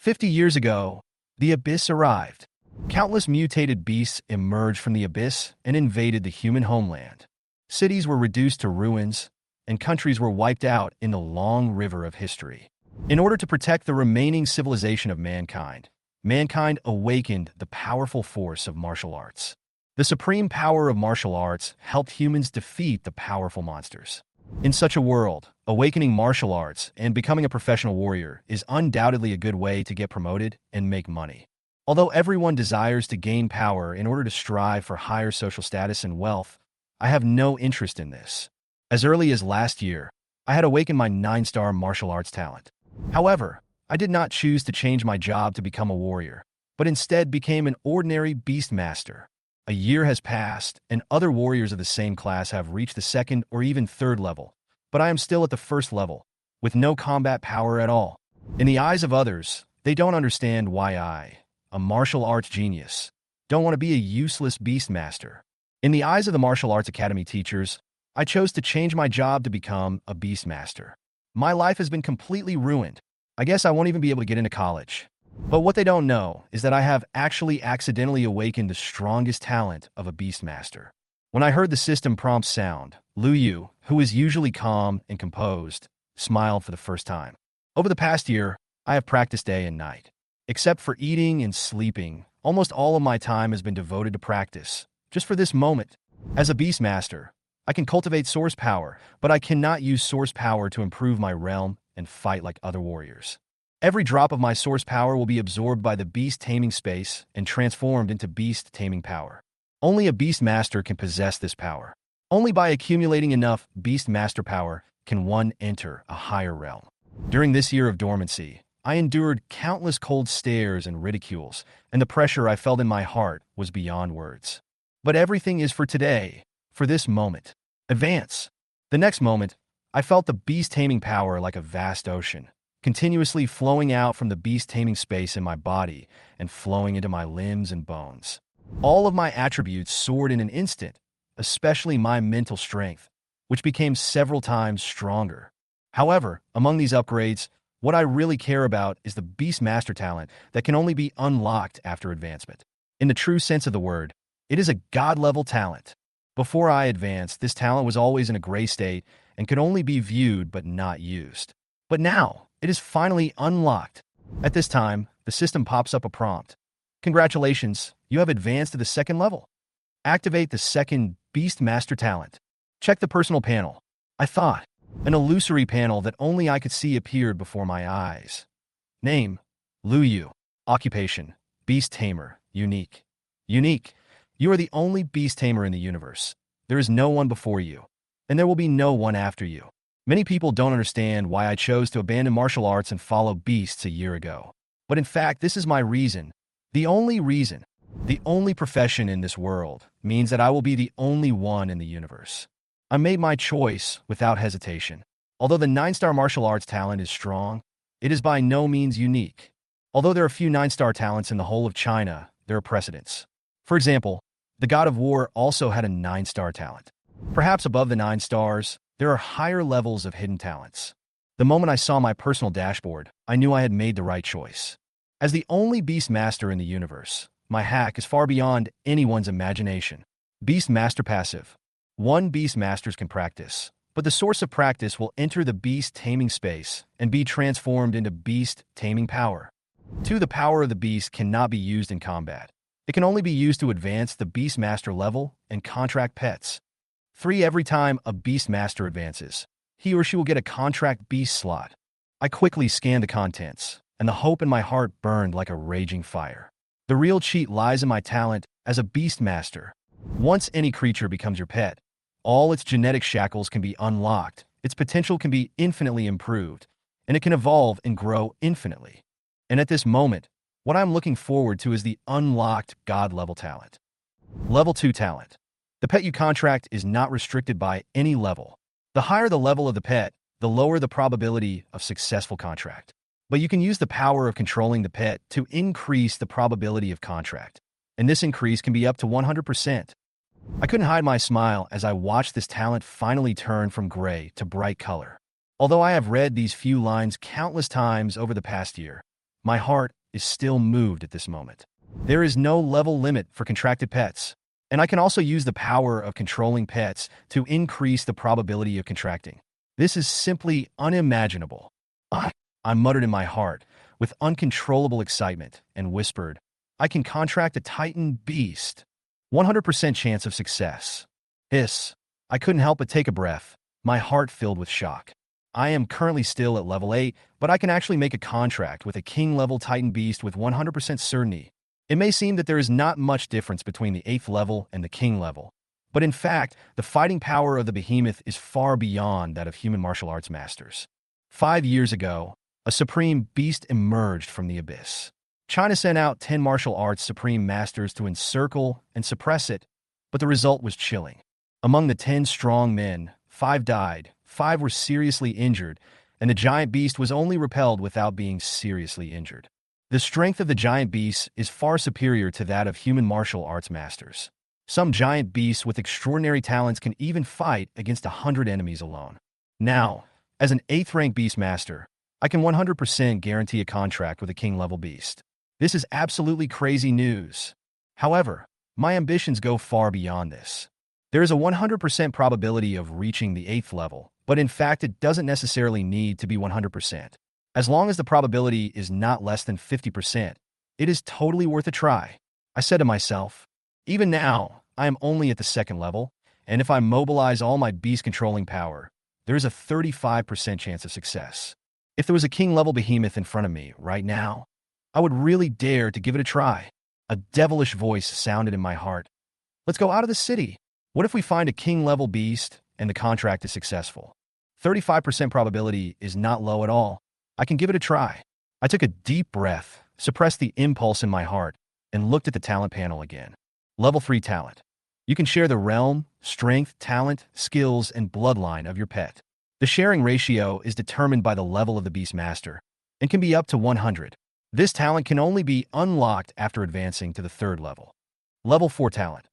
50 years ago, the abyss arrived. Countless mutated beasts emerged from the abyss and invaded the human homeland. Cities were reduced to ruins, and countries were wiped out in the long river of history. In order to protect the remaining civilization of mankind awakened the powerful force of martial arts. The supreme power of martial arts helped humans defeat the powerful monsters. In such a world, awakening martial arts and becoming a professional warrior is undoubtedly a good way to get promoted and make money. Although everyone desires to gain power in order to strive for higher social status and wealth, I have no interest in this. As early as last year, I had awakened my 9-star martial arts talent. However, I did not choose to change my job to become a warrior, but instead became an ordinary Beastmaster. A year has passed, and other warriors of the same class have reached the 2nd or even 3rd level, but I am still at the 1st level, with no combat power at all. In the eyes of others, they don't understand why I, a martial arts genius, don't want to be a useless Beastmaster. In the eyes of the Martial Arts Academy teachers, I chose to change my job to become a Beastmaster. My life has been completely ruined. I guess I won't even be able to get into college. But what they don't know is that I have actually accidentally awakened the strongest talent of a Beastmaster. When I heard the system prompt sound, Lu Yu, who is usually calm and composed, smiled for the first time. Over the past year, I have practiced day and night. Except for eating and sleeping, almost all of my time has been devoted to practice, just for this moment. As a Beastmaster, I can cultivate source power, but I cannot use source power to improve my realm and fight like other warriors. Every drop of my source power will be absorbed by the beast taming space and transformed into beast taming power. Only a Beastmaster can possess this power. Only by accumulating enough Beastmaster power can one enter a higher realm. During this year of dormancy, I endured countless cold stares and ridicules, and the pressure I felt in my heart was beyond words. But everything is for today, for this moment. Advance. The next moment, I felt the beast taming power like a vast ocean, continuously flowing out from the beast taming space in my body and flowing into my limbs and bones. All of my attributes soared in an instant, especially my mental strength, which became several times stronger. However, among these upgrades, what I really care about is the Beastmaster talent that can only be unlocked after advancement. In the true sense of the word, it is a god-level talent. Before I advanced, this talent was always in a gray state and could only be viewed but not used. But now, it is finally unlocked. At this time, the system pops up a prompt. Congratulations, you have advanced to the 2nd level. Activate the 2nd Beastmaster talent. Check the personal panel. I thought. An illusory panel that only I could see appeared before my eyes. Name, Lu Yu. Occupation, Beast Tamer. Unique. Unique. You are the only beast tamer in the universe. There is no one before you, and there will be no one after you. Many people don't understand why I chose to abandon martial arts and follow beasts a year ago. But in fact, this is my reason. The only reason. The only profession in this world means that I will be the only one in the universe. I made my choice without hesitation. Although the 9-star martial arts talent is strong, it is by no means unique. Although there are few 9-star talents in the whole of China, there are precedents. For example, the God of War also had a 9-star talent. Perhaps above the 9 stars, there are higher levels of hidden talents. The moment I saw my personal dashboard, I knew I had made the right choice. As the only Beastmaster in the universe, my hack is far beyond anyone's imagination. Beastmaster passive. 1 Beastmasters can practice, but the source of practice will enter the beast taming space and be transformed into beast taming power. 2 The power of the beast cannot be used in combat. It can only be used to advance the Beastmaster level and contract pets. 3 Every time a Beastmaster advances, he or she will get a contract beast slot. I quickly scanned the contents, and the hope in my heart burned like a raging fire. The real cheat lies in my talent as a Beastmaster. Once any creature becomes your pet, all its genetic shackles can be unlocked, its potential can be infinitely improved, and it can evolve and grow infinitely. And at this moment, what I'm looking forward to is the unlocked God-level talent. Level 2 talent. The pet you contract is not restricted by any level. The higher the level of the pet, the lower the probability of successful contract. But you can use the power of controlling the pet to increase the probability of contract. And this increase can be up to 100%. I couldn't hide my smile as I watched this talent finally turn from gray to bright color. Although I have read these few lines countless times over the past year, My heart is still moved at this moment. There is no level limit for contracted pets, and I can also use the power of controlling pets to increase the probability of contracting. This is simply unimaginable. I muttered in my heart with uncontrollable excitement and whispered, I can contract a Titan beast. 100% chance of success. Hiss. I couldn't help but take a breath, my heart filled with shock. I am currently still at level 8, but I can actually make a contract with a king-level Titan beast with 100% certainty. It may seem that there is not much difference between the 8th level and the king level, but in fact, the fighting power of the Behemoth is far beyond that of human martial arts masters. 5 years ago, a supreme beast emerged from the abyss. China sent out 10 martial arts supreme masters to encircle and suppress it, but the result was chilling. Among the 10 strong men, 5 died, 5 were seriously injured, and the giant beast was only repelled without being seriously injured. The strength of the giant beasts is far superior to that of human martial arts masters. Some giant beasts with extraordinary talents can even fight against 100 enemies alone. Now, as an 8th rank Beastmaster, I can 100% guarantee a contract with a king-level beast. This is absolutely crazy news. However, my ambitions go far beyond this. There is a 100% probability of reaching the 8th level, but in fact it doesn't necessarily need to be 100%. As long as the probability is not less than 50%, it is totally worth a try. I said to myself, even now, I am only at the 2nd level, and if I mobilize all my beast-controlling power, there is a 35% chance of success. If there was a king-level behemoth in front of me right now, I would really dare to give it a try. A devilish voice sounded in my heart. Let's go out of the city. What if we find a king-level beast and the contract is successful? 35% probability is not low at all. I can give it a try. I took a deep breath, suppressed the impulse in my heart, and looked at the talent panel again. Level 3 talent. You can share the realm, strength, talent, skills, and bloodline of your pet. The sharing ratio is determined by the level of the Beastmaster and can be up to 100. This talent can only be unlocked after advancing to the 3rd level. Level 4 talent.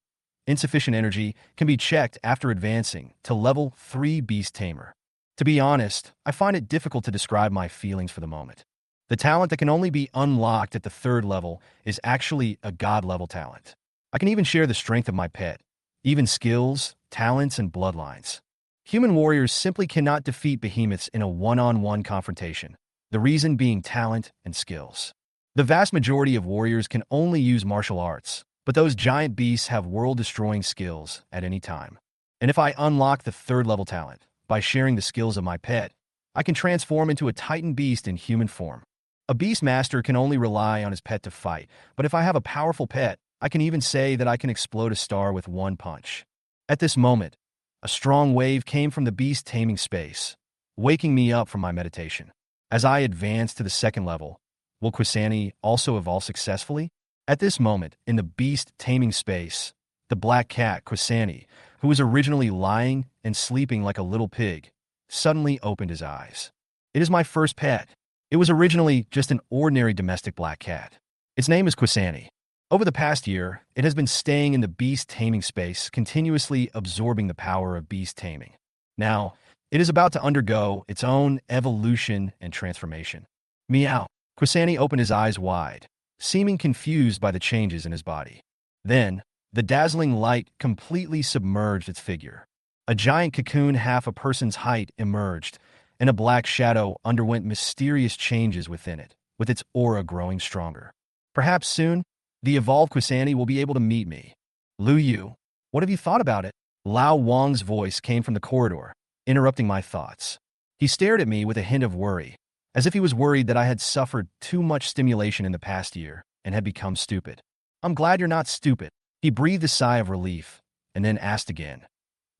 Insufficient energy can be checked after advancing to level 3 Beast Tamer. To be honest, I find it difficult to describe my feelings for the moment. The talent that can only be unlocked at the 3rd level is actually a god-level talent. I can even share the strength of my pet, even skills, talents, and bloodlines. Human warriors simply cannot defeat behemoths in a one-on-one confrontation, the reason being talent and skills. The vast majority of warriors can only use martial arts, but those giant beasts have world-destroying skills at any time. And if I unlock the 3rd level talent, by sharing the skills of my pet, I can transform into a Titan beast in human form. A Beastmaster can only rely on his pet to fight, but if I have a powerful pet, I can even say that I can explode a star with one punch. At this moment, a strong wave came from the beast taming space, waking me up from my meditation. As I advanced to the 2nd level, will Quani also evolve successfully? At this moment, in the beast taming space, the black cat Quani, who was originally lying and sleeping like a little pig, suddenly opened his eyes. It is my first pet. It was originally just an ordinary domestic black cat. Its name is Quani. Over the past year, it has been staying in the beast taming space, continuously absorbing the power of beast taming. Now, it is about to undergo its own evolution and transformation. Meow. Quani opened his eyes wide, seeming confused by the changes in his body. Then, the dazzling light completely submerged its figure. A giant cocoon half a person's height emerged, and a black shadow underwent mysterious changes within it, with its aura growing stronger. Perhaps soon, the evolved Quani will be able to meet me. Lu Yu, what have you thought about it? Lao Wang's voice came from the corridor, interrupting my thoughts. He stared at me with a hint of worry, as if he was worried that I had suffered too much stimulation in the past year and had become stupid. I'm glad you're not stupid. He breathed a sigh of relief, and then asked again,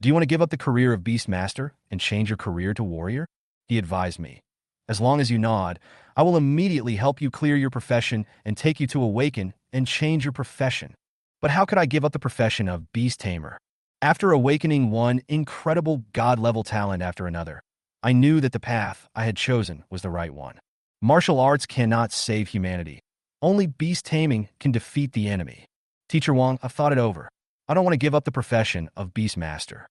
do you want to give up the career of Beastmaster and change your career to warrior? He advised me. As long as you nod, I will immediately help you clear your profession and take you to Awaken and change your profession. But how could I give up the profession of Beast Tamer? After awakening one incredible god-level talent after another, I knew that the path I had chosen was the right one. Martial arts cannot save humanity. Only beast taming can defeat the enemy. Teacher Wang, I've thought it over. I don't want to give up the profession of Beastmaster.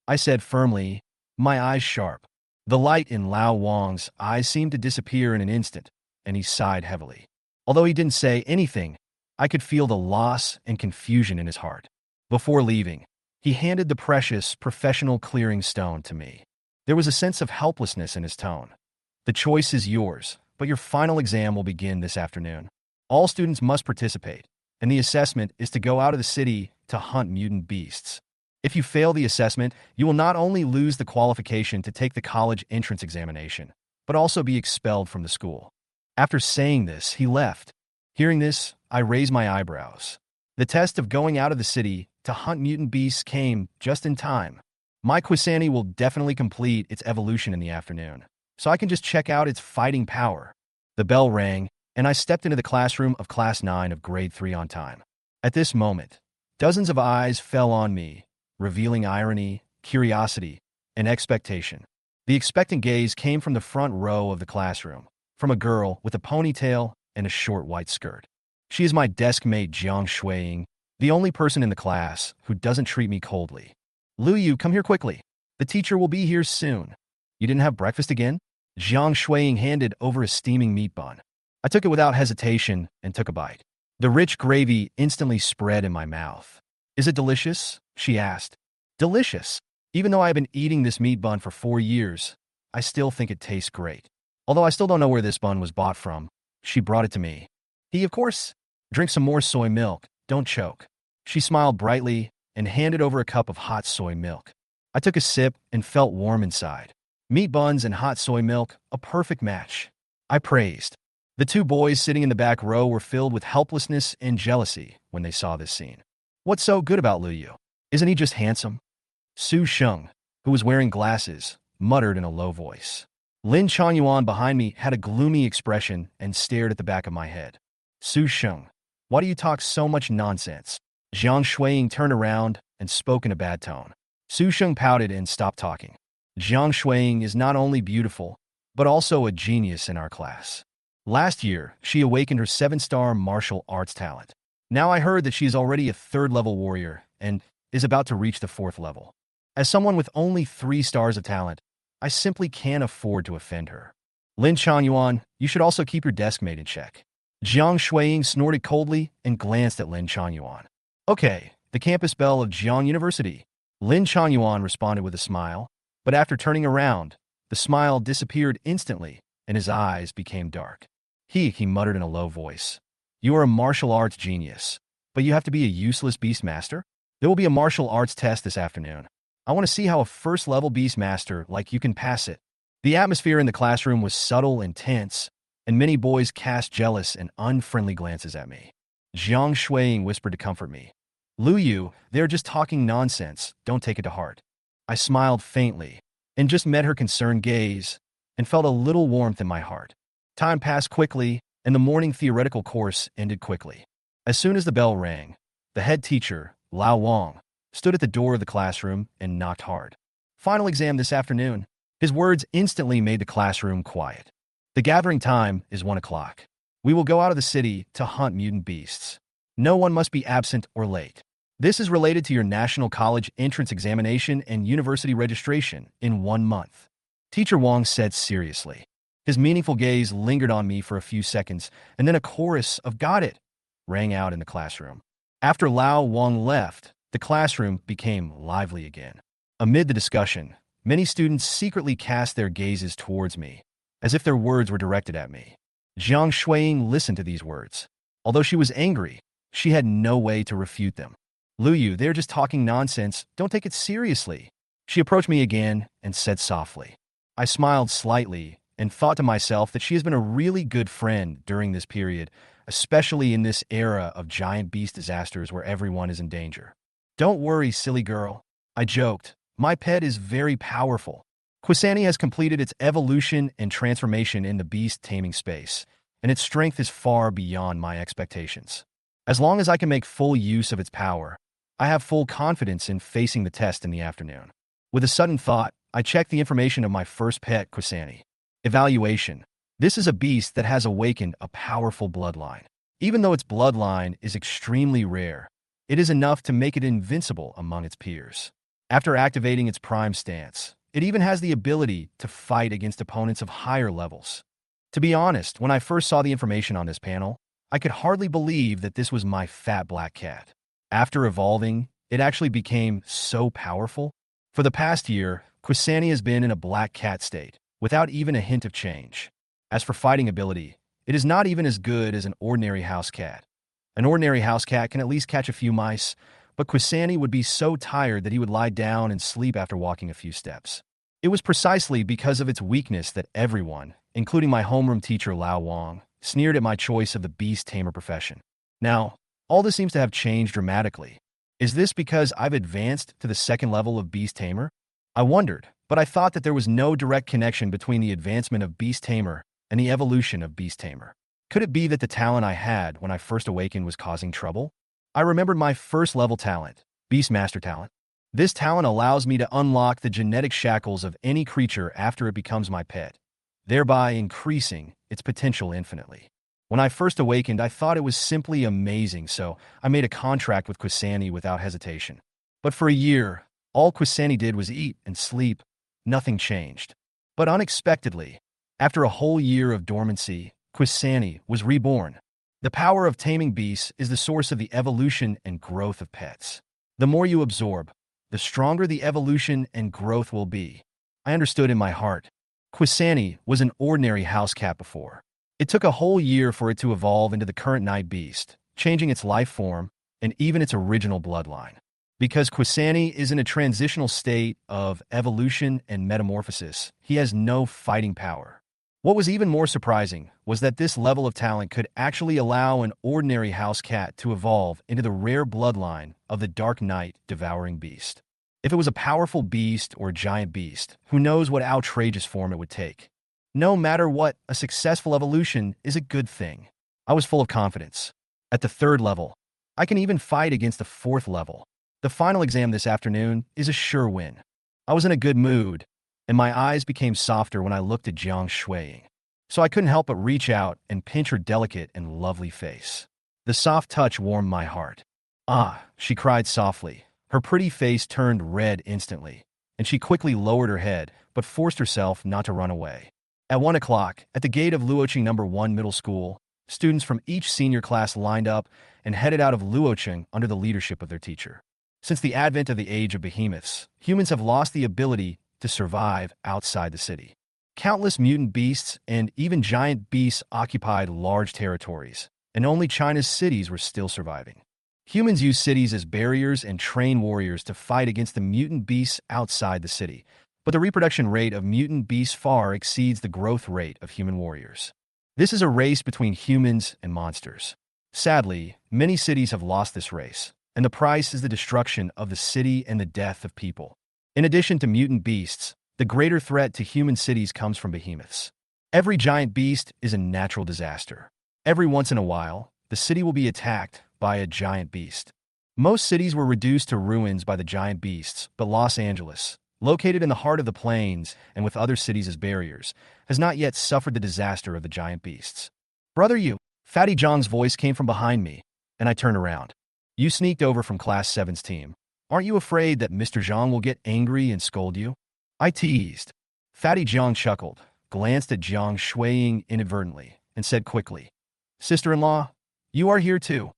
I said firmly, my eyes sharp. The light in Lao Wang's eyes seemed to disappear in an instant, and he sighed heavily. Although he didn't say anything, I could feel the loss and confusion in his heart. Before leaving, he handed the precious professional clearing stone to me. There was a sense of helplessness in his tone. The choice is yours, but your final exam will begin this afternoon. All students must participate, and the assessment is to go out of the city to hunt mutant beasts. If you fail the assessment, you will not only lose the qualification to take the college entrance examination, but also be expelled from the school. After saying this, he left. Hearing this, I raised my eyebrows. The test of going out of the city to hunt mutant beasts came just in time. My Quani will definitely complete its evolution in the afternoon, so I can just check out its fighting power. The bell rang, and I stepped into the classroom of Class 9 of Grade 3 on time. At this moment, dozens of eyes fell on me, revealing irony, curiosity, and expectation. The expectant gaze came from the front row of the classroom, from a girl with a ponytail and a short white skirt. She is my desk mate Jiang Shuiying, the only person in the class who doesn't treat me coldly. Lu Yu, come here quickly. The teacher will be here soon. You didn't have breakfast again? Jiang Shuiying handed over a steaming meat bun. I took it without hesitation and took a bite. The rich gravy instantly spread in my mouth. Is it delicious? She asked. Delicious. Even though I've been eating this meat bun for 4 years, I still think it tastes great. Although I still don't know where this bun was bought from, she brought it to me. He, of course. Drink some more soy milk. Don't choke. She smiled brightly and handed over a cup of hot soy milk. I took a sip and felt warm inside. Meat buns and hot soy milk, a perfect match. I praised. The 2 boys sitting in the back row were filled with helplessness and jealousy when they saw this scene. What's so good about Lu Yu? Isn't he just handsome? Su Sheng, who was wearing glasses, muttered in a low voice. Lin Changyuan behind me had a gloomy expression and stared at the back of my head. Su Sheng, why do you talk so much nonsense? Jiang Shuiying turned around and spoke in a bad tone. Su Sheng pouted and stopped talking. Jiang Shuiying is not only beautiful, but also a genius in our class. Last year, she awakened her 7-star martial arts talent. Now I heard that she is already a 3rd-level warrior and is about to reach the 4th level. As someone with only 3 stars of talent, I simply can't afford to offend her. Lin Changyuan, you should also keep your desk mate in check. Jiang Shuiying snorted coldly and glanced at Lin Changyuan. Okay, the campus bell of Jiang University. Lin Changyuan responded with a smile, but after turning around, the smile disappeared instantly and his eyes became dark. He muttered in a low voice. You are a martial arts genius, but you have to be a useless Beastmaster? There will be a martial arts test this afternoon. I want to see how a 1st-level Beastmaster like you can pass it. The atmosphere in the classroom was subtle and tense, and many boys cast jealous and unfriendly glances at me. Jiang Shuiying whispered to comfort me. Lu Yu, they're just talking nonsense. Don't take it to heart. I smiled faintly and just met her concerned gaze and felt a little warmth in my heart. Time passed quickly, and the morning theoretical course ended quickly. As soon as the bell rang, the head teacher, Lao Wang, stood at the door of the classroom and knocked hard. Final exam this afternoon. His words instantly made the classroom quiet. The gathering time is 1 o'clock. We will go out of the city to hunt mutant beasts. No one must be absent or late. This is related to your national college entrance examination and university registration in 1 month. Teacher Wang said seriously. His meaningful gaze lingered on me for a few seconds, and then a chorus of "Got it!" rang out in the classroom. After Lao Wang left, the classroom became lively again. Amid the discussion, many students secretly cast their gazes towards me, as if their words were directed at me. Jiang Shuiying listened to these words. Although she was angry, she had no way to refute them. Lu Yu, they're just talking nonsense. Don't take it seriously. She approached me again and said softly. I smiled slightly and thought to myself that she has been a really good friend during this period, especially in this era of giant beast disasters where everyone is in danger. Don't worry, silly girl. I joked. My pet is very powerful. Quani has completed its evolution and transformation in the beast taming space, and its strength is far beyond my expectations. As long as I can make full use of its power, I have full confidence in facing the test in the afternoon. With a sudden thought, I checked the information of my first pet, Quani. Evaluation. This is a beast that has awakened a powerful bloodline. Even though its bloodline is extremely rare, it is enough to make it invincible among its peers. After activating its prime stance, it even has the ability to fight against opponents of higher levels. To be honest, when I first saw the information on this panel, I could hardly believe that this was my fat black cat. After evolving, it actually became so powerful. For the past year, Quani has been in a black cat state, without even a hint of change. As for fighting ability, it is not even as good as an ordinary house cat. An ordinary house cat can at least catch a few mice, but Quani would be so tired that he would lie down and sleep after walking a few steps. It was precisely because of its weakness that everyone, including my homeroom teacher Lao Wang, sneered at my choice of the beast tamer profession. Now, all this seems to have changed dramatically. Is this because I've advanced to the second level of beast tamer? I wondered, but I thought that there was no direct connection between the advancement of beast tamer and the evolution of beast tamer. Could it be that the talent I had when I first awakened was causing trouble? I remembered my first level talent, Beastmaster talent. This talent allows me to unlock the genetic shackles of any creature after it becomes my pet, thereby increasing its potential infinitely. When I first awakened, I thought it was simply amazing, so I made a contract with Quani without hesitation. But for a year, all Quani did was eat and sleep. Nothing changed. But unexpectedly, after a whole year of dormancy, Quani was reborn. The power of taming beasts is the source of the evolution and growth of pets. The more you absorb, the stronger the evolution and growth will be. I understood in my heart. Quani was an ordinary house cat before. It took a whole year for it to evolve into the current night beast, changing its life form and even its original bloodline. Because Quani is in a transitional state of evolution and metamorphosis, he has no fighting power. What was even more surprising was that this level of talent could actually allow an ordinary house cat to evolve into the rare bloodline of the Dark Knight Devouring beast. If it was a powerful beast or a giant beast, who knows what outrageous form it would take. No matter what, a successful evolution is a good thing. I was full of confidence. At the third level, I can even fight against the fourth level. The final exam this afternoon is a sure win. I was in a good mood, and my eyes became softer when I looked at Jiang Shuiying. So I couldn't help but reach out and pinch her delicate and lovely face. The soft touch warmed my heart. Ah, she cried softly. Her pretty face turned red instantly, and she quickly lowered her head, but forced herself not to run away. At 1 o'clock, at the gate of Luocheng No. 1 Middle School, students from each senior class lined up and headed out of Luocheng under the leadership of their teacher. Since the advent of the age of behemoths, humans have lost the ability to survive outside the city. Countless mutant beasts and even giant beasts occupied large territories, and only China's cities were still surviving. Humans use cities as barriers and train warriors to fight against the mutant beasts outside the city, but the reproduction rate of mutant beasts far exceeds the growth rate of human warriors. This is a race between humans and monsters. Sadly, many cities have lost this race, and the price is the destruction of the city and the death of people. In addition to mutant beasts, the greater threat to human cities comes from behemoths. Every giant beast is a natural disaster. Every once in a while, the city will be attacked by a giant beast. Most cities were reduced to ruins by the giant beasts, but Los Angeles, located in the heart of the plains and with other cities as barriers, has not yet suffered the disaster of the giant beasts. Brother you, Fatty Zhang's voice came from behind me, and I turned around. You sneaked over from Class 7's team. Aren't you afraid that Mr. Zhang will get angry and scold you? I teased. Fatty Zhang chuckled, glanced at Jiang Shuiying inadvertently, and said quickly, Sister-in-law, you are here too.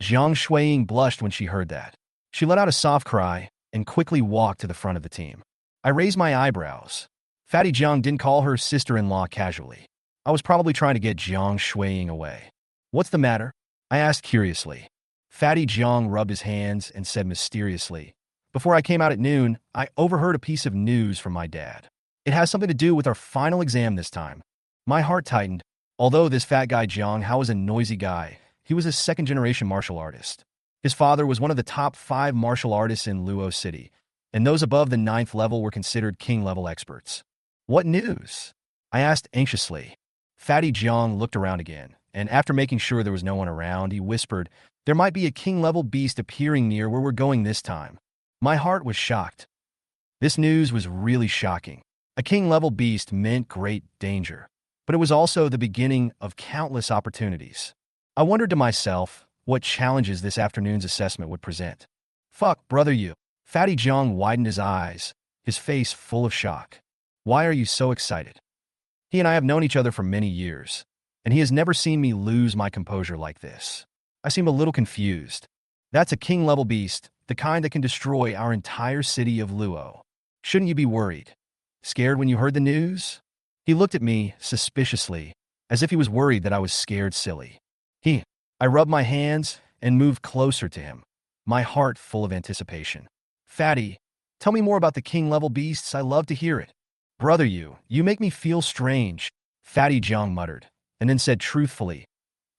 Jiang Shuiying blushed when she heard that. She let out a soft cry and quickly walked to the front of the team. I raised my eyebrows. Fatty Jiang didn't call her sister-in-law casually. I was probably trying to get Jiang Shuiying away. What's the matter? I asked curiously. Fatty Jiang rubbed his hands and said mysteriously, Before I came out at noon, I overheard a piece of news from my dad. It has something to do with our final exam this time. My heart tightened. Although this fat guy Jiang Hao was a noisy guy, he was a second-generation martial artist. His father was one of the top 5 martial artists in Luo City, and those above the 9th level were considered king-level experts. What news? I asked anxiously. Fatty Jiang looked around again, and after making sure there was no one around, he whispered, There might be a king-level beast appearing near where we're going this time. My heart was shocked. This news was really shocking. A king-level beast meant great danger, but it was also the beginning of countless opportunities. I wondered to myself what challenges this afternoon's assessment would present. Fuck, brother you. Fatty Jiang widened his eyes, his face full of shock. Why are you so excited? He and I have known each other for many years, and he has never seen me lose my composure like this. I seem a little confused. That's a king-level beast, the kind that can destroy our entire city of Luo. Shouldn't you be worried? Scared when you heard the news? He looked at me suspiciously, as if he was worried that I was scared silly. I rubbed my hands and moved closer to him, my heart full of anticipation. Fatty, tell me more about the king-level beasts. I love to hear it. Brother, you make me feel strange, Fatty Jiang muttered, and then said truthfully,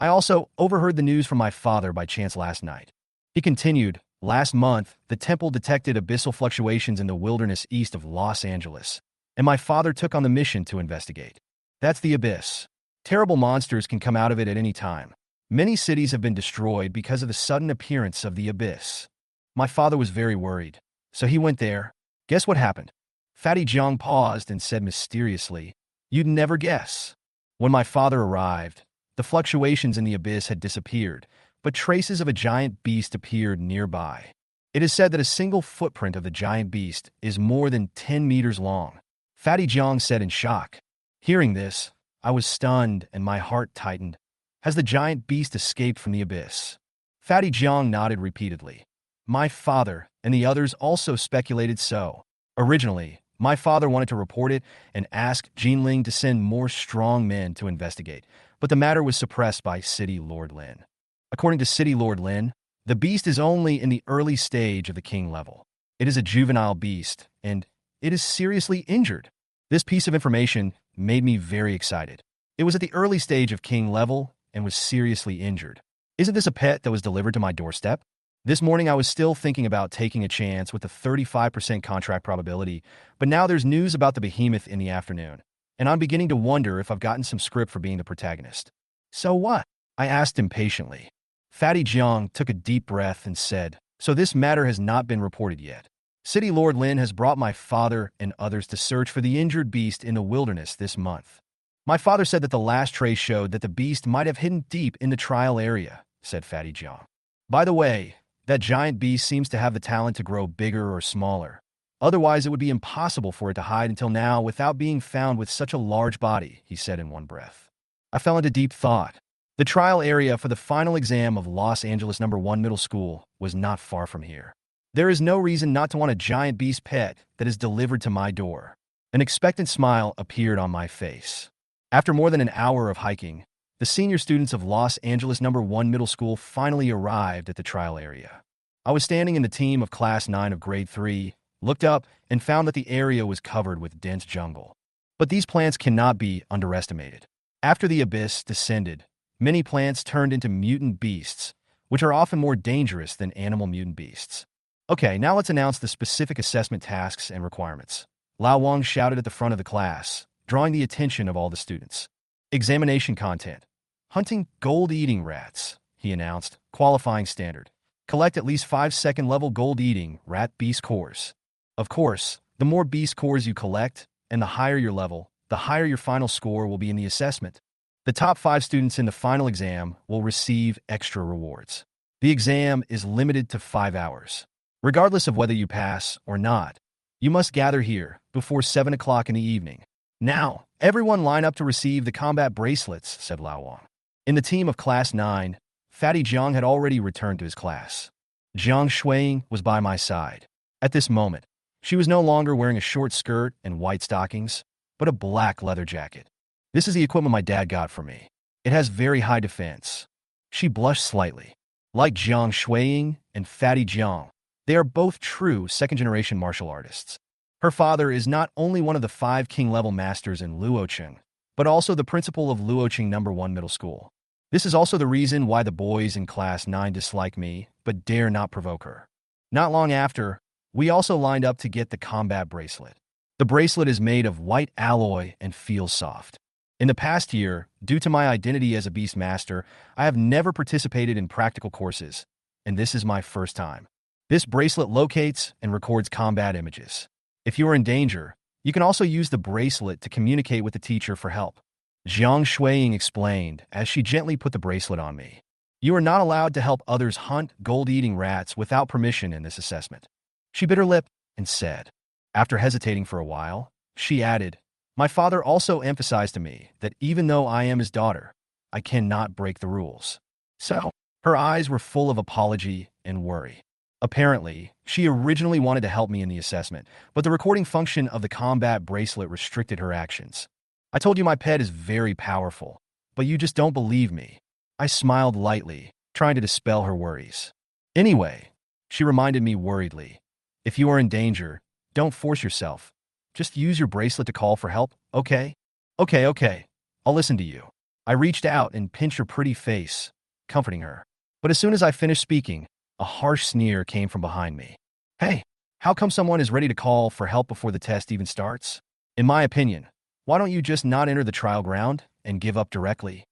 I also overheard the news from my father by chance last night. He continued, last month, the temple detected abyssal fluctuations in the wilderness east of Los Angeles, and my father took on the mission to investigate. That's the abyss. Terrible monsters can come out of it at any time. Many cities have been destroyed because of the sudden appearance of the abyss. My father was very worried, so he went there. Guess what happened? Fatty Jiang paused and said mysteriously, You'd never guess. When my father arrived, the fluctuations in the abyss had disappeared, but traces of a giant beast appeared nearby. It is said that a single footprint of the giant beast is more than 10 meters long. Fatty Jiang said in shock. Hearing this, I was stunned and my heart tightened. Has the giant beast escaped from the abyss? Fatty Jiang nodded repeatedly. My father and the others also speculated so. Originally, my father wanted to report it and asked Jinling to send more strong men to investigate, but the matter was suppressed by City Lord Lin. According to City Lord Lin, the beast is only in the early stage of the king level. It is a juvenile beast, and it is seriously injured. This piece of information made me very excited. It was at the early stage of king level and was seriously injured. Isn't this a pet that was delivered to my doorstep? This morning I was still thinking about taking a chance with a 35% contract probability, but now there's news about the Behemoth in the afternoon, and I'm beginning to wonder if I've gotten some script for being the protagonist. So what? I asked impatiently. Fatty Jiang took a deep breath and said, So this matter has not been reported yet. City Lord Lin has brought my father and others to search for the injured beast in the wilderness this month. My father said that the last trace showed that the beast might have hidden deep in the trial area, said Fatty Jiang. By the way, that giant beast seems to have the talent to grow bigger or smaller. Otherwise, it would be impossible for it to hide until now without being found with such a large body, he said in one breath. I fell into deep thought. The trial area for the final exam of Los Angeles No. 1 Middle School was not far from here. There is no reason not to want a giant beast pet that is delivered to my door. An expectant smile appeared on my face. After more than an hour of hiking, the senior students of Los Angeles No. 1 Middle School finally arrived at the trial area. I was standing in the team of Class 9 of Grade 3, looked up, and found that the area was covered with dense jungle. But these plants cannot be underestimated. After the abyss descended, many plants turned into mutant beasts, which are often more dangerous than animal mutant beasts. Okay, now let's announce the specific assessment tasks and requirements. Lao Wang shouted at the front of the class, drawing the attention of all the students. Examination content. Hunting gold-eating rats, he announced, qualifying standard. Collect at least 5 second-level gold-eating rat beast cores. Of course, the more beast cores you collect, and the higher your level, the higher your final score will be in the assessment. The top 5 students in the final exam will receive extra rewards. The exam is limited to 5 hours. Regardless of whether you pass or not, you must gather here before 7 o'clock in the evening. Now, everyone line up to receive the combat bracelets, said Lao Wang. In the team of Class 9, Fatty Jiang had already returned to his class. Jiang Shuiying was by my side. At this moment, she was no longer wearing a short skirt and white stockings, but a black leather jacket. This is the equipment my dad got for me. It has very high defense. She blushed slightly. Like Jiang Shuiying and Fatty Jiang, they are both true second-generation martial artists. Her father is not only one of the 5 king-level masters in Luocheng, but also the principal of Luocheng No. 1 Middle School. This is also the reason why the boys in Class 9 dislike me, but dare not provoke her. Not long after, we also lined up to get the combat bracelet. The bracelet is made of white alloy and feels soft. In the past year, due to my identity as a Beastmaster, I have never participated in practical courses, and this is my first time. This bracelet locates and records combat images. If you are in danger, you can also use the bracelet to communicate with the teacher for help. Jiang Shuiying explained as she gently put the bracelet on me. You are not allowed to help others hunt gold-eating rats without permission in this assessment. She bit her lip and said. After hesitating for a while, she added, My father also emphasized to me that even though I am his daughter, I cannot break the rules. So, her eyes were full of apology and worry. Apparently, she originally wanted to help me in the assessment, but the recording function of the combat bracelet restricted her actions. I told you my pet is very powerful, but you just don't believe me. I smiled lightly, trying to dispel her worries. Anyway, she reminded me worriedly, if you are in danger, don't force yourself. Just use your bracelet to call for help, okay? Okay. I'll listen to you. I reached out and pinched her pretty face, comforting her. But as soon as I finished speaking, a harsh sneer came from behind me. Hey, how come someone is ready to call for help before the test even starts? In my opinion, why don't you just not enter the trial ground and give up directly?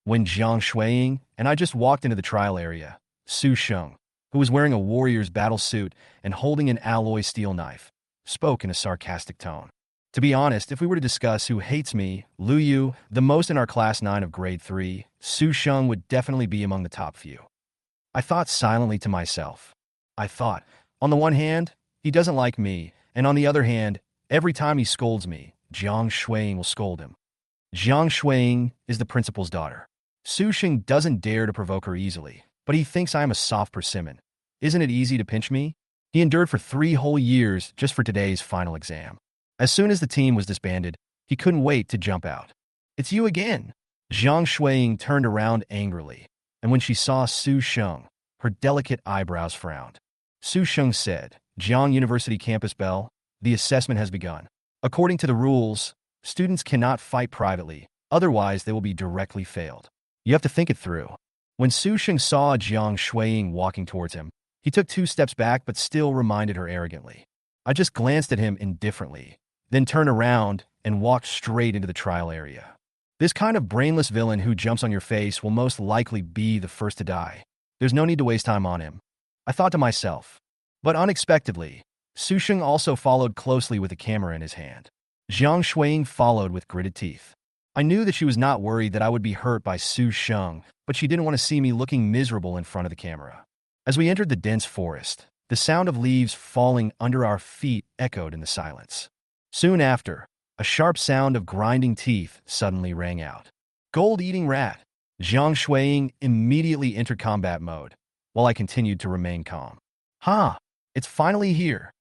When Jiang Shuiying and I just walked into the trial area, Su Sheng, who was wearing a warrior's battle suit and holding an alloy steel knife, spoke in a sarcastic tone. To be honest, if we were to discuss who hates me, Lu Yu, the most in our class 9 of grade 3, Su Sheng would definitely be among the top few. I thought silently to myself. I thought, on the one hand, he doesn't like me, and on the other hand, every time he scolds me, Jiang Shuiying will scold him. Jiang Shuiying is the principal's daughter. Su Sheng doesn't dare to provoke her easily, but he thinks I am a soft persimmon. Isn't it easy to pinch me? He endured for 3 whole years just for today's final exam. As soon as the team was disbanded, he couldn't wait to jump out. It's you again. Jiang Shuiying turned around angrily, and when she saw Su Sheng, her delicate eyebrows frowned. Su Sheng said, Jiang University campus bell, the assessment has begun. According to the rules, students cannot fight privately, otherwise they will be directly failed. You have to think it through. When Su Sheng saw Jiang Shuiying walking towards him, he took 2 steps back but still reminded her arrogantly. I just glanced at him indifferently, then turned around and walked straight into the trial area. This kind of brainless villain who jumps on your face will most likely be the first to die. There's no need to waste time on him, I thought to myself. But unexpectedly, Su Sheng also followed closely with a camera in his hand. Jiang Shuiying followed with gritted teeth. I knew that she was not worried that I would be hurt by Su Sheng, but she didn't want to see me looking miserable in front of the camera. As we entered the dense forest, the sound of leaves falling under our feet echoed in the silence. Soon after, a sharp sound of grinding teeth suddenly rang out. Gold-eating rat! Jiang Shuiying immediately entered combat mode, while I continued to remain calm. Ha! It's finally here!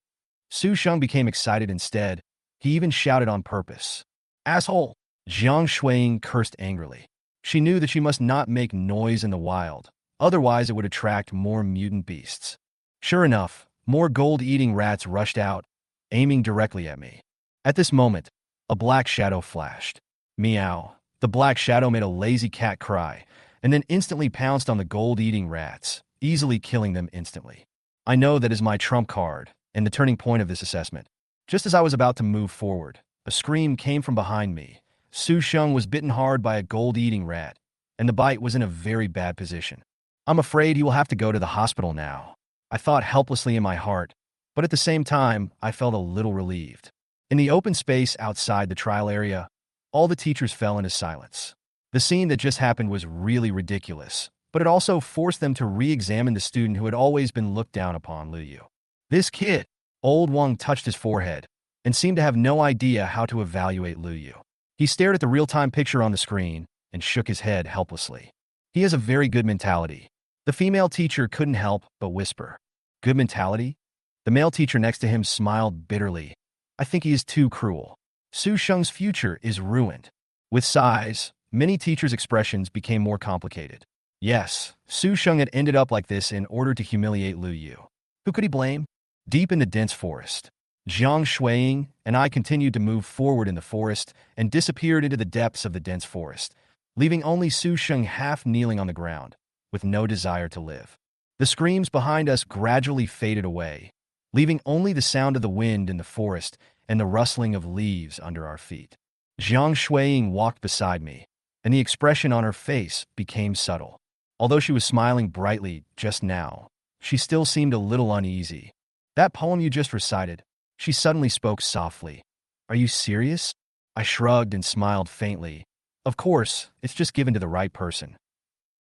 Su Sheng became excited instead. He even shouted on purpose. Asshole! Jiang Shuiying cursed angrily. She knew that she must not make noise in the wild, otherwise it would attract more mutant beasts. Sure enough, more gold-eating rats rushed out, aiming directly at me. At this moment, a black shadow flashed. Meow. The black shadow made a lazy cat cry, and then instantly pounced on the gold-eating rats, easily killing them instantly. I know that is my trump card, and the turning point of this assessment. Just as I was about to move forward, a scream came from behind me. Su Sheng was bitten hard by a gold-eating rat, and the bite was in a very bad position. I'm afraid he will have to go to the hospital now. I thought helplessly in my heart, but at the same time, I felt a little relieved. In the open space outside the trial area, all the teachers fell into silence. The scene that just happened was really ridiculous, but it also forced them to re-examine the student who had always been looked down upon, Lu Yu. This kid, Old Wang touched his forehead, and seemed to have no idea how to evaluate Lu Yu. He stared at the real-time picture on the screen and shook his head helplessly. He has a very good mentality. The female teacher couldn't help but whisper. Good mentality? The male teacher next to him smiled bitterly. I think he is too cruel. Su Sheng's future is ruined. With sighs, many teachers' expressions became more complicated. Yes, Su Sheng had ended up like this in order to humiliate Lu Yu. Who could he blame? Deep in the dense forest, Jiang Shuiying and I continued to move forward in the forest and disappeared into the depths of the dense forest, leaving only Su Sheng half kneeling on the ground, with no desire to live. The screams behind us gradually faded away, leaving only the sound of the wind in the forest and the rustling of leaves under our feet. Jiang Shuiying walked beside me, and the expression on her face became subtle. Although she was smiling brightly just now, she still seemed a little uneasy. That poem you just recited, she suddenly spoke softly. Are you serious? I shrugged and smiled faintly. Of course, it's just given to the right person.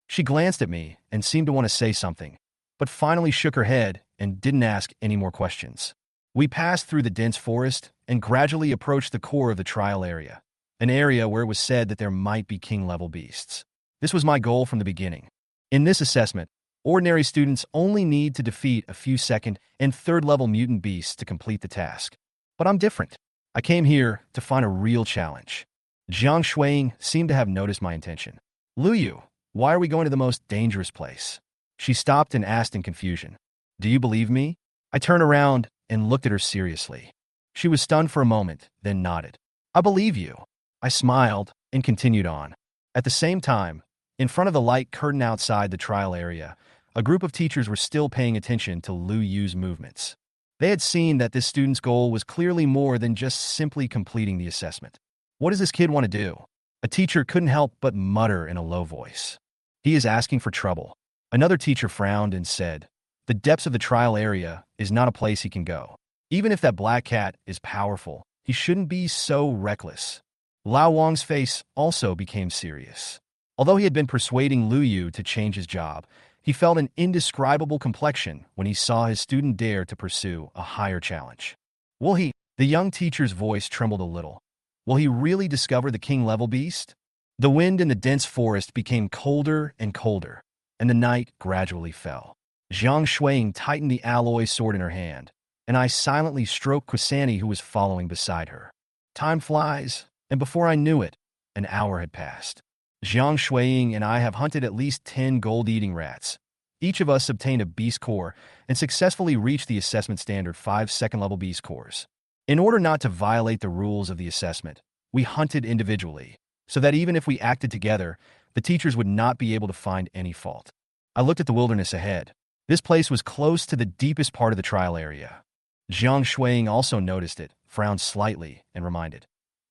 She glanced at me and seemed to want to say something, but finally shook her head and didn't ask any more questions. We passed through the dense forest and gradually approached the core of the trial area, an area where it was said that there might be king-level beasts. This was my goal from the beginning. In this assessment, ordinary students only need to defeat a few second and third-level mutant beasts to complete the task. But I'm different. I came here to find a real challenge. Jiang Shuiying seemed to have noticed my intention. Lu Yu, why are we going to the most dangerous place? She stopped and asked in confusion. Do you believe me? I turned around and looked at her seriously. She was stunned for a moment, then nodded. I believe you. I smiled and continued on. At the same time, in front of the light curtain outside the trial area, a group of teachers were still paying attention to Lu Yu's movements. They had seen that this student's goal was clearly more than just simply completing the assessment. What does this kid want to do? A teacher couldn't help but mutter in a low voice. He is asking for trouble. Another teacher frowned and said, the depths of the trial area is not a place he can go. Even if that black cat is powerful, he shouldn't be so reckless. Lao Wang's face also became serious. Although he had been persuading Lu Yu to change his job, he felt an indescribable complexion when he saw his student dare to pursue a higher challenge. Will he? The young teacher's voice trembled a little. Will he really discover the king-level beast? The wind in the dense forest became colder and colder, and the night gradually fell. Jiang Shuiying tightened the alloy sword in her hand, and I silently stroked Quani, who was following beside her. Time flies, and before I knew it, an hour had passed. Jiang Shuiying and I have hunted at least 10 gold-eating rats. Each of us obtained a beast core and successfully reached the assessment standard 5 second-level beast cores. In order not to violate the rules of the assessment, we hunted individually, so that even if we acted together, the teachers would not be able to find any fault. I looked at the wilderness ahead. This place was close to the deepest part of the trial area. Jiang Shuiying also noticed it, frowned slightly, and reminded,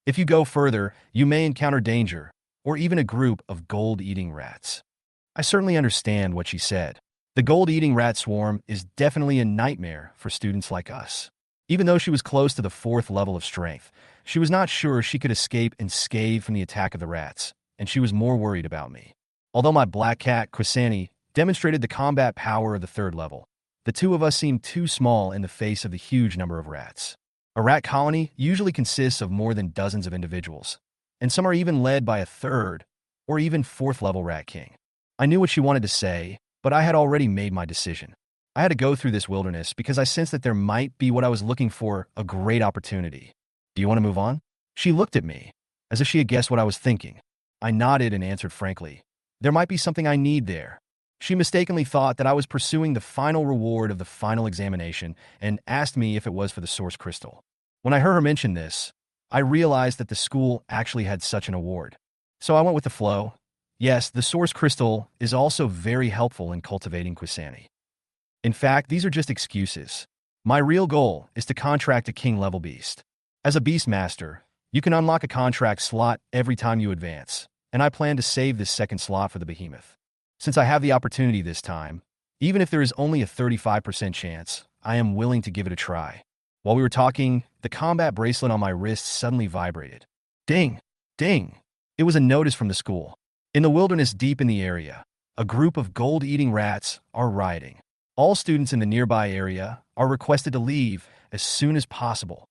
if you go further, you may encounter danger, or even a group of gold-eating rats. I certainly understand what she said. The gold-eating rat swarm is definitely a nightmare for students like us. Even though she was close to the 4th level of strength, she was not sure she could escape unscathed from the attack of the rats, and she was more worried about me. Although my black cat, Quani, demonstrated the combat power of the 3rd level, the two of us seemed too small in the face of the huge number of rats. A rat colony usually consists of more than dozens of individuals, and some are even led by a 3rd or even 4th level rat king. I knew what she wanted to say, but I had already made my decision. I had to go through this wilderness because I sensed that there might be what I was looking for, a great opportunity. Do you want to move on? She looked at me, as if she had guessed what I was thinking. I nodded and answered frankly, there might be something I need there. She mistakenly thought that I was pursuing the final reward of the final examination and asked me if it was for the source crystal. When I heard her mention this, I realized that the school actually had such an award. So I went with the flow. Yes, the source crystal is also very helpful in cultivating Quani. In fact, these are just excuses. My real goal is to contract a king-level beast. As a Beastmaster, you can unlock a contract slot every time you advance, and I plan to save this 2nd slot for the Behemoth. Since I have the opportunity this time, even if there is only a 35% chance, I am willing to give it a try. While we were talking, the combat bracelet on my wrist suddenly vibrated. Ding! Ding! It was a notice from the school. In the wilderness deep in the area, a group of gold-eating rats are rioting. All students in the nearby area are requested to leave as soon as possible.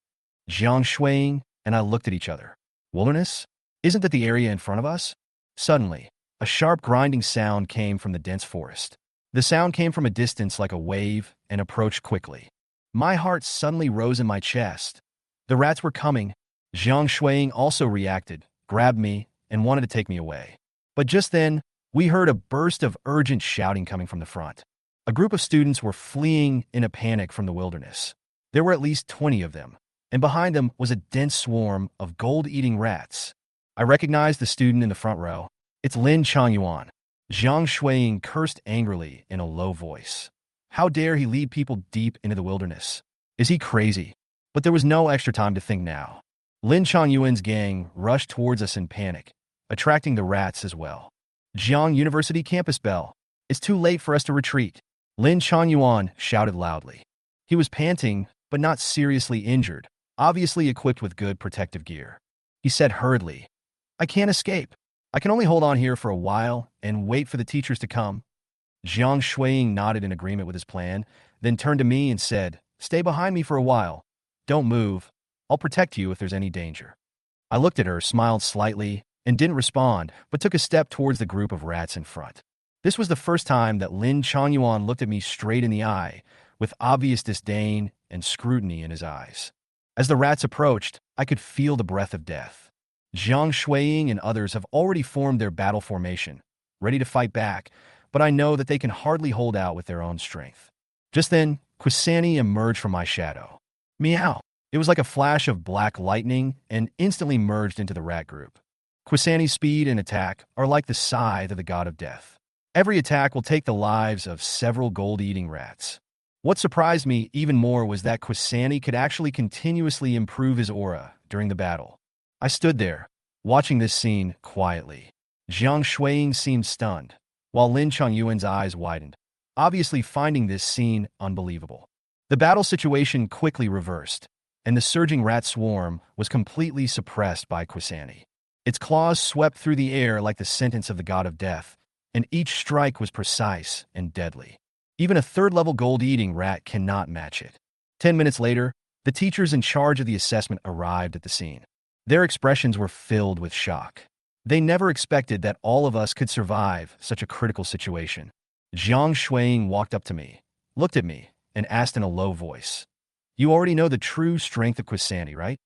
Jiang Shuiying and I looked at each other. Wilderness? Isn't that the area in front of us? Suddenly, a sharp grinding sound came from the dense forest. The sound came from a distance like a wave and approached quickly. My heart suddenly rose in my chest. The rats were coming. Jiang Shuiying also reacted, grabbed me, and wanted to take me away. But just then, we heard a burst of urgent shouting coming from the front. A group of students were fleeing in a panic from the wilderness. There were at least 20 of them, and behind them was a dense swarm of gold-eating rats. I recognized the student in the front row. It's Lin Changyuan. Jiang Shuiying cursed angrily in a low voice. How dare he lead people deep into the wilderness? Is he crazy? But there was no extra time to think now. Lin Changyuan's gang rushed towards us in panic, attracting the rats as well. Jiang University campus bell. It's too late for us to retreat. Lin Changyuan shouted loudly. He was panting, but not seriously injured, obviously equipped with good protective gear. He said hurriedly, I can't escape. I can only hold on here for a while and wait for the teachers to come. Jiang Shuiying nodded in agreement with his plan, then turned to me and said, stay behind me for a while. Don't move. I'll protect you if there's any danger. I looked at her, smiled slightly, and didn't respond, but took a step towards the group of rats in front. This was the first time that Lin Changyuan looked at me straight in the eye, with obvious disdain and scrutiny in his eyes. As the rats approached, I could feel the breath of death. Jiang Shuiying and others have already formed their battle formation, ready to fight back, but I know that they can hardly hold out with their own strength. Just then, Quani emerged from my shadow. Meow! It was like a flash of black lightning and instantly merged into the rat group. Quani's speed and attack are like the scythe of the god of death. Every attack will take the lives of several gold-eating rats. What surprised me even more was that Quani could actually continuously improve his aura during the battle. I stood there, watching this scene quietly. Jiang Shuiying seemed stunned, while Lin Changyuan's eyes widened, obviously finding this scene unbelievable. The battle situation quickly reversed, and the surging rat swarm was completely suppressed by Quani. Its claws swept through the air like the sentence of the god of death, and each strike was precise and deadly. Even a third-level gold-eating rat cannot match it. 10 minutes later, the teachers in charge of the assessment arrived at the scene. Their expressions were filled with shock. They never expected that all of us could survive such a critical situation. Jiang Shuiying walked up to me, looked at me, and asked in a low voice, "You already know the true strength of Quani, right?"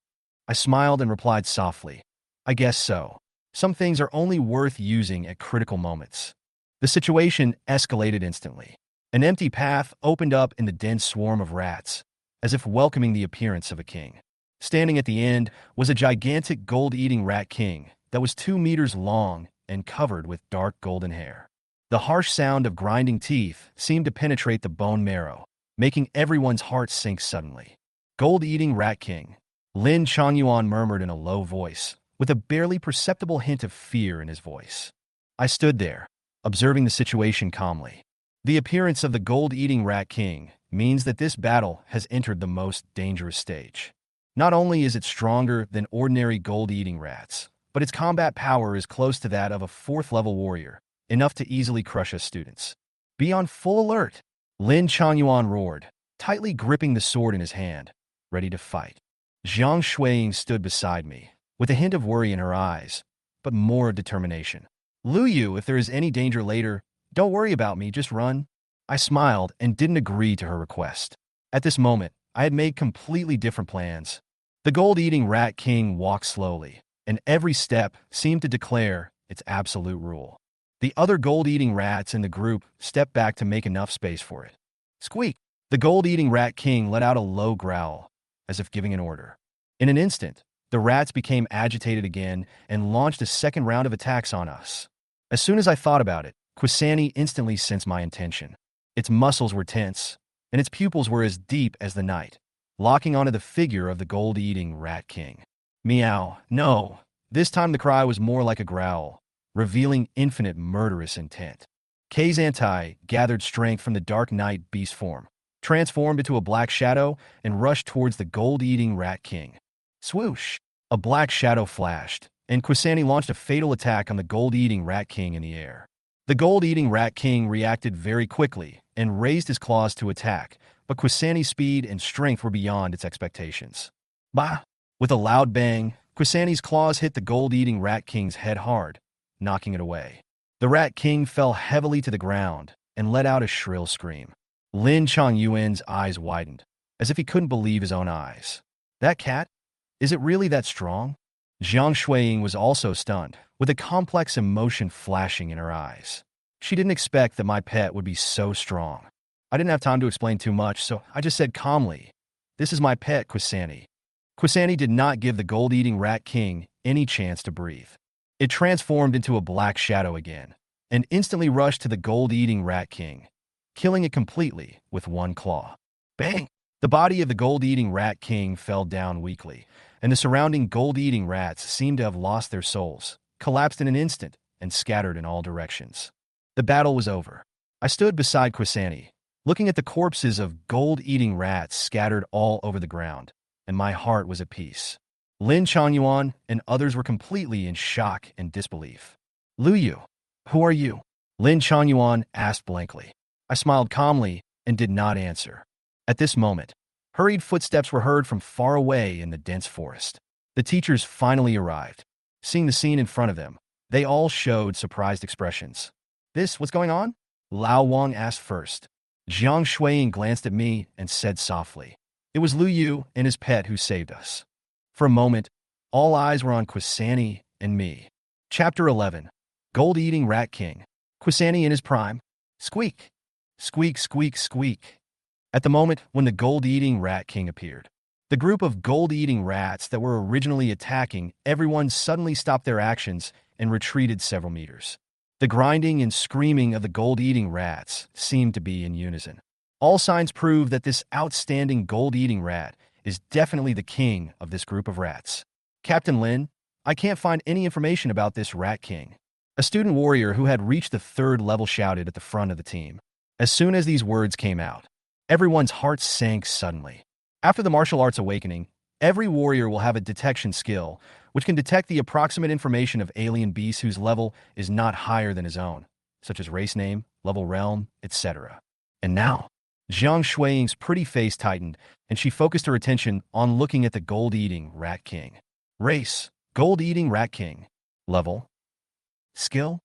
I smiled and replied softly, "I guess so. Some things are only worth using at critical moments." The situation escalated instantly. An empty path opened up in the dense swarm of rats, as if welcoming the appearance of a king. Standing at the end was a gigantic gold-eating rat king that was 2 meters long and covered with dark golden hair. The harsh sound of grinding teeth seemed to penetrate the bone marrow, making everyone's heart sink suddenly. "Gold-eating rat king," Lin Changyuan murmured in a low voice, with a barely perceptible hint of fear in his voice. I stood there, observing the situation calmly. The appearance of the gold-eating rat king means that this battle has entered the most dangerous stage. Not only is it stronger than ordinary gold-eating rats, but its combat power is close to that of a 4th-level warrior, enough to easily crush us students. "Be on full alert," Lin Changyuan roared, tightly gripping the sword in his hand, ready to fight. Jiang Shuiying stood beside me, with a hint of worry in her eyes, but more determination. "Lu Yu, if there is any danger later, don't worry about me, just run." I smiled and didn't agree to her request. At this moment, I had made completely different plans. The gold-eating rat king walked slowly, and every step seemed to declare its absolute rule. The other gold-eating rats in the group stepped back to make enough space for it. Squeak! The gold-eating rat king let out a low growl, as if giving an order. In an instant, the rats became agitated again and launched a second round of attacks on us. As soon as I thought about it, Quani instantly sensed my intention. Its muscles were tense, and its pupils were as deep as the night, locking onto the figure of the gold-eating rat king. Meow, no. This time the cry was more like a growl, revealing infinite murderous intent. Kazantai gathered strength from the dark night beast form, transformed into a black shadow, and rushed towards the gold-eating rat king. Swoosh! A black shadow flashed, and Quani launched a fatal attack on the gold-eating rat king in the air. The gold-eating rat king reacted very quickly and raised his claws to attack, but Quani's speed and strength were beyond its expectations. Bah! With a loud bang, Quani's claws hit the gold-eating rat king's head hard, knocking it away. The rat king fell heavily to the ground and let out a shrill scream. Lin Changyuan's eyes widened, as if he couldn't believe his own eyes. That cat? Is it really that strong? Jiang Shuiying was also stunned, with a complex emotion flashing in her eyes. She didn't expect that my pet would be so strong. I didn't have time to explain too much, so I just said calmly, "This is my pet, Quani." Quani did not give the gold-eating rat king any chance to breathe. It transformed into a black shadow again, and instantly rushed to the gold-eating rat king, killing it completely with one claw. Bang! The body of the gold-eating rat king fell down weakly, and the surrounding gold-eating rats seemed to have lost their souls, collapsed in an instant, and scattered in all directions. The battle was over. I stood beside Quani, looking at the corpses of gold-eating rats scattered all over the ground, and my heart was at peace. Lin Changyuan and others were completely in shock and disbelief. "Lu Yu, who are you?" Lin Changyuan asked blankly. I smiled calmly and did not answer. At this moment, Hurried footsteps were heard from far away in the dense forest. The teachers finally arrived. Seeing the scene in front of them, they all showed surprised expressions. What's going on? Lao Wang asked first. Jiang Shuiying glanced at me and said softly, "It was Lu Yu and his pet who saved us." For a moment, all eyes were on Quani and me. Chapter 11. Gold-Eating Rat King. Quani in his prime. Squeak. Squeak, squeak, squeak. At the moment when the gold-eating rat king appeared, the group of gold-eating rats that were originally attacking everyone suddenly stopped their actions and retreated several meters. The grinding and screaming of the gold-eating rats seemed to be in unison. All signs prove that this outstanding gold-eating rat is definitely the king of this group of rats. Captain Lin, I can't find any information about this rat king. A student warrior who had reached the 3rd level shouted at the front of the team. As soon as these words came out, everyone's hearts sank suddenly. After the martial arts awakening, every warrior will have a detection skill, which can detect the approximate information of alien beasts whose level is not higher than his own, such as race name, level realm, etc. And now, Jiang Shuiying's pretty face tightened, and she focused her attention on looking at the gold-eating rat king. Race, gold-eating rat king. Level, skill,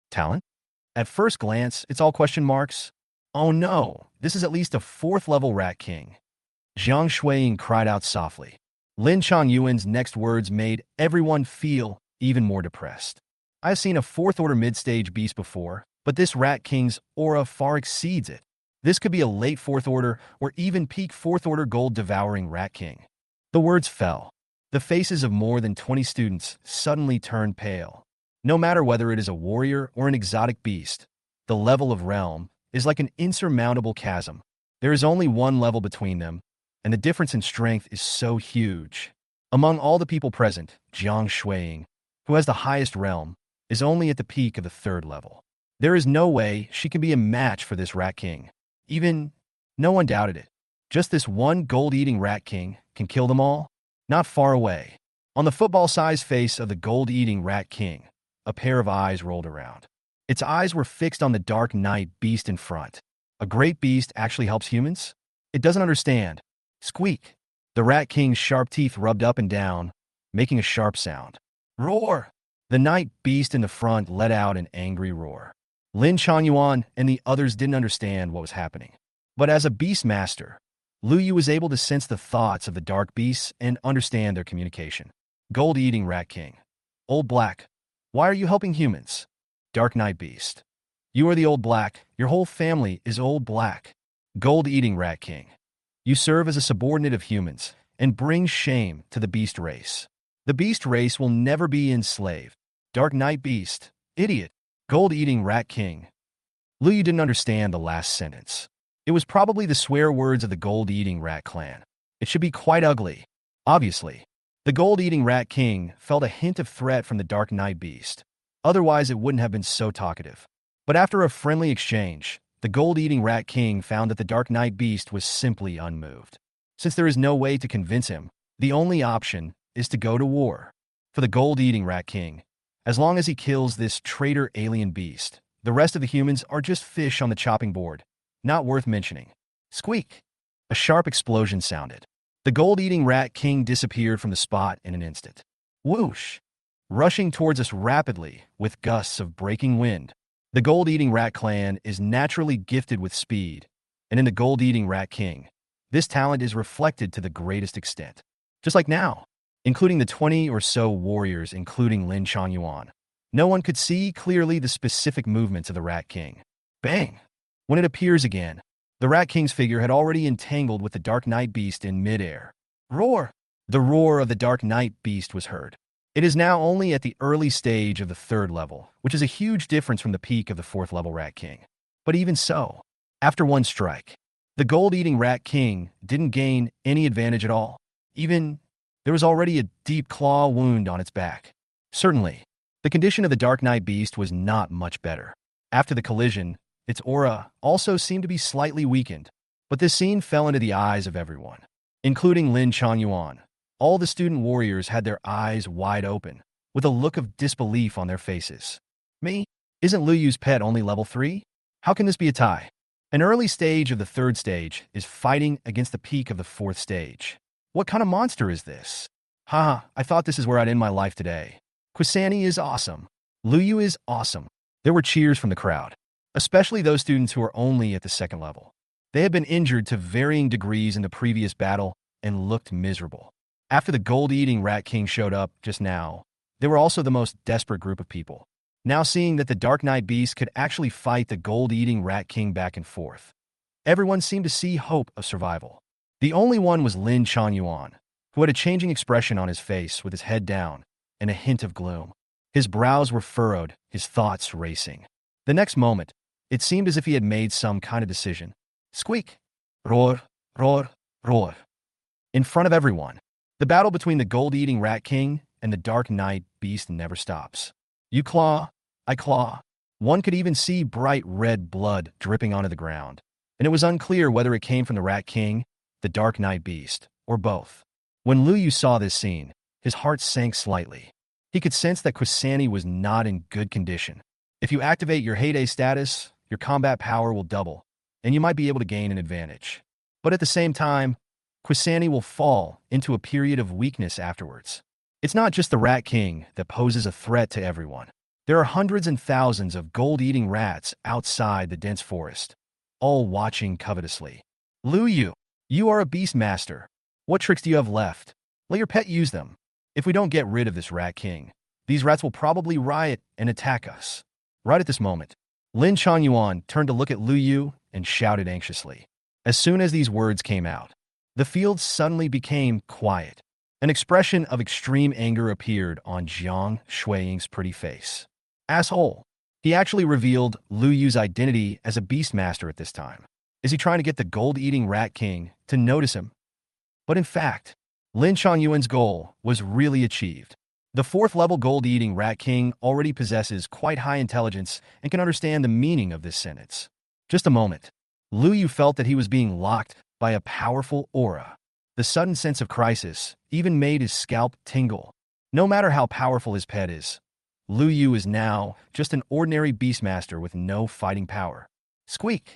talent? At first glance, it's all question marks. Oh no, this is at least a 4th level rat king. Jiang Shuiying cried out softly. Lin Changyuan's next words made everyone feel even more depressed. I've seen a 4th order mid-stage beast before, but this rat king's aura far exceeds it. This could be a late 4th order or even peak 4th order gold devouring rat king. The words fell. The faces of more than 20 students suddenly turned pale. No matter whether it is a warrior or an exotic beast, the level of realm is like an insurmountable chasm. There is only one level between them, and the difference in strength is so huge. Among all the people present, Jiang Shuiying, who has the highest realm, is only at the peak of the 3rd level. There is no way she can be a match for this rat king. No one doubted it. Just this one gold-eating rat king can kill them all? Not far away, on the football-sized face of the gold-eating rat king, a pair of eyes rolled around. Its eyes were fixed on the dark night beast in front. A great beast actually helps humans? It doesn't understand. Squeak. The rat king's sharp teeth rubbed up and down, making a sharp sound. Roar. The night beast in the front let out an angry roar. Lin Changyuan and the others didn't understand what was happening. But as a Beastmaster, Lu Yu was able to sense the thoughts of the dark beasts and understand their communication. Gold-eating rat king. Old Black, why are you helping humans? Dark Night Beast. You are the Old Black. Your whole family is Old Black. Gold-eating rat king. You serve as a subordinate of humans and bring shame to the beast race. The beast race will never be enslaved. Dark Night Beast. Idiot. Gold-eating rat king. Lu Yu didn't understand the last sentence. It was probably the swear words of the gold-eating rat clan. It should be quite ugly. Obviously, the gold-eating rat king felt a hint of threat from the Dark Night Beast. Otherwise, it wouldn't have been so talkative. But after a friendly exchange, the gold-eating rat king found that the Dark Night Beast was simply unmoved. Since there is no way to convince him, the only option is to go to war. For the gold-eating rat king, as long as he kills this traitor alien beast, the rest of the humans are just fish on the chopping board. Not worth mentioning. Squeak. A sharp explosion sounded. The gold-eating rat king disappeared from the spot in an instant. Whoosh. Rushing towards us rapidly with gusts of breaking wind. The gold-eating rat clan is naturally gifted with speed, and in the gold-eating rat king, this talent is reflected to the greatest extent. Just like now, including the 20 or so warriors including Lin Changyuan, no one could see clearly the specific movements of the rat king. Bang! When it appears again, the rat king's figure had already entangled with the Dark Night Beast in midair. Roar! The roar of the Dark Night Beast was heard. It is now only at the early stage of the 3rd level, which is a huge difference from the peak of the 4th level Rat King. But even so, after one strike, the gold-eating Rat King didn't gain any advantage at all. There was already a deep claw wound on its back. Certainly, the condition of the Dark Night Beast was not much better. After the collision, its aura also seemed to be slightly weakened, but this scene fell into the eyes of everyone, including Lin Changyuan. All the student warriors had their eyes wide open, with a look of disbelief on their faces. Me? Isn't Lu Yu's pet only level 3? How can this be a tie? An early stage of the third stage is fighting against the peak of the fourth stage. What kind of monster is this? Haha, I thought this is where I'd end my life today. Quani is awesome. Luyu is awesome. There were cheers from the crowd, especially those students who are only at the second level. They had been injured to varying degrees in the previous battle and looked miserable. After the gold-eating Rat King showed up just now, they were also the most desperate group of people. Now seeing that the Dark Knight Beast could actually fight the gold-eating Rat King back and forth, everyone seemed to see hope of survival. The only one was Lin Chuanyuan, who had a changing expression on his face with his head down and a hint of gloom. His brows were furrowed, his thoughts racing. The next moment, it seemed as if he had made some kind of decision. Squeak! Roar! Roar! Roar! In front of everyone, the battle between the gold-eating Rat King and the Dark Knight Beast never stops. You claw, I claw. One could even see bright red blood dripping onto the ground, and it was unclear whether it came from the Rat King, the Dark Knight Beast, or both. When Luyu saw this scene, his heart sank slightly. He could sense that Quani was not in good condition. If you activate your heyday status, your combat power will double, and you might be able to gain an advantage. But at the same time, Quani will fall into a period of weakness afterwards. It's not just the Rat King that poses a threat to everyone. There are hundreds and thousands of gold-eating rats outside the dense forest, all watching covetously. Luyu, you are a Beastmaster. What tricks do you have left? Let your pet use them. If we don't get rid of this Rat King, these rats will probably riot and attack us. Right at this moment, Lin Chuanyuan turned to look at Luyu and shouted anxiously. As soon as these words came out, the field suddenly became quiet. An expression of extreme anger appeared on Jiang Shuiying's pretty face. Asshole! He actually revealed Luyu's identity as a Beastmaster at this time. Is he trying to get the gold-eating Rat King to notice him? But in fact, Lin Chuanyuan's goal was really achieved. The fourth-level gold-eating Rat King already possesses quite high intelligence and can understand the meaning of this sentence. Just a moment. Luyu felt that he was being locked by a powerful aura. The sudden sense of crisis even made his scalp tingle. No matter how powerful his pet is, Luyu is now just an ordinary Beastmaster with no fighting power. Squeak!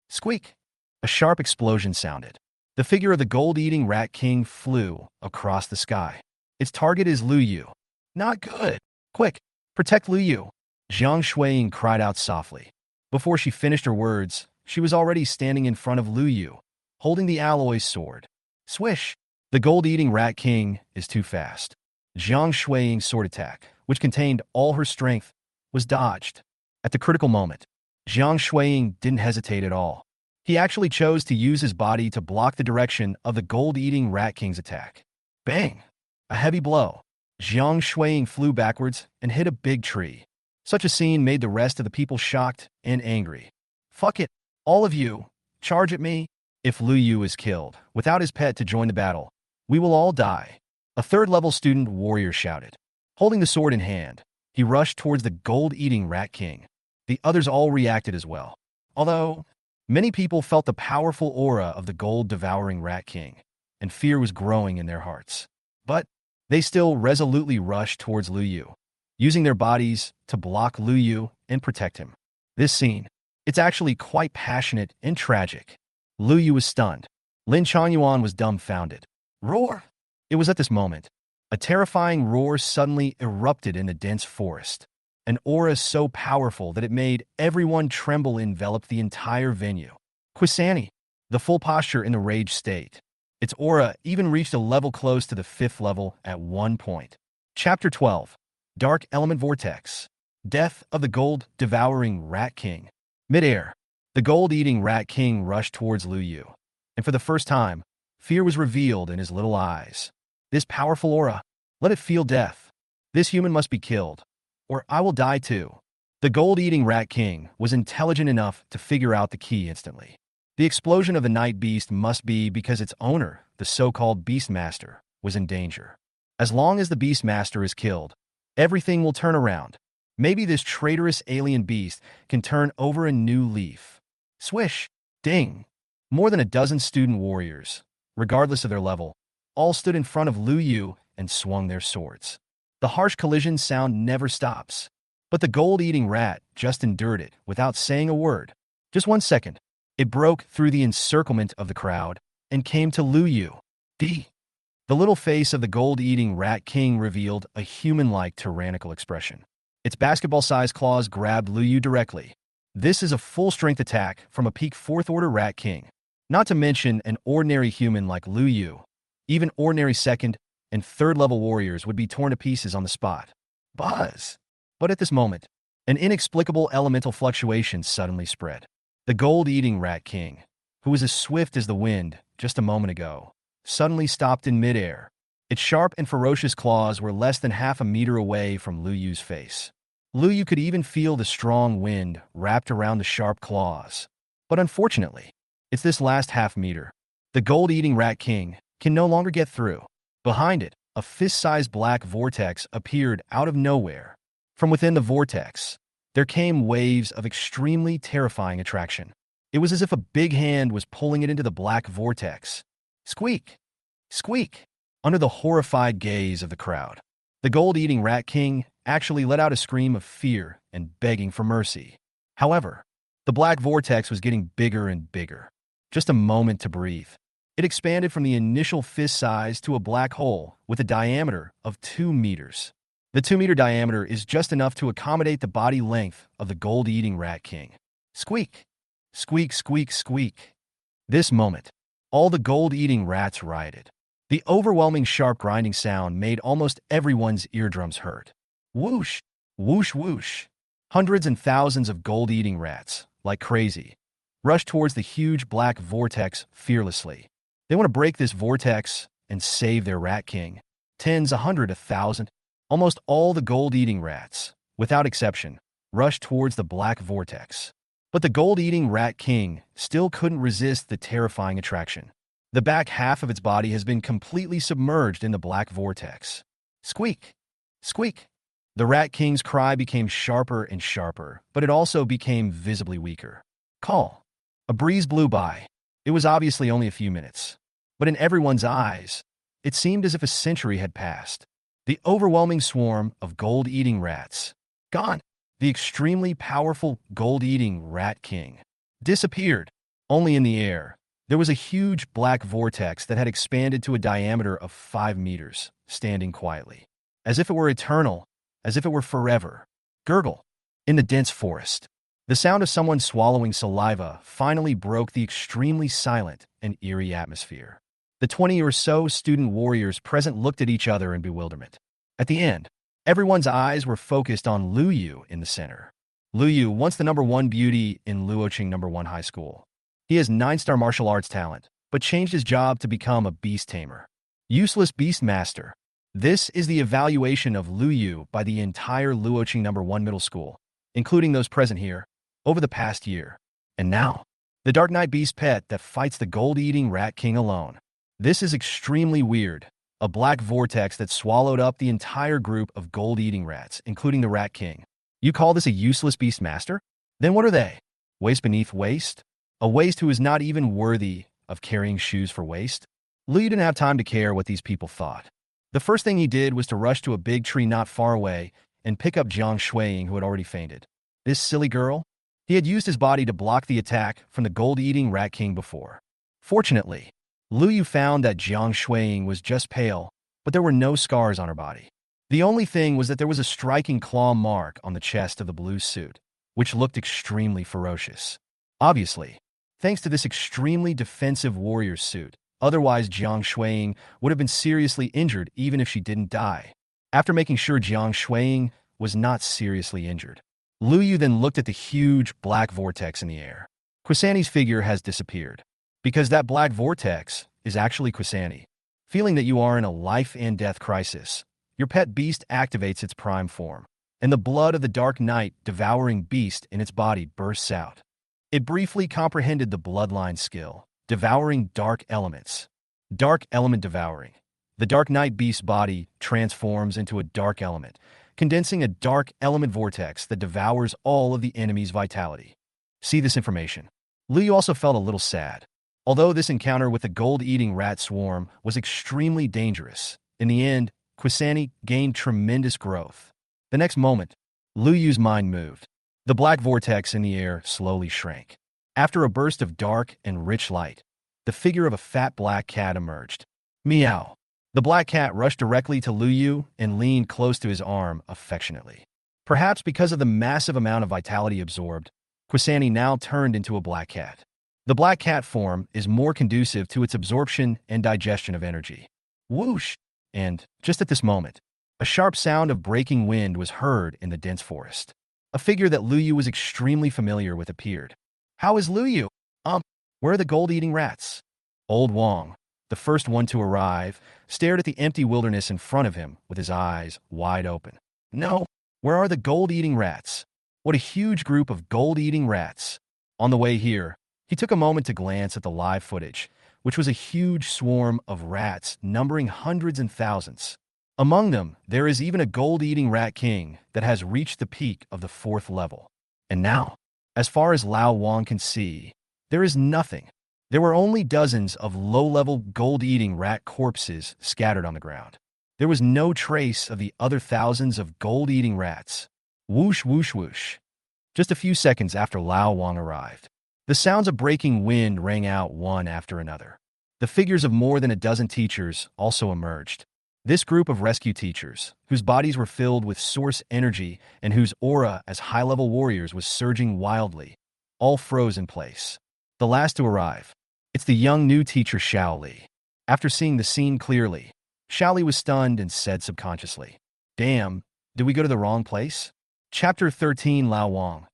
Squeak! A sharp explosion sounded. The figure of the gold-eating Rat King flew across the sky. Its target is Luyu. Not good. Quick, protect Luyu. Jiang Shuiying cried out softly. Before she finished her words, she was already standing in front of Luyu, holding the alloy sword. Swish! The gold-eating Rat King is too fast. Jiang Shuiying's sword attack, which contained all her strength, was dodged. At the critical moment, Jiang Shuiying didn't hesitate at all. He actually chose to use his body to block the direction of the gold-eating Rat King's attack. Bang! A heavy blow. Jiang Shuiying flew backwards and hit a big tree. Such a scene made the rest of the people shocked and angry. Fuck it, all of you, charge at me. If Luyu is killed, without his pet to join the battle, we will all die. A third-level student warrior shouted. Holding the sword in hand, he rushed towards the gold-eating Rat King. The others all reacted as well. Although, many people felt the powerful aura of the gold-devouring Rat King, and fear was growing in their hearts. But they still resolutely rushed towards Luyu, using their bodies to block Luyu and protect him. This scene, it's actually quite passionate and tragic. Luyu was stunned. Lin Chuanyuan was dumbfounded. Roar! It was at this moment. A terrifying roar suddenly erupted in the dense forest. An aura so powerful that it made everyone tremble enveloped the entire venue. Quani, the full posture in the rage state. Its aura even reached a level close to the 5th level at one point. Chapter 12. Dark Element Vortex. Death of the Gold-Devouring Rat King. Mid-air, the gold-eating Rat King rushed towards Luyu, and for the first time, fear was revealed in his little eyes. This powerful aura, let it feel death. This human must be killed, or I will die too. The gold-eating Rat King was intelligent enough to figure out the key instantly. The explosion of the Night Beast must be because its owner, the so-called Beastmaster, was in danger. As long as the Beastmaster is killed, everything will turn around. Maybe this traitorous alien beast can turn over a new leaf. Swish! Ding! More than a dozen student warriors, regardless of their level, all stood in front of Luyu and swung their swords. The harsh collision sound never stops. But the gold-eating rat just endured it without saying a word. Just 1 second. It broke through the encirclement of the crowd and came to Lu Yu. The little face of the gold-eating rat king revealed a human-like tyrannical expression. Its basketball-sized claws grabbed Lu Yu directly. This is a full-strength attack from a peak 4th-order rat king. Not to mention an ordinary human like Lu Yu. Even ordinary 2nd and 3rd-level warriors would be torn to pieces on the spot. Buzz! But at this moment, an inexplicable elemental fluctuation suddenly spread. The gold-eating rat king, who was as swift as the wind just a moment ago, suddenly stopped in midair. Its sharp and ferocious claws were less than half a meter away from Lu Yu's face. Lu Yu could even feel the strong wind wrapped around the sharp claws. But unfortunately, it's this last half meter. The gold-eating rat king can no longer get through. Behind it, a fist-sized black vortex appeared out of nowhere. From within the vortex, there came waves of extremely terrifying attraction. It was as if a big hand was pulling it into the black vortex. Squeak! Squeak! Under the horrified gaze of the crowd, the gold-eating rat king actually let out a scream of fear and begging for mercy. However, the black vortex was getting bigger and bigger. Just a moment to breathe. It expanded from the initial fist size to a black hole with a diameter of 2 meters. The 2-meter diameter is just enough to accommodate the body length of the gold-eating rat king. Squeak! Squeak, squeak, squeak. This moment, all the gold-eating rats rioted. The overwhelming sharp grinding sound made almost everyone's eardrums hurt. Whoosh! Whoosh, whoosh! Hundreds and thousands of gold-eating rats, like crazy, rushed towards the huge black vortex fearlessly. They want to break this vortex and save their rat king. Tens, 100, 1,000. Almost all the gold-eating rats, without exception, rushed towards the black vortex. But the gold-eating rat king still couldn't resist the terrifying attraction. The back half of its body has been completely submerged in the black vortex. Squeak! Squeak! The rat king's cry became sharper and sharper, but it also became visibly weaker. Call! A breeze blew by. It was obviously only a few minutes. But in everyone's eyes, it seemed as if a century had passed. The overwhelming swarm of gold-eating rats, gone. The extremely powerful gold-eating rat king disappeared. Only in the air, there was a huge black vortex that had expanded to a diameter of 5 meters, standing quietly. As if it were eternal, as if it were forever. Gurgle. In the dense forest, the sound of someone swallowing saliva finally broke the extremely silent and eerie atmosphere. The 20 or so student warriors present looked at each other in bewilderment. At the end, everyone's eyes were focused on Lu Yu in the center. Lu Yu, once the #1 beauty in Luoqing #1 High School. He has 9-star martial arts talent, but changed his job to become a beast tamer. Useless Beastmaster. This is the evaluation of Lu Yu by the entire Luoqing #1 Middle School, including those present here, over the past year. And now, the Dark Knight Beast pet that fights the gold-eating rat king alone. This is extremely weird. A black vortex that swallowed up the entire group of gold-eating rats, including the rat king. You call this a useless Beastmaster? Then what are they? Waste beneath waste? A waste who is not even worthy of carrying shoes for waste? Lu Yu didn't have time to care what these people thought. The first thing he did was to rush to a big tree not far away and pick up Jiang Shuiying, who had already fainted. This silly girl? He had used his body to block the attack from the gold-eating rat king before. Fortunately, Lu Yu found that Jiang Shuiying was just pale, but there were no scars on her body. The only thing was that there was a striking claw mark on the chest of the blue suit, which looked extremely ferocious. Obviously, thanks to this extremely defensive warrior suit, otherwise Jiang Shuiying would have been seriously injured even if she didn't die. After making sure Jiang Shuiying was not seriously injured, Lu Yu then looked at the huge black vortex in the air. Quasani's figure has disappeared. Because that black vortex is actually Quani. Feeling that you are in a life and death crisis, your pet beast activates its prime form, and the blood of the Dark Knight devouring beast in its body bursts out. It briefly comprehended the bloodline skill, devouring dark elements. Dark element devouring. The Dark Knight beast's body transforms into a dark element, condensing a dark element vortex that devours all of the enemy's vitality. See this information. Lu Yu also felt a little sad. Although this encounter with the gold-eating rat swarm was extremely dangerous, in the end, Quani gained tremendous growth. The next moment, Lu Yu's mind moved. The black vortex in the air slowly shrank. After a burst of dark and rich light, the figure of a fat black cat emerged. Meow. The black cat rushed directly to Lu Yu and leaned close to his arm affectionately. Perhaps because of the massive amount of vitality absorbed, Quani now turned into a black cat. The black cat form is more conducive to its absorption and digestion of energy. Whoosh! And, just at this moment, a sharp sound of breaking wind was heard in the dense forest. A figure that Lu Yu was extremely familiar with appeared. How is Lu Yu? Where are the gold-eating rats? Old Wong, the first one to arrive, stared at the empty wilderness in front of him with his eyes wide open. No, where are the gold-eating rats? What a huge group of gold-eating rats. On the way here, he took a moment to glance at the live footage, which was a huge swarm of rats numbering hundreds and thousands. Among them, there is even a gold-eating rat king that has reached the peak of the 4th level. And now, as far as Lao Wang can see, there is nothing. There were only dozens of low-level gold-eating rat corpses scattered on the ground. There was no trace of the other thousands of gold-eating rats. Whoosh, whoosh, whoosh. Just a few seconds after Lao Wang arrived, the sounds of breaking wind rang out one after another. The figures of more than a dozen teachers also emerged. This group of rescue teachers, whose bodies were filled with source energy and whose aura as high-level warriors was surging wildly, all froze in place. The last to arrive. It's the young new teacher Xiao Li. After seeing the scene clearly, Xiao Li was stunned and said subconsciously, "Damn, did we go to the wrong place?" Chapter 13 Lao Wang.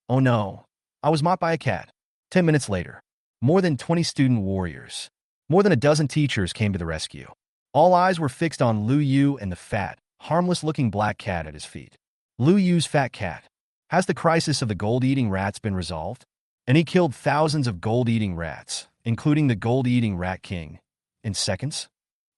Oh no, I was mocked by a cat. 10 minutes later, more than 20 student warriors, more than a dozen teachers came to the rescue. All eyes were fixed on Lu Yu and the fat, harmless-looking black cat at his feet. Lu Yu's fat cat. Has the crisis of the gold-eating rats been resolved? And he killed thousands of gold-eating rats, including the gold-eating rat king, in seconds?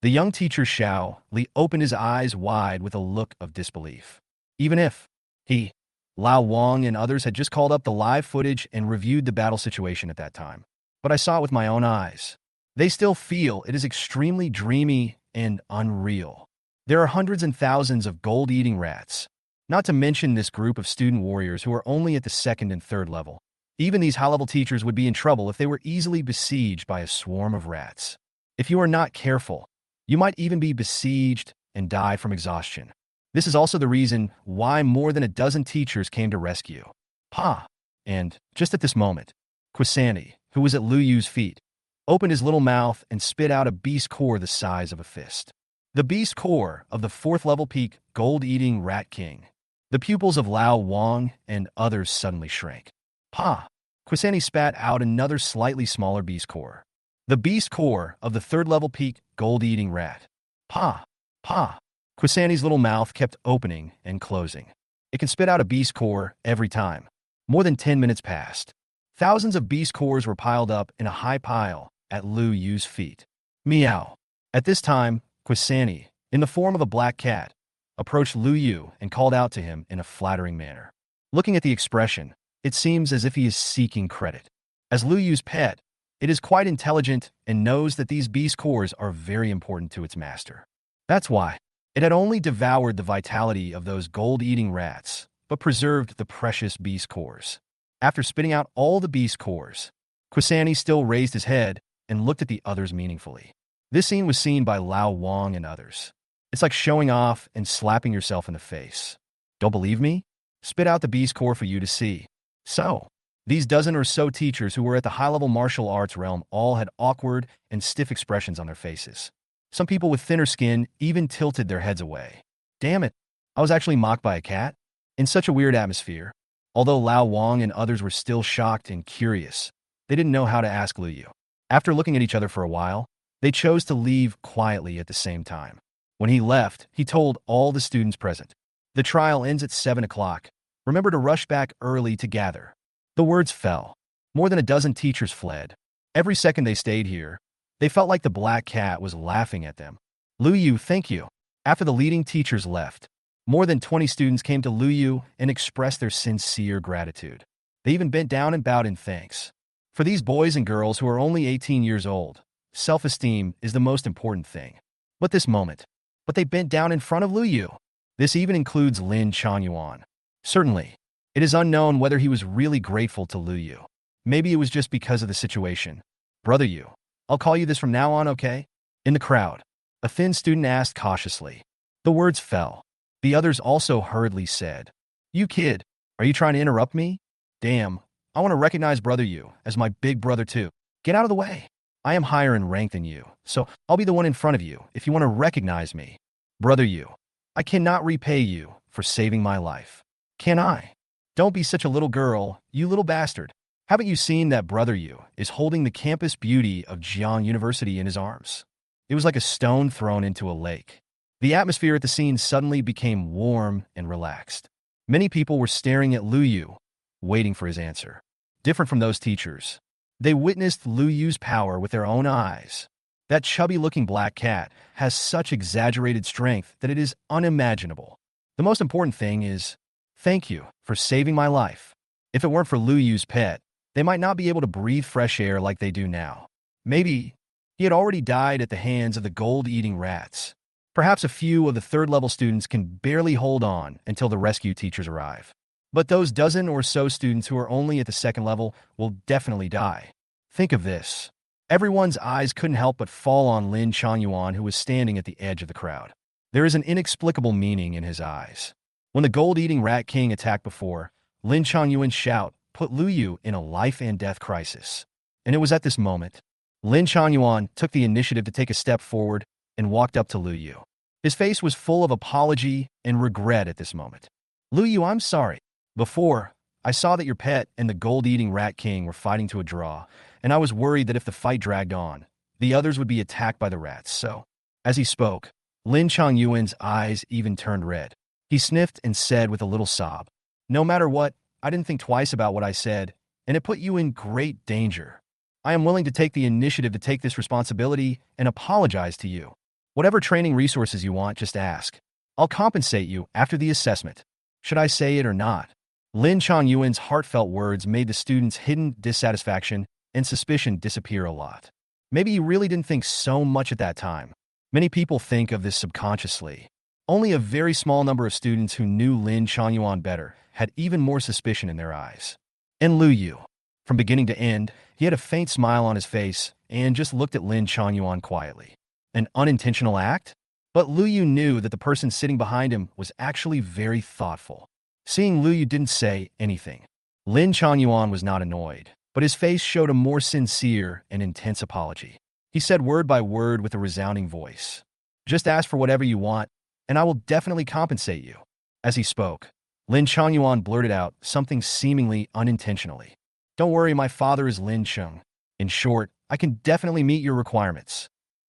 The young teacher Xiao Li opened his eyes wide with a look of disbelief. Even if he, Lao Wang and others had just called up the live footage and reviewed the battle situation at that time. But I saw it with my own eyes. They still feel it is extremely dreamy and unreal. There are hundreds and thousands of gold-eating rats, not to mention this group of student warriors who are only at the 2nd and 3rd level. Even these high-level teachers would be in trouble if they were easily besieged by a swarm of rats. If you are not careful, you might even be besieged and die from exhaustion. This is also the reason why more than a dozen teachers came to rescue. Pa! And, just at this moment, Quani, who was at Lu Yu's feet, opened his little mouth and spit out a beast core the size of a fist. The beast core of the 4th level peak gold-eating rat king. The pupils of Lao Wang and others suddenly shrank. Pa! Quani spat out another slightly smaller beast core. The beast core of the 3rd level peak gold-eating rat. Pa! Pa! Quani's little mouth kept opening and closing. It can spit out a beast core every time. More than 10 minutes passed. Thousands of beast cores were piled up in a high pile at Lu Yu's feet. Meow. At this time, Quani, in the form of a black cat, approached Lu Yu and called out to him in a flattering manner. Looking at the expression, it seems as if he is seeking credit. As Lu Yu's pet, it is quite intelligent and knows that these beast cores are very important to its master. That's why it had only devoured the vitality of those gold-eating rats, but preserved the precious beast cores. After spitting out all the beast cores, Quani still raised his head and looked at the others meaningfully. This scene was seen by Lao Wang and others. It's like showing off and slapping yourself in the face. Don't believe me? Spit out the beast core for you to see. So, these dozen or so teachers who were at the high-level martial arts realm all had awkward and stiff expressions on their faces. Some people with thinner skin even tilted their heads away. Damn it, I was actually mocked by a cat? In such a weird atmosphere. Although Lao Wang and others were still shocked and curious, they didn't know how to ask Lu Yu. After looking at each other for a while, they chose to leave quietly at the same time. When he left, he told all the students present, "The trial ends at 7 o'clock. Remember to rush back early to gather." The words fell. More than a dozen teachers fled. Every second they stayed here, they felt like the black cat was laughing at them. Lu Yu, thank you. After the leading teachers left, more than 20 students came to Lu Yu and expressed their sincere gratitude. They even bent down and bowed in thanks. For these boys and girls who are only 18 years old, self-esteem is the most important thing. But they bent down in front of Lu Yu. This even includes Lin Changyuan. Certainly, it is unknown whether he was really grateful to Lu Yu. Maybe it was just because of the situation. Brother you. I'll call you this from now on, okay? In the crowd, a thin student asked cautiously. The words fell. The others also hurriedly said, You kid, are you trying to interrupt me? Damn, I want to recognize brother you as my big brother too. Get out of the way. I am higher in rank than you, so I'll be the one in front of you if you want to recognize me. Brother you, I cannot repay you for saving my life. Can I? Don't be such a little girl, you little bastard. Haven't you seen that brother you is holding the campus beauty of Jiang University in his arms? It was like a stone thrown into a lake. The atmosphere at the scene suddenly became warm and relaxed. Many people were staring at Lu Yu, waiting for his answer. Different from those teachers, they witnessed Lu Yu's power with their own eyes. That chubby-looking black cat has such exaggerated strength that it is unimaginable. The most important thing is, thank you for saving my life. If it weren't for Lu Yu's pet, they might not be able to breathe fresh air like they do now. Maybe he had already died at the hands of the gold-eating rats. Perhaps a few of the third-level students can barely hold on until the rescue teachers arrive. But those dozen or so students who are only at the second level will definitely die. Think of this. Everyone's eyes couldn't help but fall on Lin Changyuan, who was standing at the edge of the crowd. There is an inexplicable meaning in his eyes. When the gold-eating rat king attacked before, Lin Changyuan's shout put Lu Yu in a life-and-death crisis. And it was at this moment, Lin Changyuan took the initiative to take a step forward and walked up to Lu Yu. His face was full of apology and regret at this moment. Lu Yu, I'm sorry. Before, I saw that your pet and the gold-eating rat king were fighting to a draw, and I was worried that if the fight dragged on, the others would be attacked by the rats, so... As he spoke, Lin Changyuan's eyes even turned red. He sniffed and said with a little sob, No matter what, I didn't think twice about what I said, and it put you in great danger. I am willing to take the initiative to take this responsibility and apologize to you. Whatever training resources you want, just ask. I'll compensate you after the assessment. Should I say it or not? Lin Changyuan's heartfelt words made the students' hidden dissatisfaction and suspicion disappear a lot. Maybe he really didn't think so much at that time. Many people think of this subconsciously. Only a very small number of students who knew Lin Changyuan better had even more suspicion in their eyes. And Lu Yu. From beginning to end, he had a faint smile on his face and just looked at Lin Changyuan quietly. An unintentional act? But Lu Yu knew that the person sitting behind him was actually very thoughtful. Seeing Lu Yu didn't say anything, Lin Changyuan was not annoyed, but his face showed a more sincere and intense apology. He said word by word with a resounding voice, Just ask for whatever you want, and I will definitely compensate you. As he spoke, Lin Changyuan blurted out something seemingly unintentionally. Don't worry, my father is Lin Cheng. In short, I can definitely meet your requirements.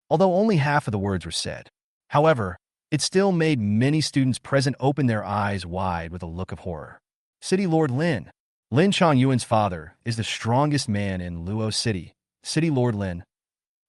Although only half of the words were said. However, it still made many students present open their eyes wide with a look of horror. City Lord Lin. Lin Changyuan's father is the strongest man in Luo City. City Lord Lin.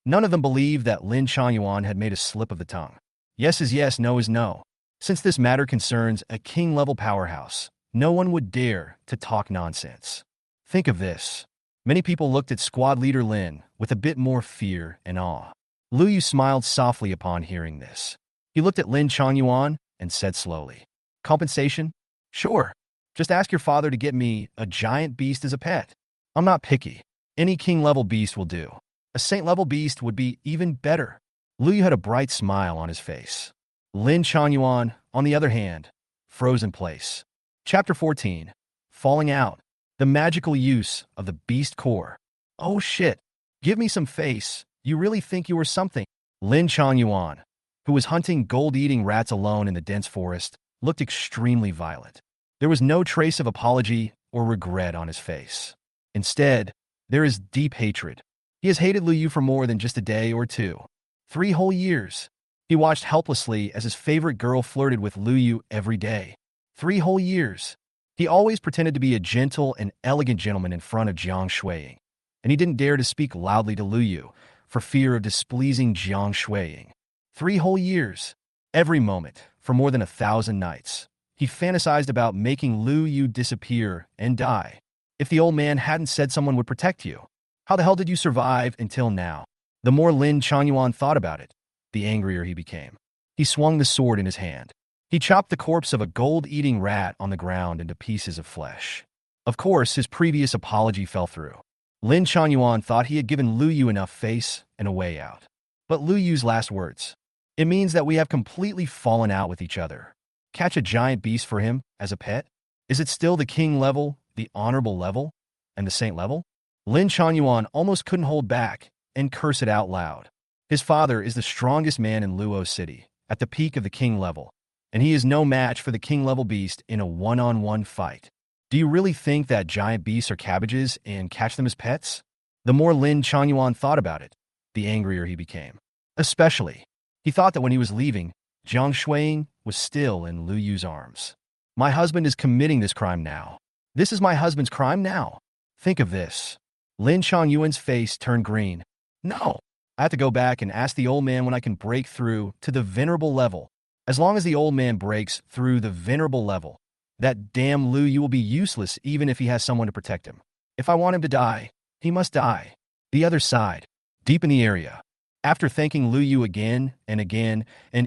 None of them believed that Lin Changyuan had made a slip of the tongue. Yes is yes, no is no. Since this matter concerns a king-level powerhouse, no one would dare to talk nonsense. Think of this. Many people looked at squad leader Lin with a bit more fear and awe. Lu Yu smiled softly upon hearing this. He looked at Lin Changyuan and said slowly, Compensation? Sure. Just ask your father to get me a giant beast as a pet. I'm not picky. Any king-level beast will do. A saint-level beast would be even better. Lu Yu had a bright smile on his face. Lin Changyuan, on the other hand, froze in place. Chapter 14. Falling Out. The magical use of the beast core. Oh shit. Give me some face. You really think you were something? Lin Changyuan, who was hunting gold-eating rats alone in the dense forest, looked extremely violent. There was no trace of apology or regret on his face. Instead, there is deep hatred. He has hated Lu Yu for more than just a day or two. 3 whole years. He watched helplessly as his favorite girl flirted with Lu Yu every day. 3 whole years. He always pretended to be a gentle and elegant gentleman in front of Jiang Shuiying, and he didn't dare to speak loudly to Lu Yu for fear of displeasing Jiang Shuiying. 3 whole years. Every moment, for more than 1,000 nights, he fantasized about making Lu Yu disappear and die. If the old man hadn't said someone would protect you, how the hell did you survive until now? The more Lin Changyuan thought about it, the angrier he became. He swung the sword in his hand. He chopped the corpse of a gold-eating rat on the ground into pieces of flesh. Of course, his previous apology fell through. Lin Changyuan thought he had given Lu Yu enough face and a way out. But Lu Yu's last words, "It means that we have completely fallen out with each other. Catch a giant beast for him as a pet? Is it still the king level, the honorable level, and the saint level?" Lin Changyuan almost couldn't hold back and curse it out loud. His father is the strongest man in Luo City, at the peak of the king level, and he is no match for the king level beast in a one-on-one fight. Do you really think that giant beasts are cabbages and catch them as pets? The more Lin Changyuan thought about it, the angrier he became. Especially, he thought that when he was leaving, Jiang Shuiying was still in Lu Yu's arms. My husband is committing this crime now. This is my husband's crime now. Think of this. Lin Changyuan's face turned green. No, I have to go back and ask the old man when I can break through to the venerable level. As long as the old man breaks through the venerable level, that damn Lu Yu will be useless even if he has someone to protect him. If I want him to die, he must die. The other side, deep in the area. After thanking Lu Yu again, and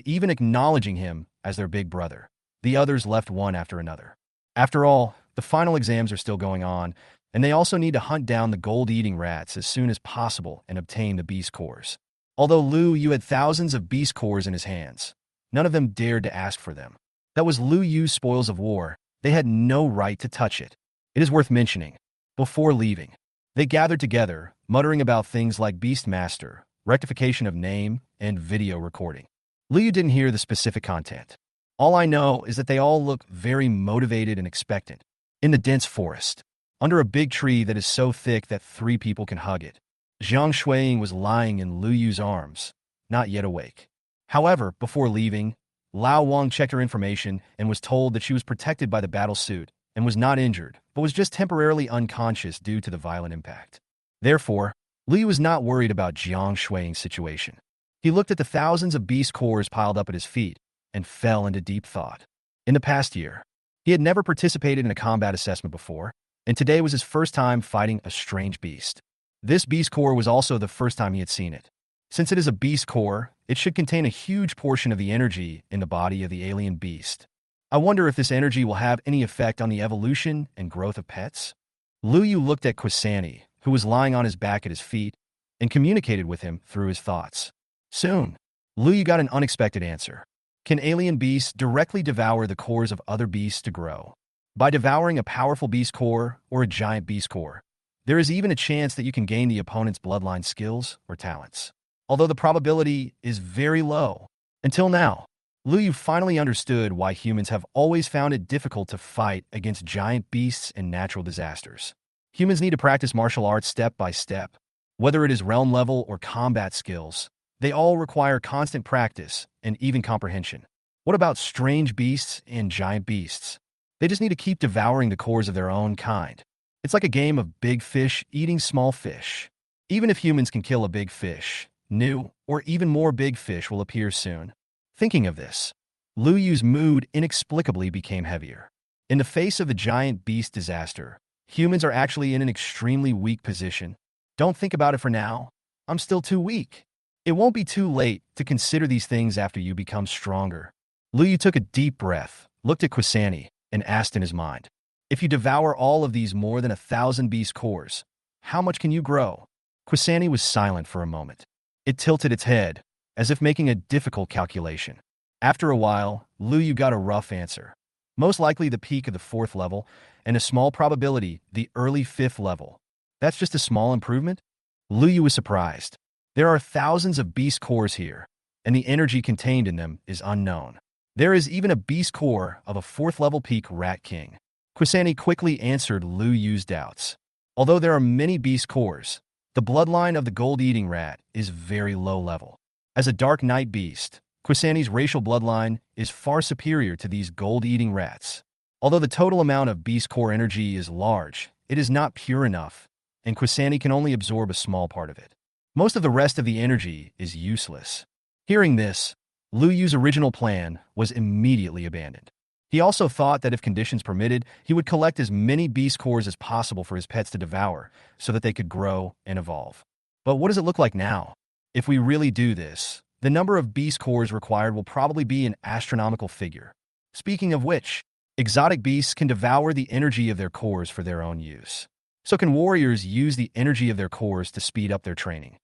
even acknowledging him as their big brother, the others left one after another. After all, the final exams are still going on, and they also need to hunt down the gold-eating rats as soon as possible and obtain the beast cores. Although Lu Yu had thousands of beast cores in his hands, none of them dared to ask for them. That was Lu Yu's spoils of war. They had no right to touch it. It is worth mentioning, before leaving, they gathered together, muttering about things like Beastmaster, rectification of name, and video recording. Lu Yu didn't hear the specific content. All I know is that they all look very motivated and expectant. In the dense forest, under a big tree that is so thick that 3 people can hug it, Jiang Shuiying was lying in Lu Yu's arms, not yet awake. However, before leaving, Lao Wang checked her information and was told that she was protected by the battle suit and was not injured, but was just temporarily unconscious due to the violent impact. Therefore, Lu Yu was not worried about Jiang Shuiying's situation. He looked at the thousands of beast cores piled up at his feet and fell into deep thought. In the past year, he had never participated in a combat assessment before, and today was his first time fighting a strange beast. This beast core was also the first time he had seen it. Since it is a beast core, it should contain a huge portion of the energy in the body of the alien beast. I wonder if this energy will have any effect on the evolution and growth of pets? Lu Yu looked at Quani, who was lying on his back at his feet, and communicated with him through his thoughts. Soon, Lu Yu got an unexpected answer. Can alien beasts directly devour the cores of other beasts to grow? By devouring a powerful beast core or a giant beast core, there is even a chance that you can gain the opponent's bloodline skills or talents. Although the probability is very low. Until now, Lu Yu finally understood why humans have always found it difficult to fight against giant beasts and natural disasters. Humans need to practice martial arts step by step. Whether it is realm level or combat skills, they all require constant practice and even comprehension. What about strange beasts and giant beasts? They just need to keep devouring the cores of their own kind. It's like a game of big fish eating small fish. Even if humans can kill a big fish, new or even more big fish will appear soon. Thinking of this, Lu Yu's mood inexplicably became heavier. In the face of the giant beast disaster, humans are actually in an extremely weak position. Don't think about it for now. I'm still too weak. It won't be too late to consider these things after you become stronger. Lu Yu took a deep breath, looked at Quani, and asked in his mind, if you devour all of these more than 1,000 beast cores, how much can you grow? Quani was silent for a moment. It tilted its head, as if making a difficult calculation. After a while, Lu Yu got a rough answer. Most likely the peak of the 4th level, and a small probability the early 5th level. That's just a small improvement? Lu Yu was surprised. There are thousands of beast cores here, and the energy contained in them is unknown. There is even a beast core of a 4th level peak Rat King. Quani quickly answered Lu Yu's doubts. Although there are many beast cores, the bloodline of the gold-eating rat is very low level. As a Dark Knight beast, Quani's racial bloodline is far superior to these gold-eating rats. Although the total amount of beast core energy is large, it is not pure enough, and Quani can only absorb a small part of it. Most of the rest of the energy is useless. Hearing this, Lu Yu's original plan was immediately abandoned. He also thought that if conditions permitted, he would collect as many beast cores as possible for his pets to devour, so that they could grow and evolve. But what does it look like now? If we really do this, the number of beast cores required will probably be an astronomical figure. Speaking of which, exotic beasts can devour the energy of their cores for their own use. So can warriors use the energy of their cores to speed up their training?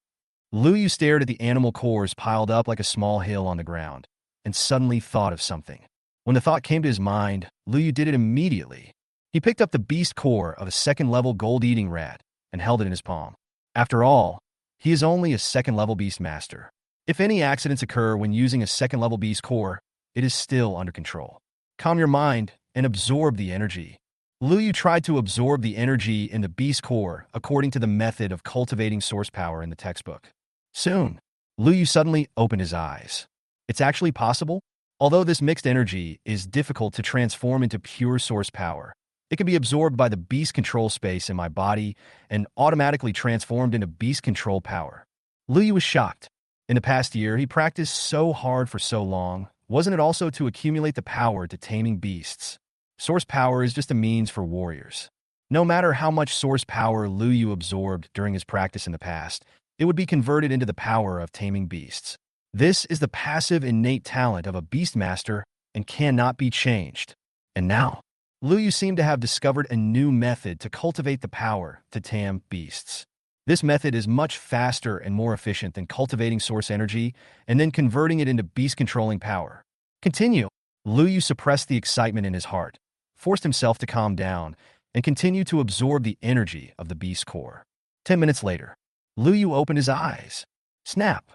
Lu Yu stared at the animal cores piled up like a small hill on the ground, and suddenly thought of something. When the thought came to his mind, Lu Yu did it immediately. He picked up the beast core of a second-level gold-eating rat and held it in his palm. After all, he is only a second-level Beastmaster. If any accidents occur when using a second-level beast core, it is still under control. Calm your mind and absorb the energy. Lu Yu tried to absorb the energy in the beast core according to the method of cultivating source power in the textbook. Soon, Lu Yu suddenly opened his eyes. It's actually possible? Although this mixed energy is difficult to transform into pure source power, it can be absorbed by the beast control space in my body and automatically transformed into beast control power. Lu Yu was shocked. In the past year, he practiced so hard for so long. Wasn't it also to accumulate the power to taming beasts? Source power is just a means for warriors. No matter how much source power Lu Yu absorbed during his practice in the past, it would be converted into the power of taming beasts. This is the passive innate talent of a Beastmaster and cannot be changed. And now, Lu Yu seemed to have discovered a new method to cultivate the power to tame beasts. This method is much faster and more efficient than cultivating source energy and then converting it into beast-controlling power. Continue. Lu Yu suppressed the excitement in his heart, forced himself to calm down, and continued to absorb the energy of the beast core. 10 minutes later, Lu Yu opened his eyes. Snap!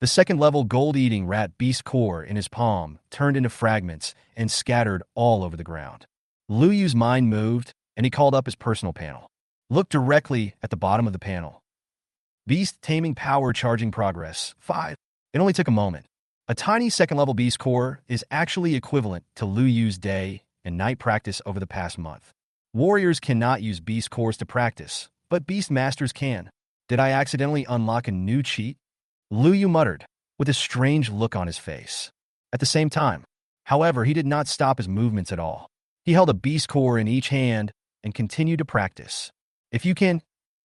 The second-level gold-eating rat beast core in his palm turned into fragments and scattered all over the ground. Lu Yu's mind moved, and he called up his personal panel. Look directly at the bottom of the panel. Beast Taming Power Charging Progress 5. It only took a moment. A tiny second-level beast core is actually equivalent to Lu Yu's day and night practice over the past month. Warriors cannot use beast cores to practice, but beast masters can. Did I accidentally unlock a new cheat? Lu Yu muttered, with a strange look on his face. At the same time, however, he did not stop his movements at all. He held a beast core in each hand and continued to practice. If you can,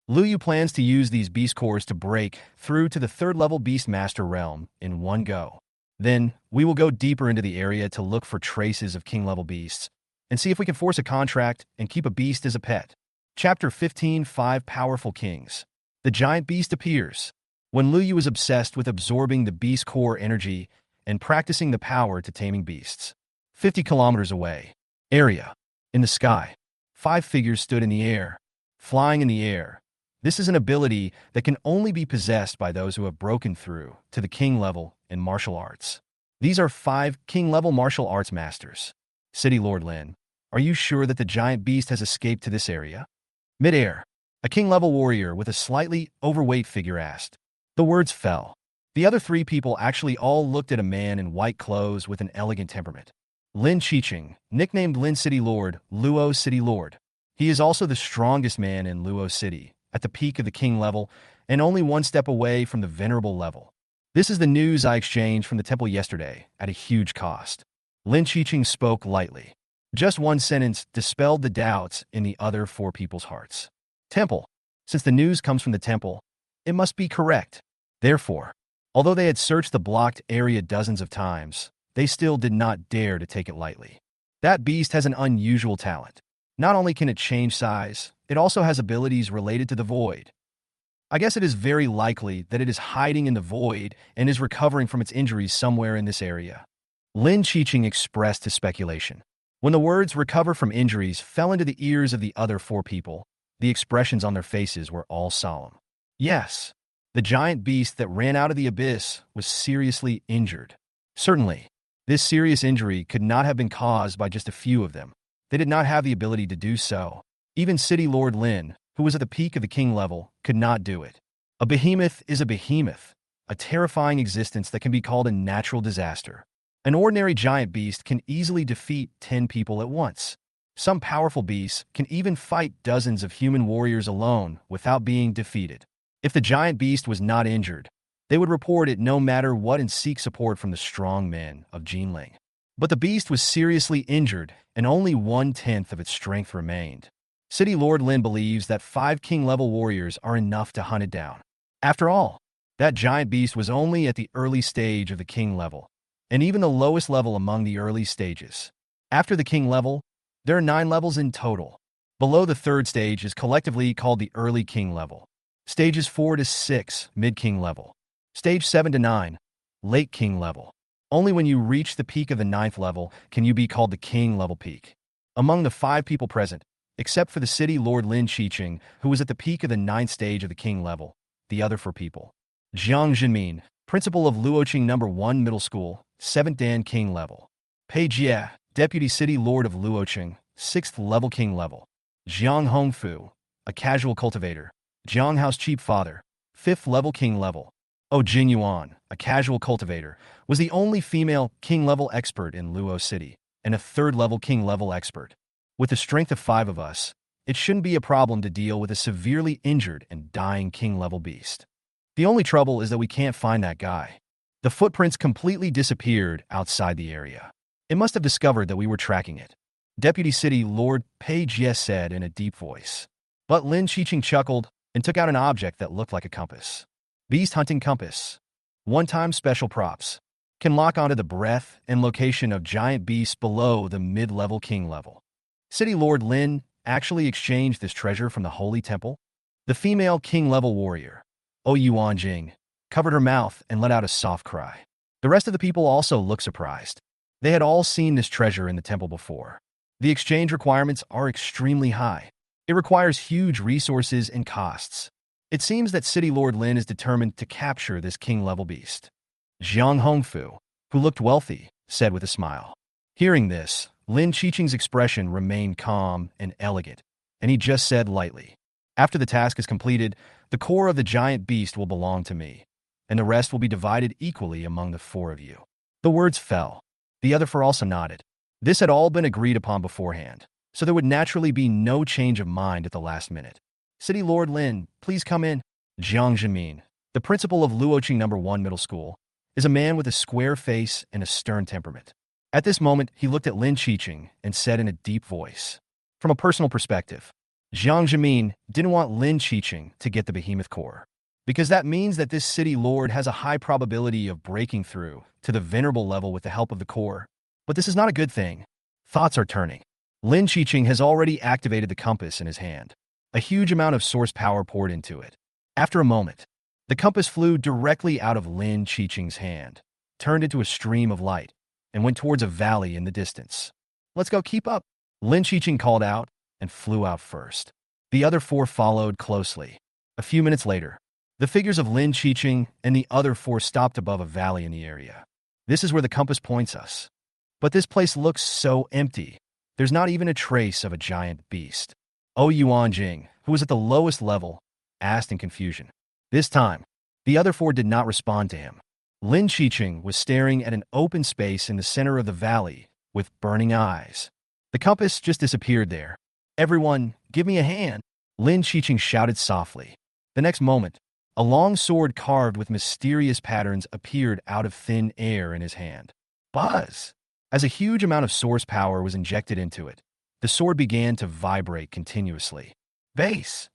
Lu Yu plans to use these beast cores to break through to the third-level Beastmaster realm in one go. Then, we will go deeper into the area to look for traces of king-level beasts and see if we can force a contract and keep a beast as a pet. Chapter 15 5 Powerful Kings. The giant beast appears. When Lu Yu was obsessed with absorbing the beast core energy and practicing the power to taming beasts. 50 kilometers away. Area. In the sky. 5 figures stood in the air. Flying in the air. This is an ability that can only be possessed by those who have broken through to the king level in martial arts. These are 5 king-level martial arts masters. City Lord Lin, are you sure that the giant beast has escaped to this area? Mid-air. A king-level warrior with a slightly overweight figure asked. The words fell. The other 3 people actually all looked at a man in white clothes with an elegant temperament. Lin Qiqing, nicknamed Lin City Lord, Luo City Lord. He is also the strongest man in Luo City, at the peak of the king level, and only 1 step away from the venerable level. This is the news I exchanged from the temple yesterday, at a huge cost. Lin Qiqing spoke lightly. Just one sentence dispelled the doubts in the other 4 people's hearts. Temple. Since the news comes from the temple, it must be correct. Therefore, although they had searched the blocked area dozens of times, they still did not dare to take it lightly. That beast has an unusual talent. Not only can it change size, it also has abilities related to the void. I guess it is very likely that it is hiding in the void and is recovering from its injuries somewhere in this area. Lin Qiqing expressed his speculation. When the words recover from injuries fell into the ears of the other 4 people, the expressions on their faces were all solemn. Yes, the giant beast that ran out of the abyss was seriously injured. Certainly, this serious injury could not have been caused by just a few of them. They did not have the ability to do so. Even City Lord Lin, who was at the peak of the king level, could not do it. A behemoth is a behemoth, a terrifying existence that can be called a natural disaster. An ordinary giant beast can easily defeat 10 people at once. Some powerful beasts can even fight dozens of human warriors alone without being defeated. If the giant beast was not injured, they would report it no matter what and seek support from the strong men of Jinling. But the beast was seriously injured, and only 1/10 of its strength remained. City Lord Lin believes that 5 king-level warriors are enough to hunt it down. After all, that giant beast was only at the early stage of the king level, and even the lowest level among the early stages. After the king level, there are 9 levels in total. Below the third stage is collectively called the early king level. Stages 4 to 6, mid-king level. Stage 7 to 9, late king level. Only when you reach the peak of the ninth level can you be called the king level peak. Among the 5 people present, except for the city lord Lin Qiqing, who was at the peak of the ninth stage of the king level, the other 4 people. Jiang Jinmin, principal of Luoqing No. 1 Middle School, 7th Dan king level. Pei Jie, deputy city lord of Luoqing, 6th level king level. Jiang Hongfu, a casual cultivator. Jiang Hao's cheap father, 5th level king level. Oh Jinyuan, a casual cultivator, was the only female king level expert in Luo City, and a 3rd level king level expert. With the strength of 5 of us, it shouldn't be a problem to deal with a severely injured and dying king level beast. The only trouble is that we can't find that guy. The footprints completely disappeared outside the area. It must have discovered that we were tracking it. Deputy City Lord Pei Jie said in a deep voice. But Lin Qiqing chuckled and took out an object that looked like a compass. Beast hunting compass. One-time special props. Can lock onto the breath and location of giant beasts below the mid-level king level. City Lord Lin actually exchanged this treasure from the Holy Temple. The female king-level warrior, Oh Yuanjing, covered her mouth and let out a soft cry. The rest of the people also looked surprised. They had all seen this treasure in the temple before. The exchange requirements are extremely high. It requires huge resources and costs. It seems that City Lord Lin is determined to capture this king-level beast. Jiang Hongfu, who looked wealthy, said with a smile. Hearing this, Lin Qiqing's expression remained calm and elegant, and he just said lightly, After the task is completed, the core of the giant beast will belong to me, and the rest will be divided equally among the 4 of you. The words fell. The other 4 also nodded. This had all been agreed upon beforehand, so there would naturally be no change of mind at the last minute. City Lord Lin, please come in. Jiang Jimin, the principal of Luoqing No. 1 Middle School, is a man with a square face and a stern temperament. At this moment, he looked at Lin Qiqing and said in a deep voice. From a personal perspective, Jiang Jimin didn't want Lin Qiqing to get the Behemoth core, because that means that this city lord has a high probability of breaking through to the venerable level with the help of the core. But this is not a good thing. Thoughts are turning. Lin Qiqing has already activated the compass in his hand. A huge amount of source power poured into it. After a moment, the compass flew directly out of Lin Qiqing's hand, turned into a stream of light, and went towards a valley in the distance. Let's go, keep up, Lin Qiqing called out and flew out first. The other 4 followed closely. A few minutes later, the figures of Lin Qiqing and the other 4 stopped above a valley in the area. This is where the compass points us. But this place looks so empty. There's not even a trace of a giant beast. Oh Yuanjing, who was at the lowest level, asked in confusion. This time, the other 4 did not respond to him. Lin Qiqing was staring at an open space in the center of the valley with burning eyes. The compass just disappeared there. Everyone, give me a hand, Lin Qiqing shouted softly. The next moment, a long sword carved with mysterious patterns appeared out of thin air in his hand. Buzz! As a huge amount of source power was injected into it, the sword began to vibrate continuously. Bass!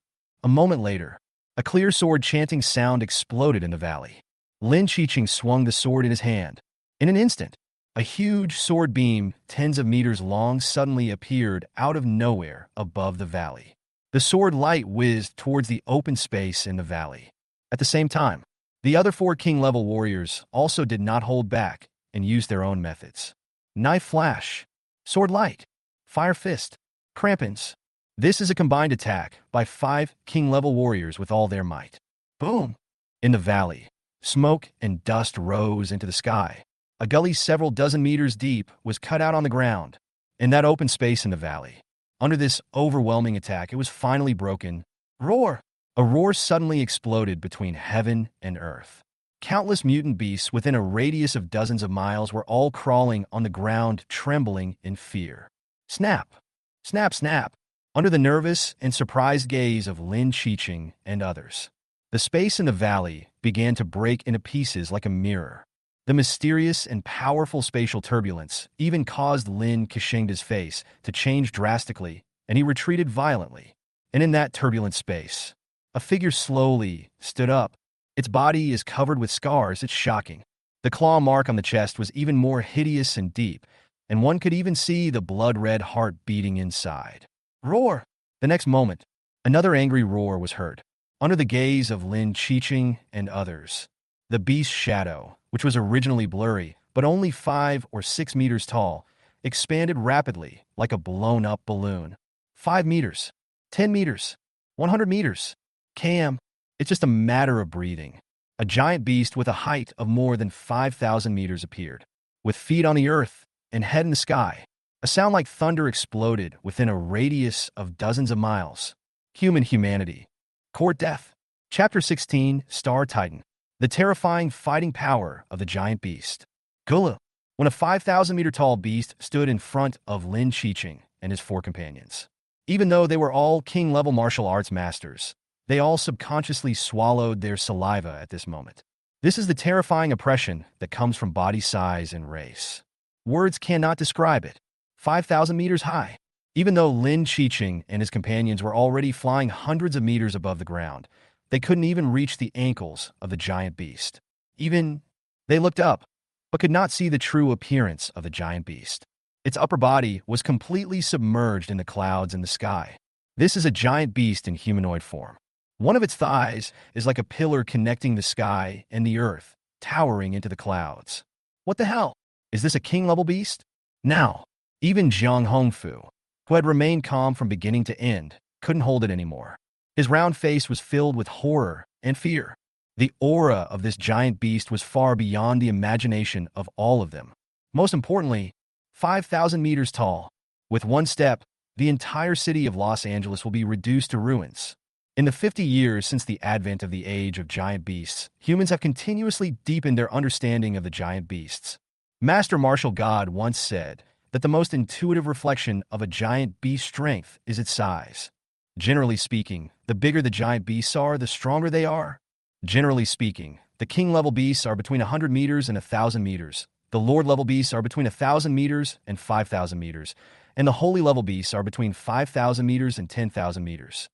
A moment later, a clear sword-chanting sound exploded in the valley. Lin Qiqing swung the sword in his hand. In an instant, a huge sword beam, tens of meters long, suddenly appeared out of nowhere above the valley. The sword light whizzed towards the open space in the valley. At the same time, the other 4 king-level warriors also did not hold back and used their own methods. Knife flash, sword light, fire fist, crampons. This is a combined attack by 5 king-level warriors with all their might. Boom! In the valley, smoke and dust rose into the sky. A gully several dozen meters deep was cut out on the ground. In that open space in the valley, under this overwhelming attack, it was finally broken. Roar! A roar suddenly exploded between heaven and earth. Countless mutant beasts within a radius of dozens of miles were all crawling on the ground, trembling in fear. Snap! Snap, snap! Under the nervous and surprised gaze of Lin Qiqing and others, the space in the valley began to break into pieces like a mirror. The mysterious and powerful spatial turbulence even caused Lin Qiqing's face to change drastically, and he retreated violently. And in that turbulent space, a figure slowly stood up. Its body is covered with scars. It's shocking. The claw mark on the chest was even more hideous and deep, and one could even see the blood-red heart beating inside. Roar! The next moment, another angry roar was heard. Under the gaze of Lin Qiqing and others, the beast's shadow, which was originally blurry but only 5 or 6 meters tall, expanded rapidly like a blown-up balloon. 5 meters, 10 meters, 100 meters. Cam, it's just a matter of breathing. A giant beast with a height of more than 5,000 meters appeared, with feet on the earth and head in the sky. A sound like thunder exploded within a radius of dozens of miles. Humanity. Court Death. Chapter 16, Star Titan. The terrifying fighting power of the giant beast. Gulu. When a 5,000-meter-tall beast stood in front of Lin Qiqing and his 4 companions. Even though they were all king-level martial arts masters, they all subconsciously swallowed their saliva at this moment. This is the terrifying oppression that comes from body size and race. Words cannot describe it. 5,000 meters high. Even though Lin Qiqing and his companions were already flying hundreds of meters above the ground, they couldn't even reach the ankles of the giant beast. They looked up, but could not see the true appearance of the giant beast. Its upper body was completely submerged in the clouds in the sky. This is a giant beast in humanoid form. One of its thighs is like a pillar connecting the sky and the earth, towering into the clouds. What the hell? Is this a king-level beast? Now, even Zhang Hongfu, who had remained calm from beginning to end, couldn't hold it anymore. His round face was filled with horror and fear. The aura of this giant beast was far beyond the imagination of all of them. Most importantly, 5,000 meters tall. With one step, the entire city of Los Angeles will be reduced to ruins. In the 50 years since the advent of the age of giant beasts, humans have continuously deepened their understanding of the giant beasts. Master Martial God once said that the most intuitive reflection of a giant beast's strength is its size. Generally speaking, the bigger the giant beasts are, the stronger they are. Generally speaking, the king-level beasts are between 100 meters and 1,000 meters. The lord-level beasts are between 1,000 meters and 5,000 meters. And the holy-level beasts are between 5,000 meters and 10,000 meters.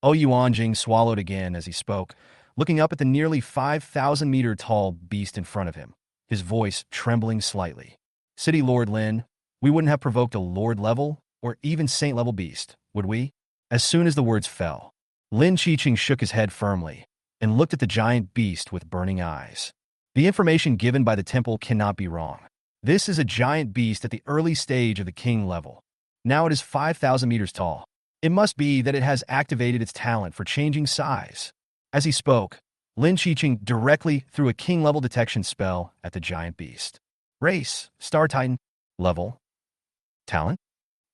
Yuanjing swallowed again as he spoke, looking up at the nearly 5,000-meter-tall beast in front of him, his voice trembling slightly. City Lord Lin, we wouldn't have provoked a lord-level or even saint-level beast, would we? As soon as the words fell, Lin Qiqing shook his head firmly and looked at the giant beast with burning eyes. The information given by the temple cannot be wrong. This is a giant beast at the early stage of the king level. Now it is 5,000 meters tall. It must be that it has activated its talent for changing size. As he spoke, Lin Qiqing directly threw a king-level detection spell at the giant beast. Race, Star Titan, level, talent,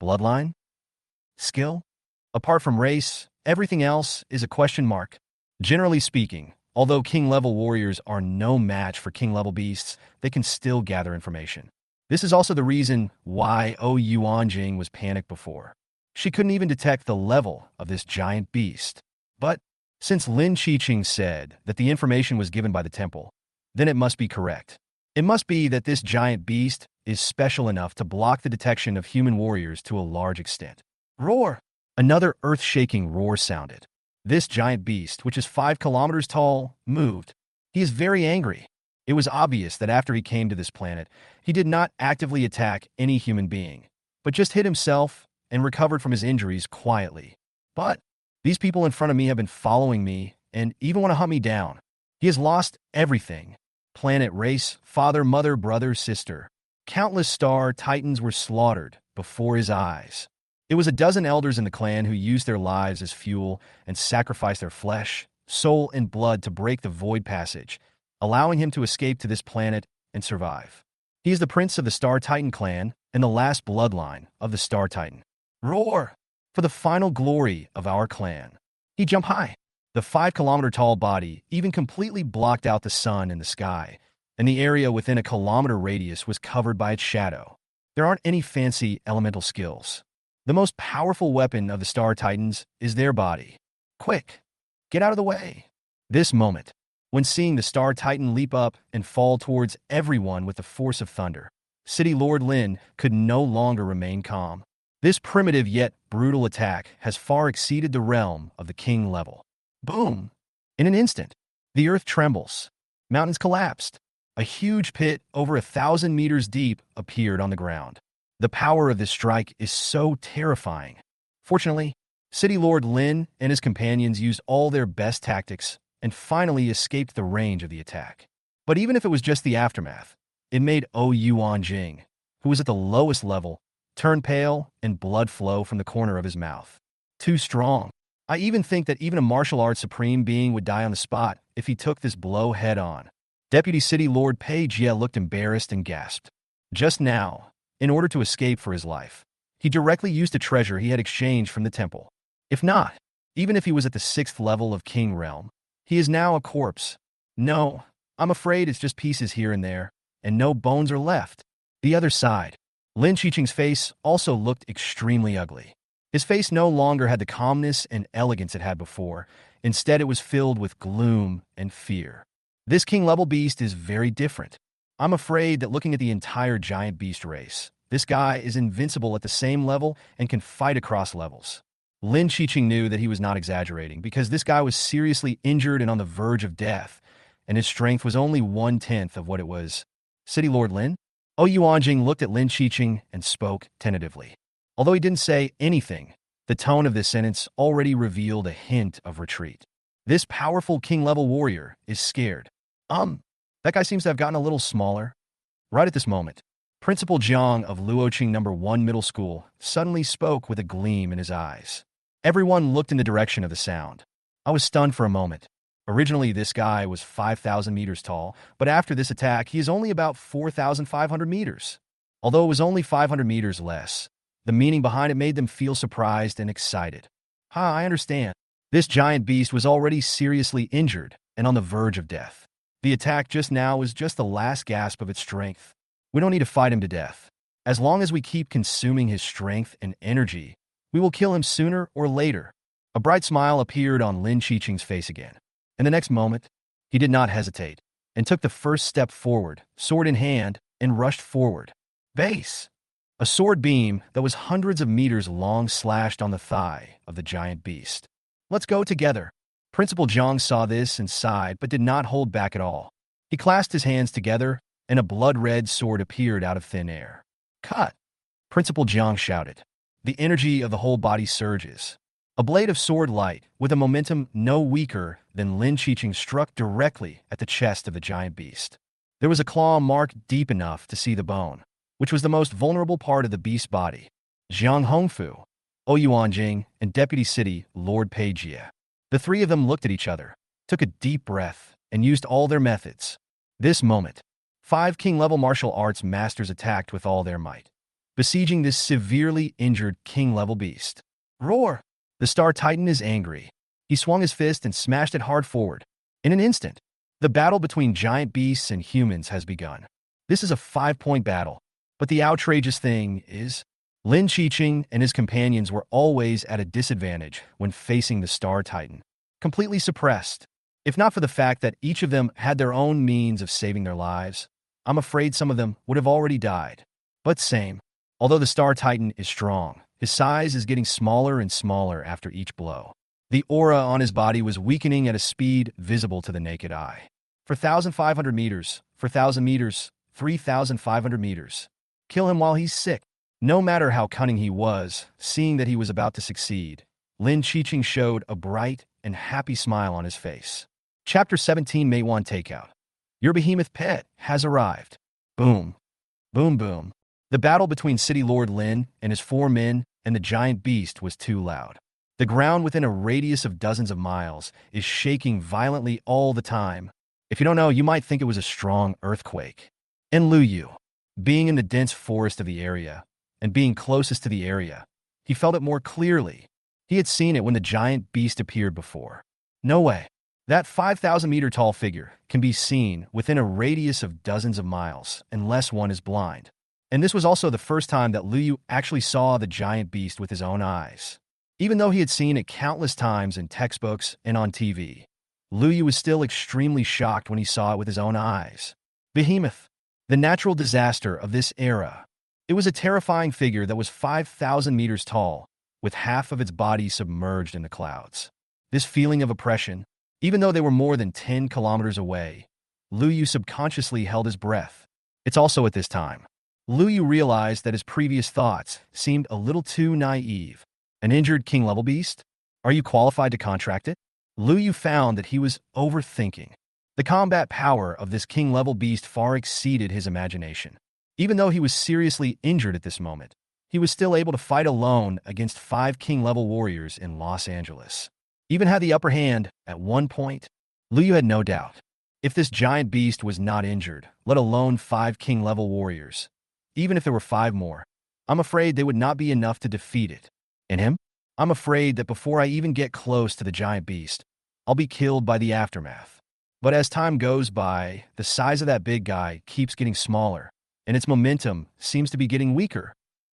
bloodline, skill. Apart from race, everything else is a question mark. Generally speaking, although king-level warriors are no match for king-level beasts, they can still gather information. This is also the reason why Yuanjing was panicked before. She couldn't even detect the level of this giant beast. But since Lin Qiqing said that the information was given by the temple, then it must be correct. It must be that this giant beast is special enough to block the detection of human warriors to a large extent. Roar! Another earth-shaking roar sounded. This giant beast, which is 5 kilometers tall, moved. He is very angry. It was obvious that after he came to this planet, he did not actively attack any human being, but just hid himself and recovered from his injuries quietly. But these people in front of me have been following me and even want to hunt me down. He has lost everything. Planet, race, father, mother, brother, sister. Countless star titans were slaughtered before his eyes. It was a dozen elders in the clan who used their lives as fuel and sacrificed their flesh, soul, and blood to break the void passage, allowing him to escape to this planet and survive. He is the prince of the Star Titan clan and the last bloodline of the Star Titan. Roar! For the final glory of our clan. He jumped high. The 5-kilometer-tall body even completely blocked out the sun and the sky, and the area within a kilometer radius was covered by its shadow. There aren't any fancy elemental skills. The most powerful weapon of the Star Titans is their body. Quick, get out of the way. This moment, when seeing the Star Titan leap up and fall towards everyone with the force of thunder, City Lord Lin could no longer remain calm. This primitive yet brutal attack has far exceeded the realm of the king level. Boom! In an instant, the earth trembles. Mountains collapsed. A huge pit over 1,000 meters deep appeared on the ground. The power of this strike is so terrifying. Fortunately, City Lord Lin and his companions used all their best tactics and finally escaped the range of the attack. But even if it was just the aftermath, it made Yuanjing, who was at the lowest level, turn pale and blood flow from the corner of his mouth. Too strong. I even think that even a martial arts supreme being would die on the spot if he took this blow head on. Deputy City Lord Pei Jie looked embarrassed and gasped. Just now, in order to escape for his life, he directly used a treasure he had exchanged from the temple. If not, even if he was at the 6th level of King Realm, he is now a corpse. No, I'm afraid it's just pieces here and there, and no bones are left. The other side. Lin Qiqing's face also looked extremely ugly. His face no longer had the calmness and elegance it had before. Instead, it was filled with gloom and fear. This king-level beast is very different. I'm afraid that looking at the entire giant beast race, this guy is invincible at the same level and can fight across levels. Lin Qiqing knew that he was not exaggerating because this guy was seriously injured and on the verge of death, and his strength was only 1/10 of what it was. City Lord Lin? Yuanjing looked at Lin Qiqing and spoke tentatively. Although he didn't say anything, the tone of this sentence already revealed a hint of retreat. This powerful king-level warrior is scared. That guy seems to have gotten a little smaller. Right at this moment, Principal Jiang of Luoqing No. 1 Middle School suddenly spoke with a gleam in his eyes. Everyone looked in the direction of the sound. I was stunned for a moment. Originally, this guy was 5,000 meters tall, but after this attack, he is only about 4,500 meters. Although it was only 500 meters less, the meaning behind it made them feel surprised and excited. I understand. This giant beast was already seriously injured and on the verge of death. The attack just now was just the last gasp of its strength. We don't need to fight him to death. As long as we keep consuming his strength and energy, we will kill him sooner or later. A bright smile appeared on Lin Qiqing's face again. In the next moment, he did not hesitate and took the first step forward, sword in hand, and rushed forward. Base! A sword beam that was hundreds of meters long slashed on the thigh of the giant beast. Let's go together. Principal Jiang saw this and sighed but did not hold back at all. He clasped his hands together and a blood-red sword appeared out of thin air. Cut! Principal Jiang shouted. The energy of the whole body surges. A blade of sword light, with a momentum no weaker than Lin Qiqing, struck directly at the chest of the giant beast. There was a claw mark deep enough to see the bone, which was the most vulnerable part of the beast's body. Jiang Hongfu, Yuanjing, and Deputy City Lord Pei Jie. The three of them looked at each other, took a deep breath, and used all their methods. This moment, 5 king-level martial arts masters attacked with all their might, besieging this severely injured king-level beast. Roar! The Star Titan is angry. He swung his fist and smashed it hard forward. In an instant, the battle between giant beasts and humans has begun. This is a 5-point battle, but the outrageous thing is, Lin Qiqing and his companions were always at a disadvantage when facing the Star Titan, completely suppressed. If not for the fact that each of them had their own means of saving their lives, I'm afraid some of them would have already died. But same, although the Star Titan is strong, his size is getting smaller and smaller after each blow. The aura on his body was weakening at a speed visible to the naked eye. 4,500 meters, 4,000 meters, 3,500 meters. Kill him while he's sick. No matter how cunning he was, seeing that he was about to succeed, Lin Qiqing showed a bright and happy smile on his face. Chapter 17 Manhwa Takeout. Your behemoth pet has arrived. Boom. Boom boom. The battle between City Lord Lin and his 4 men and the giant beast was too loud. The ground within a radius of dozens of miles is shaking violently all the time. If you don't know, you might think it was a strong earthquake. And Luyu, being in the dense forest of the area, and being closest to the area, he felt it more clearly. He had seen it when the giant beast appeared before. No way. That 5,000-meter tall figure can be seen within a radius of dozens of miles unless one is blind. And this was also the first time that Luyu actually saw the giant beast with his own eyes. Even though he had seen it countless times in textbooks and on TV, Luyu was still extremely shocked when he saw it with his own eyes. Behemoth, the natural disaster of this era. It was a terrifying figure that was 5,000 meters tall, with half of its body submerged in the clouds. This feeling of oppression, even though they were more than 10 kilometers away, Luyu subconsciously held his breath. It's also at this time Luyu realized that his previous thoughts seemed a little too naive. An injured king-level beast? Are you qualified to contract it? Lu Yu found that he was overthinking. The combat power of this king-level beast far exceeded his imagination. Even though he was seriously injured at this moment, he was still able to fight alone against 5 king-level warriors in Los Angeles. Even had the upper hand at one point, Lu Yu had no doubt. If this giant beast was not injured, let alone 5 king-level warriors, even if there were 5 more, I'm afraid they would not be enough to defeat it. And him? I'm afraid that before I even get close to the giant beast, I'll be killed by the aftermath. But as time goes by, the size of that big guy keeps getting smaller, and its momentum seems to be getting weaker.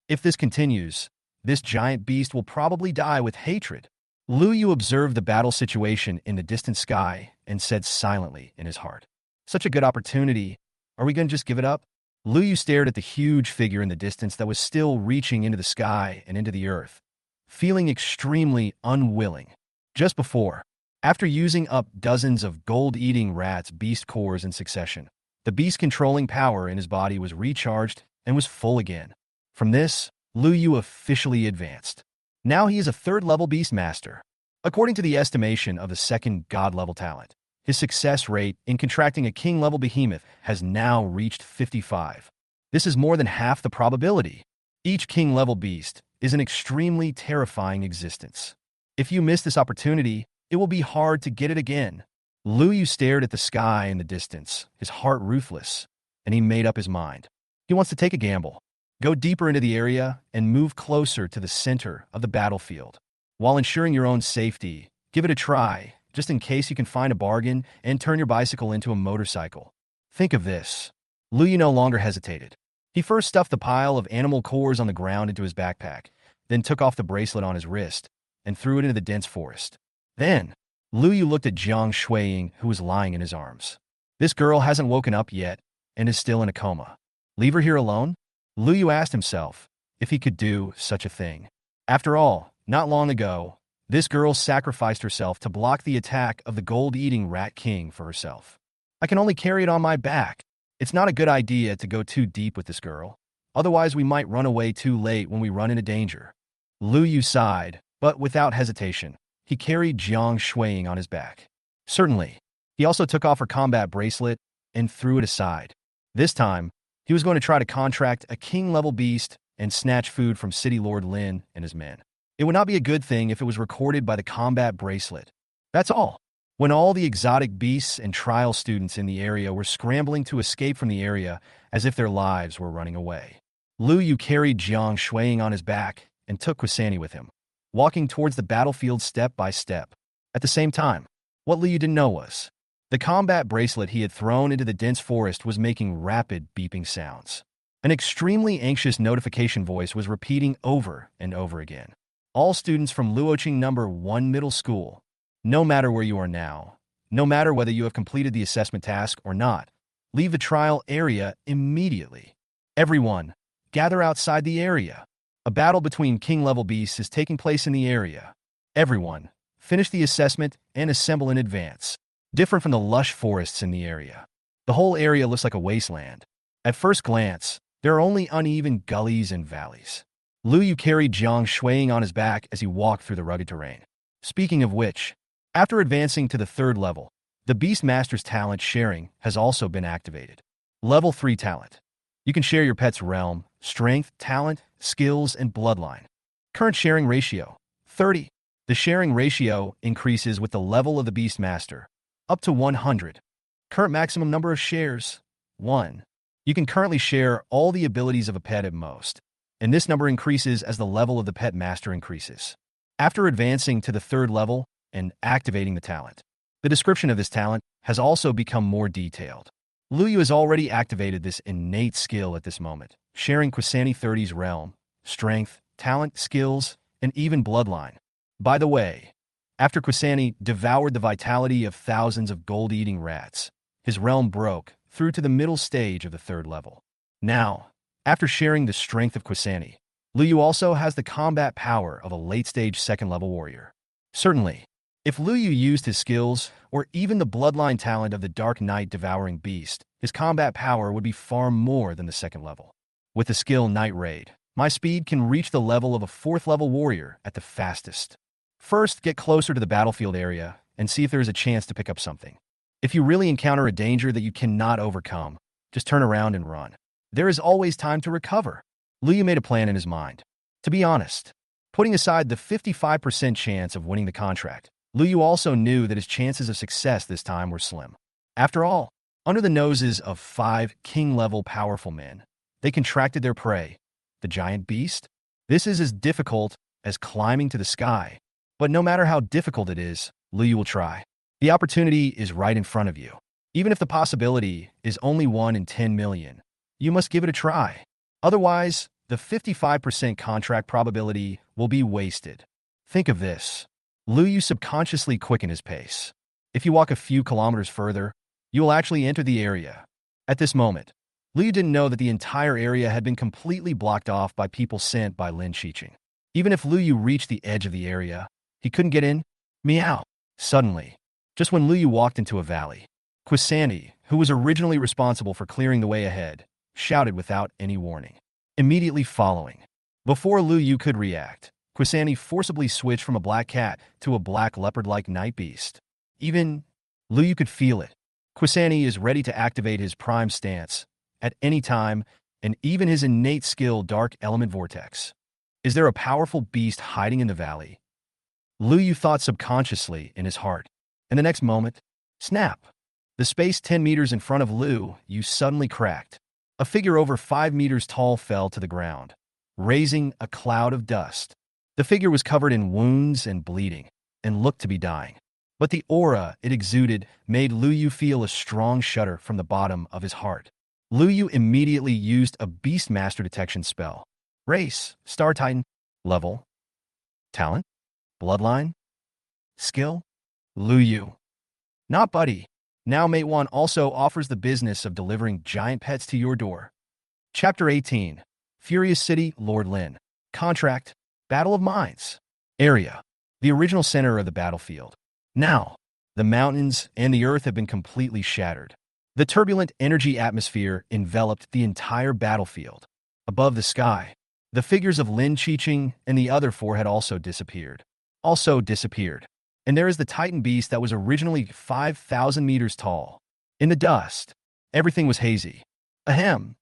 If this continues, this giant beast will probably die with hatred. Lu Yu observed the battle situation in the distant sky and said silently in his heart, "Such a good opportunity. Are we going to just give it up?" Lu Yu stared at the huge figure in the distance that was still reaching into the sky and into the earth, feeling extremely unwilling. Just before, after using up dozens of gold-eating rats' beast cores in succession, the beast-controlling power in his body was recharged and was full again. From this, Lu Yu officially advanced. Now he is a 3rd-level Beastmaster. According to the estimation of the 2nd God-level talent, his success rate in contracting a king-level behemoth has now reached 55. This is more than half the probability. Each king-level beast is an extremely terrifying existence. If you miss this opportunity, it will be hard to get it again. Lu Yu stared at the sky in the distance, his heart ruthless, and he made up his mind. He wants to take a gamble, go deeper into the area, and move closer to the center of the battlefield. While ensuring your own safety, give it a try, just in case you can find a bargain and turn your bicycle into a motorcycle. Think of this. Lu Yu no longer hesitated. He first stuffed the pile of animal cores on the ground into his backpack, then took off the bracelet on his wrist and threw it into the dense forest. Then, Lu Yu looked at Jiang Shuiying, who was lying in his arms. This girl hasn't woken up yet and is still in a coma. Leave her here alone? Lu Yu asked himself if he could do such a thing. After all, not long ago, this girl sacrificed herself to block the attack of the gold-eating Rat King for herself. I can only carry it on my back. It's not a good idea to go too deep with this girl. Otherwise, we might run away too late when we run into danger. Lu Yu sighed, but without hesitation, he carried Jiang Shuiying on his back. Certainly, he also took off her combat bracelet and threw it aside. This time, he was going to try to contract a king-level beast and snatch food from City Lord Lin and his men. It would not be a good thing if it was recorded by the combat bracelet. That's all. When all the exotic beasts and trial students in the area were scrambling to escape from the area as if their lives were running away, Lu Yu carried Jiang Shuiying on his back and took Quani with him, walking towards the battlefield step by step. At the same time, what Lu Yu didn't know was, the combat bracelet he had thrown into the dense forest was making rapid beeping sounds. An extremely anxious notification voice was repeating over and over again. All students from Luoqing number 1 middle school, no matter where you are now, no matter whether you have completed the assessment task or not, leave the trial area immediately. Everyone, gather outside the area. A battle between king-level beasts is taking place in the area. Everyone, finish the assessment and assemble in advance. Different from the lush forests in the area, the whole area looks like a wasteland. At first glance, there are only uneven gullies and valleys. Lu Yu carried Jiang Shuiying on his back as he walked through the rugged terrain. Speaking of which, after advancing to the 3rd level, the Beastmaster's talent sharing has also been activated. Level 3 talent. You can share your pet's realm, strength, talent, skills, and bloodline. Current sharing ratio, 30. The sharing ratio increases with the level of the Beastmaster, up to 100. Current maximum number of shares, 1. You can currently share all the abilities of a pet at most, and this number increases as the level of the pet master increases. After advancing to the 3rd level and activating the talent, the description of this talent has also become more detailed. Lu Yu has already activated this innate skill at this moment, sharing Quani 30's realm, strength, talent, skills, and even bloodline. By the way, after Quani devoured the vitality of thousands of gold-eating rats, his realm broke through to the middle stage of the 3rd level. Now, after sharing the strength of Quani, Lu Yu also has the combat power of a late-stage 2nd-level warrior. Certainly, if Lu Yu used his skills, or even the bloodline talent of the Dark Knight Devouring Beast, his combat power would be far more than the 2nd level. With the skill Night Raid, My speed can reach the level of a 4th level warrior at the fastest. First, get closer to the battlefield area and see if there is a chance to pick up something. If you really encounter a danger that you cannot overcome, just turn around and run. There is always time to recover. Liu made a plan in his mind. To be honest, putting aside the 55% chance of winning the contract, Liu also knew that his chances of success this time were slim. After all, under the noses of 5 king-level powerful men, they contracted their prey, the giant beast. This is as difficult as climbing to the sky. But no matter how difficult it is, Liu will try. The opportunity is right in front of you. Even if the possibility is only 1 in 10 million, you must give it a try. Otherwise, the 55% contract probability will be wasted. Think of this. Liu subconsciously quickened his pace. If you walk a few kilometers further, you will actually enter the area. At this moment, Liu didn't know that the entire area had been completely blocked off by people sent by Lin Qiqing. Even if Liu reached the edge of the area, he couldn't get in. Meow. Suddenly, just when Liu walked into a valley, Quani, who was originally responsible for clearing the way ahead, shouted without any warning. Immediately following, before Liu could react, Quani forcibly switched from a black cat to a black leopard-like night beast. Even Liu could feel it. Quani is ready to activate his prime stance at any time, and even his innate skill Dark Element Vortex. Is there a powerful beast hiding in the valley? Liu thought subconsciously in his heart. And the next moment, snap! The space 10 meters in front of Liu suddenly cracked. A figure over 5 meters tall fell to the ground, raising a cloud of dust. The figure was covered in wounds and bleeding, and looked to be dying. But the aura it exuded made Liu feel a strong shudder from the bottom of his heart. Liu immediately used a Beastmaster detection spell. Race, Star Titan, level, talent, bloodline, skill, Liu. Not buddy. Now Mate 1 also offers the business of delivering giant pets to your door. Chapter 18. Furious City, Lord Lin. Contract, Battle of Minds. Area, the original center of the battlefield. Now, the mountains and the earth have been completely shattered. The turbulent energy atmosphere enveloped the entire battlefield. Above the sky, the figures of Lin Qiqing and the other 4 had also disappeared. And there is the Titan beast that was originally 5,000 meters tall. In the dust, everything was hazy. Ahem.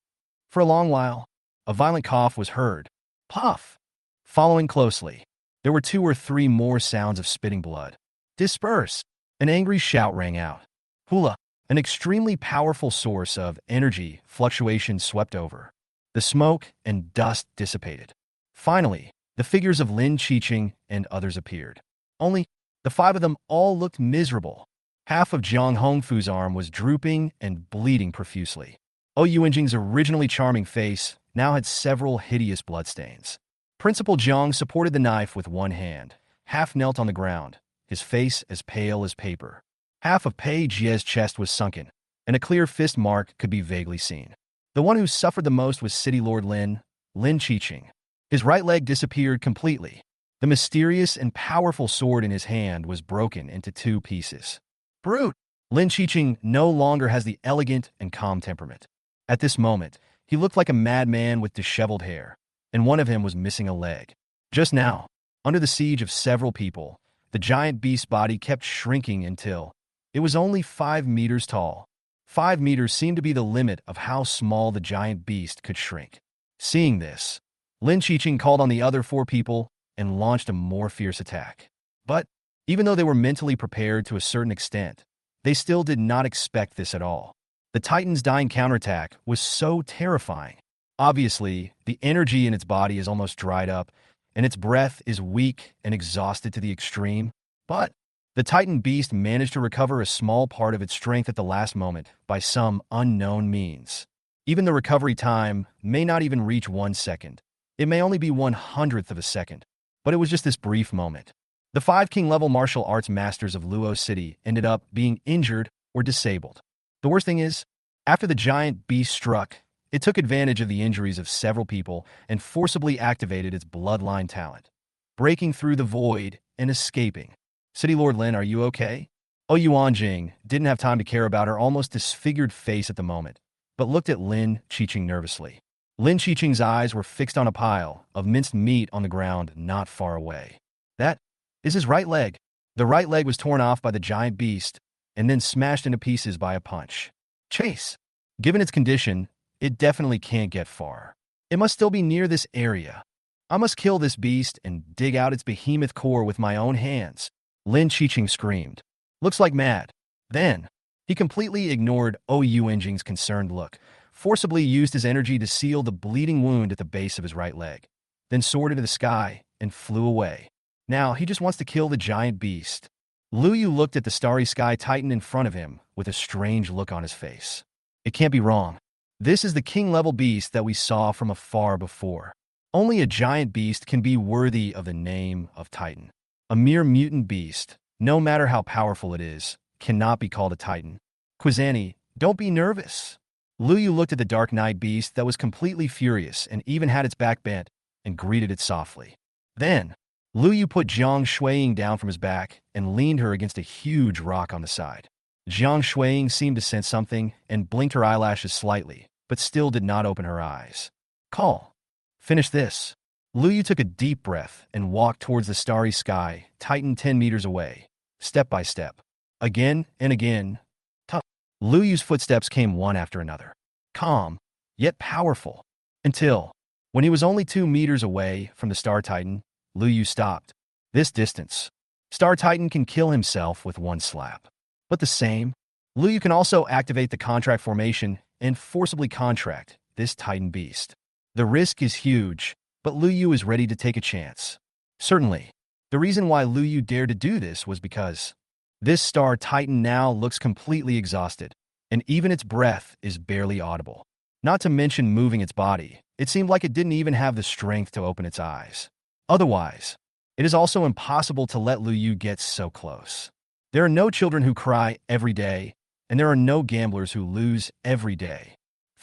For a long while, a violent cough was heard. Puff. Following closely, there were 2 or 3 more sounds of spitting blood. Disperse. An angry shout rang out. Hula. An extremely powerful source of energy fluctuation swept over. The smoke and dust dissipated. Finally, the figures of Lin Qiqing and others appeared. Only, the 5 of them all looked miserable. Half of Jiang Hongfu's arm was drooping and bleeding profusely. Yuanjing's originally charming face now had several hideous bloodstains. Principal Jiang supported the knife with one hand, half knelt on the ground, his face as pale as paper. Half of Pei Jie's chest was sunken, and a clear fist mark could be vaguely seen. The one who suffered the most was City Lord Lin Qiqing. His right leg disappeared completely. The mysterious and powerful sword in his hand was broken into 2 pieces. Brute! Lin Qiqing no longer has the elegant and calm temperament. At this moment, he looked like a madman with disheveled hair, and one of him was missing a leg. Just now, under the siege of several people, the giant beast's body kept shrinking until it was only 5 meters tall. 5 meters seemed to be the limit of how small the giant beast could shrink. Seeing this, Lin Qiqing called on the other 4 people and launched a more fierce attack. But, even though they were mentally prepared to a certain extent, they still did not expect this at all. The Titan's dying counterattack was so terrifying. Obviously, the energy in its body is almost dried up, and its breath is weak and exhausted to the extreme. But the Titan beast managed to recover a small part of its strength at the last moment by some unknown means. Even the recovery time may not even reach 1 second. It may only be 1/100th of a second. But it was just this brief moment. The 5 king-level martial arts masters of Luo City ended up being injured or disabled. The worst thing is, after the giant beast struck, it took advantage of the injuries of several people and forcibly activated its bloodline talent, breaking through the void and escaping. City Lord Lin, are you okay? Yuanjing didn't have time to care about her almost disfigured face at the moment, but looked at Lin Qiqing nervously. Lin Qiqing's eyes were fixed on a pile of minced meat on the ground not far away. That is his right leg. The right leg was torn off by the giant beast and then smashed into pieces by a punch. Chase. Given its condition, it definitely can't get far. It must still be near this area. I must kill this beast and dig out its behemoth core with my own hands. Lin Qiqing screamed. Looks like mad. Then, he completely ignored Ou Enjing's concerned look, forcibly used his energy to seal the bleeding wound at the base of his right leg, then soared into the sky and flew away. Now, he just wants to kill the giant beast. Lu Yu looked at the starry sky titan in front of him with a strange look on his face. It can't be wrong. This is the king-level beast that we saw from afar before. Only a giant beast can be worthy of the name of Titan. A mere mutant beast, no matter how powerful it is, cannot be called a Titan. Quani, don't be nervous. Lu Yu looked at the dark night beast that was completely furious and even had its back bent and greeted it softly. Then, Lu Yu put Jiang Shuiying down from his back and leaned her against a huge rock on the side. Jiang Shuiying seemed to sense something and blinked her eyelashes slightly, but still did not open her eyes. Call. Finish this. Lu Yu took a deep breath and walked towards the starry sky, Titan 10 meters away, step by step. Again and again. Tough. Lu Yu's footsteps came one after another. Calm, yet powerful. Until, when he was only 2 meters away from the Star Titan, Lu Yu stopped. This distance. Star Titan can kill himself with one slap. But the same, Lu Yu can also activate the contract formation and forcibly contract this Titan beast. The risk is huge, but Lu Yu is ready to take a chance. Certainly, the reason why Lu Yu dared to do this was because this Star Titan now looks completely exhausted, and even its breath is barely audible. Not to mention moving its body, it seemed like it didn't even have the strength to open its eyes. Otherwise, it is also impossible to let Lu Yu get so close. There are no children who cry every day, and there are no gamblers who lose every day.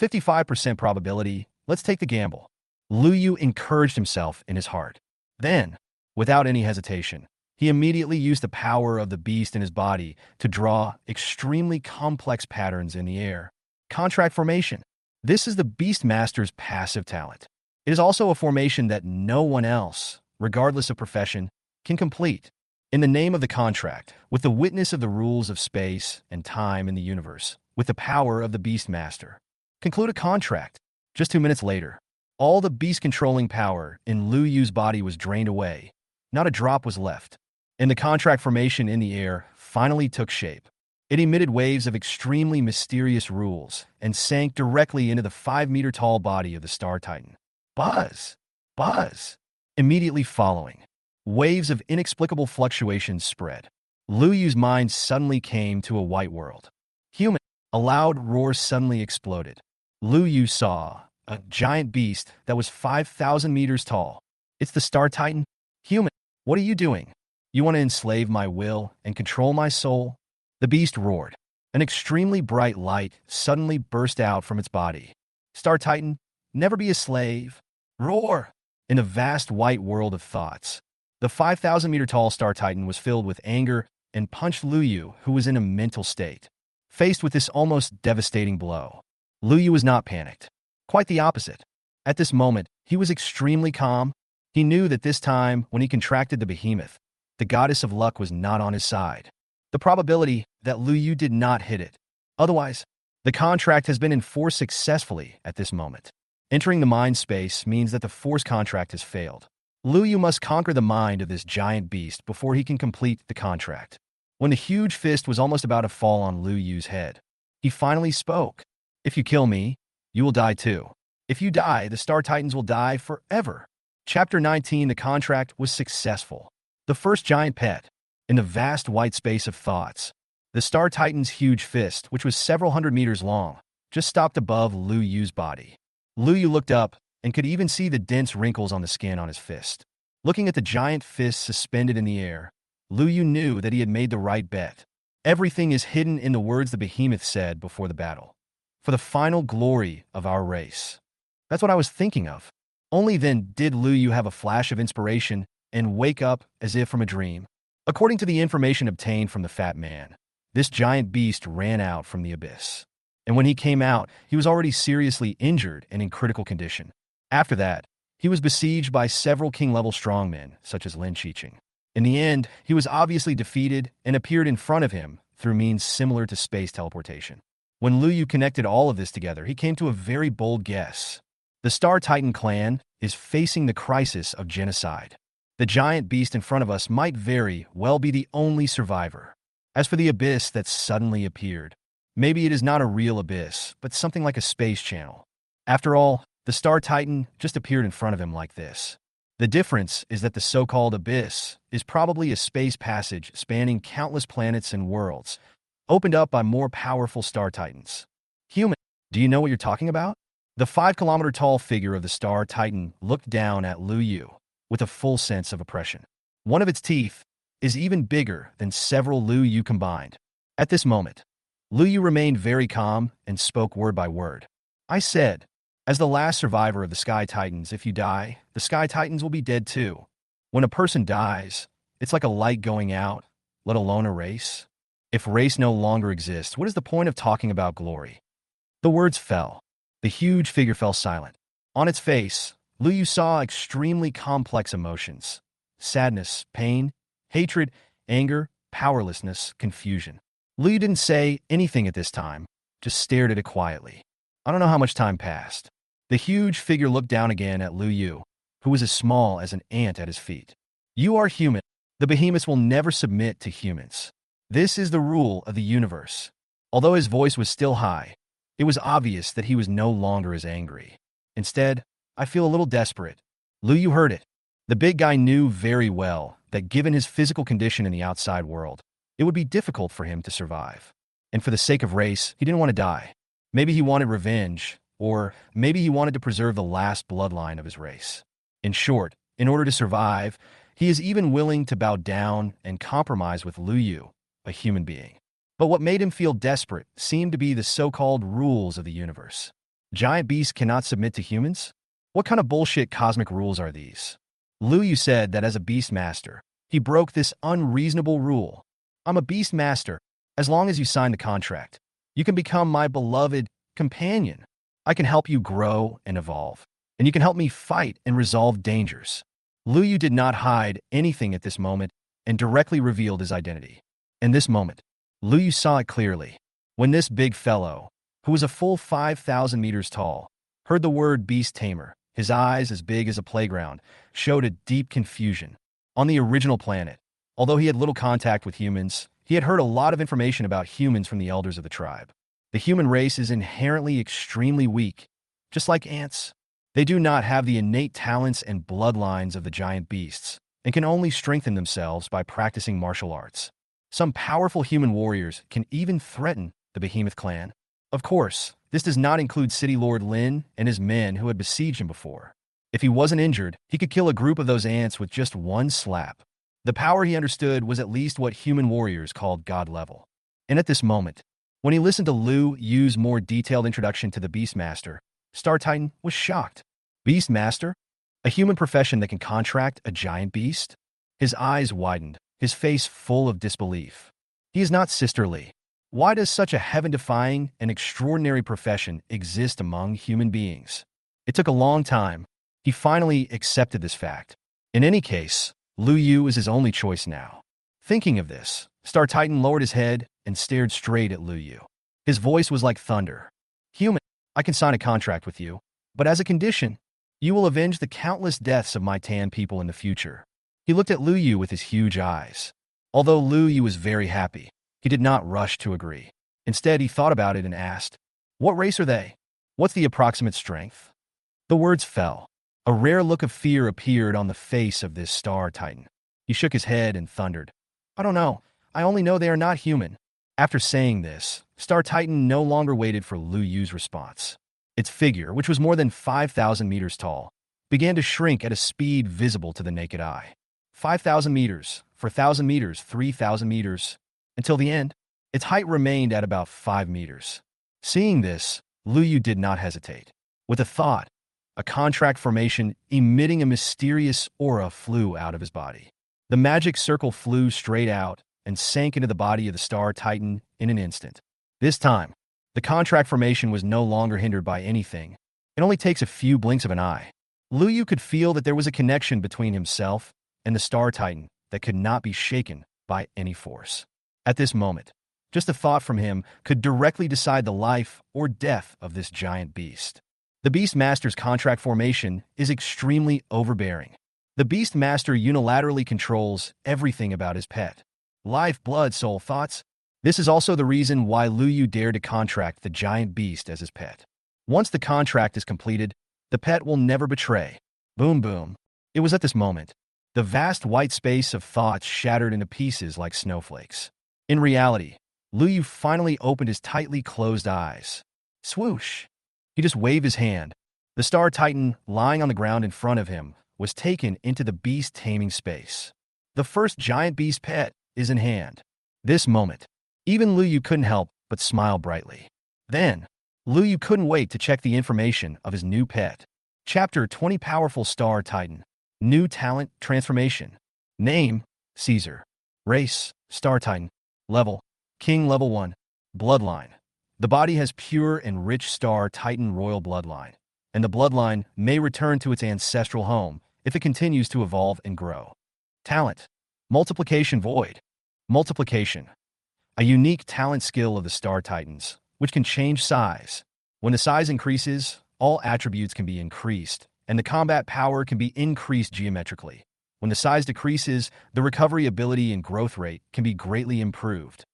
55% probability, let's take the gamble. Lu Yu encouraged himself in his heart. Then, without any hesitation, he immediately used the power of the beast in his body to draw extremely complex patterns in the air. Contract formation. This is the Beastmaster's passive talent. It is also a formation that no one else, regardless of profession, can complete. In the name of the contract, with the witness of the rules of space and time in the universe, with the power of the Beastmaster. Conclude a contract. Just 2 minutes later, all the beast-controlling power in Lu Yu's body was drained away. Not a drop was left. And the contract formation in the air finally took shape. It emitted waves of extremely mysterious rules and sank directly into the 5-meter-tall body of the Star Titan. Buzz! Buzz! Immediately following, waves of inexplicable fluctuations spread. Lu Yu's mind suddenly came to a white world. Human! A loud roar suddenly exploded. Lu Yu saw a giant beast that was 5,000 meters tall. It's the Star Titan? Human! What are you doing? You want to enslave my will and control my soul? The beast roared. An extremely bright light suddenly burst out from its body. Star Titan, never be a slave. Roar! In a vast white world of thoughts, the 5,000-meter-tall Star Titan was filled with anger and punched Lu Yu, who was in a mental state. Faced with this almost devastating blow, Lu Yu was not panicked. Quite the opposite. At this moment, he was extremely calm. He knew that this time, when he contracted the Behemoth, the goddess of luck was not on his side. The probability that Lu Yu did not hit it. Otherwise, the contract has been enforced successfully at this moment. Entering the mind space means that the force contract has failed. Lu Yu must conquer the mind of this giant beast before he can complete the contract. When the huge fist was almost about to fall on Lu Yu's head, he finally spoke. If you kill me, you will die too. If you die, the Star Titans will die forever. Chapter 19. The contract was successful. The first giant pet. In the vast white space of thoughts, the Star Titan's huge fist, which was several hundred meters long, just stopped above Lu Yu's body. Lu Yu looked up and could even see the dense wrinkles on the skin on his fist. Looking at the giant fist suspended in the air, Lu Yu knew that he had made the right bet. Everything is hidden in the words the Behemoth said before the battle. For the final glory of our race. That's what I was thinking of. Only then did Lu Yu have a flash of inspiration and wake up as if from a dream. According to the information obtained from the fat man, this giant beast ran out from the abyss. And when he came out, he was already seriously injured and in critical condition. After that, he was besieged by several king-level strongmen, such as Lin Chicheng. In the end, he was obviously defeated and appeared in front of him through means similar to space teleportation. When Lu Yu connected all of this together, he came to a very bold guess. The Star Titan clan is facing the crisis of genocide. The giant beast in front of us might very well be the only survivor. As for the abyss that suddenly appeared, maybe it is not a real abyss, but something like a space channel. After all, the Star Titan just appeared in front of him like this. The difference is that the so-called abyss is probably a space passage spanning countless planets and worlds, opened up by more powerful Star Titans. Human, do you know what you're talking about? The 5-kilometer-tall figure of the Star Titan looked down at Lu Yu with a full sense of oppression. One of its teeth is even bigger than several Lu Yu combined. At this moment, Lu Yu remained very calm and spoke word by word. I said, as the last survivor of the Sky Titans, if you die, the Sky Titans will be dead too. When a person dies, it's like a light going out, let alone a race. If race no longer exists, what is the point of talking about glory? The words fell. The huge figure fell silent. On its face, Lu Yu saw extremely complex emotions: sadness, pain, hatred, anger, powerlessness, confusion. Lu Yu didn't say anything at this time, just stared at it quietly. I don't know how much time passed. The huge figure looked down again at Lu Yu, who was as small as an ant at his feet. You are human. The behemoths will never submit to humans. This is the rule of the universe. Although his voice was still high, it was obvious that he was no longer as angry. Instead, I feel a little desperate. Lu Yu heard it. The big guy knew very well that given his physical condition in the outside world, it would be difficult for him to survive. And for the sake of race, he didn't want to die. Maybe he wanted revenge, or maybe he wanted to preserve the last bloodline of his race. In short, in order to survive, he is even willing to bow down and compromise with Lu Yu, a human being. But what made him feel desperate seemed to be the so-called rules of the universe. Giant beasts cannot submit to humans? What kind of bullshit cosmic rules are these? Lu Yu said that as a Beastmaster, he broke this unreasonable rule. I'm a Beastmaster. As long as you sign the contract, you can become my beloved companion. I can help you grow and evolve, and you can help me fight and resolve dangers. Lu Yu did not hide anything at this moment and directly revealed his identity. In this moment, Lu Yu saw it clearly. When this big fellow, who was a full 5,000 meters tall, heard the word beast tamer, his eyes, as big as a playground, showed a deep confusion. On the original planet, although he had little contact with humans, he had heard a lot of information about humans from the elders of the tribe. The human race is inherently extremely weak, just like ants. They do not have the innate talents and bloodlines of the giant beasts, and can only strengthen themselves by practicing martial arts. Some powerful human warriors can even threaten the Behemoth clan. Of course, this does not include City Lord Lin and his men who had besieged him before. If he wasn't injured, he could kill a group of those ants with just one slap. The power he understood was at least what human warriors called god level. And at this moment, when he listened to Lu Yu's more detailed introduction to the Beastmaster, Star Titan was shocked. Beastmaster? A human profession that can contract a giant beast? His eyes widened, his face full of disbelief. He is not sisterly. Why does such a heaven-defying and extraordinary profession exist among human beings? It took a long time. He finally accepted this fact. In any case, Lu Yu is his only choice now. Thinking of this, Star Titan lowered his head and stared straight at Lu Yu. His voice was like thunder. Human, I can sign a contract with you, but as a condition, you will avenge the countless deaths of my Tan people in the future. He looked at Lu Yu with his huge eyes. Although Lu Yu was very happy, he did not rush to agree. Instead, he thought about it and asked, what race are they? What's the approximate strength? The words fell. A rare look of fear appeared on the face of this Star Titan. He shook his head and thundered, I don't know. I only know they are not human. After saying this, Star Titan no longer waited for Lu Yu's response. Its figure, which was more than 5,000 meters tall, began to shrink at a speed visible to the naked eye. 5,000 meters, 4,000 meters, 3,000 meters. Until the end, its height remained at about 5 meters. Seeing this, Lu Yu did not hesitate. With a thought, a contract formation emitting a mysterious aura flew out of his body. The magic circle flew straight out and sank into the body of the Star Titan in an instant. This time, The contract formation was no longer hindered by anything. It only takes a few blinks of an eye. Lu Yu could feel that there was a connection between himself and the Star Titan that could not be shaken by any force. At this moment, just a thought from him could directly decide the life or death of this giant beast. The Beastmaster's contract formation is extremely overbearing. The Beastmaster unilaterally controls everything about his pet. Life, blood, soul, thoughts. This is also the reason why Lu Yu dared to contract the giant beast as his pet. Once the contract is completed, the pet will never betray. Boom, boom. It was at this moment. The vast white space of thoughts shattered into pieces like snowflakes. In reality, Lu Yu finally opened his tightly closed eyes. Swoosh! He just waved his hand. The Star Titan, lying on the ground in front of him, was taken into the beast taming space. The first giant beast pet is in hand. This moment, even Lu Yu couldn't help but smile brightly. Then, Lu Yu couldn't wait to check the information of his new pet. Chapter 20 Powerful Star Titan. New Talent Transformation. Name, Caesar. Race, Star Titan. Level, King Level 1. Bloodline. The body has pure and rich Star Titan royal bloodline, and the bloodline may return to its ancestral home if it continues to evolve and grow. Talent. Multiplication Void. Multiplication. A unique talent skill of the Star Titans, which can change size. When the size increases, all attributes can be increased, and the combat power can be increased geometrically. When the size decreases, the recovery ability and growth rate can be greatly improved.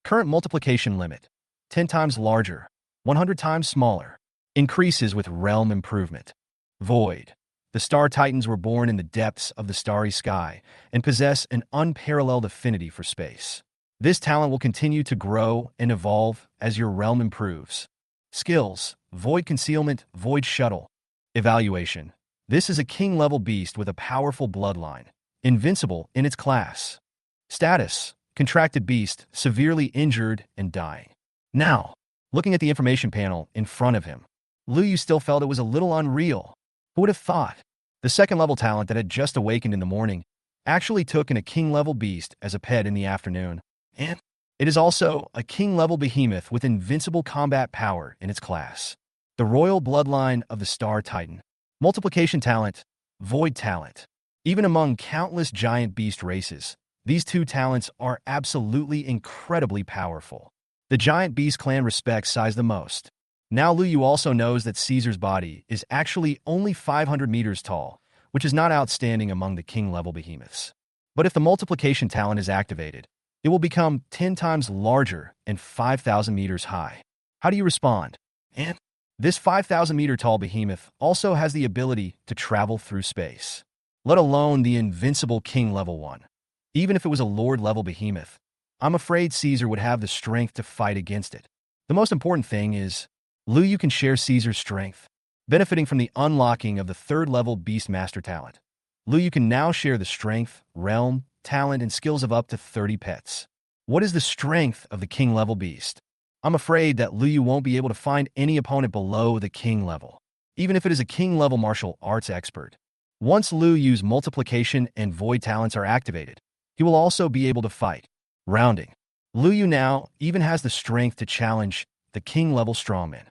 Current multiplication limit. 10 times larger, 100 times smaller. Increases with realm improvement. Void. The Star Titans were born in the depths of the starry sky and possess an unparalleled affinity for space. This talent will continue to grow and evolve as your realm improves. Skills. Void Concealment, Void Shuttle. Evaluation. This is a king-level beast with a powerful bloodline, invincible in its class. Status. Contracted beast, severely injured and dying. Now, looking at the information panel in front of him, Lu Yu still felt it was a little unreal. Who would have thought? The second-level talent that had just awakened in the morning actually took in a king-level beast as a pet in the afternoon, and it is also a king-level behemoth with invincible combat power in its class. The royal bloodline of the Star Titan. Multiplication talent, Void talent. Even among countless giant beast races, these two talents are absolutely incredibly powerful. The giant beast clan respects size the most. Now Lu Yu also knows that Caesar's body is actually only 500 meters tall, which is not outstanding among the king-level behemoths. But if the multiplication talent is activated, it will become 10 times larger and 5,000 meters high. How do you respond? And this 5,000-meter tall behemoth also has the ability to travel through space, let alone the invincible King Level 1. Even if it was a Lord-level behemoth, I'm afraid Caesar would have the strength to fight against it. The most important thing is, Lu Yu can share Caesar's strength. Benefiting from the unlocking of the third-level Beastmaster talent, Lu Yu can now share the strength, realm, talent, and skills of up to 30 pets. What is the strength of the King-level beast? I'm afraid that Lu Yu won't be able to find any opponent below the King level, even if it is a King-level martial arts expert. Once Lu Yu's multiplication and void talents are activated, he will also be able to fight. Rounding. Lu Yu now even has the strength to challenge the King-level strongman.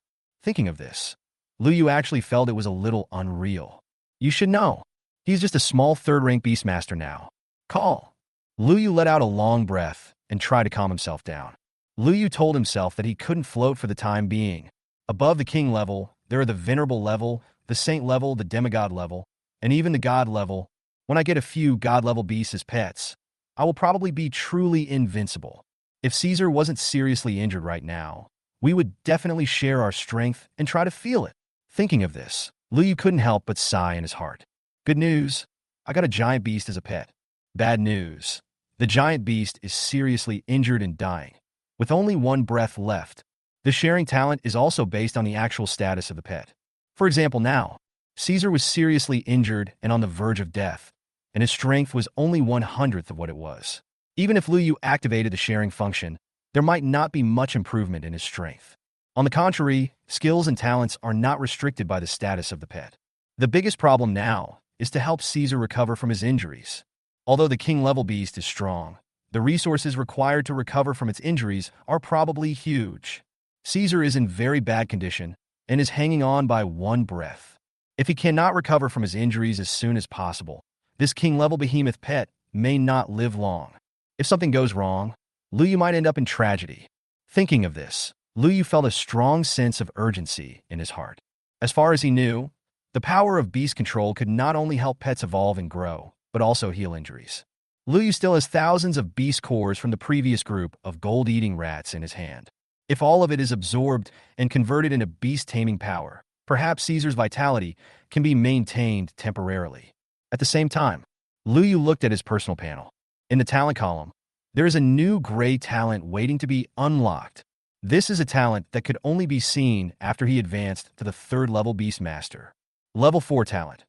Thinking of this, Lu Yu actually felt it was a little unreal. You should know, he's just a small third-rank Beastmaster now. Call. Lu Yu let out a long breath and tried to calm himself down. Lu Yu told himself that he couldn't float for the time being. Above the king level, there are the venerable level, the saint level, the demigod level, and even the god level. When I get a few god-level beasts as pets, I will probably be truly invincible. If Caesar wasn't seriously injured right now, we would definitely share our strength and try to feel it. Thinking of this, Lu Yu couldn't help but sigh in his heart. Good news, I got a giant beast as a pet. Bad news, the giant beast is seriously injured and dying, with only one breath left. The sharing talent is also based on the actual status of the pet. For example now, Caesar was seriously injured and on the verge of death, and his strength was only 1/100th of what it was. Even if Lu Yu activated the sharing function, there might not be much improvement in his strength. On the contrary, skills and talents are not restricted by the status of the pet. The biggest problem now is to help Caesar recover from his injuries. Although the king-level beast is strong, the resources required to recover from its injuries are probably huge. Caesar is in very bad condition and is hanging on by one breath. If he cannot recover from his injuries as soon as possible, this king-level behemoth pet may not live long. If something goes wrong, Lu Yu might end up in tragedy. Thinking of this, Lu Yu felt a strong sense of urgency in his heart. As far as he knew, the power of beast control could not only help pets evolve and grow, but also heal injuries. Lu Yu still has thousands of beast cores from the previous group of gold-eating rats in his hand. If all of it is absorbed and converted into beast-taming power, perhaps Caesar's vitality can be maintained temporarily. At the same time, Lu Yu looked at his personal panel. In the talent column, there is a new gray talent waiting to be unlocked. This is a talent that could only be seen after he advanced to the 3rd level Beastmaster. Level 4 talent.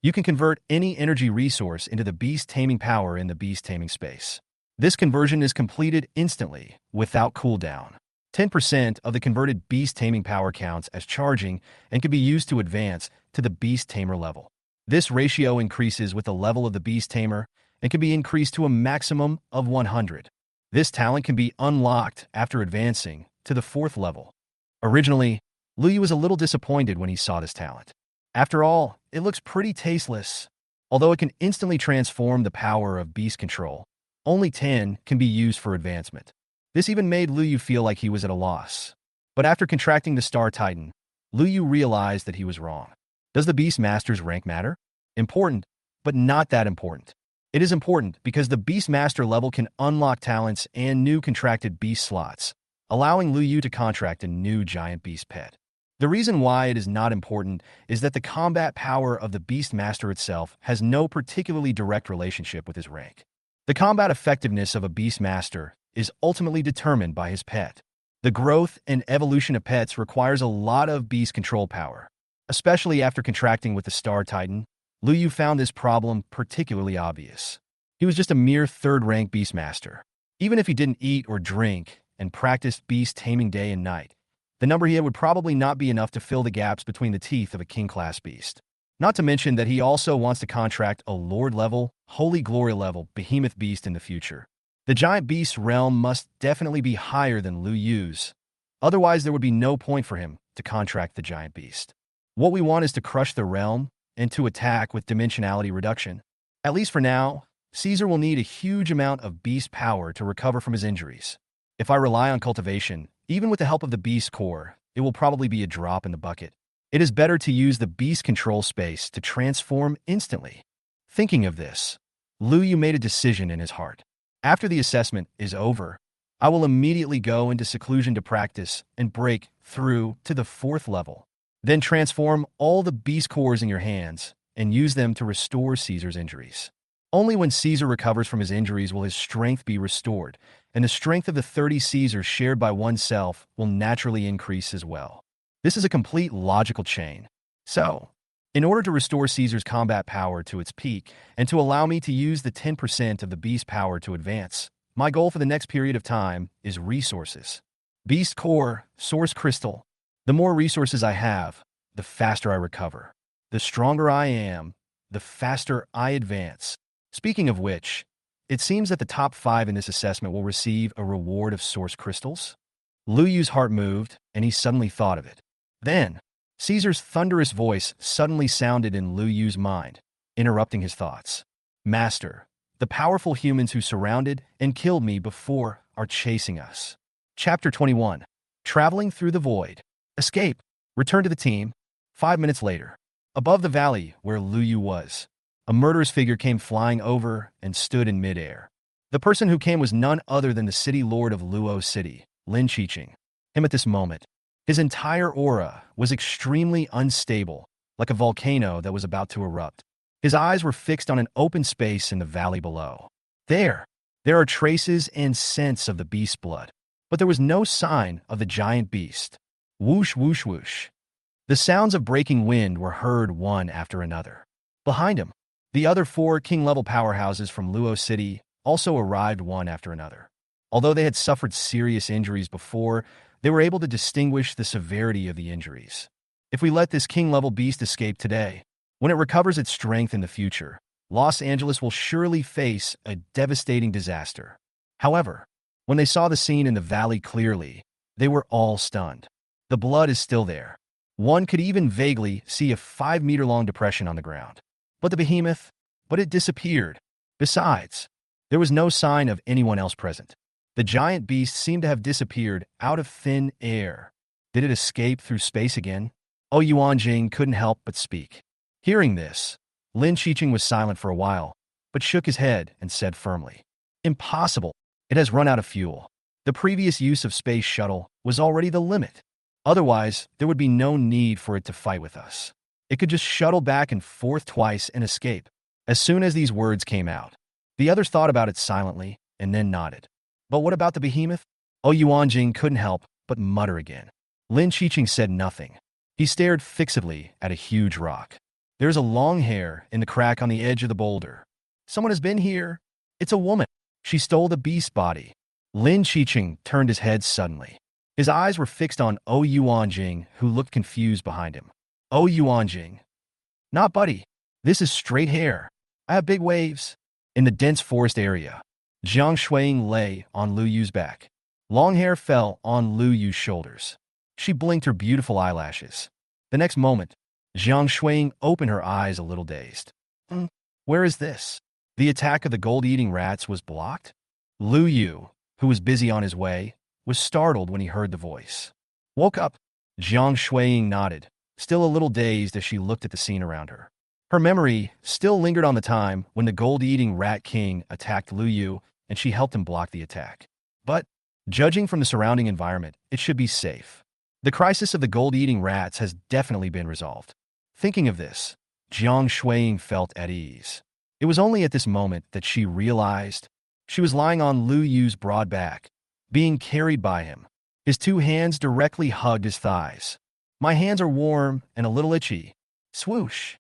You can convert any energy resource into the beast-taming power in the beast-taming space. This conversion is completed instantly, without cooldown. 10% of the converted beast-taming power counts as charging and can be used to advance to the beast-tamer level. This ratio increases with the level of the beast-tamer and can be increased to a maximum of 100. This talent can be unlocked after advancing to the 4th level. Originally, Lu Yu was a little disappointed when he saw this talent. After all, it looks pretty tasteless. Although it can instantly transform the power of beast control, only 10 can be used for advancement. This even made Lu Yu feel like he was at a loss. But after contracting the Star Titan, Lu Yu realized that he was wrong. Does the Beastmaster's rank matter? Important, but not that important. It is important because the Beastmaster level can unlock talents and new contracted beast slots, allowing Lu Yu to contract a new giant beast pet. The reason why it is not important is that the combat power of the Beastmaster itself has no particularly direct relationship with his rank. The combat effectiveness of a Beastmaster is ultimately determined by his pet. The growth and evolution of pets requires a lot of beast control power. Especially after contracting with the Star Titan, Lu Yu found this problem particularly obvious. He was just a mere 3rd-rank Beastmaster. Even if he didn't eat or drink and practiced beast taming day and night, the number he had would probably not be enough to fill the gaps between the teeth of a king-class beast. Not to mention that he also wants to contract a Lord-level, Holy Glory-level behemoth beast in the future. The giant beast realm must definitely be higher than Lu Yu's. Otherwise, there would be no point for him to contract the giant beast. What we want is to crush the realm and to attack with dimensionality reduction. At least for now, Caesar will need a huge amount of beast power to recover from his injuries. If I rely on cultivation, even with the help of the beast core, it will probably be a drop in the bucket. It is better to use the beast control space to transform instantly. Thinking of this, Lu Yu made a decision in his heart. After the assessment is over, I will immediately go into seclusion to practice and break through to the 4th level. Then transform all the beast cores in your hands and use them to restore Caesar's injuries. Only when Caesar recovers from his injuries will his strength be restored, and the strength of the 30 Caesars shared by oneself will naturally increase as well. This is a complete logical chain. So, in order to restore Caesar's combat power to its peak and to allow me to use the 10% of the beast power to advance, my goal for the next period of time is resources. Beast core, source crystal. The more resources I have, the faster I recover. The stronger I am, the faster I advance. Speaking of which, it seems that the top 5 in this assessment will receive a reward of source crystals. Lu Yu's heart moved, and he suddenly thought of it. Then, Caesar's thunderous voice suddenly sounded in Lu Yu's mind, interrupting his thoughts. Master, the powerful humans who surrounded and killed me before are chasing us. Chapter 21. Traveling through the void. Escape. Return to the team. 5 minutes later. Above the valley where Lu Yu was, a murderous figure came flying over and stood in midair. The person who came was none other than the city lord of Luo City, Lin Qiqing. Him at this moment. His entire aura was extremely unstable, like a volcano that was about to erupt. His eyes were fixed on an open space in the valley below. There are traces and scents of the beast's blood, but there was no sign of the giant beast. Whoosh, whoosh, whoosh. The sounds of breaking wind were heard one after another. Behind him, the other 4 king-level powerhouses from Luo City also arrived one after another. Although they had suffered serious injuries before, they were able to distinguish the severity of the injuries. If we let this king-level beast escape today, when it recovers its strength in the future, Los Angeles will surely face a devastating disaster. However, when they saw the scene in the valley clearly, They were all stunned. The blood is still there. One could even vaguely see a 5-meter-long depression on the ground. But the behemoth? But it disappeared. Besides, there was no sign of anyone else present. The giant beast seemed to have disappeared out of thin air. Did it escape through space again? Oh, Yuanjing couldn't help but speak. Hearing this, Lin Qiqing was silent for a while, but shook his head and said firmly, "Impossible. It has run out of fuel. The previous use of space shuttle was already the limit. Otherwise, there would be no need for it to fight with us. It could just shuttle back and forth twice and escape." As soon as these words came out, the others thought about it silently and then nodded. But what about the behemoth? Oh, Yuanjing couldn't help but mutter again. Lin Qiqing said nothing. He stared fixedly at a huge rock. There's a long hair in the crack on the edge of the boulder. Someone has been here. It's a woman. She stole the beast's body. Lin Qiqing turned his head suddenly. His eyes were fixed on Oh Yuanjing, who looked confused behind him. Oh Yuanjing. Not Buddy. This is straight hair. I have big waves. In the dense forest area, Jiang Shuiying lay on Lu Yu's back. Long hair fell on Lu Yu's shoulders. She blinked her beautiful eyelashes. The next moment, Jiang Shuiying opened her eyes a little dazed. Where is this? The attack of the gold-eating rats was blocked? Lu Yu, who was busy on his way, was startled when he heard the voice. Woke up. Jiang Shuiying nodded, still a little dazed as she looked at the scene around her. Her memory still lingered on the time when the gold-eating rat king attacked Lu Yu and she helped him block the attack. But, judging from the surrounding environment, it should be safe. The crisis of the gold-eating rats has definitely been resolved. Thinking of this, Jiang Shuiying felt at ease. It was only at this moment that she realized she was lying on Lu Yu's broad back, being carried by him. His two hands directly hugged his thighs. My hands are warm and a little itchy. Swoosh.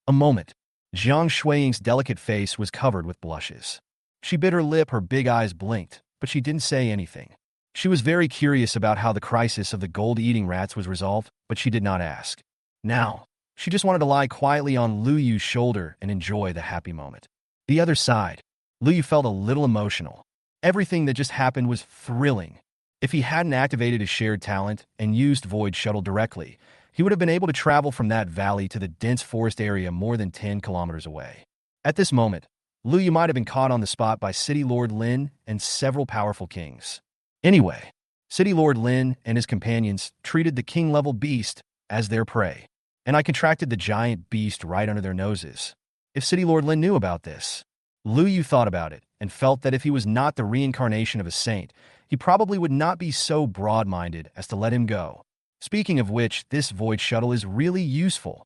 A moment. Jiang Shuiying's delicate face was covered with blushes. She bit her lip, her big eyes blinked, but she didn't say anything. She was very curious about how the crisis of the gold-eating rats was resolved, but she did not ask. Now, she just wanted to lie quietly on Lu Yu's shoulder and enjoy the happy moment. The other side, Lu Yu felt a little emotional. Everything that just happened was thrilling. If he hadn't activated his shared talent and used Void Shuttle directly, he would have been able to travel from that valley to the dense forest area more than 10 kilometers away. At this moment, Lu Yu might have been caught on the spot by City Lord Lin and several powerful kings. Anyway, City Lord Lin and his companions treated the king-level beast as their prey, and I contracted the giant beast right under their noses. If City Lord Lin knew about this, Lu Yu thought about it and felt that if he was not the reincarnation of a saint, he probably would not be so broad-minded as to let him go. Speaking of which, this Void Shuttle is really useful.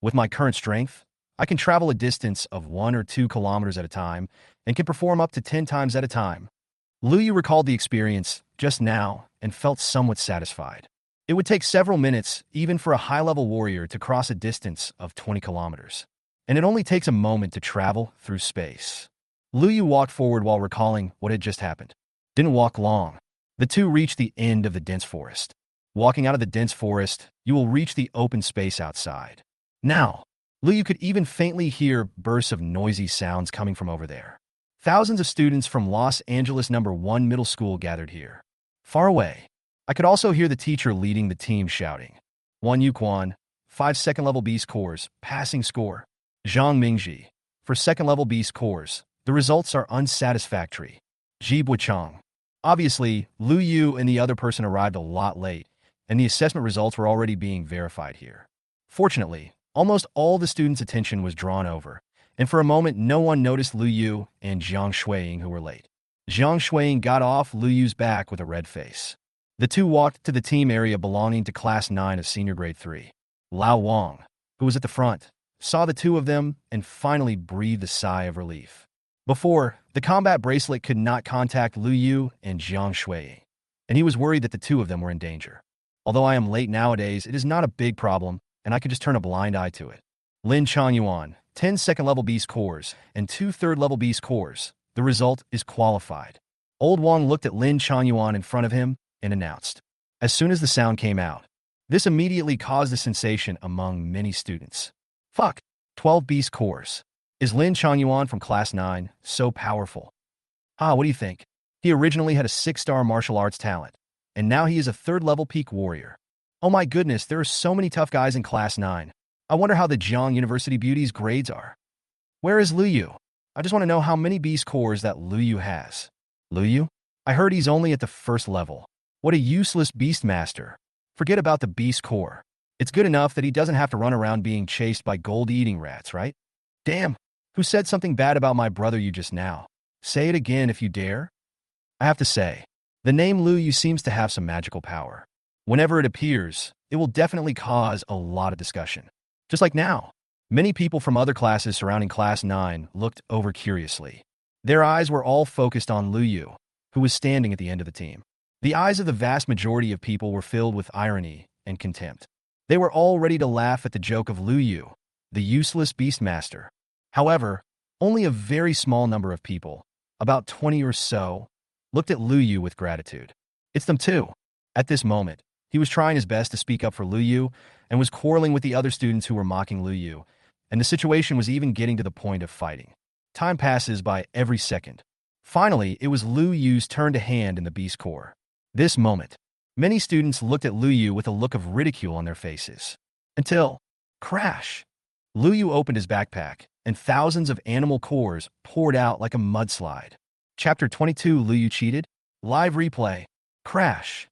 With my current strength, I can travel a distance of 1 or 2 kilometers at a time and can perform up to 10 times at a time. Lu Yu recalled the experience just now and felt somewhat satisfied. It would take several minutes, even for a high-level warrior, to cross a distance of 20 kilometers. And it only takes a moment to travel through space. Lu Yu walked forward while recalling what had just happened. Didn't walk long. The two reached the end of the dense forest. Walking out of the dense forest, you will reach the open space outside. Now, Lu Yu could even faintly hear bursts of noisy sounds coming from over there. Thousands of students from Los Angeles No. 1 Middle School gathered here. Far away, I could also hear the teacher leading the team shouting, Wan Yu Quan, 5 second-level Beast Cores, passing score. Zhang Mingji, for second-level Beast Cores, the results are unsatisfactory. Ji Buichang. Obviously, Lu Yu and the other person arrived a lot late, and the assessment results were already being verified here. Fortunately, almost all the students' attention was drawn over, and for a moment no one noticed Lu Yu and Jiang Shuiying, who were late. Jiang Shuiying got off Lu Yu's back with a red face. The two walked to the team area belonging to Class 9 of Senior Grade 3. Lao Wang, who was at the front, saw the two of them and finally breathed a sigh of relief. Before, the combat bracelet could not contact Lu Yu and Jiang Shuiying, and he was worried that the two of them were in danger. Although I am late nowadays, it is not a big problem, and I could just turn a blind eye to it. Lin Changyuan, 10 second-level Beast Cores, and 2 third-level Beast Cores. The result is qualified. Old Wang looked at Lin Changyuan in front of him and announced. As soon as the sound came out, this immediately caused a sensation among many students. Fuck, 12 Beast Cores. Is Lin Changyuan from Class 9 so powerful? What do you think? He originally had a 6-star martial arts talent, and now he is a third-level peak warrior. Oh my goodness, there are so many tough guys in Class 9. I wonder how the Jiang University Beauty's grades are. Where is Lu Yu? I just want to know how many beast cores that Lu Yu has. Lu Yu? I heard he's only at the first level. What a useless Beastmaster. Forget about the beast core. It's good enough that he doesn't have to run around being chased by gold-eating rats, right? Damn, who said something bad about my brother you just now? Say it again if you dare. I have to say, the name Lu Yu seems to have some magical power. Whenever it appears, it will definitely cause a lot of discussion. Just like now, many people from other classes surrounding Class 9 looked over curiously. Their eyes were all focused on Lu Yu, who was standing at the end of the team. The eyes of the vast majority of people were filled with irony and contempt. They were all ready to laugh at the joke of Lu Yu, the useless Beastmaster. However, only a very small number of people, about 20 or so, looked at Lu Yu with gratitude. It's them too. At this moment, he was trying his best to speak up for Lu Yu and was quarreling with the other students who were mocking Lu Yu, and the situation was even getting to the point of fighting. Time passes by every second. Finally, it was Lu Yu's turn to hand in the Beast Corps. This moment, many students looked at Lu Yu with a look of ridicule on their faces. Until, crash! Lu Yu opened his backpack, and thousands of animal cores poured out like a mudslide. Chapter 22, Lu Yu cheated? Live replay. Crash!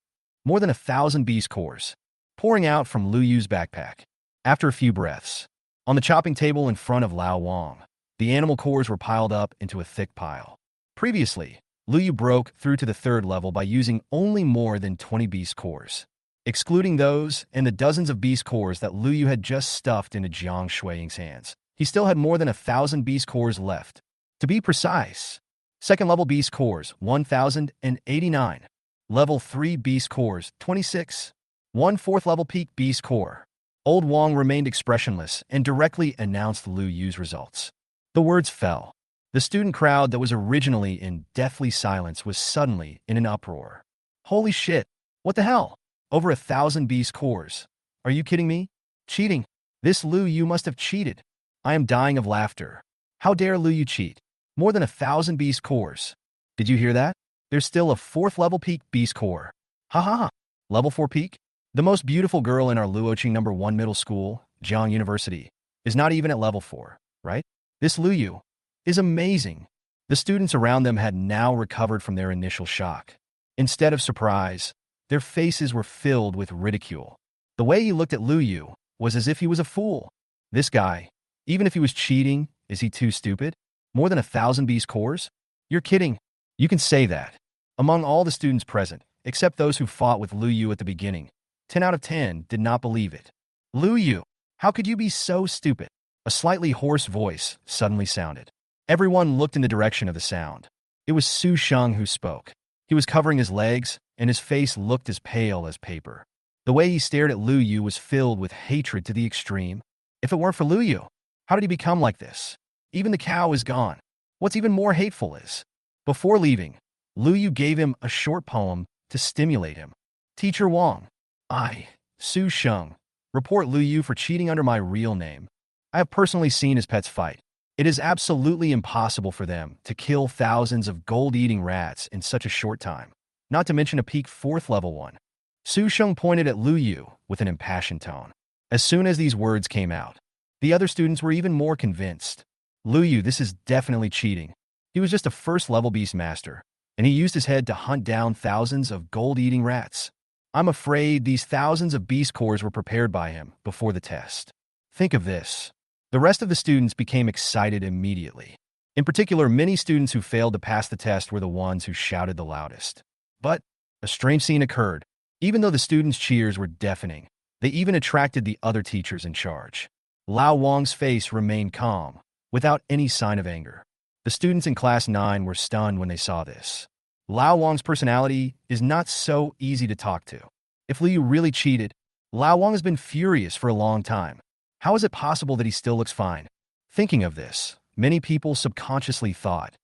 More than 1,000 beast cores, pouring out from Lu Yu's backpack. After a few breaths, on the chopping table in front of Lao Wang, the animal cores were piled up into a thick pile. Previously, Lu Yu broke through to the third level by using only more than 20 beast cores. Excluding those and the dozens of beast cores that Lu Yu had just stuffed into Jiang Shuiying's hands, he still had more than 1,000 beast cores left. To be precise, second-level beast cores, 1,089. Level 3 beast cores, 26. One fourth-level peak beast core. Old Wang remained expressionless and directly announced Lu Yu's results. The words fell. The student crowd that was originally in deathly silence was suddenly in an uproar. Holy shit! What the hell? Over 1,000 beast cores. Are you kidding me? Cheating? This Lu Yu must have cheated. I am dying of laughter. How dare Lu Yu cheat? More than 1,000 beast cores. Did you hear that? There's still a 4th-level peak beast core. Ha ha ha. Level 4 peak? The most beautiful girl in our Luoqing No. 1 middle school, Jiang University, is not even at level 4, right? This Lu Yu is amazing. The students around them had now recovered from their initial shock. Instead of surprise, their faces were filled with ridicule. The way he looked at Lu Yu was as if he was a fool. This guy, even if he was cheating, is he too stupid? More than 1,000 beast cores? You're kidding. You can say that. Among all the students present, except those who fought with Lu Yu at the beginning, 10 out of 10 did not believe it. Lu Yu, how could you be so stupid? A slightly hoarse voice suddenly sounded. Everyone looked in the direction of the sound. It was Su Sheng who spoke. He was covering his legs, and his face looked as pale as paper. The way he stared at Lu Yu was filled with hatred to the extreme. If it weren't for Lu Yu, how did he become like this? Even the cow is gone. What's even more hateful is, before leaving, Lu Yu gave him a short poem to stimulate him. Teacher Wang, I, Su Sheng, report Lu Yu for cheating under my real name. I have personally seen his pets fight. It is absolutely impossible for them to kill thousands of gold-eating rats in such a short time, not to mention a peak 4th level one. Su Sheng pointed at Lu Yu with an impassioned tone. As soon as these words came out, the other students were even more convinced. Lu Yu, this is definitely cheating. He was just a first-level Beastmaster, and he used his head to hunt down thousands of gold-eating rats. I'm afraid these thousands of beast cores were prepared by him before the test. Think of this. The rest of the students became excited immediately. In particular, many students who failed to pass the test were the ones who shouted the loudest. But a strange scene occurred. Even though the students' cheers were deafening, they even attracted the other teachers in charge. Lao Wang's face remained calm, without any sign of anger. The students in Class 9 were stunned when they saw this. Lao Wang's personality is not so easy to talk to. If Lu Yu really cheated, Lao Wang has been furious for a long time. How is it possible that he still looks fine? Thinking of this, many people subconsciously thought,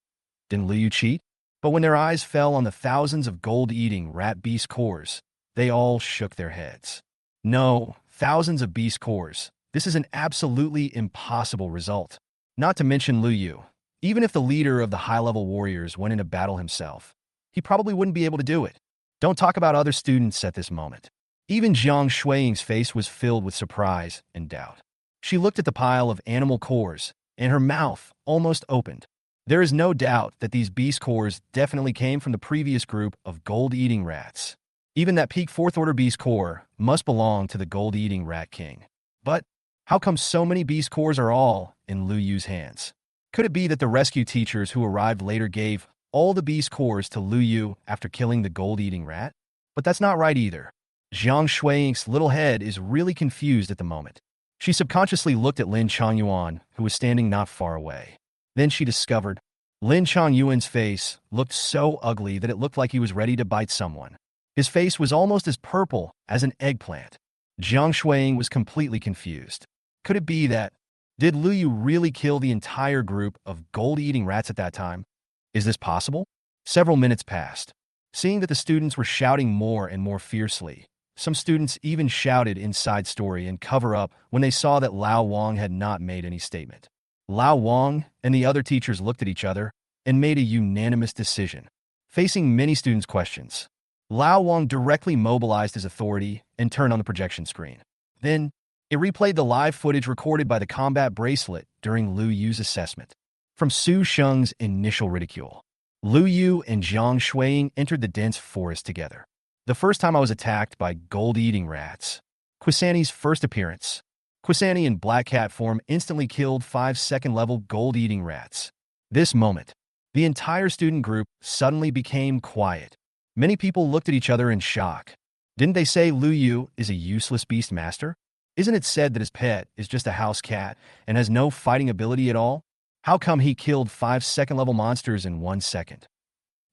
didn't Lu Yu cheat? But when their eyes fell on the thousands of gold-eating rat beast cores, they all shook their heads. No, thousands of beast cores. This is an absolutely impossible result. Not to mention Lu Yu. Even if the leader of the high-level warriors went into battle himself, he probably wouldn't be able to do it. Don't talk about other students at this moment. Even Jiang Shuiying's face was filled with surprise and doubt. She looked at the pile of animal cores, and her mouth almost opened. There is no doubt that these beast cores definitely came from the previous group of gold-eating rats. Even that peak 4th order beast core must belong to the gold-eating rat king. But how come so many beast cores are all in Lu Yu's hands? Could it be that the rescue teachers who arrived later gave all the beast cores to Lu Yu after killing the gold-eating rat? But that's not right either. Jiang Shuiying's little head is really confused at the moment. She subconsciously looked at Lin Changyuan, who was standing not far away. Then she discovered Lin Changyuan's face looked so ugly that it looked like he was ready to bite someone. His face was almost as purple as an eggplant. Jiang Shuiying was completely confused. Could it be that? Did Lu Yu really kill the entire group of gold-eating rats at that time? Is this possible? Several minutes passed. Seeing that the students were shouting more and more fiercely, some students even shouted inside story and cover up when they saw that Lao Wang had not made any statement. Lao Wang and the other teachers looked at each other and made a unanimous decision. Facing many students' questions, Lao Wang directly mobilized his authority and turned on the projection screen. Then, it replayed the live footage recorded by the combat bracelet during Lu Yu's assessment. From Su Sheng's initial ridicule, Lu Yu and Jiang Shuiying entered the dense forest together. The first time I was attacked by gold-eating rats. Quasani's first appearance. Quasani in black cat form instantly killed 5 second-level gold-eating rats. This moment, the entire student group suddenly became quiet. Many people looked at each other in shock. Didn't they say Lu Yu is a useless Beastmaster? Isn't it said that his pet is just a house cat and has no fighting ability at all? How come he killed 5 second-level monsters in 1 second?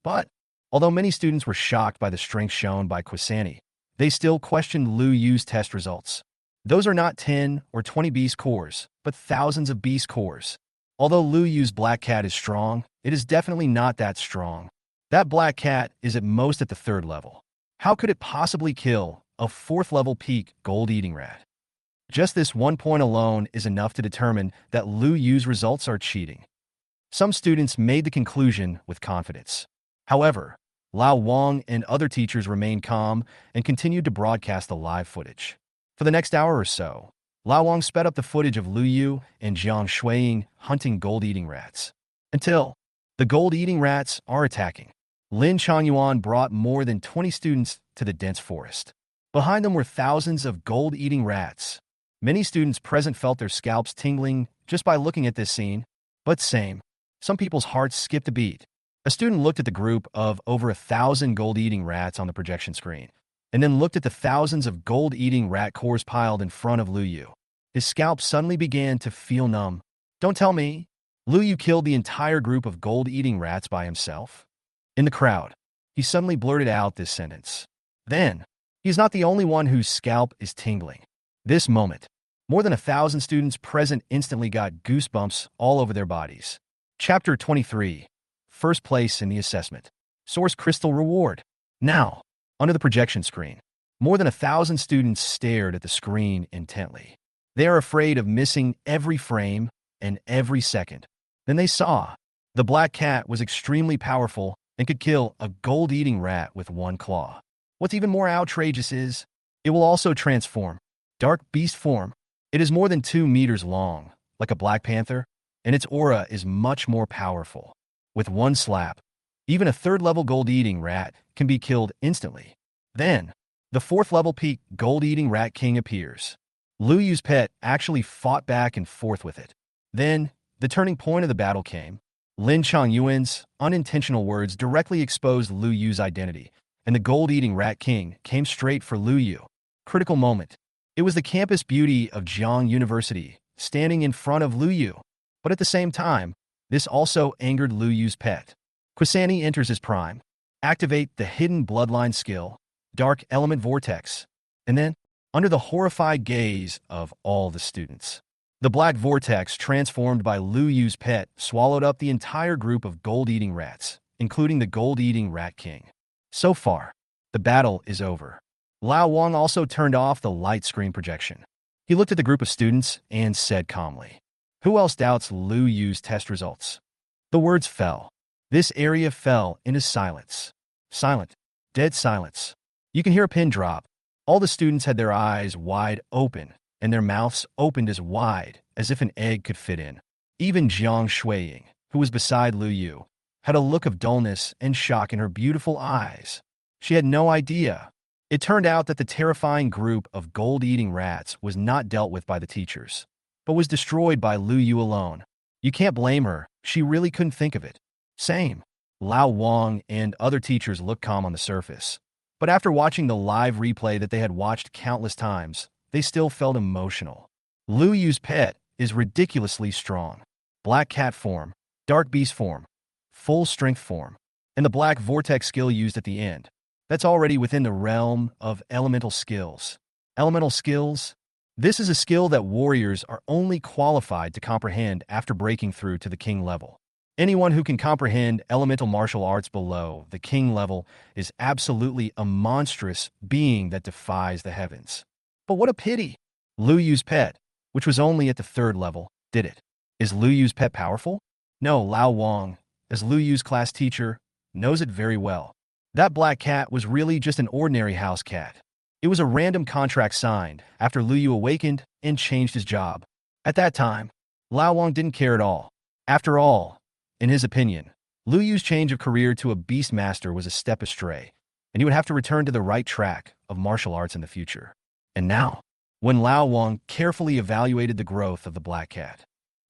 But, although many students were shocked by the strength shown by Quasani, they still questioned Lu Yu's test results. Those are not 10 or 20 beast cores, but thousands of beast cores. Although Lu Yu's black cat is strong, it is definitely not that strong. That black cat is at most at the 3rd level. How could it possibly kill a 4th level peak gold-eating rat? Just this one point alone is enough to determine that Lu Yu's results are cheating. Some students made the conclusion with confidence. However, Lao Wang and other teachers remained calm and continued to broadcast the live footage. For the next hour or so, Lao Wang sped up the footage of Lu Yu and Jiang Shuiying hunting gold-eating rats. Until the gold-eating rats are attacking. Lin Changyuan brought more than 20 students to the dense forest. Behind them were thousands of gold-eating rats. Many students present felt their scalps tingling just by looking at this scene. But some people's hearts skipped a beat. A student looked at the group of over 1,000 gold-eating rats on the projection screen, and then looked at the thousands of gold-eating rat cores piled in front of Lu Yu. His scalp suddenly began to feel numb. Don't tell me, Lu Yu killed the entire group of gold-eating rats by himself? In the crowd, he suddenly blurted out this sentence. Then, he is not the only one whose scalp is tingling. This moment, more than 1,000 students present instantly got goosebumps all over their bodies. Chapter 23. First place in the assessment. Source Crystal Reward. Now, under the projection screen, more than 1,000 students stared at the screen intently. They are afraid of missing every frame and every second. Then they saw. The black cat was extremely powerful and could kill a gold-eating rat with one claw. What's even more outrageous is, it will also transform. Dark beast form. It is more than 2 meters long, like a black panther, and its aura is much more powerful. With one slap, even a 3rd-level gold-eating rat can be killed instantly. Then, the 4th-level peak gold-eating rat king appears. Lu Yu's pet actually fought back and forth with it. Then, the turning point of the battle came. Lin Changyuan's unintentional words directly exposed Lu Yu's identity, and the gold-eating rat king came straight for Lu Yu. Critical moment. It was the campus beauty of Jiang University standing in front of Lu Yu. But at the same time, this also angered Lu Yu's pet. Quasani enters his prime. Activate the hidden bloodline skill, Dark Element Vortex. And then, under the horrified gaze of all the students, the black vortex transformed by Lu Yu's pet swallowed up the entire group of gold-eating rats, including the gold-eating rat king. So far, the battle is over. Lao Wang also turned off the light screen projection. He looked at the group of students and said calmly, "Who else doubts Lu Yu's test results?" The words fell. This area fell into silence. Silent. Dead silence. You can hear a pin drop. All the students had their eyes wide open, and their mouths opened as wide as if an egg could fit in. Even Jiang Shuiying, who was beside Lu Yu, had a look of dullness and shock in her beautiful eyes. She had no idea. It turned out that the terrifying group of gold-eating rats was not dealt with by the teachers, but was destroyed by Lu Yu alone. You can't blame her. She really couldn't think of it. Same. Lao Wang and other teachers looked calm on the surface. But after watching the live replay that they had watched countless times, they still felt emotional. Lu Yu's pet is ridiculously strong. Black cat form, dark beast form, full strength form, and the black vortex skill used at the end. That's already within the realm of elemental skills. Elemental skills? This is a skill that warriors are only qualified to comprehend after breaking through to the king level. Anyone who can comprehend elemental martial arts below the king level is absolutely a monstrous being that defies the heavens. But what a pity! Lu Yu's pet, which was only at the 3rd level, did it. Is Lu Yu's pet powerful? No, Lao Wang, as Lu Yu's class teacher, knows it very well. That black cat was really just an ordinary house cat. It was a random contract signed after Lu Yu awakened and changed his job. At that time, Lao Wang didn't care at all. After all, in his opinion, Lu Yu's change of career to a Beastmaster was a step astray, and he would have to return to the right track of martial arts in the future. And now, when Lao Wang carefully evaluated the growth of the black cat,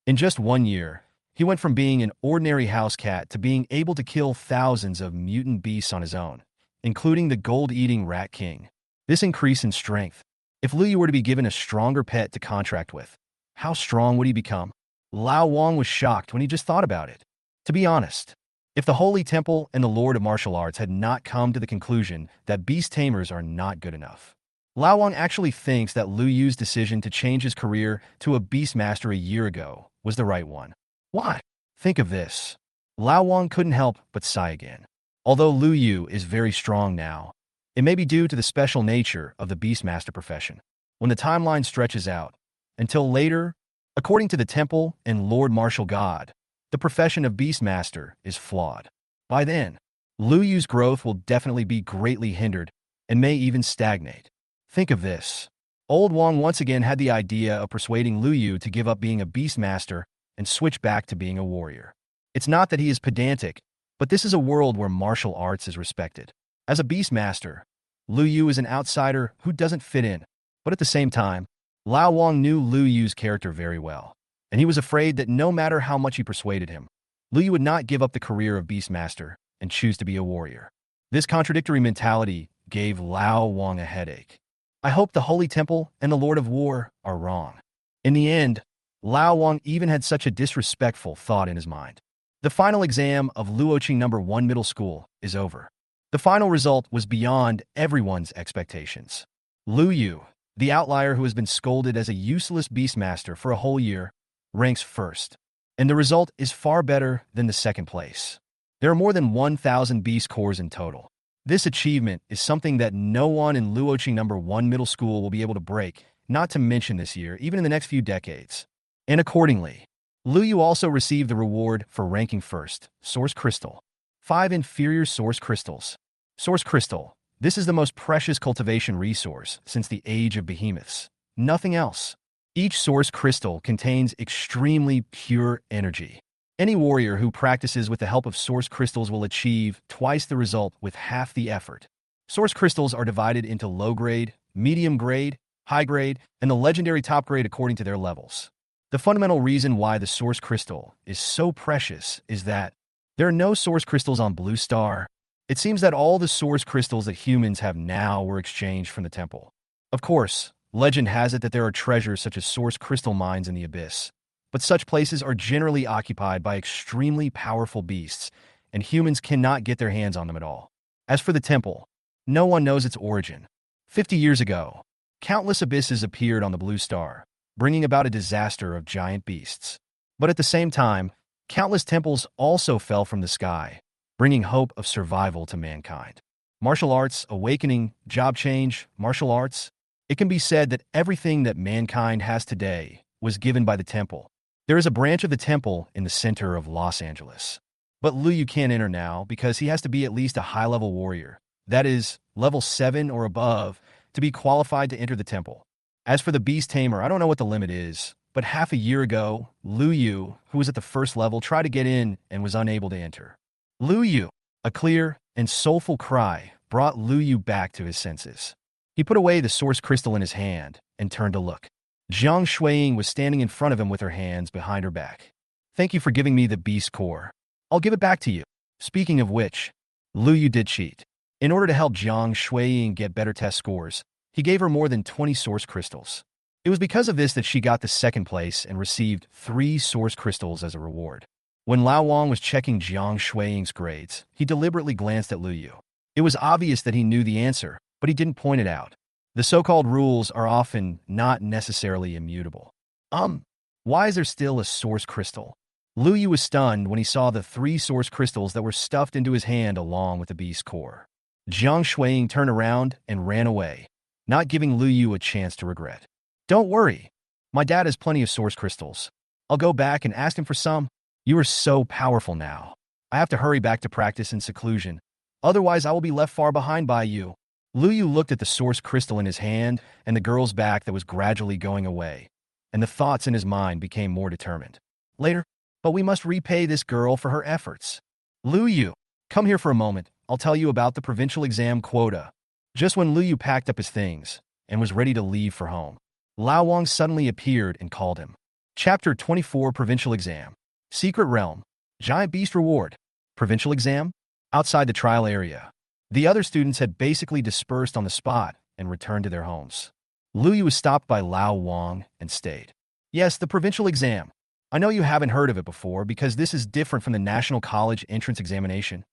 in just 1 year, he went from being an ordinary house cat to being able to kill thousands of mutant beasts on his own, including the gold-eating rat king. This increase in strength. If Lu Yu were to be given a stronger pet to contract with, how strong would he become? Lao Wang was shocked when he just thought about it. To be honest, if the Holy Temple and the Lord of Martial Arts had not come to the conclusion that beast tamers are not good enough, Lao Wang actually thinks that Lu Yu's decision to change his career to a Beastmaster a year ago was the right one. Why? Think of this. Lao Wang couldn't help but sigh again. Although Lu Yu is very strong now, it may be due to the special nature of the Beastmaster profession. When the timeline stretches out, until later, according to the Temple and Lord Martial God, the profession of Beastmaster is flawed. By then, Lu Yu's growth will definitely be greatly hindered and may even stagnate. Think of this. Old Wang once again had the idea of persuading Lu Yu to give up being a Beastmaster and switch back to being a warrior. It's not that he is pedantic, but this is a world where martial arts is respected. As a Beastmaster, Lu Yu is an outsider who doesn't fit in. But at the same time, Lao Wang knew Lu Yu's character very well, and he was afraid that no matter how much he persuaded him, Lu Yu would not give up the career of Beastmaster and choose to be a warrior. This contradictory mentality gave Lao Wang a headache. I hope the Holy Temple and the Lord of War are wrong. In the end, Lao Wang even had such a disrespectful thought in his mind. The final exam of Luoqing No. 1 Middle School is over. The final result was beyond everyone's expectations. Lu Yu, the outlier who has been scolded as a useless Beastmaster for a whole year, ranks first. And the result is far better than the second place. There are more than 1,000 beast cores in total. This achievement is something that no one in Luoqing No. 1 Middle School will be able to break, not to mention this year, even in the next few decades. And accordingly, Lu Yu also received the reward for ranking first, Source Crystal. 5 inferior Source Crystals. Source Crystal. This is the most precious cultivation resource since the age of behemoths. Nothing else. Each Source Crystal contains extremely pure energy. Any warrior who practices with the help of Source Crystals will achieve twice the result with half the effort. Source Crystals are divided into low grade, medium grade, high grade, and the legendary top grade according to their levels. The fundamental reason why the Source Crystal is so precious is that there are no Source Crystals on Blue Star. It seems that all the Source Crystals that humans have now were exchanged from the temple. Of course, legend has it that there are treasures such as Source Crystal mines in the Abyss, but such places are generally occupied by extremely powerful beasts, and humans cannot get their hands on them at all. As for the temple, no one knows its origin. 50 years ago, countless abysses appeared on the Blue Star, bringing about a disaster of giant beasts. But at the same time, countless temples also fell from the sky, bringing hope of survival to mankind. Martial arts, awakening, job change, martial arts. It can be said that everything that mankind has today was given by the temple. There is a branch of the temple in the center of Los Angeles. But Lu Yu can't enter now because he has to be at least a high-level warrior. that is, level 7 or above, to be qualified to enter the temple. As for the beast tamer, I don't know what the limit is, but half a year ago, Lu Yu, who was at the first level, tried to get in and was unable to enter. Lu Yu, a clear and soulful cry, brought Lu Yu back to his senses. He put away the source crystal in his hand and turned to look. Jiang Shuiying was standing in front of him with her hands behind her back. Thank you for giving me the beast core. I'll give it back to you. Speaking of which, Lu Yu did cheat. In order to help Jiang Shuiying get better test scores, he gave her more than 20 source crystals. It was because of this that she got the second place and received 3 source crystals as a reward. When Lao Wang was checking Jiang Shuiying's grades, he deliberately glanced at Lu Yu. It was obvious that he knew the answer, but he didn't point it out. The so-called rules are often not necessarily immutable. Why is there still a source crystal? Lu Yu was stunned when he saw the 3 source crystals that were stuffed into his hand along with the beast core. Jiang Shuiying turned around and ran away, not giving Lu Yu a chance to regret. Don't worry. My dad has plenty of source crystals. I'll go back and ask him for some. You are so powerful now. I have to hurry back to practice in seclusion. Otherwise, I will be left far behind by you. Lu Yu looked at the source crystal in his hand and the girl's back that was gradually going away, and the thoughts in his mind became more determined. Later, but we must repay this girl for her efforts. Lu Yu, come here for a moment. I'll tell you about the provincial exam quota. Just when Lu Yu packed up his things and was ready to leave for home, Lao Wang suddenly appeared and called him. Chapter 24 Provincial Exam. Secret Realm. Giant Beast Reward. Provincial Exam. Outside the trial area. The other students had basically dispersed on the spot and returned to their homes. Lu Yu was stopped by Lao Wang and stayed. Yes, the provincial exam. I know you haven't heard of it before because this is different from the National College Entrance Examination.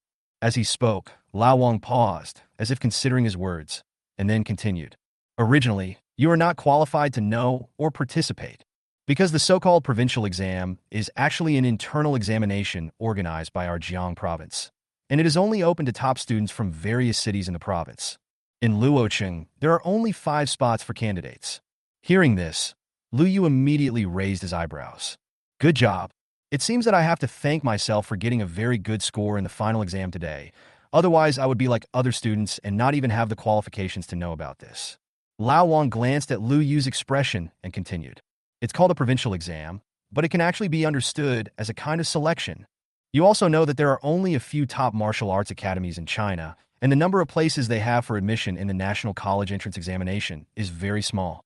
As he spoke, Lao Wang paused, as if considering his words, and then continued. Originally, you are not qualified to know or participate, because the so-called provincial exam is actually an internal examination organized by our Jiang province, and it is only open to top students from various cities in the province. In Luocheng, there are only 5 spots for candidates. Hearing this, Lu Yu immediately raised his eyebrows. Good job. It seems that I have to thank myself for getting a very good score in the final exam today. Otherwise, I would be like other students and not even have the qualifications to know about this. Lao Wang glanced at Lu Yu's expression and continued. It's called a provincial exam, but it can actually be understood as a kind of selection. You also know that there are only a few top martial arts academies in China, and the number of places they have for admission in the National College Entrance Examination is very small.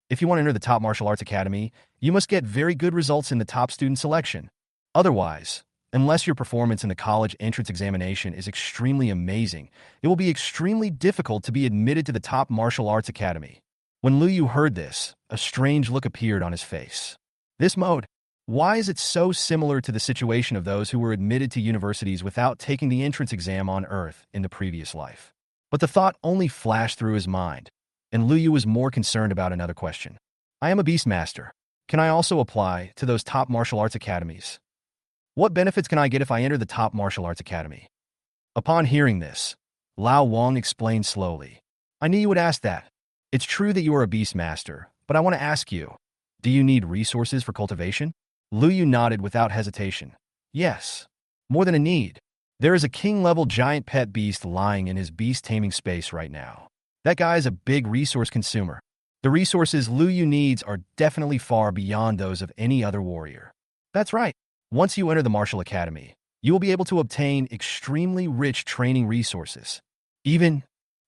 If you want to enter the top martial arts academy, you must get very good results in the top student selection. Otherwise, unless your performance in the college entrance examination is extremely amazing, it will be extremely difficult to be admitted to the top martial arts academy. When Lu Yu heard this, a strange look appeared on his face. This mode, why is it so similar to the situation of those who were admitted to universities without taking the entrance exam on Earth in the previous life? But the thought only flashed through his mind, and Lu Yu was more concerned about another question. I am a Beastmaster. Can I also apply to those top martial arts academies? What benefits can I get if I enter the top martial arts academy? Upon hearing this, Lao Wang explained slowly. I knew you would ask that. It's true that you are a Beastmaster, but I want to ask you, do you need resources for cultivation? Lu Yu nodded without hesitation. Yes. More than a need. There is a king-level giant pet beast lying in his beast-taming space right now. That guy is a big resource consumer. The resources Lu Yu needs are definitely far beyond those of any other warrior. That's right. Once you enter the martial academy, you will be able to obtain extremely rich training resources. Even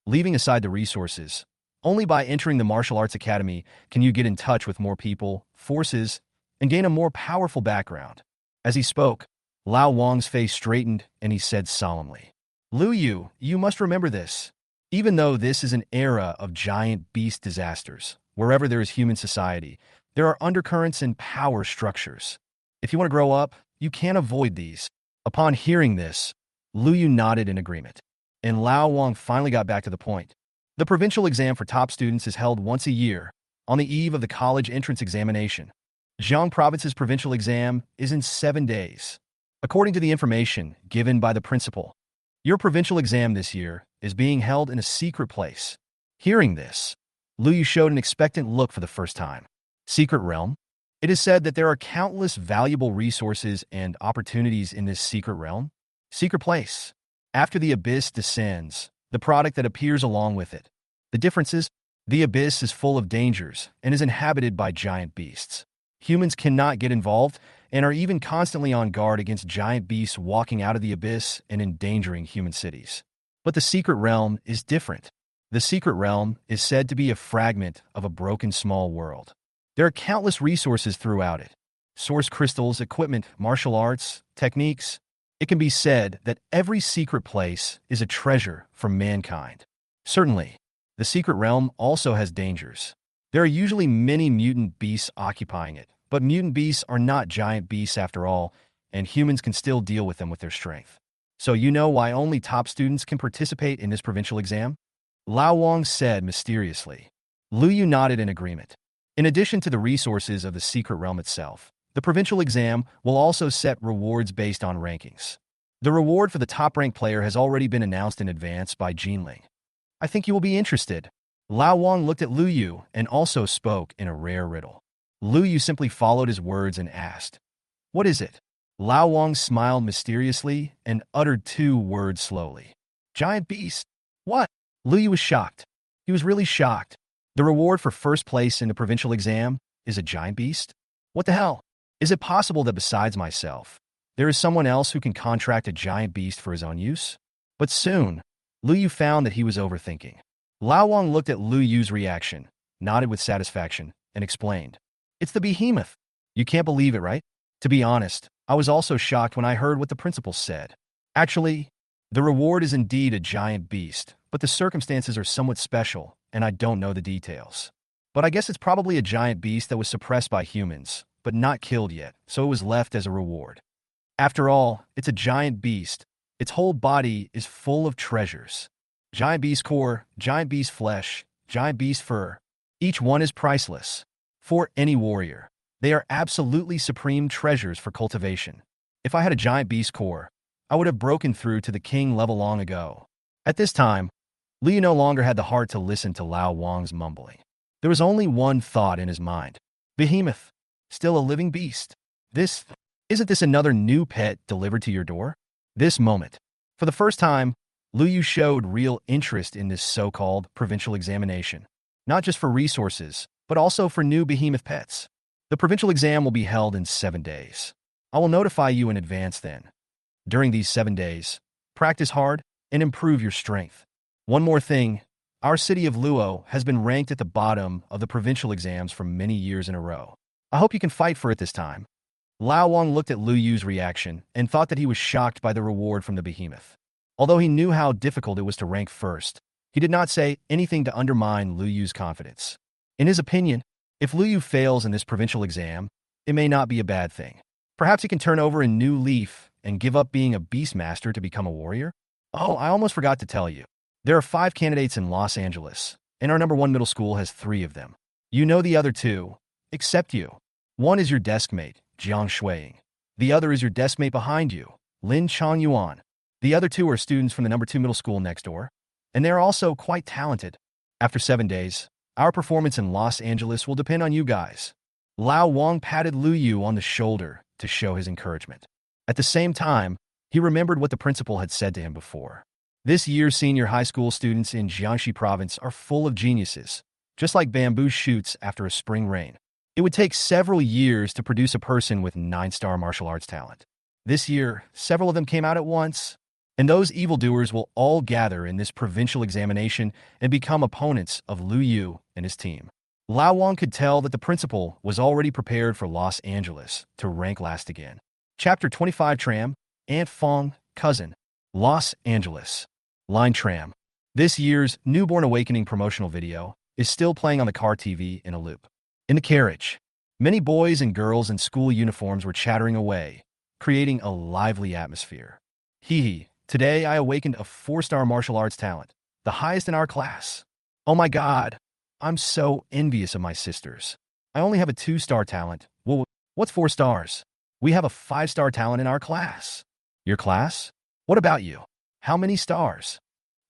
leaving aside the resources, only by entering the martial arts academy can you get in touch with more people, forces, and gain a more powerful background. As he spoke, Lao Wang's face straightened and he said solemnly, Lu Yu, you must remember this. Even though this is an era of giant beast disasters, wherever there is human society, there are undercurrents and power structures. If you want to grow up, you can't avoid these. Upon hearing this, Lu Yu nodded in agreement, and Lao Wang finally got back to the point. The provincial exam for top students is held once a year, on the eve of the college entrance examination. Jiang Province's provincial exam is in 7 days. According to the information given by the principal, your provincial exam this year is being held in a secret place. Hearing this, Lu Yu showed an expectant look for the first time. Secret realm? It is said that there are countless valuable resources and opportunities in this secret realm. Secret place. After the abyss descends, the product that appears along with it. The difference is, the abyss is full of dangers and is inhabited by giant beasts. Humans cannot get involved and are even constantly on guard against giant beasts walking out of the abyss and endangering human cities. But the secret realm is different. The secret realm is said to be a fragment of a broken small world. There are countless resources throughout it. Source crystals, equipment, martial arts, techniques. It can be said that every secret place is a treasure for mankind. Certainly, the secret realm also has dangers. There are usually many mutant beasts occupying it, but mutant beasts are not giant beasts after all, and humans can still deal with them with their strength. So you know why only top students can participate in this provincial exam? Lao Wang said mysteriously. Lu Yu nodded in agreement. In addition to the resources of the secret realm itself, the provincial exam will also set rewards based on rankings. The reward for the top-ranked player has already been announced in advance by Jinling. I think you will be interested. Lao Wang looked at Lu Yu and also spoke in a rare riddle. Lu Yu simply followed his words and asked, "What is it?" Lao Wang smiled mysteriously and uttered two words slowly. "Giant beast." "What?" Lu Yu was shocked. He was really shocked. The reward for first place in the provincial exam is a giant beast? What the hell? Is it possible that besides myself, there is someone else who can contract a giant beast for his own use? But soon, Lu Yu found that he was overthinking. Lao Wang looked at Lu Yu's reaction, nodded with satisfaction, and explained, "It's the Behemoth. You can't believe it, right?" To be honest, I was also shocked when I heard what the principal said. Actually, the reward is indeed a giant beast, but the circumstances are somewhat special, and I don't know the details. But I guess it's probably a giant beast that was suppressed by humans, but not killed yet, so it was left as a reward. After all, it's a giant beast. Its whole body is full of treasures. Giant beast core, giant beast flesh, giant beast fur. Each one is priceless. For any warrior, they are absolutely supreme treasures for cultivation. If I had a giant beast core, I would have broken through to the king level long ago. At this time, Liu no longer had the heart to listen to Lao Wang's mumbling. There was only one thought in his mind. Behemoth, still a living beast. Isn't this another new pet delivered to your door? This moment. For the first time, Lu Yu showed real interest in this so-called provincial examination, not just for resources, but also for new behemoth pets. The provincial exam will be held in 7 days. I will notify you in advance then. During these 7 days, practice hard and improve your strength. One more thing, our city of Luo has been ranked at the bottom of the provincial exams for many years in a row. I hope you can fight for it this time. Lao Wang looked at Lu Yu's reaction and thought that he was shocked by the reward from the behemoth. Although he knew how difficult it was to rank first, he did not say anything to undermine Lu Yu's confidence. In his opinion, if Lu Yu fails in this provincial exam, it may not be a bad thing. Perhaps he can turn over a new leaf and give up being a Beastmaster to become a warrior? Oh, I almost forgot to tell you. There are 5 candidates in Los Angeles, and our #1 middle school has 3 of them. You know the other 2, except you. One is your desk mate, Jiang Shuiying. The other is your desk mate behind you, Lin Changyuan. The other 2 are students from the #2 middle school next door, and they are also quite talented. After 7 days, our performance in Los Angeles will depend on you guys. Lao Wang patted Lu Yu on the shoulder to show his encouragement. At the same time, he remembered what the principal had said to him before. This year's senior high school students in Jiangxi province are full of geniuses, just like bamboo shoots after a spring rain. It would take several years to produce a person with 9-star martial arts talent. This year, several of them came out at once, and those evildoers will all gather in this provincial examination and become opponents of Lu Yu and his team. Lao Wang could tell that the principal was already prepared for Los Angeles to rank last again. Chapter 25 Tram, Aunt Fong, Cousin, Los Angeles. Line Tram. This year's Newborn Awakening promotional video is still playing on the car TV in a loop. In the carriage, many boys and girls in school uniforms were chattering away, creating a lively atmosphere. Hee, today I awakened a 4-star martial arts talent, the highest in our class. Oh my god, I'm so envious of my sisters. I only have a 2-star talent. Well, what's 4 stars? We have a 5-star talent in our class. Your class? What about you? How many stars?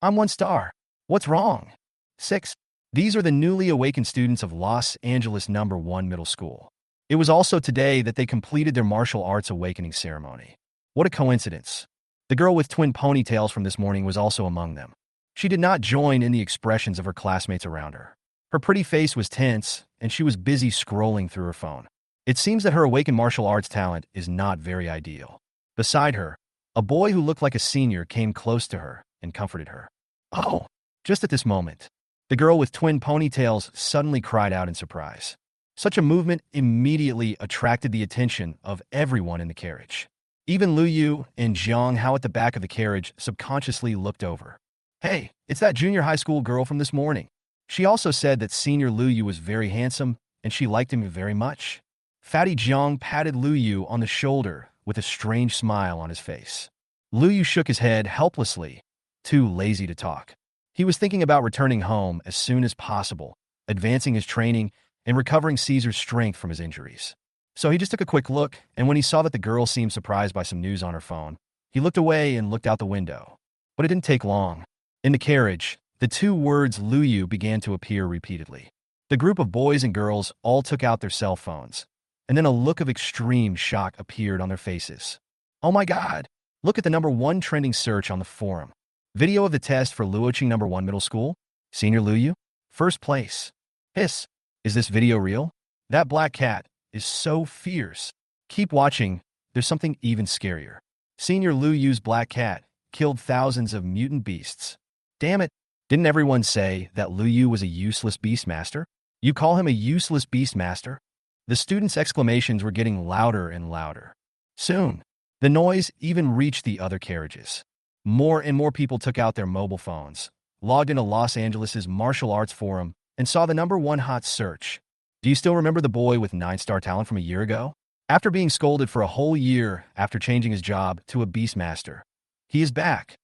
I'm 1 star. What's wrong? 6. These are the newly awakened students of Los Angeles #1 middle school. It was also today that they completed their martial arts awakening ceremony. What a coincidence. The girl with twin ponytails from this morning was also among them. She did not join in the expressions of her classmates around her. Her pretty face was tense, and she was busy scrolling through her phone. It seems that her awakened martial arts talent is not very ideal. Beside her, a boy who looked like a senior came close to her and comforted her. Oh! Just at this moment, the girl with twin ponytails suddenly cried out in surprise. Such a movement immediately attracted the attention of everyone in the carriage. Even Lu Yu and Jiang Hao at the back of the carriage subconsciously looked over. Hey, it's that junior high school girl from this morning. She also said that senior Lu Yu was very handsome and she liked him very much. Fatty Jiang patted Lu Yu on the shoulder with a strange smile on his face. Lu Yu shook his head helplessly, too lazy to talk. He was thinking about returning home as soon as possible, advancing his training, and recovering Caesar's strength from his injuries. So he just took a quick look, and when he saw that the girl seemed surprised by some news on her phone, he looked away and looked out the window. But it didn't take long. In the carriage, the two words Lu Yu began to appear repeatedly. The group of boys and girls all took out their cell phones, and then a look of extreme shock appeared on their faces. Oh my God! Look at the #1 trending search on the forum. Video of the test for Luoqing #1 middle school? Senior Lu Yu? First place. Hiss. Is this video real? That black cat is so fierce. Keep watching, there's something even scarier. Senior Lu Yu's black cat killed thousands of mutant beasts. Damn it, didn't everyone say that Lu Yu was a useless Beastmaster? You call him a useless Beastmaster? The students' exclamations were getting louder and louder. Soon, the noise even reached the other carriages. More and more people took out their mobile phones, logged into Los Angeles' martial arts forum, and saw the #1 hot search. Do you still remember the boy with 9-star talent from a year ago? After being scolded for a whole year after changing his job to a Beastmaster, he is back.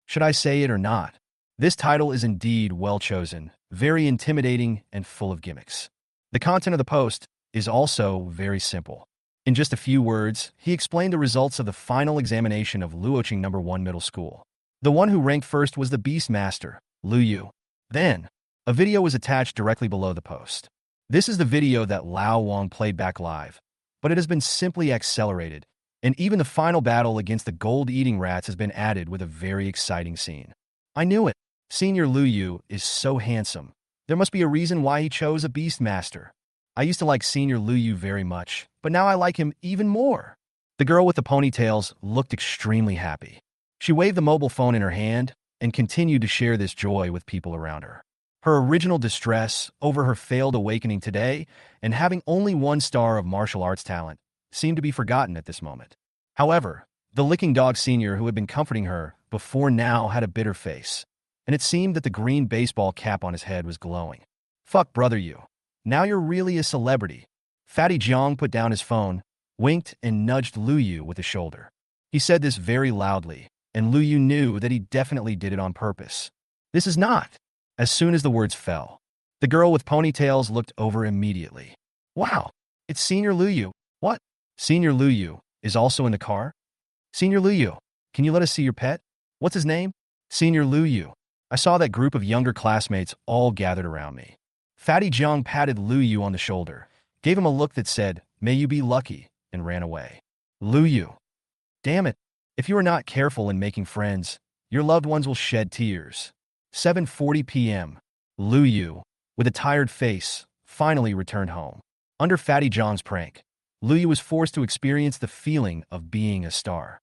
Should I say it or not? This title is indeed well chosen, very intimidating, and full of gimmicks. The content of the post is also very simple. In just a few words, he explained the results of the final examination of Luoqing #1 middle school. The one who ranked first was the Beastmaster, Lu Yu. Then, a video was attached directly below the post. This is the video that Lao Wang played back live, but it has been simply accelerated, and even the final battle against the gold-eating rats has been added with a very exciting scene. I knew it. Senior Lu Yu is so handsome. There must be a reason why he chose a Beastmaster. I used to like Senior Lu Yu very much, but now I like him even more. The girl with the ponytails looked extremely happy. She waved the mobile phone in her hand and continued to share this joy with people around her. Her original distress over her failed awakening today and having only 1 star of martial arts talent seemed to be forgotten at this moment. However, the licking dog senior who had been comforting her before now had a bitter face, and it seemed that the green baseball cap on his head was glowing. Fuck brother you. Now you're really a celebrity. Fatty Jiang put down his phone, winked, and nudged Lu Yu with his shoulder. He said this very loudly, and Lu Yu knew that he definitely did it on purpose. This is not. As soon as the words fell, the girl with ponytails looked over immediately. Wow, it's Senior Lu Yu. What? Senior Lu Yu is also in the car? Senior Lu Yu, can you let us see your pet? What's his name? Senior Lu Yu. I saw that group of younger classmates all gathered around me. Fatty Jiang patted Lu Yu on the shoulder, gave him a look that said, "May you be lucky," and ran away. Lu Yu. Damn it. If you are not careful in making friends, your loved ones will shed tears. 7:40 p.m. Lu Yu, with a tired face, finally returned home. Under Fatty Jiang's prank, Lu Yu was forced to experience the feeling of being a star.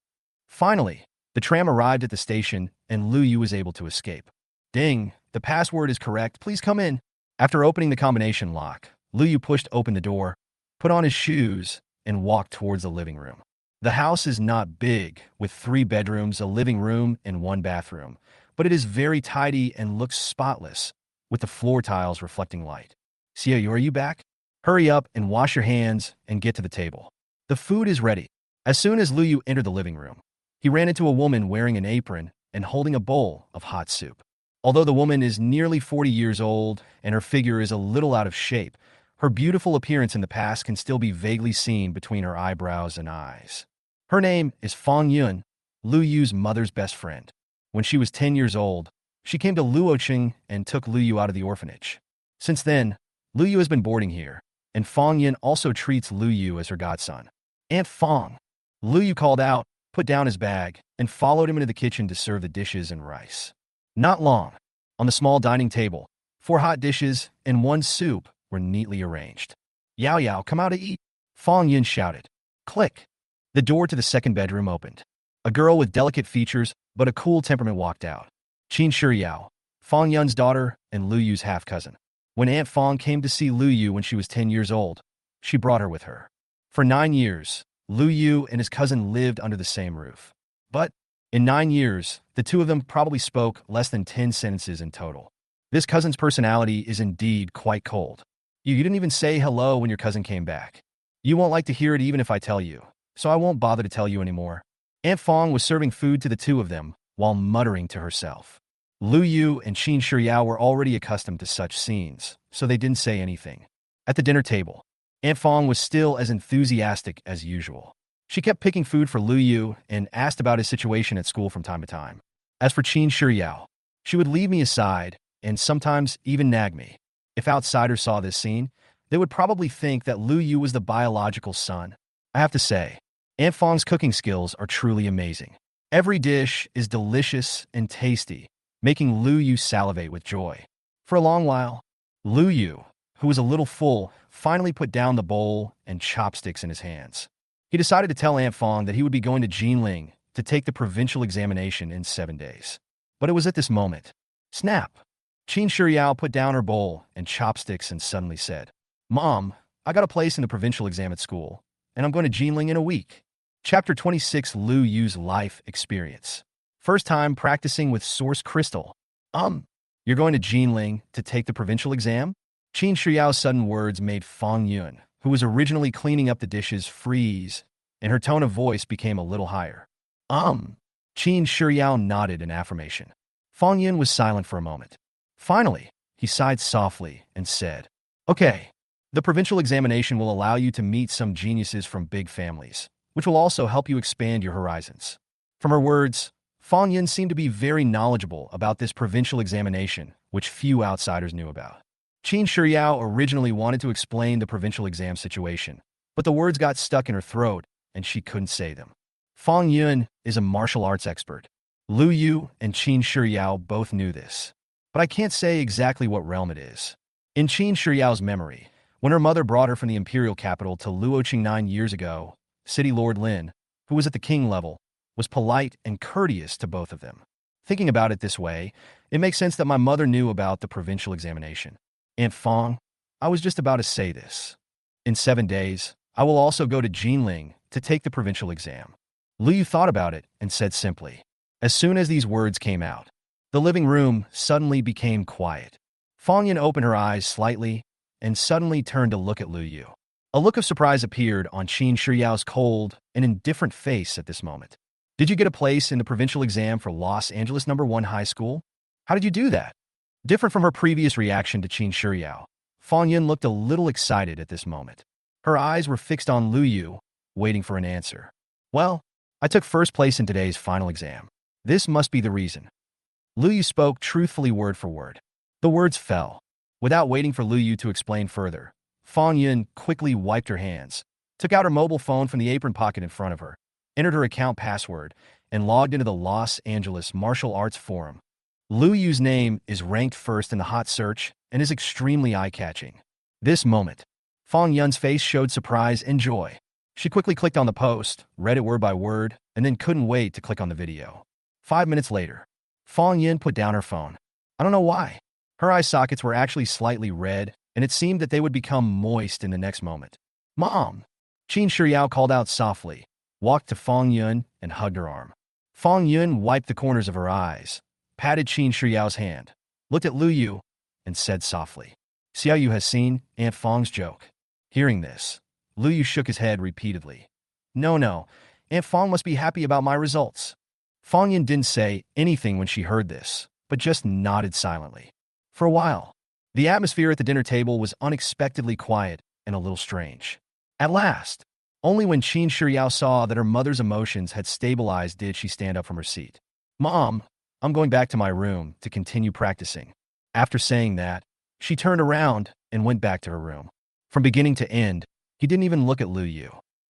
Finally, the tram arrived at the station and Lu Yu was able to escape. Ding, the password is correct. Please come in. After opening the combination lock, Lu Yu pushed open the door, put on his shoes, and walked towards the living room. The house is not big, with 3 bedrooms, a living room, and 1 bathroom, but it is very tidy and looks spotless, with the floor tiles reflecting light. Xiaoyu, are you back? Hurry up and wash your hands and get to the table. The food is ready. As soon as Lu Yu entered the living room, he ran into a woman wearing an apron and holding a bowl of hot soup. Although the woman is nearly 40 years old and her figure is a little out of shape, her beautiful appearance in the past can still be vaguely seen between her eyebrows and eyes. Her name is Fang Yun, Lu Yu's mother's best friend. When she was 10 years old, she came to Luoqing and took Lu Yu out of the orphanage. Since then, Lu Yu has been boarding here, and Fang Yun also treats Lu Yu as her godson. Aunt Fang. Lu Yu called out, put down his bag, and followed him into the kitchen to serve the dishes and rice. Not long. On the small dining table, 4 hot dishes and 1 soup were neatly arranged. Yao Yao, come out to eat, Fong Yun shouted. Click. The door to the second bedroom opened. A girl with delicate features but a cool temperament walked out. Qin Shiyao, Fong Yun's daughter and Lu Yu's half-cousin. When Aunt Fong came to see Lu Yu when she was 10 years old, she brought her with her. For 9 years, Lu Yu and his cousin lived under the same roof. But in 9 years, the two of them probably spoke less than 10 sentences in total. This cousin's personality is indeed quite cold. You didn't even say hello when your cousin came back. You won't like to hear it even if I tell you, so I won't bother to tell you anymore. Aunt Fong was serving food to the two of them while muttering to herself. Lu Yu and Qin Shiyao were already accustomed to such scenes, so they didn't say anything. At the dinner table, Aunt Fong was still as enthusiastic as usual. She kept picking food for Lu Yu and asked about his situation at school from time to time. As for Qin Shiyao, she would leave me aside and sometimes even nag me. If outsiders saw this scene, they would probably think that Lu Yu was the biological son. I have to say, Aunt Fong's cooking skills are truly amazing. Every dish is delicious and tasty, making Lu Yu salivate with joy. For a long while, Lu Yu, who was a little full, finally put down the bowl and chopsticks in his hands. He decided to tell Aunt Fong that he would be going to Jinling to take the provincial examination in 7 days. But it was at this moment. Snap! Qin Shiyao put down her bowl and chopsticks and suddenly said, Mom, I got a place in the provincial exam at school, and I'm going to Jinling in a week. Chapter 26, Lu Yu's life experience. First time practicing with source crystal. You're going to Jinling to take the provincial exam? Qin Shiyao's sudden words made Fong Yun, who was originally cleaning up the dishes, freeze, and her tone of voice became a little higher. Qin Shiyao nodded in affirmation. Fong Yun was silent for a moment. Finally, he sighed softly and said, Okay, the provincial examination will allow you to meet some geniuses from big families, which will also help you expand your horizons. From her words, Fong Yun seemed to be very knowledgeable about this provincial examination, which few outsiders knew about. Qin Shiyao originally wanted to explain the provincial exam situation, but the words got stuck in her throat and she couldn't say them. Fong Yun is a martial arts expert. Lu Yu and Qin Shiyao both knew this, but I can't say exactly what realm it is. In Qin Shiyao's memory, when her mother brought her from the imperial capital to Luoqing 9 years ago, City Lord Lin, who was at the king level, was polite and courteous to both of them. Thinking about it this way, it makes sense that my mother knew about the provincial examination. Aunt Fong, I was just about to say this. In 7 days, I will also go to Jinling to take the provincial exam. Lu Yu thought about it and said simply. As soon as these words came out, the living room suddenly became quiet. Fong Yun opened her eyes slightly and suddenly turned to look at Lu Yu. A look of surprise appeared on Qin Shiyao's cold and indifferent face at this moment. Did you get a place in the provincial exam for Los Angeles No. 1 High School? How did you do that? Different from her previous reaction to Qin Shiyao, Fong Yun looked a little excited at this moment. Her eyes were fixed on Lu Yu, waiting for an answer. Well, I took first place in today's final exam. This must be the reason. Lu Yu spoke truthfully word for word. The words fell. Without waiting for Lu Yu to explain further, Fong Yun quickly wiped her hands, took out her mobile phone from the apron pocket in front of her, entered her account password, and logged into the Los Angeles Martial Arts Forum. Lu Yu's name is ranked first in the hot search and is extremely eye-catching. This moment, Fong Yun's face showed surprise and joy. She quickly clicked on the post, read it word by word, and then couldn't wait to click on the video. 5 minutes later, Fong Yun put down her phone. I don't know why. Her eye sockets were actually slightly red, and it seemed that they would become moist in the next moment. Mom! Qin Shiyao called out softly, walked to Fong Yun, and hugged her arm. Fong Yun wiped the corners of her eyes, patted Qin Shiyao's hand, looked at Lu Yu, and said softly, Xiao Yu has seen Aunt Fong's joke. Hearing this, Lu Yu shook his head repeatedly. No, Aunt Fong must be happy about my results. Fong Yun didn't say anything when she heard this, but just nodded silently. For a while, the atmosphere at the dinner table was unexpectedly quiet and a little strange. At last, only when Qin Shiyao saw that her mother's emotions had stabilized did she stand up from her seat. Mom, I'm going back to my room to continue practicing. After saying that, she turned around and went back to her room. From beginning to end, he didn't even look at Lu Yu.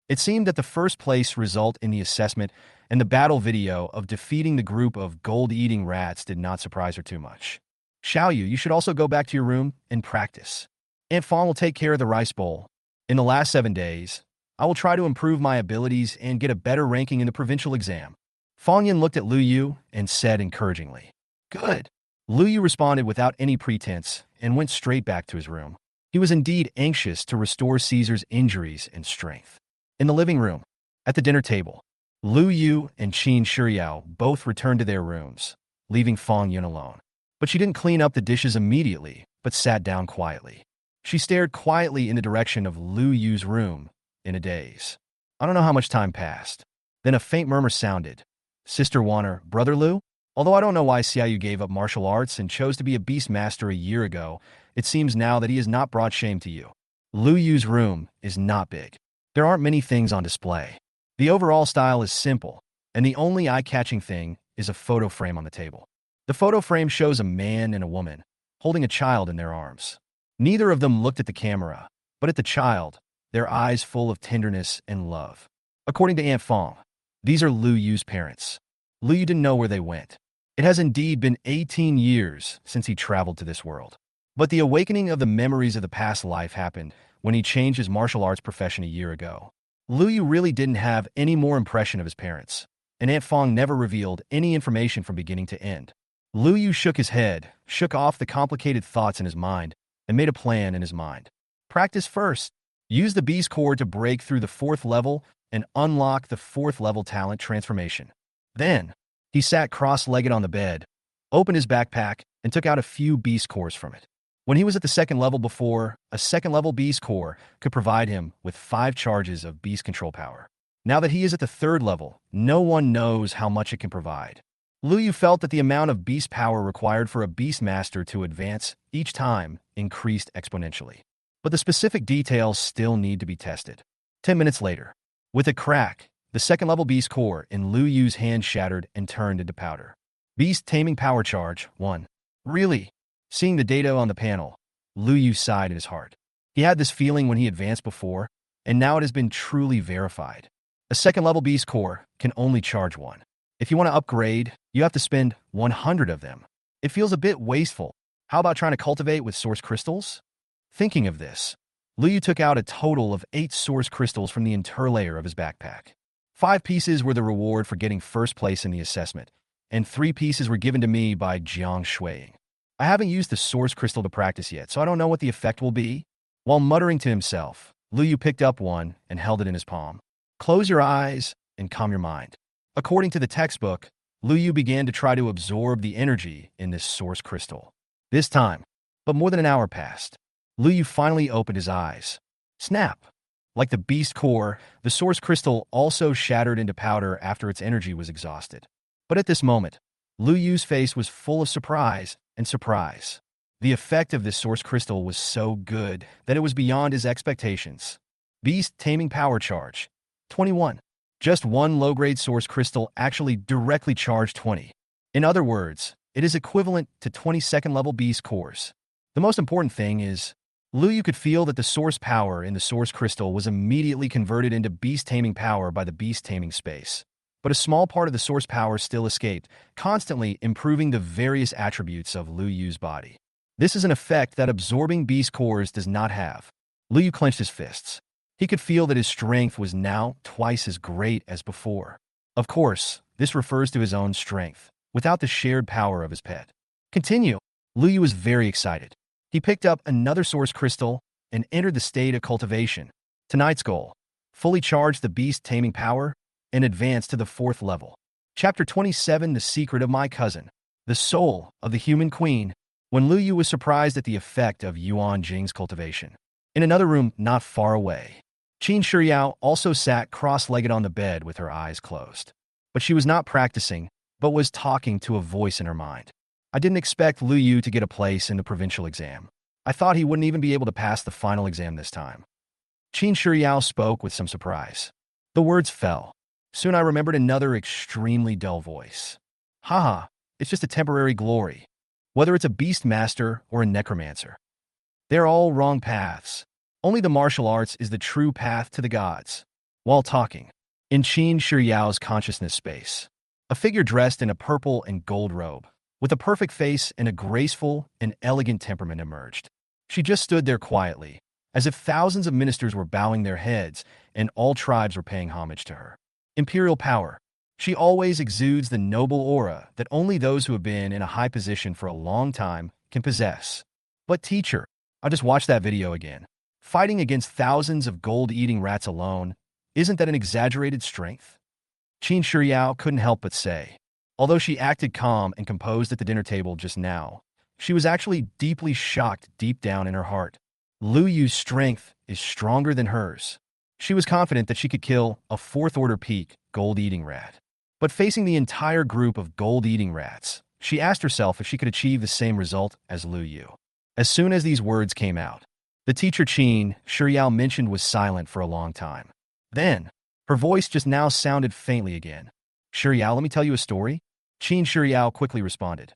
It seemed that the first place result in the assessment and the battle video of defeating the group of gold-eating rats did not surprise her too much. Xiaoyu, you should also go back to your room and practice. Aunt Fong will take care of the rice bowl. In the last 7 days, I will try to improve my abilities and get a better ranking in the provincial exam. Fong Yin looked at Lu Yu and said encouragingly, "Good." Lu Yu responded without any pretense and went straight back to his room. He was indeed anxious to restore Caesar's injuries and strength. In the living room, at the dinner table, Lu Yu and Qin Shiyao both returned to their rooms, leaving Fong Yun alone. But she didn't clean up the dishes immediately, but sat down quietly. She stared quietly in the direction of Lu Yu's room in a daze. I don't know how much time passed. Then a faint murmur sounded. Sister Warner, Brother Lu? Although I don't know why Xiaoyu gave up martial arts and chose to be a Beastmaster a year ago, it seems now that he has not brought shame to you. Lu Yu's room is not big. There aren't many things on display. The overall style is simple, and the only eye-catching thing is a photo frame on the table. The photo frame shows a man and a woman holding a child in their arms. Neither of them looked at the camera, but at the child, their eyes full of tenderness and love. According to Aunt Fong, these are Lu Yu's parents. Lu Yu didn't know where they went. It has indeed been 18 years since he traveled to this world. But the awakening of the memories of the past life happened when he changed his martial arts profession a year ago. Lu Yu really didn't have any more impression of his parents, and Aunt Fong never revealed any information from beginning to end. Lu Yu shook his head, shook off the complicated thoughts in his mind, and made a plan in his mind. Practice first. Use the Beast Core to break through the 4th level and unlock the 4th level talent transformation. Then, he sat cross-legged on the bed, opened his backpack, and took out a few Beast Cores from it. When he was at the 2nd level before, a 2nd level Beast Core could provide him with 5 charges of Beast Control power. Now that he is at the 3rd level, no one knows how much it can provide. Lu Yu felt that the amount of Beast power required for a Beastmaster to advance each time increased exponentially. But the specific details still need to be tested. 10 minutes later, with a crack, the 2nd level Beast Core in Lu Yu's hand shattered and turned into powder. Beast Taming Power Charge 1. Really? Seeing the data on the panel, Lu Yu sighed in his heart. He had this feeling when he advanced before, and now it has been truly verified. A 2nd level Beast Core can only charge 1. If you want to upgrade, you have to spend 100 of them. It feels a bit wasteful. How about trying to cultivate with source crystals? Thinking of this, Lu Yu took out a total of 8 source crystals from the interlayer of his backpack. 5 pieces were the reward for getting first place in the assessment, and 3 pieces were given to me by Jiang Shuiying. I haven't used the source crystal to practice yet, so I don't know what the effect will be. While muttering to himself, Lu Yu picked up one and held it in his palm. Close your eyes and calm your mind. According to the textbook, Lu Yu began to try to absorb the energy in this source crystal. This time, but more than an hour passed, Lu Yu finally opened his eyes. Snap! Like the Beast Core, the source crystal also shattered into powder after its energy was exhausted. But at this moment, Lu Yu's face was full of surprise and surprise. The effect of this source crystal was so good that it was beyond his expectations. Beast Taming Power Charge 21. Just one low-grade source crystal actually directly charged 20. In other words, it is equivalent to 22nd level Beast Cores. The most important thing is, Lu Yu could feel that the source power in the source crystal was immediately converted into beast taming power by the beast taming space. But a small part of the source power still escaped, constantly improving the various attributes of Lu Yu's body. This is an effect that absorbing beast cores does not have. Lu Yu clenched his fists. He could feel that his strength was now twice as great as before. Of course, this refers to his own strength, without the shared power of his pet. Continue. Lu Yu was very excited. He picked up another source crystal and entered the state of cultivation. Tonight's goal: fully charge the beast taming power and advance to the 4th level. Chapter 27: The Secret of My Cousin. The Soul of the Human Queen. When Lu Yu was surprised at the effect of Yuan Jing's cultivation. In another room not far away, Qin Shiyao also sat cross-legged on the bed with her eyes closed. But she was not practicing, but was talking to a voice in her mind. I didn't expect Lu Yu to get a place in the provincial exam. I thought he wouldn't even be able to pass the final exam this time. Qin Shiyao spoke with some surprise. The words fell. Soon I remembered another extremely dull voice. Haha, it's just a temporary glory. Whether it's a Beastmaster or a necromancer. They're all wrong paths. Only the martial arts is the true path to the gods. while talking. In Qin Shiyao's consciousness space, a figure dressed in a purple and gold robe, with a perfect face and a graceful and elegant temperament emerged. She just stood there quietly, as if thousands of ministers were bowing their heads and all tribes were paying homage to her. Imperial power. She always exudes the noble aura that only those who have been in a high position for a long time can possess. But teacher, I just watched that video again. Fighting against thousands of gold-eating rats alone, isn't that an exaggerated strength? Qin Shiyao couldn't help but say. Although she acted calm and composed at the dinner table just now, she was actually deeply shocked deep down in her heart. Lu Yu's strength is stronger than hers. She was confident that she could kill a fourth-order peak gold-eating rat. But facing the entire group of gold-eating rats, she asked herself if she could achieve the same result as Lu Yu. As soon as these words came out, the teacher Qin Shiyao mentioned was silent for a long time. Then, her voice just now sounded faintly again. Shiyao, let me tell you a story? Qin Shiyao quickly responded.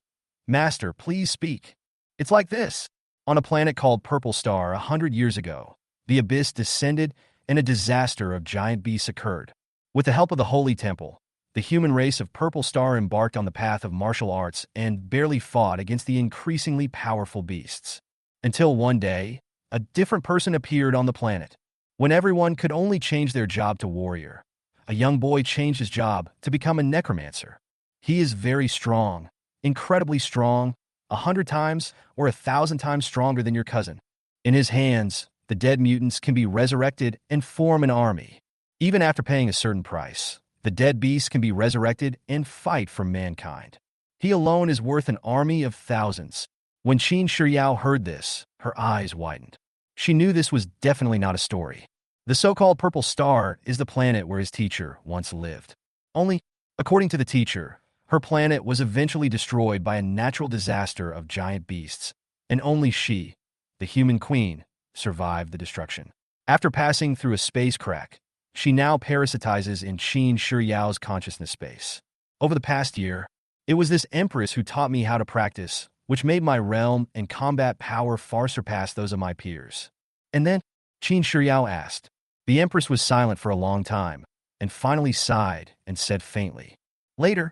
Master, please speak. It's like this. On a planet called Purple Star 100 years ago, the abyss descended and a disaster of giant beasts occurred. With the help of the Holy Temple, the human race of Purple Star embarked on the path of martial arts and barely fought against the increasingly powerful beasts. Until one day, a different person appeared on the planet. When everyone could only change their job to warrior, a young boy changed his job to become a necromancer. He is very strong, incredibly strong, 100 times or 1,000 times stronger than your cousin. In his hands, the dead mutants can be resurrected and form an army. Even after paying a certain price, the dead beasts can be resurrected and fight for mankind. He alone is worth an army of thousands. When Qin Shiyao heard this, her eyes widened. She knew this was definitely not a story. The so-called Purple Star is the planet where his teacher once lived. Only, according to the teacher, her planet was eventually destroyed by a natural disaster of giant beasts, and only she, the human queen, survived the destruction. After passing through a space crack, she now parasitizes in Qin Shiyao's consciousness space. Over the past year, it was this empress who taught me how to practice, which made my realm and combat power far surpass those of my peers. And then, Qin Shiyao asked. The empress was silent for a long time, and finally sighed and said faintly. Later,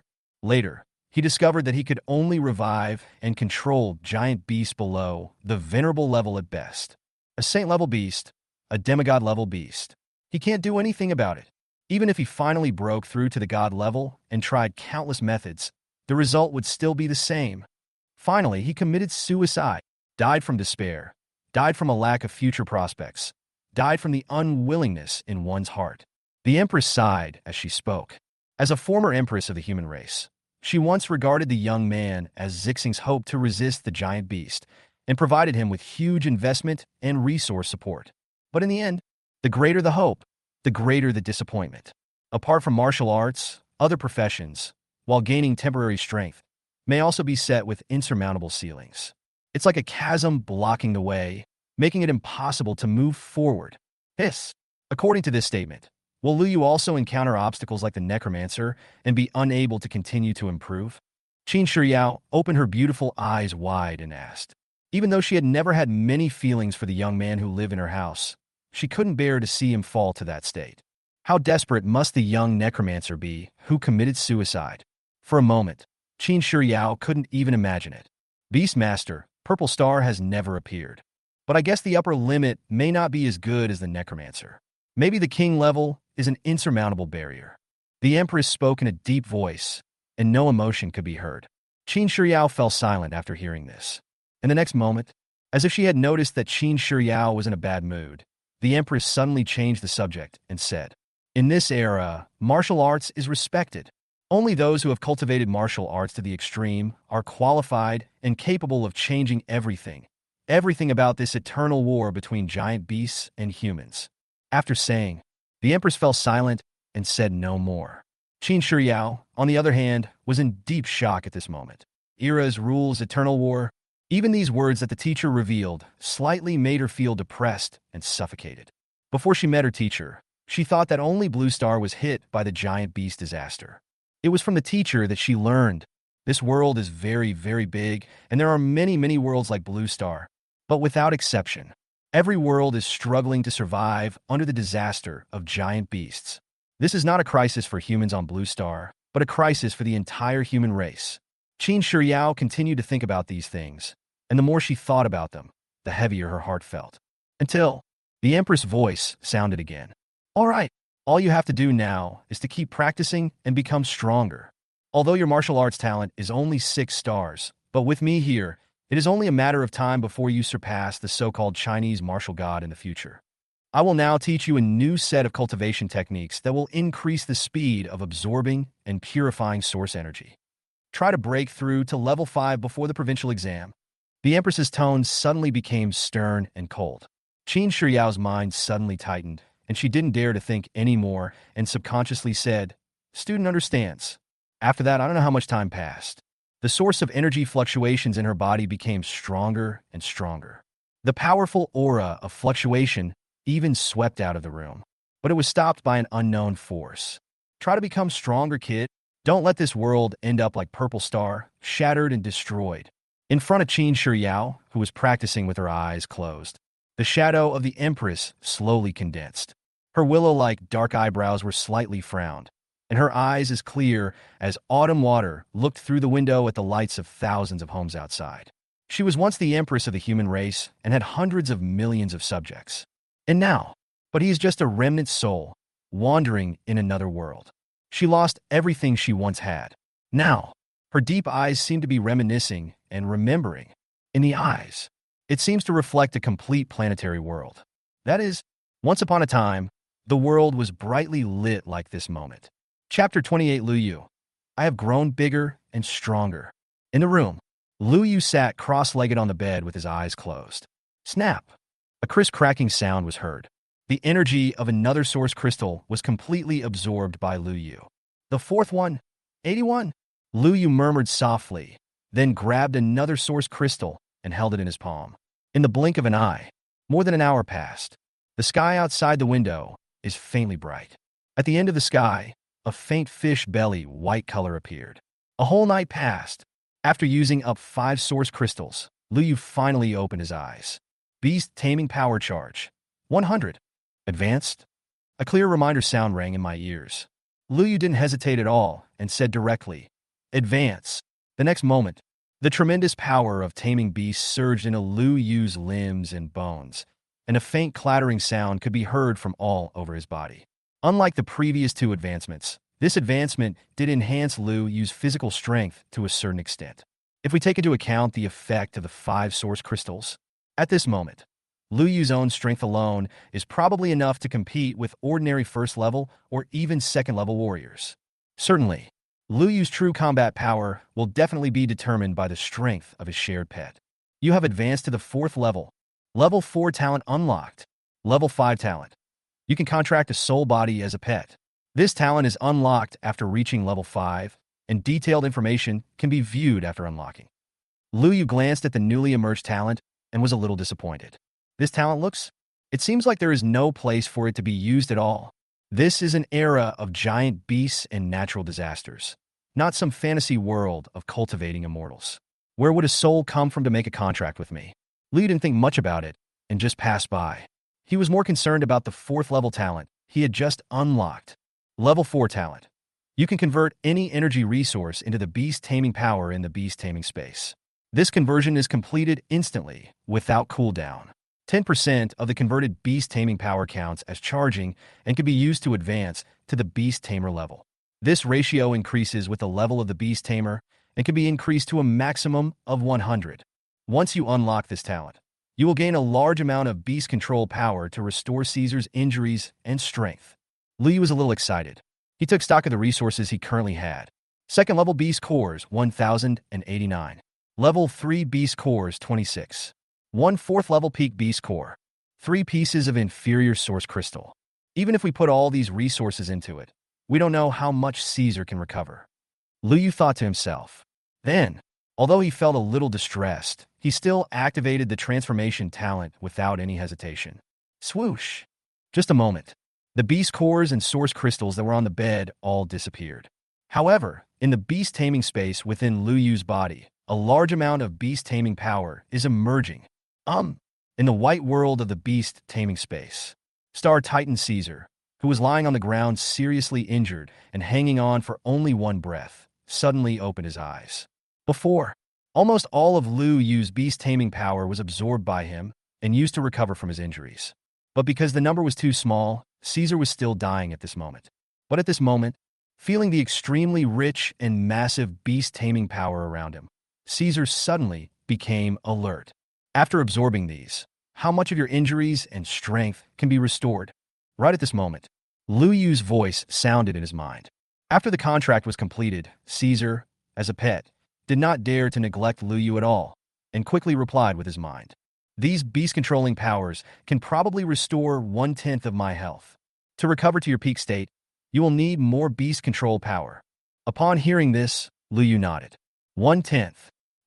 he discovered that he could only revive and control giant beasts below the venerable level at best. A saint-level beast, a demigod-level beast. He can't do anything about it. Even if he finally broke through to the god level and tried countless methods, the result would still be the same. Finally, he committed suicide, died from despair, died from a lack of future prospects, died from the unwillingness in one's heart. The empress sighed as she spoke. As a former empress of the human race, she once regarded the young man as Zixing's hope to resist the giant beast and provided him with huge investment and resource support. But in the end, the greater the hope, the greater the disappointment. Apart from martial arts, other professions, while gaining temporary strength, may also be set with insurmountable ceilings. It's like a chasm blocking the way, making it impossible to move forward. According to this statement, will Lu Yu also encounter obstacles like the necromancer and be unable to continue to improve? Qin Shiyao opened her beautiful eyes wide and asked. Even though she had never had many feelings for the young man who lived in her house, she couldn't bear to see him fall to that state. How desperate must the young necromancer be who committed suicide? For a moment, Qin Shiyao couldn't even imagine it. Beastmaster, Purple Star has never appeared. But I guess the upper limit may not be as good as the necromancer. Maybe the king level is an insurmountable barrier. The empress spoke in a deep voice, and no emotion could be heard. Qin Shiyao fell silent after hearing this. In the next moment, as if she had noticed that Qin Shiyao was in a bad mood, the empress suddenly changed the subject and said, in this era, martial arts is respected. Only those who have cultivated martial arts to the extreme are qualified and capable of changing everything. Everything about this eternal war between giant beasts and humans. After saying, the empress fell silent and said no more. Qin Shiyao, on the other hand, was in deep shock at this moment. Eras rules eternal war. Even these words that the teacher revealed slightly made her feel depressed and suffocated. Before she met her teacher, she thought that only Blue Star was hit by the giant beast disaster. It was from the teacher that she learned. This world is very, very big, and there are many, many worlds like Blue Star. But without exception, Every world is struggling to survive under the disaster of giant beasts. This is not a crisis for humans on Blue Star, but a crisis for the entire human race. Qin Shiryao continued to think about these things, and the more she thought about them, the heavier her heart felt. Until the Empress' voice sounded again. All right, all you have to do now is to keep practicing and become stronger. Although your martial arts talent is only 6 stars, but with me here, it is only a matter of time before you surpass the so-called Chinese martial god in the future. I will now teach you a new set of cultivation techniques that will increase the speed of absorbing and purifying source energy. Try to break through to level 5 before the provincial exam. The Empress's tone suddenly became stern and cold. Qin Shiryao's mind suddenly tightened, and she didn't dare to think anymore and subconsciously said, "Student understands." After that, I don't know how much time passed. The source of energy fluctuations in her body became stronger and stronger. The powerful aura of fluctuation even swept out of the room, but it was stopped by an unknown force. Try to become stronger, kid. Don't let this world end up like Purple Star, shattered and destroyed. In front of Qin Shiryao, who was practicing with her eyes closed, the shadow of the Empress slowly condensed. Her willow-like dark eyebrows were slightly frowned, and her eyes as clear as autumn water looked through the window at the lights of thousands of homes outside. She was once the empress of the human race and had hundreds of millions of subjects. And now, but he is just a remnant soul, wandering in another world. She lost everything she once had. Now, her deep eyes seem to be reminiscing and remembering. In the eyes, it seems to reflect a complete planetary world. That is, once upon a time, the world was brightly lit like this moment. Chapter 28 Lu Yu. I have grown bigger and stronger. In the room, Lu Yu sat cross-legged on the bed with his eyes closed. Snap! A crisp cracking sound was heard. The energy of another source crystal was completely absorbed by Lu Yu. The fourth one, 81. Lu Yu murmured softly, then grabbed another source crystal and held it in his palm. In the blink of an eye, more than an hour passed. The sky outside the window is faintly bright. At the end of the sky, a faint fish belly white color appeared. A whole night passed. After using up 5 source crystals, Lu Yu finally opened his eyes. Beast Taming Power Charge. 100. Advanced? A clear reminder sound rang in my ears. Lu Yu didn't hesitate at all and said directly, Advance. The next moment, the tremendous power of taming beasts surged into Lu Yu's limbs and bones, and a faint clattering sound could be heard from all over his body. Unlike the previous 2 advancements, this advancement did enhance Lu Yu's physical strength to a certain extent. If we take into account the effect of the 5 source crystals, at this moment, Lu Yu's own strength alone is probably enough to compete with ordinary first-level or even second-level warriors. Certainly, Lu Yu's true combat power will definitely be determined by the strength of his shared pet. You have advanced to the 4th level. Level 4 talent unlocked. Level 5 talent. You can contract a soul body as a pet. This talent is unlocked after reaching level 5, and detailed information can be viewed after unlocking. Lu Yu glanced at the newly emerged talent and was a little disappointed. This talent looks? It seems like there is no place for it to be used at all. This is an era of giant beasts and natural disasters, not some fantasy world of cultivating immortals. Where would a soul come from to make a contract with me? Lu Yu didn't think much about it and just passed by. He was more concerned about the 4th level talent he had just unlocked. Level 4 talent. You can convert any energy resource into the beast taming power in the beast taming space. This conversion is completed instantly, without cooldown. 10% of the converted beast taming power counts as charging and can be used to advance to the beast tamer level. This ratio increases with the level of the beast tamer and can be increased to a maximum of 100. Once you unlock this talent, you will gain a large amount of beast control power to restore Caesar's injuries and strength. Lu Yu was a little excited. He took stock of the resources he currently had. 2nd level beast cores, 1089. Level 3 beast cores, 26. 1 4th level peak beast core. 3 pieces of inferior source crystal. Even if we put all these resources into it, we don't know how much Caesar can recover. Lu Yu thought to himself. Then, although he felt a little distressed, he still activated the transformation talent without any hesitation. Swoosh! Just a moment. The beast cores and source crystals that were on the bed all disappeared. However, in the beast taming space within Lu Yu's body, a large amount of beast taming power is emerging. In the white world of the beast taming space, Star Titan Caesar, who was lying on the ground seriously injured and hanging on for only one breath, suddenly opened his eyes. Before, almost all of Lu Yu's beast taming power was absorbed by him and used to recover from his injuries. But because the number was too small, Caesar was still dying at this moment. But at this moment, feeling the extremely rich and massive beast taming power around him, Caesar suddenly became alert. After absorbing these, how much of your injuries and strength can be restored? Right at this moment, Lu Yu's voice sounded in his mind. After the contract was completed, Caesar, as a pet, did not dare to neglect Lu Yu at all, and quickly replied with his mind. These beast-controlling powers can probably restore 1/10 of my health. To recover to your peak state, you will need more beast control power. Upon hearing this, Lu Yu nodded. 1/10.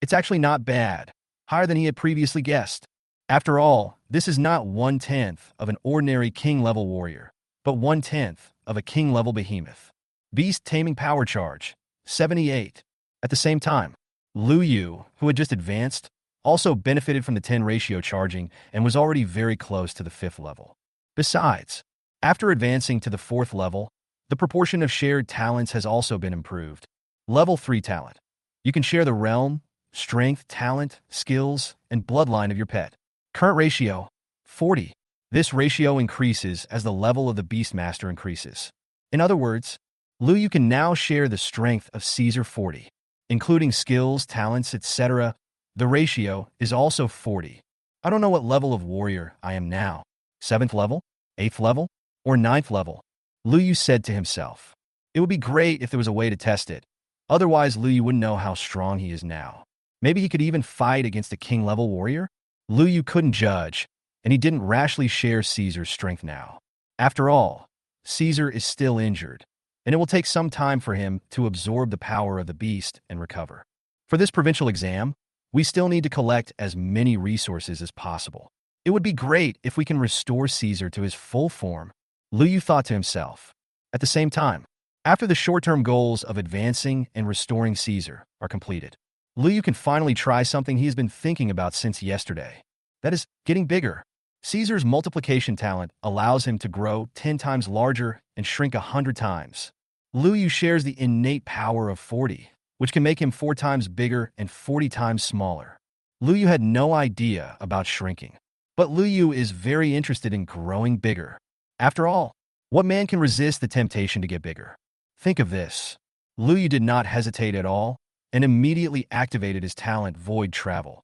It's actually not bad, higher than he had previously guessed. After all, this is not 1/10 of an ordinary king-level warrior, but 1/10 of a king-level behemoth. Beast taming power charge, 78. At the same time, Lu Yu, who had just advanced, also benefited from the 10 ratio charging and was already very close to the 5th level. Besides, after advancing to the 4th level, the proportion of shared talents has also been improved. Level 3 talent. You can share the realm, strength, talent, skills, and bloodline of your pet. Current ratio, 40. This ratio increases as the level of the Beastmaster increases. In other words, Lu Yu can now share the strength of Caesar 40. Including skills, talents, etc., the ratio is also 40. I don't know what level of warrior I am now. 7th level? 8th level? Or 9th level? Lu Yu said to himself. It would be great if there was a way to test it. Otherwise, Lu Yu wouldn't know how strong he is now. Maybe he could even fight against a king-level warrior? Lu Yu couldn't judge, and he didn't rashly share Caesar's strength now. After all, Caesar is still injured, and it will take some time for him to absorb the power of the beast and recover. For this provincial exam, we still need to collect as many resources as possible. It would be great if we can restore Caesar to his full form, Lu Yu thought to himself. At the same time, after the short-term goals of advancing and restoring Caesar are completed, Lu Yu can finally try something he has been thinking about since yesterday. That is, getting bigger. Caesar's multiplication talent allows him to grow 10 times larger and shrink 100 times. Lu Yu shares the innate power of 40, which can make him 4 times bigger and 40 times smaller. Lu Yu had no idea about shrinking, but Lu Yu is very interested in growing bigger. After all, what man can resist the temptation to get bigger? Think of this. Lu Yu did not hesitate at all and immediately activated his talent Void Travel.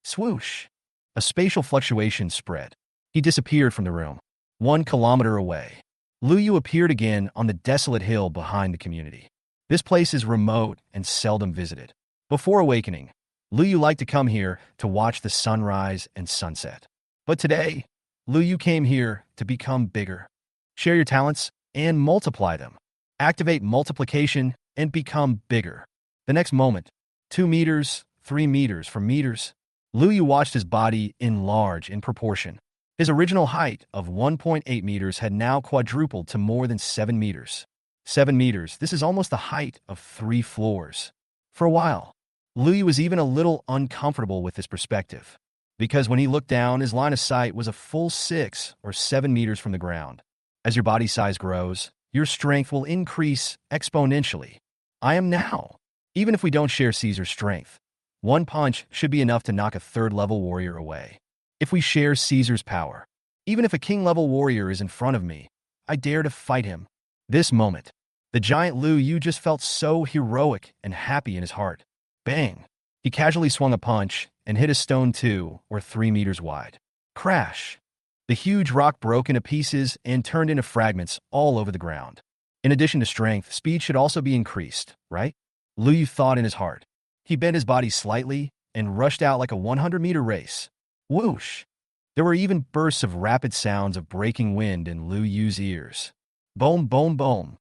Swoosh! A spatial fluctuation spread. He disappeared from the room. 1 kilometer away, Lu Yu appeared again on the desolate hill behind the community. This place is remote and seldom visited. Before awakening, Lu Yu liked to come here to watch the sunrise and sunset. But today, Lu Yu came here to become bigger. Share your talents and multiply them. Activate multiplication and become bigger. The next moment, 2 meters, 3 meters for meters, Lu Yu watched his body enlarge in proportion. His original height of 1.8 meters had now quadrupled to more than 7 meters. 7 meters, this is almost the height of 3 floors. For a while, Lu Yu was even a little uncomfortable with this perspective, because when he looked down, his line of sight was a full 6 or 7 meters from the ground. As your body size grows, your strength will increase exponentially. I am now. Even if we don't share Caesar's strength, 1 punch should be enough to knock a 3rd-level warrior away. If we share Caesar's power, even if a king-level warrior is in front of me, I dare to fight him. This moment, the giant Lu Yu just felt so heroic and happy in his heart. Bang! He casually swung a punch and hit a stone 2 or 3 meters wide. Crash! The huge rock broke into pieces and turned into fragments all over the ground. In addition to strength, speed should also be increased, right? Lu Yu thought in his heart. He bent his body slightly and rushed out like a 100-meter race. Whoosh! There were even bursts of rapid sounds of breaking wind in Lu Yu's ears. Boom, boom, boom.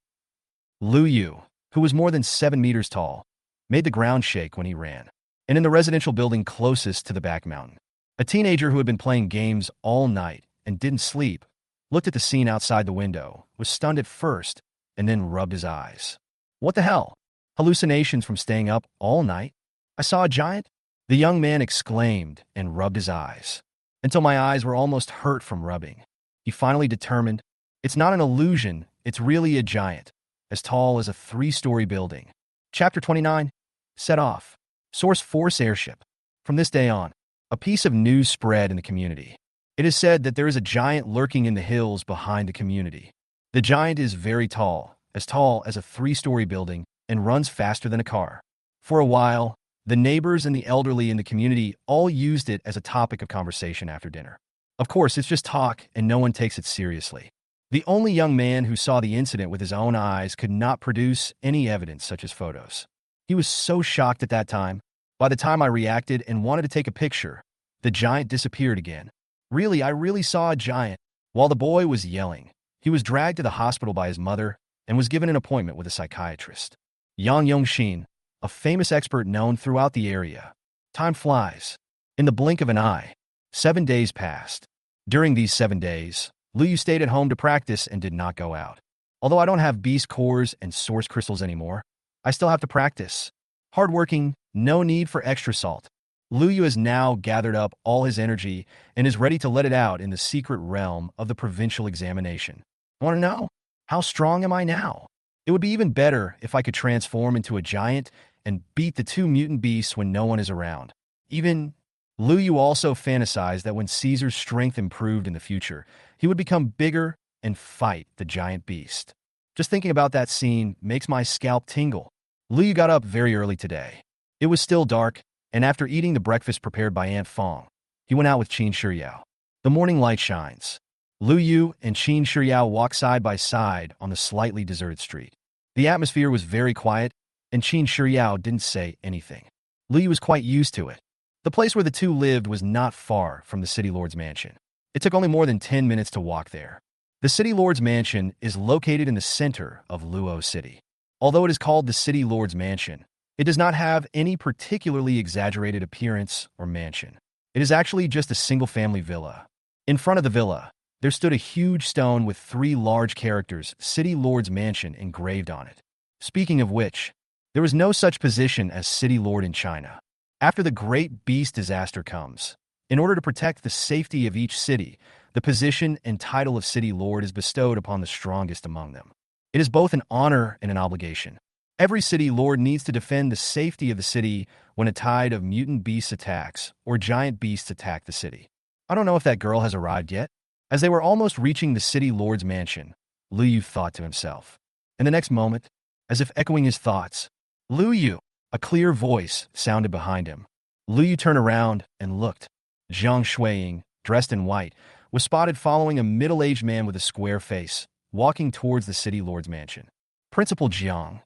Lu Yu, who was more than 7 meters tall, made the ground shake when he ran. And in the residential building closest to the back mountain, a teenager who had been playing games all night and didn't sleep looked at the scene outside the window, was stunned at first, and then rubbed his eyes. What the hell? Hallucinations from staying up all night? I saw a giant? The young man exclaimed and rubbed his eyes. until my eyes were almost hurt from rubbing. He finally determined, it's not an illusion, it's really a giant, as tall as a 3-story building. Chapter 29. Set off. Source: Force Airship. From this day on, a piece of news spread in the community. It is said that there is a giant lurking in the hills behind the community. The giant is very tall as a 3-story building, and runs faster than a car. For a while, the neighbors and the elderly in the community all used it as a topic of conversation after dinner. Of course, it's just talk, and no one takes it seriously. The only young man who saw the incident with his own eyes could not produce any evidence such as photos. He was so shocked at that time. By the time I reacted and wanted to take a picture, the giant disappeared again. Really, I really saw a giant. While the boy was yelling, he was dragged to the hospital by his mother and was given an appointment with a psychiatrist. Yang Yongxin, a famous expert known throughout the area. Time flies. In the blink of an eye, 7 days passed. During these 7 days, Liu stayed at home to practice and did not go out. Although I don't have beast cores and source crystals anymore, I still have to practice. Hardworking, no need for extra salt. Liu has now gathered up all his energy and is ready to let it out in the secret realm of the provincial examination. Want to know? How strong am I now? It would be even better if I could transform into a giant and beat the 2 mutant beasts when no one is around. Even Liu also fantasized that when Caesar's strength improved in the future, he would become bigger and fight the giant beast. Just thinking about that scene makes my scalp tingle. Liu got up very early today. It was still dark, and after eating the breakfast prepared by Aunt Fong, he went out with Qin Shiyao. The morning light shines. Liu and Qin Shiyao walk side by side on the slightly deserted street. The atmosphere was very quiet, and Qin Shiyao didn't say anything. Liu was quite used to it. The place where the two lived was not far from the city lord's mansion. It took only more than 10 minutes to walk there. The city lord's mansion is located in the center of Luo City. Although it is called the city lord's mansion, it does not have any particularly exaggerated appearance or mansion. It is actually just a single-family villa. In front of the villa, there stood a huge stone with 3 large characters, City Lord's Mansion, engraved on it. Speaking of which, there is no such position as City Lord in China. After the Great Beast disaster comes, in order to protect the safety of each city, the position and title of City Lord is bestowed upon the strongest among them. It is both an honor and an obligation. Every City Lord needs to defend the safety of the city when a tide of mutant beasts attacks or giant beasts attack the city. I don't know if that girl has arrived yet. As they were almost reaching the City Lord's mansion, Liu thought to himself. In the next moment, as if echoing his thoughts, Liu, a clear voice sounded behind him. Liu turned around and looked. Zhang Shuiying, dressed in white, was spotted following a middle-aged man with a square face, walking towards the City Lord's mansion. Principal Jiang.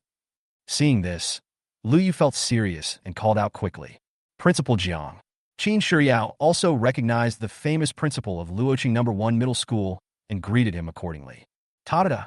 Seeing this, Liu felt serious and called out quickly. Principal Jiang. Qin Shiyao also recognized the famous principal of Luoqing No. 1 Middle School and greeted him accordingly. Ta-da!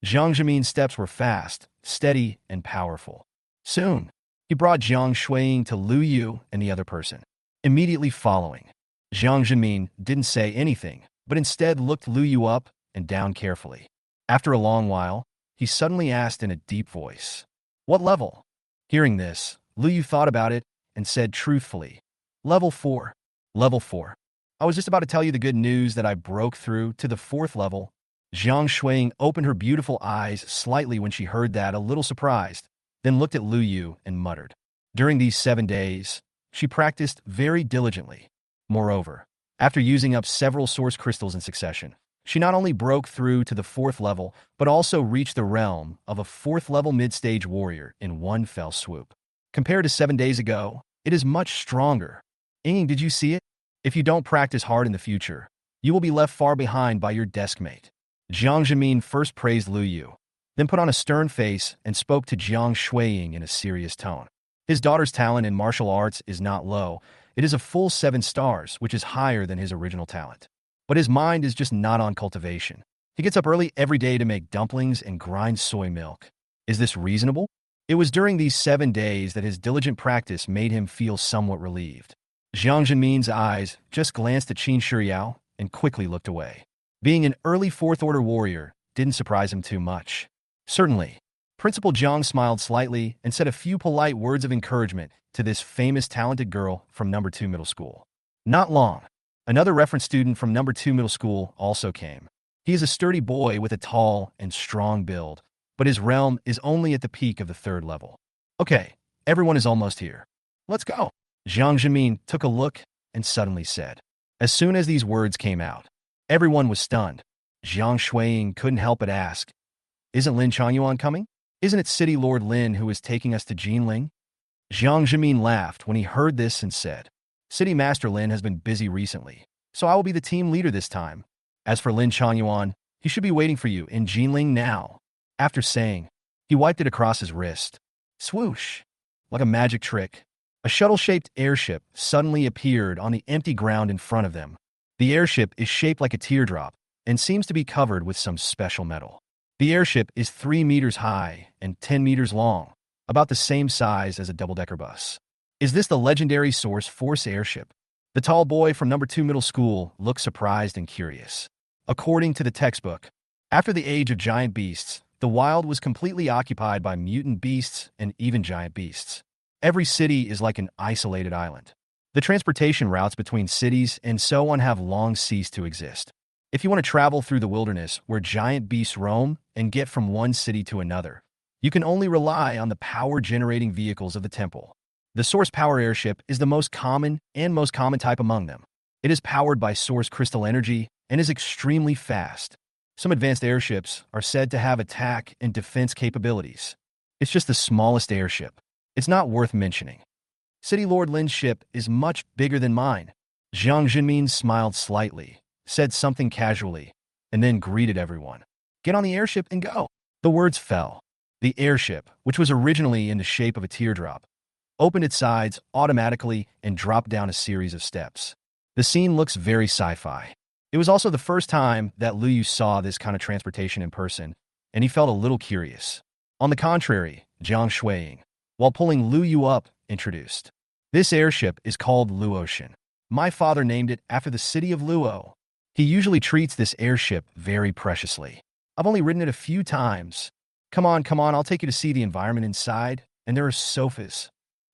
Zhang Zhimin's steps were fast, steady, and powerful. Soon, he brought Zhang Shuiying to Liu and the other person. Immediately following, Zhang Zhimin didn't say anything, but instead looked Liu up and down carefully. After a long while, he suddenly asked in a deep voice, "What level?" Hearing this, Liu thought about it and said truthfully, "Level 4. Level 4. I was just about to tell you the good news that I broke through to the 4th level." Zhang Shuiying opened her beautiful eyes slightly when she heard that, a little surprised, then looked at Liu and muttered. During these 7 days, she practiced very diligently. Moreover, after using up several source crystals in succession, she not only broke through to the 4th level, but also reached the realm of a 4th level mid-stage warrior in one fell swoop. Compared to 7 days ago, it is much stronger. Ying, did you see it? If you don't practice hard in the future, you will be left far behind by your deskmate. Jiang Zhimin first praised Liu, then put on a stern face and spoke to Zhang Shuiying in a serious tone. His daughter's talent in martial arts is not low. It is a full 7 stars, which is higher than his original talent. But his mind is just not on cultivation. He gets up early every day to make dumplings and grind soy milk. Is this reasonable? It was during these 7 days that his diligent practice made him feel somewhat relieved. Zhang Zhimin's eyes just glanced at Qin Shiyao and quickly looked away. Being an early 4th order warrior didn't surprise him too much. Certainly, Principal Jiang smiled slightly and said a few polite words of encouragement to this famous talented girl from No. 2 Middle School. Not long. Another reference student from number 2 middle school also came. He is a sturdy boy with a tall and strong build, but his realm is only at the peak of the 3rd level. Okay, everyone is almost here. Let's go. Jiang Zemin took a look and suddenly said. As soon as these words came out, everyone was stunned. Jiang Shuiying couldn't help but ask, isn't Lin Changyuan coming? Isn't it City Lord Lin who is taking us to Jinling? Jiang Zemin laughed when he heard this and said, City Master Lin has been busy recently, so I will be the team leader this time. As for Lin Changyuan, he should be waiting for you in Jinling now. After saying, he wiped it across his wrist. Swoosh! Like a magic trick, a shuttle-shaped airship suddenly appeared on the empty ground in front of them. The airship is shaped like a teardrop and seems to be covered with some special metal. The airship is 3 meters high and 10 meters long, about the same size as a double-decker bus. Is this the legendary Source Force airship? The tall boy from number 2 middle school looked surprised and curious. According to the textbook, after the age of giant beasts, the wild was completely occupied by mutant beasts and even giant beasts. Every city is like an isolated island. The transportation routes between cities and so on have long ceased to exist. If you want to travel through the wilderness where giant beasts roam and get from one city to another, you can only rely on the power-generating vehicles of the temple. The Source Power Airship is the most common type among them. It is powered by Source Crystal Energy and is extremely fast. Some advanced airships are said to have attack and defense capabilities. It's just the smallest airship. It's not worth mentioning. City Lord Lin's ship is much bigger than mine. Jiang Zemin smiled slightly, said something casually, and then greeted everyone. Get on the airship and go. The words fell. The airship, which was originally in the shape of a teardrop, opened its sides automatically and dropped down a series of steps. The scene looks very sci-fi. It was also the first time that Lu Yu saw this kind of transportation in person, and he felt a little curious. On the contrary, Jiang Shuiying, while pulling Lu Yu up, introduced. This airship is called Luocean. My father named it after the city of Luo. He usually treats this airship very preciously. I've only ridden it a few times. Come on, I'll take you to see the environment inside, and there are sofas.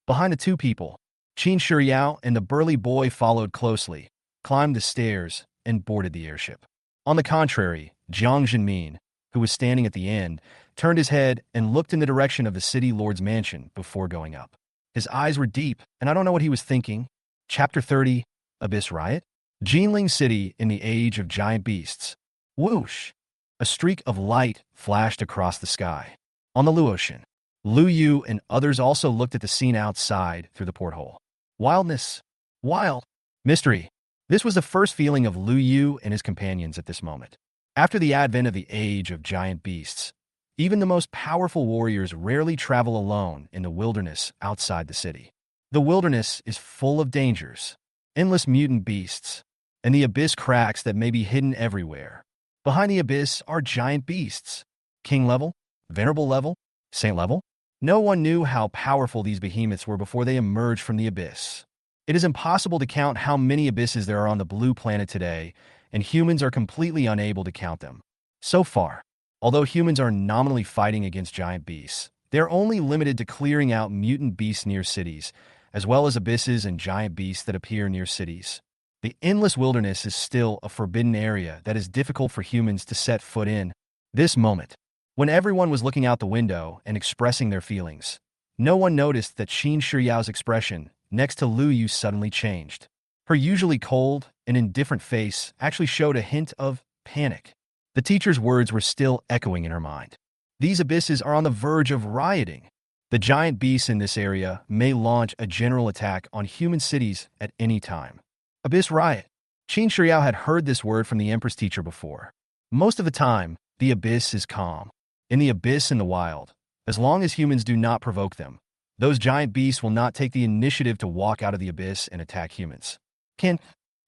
Behind the two people, Qin Shiyao and the burly boy followed closely, climbed the stairs, and boarded the airship. On the contrary, Jiang Zemin, who was standing at the end, turned his head and looked in the direction of the city lord's mansion before going up. His eyes were deep, and I don't know what he was thinking. Chapter 30, Abyss Riot? Jinling City in the Age of Giant Beasts. Whoosh! A streak of light flashed across the sky. On the Luocean, Lu Yu and others also looked at the scene outside through the porthole. Wildness. Wild. Mystery. This was the first feeling of Lu Yu and his companions at this moment. After the advent of the Age of Giant Beasts, even the most powerful warriors rarely travel alone in the wilderness outside the city. The wilderness is full of dangers, endless mutant beasts, and the abyss cracks that may be hidden everywhere. Behind the abyss are giant beasts. King level, venerable level, saint level. No one knew how powerful these behemoths were before they emerged from the abyss. It is impossible to count how many abysses there are on the blue planet today, and humans are completely unable to count them. So far, although humans are nominally fighting against giant beasts, they're only limited to clearing out mutant beasts near cities, as well as abysses and giant beasts that appear near cities. The endless wilderness is still a forbidden area that is difficult for humans to set foot in. This moment, when everyone was looking out the window and expressing their feelings, no one noticed that Qin Shiyao's expression next to Lu Yu suddenly changed. Her usually cold and indifferent face actually showed a hint of panic. The teacher's words were still echoing in her mind. These abysses are on the verge of rioting. The giant beasts in this area may launch a general attack on human cities at any time. Abyss riot. Qin Shiyao had heard this word from the Empress teacher before. Most of the time, the abyss is calm. In the abyss in the wild, as long as humans do not provoke them, those giant beasts will not take the initiative to walk out of the abyss and attack humans.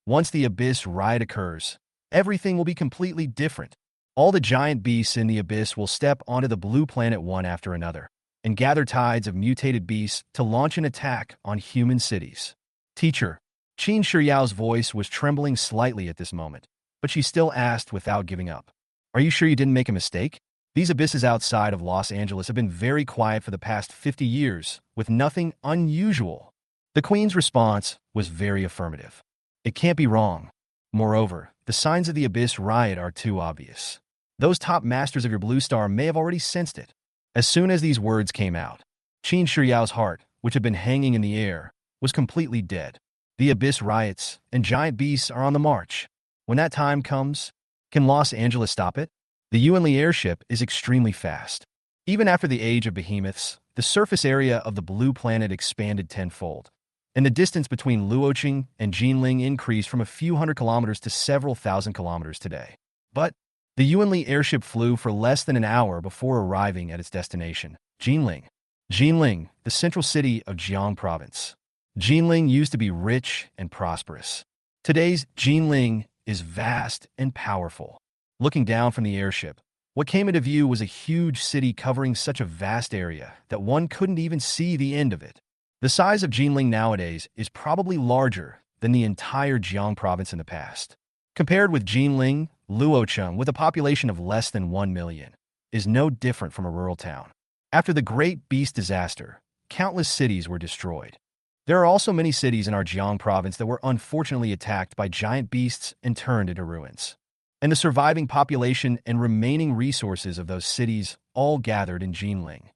Once the abyss riot occurs, everything will be completely different. All the giant beasts in the abyss will step onto the blue planet one after another, and gather tides of mutated beasts to launch an attack on human cities. Teacher, Qin Shiyao's voice was trembling slightly at this moment, but she still asked without giving up. Are you sure you didn't make a mistake? These abysses outside of Los Angeles have been very quiet for the past 50 years, with nothing unusual. The Queen's response was very affirmative. It can't be wrong. Moreover, the signs of the Abyss riot are too obvious. Those top masters of your blue star may have already sensed it. As soon as these words came out, Qin Shiyao's heart, which had been hanging in the air, was completely dead. The Abyss riots, and giant beasts are on the march. When that time comes, can Los Angeles stop it? The Yuanli airship is extremely fast. Even after the age of behemoths, the surface area of the blue planet expanded tenfold, and the distance between Luoqing and Jinling increased from a few hundred kilometers to several thousand kilometers today. But the Yuanli airship flew for less than an hour before arriving at its destination, Jinling. Jinling, the central city of Jiang province. Jinling used to be rich and prosperous. Today's Jinling is vast and powerful. Looking down from the airship, what came into view was a huge city covering such a vast area that one couldn't even see the end of it. The size of Jinling nowadays is probably larger than the entire Jiang province in the past. Compared with Jinling, Luocheng, with a population of less than 1 million, is no different from a rural town. After the Great Beast disaster, countless cities were destroyed. There are also many cities in our Jiang province that were unfortunately attacked by giant beasts and turned into ruins. And the surviving population and remaining resources of those cities all gathered in Jinling.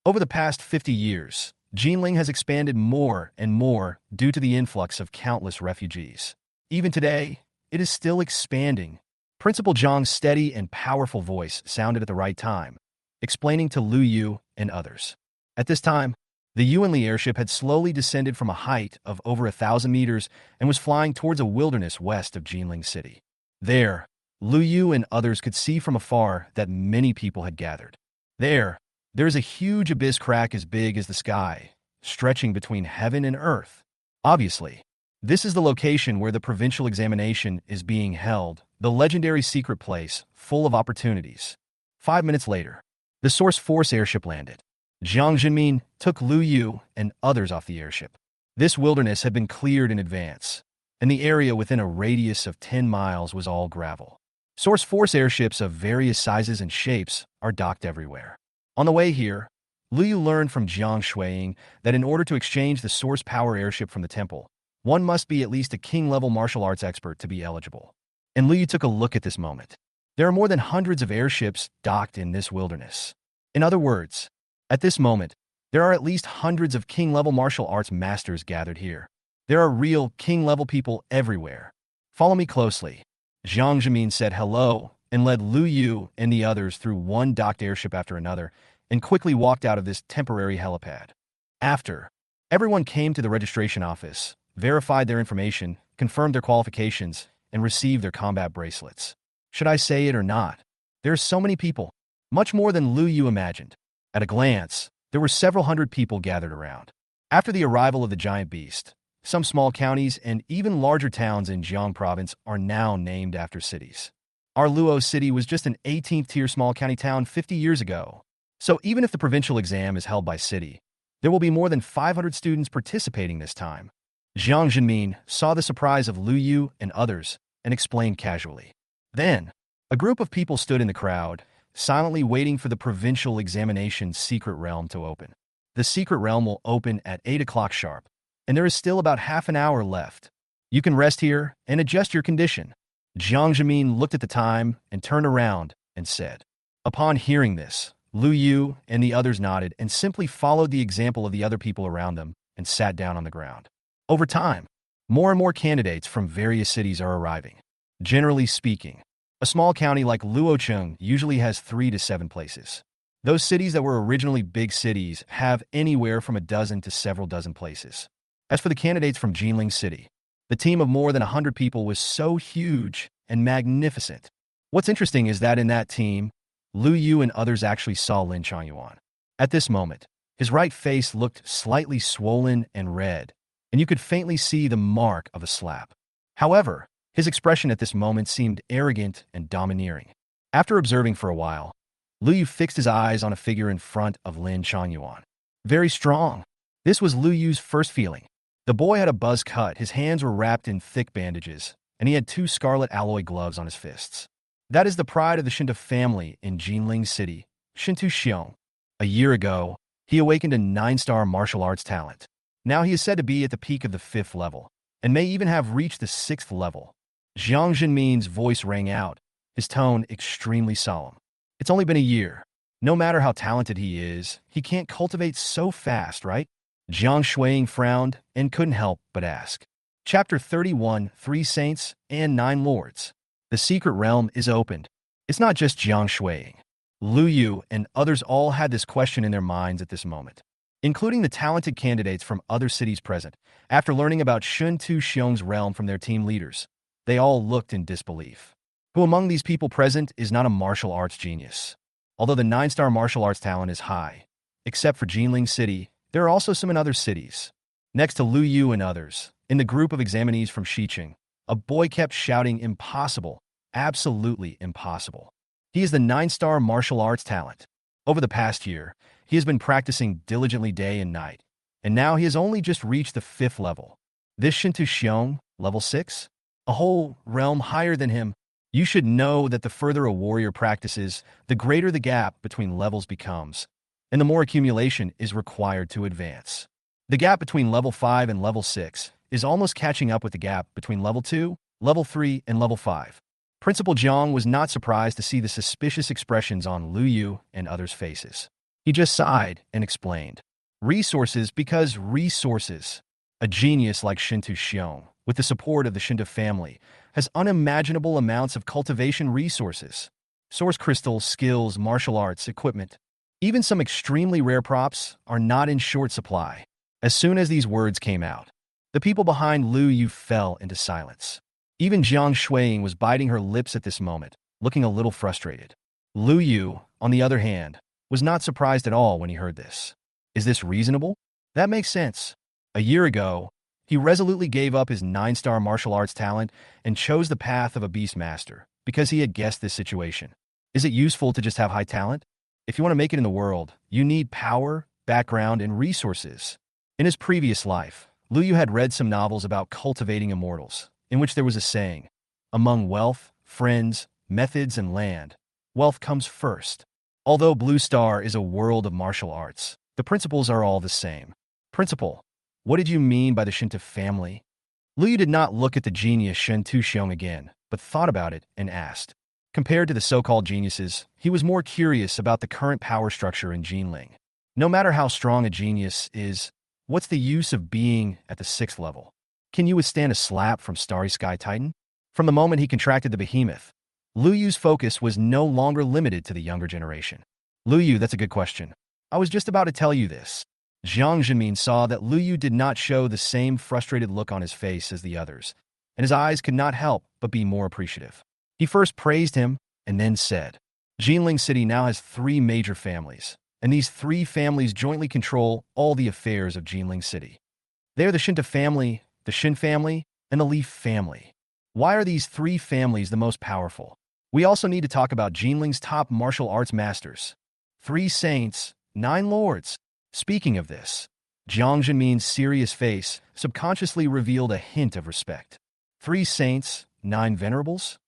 Over the past 50 years, Jinling has expanded more and more due to the influx of countless refugees. Even today, it is still expanding. Principal Zhang's steady and powerful voice sounded at the right time, explaining to Lu Yu and others. At this time, the Yuanli airship had slowly descended from a height of over 1,000 meters and was flying towards a wilderness west of Jinling City. There, Lu Yu and others could see from afar that many people had gathered. There is a huge abyss crack as big as the sky, stretching between heaven and earth. Obviously, this is the location where the provincial examination is being held, the legendary secret place full of opportunities. 5 minutes later, the Source Force airship landed. Jiang Jinmin took Lu Yu and others off the airship. This wilderness had been cleared in advance, and the area within a radius of 10 miles was all gravel. Source Force airships of various sizes and shapes are docked everywhere. On the way here, Lu Yu learned from Jiang Shuiying that in order to exchange the Source Power airship from the temple, one must be at least a king-level martial arts expert to be eligible. And Lu Yu took a look at this moment. There are more than hundreds of airships docked in this wilderness. In other words, at this moment, there are at least hundreds of king-level martial arts masters gathered here. There are real king-level people everywhere. Follow me closely. Jiang Jimin said hello and led Lu Yu and the others through one docked airship after another and quickly walked out of this temporary helipad. After, everyone came to the registration office, verified their information, confirmed their qualifications, and received their combat bracelets. Should I say it or not? There are so many people, much more than Lu Yu imagined. At a glance, there were several hundred people gathered around. After the arrival of the giant beast, some small counties and even larger towns in Jiang province are now named after cities. Our Luo city was just an 18th-tier small county town 50 years ago. So even if the provincial exam is held by city, there will be more than 500 students participating this time. Jiang Jinmin saw the surprise of Lu Yu and others and explained casually. Then, a group of people stood in the crowd, silently waiting for the provincial examination's secret realm to open. The secret realm will open at 8 o'clock sharp, and there is still about half an hour left. You can rest here and adjust your condition. Jiang Jimin looked at the time and turned around and said. Upon hearing this, Lu Yu and the others nodded and simply followed the example of the other people around them and sat down on the ground. Over time, more and more candidates from various cities are arriving. Generally speaking, a small county like Luocheng usually has 3 to 7 places. Those cities that were originally big cities have anywhere from a dozen to several dozen places. As for the candidates from Jinling City, the team of more than 100 people was so huge and magnificent. What's interesting is that in that team, Lu Yu and others actually saw Lin Changyuan. At this moment, his right face looked slightly swollen and red, and you could faintly see the mark of a slap. However, his expression at this moment seemed arrogant and domineering. After observing for a while, Lu Yu fixed his eyes on a figure in front of Lin Changyuan. Very strong. This was Lu Yu's first feeling. The boy had a buzz cut, his hands were wrapped in thick bandages, and he had 2 scarlet alloy gloves on his fists. That is the pride of the Shinta family in Jinling City, Shintu Xiong. A year ago, he awakened a 9-star martial arts talent. Now he is said to be at the peak of the 5th level, and may even have reached the 6th level. Jiang Jinmin's voice rang out, his tone extremely solemn. It's only been a year. No matter how talented he is, he can't cultivate so fast, right? Jiang Shuiying frowned and couldn't help but ask. Chapter 31, Three Saints and Nine Lords. The secret realm is opened. It's not just Jiang Shuiying. Lu Yu and others all had this question in their minds at this moment, including the talented candidates from other cities present. After learning about Shun Tu Xiong's realm from their team leaders, they all looked in disbelief. Who among these people present is not a martial arts genius? Although the 9-star martial arts talent is high, except for Jinling City, there are also some in other cities. Next to Lu Yu and others, in the group of examinees from Xiqing, a boy kept shouting impossible, absolutely impossible. He is the 9-star martial arts talent. Over the past year, he has been practicing diligently day and night, and now he has only just reached the 5th level. This Shintu Xiong, level 6? A whole realm higher than him. You should know that the further a warrior practices, the greater the gap between levels becomes, and the more accumulation is required to advance. The gap between level 5 and level 6 is almost catching up with the gap between level 2, level 3, and level 5. Principal Jiang was not surprised to see the suspicious expressions on Lu Yu and others' faces. He just sighed and explained. Resources because resources. A genius like Shintu Xiong, with the support of the Shinto family, has unimaginable amounts of cultivation resources. Source crystals, skills, martial arts, equipment. Even some extremely rare props are not in short supply. As soon as these words came out, the people behind Lu Yu fell into silence. Even Jiang Shuiying was biting her lips at this moment, looking a little frustrated. Lu Yu, on the other hand, was not surprised at all when he heard this. Is this reasonable? That makes sense. A year ago, he resolutely gave up his 9-star martial arts talent and chose the path of a Beastmaster because he had guessed this situation. Is it useful to just have high talent? If you want to make it in the world, you need power, background, and resources. In his previous life, Lu Yu had read some novels about cultivating immortals, in which there was a saying, among wealth, friends, methods, and land, wealth comes first. Although Blue Star is a world of martial arts, the principles are all the same. Principle. What did you mean by the Shinto family? Lu Yu did not look at the genius Shen Tuxiong again, but thought about it and asked. Compared to the so-called geniuses, he was more curious about the current power structure in Jinling. No matter how strong a genius is, what's the use of being at the 6th level? Can you withstand a slap from Starry Sky Titan? From the moment he contracted the Behemoth, Lu Yu's focus was no longer limited to the younger generation. Lu Yu, that's a good question. I was just about to tell you this. Jiang Jinmin saw that Lu Yu did not show the same frustrated look on his face as the others, and his eyes could not help but be more appreciative. He first praised him and then said, Jinling City now has 3 major families, and these 3 families jointly control all the affairs of Jinling City. They are the Shinto family, the Shin family, and the Leaf family. Why are these 3 families the most powerful? We also need to talk about Jinling's top martial arts masters. 3 saints, 9 lords. Speaking of this, Jiang Jinmin's serious face subconsciously revealed a hint of respect. 3 saints, 9 venerables?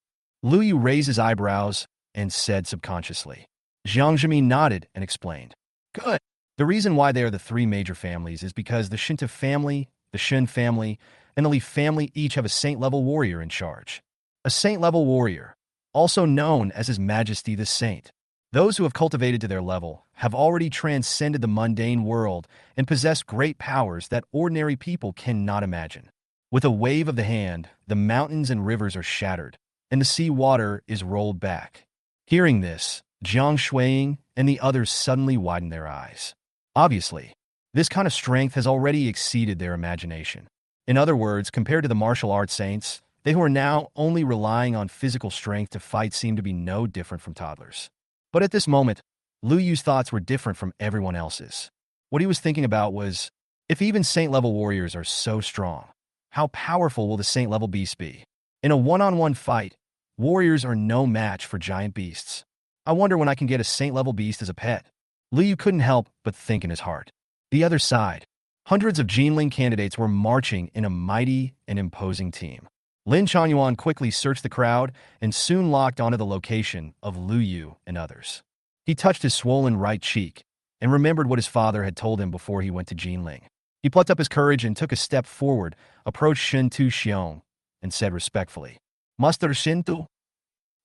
Lu Yu raised his eyebrows and said subconsciously. Jiang Jinmin nodded and explained. Good. The reason why they are the 3 major families is because the Shinto family, the Shin family, and the Li family each have a saint-level warrior in charge. A saint-level warrior, also known as His Majesty the Saint. Those who have cultivated to their level have already transcended the mundane world and possess great powers that ordinary people cannot imagine. With a wave of the hand, the mountains and rivers are shattered, and the sea water is rolled back. Hearing this, Jiang Shuiying and the others suddenly widened their eyes. Obviously, this kind of strength has already exceeded their imagination. In other words, compared to the martial arts saints, they who are now only relying on physical strength to fight seem to be no different from toddlers. But at this moment, Lu Yu's thoughts were different from everyone else's. What he was thinking about was, if even saint-level warriors are so strong, how powerful will the saint-level beasts be? In a one-on-one fight, warriors are no match for giant beasts. I wonder when I can get a saint-level beast as a pet. Lu Yu couldn't help but think in his heart. The other side, hundreds of Jinling candidates were marching in a mighty and imposing team. Lin Chuanyuan quickly searched the crowd and soon locked onto the location of Lu Yu and others. He touched his swollen right cheek and remembered what his father had told him before he went to Jinling. He plucked up his courage and took a step forward, approached Shen Tu Xiong, and said respectfully, Master Shintu?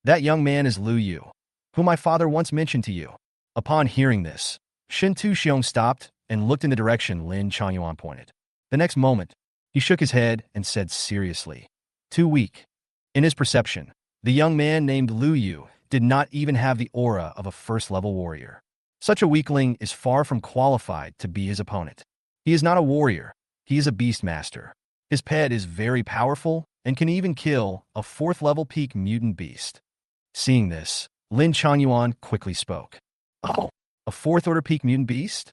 That young man is Lu Yu, whom my father once mentioned to you. Upon hearing this, Shintu Xiong stopped and looked in the direction Lin Changyuan pointed. The next moment, he shook his head and said seriously, "Too weak." In his perception, the young man named Lu Yu did not even have the aura of a first-level warrior. Such a weakling is far from qualified to be his opponent. He is not a warrior, he is a Beastmaster. His pet is very powerful and can even kill a fourth-level peak mutant beast. Seeing this, Lin Changyuan quickly spoke. "Oh, a fourth-order peak mutant beast?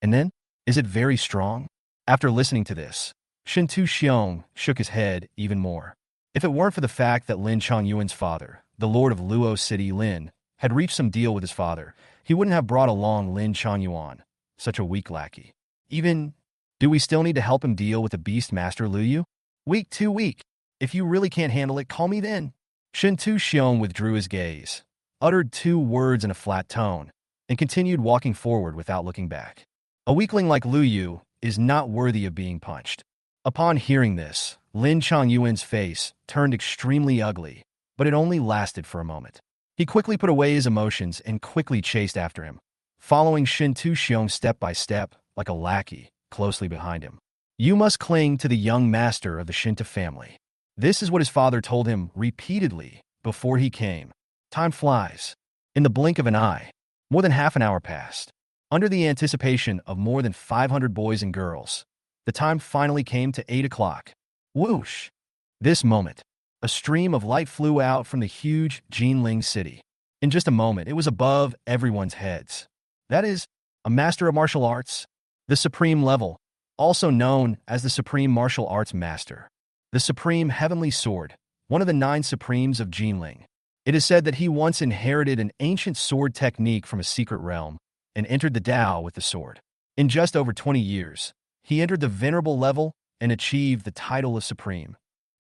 And then, is it very strong?" After listening to this, Shintu Xiong shook his head even more. If it weren't for the fact that Lin Changyuan's father, the lord of Luo City Lin, had reached some deal with his father, he wouldn't have brought along Lin Changyuan, such a weak lackey. Even, do we still need to help him deal with the Beastmaster Lu Yu? Weak, too weak. If you really can't handle it, call me then. Shintu Xiong withdrew his gaze, uttered 2 words in a flat tone, and continued walking forward without looking back. A weakling like Lu Yu is not worthy of being punched. Upon hearing this, Lin Changyuan's face turned extremely ugly, but it only lasted for a moment. He quickly put away his emotions and quickly chased after him, following Shintu Xiong step by step, like a lackey, closely behind him. You must cling to the young master of the Shinta family. This is what his father told him repeatedly before he came. Time flies. In the blink of an eye, more than half an hour passed. Under the anticipation of more than 500 boys and girls, the time finally came to 8 o'clock. Whoosh! This moment, a stream of light flew out from the huge Jinling city. In just a moment, it was above everyone's heads. That is, a master of martial arts, the supreme level, also known as the Supreme Martial Arts Master. The Supreme Heavenly Sword, one of the 9 Supremes of Jinling. It is said that he once inherited an ancient sword technique from a secret realm and entered the Tao with the sword. In just over 20 years, he entered the venerable level and achieved the title of Supreme.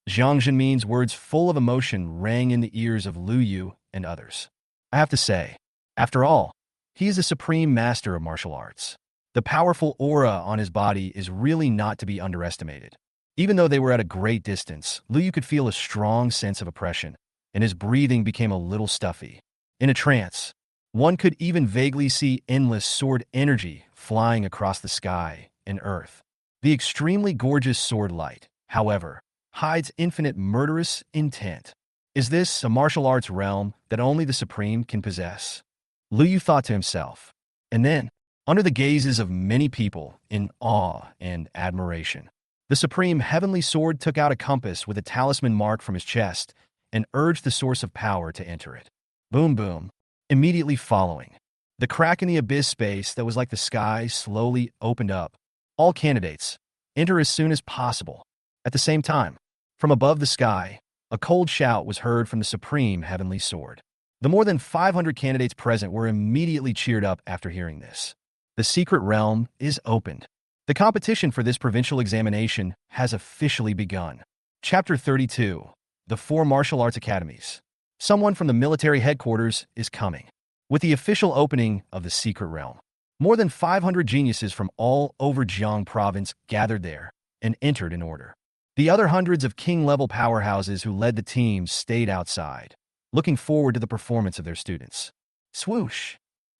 Zhang Zhenmin's words full of emotion rang in the ears of Lu Yu and others. I have to say, after all, he is a supreme master of martial arts. The powerful aura on his body is really not to be underestimated. Even though they were at a great distance, Lu Yu could feel a strong sense of oppression, and his breathing became a little stuffy. In a trance, one could even vaguely see endless sword energy flying across the sky and earth. The extremely gorgeous sword light, however, hides infinite murderous intent. Is this a martial arts realm that only the Supreme can possess? Lu Yu thought to himself. And then, under the gazes of many people in awe and admiration, the Supreme Heavenly Sword took out a compass with a talisman mark from his chest and urged the source of power to enter it. Boom, boom. Immediately following, the crack in the abyss space that was like the sky slowly opened up. All candidates, enter as soon as possible. At the same time, from above the sky, a cold shout was heard from the Supreme Heavenly Sword. The more than 500 candidates present were immediately cheered up after hearing this. The secret realm is opened. The competition for this provincial examination has officially begun. Chapter 32. The 4 Martial Arts Academies. Someone from the military headquarters is coming. With the official opening of the secret realm, more than 500 geniuses from all over Jiang province gathered there and entered in order. The other hundreds of king-level powerhouses who led the teams stayed outside, looking forward to the performance of their students. Swoosh!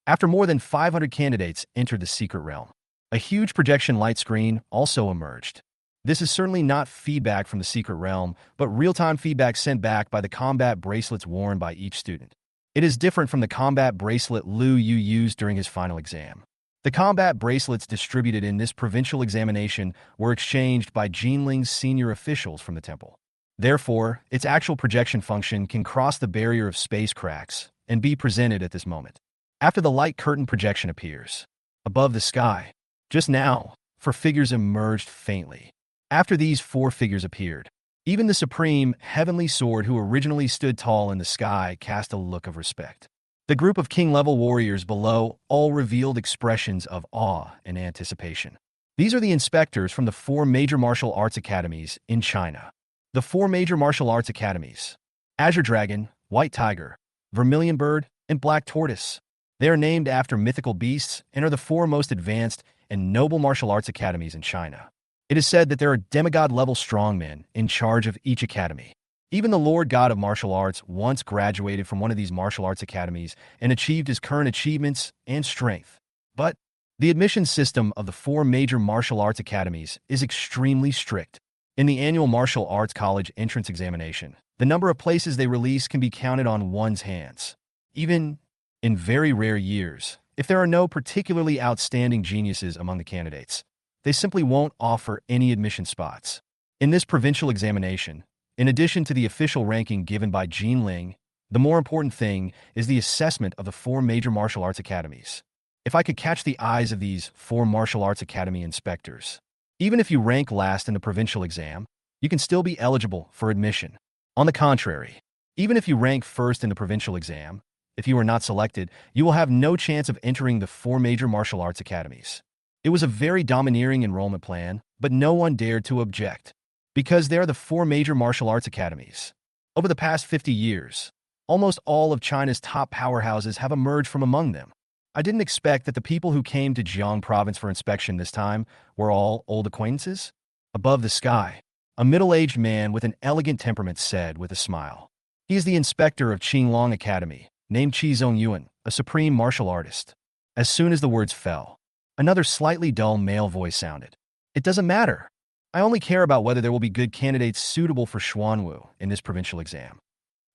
After more than 500 candidates entered the secret realm, a huge projection light screen also emerged. This is certainly not feedback from the secret realm, but real-time feedback sent back by the combat bracelets worn by each student. It is different from the combat bracelet Lu Yu used during his final exam. The combat bracelets distributed in this provincial examination were exchanged by Jinling's senior officials from the temple. Therefore, its actual projection function can cross the barrier of space cracks and be presented at this moment. After the light curtain projection appears, above the sky, just now, 4 figures emerged faintly. After these 4 figures appeared, even the Supreme Heavenly Sword who originally stood tall in the sky cast a look of respect. The group of king-level warriors below all revealed expressions of awe and anticipation. These are the inspectors from the 4 major martial arts academies in China. The 4 major martial arts academies: Azure Dragon, White Tiger, Vermilion Bird, and Black Tortoise. They are named after mythical beasts and are the 4 most advanced and noble martial arts academies in China. It is said that there are demigod-level strongmen in charge of each academy. Even the Lord God of martial arts once graduated from one of these martial arts academies and achieved his current achievements and strength. But the admission system of the four major martial arts academies is extremely strict. In the annual martial arts college entrance examination, the number of places they release can be counted on one's hands. Even in very rare years, if there are no particularly outstanding geniuses among the candidates, they simply won't offer any admission spots. In this provincial examination, in addition to the official ranking given by Jean Ling, the more important thing is the assessment of the four major martial arts academies. If I could catch the eyes of these four martial arts academy inspectors, even if you rank last in the provincial exam, you can still be eligible for admission. On the contrary, even if you rank first in the provincial exam, if you are not selected, you will have no chance of entering the four major martial arts academies. It was a very domineering enrollment plan, but no one dared to object, because they are the four major martial arts academies. Over the past 50 years, almost all of China's top powerhouses have emerged from among them. I didn't expect that the people who came to Jiang province for inspection this time were all old acquaintances. Above the sky, a middle-aged man with an elegant temperament said with a smile. He is the inspector of Qinglong Academy, named Qi Zongyuan, a supreme martial artist. As soon as the words fell, another slightly dull male voice sounded. It doesn't matter. I only care about whether there will be good candidates suitable for Xuanwu in this provincial exam.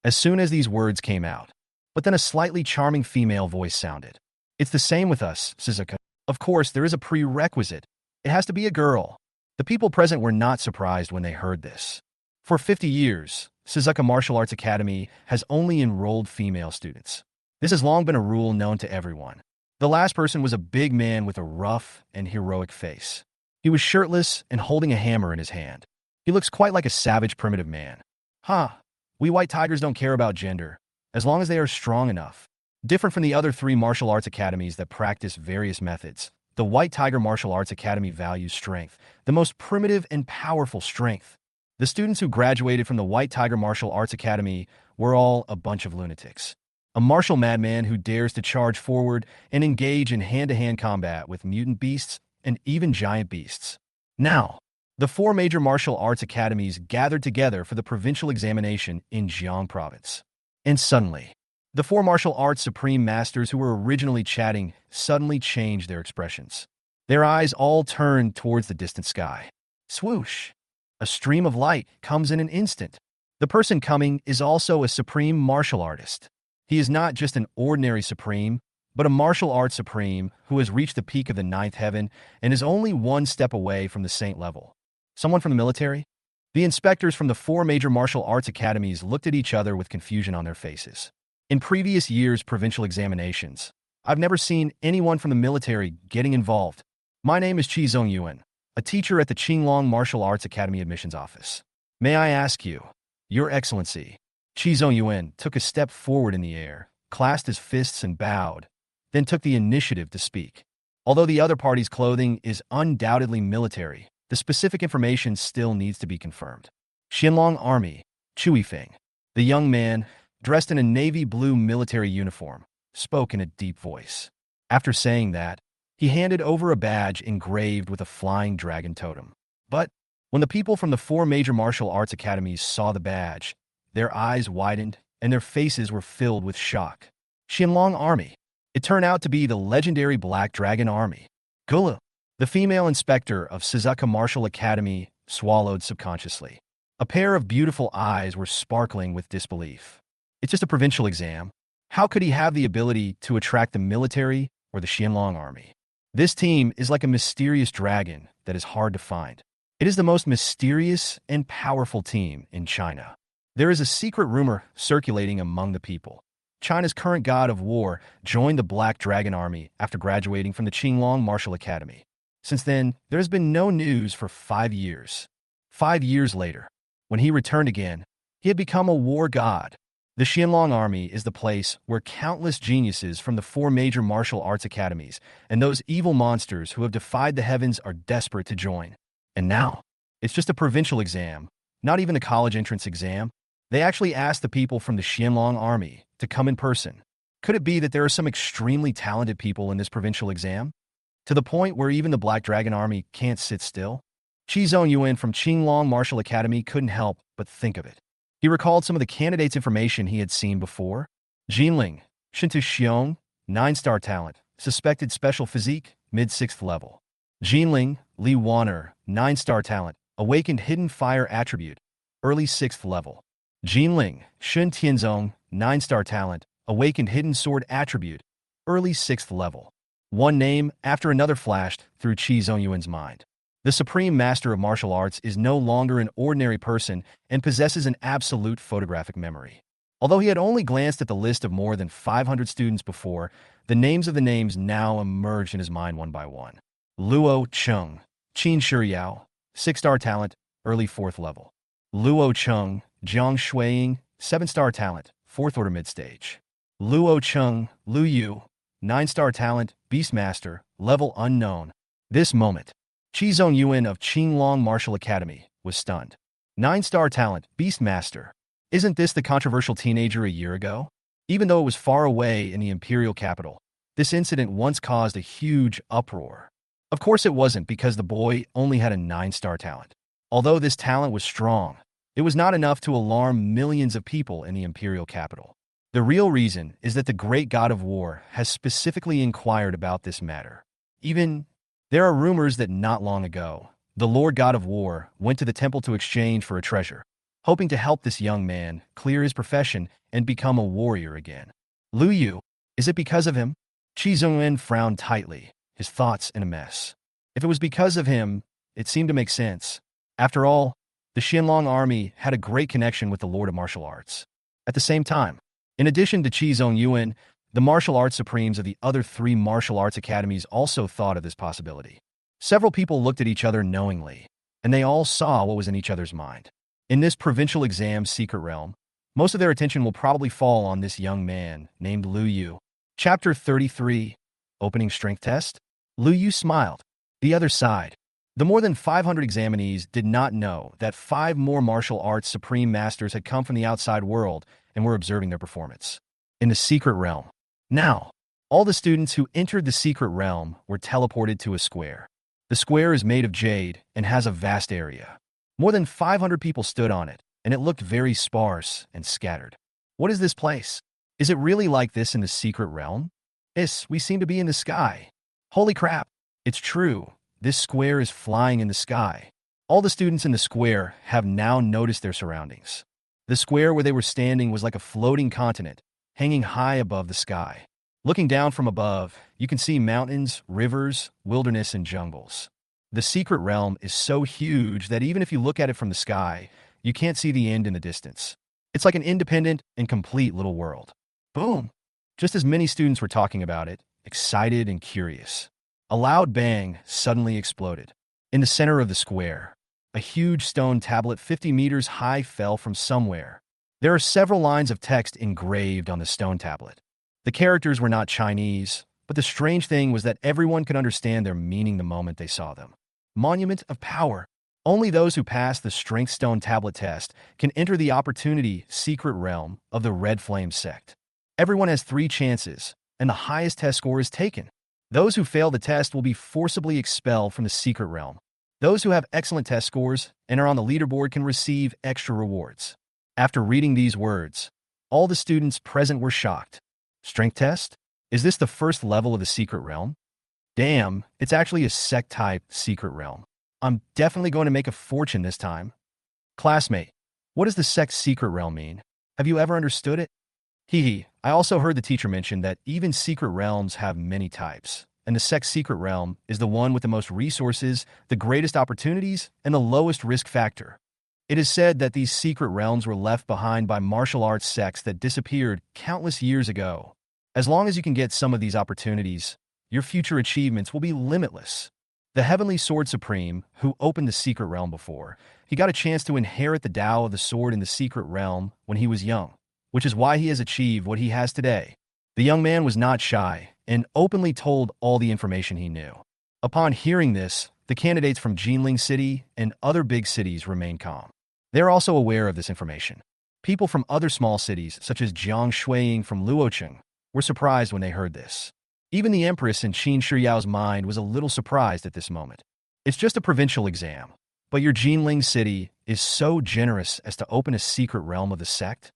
As soon as these words came out, but then a slightly charming female voice sounded. It's the same with us, Suzuka. Of course, there is a prerequisite. It has to be a girl. The people present were not surprised when they heard this. For 50 years, Suzuka Martial Arts Academy has only enrolled female students. This has long been a rule known to everyone. The last person was a big man with a rough and heroic face. He was shirtless and holding a hammer in his hand. He looks quite like a savage primitive man. We white tigers don't care about gender, as long as they are strong enough. Different from the other three martial arts academies that practice various methods, the White Tiger Martial Arts Academy values strength, the most primitive and powerful strength. The students who graduated from the White Tiger Martial Arts Academy were all a bunch of lunatics. A martial madman who dares to charge forward and engage in hand-to-hand combat with mutant beasts and even giant beasts. Now, the four major martial arts academies gathered together for the provincial examination in Jiang province. And suddenly, the four martial arts supreme masters who were originally chatting suddenly changed their expressions. Their eyes all turned towards the distant sky. Swoosh! A stream of light comes in an instant. The person coming is also a supreme martial artist. He is not just an ordinary supreme, but a martial arts supreme who has reached the peak of the ninth heaven and is only one step away from the saint level. Someone from the military? The inspectors from the four major martial arts academies looked at each other with confusion on their faces. In previous years' provincial examinations, I've never seen anyone from the military getting involved. My name is Qi Zongyuan, a teacher at the Qinglong Martial Arts Academy admissions office. May I ask you, Your Excellency? Qi Zongyuan took a step forward in the air, clasped his fists and bowed, then took the initiative to speak. Although the other party's clothing is undoubtedly military, the specific information still needs to be confirmed. Xinlong Army, Chui Feng. The young man, dressed in a navy blue military uniform, spoke in a deep voice. After saying that, he handed over a badge engraved with a flying dragon totem. But when the people from the four major martial arts academies saw the badge, their eyes widened and their faces were filled with shock. Xinlong Army. It turned out to be the legendary Black Dragon Army. Gulu. The female inspector of Suzuka Martial Academy swallowed subconsciously. A pair of beautiful eyes were sparkling with disbelief. It's just a provincial exam. How could he have the ability to attract the military or the Xianlong army? This team is like a mysterious dragon that is hard to find. It is the most mysterious and powerful team in China. There is a secret rumor circulating among the people. China's current god of war joined the Black Dragon Army after graduating from the Qinglong Martial Academy. Since then, there has been no news for 5 years. 5 years later, when he returned again, he had become a war god. The Xianlong Army is the place where countless geniuses from the four major martial arts academies and those evil monsters who have defied the heavens are desperate to join. And now, it's just a provincial exam, not even a college entrance exam. They actually asked the people from the Xianlong Army to come in person. Could it be that there are some extremely talented people in this provincial exam? To the point where even the Black Dragon Army can't sit still? Qi Zongyuan from Qinglong Martial Academy couldn't help but think of it. He recalled some of the candidates' information he had seen before. Jinling, Shintu Xiong, 9-star talent, suspected special physique, mid-6th level. Jinling, Li Wan'er, 9-star talent, awakened hidden fire attribute, early 6th level. Jinling, Shun Tianzong, 9-star talent, awakened hidden sword attribute, early 6th level. One name after another flashed through Qi Zongyuan's mind. The supreme master of martial arts is no longer an ordinary person and possesses an absolute photographic memory. Although he had only glanced at the list of more than 500 students before, the names of the names now emerged in his mind one by one. Luo Chung, Qin Shiyao, 6-star talent, early 4th level. Luo Chung, Jiang Shuiying, 7-star talent, 4th order mid-stage. Luo Chung, Lu Yu, 9-star talent, Beastmaster, level unknown. This moment, Qi Zongyuan of Qinglong Martial Academy was stunned. 9-star talent, Beastmaster. Isn't this the controversial teenager a year ago? Even though it was far away in the imperial capital, this incident once caused a huge uproar. Of course it wasn't, because the boy only had a 9-star talent. Although this talent was strong, it was not enough to alarm millions of people in the imperial capital. The real reason is that the great god of war has specifically inquired about this matter. Even there are rumors that not long ago, the Lord God of War went to the temple to exchange for a treasure, hoping to help this young man clear his profession and become a warrior again. Lu Yu, is it because of him? Qi Zongyuan frowned tightly, his thoughts in a mess. If it was because of him, it seemed to make sense. After all, the Xinlong army had a great connection with the Lord of Martial Arts. At the same time, in addition to Qi Zongyuan, the martial arts supremes of the other 3 martial arts academies also thought of this possibility. Several people looked at each other knowingly, and they all saw what was in each other's mind. In this provincial exam secret realm, most of their attention will probably fall on this young man named Lu Yu. Chapter 33, Opening Strength Test. Lu Yu smiled. The other side. The more than 500 examinees did not know that 5 more martial arts supreme masters had come from the outside world and were observing their performance. In the secret realm. Now, all the students who entered the secret realm were teleported to a square. The square is made of jade and has a vast area. More than 500 people stood on it, and it looked very sparse and scattered. What is this place? Is it really like this in the secret realm? Yes, we seem to be in the sky. Holy crap! It's true. This square is flying in the sky. All the students in the square have now noticed their surroundings. The square where they were standing was like a floating continent, hanging high above the sky. Looking down from above, you can see mountains, rivers, wilderness, and jungles. The secret realm is so huge that even if you look at it from the sky, you can't see the end in the distance. It's like an independent and complete little world. Boom! Just as many students were talking about it, excited and curious, a loud bang suddenly exploded. In the center of the square, a huge stone tablet 50 meters high fell from somewhere. There are several lines of text engraved on the stone tablet. The characters were not Chinese, but the strange thing was that everyone could understand their meaning the moment they saw them. Monument of Power. Only those who pass the Strength Stone Tablet test can enter the Opportunity Secret Realm of the Red Flame Sect. Everyone has 3 chances, and the highest test score is taken. Those who fail the test will be forcibly expelled from the Secret Realm. Those who have excellent test scores and are on the leaderboard can receive extra rewards. After reading these words, all the students present were shocked. Strength test? Is this the first level of the Secret Realm? Damn, it's actually a sect-type Secret Realm. I'm definitely going to make a fortune this time. Classmate, what does the sect Secret Realm mean? Have you ever understood it? Hee. I also heard the teacher mention that even secret realms have many types, and the sect Secret Realm is the one with the most resources, the greatest opportunities, and the lowest risk factor. It is said that these secret realms were left behind by martial arts sects that disappeared countless years ago. As long as you can get some of these opportunities, your future achievements will be limitless. The Heavenly Sword Supreme, who opened the secret realm before, he got a chance to inherit the Tao of the sword in the secret realm when he was young, which is why he has achieved what he has today. The young man was not shy and openly told all the information he knew. Upon hearing this, the candidates from Jinling City and other big cities remained calm. They are also aware of this information. People from other small cities, such as Jiang Shuiying from Luocheng, were surprised when they heard this. Even the Empress in Qin Shiyao's mind was a little surprised at this moment. It's just a provincial exam. But your Jinling city is so generous as to open a secret realm of the sect?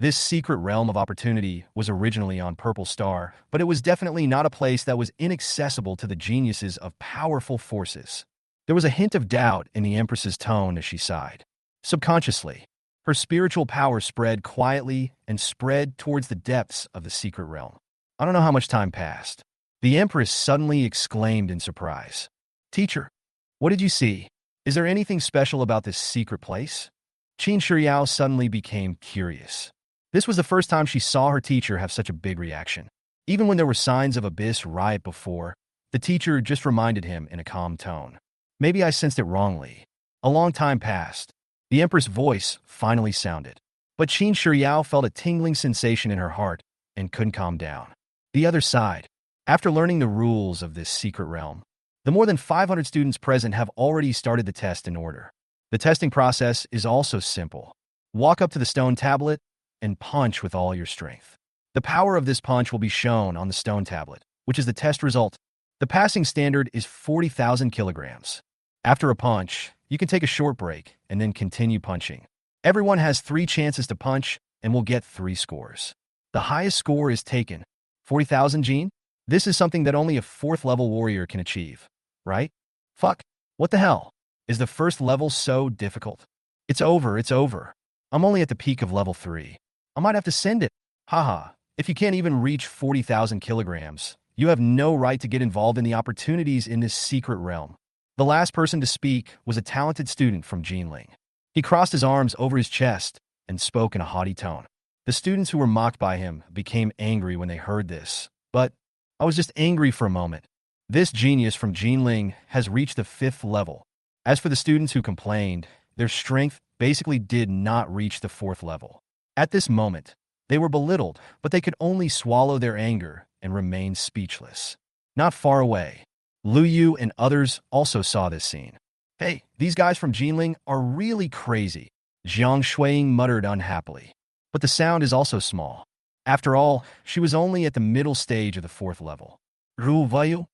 This secret realm of opportunity was originally on Purple Star, but it was definitely not a place that was inaccessible to the geniuses of powerful forces. There was a hint of doubt in the Empress's tone as she sighed. Subconsciously, her spiritual power spread quietly and spread towards the depths of the secret realm. I don't know how much time passed. The Empress suddenly exclaimed in surprise. Teacher, what did you see? Is there anything special about this secret place? Qin Shiryao suddenly became curious. This was the first time she saw her teacher have such a big reaction. Even when there were signs of abyss riot before, the teacher just reminded him in a calm tone. Maybe I sensed it wrongly. A long time passed. The Empress' voice finally sounded. But Qin Shiryao felt a tingling sensation in her heart and couldn't calm down. The other side. After learning the rules of this secret realm, the more than 500 students present have already started the test in order. The testing process is also simple. Walk up to the stone tablet and punch with all your strength. The power of this punch will be shown on the stone tablet, which is the test result. The passing standard is 40,000 kilograms. After a punch, you can take a short break and then continue punching. Everyone has 3 chances to punch and will get 3 scores. The highest score is taken. 40,000 Gene? This is something that only a 4th level warrior can achieve, right? Fuck. What the hell? Is the first level so difficult? It's over. I'm only at the peak of level 3. I might have to send it. Haha. If you can't even reach 40,000 kilograms, you have no right to get involved in the opportunities in this secret realm. The last person to speak was a talented student from Jinling. He crossed his arms over his chest and spoke in a haughty tone. The students who were mocked by him became angry when they heard this, but I was just angry for a moment. This genius from Jinling has reached the 5th level. As for the students who complained, their strength basically did not reach the 4th level. At this moment, they were belittled, but they could only swallow their anger and remain speechless. Not far away, Lu Yu and others also saw this scene. Hey, these guys from Jinling are really crazy, Jiang Shuiying muttered unhappily. But the sound is also small. After all, she was only at the middle stage of the 4th level. Ru Vayu?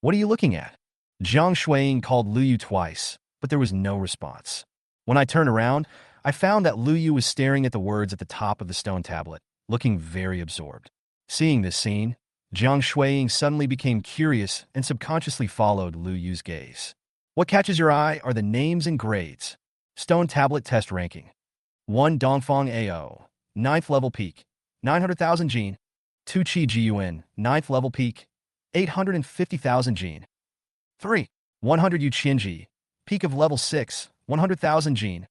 What are you looking at? Jiang Shuiying called Lu Yu twice, but there was no response. When I turned around, I found that Lu Yu was staring at the words at the top of the stone tablet, looking very absorbed. Seeing this scene, Jiang Shuiying suddenly became curious and subconsciously followed Lu Yu's gaze. What catches your eye are the names and grades. Stone tablet test ranking. 1 Dongfang AO, 9th level peak, 900,000 Gene. 2 Qi Jiun, 9th level peak, 850,000 Gene. 3. 100 Yu Qianji, peak of level 6, 100,000 Gene.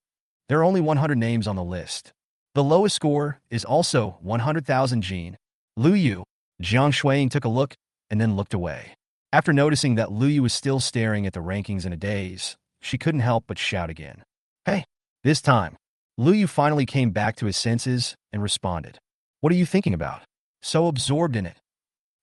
There are only 100 names on the list. The lowest score is also 100,000 Gene. Lu Yu. Jiang Shuiying took a look and then looked away. After noticing that Lu Yu was still staring at the rankings in a daze, she couldn't help but shout again. Hey! This time, Lu Yu finally came back to his senses and responded. What are you thinking about? So absorbed in it.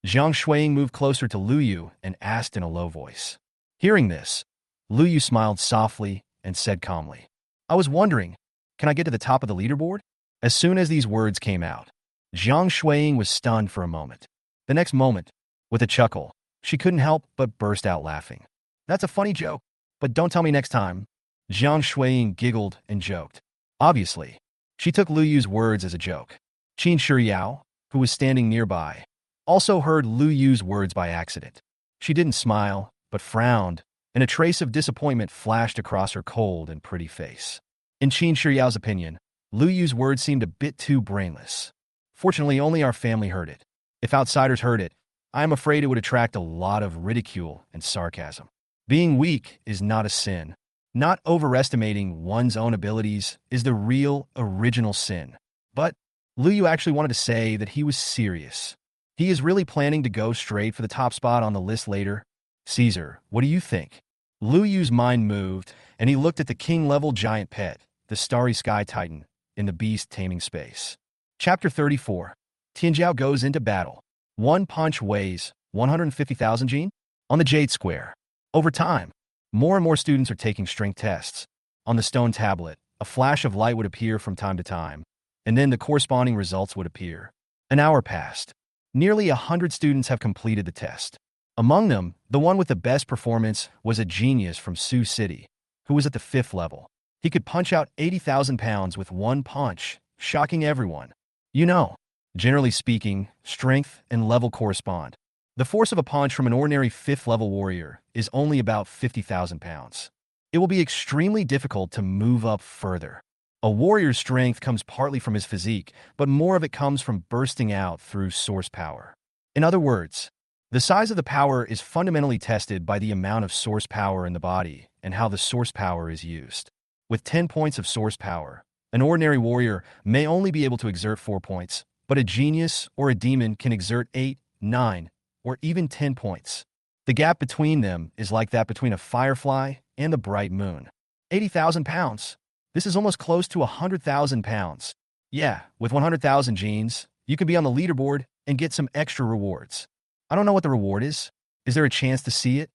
Jiang Shuiying moved closer to Lu Yu and asked in a low voice. Hearing this, Lu Yu smiled softly and said calmly, I was wondering, can I get to the top of the leaderboard? As soon as these words came out, Jiang Shuiying was stunned for a moment. The next moment, with a chuckle, she couldn't help but burst out laughing. That's a funny joke, but don't tell me next time. Jiang Shuiying giggled and joked. Obviously, she took Lu Yu's words as a joke. Qin Shiryao, who was standing nearby, also heard Lu Yu's words by accident. She didn't smile, but frowned, and a trace of disappointment flashed across her cold and pretty face. In Qin Shiryao's opinion, Lu Yu's words seemed a bit too brainless. Fortunately, only our family heard it. If outsiders heard it, I am afraid it would attract a lot of ridicule and sarcasm. Being weak is not a sin. Not overestimating one's own abilities is the real, original sin. But Lu Yu actually wanted to say that he was serious. He is really planning to go straight for the top spot on the list later. Caesar, what do you think? Lu Yu's mind moved, and he looked at the king-level giant pet, the starry sky titan, in the beast taming space. Chapter 34. Tianjiao goes into battle. 1 punch weighs 150,000 Gene? On the Jade Square. Over time, more and more students are taking strength tests. On the stone tablet, a flash of light would appear from time to time, and then the corresponding results would appear. An hour passed. Nearly 100 students have completed the test. Among them, the one with the best performance was a genius from Sioux City, who was at the 5th level. He could punch out 80,000 pounds with one punch, shocking everyone. You know, generally speaking, strength and level correspond. The force of a punch from an ordinary 5th level warrior is only about 50,000 pounds. It will be extremely difficult to move up further. A warrior's strength comes partly from his physique, but more of it comes from bursting out through source power. In other words, the size of the power is fundamentally tested by the amount of source power in the body and how the source power is used. With 10 points of source power, an ordinary warrior may only be able to exert 4 points, but a genius or a demon can exert 8, 9, or even 10 points. The gap between them is like that between a firefly and the bright moon. 80,000 pounds. This is almost close to 100,000 pounds. Yeah, with 100,000 genes, you can be on the leaderboard and get some extra rewards. I don't know what the reward is. Is there a chance to see it?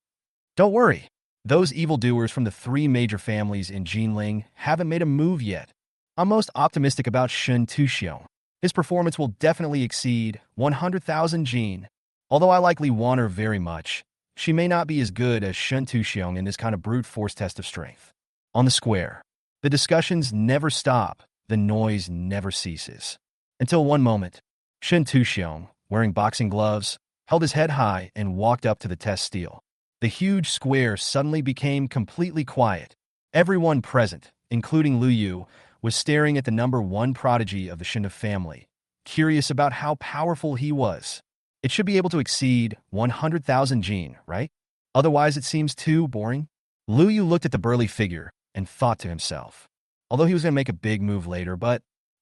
Don't worry. Those evildoers from the 3 major families in Jinling haven't made a move yet. I'm most optimistic about Shun Tuxiong. His performance will definitely exceed 100,000 gene. Although I likely want her very much, she may not be as good as Shun Tuxiong in this kind of brute force test of strength. On the square, the discussions never stop, the noise never ceases. Until one moment, Shun Tuxiong, wearing boxing gloves, held his head high and walked up to the test steel. The huge square suddenly became completely quiet. Everyone present, including Lu Yu, was staring at the number 1 prodigy of the Shinda family, curious about how powerful he was. It should be able to exceed 100,000 gene, right? Otherwise it seems too boring. Lu Yu looked at the burly figure and thought to himself, although he was going to make a big move later, but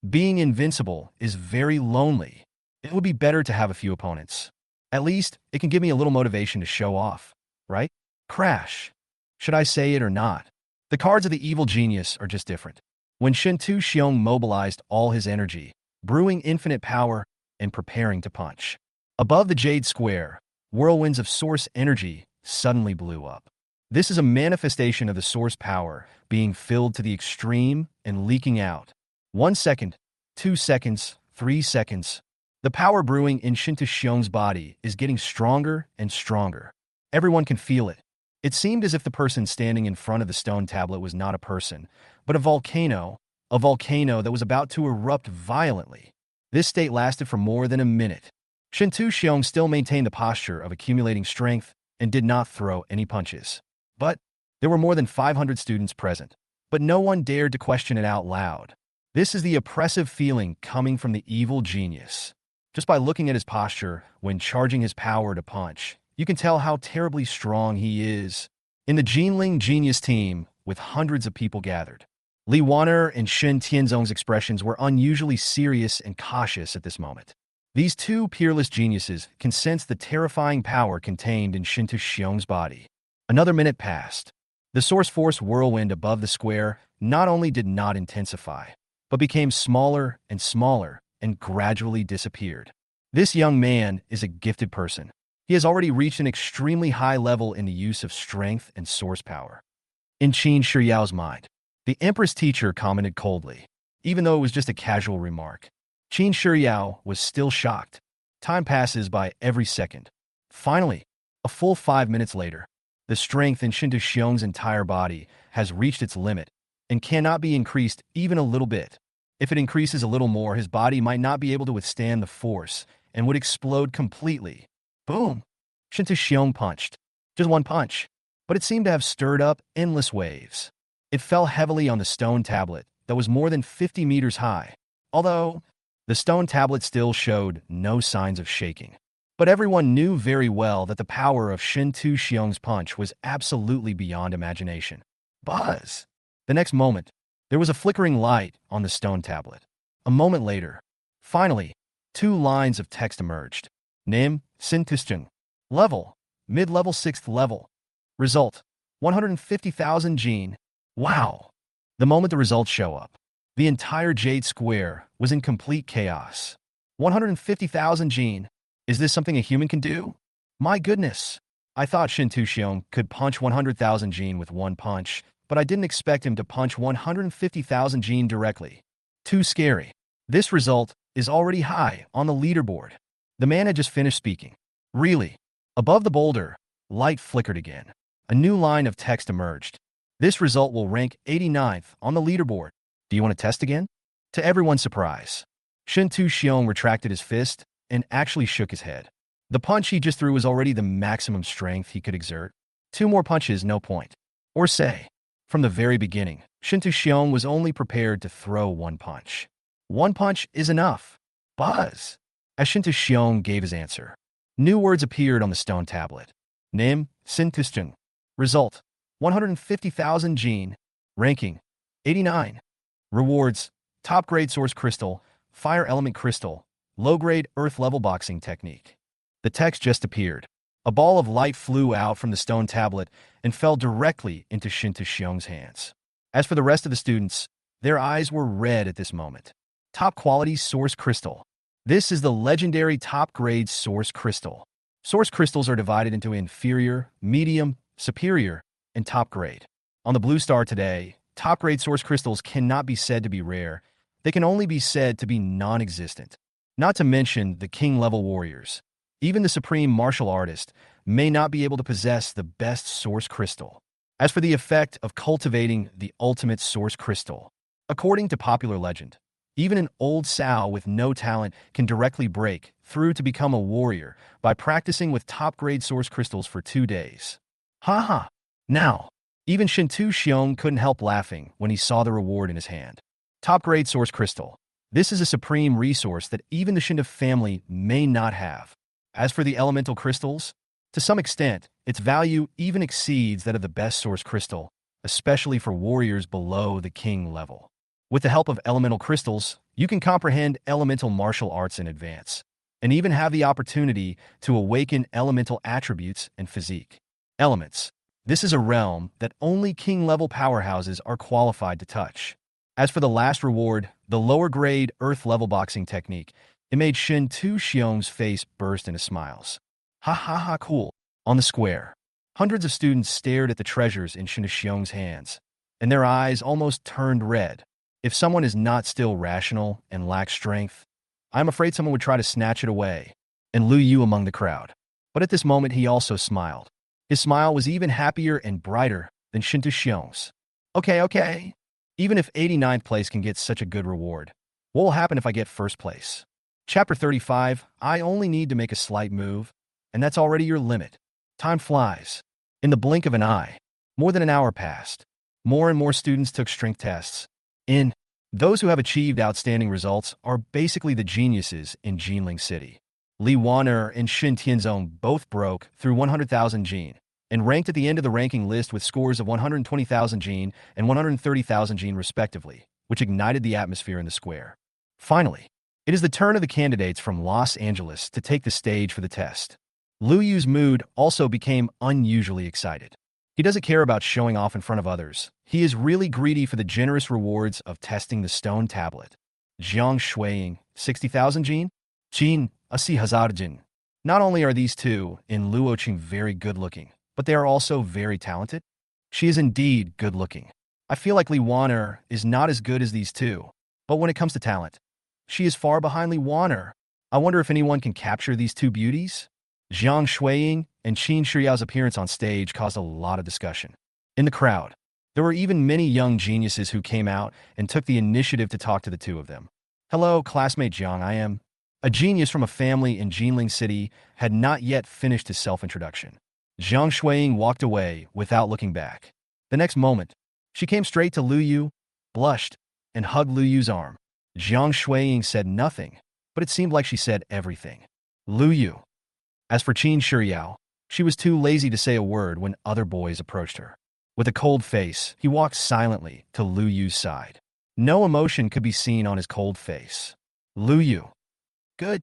being invincible is very lonely. It would be better to have a few opponents. At least, it can give me a little motivation to show off, right? Crash. Should I say it or not? The cards of the evil genius are just different. When Shin Tu-xiong mobilized all his energy, brewing infinite power and preparing to punch. Above the Jade Square, whirlwinds of source energy suddenly blew up. This is a manifestation of the source power being filled to the extreme and leaking out. 1 second, 2 seconds, 3 seconds. The power brewing in Shin Tu-xiong's body is getting stronger and stronger. Everyone can feel it. It seemed as if the person standing in front of the stone tablet was not a person, but a volcano that was about to erupt violently. This state lasted for more than a minute. Shin Tu-xiong still maintained the posture of accumulating strength and did not throw any punches. But there were more than 500 students present, but no one dared to question it out loud. This is the oppressive feeling coming from the evil genius. Just by looking at his posture when charging his power to punch, you can tell how terribly strong he is. In the Jinling Genius team, with hundreds of people gathered, Li Wan'er and Shen Tianzong's expressions were unusually serious and cautious at this moment. These 2 peerless geniuses can sense the terrifying power contained in Shin Tu-xiong's body. Another minute passed. The source force whirlwind above the square not only did not intensify, but became smaller and gradually disappeared. This young man is a gifted person. He has already reached an extremely high level in the use of strength and source power. In Qin Shiyao's mind, the Empress teacher commented coldly, even though it was just a casual remark. Qin Shiyao was still shocked. Time passes by every second. Finally, a full 5 minutes later, the strength in Shin Tu-xiong's entire body has reached its limit and cannot be increased even a little bit. If it increases a little more, his body might not be able to withstand the force and would explode completely. Boom! Shin Tu-xiong punched. Just one punch, but it seemed to have stirred up endless waves. It fell heavily on the stone tablet that was more than 50 meters high, although the stone tablet still showed no signs of shaking. But everyone knew very well that the power of Shin Tu-xiong's punch was absolutely beyond imagination. Buzz! The next moment, there was a flickering light on the stone tablet. A moment later, finally, 2 lines of text emerged. Name, Sin Tuxiong. Level, mid-level 6th level. Result, 150,000 gene. Wow! The moment the results show up, the entire Jade Square was in complete chaos. 150,000 gene. Is this something a human can do? My goodness! I thought Shin Tu-xiong could punch 100,000 gene with one punch, but I didn't expect him to punch 150,000 gene directly. Too scary. This result is already high on the leaderboard. The man had just finished speaking. Really? Above the boulder, light flickered again. A new line of text emerged. This result will rank 89th on the leaderboard. Do you want to test again? To everyone's surprise, Shintu Xiong retracted his fist and actually shook his head. The punch he just threw was already the maximum strength he could exert. 2 more punches, no point. Or say, from the very beginning, Shintu Xiong was only prepared to throw 1 punch. 1 punch is enough. Buzz! As Shintu Xiong gave his answer, new words appeared on the stone tablet. Nim, Sintustung. Result, 150,000 gene. Ranking, 89. Rewards, top-grade source crystal, fire element crystal, low-grade earth level boxing technique. The text just appeared. A ball of light flew out from the stone tablet and fell directly into Shintu Xiong's hands. As for the rest of the students, their eyes were red at this moment. Top-quality source crystal. This is the legendary top-grade source crystal. Source crystals are divided into inferior, medium, superior, and top grade. On the Blue Star today, top-grade source crystals cannot be said to be rare. They can only be said to be non-existent. Not to mention the king-level warriors. Even the supreme martial artist may not be able to possess the best source crystal. As for the effect of cultivating the ultimate source crystal, according to popular legend, even an old sow with no talent can directly break through to become a warrior by practicing with top-grade source crystals for 2 days. Haha! Now, even Shintu Xiong couldn't help laughing when he saw the reward in his hand. Top-grade source crystal. This is a supreme resource that even the Shintu family may not have. As for the elemental crystals, to some extent, its value even exceeds that of the best source crystal, especially for warriors below the king level. With the help of elemental crystals, you can comprehend elemental martial arts in advance, and even have the opportunity to awaken elemental attributes and physique. Elements. This is a realm that only king-level powerhouses are qualified to touch. As for the last reward, the lower-grade earth-level boxing technique, it made Shintu Xiong's face burst into smiles. Ha ha ha, cool. On the square, hundreds of students stared at the treasures in Shintu Xiong's hands, and their eyes almost turned red. If someone is not still rational and lacks strength, I'm afraid someone would try to snatch it away, and Lu Yu among the crowd. But at this moment he also smiled. His smile was even happier and brighter than Shintu Xiong's. Okay. Even if 89th place can get such a good reward, what will happen if I get first place? Chapter 35, I only need to make a slight move, and that's already your limit. Time flies. In the blink of an eye, more than an hour passed. More and more students took strength tests. Those who have achieved outstanding results are basically the geniuses in Jinling City. Li Waner and Shin Tianzong both broke through 100,000 gene and ranked at the end of the ranking list with scores of 120,000 gene and 130,000 gene respectively, which ignited the atmosphere in the square. Finally, it is the turn of the candidates from Los Angeles to take the stage for the test. Lu Yu's mood also became unusually excited. He doesn't care about showing off in front of others. He is really greedy for the generous rewards of testing the stone tablet. Jiang Shuiying, 60,000 gene? Jin, 80,000 jin. Not only are these two in Luoqing very good-looking, but they are also very talented. She is indeed good-looking. I feel like Li Waner is not as good as these two, but when it comes to talent, she is far behind Li Waner. I wonder if anyone can capture these two beauties? Jiang Shuiying and Qin Shiyao's appearance on stage caused a lot of discussion. In the crowd, there were even many young geniuses who came out and took the initiative to talk to the two of them. Hello, classmate Jiang, I am. A genius from a family in Jinling City had not yet finished his self-introduction. Jiang Shuiying walked away without looking back. The next moment, she came straight to Lu Yu, blushed, and hugged Lu Yu's arm. Jiang Shuiying said nothing, but it seemed like she said everything. Lu Yu. As for Qin Shiyao, she was too lazy to say a word when other boys approached her. With a cold face, he walked silently to Lu Yu's side. No emotion could be seen on his cold face. Lu Yu. Good.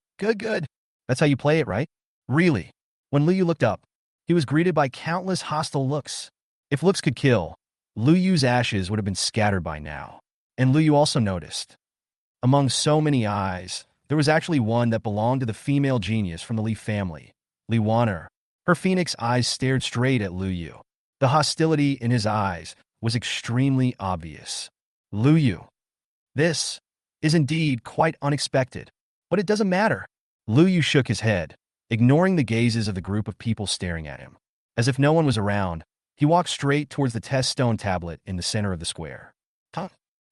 That's how you play it, right? Really. When Lu Yu looked up, he was greeted by countless hostile looks. If looks could kill, Lu Yu's ashes would have been scattered by now. And Lu Yu also noticed. Among so many eyes, there was actually one that belonged to the female genius from the Li family, Li Waner. Her phoenix eyes stared straight at Lu Yu. The hostility in his eyes was extremely obvious. Lu Yu. This is indeed quite unexpected, but it doesn't matter. Lu Yu shook his head. ignoring the gazes of the group of people staring at him. As if no one was around, he walked straight towards the test stone tablet in the center of the square.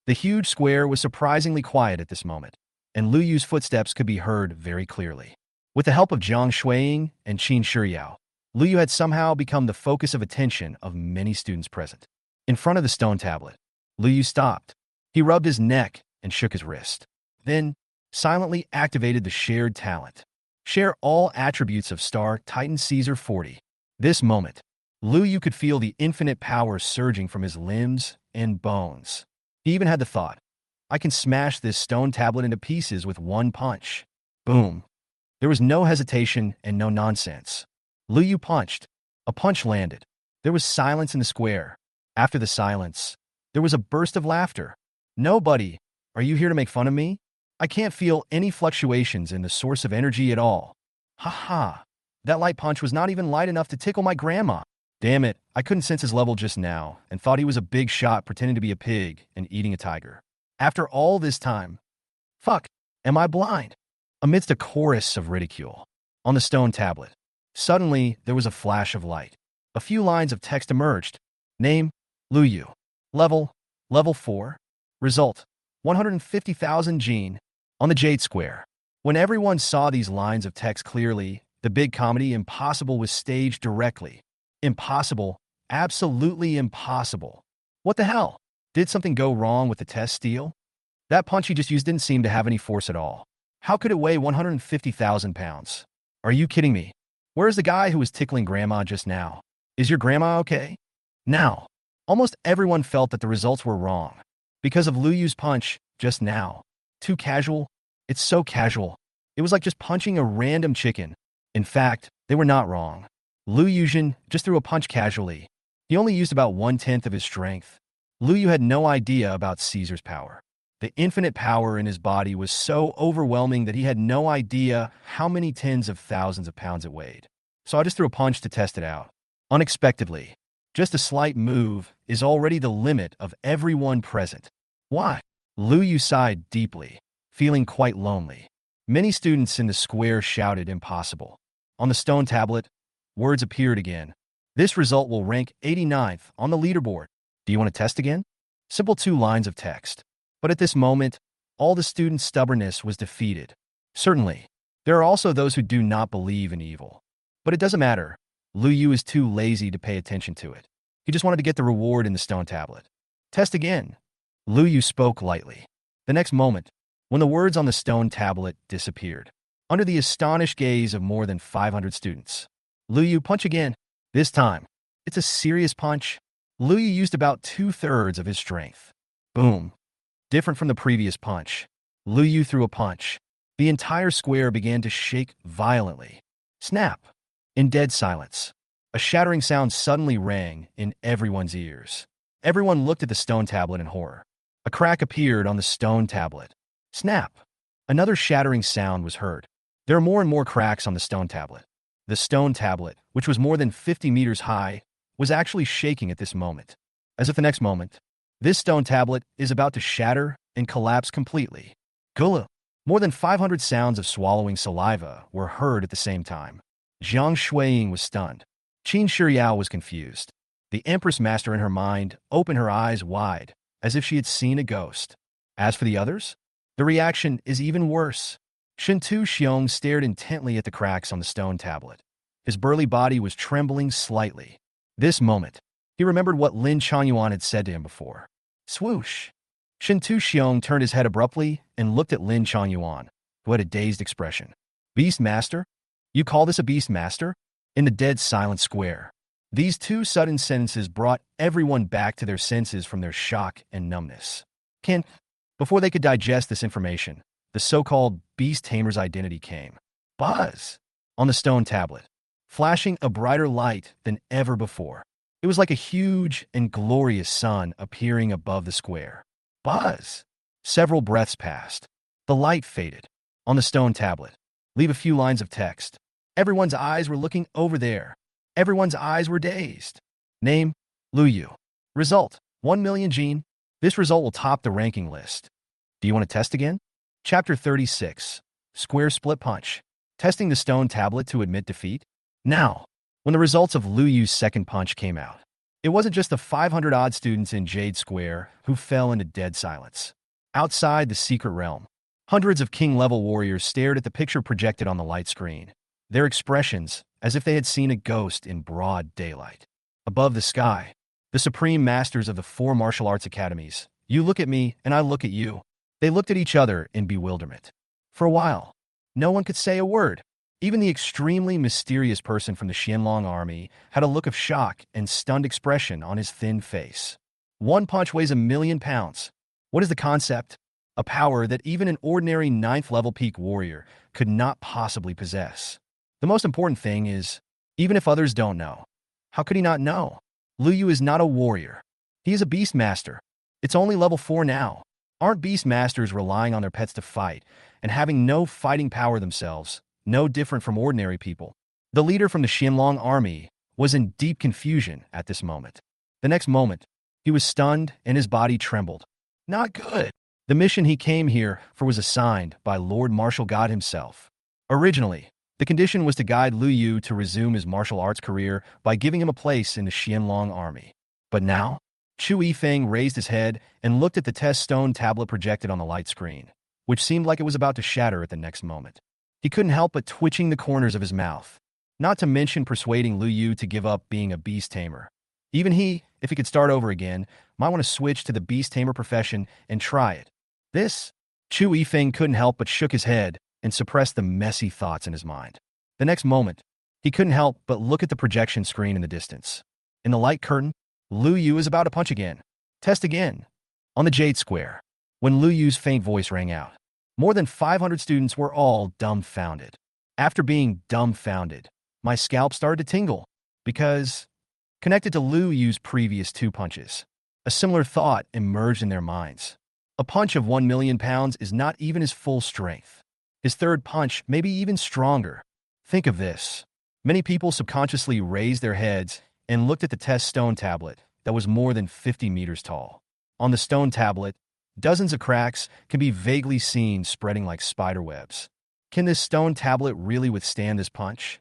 The huge square was surprisingly quiet at this moment, and Lu Yu's footsteps could be heard very clearly. With the help of Zhang Shuiying and Qin Shiyao, Lu Yu had somehow become the focus of attention of many students present. In front of the stone tablet, Lu Yu stopped. He rubbed his neck and shook his wrist. Then, silently activated the shared talent. Share all attributes of Star Titan Caesar 40. This moment, Lu Yu could feel the infinite power surging from his limbs and bones. He even had the thought, I can smash this stone tablet into pieces with one punch. Boom. There was no hesitation and no nonsense. Lu Yu punched. A punch landed. There was silence in the square. After the silence, there was a burst of laughter. Nobody, are you here to make fun of me? I can't feel any fluctuations in the source of energy at all. Ha ha. That light punch was not even light enough to tickle my grandma. Damn it, I couldn't sense his level just now and thought he was a big shot pretending to be a pig and eating a tiger. After all this time, fuck, am I blind? Amidst a chorus of ridicule, on the stone tablet, suddenly there was a flash of light. A few lines of text emerged. Name, Lu Yu. Level 4. Result, 150,000 gene. On the Jade Square. When everyone saw these lines of text clearly, the big comedy Impossible was staged directly. Impossible. Absolutely impossible. What the hell? Did something go wrong with the test steel? That punch he just used didn't seem to have any force at all. How could it weigh 150,000 pounds? Are you kidding me? Where's the guy who was tickling Grandma just now? Is your grandma okay? Now, almost everyone felt that the results were wrong. Because of Lu Yu's punch just now. Too casual? It's so casual. It was like just punching a random chicken. In fact, they were not wrong. Lu Yuzhen just threw a punch casually. He only used about 1/10 of his strength. Lu Yu had no idea about Caesar's power. The infinite power in his body was so overwhelming that he had no idea how many tens of thousands of pounds it weighed. So I just threw a punch to test it out. Unexpectedly. Just a slight move is already the limit of everyone present. Why? Lu Yu sighed deeply, feeling quite lonely. Many students in the square shouted impossible. On the stone tablet, words appeared again. This result will rank 89th on the leaderboard. Do you want to test again? Simple 2 lines of text. But at this moment, all the students' stubbornness was defeated. Certainly, there are also those who do not believe in evil. But it doesn't matter. Lu Yu is too lazy to pay attention to it. He just wanted to get the reward in the stone tablet. Test again. Lu Yu spoke lightly. The next moment, when the words on the stone tablet disappeared, under the astonished gaze of more than 500 students, Lu Yu punch again. This time, it's a serious punch. Lu Yu used about 2/3 of his strength. Boom. Different from the previous punch. Lu Yu threw a punch. The entire square began to shake violently. Snap. In dead silence, a shattering sound suddenly rang in everyone's ears. Everyone looked at the stone tablet in horror. A crack appeared on the stone tablet. Snap. Another shattering sound was heard. There are more and more cracks on the stone tablet. The stone tablet, which was more than 50 meters high, was actually shaking at this moment. As if the next moment, this stone tablet is about to shatter and collapse completely. Gullah. More than 500 sounds of swallowing saliva were heard at the same time. Zhang Shuiying was stunned. Qin Shiyao was confused. The Empress Master in her mind opened her eyes wide, as if she had seen a ghost. As for the others, the reaction is even worse. Shintu Xiong stared intently at the cracks on the stone tablet. His burly body was trembling slightly. This moment, he remembered what Lin Changyuan had said to him before. Swoosh! Shintu Xiong turned his head abruptly and looked at Lin Changyuan, who had a dazed expression. Beastmaster? You call this a Beastmaster? In the dead silent square. These 2 sudden sentences brought everyone back to their senses from their shock and numbness. Before they could digest this information, the so-called beast tamer's identity came. Buzz! On the stone tablet, flashing a brighter light than ever before. It was like a huge and glorious sun appearing above the square. Buzz! Several breaths passed. The light faded. On the stone tablet, leave a few lines of text. Everyone's eyes were looking over there. Everyone's eyes were dazed. Name, Lu Yu. Result, 1 million gene. This result will top the ranking list. Do you want to test again? Chapter 36. Square Split Punch. testing the stone tablet to admit defeat. Now, when the results of Lu Yu's second punch came out, it wasn't just the 500-odd students in Jade Square who fell into dead silence. Outside the secret realm, hundreds of king-level warriors stared at the picture projected on the light screen, their expressions as if they had seen a ghost in broad daylight. Above the sky, the supreme masters of the 4 martial arts academies, you look at me and I look at you. They looked at each other in bewilderment. For a while, no one could say a word. Even the extremely mysterious person from the Xianlong army had a look of shock and stunned expression on his thin face. One punch weighs 1,000,000 pounds. What is the concept? A power that even an ordinary 9th-level peak warrior could not possibly possess. The most important thing is, even if others don't know, how could he not know? Lu Yu is not a warrior. He is a Beastmaster. It's only level 4 now. Aren't Beastmasters relying on their pets to fight and having no fighting power themselves, no different from ordinary people? The leader from the Xianlong army was in deep confusion at this moment. The next moment, he was stunned and his body trembled. Not good. The mission he came here for was assigned by Lord Martial God himself. Originally, the condition was to guide Lu Yu to resume his martial arts career by giving him a place in the Xianlong army. But now, Chu Yifeng raised his head and looked at the test stone tablet projected on the light screen, which seemed like it was about to shatter at the next moment. He couldn't help but twitching the corners of his mouth, not to mention persuading Lu Yu to give up being a beast tamer. Even he, if he could start over again, might want to switch to the beast tamer profession and try it. Chu Yifeng couldn't help but shook his head and suppressed the messy thoughts in his mind. The next moment, he couldn't help but look at the projection screen in the distance. In the light curtain, Lu Yu is about to punch again. Test again. On the Jade Square, when Lu Yu's faint voice rang out, more than 500 students were all dumbfounded. After being dumbfounded, my scalp started to tingle, because, connected to Lu Yu's previous 2 punches, a similar thought emerged in their minds. A punch of 1,000,000 pounds is not even his full strength. His third punch may be even stronger. Think of this. Many people subconsciously raised their heads and looked at the test stone tablet that was more than 50 meters tall. On the stone tablet, dozens of cracks can be vaguely seen spreading like spider webs. Can this stone tablet really withstand this punch?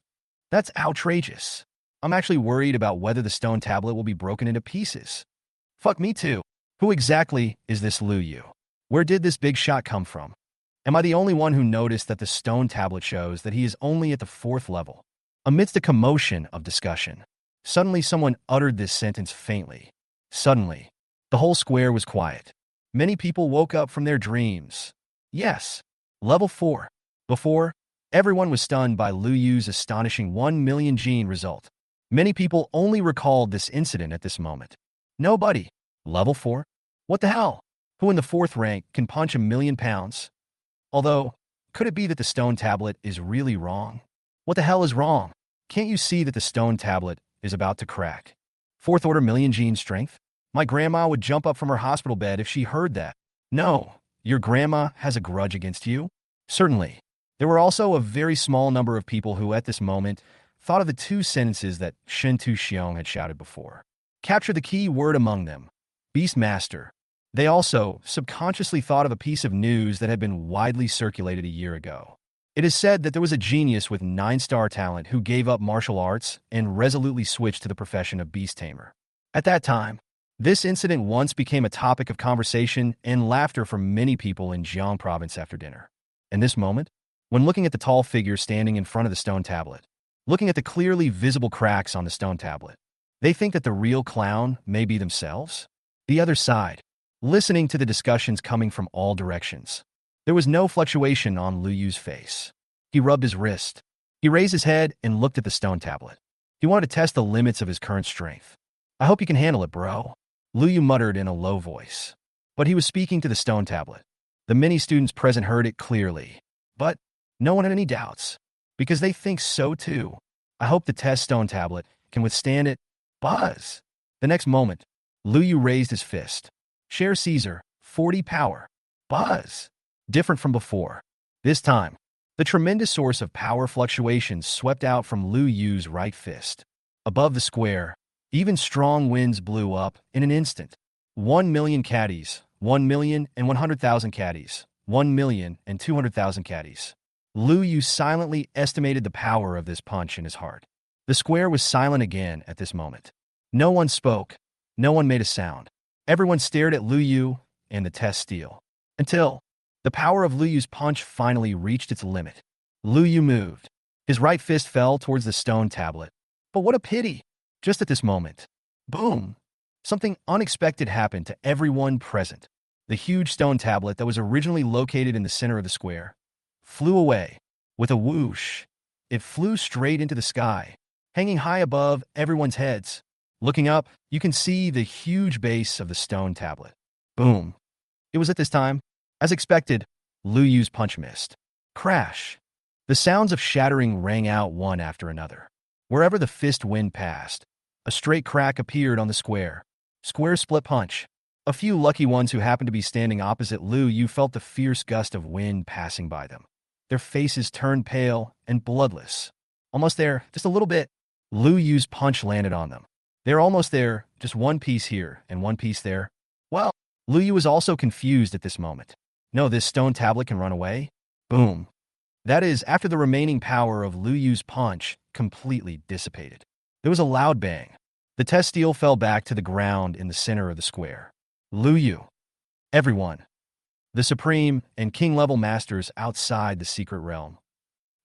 That's outrageous. I'm actually worried about whether the stone tablet will be broken into pieces. Fuck me too. Who exactly is this Lu Yu? Where did this big shot come from? Am I the only one who noticed that the stone tablet shows that he is only at the 4th level? Amidst a commotion of discussion, suddenly someone uttered this sentence faintly. Suddenly, the whole square was quiet. Many people woke up from their dreams. Yes, level 4. Before, everyone was stunned by Lu Yu's astonishing 1,000,000 gene result. Many people only recalled this incident at this moment. Nobody. Level 4? What the hell? Who in the 4th rank can punch 1,000,000 pounds? Although, could it be that the stone tablet is really wrong? What the hell is wrong? Can't you see that the stone tablet is about to crack? 4th order million gene strength? My grandma would jump up from her hospital bed if she heard that. No, your grandma has a grudge against you? Certainly. There were also a very small number of people who at this moment thought of the 2 sentences that Shen Tu Xiong had shouted before. Capture the key word among them. Beastmaster. They also subconsciously thought of a piece of news that had been widely circulated a year ago. It is said that there was a genius with 9-star talent who gave up martial arts and resolutely switched to the profession of beast tamer. At that time, this incident once became a topic of conversation and laughter for many people in Jiang province after dinner. In this moment, when looking at the tall figure standing in front of the stone tablet, looking at the clearly visible cracks on the stone tablet, they think that the real clown may be themselves. The other side, listening to the discussions coming from all directions. There was no fluctuation on Lu Yu's face. He rubbed his wrist. He raised his head and looked at the stone tablet. He wanted to test the limits of his current strength. I hope you can handle it, bro. Lu Yu muttered in a low voice. But he was speaking to the stone tablet. The many students present heard it clearly. But no one had any doubts, because they think so too. I hope the test stone tablet can withstand it. Buzz! The next moment, Lu Yu raised his fist. Share Caesar, 40 power. Buzz! Different from before. This time, the tremendous source of power fluctuations swept out from Lu Yu's right fist. Above the square, even strong winds blew up in an instant. 1,000,000 caddies, 1,100,000 caddies, 1,200,000 caddies. Lu Yu silently estimated the power of this punch in his heart. The square was silent again at this moment. No one spoke. No one made a sound. Everyone stared at Lu Yu and the test steel. Until the power of Lu Yu's punch finally reached its limit. Lu Yu moved. His right fist fell towards the stone tablet. But what a pity! Just at this moment. Boom! Something unexpected happened to everyone present. The huge stone tablet that was originally located in the center of the square flew away. With a whoosh, it flew straight into the sky, hanging high above everyone's heads. Looking up, you can see the huge base of the stone tablet. Boom! It was at this time, as expected, Lu Yu's punch missed. Crash! The sounds of shattering rang out one after another. Wherever the fist wind passed, a straight crack appeared on the square. Square split punch. A few lucky ones who happened to be standing opposite Lu Yu felt the fierce gust of wind passing by them. Their faces turned pale and bloodless. Almost there, just a little bit. Lu Yu's punch landed on them. They're almost there, just one piece here and one piece there. Well, Lu Yu was also confused at this moment. No, this stone tablet can run away? Boom. That is, after the remaining power of Lu Yu's punch completely dissipated. There was a loud bang. The test steel fell back to the ground in the center of the square. Lu Yu. Everyone. The supreme and king-level masters outside the secret realm.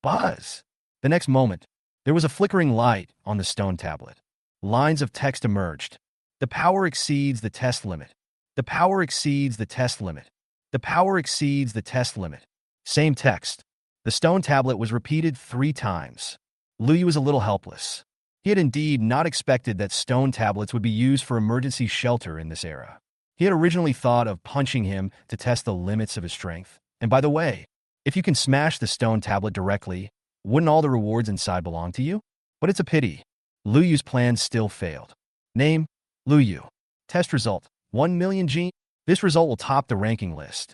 Buzz! The next moment, there was a flickering light on the stone tablet. Lines of text emerged. The power exceeds the test limit. The power exceeds the test limit. The power exceeds the test limit. Same text. The stone tablet was repeated 3 times. Lu Yu was a little helpless. He had indeed not expected that stone tablets would be used for emergency shelter in this era. He had originally thought of punching him to test the limits of his strength. And by the way, if you can smash the stone tablet directly, wouldn't all the rewards inside belong to you? But it's a pity. Lu Yu's plan still failed. Name, Lu Yu. Test result, 1 million G. This result will top the ranking list.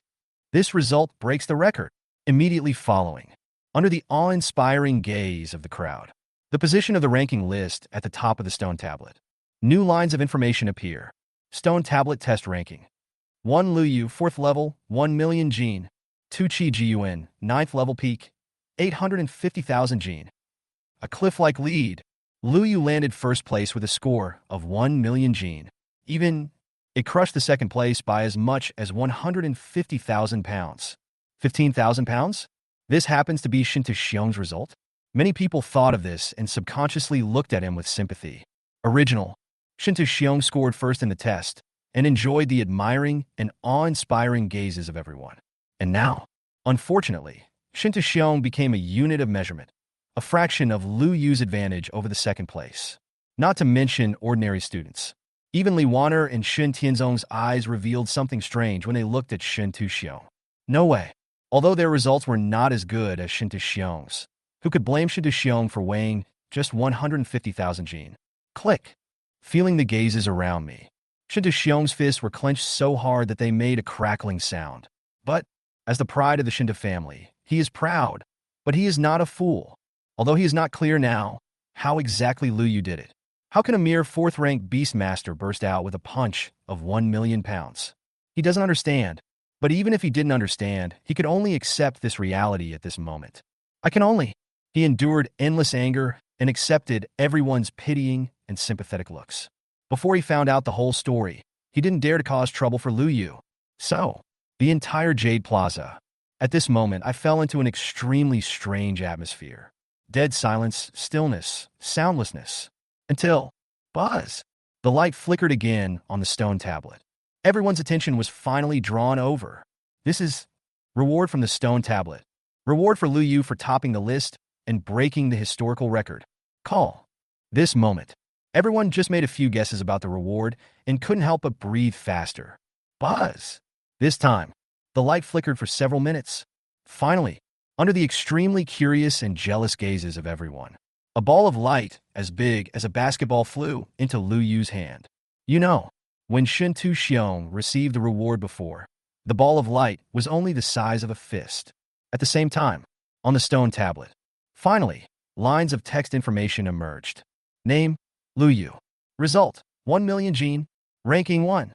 This result breaks the record. Immediately following, under the awe-inspiring gaze of the crowd, the position of the ranking list at the top of the stone tablet. New lines of information appear. Stone tablet test ranking. 1 Lu Yu, 4th level, 1 million gene. 2 Qi Jiun, 9th level peak, 850,000 gene. A cliff-like lead. Lu Yu landed first place with a score of 1 million gene. Even, it crushed the second place by as much as 150,000 pounds. 15,000 pounds? This happens to be Shin Xiong's result? Many people thought of this and subconsciously looked at him with sympathy. Original. Shin Xiong scored first in the test and enjoyed the admiring and awe-inspiring gazes of everyone. And now, unfortunately, Shin Xiong became a unit of measurement, a fraction of Lu Yu's advantage over the second place. Not to mention ordinary students. Even Li Wan'er and Shin Tianzong's eyes revealed something strange when they looked at Shin Xiong. No way. Although their results were not as good as Shin Xiong's, who could blame Shin Xiong for weighing just 150,000 gene. Click. Feeling the gazes around me. Shin Xiong's fists were clenched so hard that they made a crackling sound. But, as the pride of the Shinta family, he is proud, but he is not a fool. Although he is not clear now how exactly Lu Yu did it. How can a mere 4th-ranked Beastmaster burst out with a punch of 1 million pounds? He doesn't understand. But even if he didn't understand, he could only accept this reality at this moment. I can only. He endured endless anger and accepted everyone's pitying and sympathetic looks. Before he found out the whole story, he didn't dare to cause trouble for Lu Yu. So, the entire Jade Plaza. At this moment, I fell into an extremely strange atmosphere. Dead silence, stillness, soundlessness. Until, buzz! The light flickered again on the stone tablet. Everyone's attention was finally drawn over. This is reward from the stone tablet. Reward for Lu Yu for topping the list and breaking the historical record. Call. This moment. Everyone just made a few guesses about the reward and couldn't help but breathe faster. Buzz. This time, the light flickered for several minutes. Finally, under the extremely curious and jealous gazes of everyone, a ball of light as big as a basketball flew into Lu Yu's hand. You know, when Shin Xiong received the reward before, the ball of light was only the size of a fist. At the same time, on the stone tablet, finally, lines of text information emerged. Name, Lu Yu. Result, 1 million gene. Ranking 1.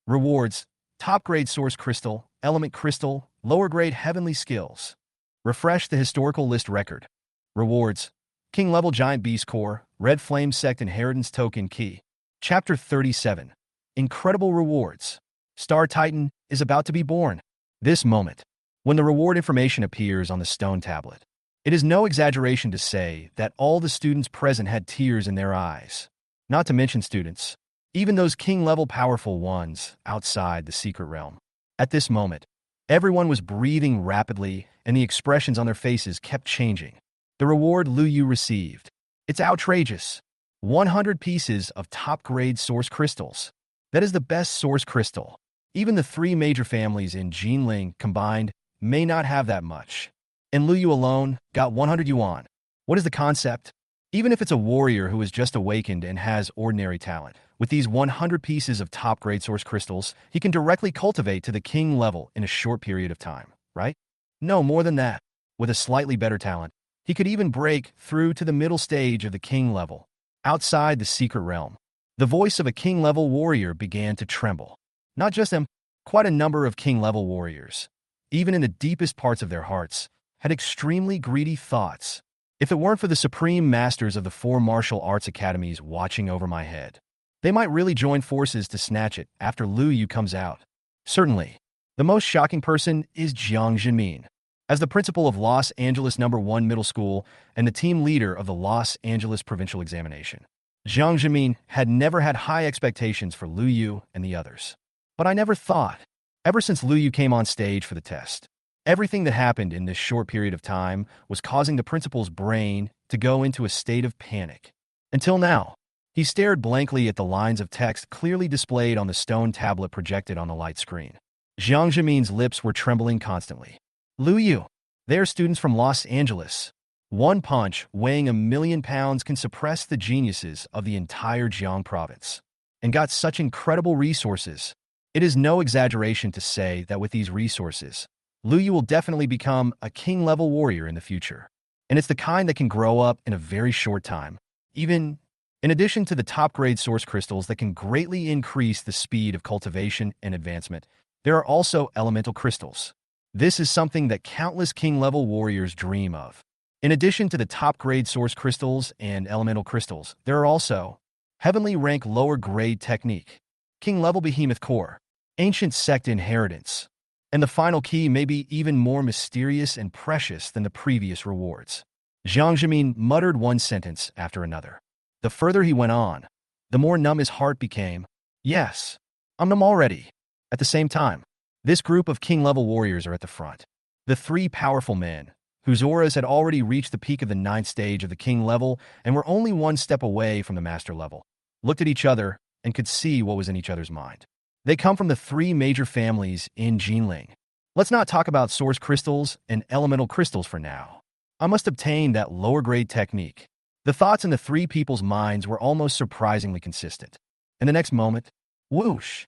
Rewards, top grade source crystal, element crystal, lower grade heavenly skills. Refresh the historical list record. Rewards. King level giant beast core, red flame sect inheritance token key. Chapter 37. Incredible rewards. Star Titan is about to be born. This moment, when the reward information appears on the stone tablet, it is no exaggeration to say that all the students present had tears in their eyes. Not to mention students, even those king-level powerful ones outside the secret realm. At this moment, everyone was breathing rapidly and the expressions on their faces kept changing. The reward Lu Yu received. It's outrageous. 100 pieces of top-grade source crystals. That is the best source crystal. Even the three major families in Jinling combined may not have that much. And Lu Yu alone got 100 yuan. What is the concept? Even if it's a warrior who has just awakened and has ordinary talent, with these 100 pieces of top-grade source crystals, he can directly cultivate to the king level in a short period of time, right? No, more than that. With a slightly better talent, he could even break through to the middle stage of the king level. Outside the secret realm, the voice of a king-level warrior began to tremble. Not just him, quite a number of king-level warriors, even in the deepest parts of their hearts, had extremely greedy thoughts. If it weren't for the supreme masters of the four martial arts academies watching over my head, they might really join forces to snatch it after Lu Yu comes out. Certainly, the most shocking person is Jiang Jinmin. As the principal of Los Angeles No. 1 Middle School and the team leader of the Los Angeles Provincial Examination, Jiang Jinmin had never had high expectations for Lu Yu and the others. But I never thought, ever since Lu Yu came on stage for the test, everything that happened in this short period of time was causing the principal's brain to go into a state of panic. Until now, he stared blankly at the lines of text clearly displayed on the stone tablet projected on the light screen. Jiang Jinmin's lips were trembling constantly. Lu Yu, they are students from Los Angeles. One punch weighing 1,000,000 pounds can suppress the geniuses of the entire Jiang province. And got such incredible resources. It is no exaggeration to say that with these resources, Lu Yu will definitely become a king-level warrior in the future. And it's the kind that can grow up in a very short time. Even in addition to the top-grade source crystals that can greatly increase the speed of cultivation and advancement, there are also elemental crystals. This is something that countless king-level warriors dream of. In addition to the top-grade source crystals and elemental crystals, there are also heavenly rank lower-grade technique, king-level behemoth core, ancient sect inheritance, and the final key may be even more mysterious and precious than the previous rewards. Jiang Jinmin muttered one sentence after another. The further he went on, the more numb his heart became. Yes, I'm numb already. At the same time, this group of king-level warriors are at the front. The three powerful men, whose auras had already reached the peak of the 9th stage of the king level and were only one step away from the master level, looked at each other and could see what was in each other's mind. They come from the three major families in Jinling. Let's not talk about source crystals and elemental crystals for now. I must obtain that lower-grade technique. The thoughts in the three people's minds were almost surprisingly consistent. In the next moment, whoosh!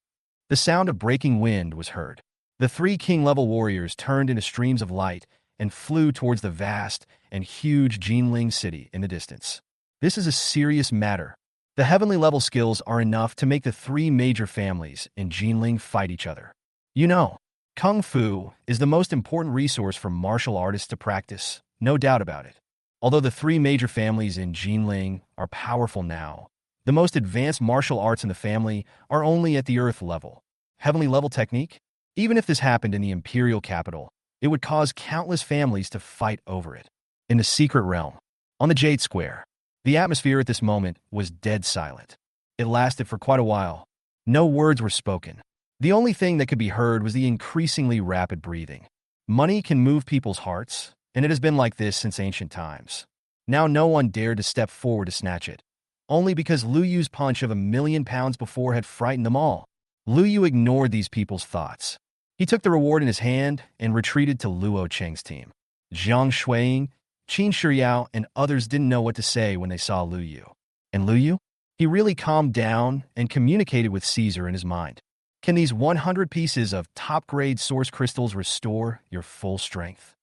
The sound of breaking wind was heard. The three king-level warriors turned into streams of light and flew towards the vast and huge Jinling city in the distance. This is a serious matter. The heavenly level skills are enough to make the three major families in Jinling fight each other. You know, Kung Fu is the most important resource for martial artists to practice, no doubt about it. Although the three major families in Jinling are powerful now, the most advanced martial arts in the family are only at the earth level. Heavenly level technique? Even if this happened in the imperial capital, it would cause countless families to fight over it. In the secret realm, on the Jade Square, the atmosphere at this moment was dead silent. It lasted for quite a while. No words were spoken. The only thing that could be heard was the increasingly rapid breathing. Money can move people's hearts, and it has been like this since ancient times. Now no one dared to step forward to snatch it, only because Lu Yu's punch of 1,000,000 pounds before had frightened them all. Lu Yu ignored these people's thoughts. He took the reward in his hand and retreated to Luo Cheng's team. Zhang Shuiying, Qin Shiyao, and others didn't know what to say when they saw Lu Yu. And Lu Yu? He really calmed down and communicated with Caesar in his mind. Can these 100 pieces of top-grade source crystals restore your full strength?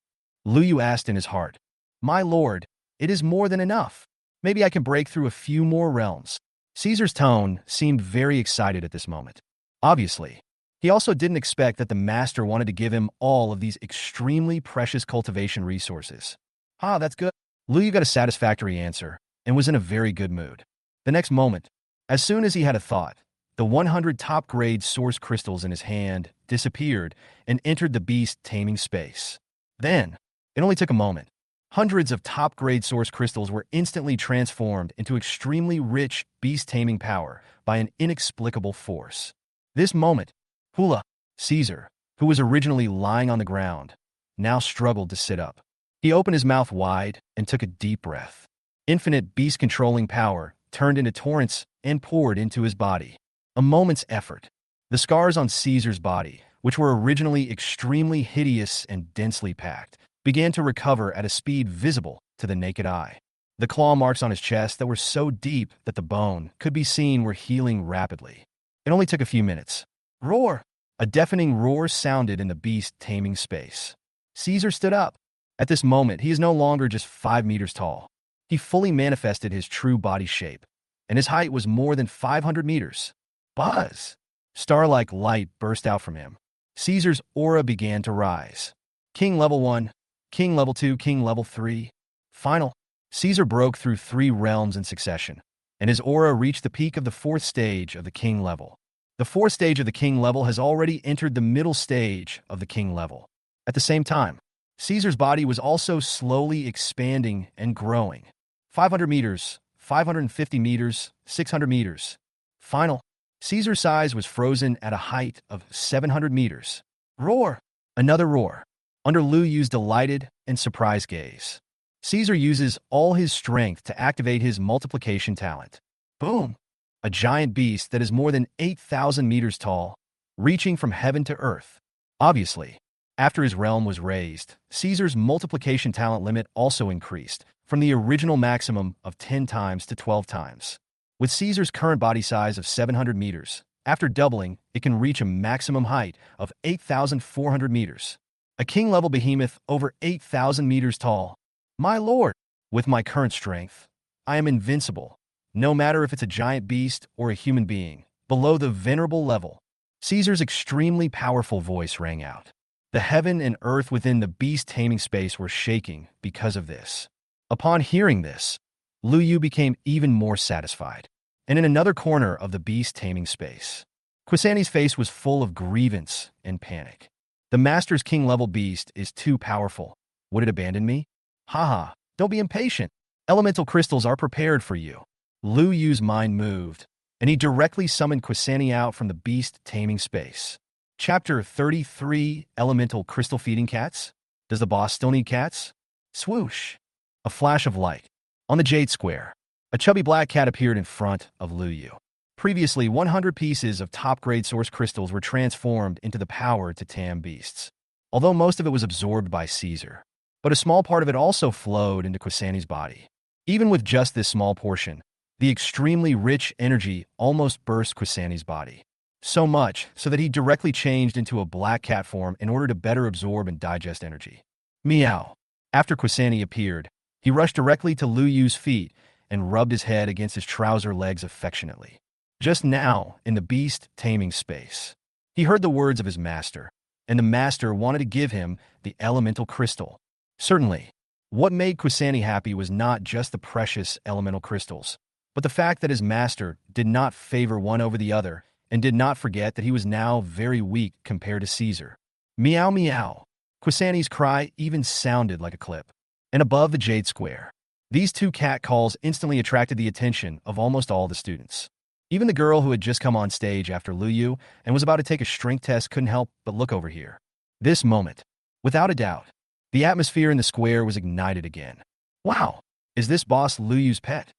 Lu Yu asked in his heart. My lord, it is more than enough. Maybe I can break through a few more realms. Caesar's tone seemed very excited at this moment. Obviously, He also didn't expect that the master wanted to give him all of these extremely precious cultivation resources. Ah, that's good. Lu Yu got a satisfactory answer and was in a very good mood. The next moment, as soon as he had a thought, the 100 top-grade source crystals in his hand disappeared and entered the beast taming space. Then, it only took a moment. Hundreds of top-grade source crystals were instantly transformed into extremely rich beast-taming power by an inexplicable force. This moment, Hula, Caesar, who was originally lying on the ground, now struggled to sit up. He opened his mouth wide and took a deep breath. Infinite beast-controlling power turned into torrents and poured into his body. A moment's effort. The scars on Caesar's body, which were originally extremely hideous and densely packed, began to recover at a speed visible to the naked eye. The claw marks on his chest that were so deep that the bone could be seen were healing rapidly. It only took a few minutes. Roar! A deafening roar sounded in the beast-taming space. Caesar stood up. At this moment, he is no longer just 5 meters tall. He fully manifested his true body shape, and his height was more than 500 meters. Buzz! Star-like light burst out from him. Caesar's aura began to rise. King level 1, King level 2, King level 3. Final. Caesar broke through 3 realms in succession, and his aura reached the peak of the 4th stage of the King level. The 4th stage of the King level has already entered the middle stage of the King level. At the same time, Caesar's body was also slowly expanding and growing. 500 meters, 550 meters, 600 meters. Final. Caesar's size was frozen at a height of 700 meters. Roar! Another roar. Under Lu Yu's delighted and surprised gaze. Caesar uses all his strength to activate his multiplication talent. Boom! A giant beast that is more than 8,000 meters tall, reaching from heaven to earth. Obviously, after his realm was raised, Caesar's multiplication talent limit also increased, from the original maximum of 10 times to 12 times. With Caesar's current body size of 700 meters, after doubling, it can reach a maximum height of 8,400 meters. A king-level behemoth over 8,000 meters tall. My lord, with my current strength, I am invincible, no matter if it's a giant beast or a human being, below the venerable level. Caesar's extremely powerful voice rang out. The heaven and earth within the beast-taming space were shaking because of this. Upon hearing this, Lu Yu became even more satisfied. And in another corner of the beast-taming space, Quasani's face was full of grievance and panic. The Master's King-level beast is too powerful. Would it abandon me? Haha, don't be impatient. Elemental crystals are prepared for you. Lu Yu's mind moved, and he directly summoned Quasani out from the beast-taming space. Chapter 33, Elemental Crystal Feeding Cats? Does the boss still need cats? Swoosh! A flash of light. On the Jade Square, a chubby black cat appeared in front of Lu Yu. Previously, 100 pieces of top-grade source crystals were transformed into the power to tam beasts, although most of it was absorbed by Caesar. But a small part of it also flowed into Quasani's body. Even with just this small portion, the extremely rich energy almost burst Quasani's body. So much so that he directly changed into a black cat form in order to better absorb and digest energy. Meow. After Quasani appeared, he rushed directly to Lu Yu's feet and rubbed his head against his trouser legs affectionately. Just now, in the beast-taming space, he heard the words of his master, and the master wanted to give him the elemental crystal. Certainly, what made Quasani happy was not just the precious elemental crystals, but the fact that his master did not favor one over the other and did not forget that he was now very weak compared to Caesar. Meow meow. Quasani's cry even sounded like a clip. And above the Jade Square, these 2 cat calls instantly attracted the attention of almost all the students. Even the girl who had just come on stage after Lu Yu and was about to take a strength test couldn't help but look over here. This moment, without a doubt, the atmosphere in the square was ignited again. Wow, is this boss Lu Yu's pet?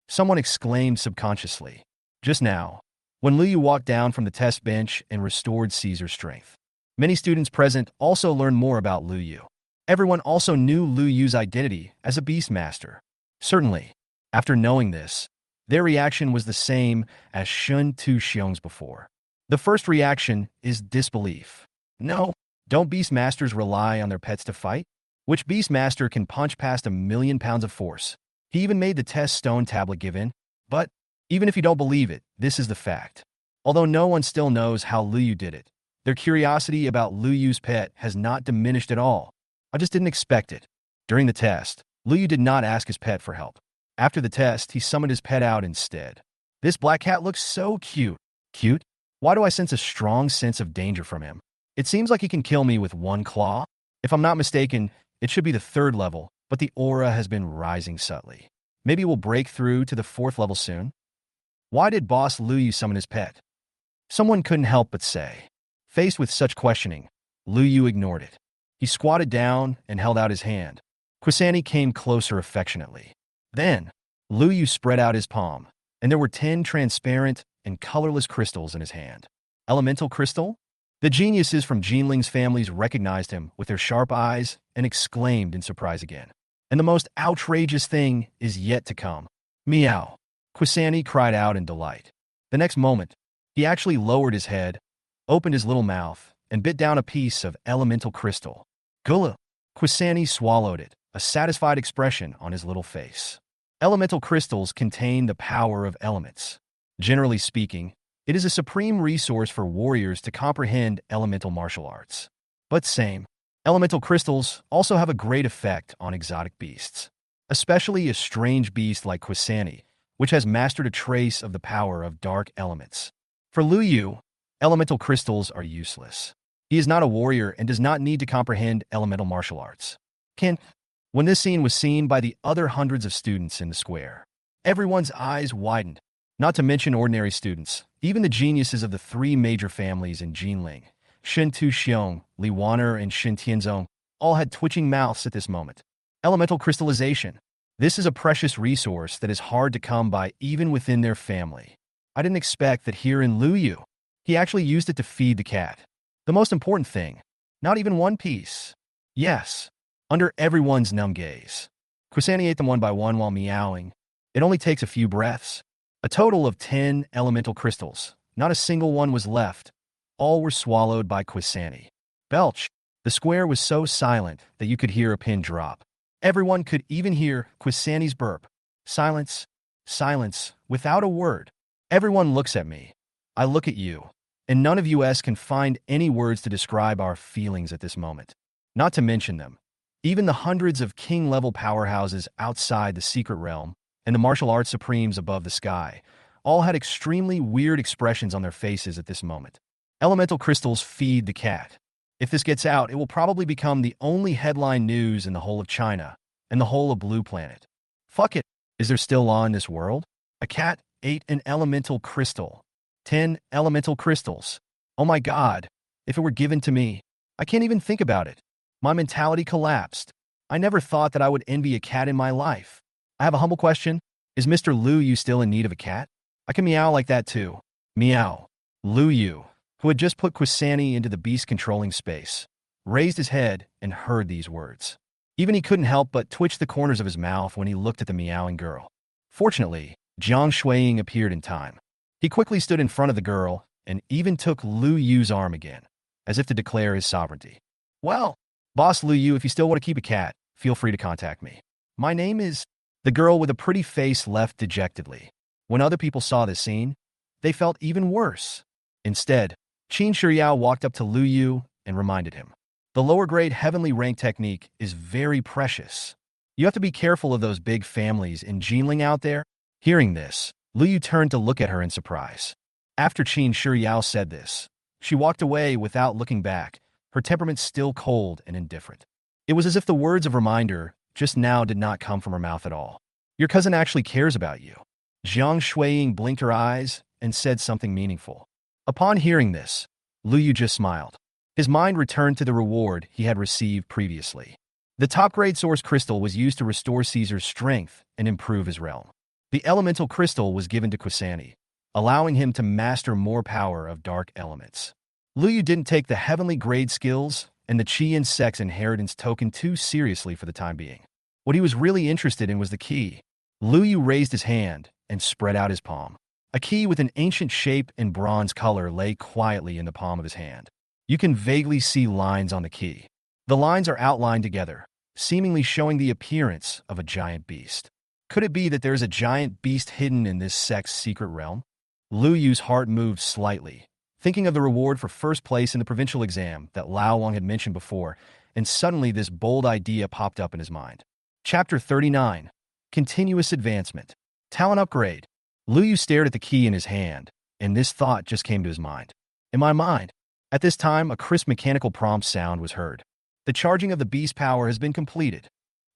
Someone exclaimed subconsciously. Just now, when Lu Yu walked down from the test bench and restored Caesar's strength. Many students present also learned more about Lu Yu. Everyone also knew Lu Yu's identity as a Beastmaster. Certainly, after knowing this, their reaction was the same as Shun Tu Xiong's before. The first reaction is disbelief. No, don't Beastmasters rely on their pets to fight? Which Beastmaster can punch past 1,000,000 pounds of force? He even made the test stone tablet give in. But, even if you don't believe it, this is the fact. Although no one still knows how Lu Yu did it, Their curiosity about Lu Yu's pet has not diminished at all. I just didn't expect it. During the test, Lu Yu did not ask his pet for help. After the test, he summoned his pet out instead. This black cat looks so cute. Cute? Why do I sense a strong sense of danger from him? It seems like he can kill me with one claw. If I'm not mistaken, it should be the 3rd level, but the aura has been rising subtly. Maybe we'll break through to the 4th level soon? Why did Boss Lu Yu summon his pet? Someone couldn't help but say. Faced with such questioning, Lu Yu ignored it. He squatted down and held out his hand. Quani came closer affectionately. Then, Lu Yu spread out his palm, and there were 10 transparent and colorless crystals in his hand. Elemental crystal? The geniuses from Jinling's families recognized him with their sharp eyes and exclaimed in surprise again. And the most outrageous thing is yet to come. Meow. Quani cried out in delight. The next moment, he actually lowered his head, opened his little mouth, and bit down a piece of elemental crystal. Gullah. Quani swallowed it, a satisfied expression on his little face. Elemental crystals contain the power of elements. Generally speaking, it is a supreme resource for warriors to comprehend elemental martial arts. But elemental crystals also have a great effect on exotic beasts, especially a strange beast like Quani, which has mastered a trace of the power of dark elements. For Lu Yu, elemental crystals are useless. He is not a warrior and does not need to comprehend elemental martial arts. When this scene was seen by the other hundreds of students in the square, everyone's eyes widened. Not to mention ordinary students, even the geniuses of the 3 major families in Jinling, Shen Tu-xiong, Li Waner, and Shen Tianzong, all had twitching mouths at this moment. Elemental crystallization. This is a precious resource that is hard to come by even within their family. I didn't expect that here in Lu Yu, he actually used it to feed the cat. The most important thing, not even one piece. Yes, under everyone's numb gaze. Quani ate them one by one while meowing. It only takes a few breaths. A total of 10 elemental crystals. Not a single one was left. All were swallowed by Quani. Belch. The square was so silent that you could hear a pin drop. Everyone could even hear Quani's burp. Silence. Silence. Without a word. Everyone looks at me. I look at you. And none of us can find any words to describe our feelings at this moment. Not to mention them. Even the hundreds of king-level powerhouses outside the secret realm and the martial arts supremes above the sky all had extremely weird expressions on their faces at this moment. Elemental crystals feed the cat. If this gets out, it will probably become the only headline news in the whole of China and the whole of Blue Planet. Fuck it. Is there still law in this world? A cat ate an elemental crystal. 10 elemental crystals. Oh my god. If it were given to me, I can't even think about it. My mentality collapsed. I never thought that I would envy a cat in my life. I have a humble question. Is Mr. Lu Yu still in need of a cat? I can meow like that too. Meow. Lu Yu, who had just put Quani into the beast-controlling space, raised his head and heard these words. Even he couldn't help but twitch the corners of his mouth when he looked at the meowing girl. Fortunately, Jiang Shuiying appeared in time. He quickly stood in front of the girl and even took Lu Yu's arm again, as if to declare his sovereignty. Well, Boss Lu Yu, if you still want to keep a cat, feel free to contact me. My name is... The girl with a pretty face left dejectedly. When other people saw this scene, they felt even worse. Instead, Qin Shiyao walked up to Lu Yu and reminded him. The lower-grade heavenly rank technique is very precious. You have to be careful of those big families in Jinling out there. Hearing this, Lu Yu turned to look at her in surprise. After Qin Shiyao said this, she walked away without looking back, her temperament still cold and indifferent. It was as if the words of reminder just now did not come from her mouth at all. Your cousin actually cares about you. Jiang Shuiying blinked her eyes and said something meaningful. Upon hearing this, Lu Yu just smiled. His mind returned to the reward he had received previously. The top-grade source crystal was used to restore Caesar's strength and improve his realm. The elemental crystal was given to Quani, allowing him to master more power of dark elements. Lu Yu didn't take the heavenly grade skills and the Qi and Sex inheritance token too seriously for the time being. What he was really interested in was the key. Lu Yu raised his hand and spread out his palm. A key with an ancient shape and bronze color lay quietly in the palm of his hand. You can vaguely see lines on the key. The lines are outlined together, seemingly showing the appearance of a giant beast. Could it be that there is a giant beast hidden in this sect's secret realm? Lu Yu's heart moved slightly, thinking of the reward for first place in the provincial exam that Lao Long had mentioned before, and suddenly this bold idea popped up in his mind. Chapter 39. Continuous Advancement. Talent Upgrade. Lu Yu stared at the key in his hand, and this thought just came to his mind. In my mind. At this time, a crisp mechanical prompt sound was heard. The charging of the beast power has been completed.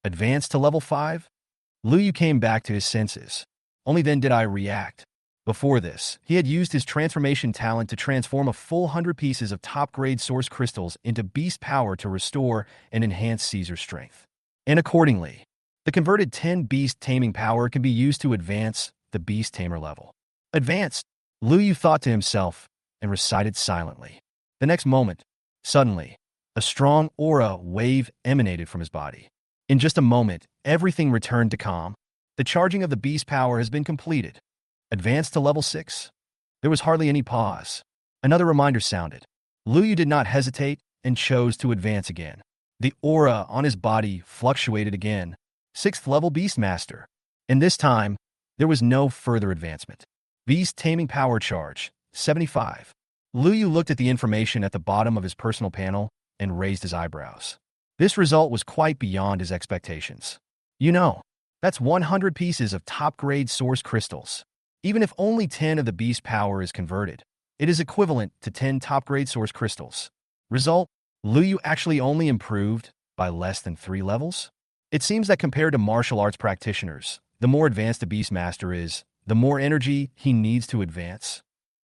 Advance to level 5? Lu Yu came back to his senses. Only then did I react. Before this, he had used his transformation talent to transform a full 100 pieces of top-grade source crystals into beast power to restore and enhance Caesar's strength. And accordingly, the converted 10 beast taming power can be used to advance the beast tamer level. Advance, Lu Yu thought to himself and recited silently. The next moment, suddenly, a strong aura wave emanated from his body. In just a moment, everything returned to calm. The charging of the beast power has been completed. Advanced to level 6? There was hardly any pause. Another reminder sounded. Lu Yu did not hesitate and chose to advance again. The aura on his body fluctuated again. 6th level Beastmaster. And this time, there was no further advancement. Beast taming power charge, 75. Lu Yu looked at the information at the bottom of his personal panel and raised his eyebrows. This result was quite beyond his expectations. You know, that's 100 pieces of top-grade source crystals. Even if only 10 of the beast power is converted, it is equivalent to 10 top-grade source crystals. Result, Lu Yu actually only improved by less than 3 levels? It seems that compared to martial arts practitioners, the more advanced a Beastmaster is, the more energy he needs to advance.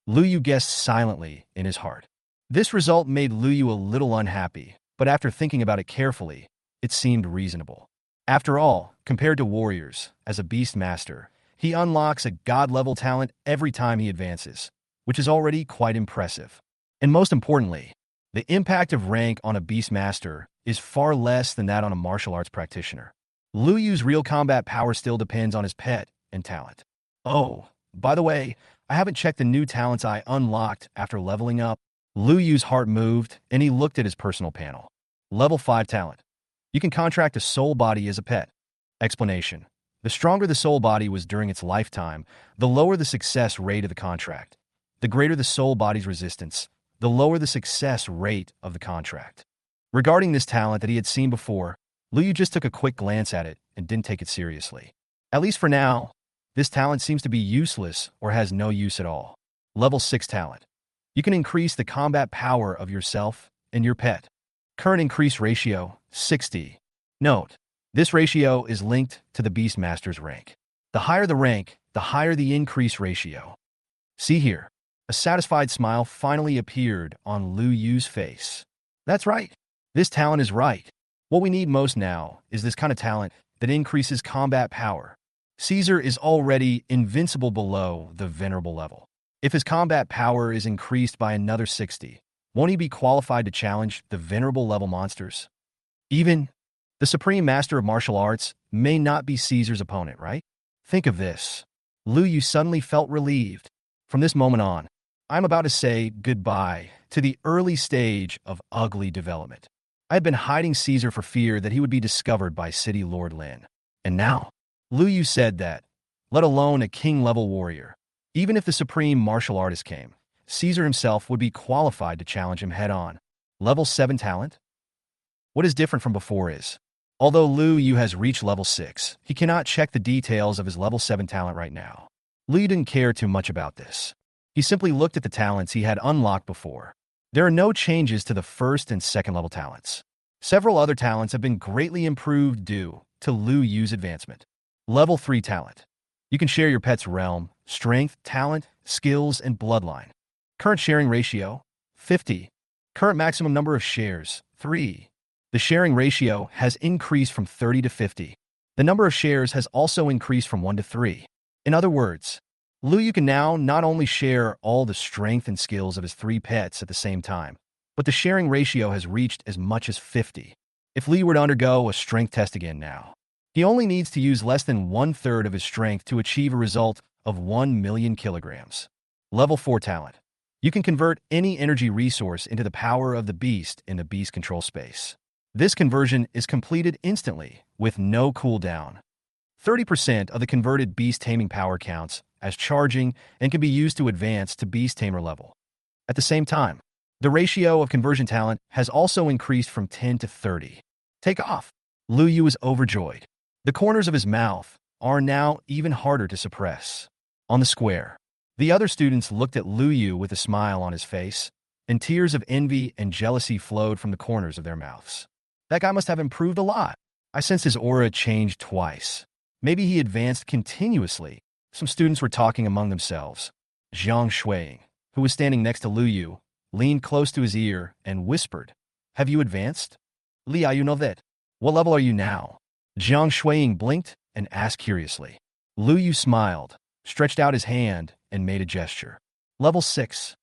Lu Yu guessed silently in his heart. This result made Lu Yu a little unhappy, but after thinking about it carefully, it seemed reasonable. After all, compared to warriors, as a Beastmaster, he unlocks a god-level talent every time he advances, which is already quite impressive. And most importantly, the impact of rank on a Beastmaster is far less than that on a martial arts practitioner. Lu Yu's real combat power still depends on his pet and talent. Oh, by the way, I haven't checked the new talents I unlocked after leveling up. Lu Yu's heart moved, and he looked at his personal panel. Level 5 talent. You can contract a soul body as a pet. Explanation. The stronger the soul body was during its lifetime, the lower the success rate of the contract. The greater the soul body's resistance, the lower the success rate of the contract. Regarding this talent that he had seen before, Lu Yu just took a quick glance at it and didn't take it seriously. At least for now, this talent seems to be useless or has no use at all. Level 6 talent. You can increase the combat power of yourself and your pet. Current increase ratio, 60. Note, this ratio is linked to the Beastmaster's rank. The higher the rank, the higher the increase ratio. See here, a satisfied smile finally appeared on Lu Yu's face. That's right. This talent is right. What we need most now is this kind of talent that increases combat power. Caesar is already invincible below the venerable level. If his combat power is increased by another 60, won't he be qualified to challenge the venerable level monsters? Even the Supreme Master of Martial Arts may not be Caesar's opponent, right? Think of this. Lu Yu suddenly felt relieved. From this moment on, I'm about to say goodbye to the early stage of ugly development. I had been hiding Caesar for fear that he would be discovered by City Lord Lin. And now, Lu Yu said that, let alone a king-level warrior, even if the supreme martial artist came, Caesar himself would be qualified to challenge him head-on. Level 7 talent? What is different from before is, although Lu Yu has reached level 6, he cannot check the details of his level 7 talent right now. Lu Yu didn't care too much about this. He simply looked at the talents he had unlocked before. There are no changes to the first and second level talents. Several other talents have been greatly improved due to Lu Yu's advancement. Level 3 talent. You can share your pet's realm, strength, talent, skills, and bloodline. Current sharing ratio, 50. Current maximum number of shares, 3. The sharing ratio has increased from 30 to 50. The number of shares has also increased from 1 to 3. In other words, Lu Yu can now not only share all the strength and skills of his 3 pets at the same time, but the sharing ratio has reached as much as 50. If Lu Yu were to undergo a strength test again now, he only needs to use less than 1/3 of his strength to achieve a result of 1 million kilograms. Level 4 talent. You can convert any energy resource into the power of the beast in the beast control space. This conversion is completed instantly, with no cooldown. 30% of the converted beast taming power counts as charging and can be used to advance to beast tamer level. At the same time, the ratio of conversion talent has also increased from 10 to 30. Take off. Lu Yu is overjoyed. The corners of his mouth are now even harder to suppress. On the square, the other students looked at Lu Yu with a smile on his face, and tears of envy and jealousy flowed from the corners of their mouths. That guy must have improved a lot. I sensed his aura changed twice. Maybe he advanced continuously. Some students were talking among themselves. Zhang Shuiying, who was standing next to Lu Yu, leaned close to his ear and whispered, "Have you advanced? Li, you know that. What level are you now?" Zhang Shuiying blinked and asked curiously. Lu Yu smiled, stretched out his hand, and made a gesture. "Level 6.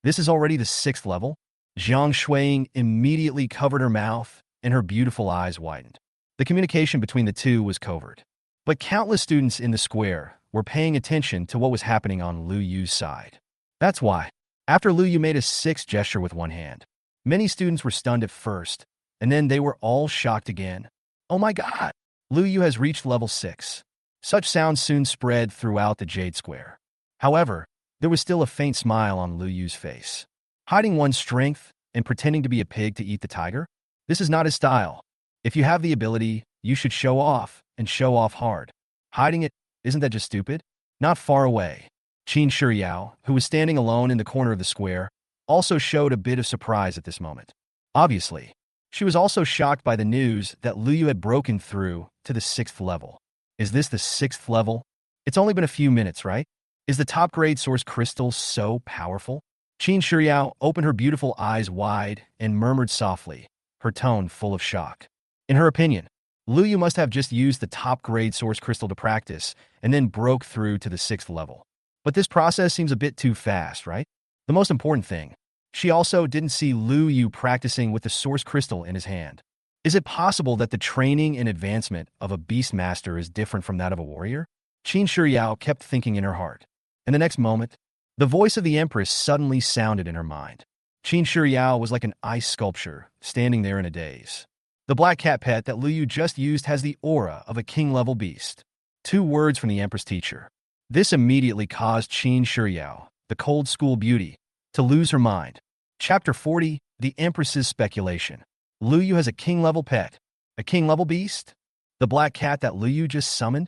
This is already the 6th level?" Zhang Shuiying immediately covered her mouth, and her beautiful eyes widened. The communication between the two was covert. But countless students in the square were paying attention to what was happening on Lu Yu's side. That's why, after Lu Yu made a 6 gesture with one hand, many students were stunned at first, and then they were all shocked again. Oh my god! Lu Yu has reached level 6. Such sounds soon spread throughout the Jade Square. However, there was still a faint smile on Lu Yu's face. Hiding one's strength and pretending to be a pig to eat the tiger? This is not his style. If you have the ability, you should show off, and show off hard. Hiding it, isn't that just stupid? Not far away, Qin Shiyao, who was standing alone in the corner of the square, also showed a bit of surprise at this moment. Obviously, she was also shocked by the news that Lu Yu had broken through to the 6th level. Is this the 6th level? It's only been a few minutes, right? Is the top-grade source crystal so powerful? Qin Shiyao opened her beautiful eyes wide and murmured softly, her tone full of shock. In her opinion, Lu Yu must have just used the top-grade source crystal to practice and then broke through to the 6th level. But this process seems a bit too fast, right? The most important thing, she also didn't see Lu Yu practicing with the source crystal in his hand. Is it possible that the training and advancement of a Beastmaster is different from that of a warrior? Qin Shiyao kept thinking in her heart. In the next moment, the voice of the Empress suddenly sounded in her mind. Qin Shiyao was like an ice sculpture, standing there in a daze. The black cat pet that Lu Yu just used has the aura of a king-level beast. 2 words from the Empress teacher. This immediately caused Qin Shiyao, the cold school beauty, to lose her mind. Chapter 40, The Empress's Speculation. Lu Yu has a king-level pet. A king-level beast? The black cat that Lu Yu just summoned?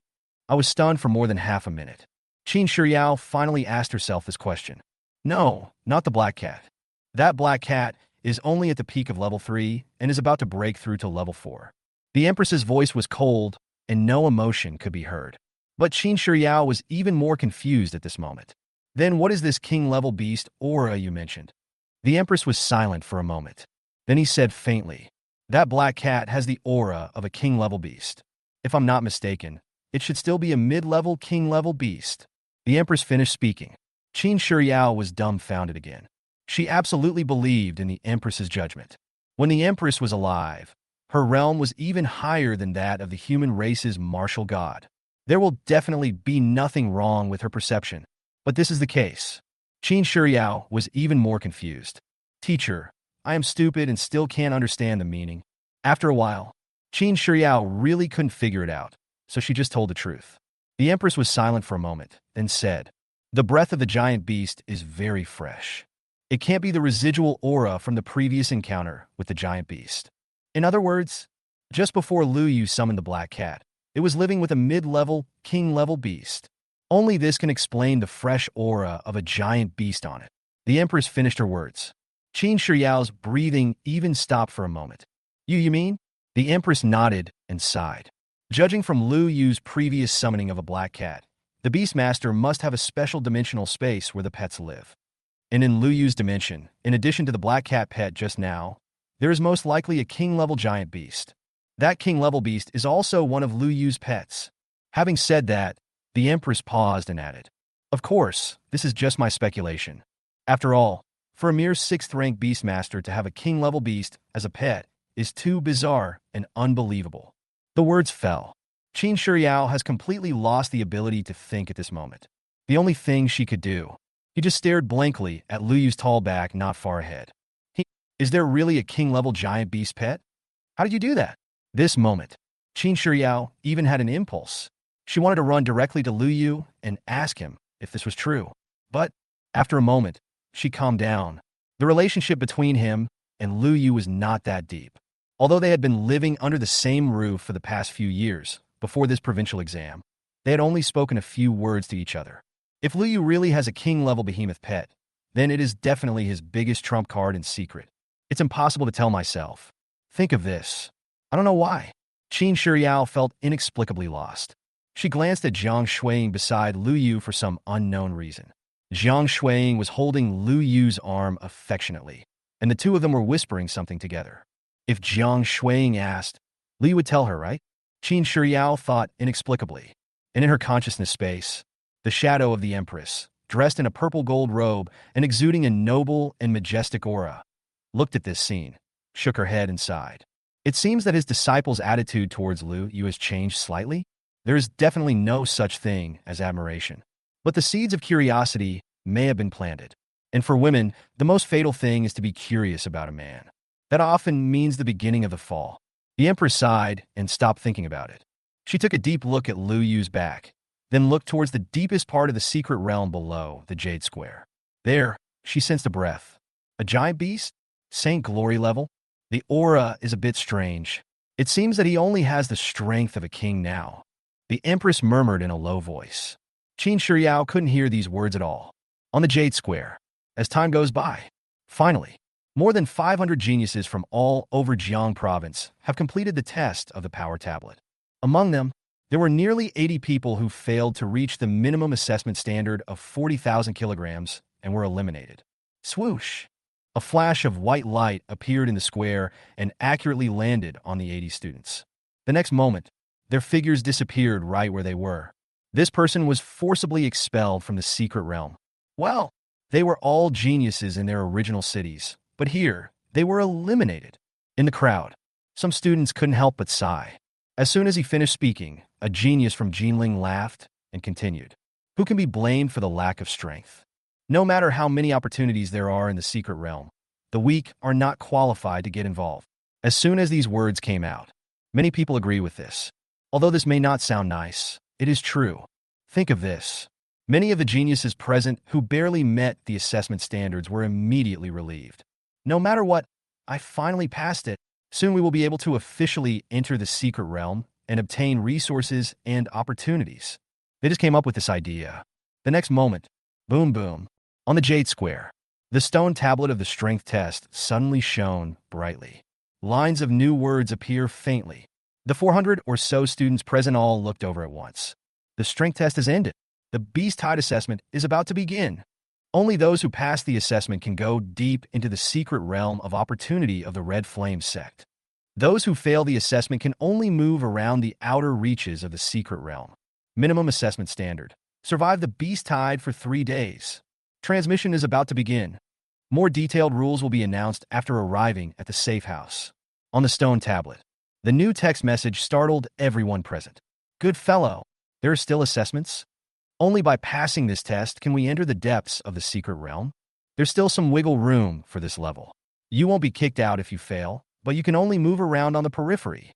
I was stunned for more than half a minute. Qin Shiyao finally asked herself this question. No, not the black cat. That black cat is only at the peak of level 3 and is about to break through to level 4. The Empress's voice was cold, and no emotion could be heard. But Qin Shiyao was even more confused at this moment. Then what is this king-level beast aura you mentioned? The Empress was silent for a moment. Then he said faintly, that black cat has the aura of a king-level beast. If I'm not mistaken, it should still be a mid-level king-level beast. The Empress finished speaking. Qin Shiyao was dumbfounded again. She absolutely believed in the Empress's judgment. When the Empress was alive, her realm was even higher than that of the human race's martial god. There will definitely be nothing wrong with her perception, but this is the case. Qin Shiyao was even more confused. Teacher, I am stupid and still can't understand the meaning. After a while, Qin Shiyao really couldn't figure it out, so she just told the truth. The Empress was silent for a moment, then said, the breath of the giant beast is very fresh. It can't be the residual aura from the previous encounter with the giant beast. In other words, just before Lu Yu summoned the black cat, it was living with a mid-level, king-level beast. Only this can explain the fresh aura of a giant beast on it. The Empress finished her words. Qin Shiyao's breathing even stopped for a moment. You mean? The Empress nodded and sighed. Judging from Lu Yu's previous summoning of a black cat, the Beastmaster must have a special dimensional space where the pets live. And in Lu Yu's dimension, in addition to the black cat pet just now, there is most likely a king-level giant beast. That king-level beast is also one of Lu Yu's pets. Having said that, the Empress paused and added, of course, this is just my speculation. After all, for a mere 6th-rank Beastmaster to have a king-level beast as a pet is too bizarre and unbelievable. The words fell. Qin Shiyao has completely lost the ability to think at this moment. The only thing she could do. He just stared blankly at Lu Yu's tall back not far ahead. Is there really a king-level giant beast pet? How did you do that? This moment, Qin Shiyao even had an impulse. She wanted to run directly to Lu Yu and ask him if this was true. But, after a moment, she calmed down. The relationship between him and Lu Yu was not that deep. Although they had been living under the same roof for the past few years, before this provincial exam, they had only spoken a few words to each other. If Lu Yu really has a king-level behemoth pet, then it is definitely his biggest trump card in secret. It's impossible to tell myself. Think of this. I don't know why. Qin Shiryao felt inexplicably lost. She glanced at Zhang Shuiying beside Lu Yu for some unknown reason. Zhang Shuiying was holding Lu Yu's arm affectionately, and the two of them were whispering something together. If Zhang Shuiying asked, Lu Yu would tell her, right? Qin Shiryao thought inexplicably. And in her consciousness space, the shadow of the Empress, dressed in a purple gold robe and exuding a noble and majestic aura, looked at this scene, shook her head and sighed. It seems that his disciple's attitude towards Lu Yu has changed slightly. There is definitely no such thing as admiration. But the seeds of curiosity may have been planted. And for women, the most fatal thing is to be curious about a man. That often means the beginning of the fall. The Empress sighed and stopped thinking about it. She took a deep look at Lu Yu's back, then looked towards the deepest part of the secret realm below the Jade Square. There, she sensed a breath. A giant beast? Saint Glory level? The aura is a bit strange. It seems that he only has the strength of a king now. The Empress murmured in a low voice. Qin Shiryao couldn't hear these words at all. On the Jade Square, as time goes by, finally, more than 500 geniuses from all over Jiang province have completed the test of the power tablet. Among them, there were nearly 80 people who failed to reach the minimum assessment standard of 40,000 kilograms and were eliminated. Swoosh! A flash of white light appeared in the square and accurately landed on the 80 students. The next moment, their figures disappeared right where they were. This person was forcibly expelled from the secret realm. Well, they were all geniuses in their original cities, but here, they were eliminated. In the crowd, some students couldn't help but sigh. As soon as he finished speaking, a genius from Jinling laughed and continued. Who can be blamed for the lack of strength? No matter how many opportunities there are in the secret realm, the weak are not qualified to get involved. As soon as these words came out, many people agree with this. Although this may not sound nice, it is true. Think of this. Many of the geniuses present who barely met the assessment standards were immediately relieved. No matter what, I finally passed it. Soon we will be able to officially enter the secret realm and obtain resources and opportunities. They just came up with this idea. The next moment, boom boom, on the Jade Square, the stone tablet of the strength test suddenly shone brightly. Lines of new words appear faintly. The 400 or so students present all looked over at once. The strength test has ended. The beast height assessment is about to begin. Only those who pass the assessment can go deep into the secret realm of opportunity of the Red Flame sect. Those who fail the assessment can only move around the outer reaches of the secret realm. Minimum assessment standard. Survive the beast tide for 3 days. Transmission is about to begin. More detailed rules will be announced after arriving at the safe house. On the stone tablet, the new text message startled everyone present. Good fellow, there are still assessments? Only by passing this test can we enter the depths of the secret realm. There's still some wiggle room for this level. You won't be kicked out if you fail, but you can only move around on the periphery.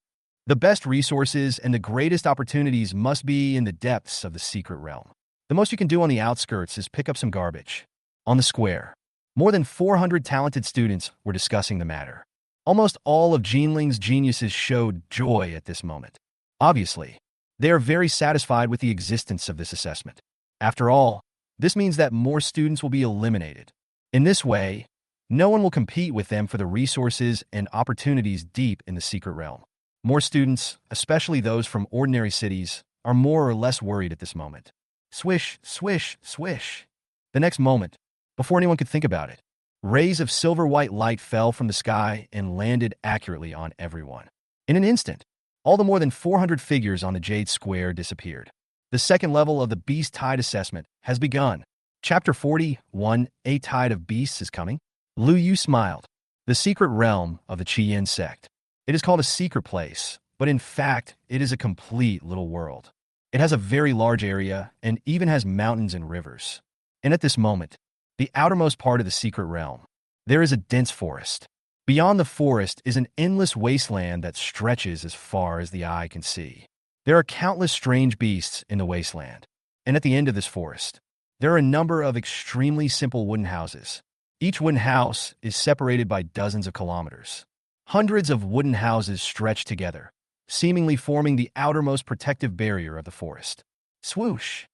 The best resources and the greatest opportunities must be in the depths of the secret realm. The most you can do on the outskirts is pick up some garbage. On the square, more than 400 talented students were discussing the matter. Almost all of Jinling's geniuses showed joy at this moment. Obviously, they are very satisfied with the existence of this assessment. After all, this means that more students will be eliminated. In this way, no one will compete with them for the resources and opportunities deep in the secret realm. More students, especially those from ordinary cities, are more or less worried at this moment. Swish, swish, swish. The next moment, before anyone could think about it, rays of silver-white light fell from the sky and landed accurately on everyone. In an instant, all the more than 400 figures on the Jade Square disappeared. The second level of the Beast Tide assessment has begun. Chapter 41, A Tide of Beasts is coming. Lu Yu smiled. The secret realm of the Qian sect. It is called a secret place, but in fact, it is a complete little world. It has a very large area and even has mountains and rivers. And at this moment, the outermost part of the secret realm, there is a dense forest. Beyond the forest is an endless wasteland that stretches as far as the eye can see. There are countless strange beasts in the wasteland. And at the end of this forest, there are a number of extremely simple wooden houses. Each wooden house is separated by dozens of kilometers. Hundreds of wooden houses stretch together, seemingly forming the outermost protective barrier of the forest. Swoosh!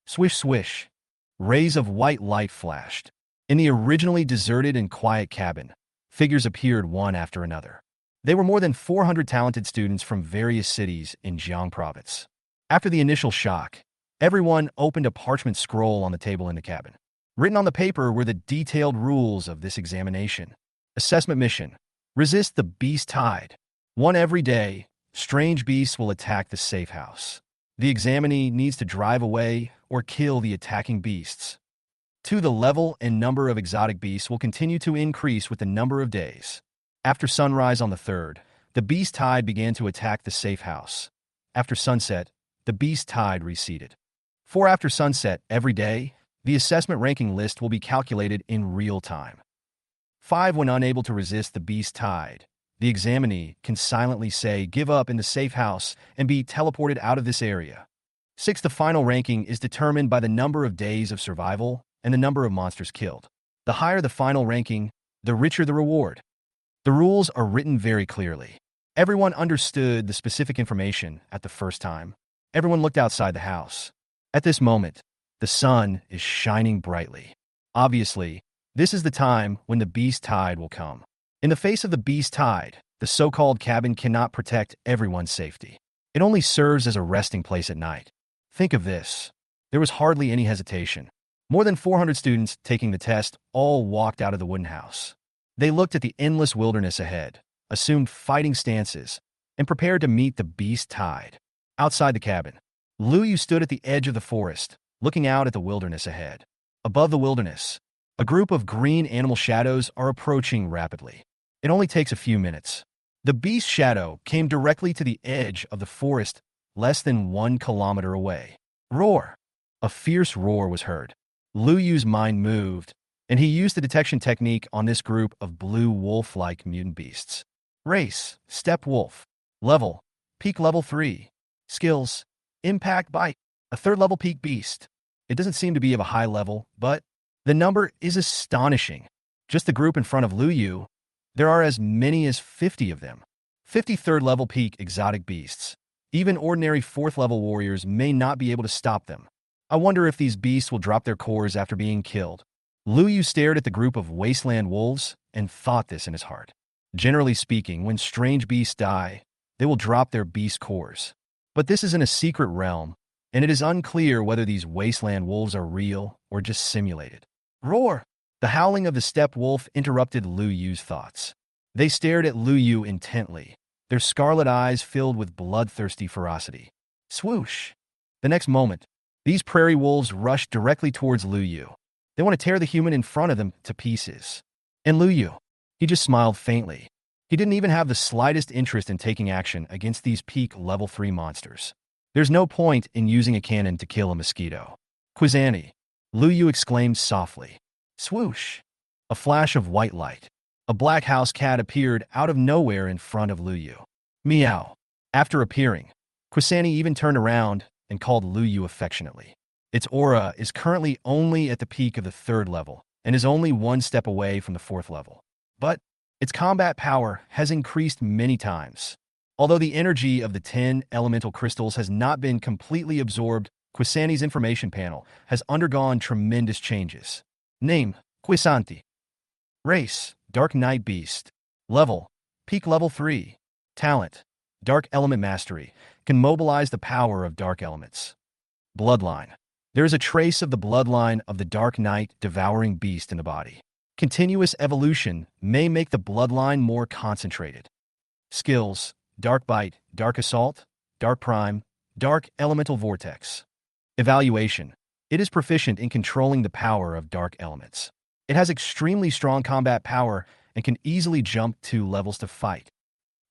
Swish swish! Rays of white light flashed. In the originally deserted and quiet cabin, figures appeared one after another. They were more than 400 talented students from various cities in Jiang province. After the initial shock, everyone opened a parchment scroll on the table in the cabin. Written on the paper were the detailed rules of this examination. Assessment mission: resist the beast tide. One every day, strange beasts will attack the safe house. The examinee needs to drive away or kill the attacking beasts. 2. The level and number of exotic beasts will continue to increase with the number of days. After sunrise on the 3rd, the beast tide began to attack the safe house. After sunset, the beast tide receded. 4. After sunset every day, the assessment ranking list will be calculated in real time. 5. When unable to resist the beast tide, the examinee can silently say "give up" in the safe house and be teleported out of this area. 6. The final ranking is determined by the number of days of survival and the number of monsters killed. The higher the final ranking, the richer the reward. The rules are written very clearly. Everyone understood the specific information at the first time. Everyone looked outside the house. At this moment, the sun is shining brightly. Obviously, this is the time when the beast tide will come. In the face of the beast tide, the so-called cabin cannot protect everyone's safety. It only serves as a resting place at night. Think of this. There was hardly any hesitation. More than 400 students taking the test all walked out of the wooden house. They looked at the endless wilderness ahead, assumed fighting stances, and prepared to meet the beast tide. Outside the cabin, Lu Yu stood at the edge of the forest, looking out at the wilderness ahead. Above the wilderness, a group of green animal shadows are approaching rapidly. It only takes a few minutes. The beast shadow came directly to the edge of the forest, less than 1 kilometer away. Roar! A fierce roar was heard. Lu Yu's mind moved, and he used the detection technique on this group of blue wolf-like mutant beasts. Race: Steppe Wolf. Level: Peak Level 3. Skills: Impact Bite. A 3rd level peak beast. It doesn't seem to be of a high level, but the number is astonishing. Just the group in front of Lu Yu, there are as many as 50 of them. 50 3rd level peak exotic beasts. Even ordinary 4th level warriors may not be able to stop them. I wonder if these beasts will drop their cores after being killed. Lu Yu stared at the group of wasteland wolves and thought this in his heart. Generally speaking, when strange beasts die, they will drop their beast cores. But this is in a secret realm, and it is unclear whether these wasteland wolves are real or just simulated. Roar! The howling of the steppe wolf interrupted Lu Yu's thoughts. They stared at Lu Yu intently, their scarlet eyes filled with bloodthirsty ferocity. Swoosh! The next moment, these prairie wolves rushed directly towards Lu Yu. They want to tear the human in front of them to pieces. And Lu Yu, he just smiled faintly. He didn't even have the slightest interest in taking action against these peak level 3 monsters. There's no point in using a cannon to kill a mosquito. Quani, Lu Yu exclaimed softly. Swoosh! A flash of white light. A black house cat appeared out of nowhere in front of Lu Yu. Meow. After appearing, Quani even turned around and called Lu Yu affectionately. Its aura is currently only at the peak of the 3rd level and is only 1 step away from the 4th level. But its combat power has increased many times. Although the energy of the 10 elemental crystals has not been completely absorbed, Quani's information panel has undergone tremendous changes. Name: Quisanti. Race: Dark Knight Beast. Level: Peak Level 3. Talent: Dark Element Mastery. Can mobilize the power of dark elements. Bloodline: there is a trace of the bloodline of the Dark Knight Devouring Beast in the body. Continuous evolution may make the bloodline more concentrated. Skills: Dark Bite, Dark Assault, Dark Prime, Dark Elemental Vortex. Evaluation: it is proficient in controlling the power of dark elements. It has extremely strong combat power and can easily jump 2 levels to fight.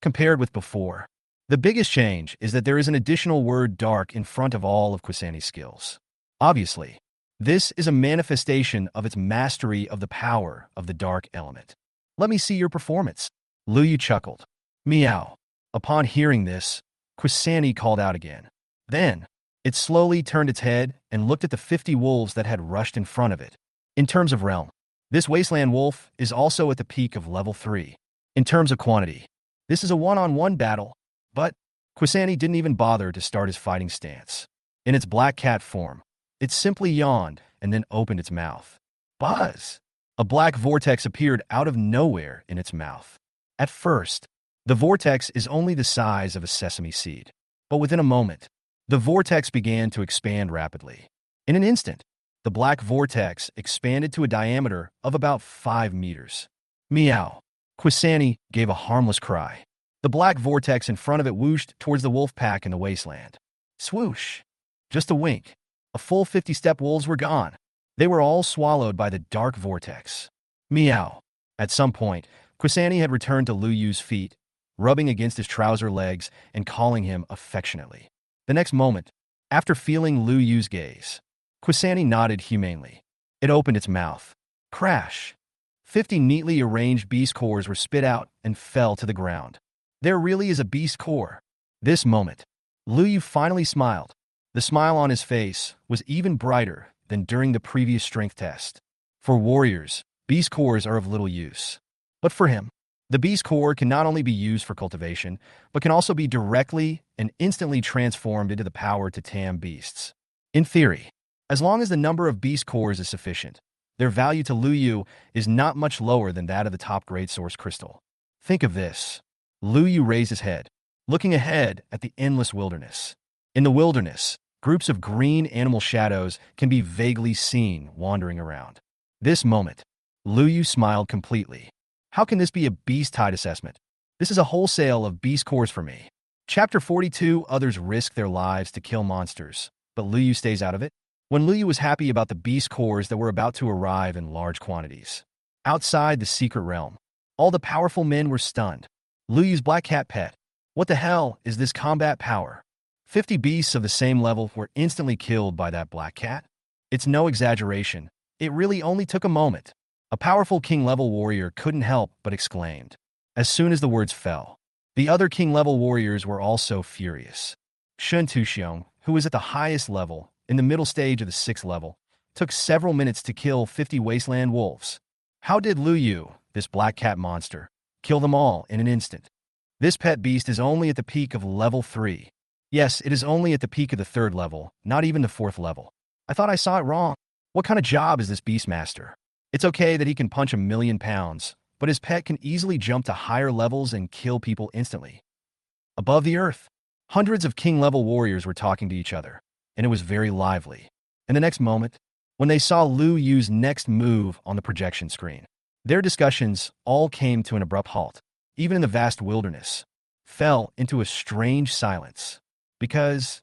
Compared with before, the biggest change is that there is an additional word dark in front of all of Quani's skills. Obviously, this is a manifestation of its mastery of the power of the dark element. Let me see your performance. Lu Yu chuckled. Meow. Upon hearing this, Quani called out again. Then, it slowly turned its head and looked at the 50 wolves that had rushed in front of it. In terms of realm, This wasteland wolf is also at the peak of level 3. In terms of quantity, this is a one-on-one battle, but Quani didn't even bother to start his fighting stance. In its black cat form, it simply yawned and then opened its mouth. Buzz! A black vortex appeared out of nowhere in its mouth. At first, the vortex is only the size of a sesame seed, but within a moment, the vortex began to expand rapidly. In an instant, the black vortex expanded to a diameter of about 5 meters. Meow! Quani gave a harmless cry. The black vortex in front of it whooshed towards the wolf pack in the wasteland. Swoosh! Just a wink. A full 50 step wolves were gone. They were all swallowed by the dark vortex. Meow! At some point, Quani had returned to Lu Yu's feet, rubbing against his trouser legs and calling him affectionately. The next moment, after feeling Lu Yu's gaze, Quani nodded humanely. It opened its mouth. Crash! 50 neatly arranged beast cores were spit out and fell to the ground. There really is a beast core. This moment, Lu Yu finally smiled. The smile on his face was even brighter than during the previous strength test. For warriors, beast cores are of little use. But for him, the beast core can not only be used for cultivation, but can also be directly and instantly transformed into the power to tame beasts. In theory, as long as the number of beast cores is sufficient, their value to Lu Yu is not much lower than that of the top-grade source crystal. Think of this. Lu Yu raised his head, looking ahead at the endless wilderness. In the wilderness, groups of green animal shadows can be vaguely seen wandering around. This moment, Lu Yu smiled completely. How can this be a beast-tide assessment? This is a wholesale of beast cores for me. Chapter 42, others risk their lives to kill monsters, but Lu Yu stays out of it? When Lu Yu was happy about the beast cores that were about to arrive in large quantities. Outside the secret realm, all the powerful men were stunned. Lu Yu's black cat pet. What the hell is this combat power? 50 beasts of the same level were instantly killed by that black cat. It's no exaggeration. It really only took a moment. A powerful king-level warrior couldn't help but exclaimed. As soon as the words fell, the other king-level warriors were also furious. Shun Tuxiong, who was at the highest level, in the middle stage of the 6th level, took several minutes to kill 50 wasteland wolves. How did Lu Yu, this black cat monster, kill them all in an instant? This pet beast is only at the peak of level 3. Yes, it is only at the peak of the 3rd level, not even the 4th level. I thought I saw it wrong. What kind of job is this Beastmaster? It's okay that he can punch 1,000,000 pounds, but his pet can easily jump to higher levels and kill people instantly. Above the earth, hundreds of king-level warriors were talking to each other, and it was very lively. In the next moment, when they saw Lu Yu's next move on the projection screen, their discussions all came to an abrupt halt. Even in the vast wilderness, fell into a strange silence. Because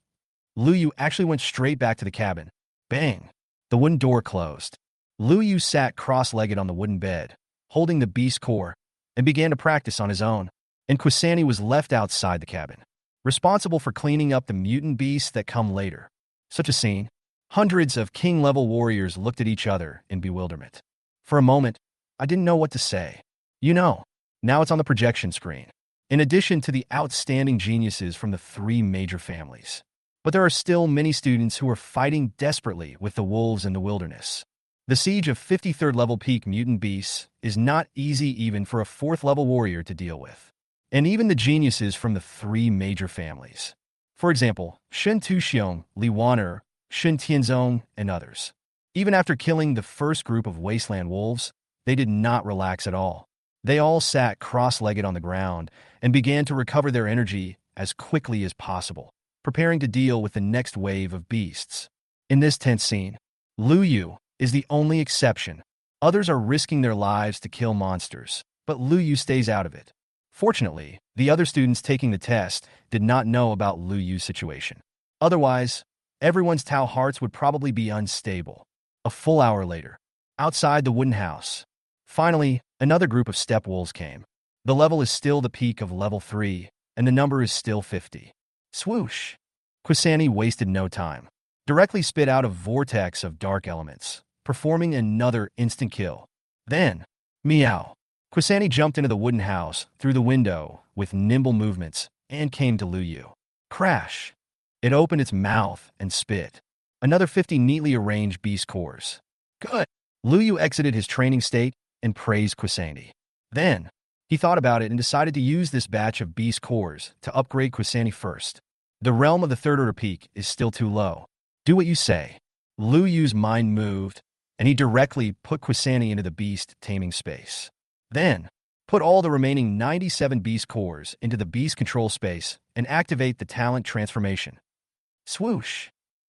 Lu Yu actually went straight back to the cabin. Bang! The wooden door closed. Lu Yu sat cross-legged on the wooden bed, holding the beast core, and began to practice on his own. And Quani was left outside the cabin, responsible for cleaning up the mutant beasts that come later. Such a scene. Hundreds of king-level warriors looked at each other in bewilderment. For a moment, I didn't know what to say. Now it's on the projection screen. In addition to the outstanding geniuses from the 3 major families. But there are still many students who are fighting desperately with the wolves in the wilderness. The siege of 53rd level peak mutant beasts is not easy even for a 4th level warrior to deal with. And even the geniuses from the 3 major families. For example, Shun Tuxiong, Li Waner, Shun Tianzong, and others. Even after killing the first group of wasteland wolves, they did not relax at all. They all sat cross-legged on the ground and began to recover their energy as quickly as possible, preparing to deal with the next wave of beasts. In this tense scene, Lu Yu is the only exception. Others are risking their lives to kill monsters, but Lu Yu stays out of it. Fortunately, the other students taking the test did not know about Lu Yu's situation. Otherwise, everyone's Tao hearts would probably be unstable. A full hour later, outside the wooden house, finally, another group of steppe wolves came. The level is still the peak of level 3, and the number is still 50. Swoosh! Quani wasted no time. Directly spit out a vortex of dark elements, performing another instant kill. Then, meow! Quani jumped into the wooden house through the window with nimble movements and came to Lu Yu. Crash! It opened its mouth and spit. Another 50 neatly arranged beast cores. Good! Lu Yu exited his training state and praised Quani. Then, he thought about it and decided to use this batch of beast cores to upgrade Quani first. The realm of the third order peak is still too low. Do what you say. Lu Yu's mind moved, and he directly put Quani into the beast taming space. Then, put all the remaining 97 beast cores into the beast control space and activate the talent transformation. Swoosh!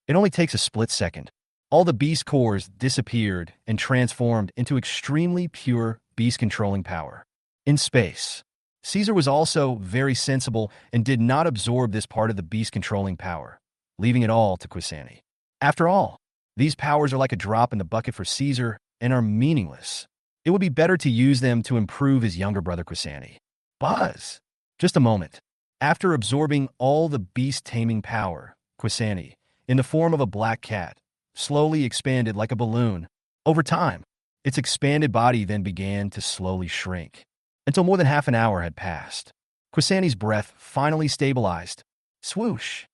It only takes a split second. All the beast cores disappeared and transformed into extremely pure beast-controlling power. In space, Caesar was also very sensible and did not absorb this part of the beast-controlling power, leaving it all to Quani. After all, these powers are like a drop in the bucket for Caesar and are meaningless. It would be better to use them to improve his younger brother Quani. Buzz! Just a moment. After absorbing all the beast-taming power, Quani, in the form of a black cat, slowly expanded like a balloon. Over time, its expanded body then began to slowly shrink, until more than half an hour had passed. Quani's breath finally stabilized. Swoosh!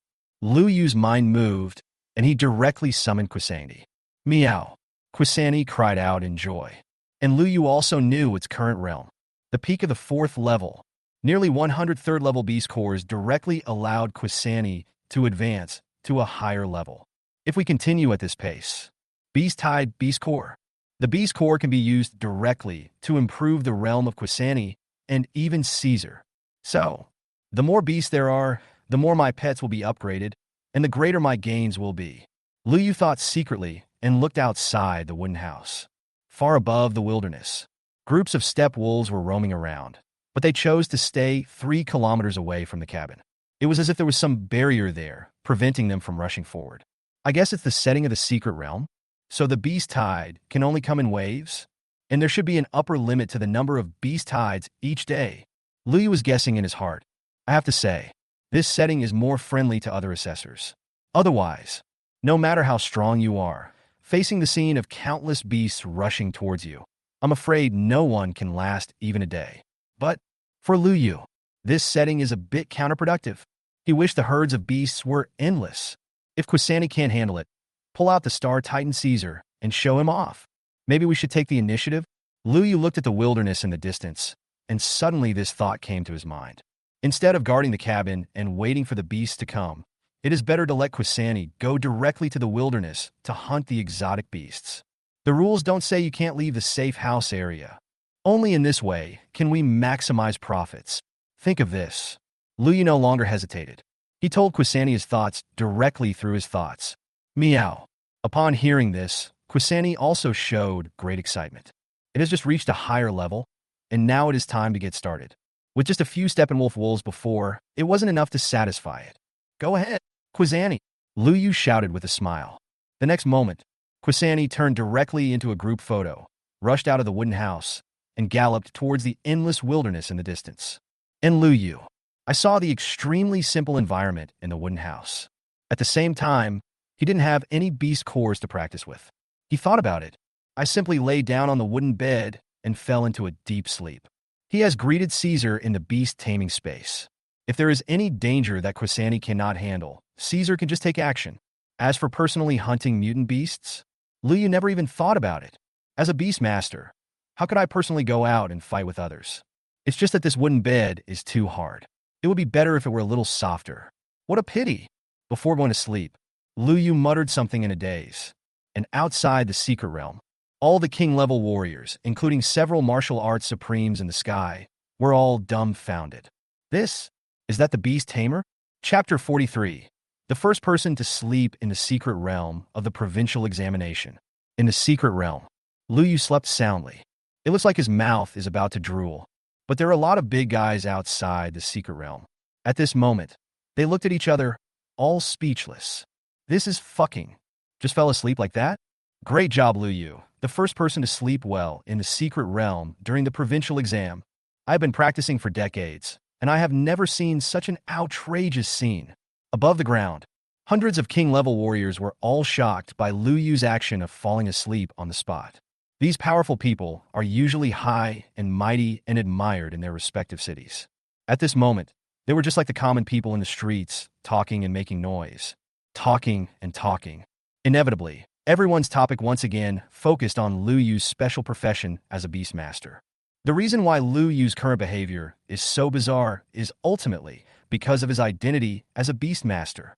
Lu Yu's mind moved, and he directly summoned Quani. Meow! Quani cried out in joy. And Lu Yu also knew its current realm. The peak of the 4th level, nearly 103rd level beast cores directly allowed Quani to advance to a higher level. If we continue at this pace, Beast-tied Beast Core. The Beast Core can be used directly to improve the realm of Quani and even Caesar. So, the more beasts there are, the more my pets will be upgraded, and the greater my gains will be. Lu Yu thought secretly and looked outside the wooden house. Far above the wilderness, groups of steppe wolves were roaming around, but they chose to stay 3 kilometers away from the cabin. It was as if there was some barrier there, preventing them from rushing forward. I guess it's the setting of the secret realm, so the beast tide can only come in waves, and there should be an upper limit to the number of beast tides each day. Lu Yu was guessing in his heart. I have to say, this setting is more friendly to other assessors. Otherwise, no matter how strong you are, facing the scene of countless beasts rushing towards you, I'm afraid no one can last even a day. But for Lu Yu, this setting is a bit counterproductive. He wished the herds of beasts were endless. If Quani can't handle it, pull out the Star Titan Caesar and show him off. Maybe we should take the initiative? Lu Yu looked at the wilderness in the distance, and suddenly this thought came to his mind. Instead of guarding the cabin and waiting for the beasts to come, it is better to let Quani go directly to the wilderness to hunt the exotic beasts. The rules don't say you can't leave the safe house area. Only in this way can we maximize profits. Think of this. Lu Yu no longer hesitated. He told Quani his thoughts directly through his thoughts. Meow. Upon hearing this, Quani also showed great excitement. It has just reached a higher level, and now it is time to get started. With just a few Steppenwolf wolves before, it wasn't enough to satisfy it. Go ahead, Quani, Lu Yu shouted with a smile. The next moment, Quani turned directly into a group photo, rushed out of the wooden house, and galloped towards the endless wilderness in the distance. And Lu Yu, I saw the extremely simple environment in the wooden house. At the same time, he didn't have any beast cores to practice with. He thought about it. I simply lay down on the wooden bed and fell into a deep sleep. He has greeted Caesar in the beast taming space. If there is any danger that Quani cannot handle, Caesar can just take action. As for personally hunting mutant beasts, Lu Yu never even thought about it. As a Beastmaster, how could I personally go out and fight with others? It's just that this wooden bed is too hard. It would be better if it were a little softer. What a pity! Before going to sleep, Lu Yu muttered something in a daze. And outside the secret realm, all the king-level warriors, including several martial arts supremes in the sky, were all dumbfounded. Is that the beast tamer? Chapter 43. The first person to sleep in the secret realm of the provincial examination. In the secret realm, Lu Yu slept soundly. It looks like his mouth is about to drool. But there are a lot of big guys outside the secret realm. At this moment, they looked at each other, all speechless. This is fucking. Just fell asleep like that? Great job, Lu Yu, the first person to sleep well in the secret realm during the provincial exam. I've been practicing for decades, and I have never seen such an outrageous scene. Above the ground, hundreds of king-level warriors were all shocked by Lu Yu's action of falling asleep on the spot. These powerful people are usually high and mighty and admired in their respective cities. At this moment, they were just like the common people in the streets, talking and making noise. Talking and talking. Inevitably, Everyone's topic once again focused on Lu Yu's special profession as a Beastmaster. The reason why Lu Yu's current behavior is so bizarre is ultimately because of his identity as a Beastmaster.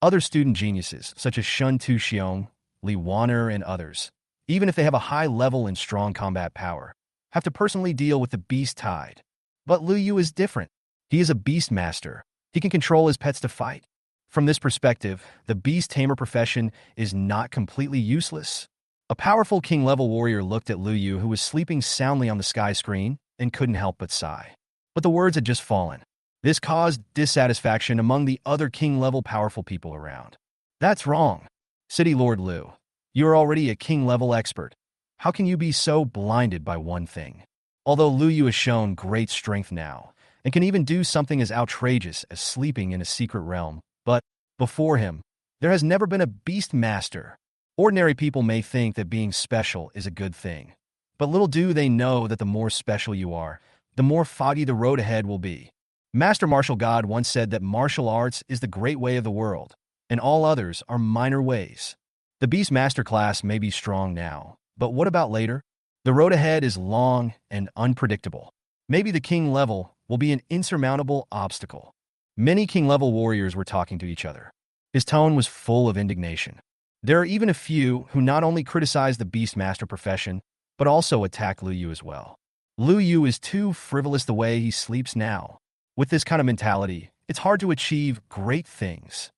Other student geniuses, such as Shun Tu-xiong, Li Waner, and others, even if they have a high level and strong combat power, have to personally deal with the beast tide. But Lu Yu is different. He is a Beastmaster. He can control his pets to fight. From this perspective, the beast tamer profession is not completely useless. A powerful king-level warrior looked at Lu Yu, who was sleeping soundly on the sky screen, and couldn't help but sigh. But the words had just fallen. This caused dissatisfaction among the other king-level powerful people around. That's wrong. City Lord Lu, you are already a king-level expert. How can you be so blinded by one thing? Although Lu Yu has shown great strength now, and can even do something as outrageous as sleeping in a secret realm, but before him, there has never been a Beastmaster. Ordinary people may think that being special is a good thing, but little do they know that the more special you are, the more foggy the road ahead will be. Master Martial God once said that martial arts is the great way of the world, and all others are minor ways. The Beastmaster class may be strong now, but what about later? The road ahead is long and unpredictable. Maybe the king level will be an insurmountable obstacle. Many king-level warriors were talking to each other. His tone was full of indignation. There are even a few who not only criticize the Beastmaster profession, but also attack Lu Yu as well. Lu Yu is too frivolous the way he sleeps now. With this kind of mentality, it's hard to achieve great things.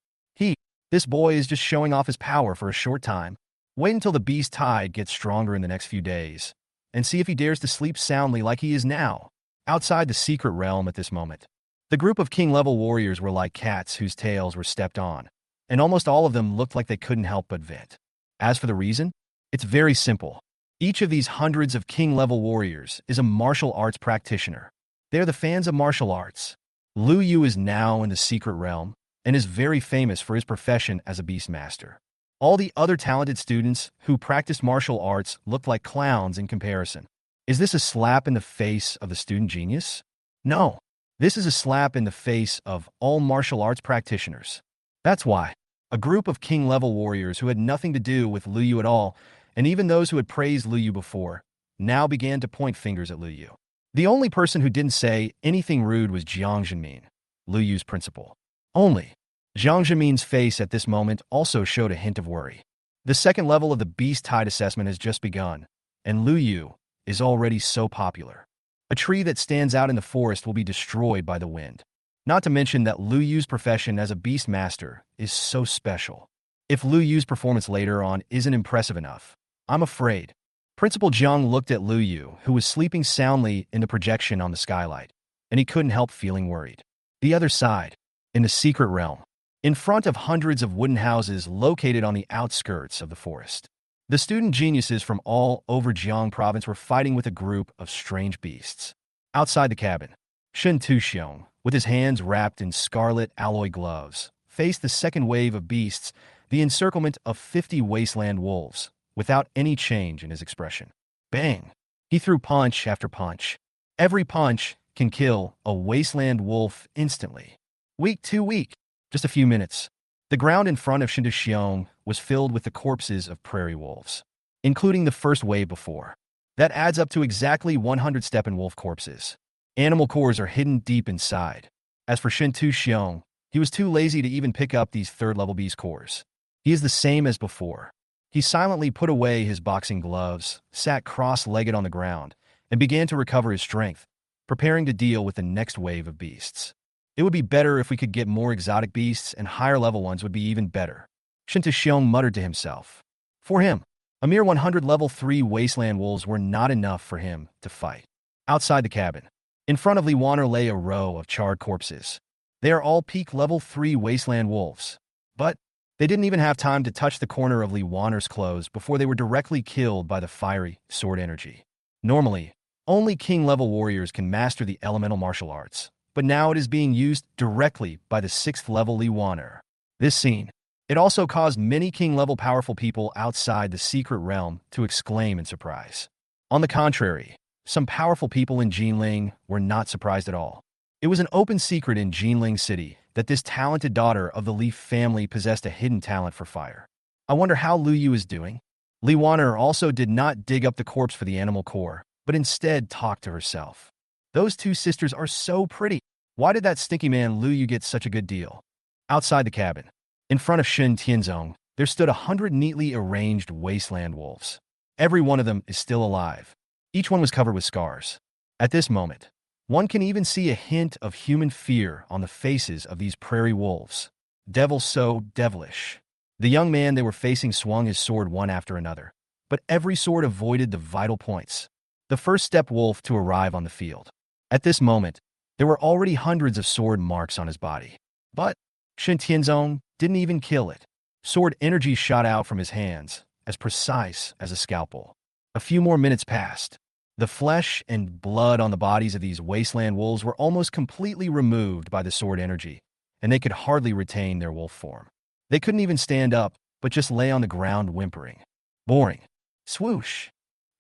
This boy is just showing off his power for a short time. Wait until the beast tide gets stronger in the next few days, and see if he dares to sleep soundly like he is now, outside the secret realm at this moment. The group of king-level warriors were like cats whose tails were stepped on, and almost all of them looked like they couldn't help but vent. As for the reason, it's very simple. Each of these hundreds of king-level warriors is a martial arts practitioner. They are the fans of martial arts. Lu Yu is now in the secret realm, and is very famous for his profession as a Beastmaster. All the other talented students who practice martial arts look like clowns in comparison. Is this a slap in the face of the student genius? No. This is a slap in the face of all martial arts practitioners. That's why a group of king-level warriors who had nothing to do with Lu Yu at all, and even those who had praised Lu Yu before, now began to point fingers at Lu Yu. The only person who didn't say anything rude was Jiang Zhenmin, Lu Yu's principal. Only. Jiang Zhenmin's face at this moment also showed a hint of worry. The second level of the beast tide assessment has just begun, and Lu Yu is already so popular. A tree that stands out in the forest will be destroyed by the wind. Not to mention that Lu Yu's profession as a Beastmaster is so special. If Lu Yu's performance later on isn't impressive enough, I'm afraid. Principal Jiang looked at Lu Yu, who was sleeping soundly in the projection on the skylight, and he couldn't help feeling worried. The other side, in the secret realm, in front of hundreds of wooden houses located on the outskirts of the forest, the student geniuses from all over Jiang province were fighting with a group of strange beasts. Outside the cabin, Shun Tu-xiong, with his hands wrapped in scarlet alloy gloves, faced the second wave of beasts, the encirclement of 50 wasteland wolves, without any change in his expression. Bang! He threw punch after punch. Every punch can kill a wasteland wolf instantly. Weak too weak. Just a few minutes. The ground in front of Shun Tu-xiong was filled with the corpses of prairie wolves, including the first wave before. That adds up to exactly 100 Steppenwolf corpses. Animal cores are hidden deep inside. As for Shun Tu-xiong, he was too lazy to even pick up these third-level beast cores. He is the same as before. He silently put away his boxing gloves, sat cross-legged on the ground, and began to recover his strength, preparing to deal with the next wave of beasts. It would be better if we could get more exotic beasts, and higher-level ones would be even better. Shun Tu-xiong muttered to himself. For him, a mere 100 level 3 wasteland wolves were not enough for him to fight. Outside the cabin, in front of Li Waner lay a row of charred corpses. They are all peak level 3 wasteland wolves. But they didn't even have time to touch the corner of Li Waner's clothes before they were directly killed by the fiery sword energy. Normally, only king-level warriors can master the elemental martial arts, but now it is being used directly by the 6th level Li Waner. This scene, it also caused many king-level powerful people outside the secret realm to exclaim in surprise. On the contrary, some powerful people in Jinling were not surprised at all. It was an open secret in Jinling City that this talented daughter of the Leaf family possessed a hidden talent for fire. I wonder how Lu Yu is doing. Li Wanner also did not dig up the corpse for the animal core, but instead talked to herself. Those two sisters are so pretty. Why did that stinky man Lu Yu get such a good deal? Outside the cabin, in front of Shen Tianzong, there stood 100 neatly arranged wasteland wolves. Every one of them is still alive. Each one was covered with scars. At this moment, one can even see a hint of human fear on the faces of these prairie wolves. Devil so devilish. The young man they were facing swung his sword one after another, but every sword avoided the vital points. The first steppe wolf to arrive on the field. At this moment, there were already hundreds of sword marks on his body. But Shen Tianzong didn't even kill it. Sword energy shot out from his hands, as precise as a scalpel. A few more minutes passed. The flesh and blood on the bodies of these wasteland wolves were almost completely removed by the sword energy, and they could hardly retain their wolf form. They couldn't even stand up, but just lay on the ground whimpering. Boring. Swoosh.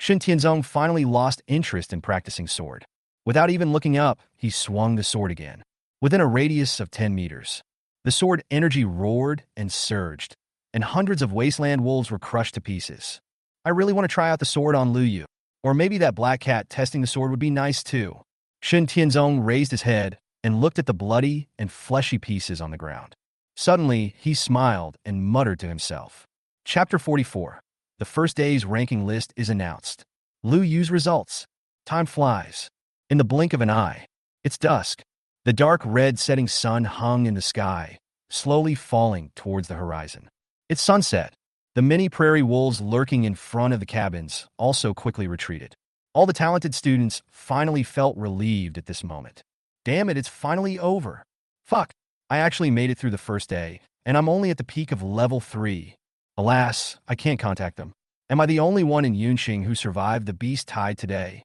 Shen Tianzong finally lost interest in practicing sword. Without even looking up, he swung the sword again. Within a radius of 10 meters, the sword energy roared and surged, and hundreds of wasteland wolves were crushed to pieces. I really want to try out the sword on Lu Yu. Or maybe that black cat testing the sword would be nice too. Shen Tianzong raised his head and looked at the bloody and fleshy pieces on the ground. Suddenly, he smiled and muttered to himself. Chapter 44. The first day's ranking list is announced. Lu Yu's results. Time flies. In the blink of an eye. It's dusk. The dark red setting sun hung in the sky, slowly falling towards the horizon. It's sunset. The many prairie wolves lurking in front of the cabins also quickly retreated. All the talented students finally felt relieved at this moment. Damn it, it's finally over. Fuck, I actually made it through the first day, and I'm only at the peak of level 3. Alas, I can't contact them. Am I the only one in Yunqing who survived the beast tide today?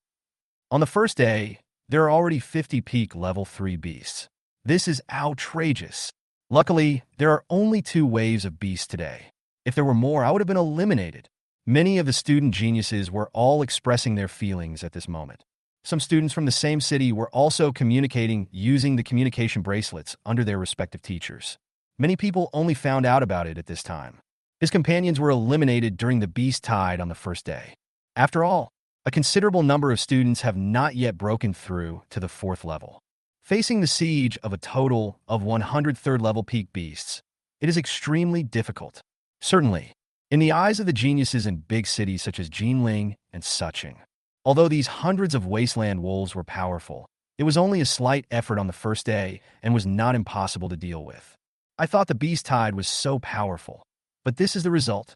On the first day, there are already 50 peak level 3 beasts. This is outrageous. Luckily, there are only 2 waves of beasts today. If there were more, I would have been eliminated. Many of the student geniuses were all expressing their feelings at this moment. Some students from the same city were also communicating using the communication bracelets under their respective teachers. Many people only found out about it at this time. His companions were eliminated during the beast tide on the first day. After all, a considerable number of students have not yet broken through to the 4th level. Facing the siege of a total of 103rd level peak beasts, it is extremely difficult. Certainly, in the eyes of the geniuses in big cities such as Jinling and Suching. Although these hundreds of wasteland wolves were powerful, it was only a slight effort on the first day and was not impossible to deal with. I thought the beast tide was so powerful, but this is the result.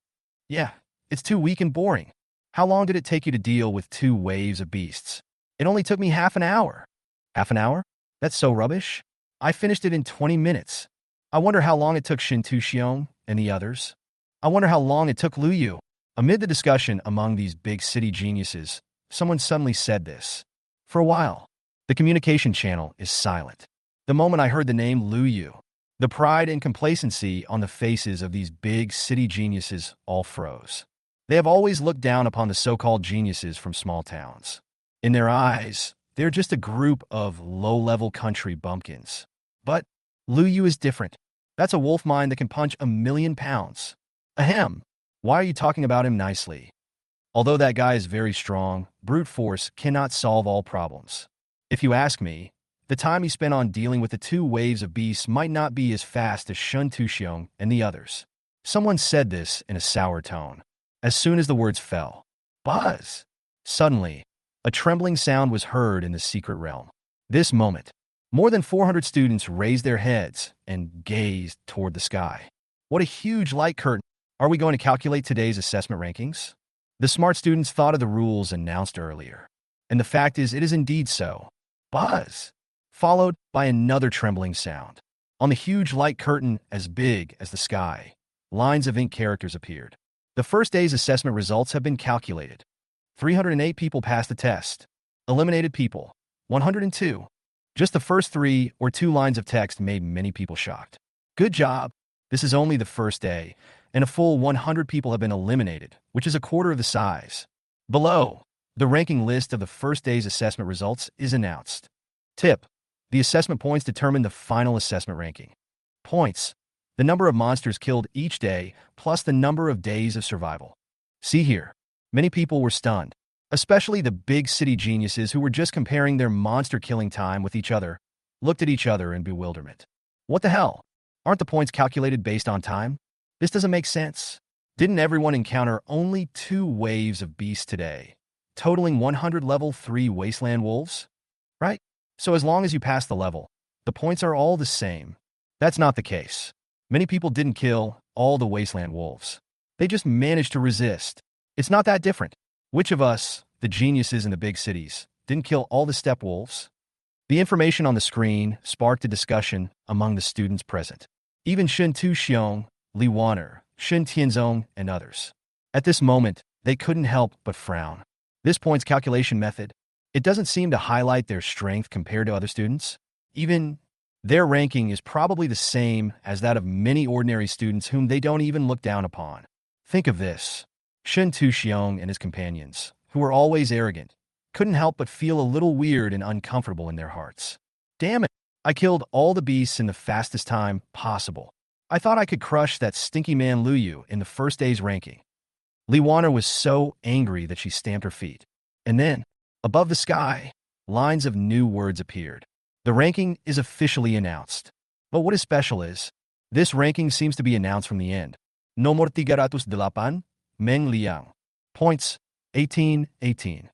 Yeah, it's too weak and boring. How long did it take you to deal with 2 waves of beasts? It only took me half an hour. Half an hour? That's so rubbish. I finished it in 20 minutes. I wonder how long it took Shin Tuxiong and the others. I wonder how long it took Lu Yu. Amid the discussion among these big city geniuses, someone suddenly said this. For a while, the communication channel is silent. The moment I heard the name Lu Yu, the pride and complacency on the faces of these big city geniuses all froze. They have always looked down upon the so-called geniuses from small towns. In their eyes, they're just a group of low-level country bumpkins. But Lu Yu is different. That's a wolf mind that can punch 1,000,000 pounds. Ahem. Why are you talking about him nicely? Although that guy is very strong, brute force cannot solve all problems. If you ask me, the time he spent on dealing with the 2 waves of beasts might not be as fast as Shun Tuxiong and the others. Someone said this in a sour tone. As soon as the words fell, buzz! Suddenly, a trembling sound was heard in the secret realm. This moment, more than 400 students raised their heads and gazed toward the sky. What a huge light curtain! Are we going to calculate today's assessment rankings? The smart students thought of the rules announced earlier. And the fact is, it is indeed so. Buzz! Followed by another trembling sound. On the huge light curtain as big as the sky, lines of ink characters appeared. The first day's assessment results have been calculated. 308 people passed the test. Eliminated people, 102. Just the first 3 or 2 lines of text made many people shocked. Good job. This is only the first day, and a full 100 people have been eliminated, which is a quarter of the size. Below, the ranking list of the first day's assessment results is announced. Tip: the assessment points determine the final assessment ranking. Points: the number of monsters killed each day, plus the number of days of survival. See here. Many people were stunned, especially the big city geniuses who were just comparing their monster-killing time with each other, looked at each other in bewilderment. What the hell? Aren't the points calculated based on time? This doesn't make sense. Didn't everyone encounter only 2 waves of beasts today, totaling 100 level 3 wasteland wolves? Right? So as long as you pass the level, the points are all the same. That's not the case. Many people didn't kill all the wasteland wolves. They just managed to resist. It's not that different. Which of us, the geniuses in the big cities, didn't kill all the steppe wolves? The information on the screen sparked a discussion among the students present. Even Shen Tu-xiong, Li Wan'er, Shen Tianzong, and others. At this moment, they couldn't help but frown. This points calculation method, it doesn't seem to highlight their strength compared to other students. Even their ranking is probably the same as that of many ordinary students whom they don't even look down upon. Think of this. Shen Tu-xiong and his companions, who were always arrogant, couldn't help but feel a little weird and uncomfortable in their hearts. Damn it! I killed all the beasts in the fastest time possible. I thought I could crush that stinky man Lu Yu in the first day's ranking. Li Wan'er was so angry that she stamped her feet. And then, above the sky, lines of new words appeared. The ranking is officially announced. But what is special is, this ranking seems to be announced from the end. Nomor 308, Meng Liang. Points, 18, 18.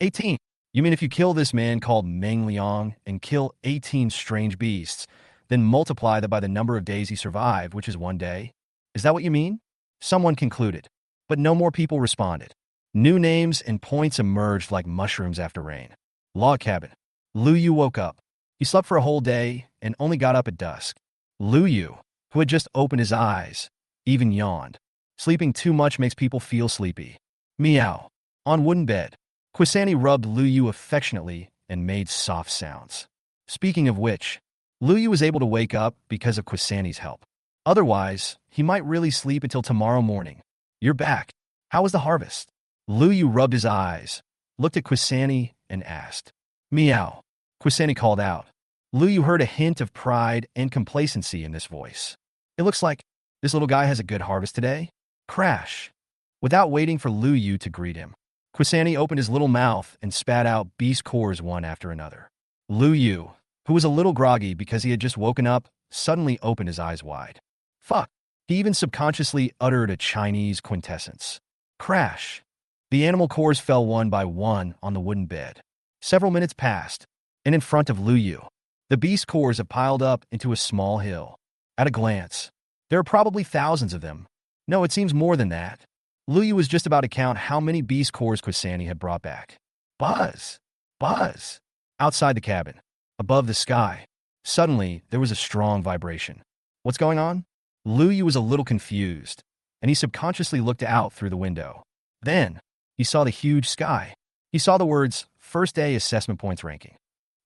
18. You mean if you kill this man called Meng Liang and kill 18 strange beasts, then multiply that by the number of days he survived, which is 1 day? Is that what you mean? Someone concluded. But no more people responded. New names and points emerged like mushrooms after rain. Log cabin. Lu Yu woke up. He slept for a whole day and only got up at dusk. Lu Yu, who had just opened his eyes, even yawned. Sleeping too much makes people feel sleepy. Meow. On wooden bed, Quani rubbed Lu Yu affectionately and made soft sounds. Speaking of which, Lu Yu was able to wake up because of Quani's help. Otherwise, he might really sleep until tomorrow morning. You're back. How was the harvest? Lu Yu rubbed his eyes, looked at Quani, and asked. Meow. Quani called out. Lu Yu heard a hint of pride and complacency in this voice. It looks like this little guy has a good harvest today. Crash. Without waiting for Lu Yu to greet him, Quani opened his little mouth and spat out beast cores one after another. Lu Yu, who was a little groggy because he had just woken up, suddenly opened his eyes wide. Fuck. He even subconsciously uttered a Chinese quintessence. Crash. The animal cores fell one by one on the wooden bed. Several minutes passed, and in front of Lu Yu, the beast cores have piled up into a small hill. At a glance, there are probably thousands of them. No, it seems more than that. Lu Yu was just about to count how many beast cores Quani had brought back. Buzz! Buzz! Outside the cabin, above the sky, suddenly there was a strong vibration. What's going on? Lu Yu was a little confused, and he subconsciously looked out through the window. Then, he saw the huge sky. He saw the words, First Day Assessment Points Ranking,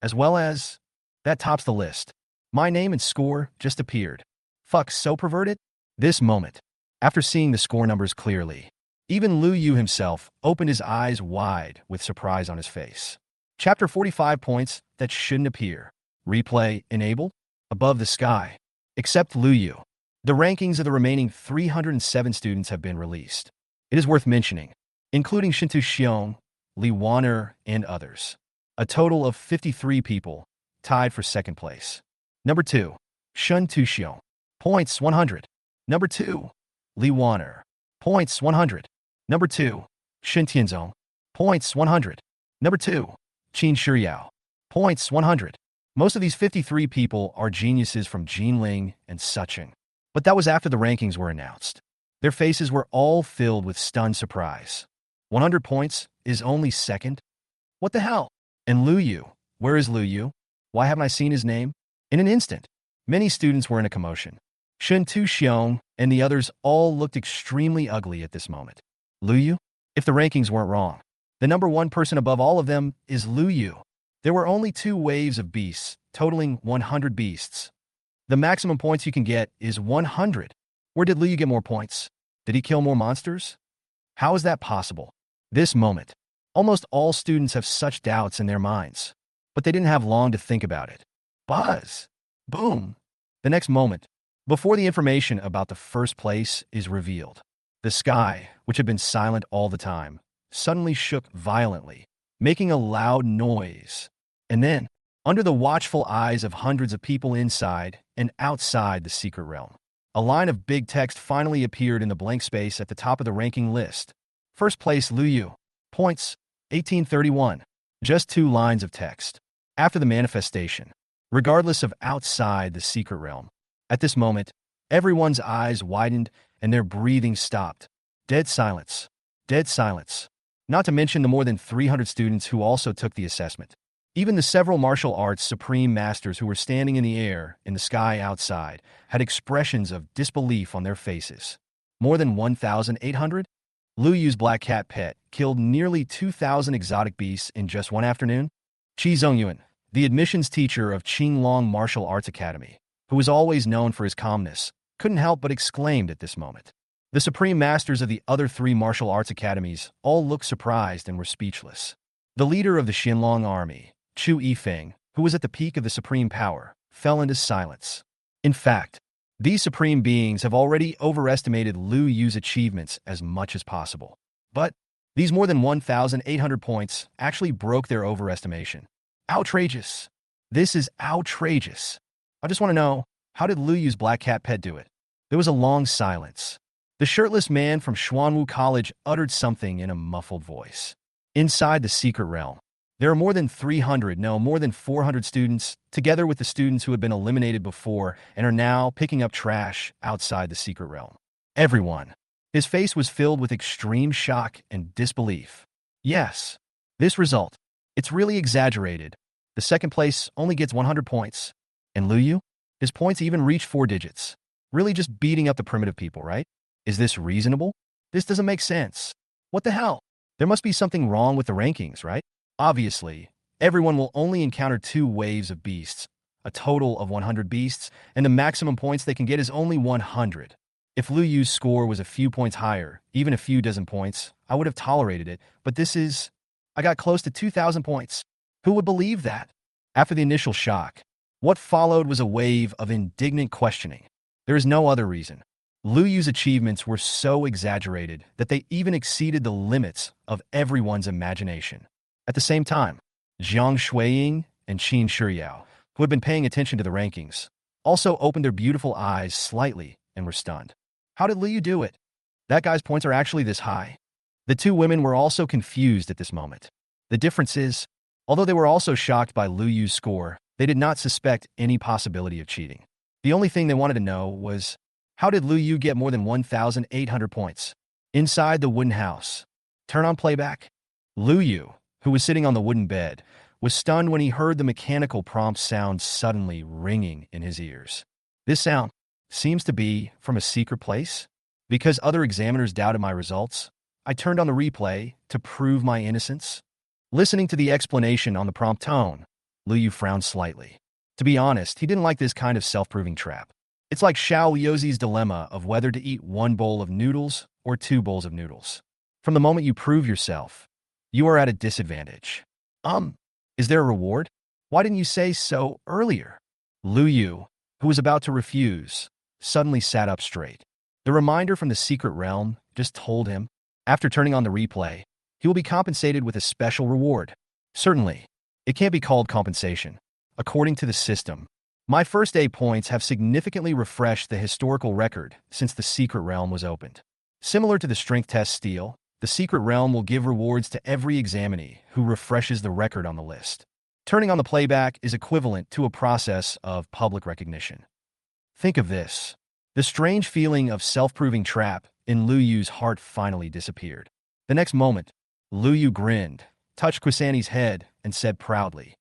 as well as, that tops the list. My name and score just appeared. Fuck, so perverted? This moment, after seeing the score numbers clearly, even Lu Yu himself opened his eyes wide with surprise on his face. Chapter 45 points that shouldn't appear. Replay enabled? Above the sky. Except Lu Yu. The rankings of the remaining 307 students have been released. It is worth mentioning, including Shen Tu-xiong, Li Wan'er, and others. A total of 53 people tied for second place. Number 2, Shen Tu-xiong. Points 100. Number 2, Li Wan'er. Points 100. Number 2, Shen Tianzong. Points 100. Number 2, Qin Shiyao. Points 100. Most of these 53 people are geniuses from Jinling and Sucheng. But that was after the rankings were announced. Their faces were all filled with stunned surprise. 100 points is only second? What the hell? And Lu Yu? Where is Lu Yu? Why haven't I seen his name? In an instant, many students were in a commotion. Shen Tu-xiong and the others all looked extremely ugly at this moment. Lu Yu? If the rankings weren't wrong, the number 1 person above all of them is Lu Yu. There were only 2 waves of beasts, totaling 100 beasts. The maximum points you can get is 100. Where did Lu Yu get more points? Did he kill more monsters? How is that possible? This moment, almost all students have such doubts in their minds. But they didn't have long to think about it. Buzz! Boom! The next moment, Before the information about the first place is revealed, the sky, which had been silent all the time, suddenly shook violently, making a loud noise. And then, under the watchful eyes of hundreds of people inside and outside the secret realm, a line of big text finally appeared in the blank space at the top of the ranking list. First place Lu Yu. Points, 1831. Just 2 lines of text. After the manifestation, regardless of outside the secret realm. At this moment, everyone's eyes widened and their breathing stopped. Dead silence. Dead silence. Not to mention the more than 300 students who also took the assessment. Even the several martial arts supreme masters who were standing in the air, in the sky outside, had expressions of disbelief on their faces. More than 1,800? Lu Yu's black cat pet killed nearly 2,000 exotic beasts in just one afternoon? Qi Zongyuan, the admissions teacher of Qinglong Martial Arts Academy, who was always known for his calmness, couldn't help but exclaimed at this moment. The supreme masters of the other 3 martial arts academies all looked surprised and were speechless. The leader of the Xinlong army, Chu Yifeng, who was at the peak of the supreme power, fell into silence. In fact, these supreme beings have already overestimated Lu Yu's achievements as much as possible. But these more than 1,800 points actually broke their overestimation. Outrageous. This is outrageous. I just want to know, how did Lu Yu's black cat pet do it? There was a long silence. The shirtless man from Xuanwu College uttered something in a muffled voice. Inside the secret realm, there are more than 300, no, more than 400 students, together with the students who had been eliminated before and are now picking up trash outside the secret realm. Everyone. His face was filled with extreme shock and disbelief. Yes, this result, it's really exaggerated. The second place only gets 100 points. And Lu Yu? His points even reach 4 digits. Really just beating up the primitive people, right? Is this reasonable? This doesn't make sense. What the hell? There must be something wrong with the rankings, right? Obviously, everyone will only encounter 2 waves of beasts, a total of 100 beasts, and the maximum points they can get is only 100. If Lu Yu's score was a few points higher, even a few dozen points, I would have tolerated it, but I got close to 2,000 points. Who would believe that? After the initial shock, what followed was a wave of indignant questioning. There is no other reason. Lu Yu's achievements were so exaggerated that they even exceeded the limits of everyone's imagination. At the same time, Jiang Shuiying and Qin Shiyao, who had been paying attention to the rankings, also opened their beautiful eyes slightly and were stunned. How did Lu Yu do it? That guy's points are actually this high. The 2 women were also confused at this moment. The difference is, although they were also shocked by Lu Yu's score, they did not suspect any possibility of cheating. The only thing they wanted to know was, how did Lu Yu get more than 1,800 points? Inside the wooden house. Turn on playback. Lu Yu, who was sitting on the wooden bed, was stunned when he heard the mechanical prompt sound suddenly ringing in his ears. This sound seems to be from a secret place. Because other examiners doubted my results, I turned on the replay to prove my innocence. Listening to the explanation on the prompt tone, Lu Yu frowned slightly. To be honest, he didn't like this kind of self-proving trap. It's like Xiao Liuzi's dilemma of whether to eat 1 bowl of noodles or 2 bowls of noodles. From the moment you prove yourself, you are at a disadvantage. Is there a reward? Why didn't you say so earlier? Lu Yu, who was about to refuse, suddenly sat up straight. The reminder from the secret realm just told him, after turning on the replay, he will be compensated with a special reward. Certainly, it can't be called compensation. According to the system, my first A points have significantly refreshed the historical record since the secret realm was opened. Similar to the strength test steal, the secret realm will give rewards to every examinee who refreshes the record on the list. Turning on the playback is equivalent to a process of public recognition. Think of this. The strange feeling of self-proving trap in Lu Yu's heart finally disappeared. The next moment, Lu Yu grinned, touched Quasani's head, and said proudly,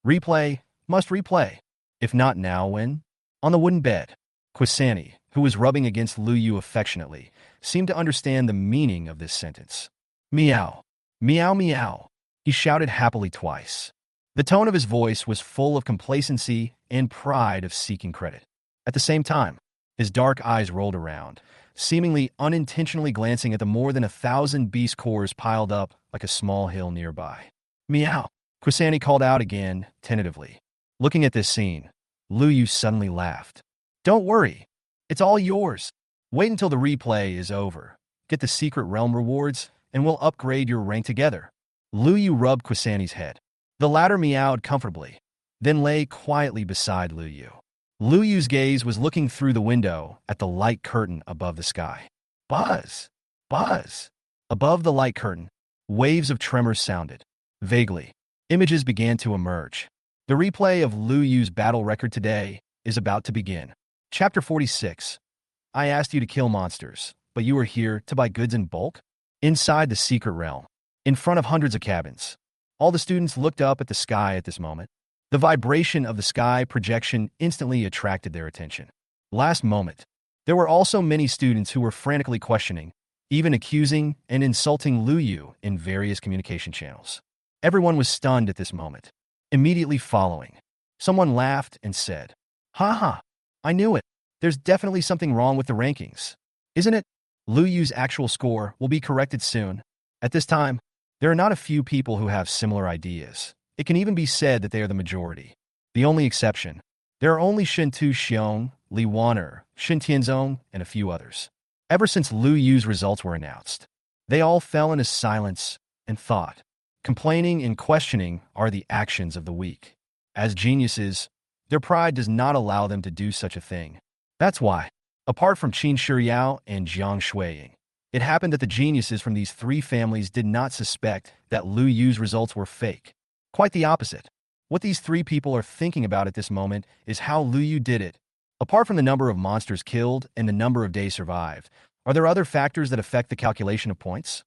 "Replay, must replay. If not now, when?" On the wooden bed, Quasani, who was rubbing against Lu Yu affectionately, seemed to understand the meaning of this sentence. Meow. Meow meow. He shouted happily twice. The tone of his voice was full of complacency and pride of seeking credit. At the same time, his dark eyes rolled around, seemingly unintentionally glancing at the more than 1,000 beast cores piled up like a small hill nearby. Meow. Quasani called out again, tentatively. Looking at this scene, Lu Yu suddenly laughed. "Don't worry. It's all yours. Wait until the replay is over. Get the secret realm rewards, and we'll upgrade your rank together. Lu Yu rubbed Quasani's head. The latter meowed comfortably, then lay quietly beside Lu Yu. Lu Yu's gaze was looking through the window at the light curtain above the sky. Buzz! Buzz! Above the light curtain, waves of tremors sounded. Vaguely, images began to emerge. The replay of Lu Yu's battle record today is about to begin. Chapter 46. I asked you to kill monsters, but you were here to buy goods in bulk? Inside the secret realm, in front of hundreds of cabins, all the students looked up at the sky at this moment. The vibration of the sky projection instantly attracted their attention. Last moment, there were also many students who were frantically questioning, even accusing and insulting Lu Yu in various communication channels. Everyone was stunned at this moment. Immediately following, someone laughed and said, "Haha, I knew it. There's definitely something wrong with the rankings. Isn't it? Lu Yu's actual score will be corrected soon." At this time, there are not a few people who have similar ideas. It can even be said that they are the majority. The only exception, there are only Shin Tu Xiong, Li Wan'er, Shin Tianzong, and a few others. Ever since Lu Yu's results were announced, they all fell into silence and thought. Complaining and questioning are the actions of the weak. As geniuses, their pride does not allow them to do such a thing. That's why, apart from Qin Shiyao and Jiang Shuiying, it happened that the geniuses from these three families did not suspect that Lu Yu's results were fake. Quite the opposite. What these three people are thinking about at this moment is how Lu Yu did it. Apart from the number of monsters killed and the number of days survived, are there other factors that affect the calculation of points?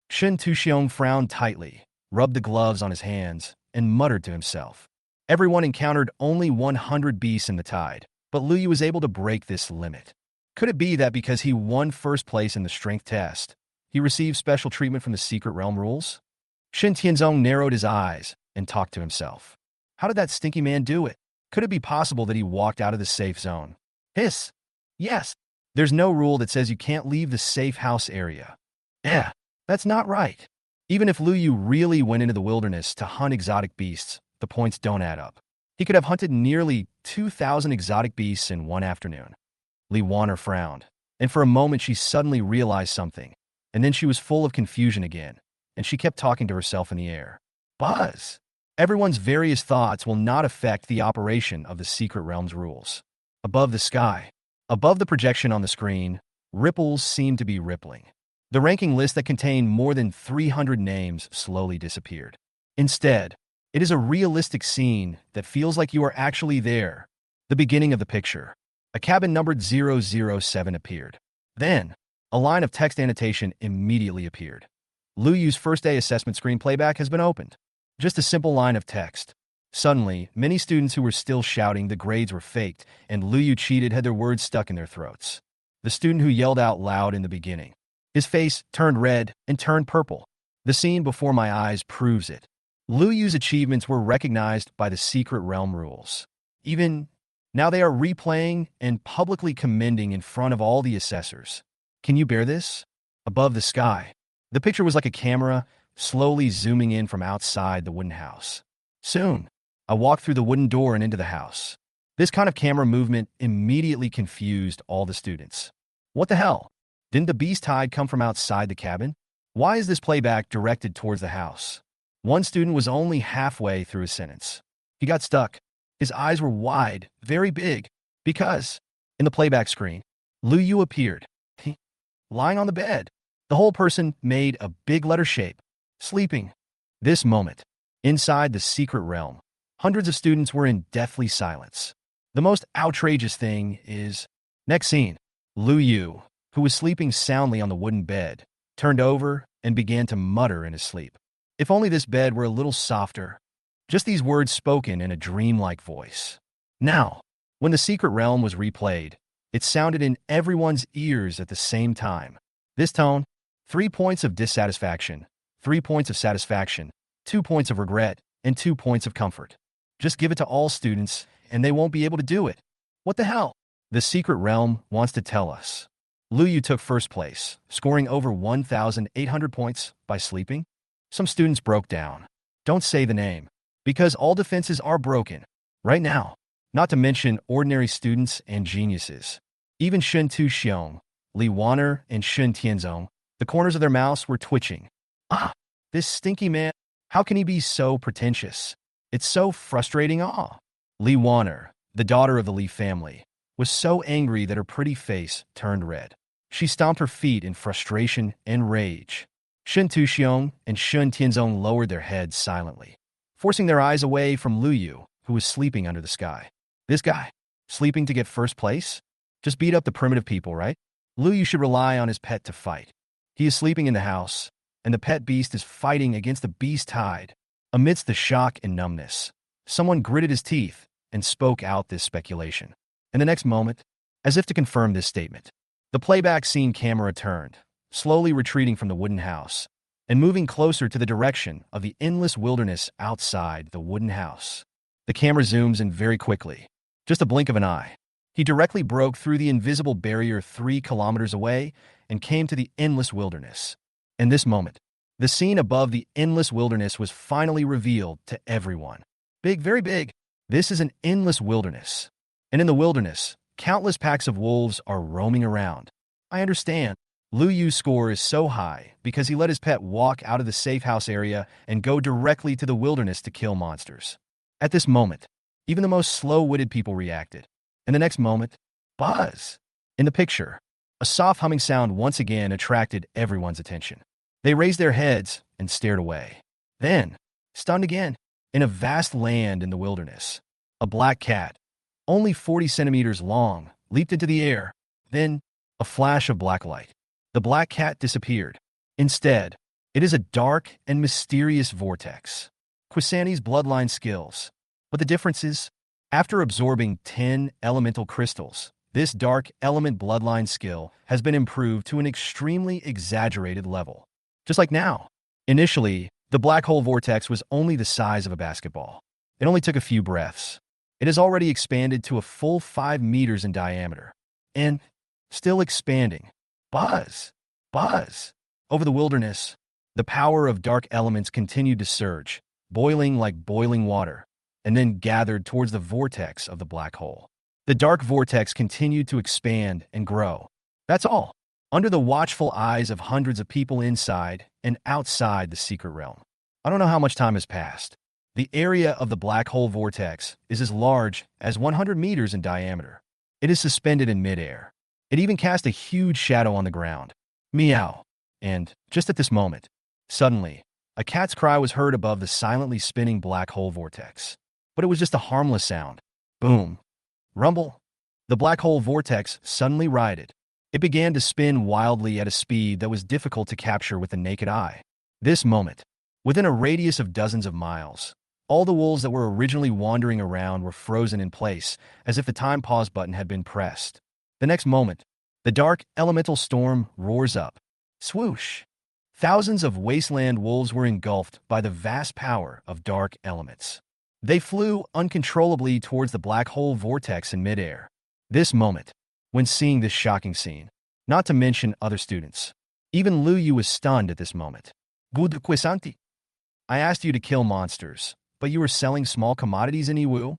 Shin Tuxiong frowned tightly, rubbed the gloves on his hands, and muttered to himself. Everyone encountered only 100 beasts in the tide, but Lu Yu was able to break this limit. Could it be that because he won first place in the strength test, he received special treatment from the secret realm rules? Shin Tianzong narrowed his eyes and talked to himself. How did that stinky man do it? Could it be possible that he walked out of the safe zone? Hiss. Yes. There's no rule that says you can't leave the safe house area. That's not right. Even if Lu Yu really went into the wilderness to hunt exotic beasts, the points don't add up. He could have hunted nearly 2,000 exotic beasts in one afternoon. Li Wan'er frowned, and for a moment she suddenly realized something, and then she was full of confusion again, and she kept talking to herself in the air. Buzz! Everyone's various thoughts will not affect the operation of the secret realm's rules. Above the sky, above the projection on the screen, ripples seemed to be rippling. The ranking list that contained more than 300 names slowly disappeared. Instead, it is a realistic scene that feels like you are actually there. The beginning of the picture. A cabin numbered 007 appeared. Then, a line of text annotation immediately appeared. Lu Yu's first day assessment screen playback has been opened. Just a simple line of text. Suddenly, many students who were still shouting the grades were faked and Lu Yu cheated had their words stuck in their throats. The student who yelled out loud in the beginning. His face turned red and turned purple. The scene before my eyes proves it. Lu Yu's achievements were recognized by the secret realm rules. Even now they are replaying and publicly commending in front of all the assessors. Can you bear this? Above the sky, the picture was like a camera slowly zooming in from outside the wooden house. Soon, I walked through the wooden door and into the house. This kind of camera movement immediately confused all the students. What the hell? Didn't the beast tide come from outside the cabin? Why is this playback directed towards the house? One student was only halfway through a sentence. He got stuck. His eyes were wide, very big, because, in the playback screen, Lu Yu appeared. Lying on the bed. The whole person made a big letter shape. Sleeping. This moment, inside the secret realm, hundreds of students were in deathly silence. The most outrageous thing is, next scene, Lu Yu, who was sleeping soundly on the wooden bed, turned over and began to mutter in his sleep. If only this bed were a little softer. Just these words spoken in a dreamlike voice. Now, when the secret realm was replayed, it sounded in everyone's ears at the same time. This tone, 3 points of dissatisfaction, 3 points of satisfaction, 2 points of regret, and 2 points of comfort. Just give it to all students, and they won't be able to do it. What the hell? The secret realm wants to tell us. Lu Yu took first place, scoring over 1,800 points by sleeping. Some students broke down. Don't say the name, because all defenses are broken right now, not to mention ordinary students and geniuses. Even Shun Tu Xiong, Li Wan'er, and Shun Tianzong, the corners of their mouths were twitching. Ah, this stinky man, how can he be so pretentious? It's so frustrating. Ah. Li Wan'er, the daughter of the Li family, was so angry that her pretty face turned red. She stomped her feet in frustration and rage. Shun Tuxiong and Shun Tianzong lowered their heads silently, forcing their eyes away from Lu Yu, who was sleeping under the sky. This guy, sleeping to get first place? Just beat up the primitive people, right? Lu Yu should rely on his pet to fight. He is sleeping in the house, and the pet beast is fighting against the beast tide. Amidst the shock and numbness, someone gritted his teeth and spoke out this speculation. In the next moment, as if to confirm this statement, the playback scene camera turned, slowly retreating from the wooden house and moving closer to the direction of the endless wilderness outside the wooden house. The camera zooms in very quickly, just a blink of an eye. He directly broke through the invisible barrier 3 kilometers away and came to the endless wilderness. In this moment, the scene above the endless wilderness was finally revealed to everyone. Big, very big. This is an endless wilderness. And in the wilderness, countless packs of wolves are roaming around. I understand. Lu Yu's score is so high because he let his pet walk out of the safe house area and go directly to the wilderness to kill monsters. At this moment, even the most slow-witted people reacted. In the next moment, buzz. In the picture, a soft humming sound once again attracted everyone's attention. They raised their heads and stared away. Then, stunned again, in a vast land in the wilderness, a black cat, only 40 centimeters long, leaped into the air. Then, a flash of black light. The black cat disappeared. Instead, it is a dark and mysterious vortex. Quisani's bloodline skills. But the difference is, after absorbing 10 elemental crystals, this dark element bloodline skill has been improved to an extremely exaggerated level. Just like now. Initially, the black hole vortex was only the size of a basketball. It only took a few breaths. It has already expanded to a full 5 meters in diameter. And still expanding. Buzz. Buzz. Over the wilderness, the power of dark elements continued to surge, boiling like boiling water, and then gathered towards the vortex of the black hole. The dark vortex continued to expand and grow. That's all, under the watchful eyes of hundreds of people inside and outside the secret realm. I don't know how much time has passed. The area of the black hole vortex is as large as 100 meters in diameter. It is suspended in midair. It even cast a huge shadow on the ground. Meow. And, just at this moment, suddenly, a cat's cry was heard above the silently spinning black hole vortex. But it was just a harmless sound. Boom. Rumble. The black hole vortex suddenly righted. It began to spin wildly at a speed that was difficult to capture with the naked eye. This moment, within a radius of dozens of miles, all the wolves that were originally wandering around were frozen in place, as if the time pause button had been pressed. The next moment, the dark elemental storm roars up. Swoosh! Thousands of wasteland wolves were engulfed by the vast power of dark elements. They flew uncontrollably towards the black hole vortex in midair. This moment, when seeing this shocking scene, not to mention other students, even Lu Yu was stunned at this moment. Good Quisanti. I asked you to kill monsters, but you were selling small commodities in Iwu?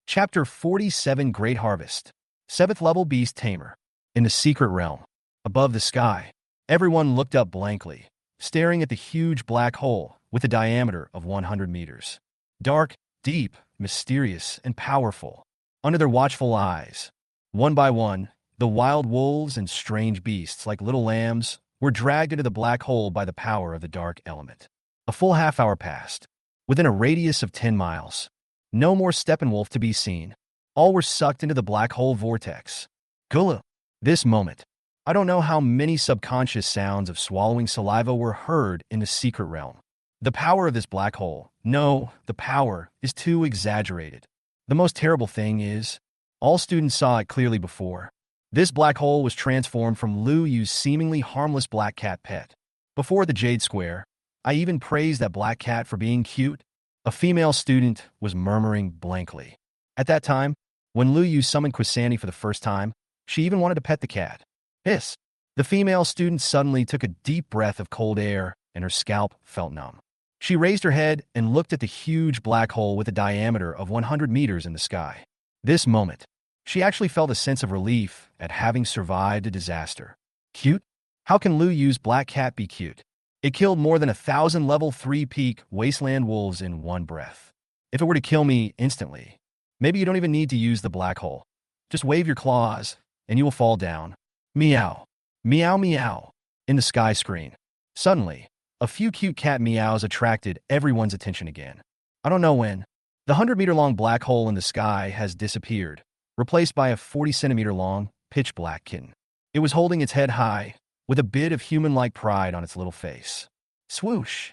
Chapter 47 Great Harvest. 7th level beast tamer. In the secret realm, above the sky, everyone looked up blankly, staring at the huge black hole with a diameter of 100 meters. Dark, deep, mysterious, and powerful. Under their watchful eyes, one by one, the wild wolves and strange beasts like little lambs were dragged into the black hole by the power of the dark element. A full half-hour passed. Within a radius of 10 miles, no more Steppenwolf to be seen. All were sucked into the black hole vortex. Gula. This moment, I don't know how many subconscious sounds of swallowing saliva were heard in the secret realm. The power of this black hole, no, the power is too exaggerated. The most terrible thing is, all students saw it clearly before. This black hole was transformed from Lu Yu's seemingly harmless black cat pet. Before the Jade Square, I even praised that black cat for being cute. A female student was murmuring blankly. At that time, when Lu Yu summoned Quisani for the first time, she even wanted to pet the cat. Hiss. The female student suddenly took a deep breath of cold air, and her scalp felt numb. She raised her head and looked at the huge black hole with a diameter of 100 meters in the sky. This moment, She actually felt a sense of relief at having survived a disaster. Cute? How can Lu Yu's black cat be cute? It killed more than 1,000 level 3 peak wasteland wolves in one breath. If it were to kill me instantly, maybe you don't even need to use the black hole. Just wave your claws, and you will fall down. Meow. Meow meow. In the sky screen. Suddenly, a few cute cat meows attracted everyone's attention again. I don't know when. The 100-meter-long black hole in the sky has disappeared, replaced by a 40-centimeter-long, pitch-black kitten. It was holding its head high, with a bit of human-like pride on its little face. Swoosh!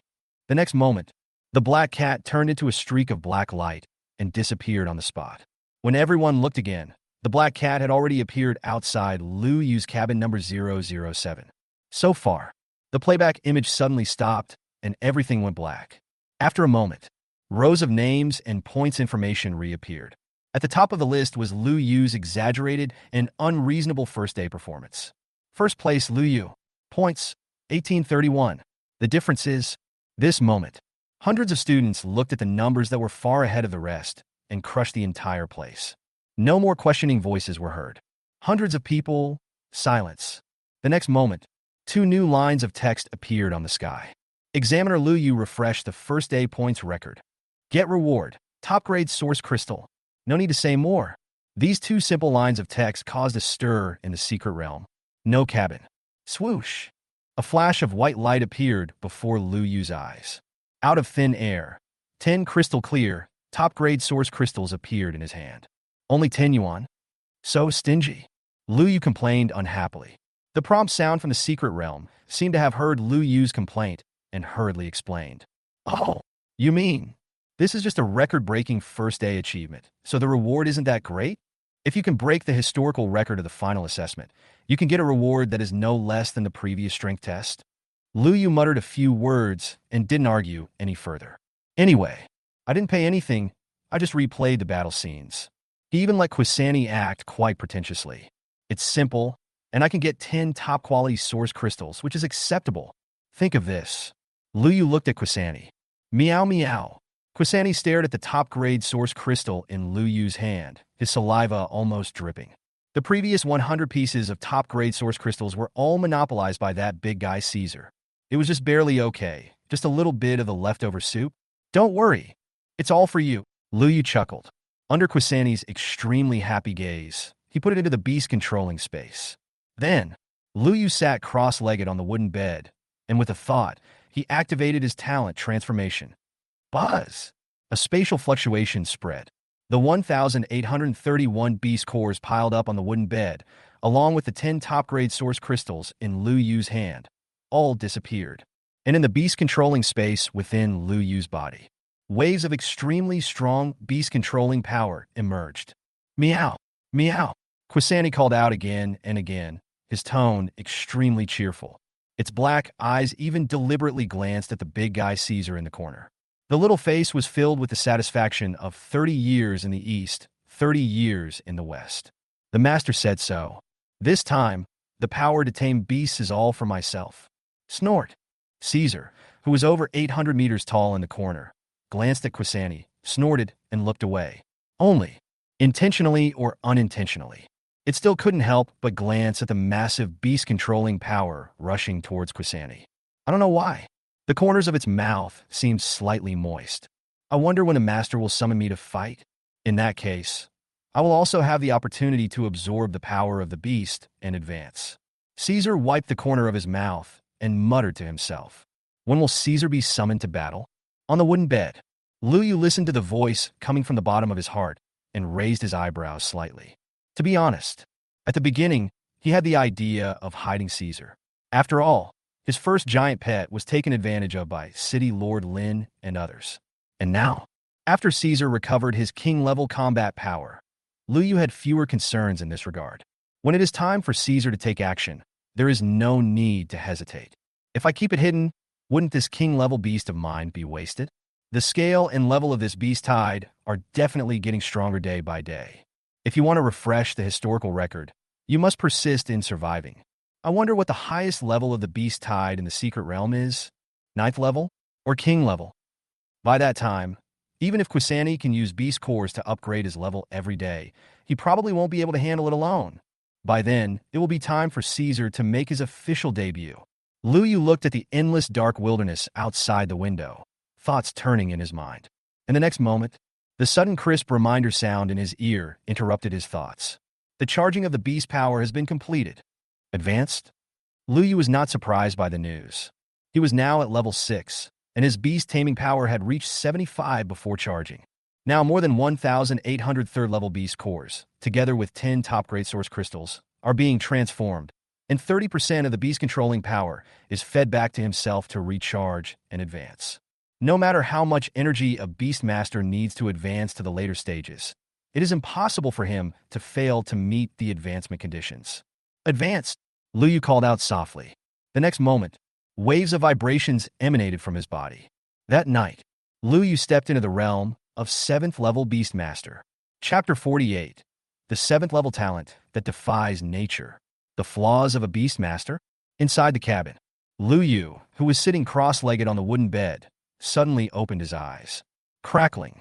The next moment, the black cat turned into a streak of black light and disappeared on the spot. When everyone looked again, the black cat had already appeared outside Lu Yu's cabin number 007. So far, the playback image suddenly stopped and everything went black. After a moment, rows of names and points information reappeared. At the top of the list was Lu Yu's exaggerated and unreasonable first day performance. First place Lu Yu. Points, 1831. The difference is, this moment, hundreds of students looked at the numbers that were far ahead of the rest and crushed the entire place. No more questioning voices were heard. Hundreds of people, silence. The next moment, 2 new lines of text appeared on the sky. Examiner Lu Yu refreshed the first day points record. Get reward, top grade source crystal. No need to say more. These 2 simple lines of text caused a stir in the secret realm. No cabin. Swoosh. A flash of white light appeared before Lu Yu's eyes. Out of thin air, 10 crystal clear, top-grade source crystals appeared in his hand. Only 10 yuan? So stingy. Lu Yu complained unhappily. The prompt sound from the secret realm seemed to have heard Lu Yu's complaint and hurriedly explained. Oh, you mean this is just a record-breaking first-day achievement, so the reward isn't that great? If you can break the historical record of the final assessment, you can get a reward that is no less than the previous strength test. Lu Yu muttered a few words and didn't argue any further. Anyway, I didn't pay anything, I just replayed the battle scenes. He even let Quani act quite pretentiously. It's simple, and I can get 10 top-quality source crystals, which is acceptable. Think of this. Lu Yu looked at Quani. Meow meow. Quani stared at the top-grade source crystal in Lu Yu's hand, his saliva almost dripping. The previous 100 pieces of top-grade source crystals were all monopolized by that big guy Caesar. It was just barely okay, just a little bit of the leftover soup. Don't worry, it's all for you. Lu Yu chuckled. Under Quani's extremely happy gaze, he put it into the beast-controlling space. Then, Lu Yu sat cross-legged on the wooden bed, and with a thought, he activated his talent transformation. Buzz! A spatial fluctuation spread. The 1,831 beast cores piled up on the wooden bed, along with the 10 top-grade source crystals in Lu Yu's hand, all disappeared. And in the beast-controlling space within Lu Yu's body, waves of extremely strong beast-controlling power emerged. Meow! Meow! Quani called out again and again, his tone extremely cheerful. Its black eyes even deliberately glanced at the big guy Caesar in the corner. The little face was filled with the satisfaction of 30 years in the east, 30 years in the west. The master said so. This time, the power to tame beasts is all for myself. Snort. Caesar, who was over 800 meters tall in the corner, glanced at Quani, snorted, and looked away. Only, intentionally or unintentionally. It still couldn't help but glance at the massive beast-controlling power rushing towards Quani. I don't know why. The corners of its mouth seemed slightly moist. I wonder when the master will summon me to fight. In that case, I will also have the opportunity to absorb the power of the beast and advance. Caesar wiped the corner of his mouth and muttered to himself. When will Caesar be summoned to battle? On the wooden bed, Lu Yu listened to the voice coming from the bottom of his heart and raised his eyebrows slightly. To be honest, at the beginning, he had the idea of hiding Caesar. After all, his first giant pet was taken advantage of by City Lord Lin and others. And now, after Caesar recovered his king-level combat power, Lu Yu had fewer concerns in this regard. When it is time for Caesar to take action, there is no need to hesitate. If I keep it hidden, wouldn't this king-level beast of mine be wasted? The scale and level of this beast tide are definitely getting stronger day by day. If you want to refresh the historical record, you must persist in surviving. I wonder what the highest level of the beast tide in the secret realm is? 9th level or king level? By that time, Even if Quani can use beast cores to upgrade his level every day, he probably won't be able to handle it alone. By then, it will be time for Caesar to make his official debut. Lu Yu looked at the endless dark wilderness outside the window, thoughts turning in his mind. In the next moment, the sudden crisp reminder sound in his ear interrupted his thoughts. The charging of the beast power has been completed. Advanced? Lu Yu was not surprised by the news. He was now at level 6, and his beast taming power had reached 75 before charging. Now more than 1,800 third-level beast cores, together with 10 top-grade source crystals, are being transformed, and 30% of the beast controlling power is fed back to himself to recharge and advance. No matter how much energy a Beastmaster needs to advance to the later stages, it is impossible for him to fail to meet the advancement conditions. Advanced, Lu Yu called out softly. The next moment, waves of vibrations emanated from his body. That night, Lu Yu stepped into the realm of 7th level Beastmaster. Chapter 48. The 7th level talent that defies nature. The flaws of a Beastmaster? Inside the cabin, Lu Yu, who was sitting cross-legged on the wooden bed, suddenly opened his eyes. Crackling.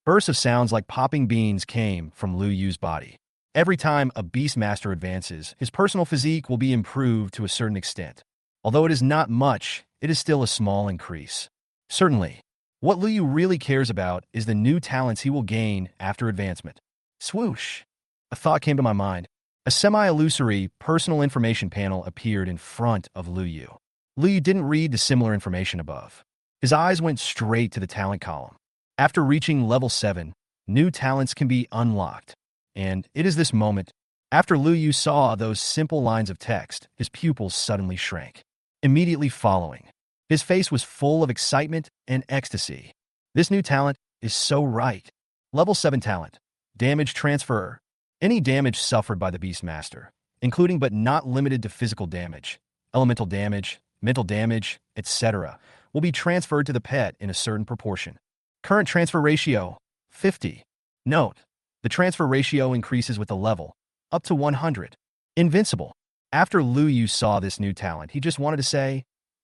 Bursts of sounds like popping beans came from Lu Yu's body. Every time a Beastmaster advances, his personal physique will be improved to a certain extent. Although it is not much, it is still a small increase. Certainly, what Lu Yu really cares about is the new talents he will gain after advancement. Swoosh! A thought came to my mind. A semi-illusory personal information panel appeared in front of Lu Yu. Lu Yu didn't read the similar information above. His eyes went straight to the talent column. After reaching level 7, new talents can be unlocked. And it is this moment, after Lu Yu saw those simple lines of text, his pupils suddenly shrank. Immediately following, his face was full of excitement and ecstasy. This new talent is so right. Level 7 talent. Damage transfer. Any damage suffered by the Beastmaster, including but not limited to physical damage, elemental damage, mental damage, etc., will be transferred to the pet in a certain proportion. Current transfer ratio, 50. Note, the transfer ratio increases with the level, up to 100. Invincible. After Lu Yu saw this new talent, he just wanted to say,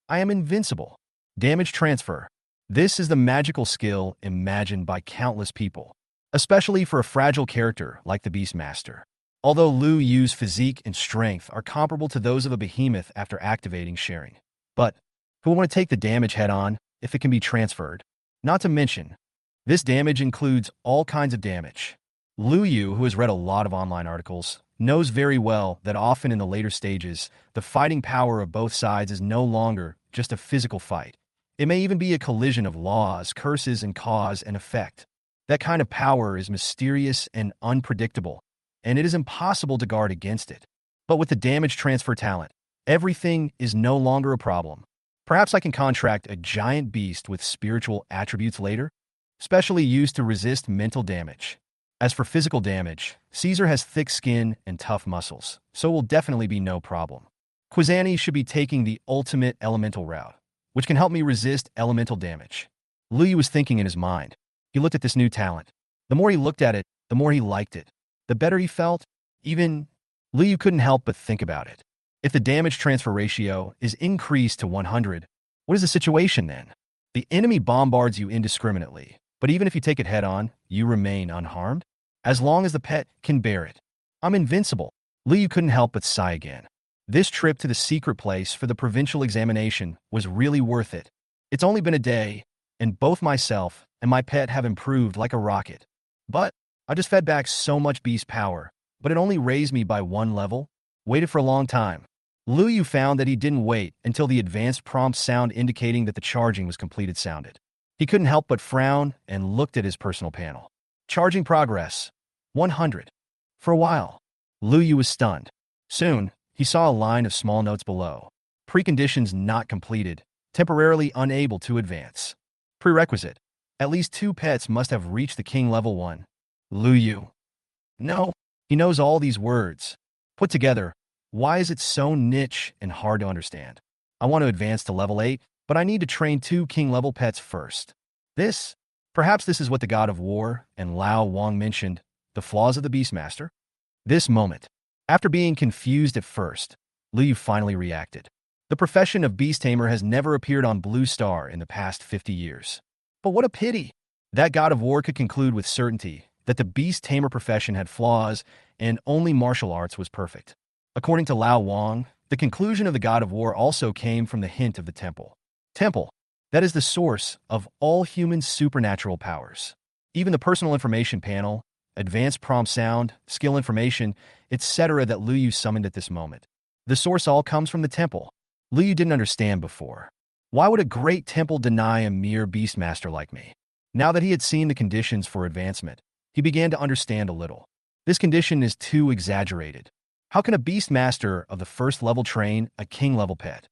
I am invincible. Damage transfer. This is the magical skill imagined by countless people, especially for a fragile character like the Beastmaster. Although Lu Yu's physique and strength are comparable to those of a behemoth after activating sharing. But who will want to take the damage head-on if it can be transferred? Not to mention, this damage includes all kinds of damage. Lu Yu, who has read a lot of online articles, knows very well that often in the later stages, the fighting power of both sides is no longer just a physical fight. It may even be a collision of laws, curses, and cause and effect. That kind of power is mysterious and unpredictable, and it is impossible to guard against it. But with the damage transfer talent, everything is no longer a problem. Perhaps I can contract a giant beast with spiritual attributes later, specially used to resist mental damage. As for physical damage, Caesar has thick skin and tough muscles, so it will definitely be no problem. Quani should be taking the ultimate elemental route, which can help me resist elemental damage. Lu Yu was thinking in his mind. He looked at this new talent. The more he looked at it, the more he liked it. The better he felt, even Lu Yu couldn't help but think about it. If the damage transfer ratio is increased to 100, what is the situation then? The enemy bombards you indiscriminately, but even if you take it head-on, you remain unharmed? As long as the pet can bear it. I'm invincible. Lu Yu couldn't help but sigh again. This trip to the secret place for the provincial examination was really worth it. It's only been a day, and both myself and my pet have improved like a rocket. But I just fed back so much beast power, but it only raised me by 1 level. Waited for a long time. Lu Yu found that he didn't wait until the advanced prompt sound indicating that the charging was completed sounded. He couldn't help but frown and looked at his personal panel. Charging progress. 100. For a while, Lu Yu was stunned. Soon, he saw a line of small notes below. Preconditions not completed. Temporarily unable to advance. Prerequisite. At least 2 pets must have reached the king level 1. Lu Yu. No. He knows all these words. Put together, why is it so niche and hard to understand? I want to advance to level 8, but I need to train 2 king-level pets first. Perhaps this is what the god of war and Lao Wang mentioned, the flaws of the Beastmaster? This moment, after being confused at first, Lu Yu finally reacted. The profession of beast tamer has never appeared on Blue Star in the past 50 years. But what a pity! That god of war could conclude with certainty that the beast tamer profession had flaws and only martial arts was perfect. According to Lao Wang, the conclusion of the god of war also came from the hint of the temple. Temple, that is the source of all human supernatural powers. Even the personal information panel, advanced prompt sound, skill information, etc. that Lu Yu summoned at this moment. The source all comes from the temple. Lu Yu didn't understand before. Why would a great temple deny a mere beastmaster like me? Now that he had seen the conditions for advancement, he began to understand a little. This condition is too exaggerated. How can a beastmaster of the first level train a king-level pet?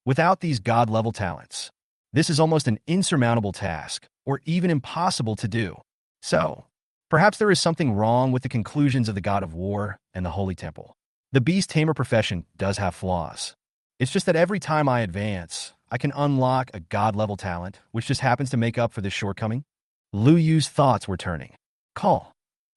Without these god-level talents, this is almost an insurmountable task, or even impossible to do. So, perhaps there is something wrong with the conclusions of the god of war and the holy temple. The beast tamer profession does have flaws. It's just that every time I advance, I can unlock a god-level talent, which just happens to make up for this shortcoming. Lu Yu's thoughts were turning. Call.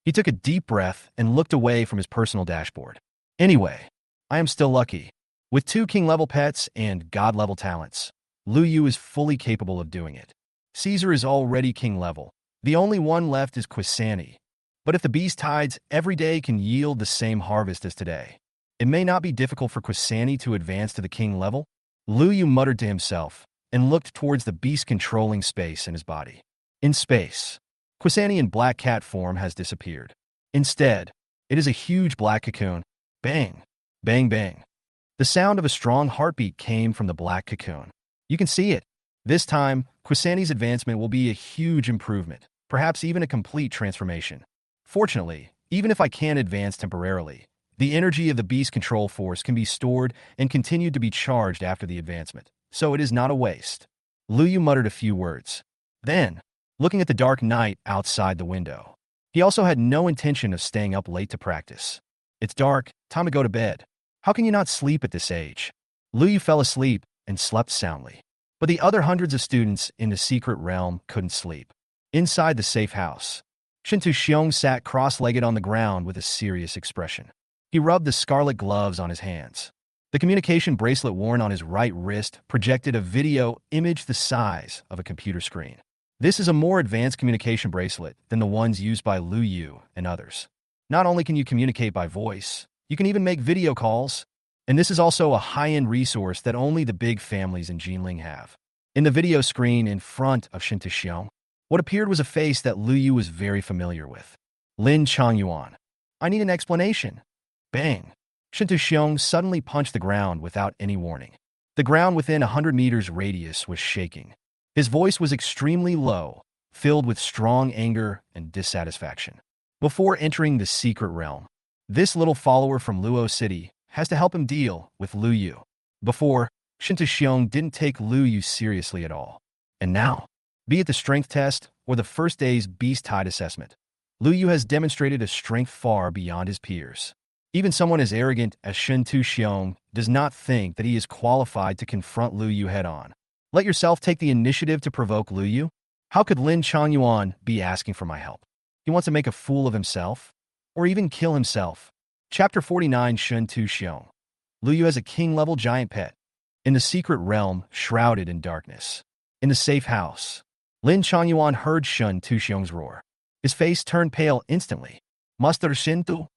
He took a deep breath and looked away from his personal dashboard. Anyway, I am still lucky. With 2 king-level pets and god-level talents, Lu Yu is fully capable of doing it. Caesar is already king-level. The only one left is Quani. But if the beast tides every day can yield the same harvest as today, it may not be difficult for Quani to advance to the king level. Lu Yu muttered to himself and looked towards the beast controlling space in his body. In space, Quani in black cat form has disappeared. Instead, it is a huge black cocoon. Bang! Bang bang. The sound of a strong heartbeat came from the black cocoon. You can see it. This time, Quani's advancement will be a huge improvement, perhaps even a complete transformation. Fortunately, even if I can't advance temporarily, the energy of the beast control force can be stored and continued to be charged after the advancement, so it is not a waste. Lu Yu muttered a few words. Then, looking at the dark night outside the window, he also had no intention of staying up late to practice. It's dark, time to go to bed. How can you not sleep at this age? Lu Yu fell asleep and slept soundly. But the other hundreds of students in the secret realm couldn't sleep. Inside the safe house, Shintu Xiong sat cross-legged on the ground with a serious expression. He rubbed the scarlet gloves on his hands. The communication bracelet worn on his right wrist projected a video image the size of a computer screen. This is a more advanced communication bracelet than the ones used by Lu Yu and others. Not only can you communicate by voice, you can even make video calls. And this is also a high-end resource that only the big families in Jinling have. In the video screen in front of Shintu Xiong, what appeared was a face that Lu Yu was very familiar with. Lin Changyuan. I need an explanation. Bang! Shintu Xiong suddenly punched the ground without any warning. The ground within 100 meters radius was shaking. His voice was extremely low, filled with strong anger and dissatisfaction. Before entering the secret realm, this little follower from Luo City has to help him deal with Lu Yu. Before, Shintu Xiong didn't take Lu Yu seriously at all. And now, be it the strength test or the first day's beast tide assessment, Lu Yu has demonstrated a strength far beyond his peers. Even someone as arrogant as Shintu Xiong does not think that he is qualified to confront Lu Yu head-on. Let yourself take the initiative to provoke Lu Yu? How could Lin Changyuan be asking for my help? He wants to make a fool of himself? Or even kill himself? Chapter 49 Shintu Xiong. Lu Yu has a king-level giant pet. In the secret realm, shrouded in darkness. In the safe house, Lin Changyuan heard Shintu Xiong's roar. His face turned pale instantly. Master Shintu?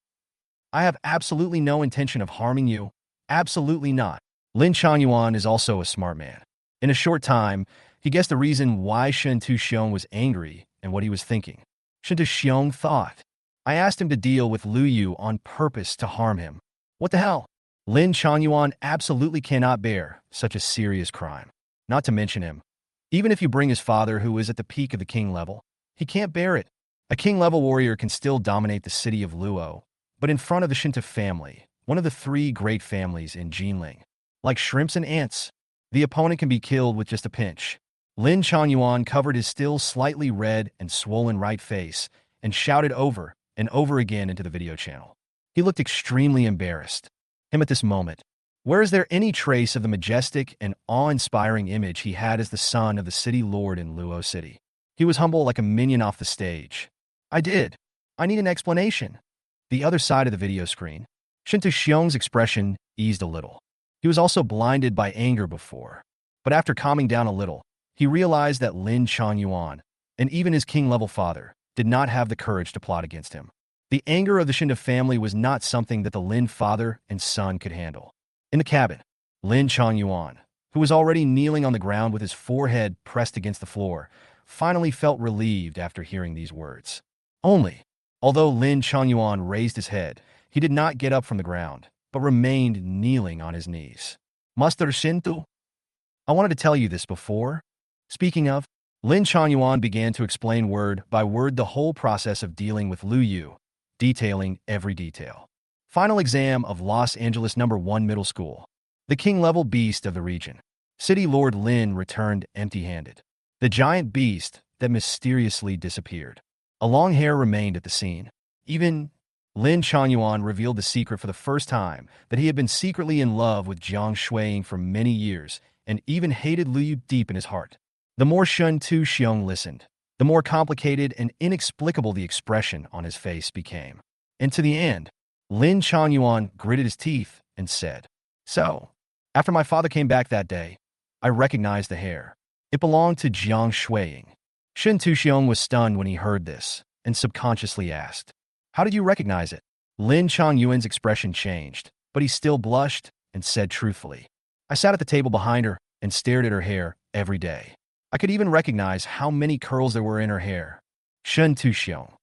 I have absolutely no intention of harming you. Absolutely not. Lin Changyuan is also a smart man. In a short time, he guessed the reason why Shintu Xiong was angry and what he was thinking. Shintu Xiong thought, I asked him to deal with Lu Yu on purpose to harm him. What the hell? Lin Changyuan absolutely cannot bear such a serious crime. Not to mention him. Even if you bring his father, who is at the peak of the king level, he can't bear it. A king-level warrior can still dominate the city of Luo, but in front of the Shintu family, one of the 3 great families in Jinling, like shrimps and ants, the opponent can be killed with just a pinch. Lin Changyuan covered his still slightly red and swollen right face and shouted over and over again into the video channel. He looked extremely embarrassed. Him at this moment. Where is there any trace of the majestic and awe-inspiring image he had as the son of the city lord in Luo City? He was humble like a minion off the stage. I need an explanation. The other side of the video screen, Shintu Xiong's expression eased a little. He was also blinded by anger before, but after calming down a little, he realized that Lin Changyuan and even his king-level father did not have the courage to plot against him. The anger of the Shinda family was not something that the Lin father and son could handle. In the cabin, Lin Changyuan, who was already kneeling on the ground with his forehead pressed against the floor, finally felt relieved after hearing these words. Although Lin Changyuan raised his head, he did not get up from the ground, but remained kneeling on his knees. Master Shintu, I wanted to tell you this before. Speaking of, Lin Changyuan began to explain word by word the whole process of dealing with Lu Yu, detailing every detail. Final exam of Los Angeles No. 1 Middle School. The king-level beast of the region. City Lord Lin returned empty-handed. The giant beast that mysteriously disappeared. A long hair remained at the scene. Even Lin Changyuan revealed the secret for the first time that he had been secretly in love with Jiang Shuiying for many years and even hated Lu Yu deep in his heart. The more Shun Tu Xiong listened, the more complicated and inexplicable the expression on his face became. And to the end, Lin Changyuan gritted his teeth and said, "So, after my father came back that day, I recognized the hair. It belonged to Jiang Shuiying." Shun Tu Xiong was stunned when he heard this and subconsciously asked, "How did you recognize it?" Lin Changyuan's expression changed, but he still blushed and said truthfully, "I sat at the table behind her and stared at her hair every day. I could even recognize how many curls there were in her hair." Shun Tu Xiong.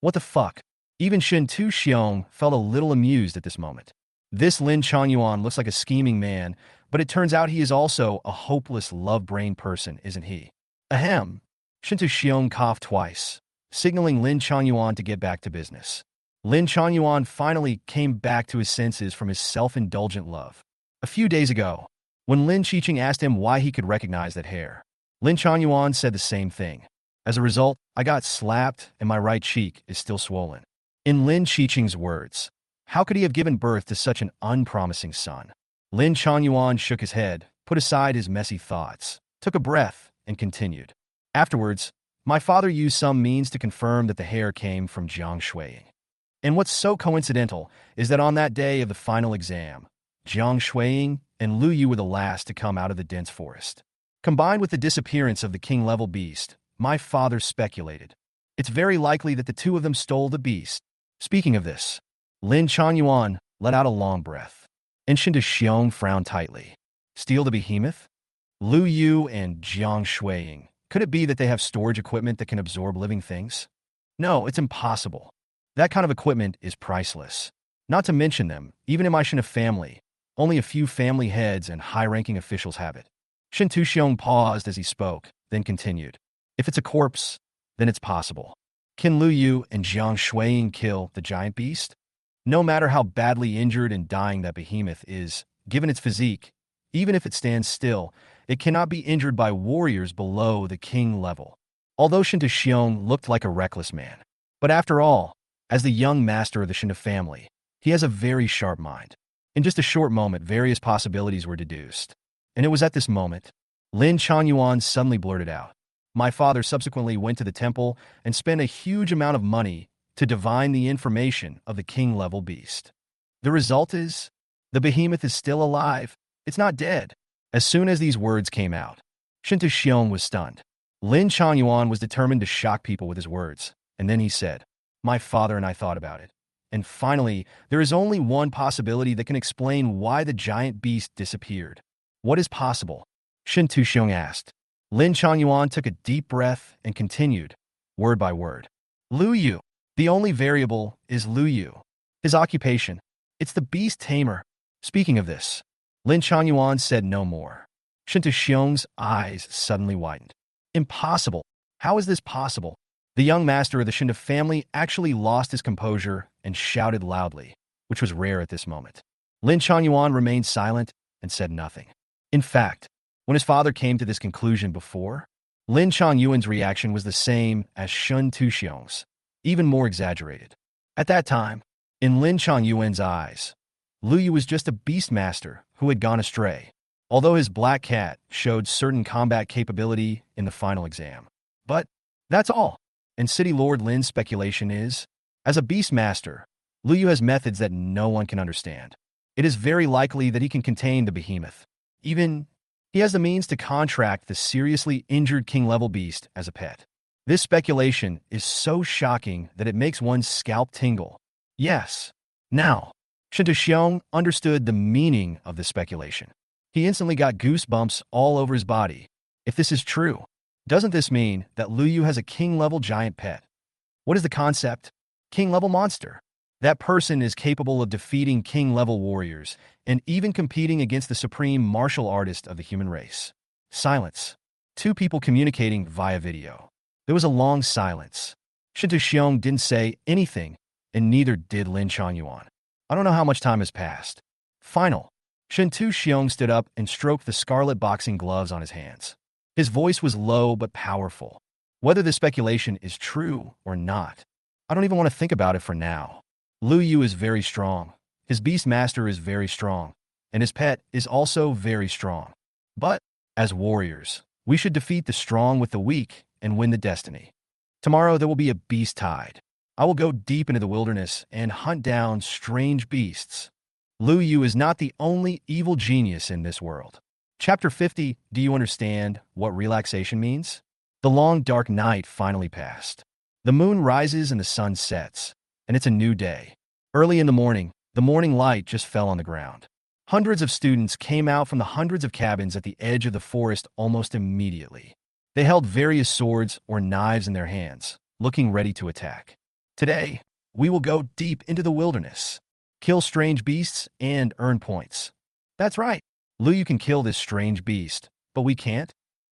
What the fuck? Even Shun Tu Xiong felt a little amused at this moment. This Lin Changyuan looks like a scheming man, but it turns out he is also a hopeless love-brain person, isn't he? Ahem. Shun Tu Xiong coughed twice, signaling Lin Changyuan to get back to business. Lin Changyuan finally came back to his senses from his self-indulgent love. A few days ago, when Lin Qiqing asked him why he could recognize that hair, Lin Changyuan said the same thing. As a result, I got slapped and my right cheek is still swollen. In Lin Qiqing's words, how could he have given birth to such an unpromising son? Lin Changyuan shook his head, put aside his messy thoughts, took a breath, and continued. Afterwards, my father used some means to confirm that the hair came from Jiang Shuiying. And what's so coincidental is that on that day of the final exam, Jiang Shuiying and Lu Yu were the last to come out of the dense forest. Combined with the disappearance of the king-level beast, my father speculated, it's very likely that the two of them stole the beast. Speaking of this, Lin Changyuan let out a long breath, and Shun Tu Xiong frowned tightly. Steal the behemoth? Lu Yu and Jiang Shuiying. Could it be that they have storage equipment that can absorb living things? No, it's impossible. That kind of equipment is priceless. Not to mention them, even in my Shinda family, only a few family heads and high-ranking officials have it. Shun Tu Xiong paused as he spoke, then continued. If it's a corpse, then it's possible. Can Lu Yu and Jiang Shuiying kill the giant beast? No matter how badly injured and dying that behemoth is, given its physique, even if it stands still, it cannot be injured by warriors below the king level. Although Shun Tu Xiong looked like a reckless man. But after all, as the young master of the Shinda family, he has a very sharp mind. In just a short moment, various possibilities were deduced. And it was at this moment, Lin Changyuan suddenly blurted out, "My father subsequently went to the temple and spent a huge amount of money to divine the information of the king-level beast. The result is, the behemoth is still alive. It's not dead." As soon as these words came out, Shun Tu Xiong was stunned. Lin Changyuan was determined to shock people with his words, and then he said, "My father and I thought about it. And finally, there is only one possibility that can explain why the giant beast disappeared." "What is possible?" Shun Tu Xiong asked. Lin Changyuan took a deep breath and continued, word by word. "Lu Yu. The only variable is Lu Yu. His occupation. It's the beast tamer." Speaking of this, Lin Changyuan said no more. Shun Tu Xiong's eyes suddenly widened. "Impossible. How is this possible?" The young master of the Shinda family actually lost his composure and shouted loudly, which was rare at this moment. Lin Changyuan remained silent and said nothing. In fact, when his father came to this conclusion before, Lin Changyuan's reaction was the same as Shun Tu Xiong's, even more exaggerated. At that time, in Lin Changyuan's eyes, Lu Yu was just a beastmaster who had gone astray, although his black cat showed certain combat capability in the final exam. But that's all. And City Lord Lin's speculation is, as a beastmaster, Lu Yu has methods that no one can understand. It is very likely that he can contain the behemoth. Even he has the means to contract the seriously injured king-level beast as a pet. This speculation is so shocking that it makes one's scalp tingle. Yes. Now, Shinto Xiong understood the meaning of this speculation. He instantly got goosebumps all over his body. If this is true, doesn't this mean that Lu Yu has a king-level giant pet? What is the concept? King-level monster. That person is capable of defeating king-level warriors and even competing against the supreme martial artist of the human race. Silence. Two people communicating via video. There was a long silence. Shinto Xiong didn't say anything, and neither did Lin Changyuan. I don't know how much time has passed. Final. Shinto Xiong stood up and stroked the scarlet boxing gloves on his hands. His voice was low but powerful. Whether the speculation is true or not, I don't even want to think about it for now. Lu Yu is very strong. His Beastmaster is very strong. And his pet is also very strong. But, as warriors, we should defeat the strong with the weak and win the destiny. Tomorrow there will be a beast tide. I will go deep into the wilderness and hunt down strange beasts. Lu Yu is not the only evil genius in this world. Chapter 50. Do you understand what relaxation means? The long dark night finally passed. The moon rises and the sun sets, and it's a new day. Early in the morning light just fell on the ground. Hundreds of students came out from the hundreds of cabins at the edge of the forest almost immediately. They held various swords or knives in their hands, looking ready to attack. Today, we will go deep into the wilderness, kill strange beasts, and earn points. That's right. Lu Yu can kill this strange beast, but we can't.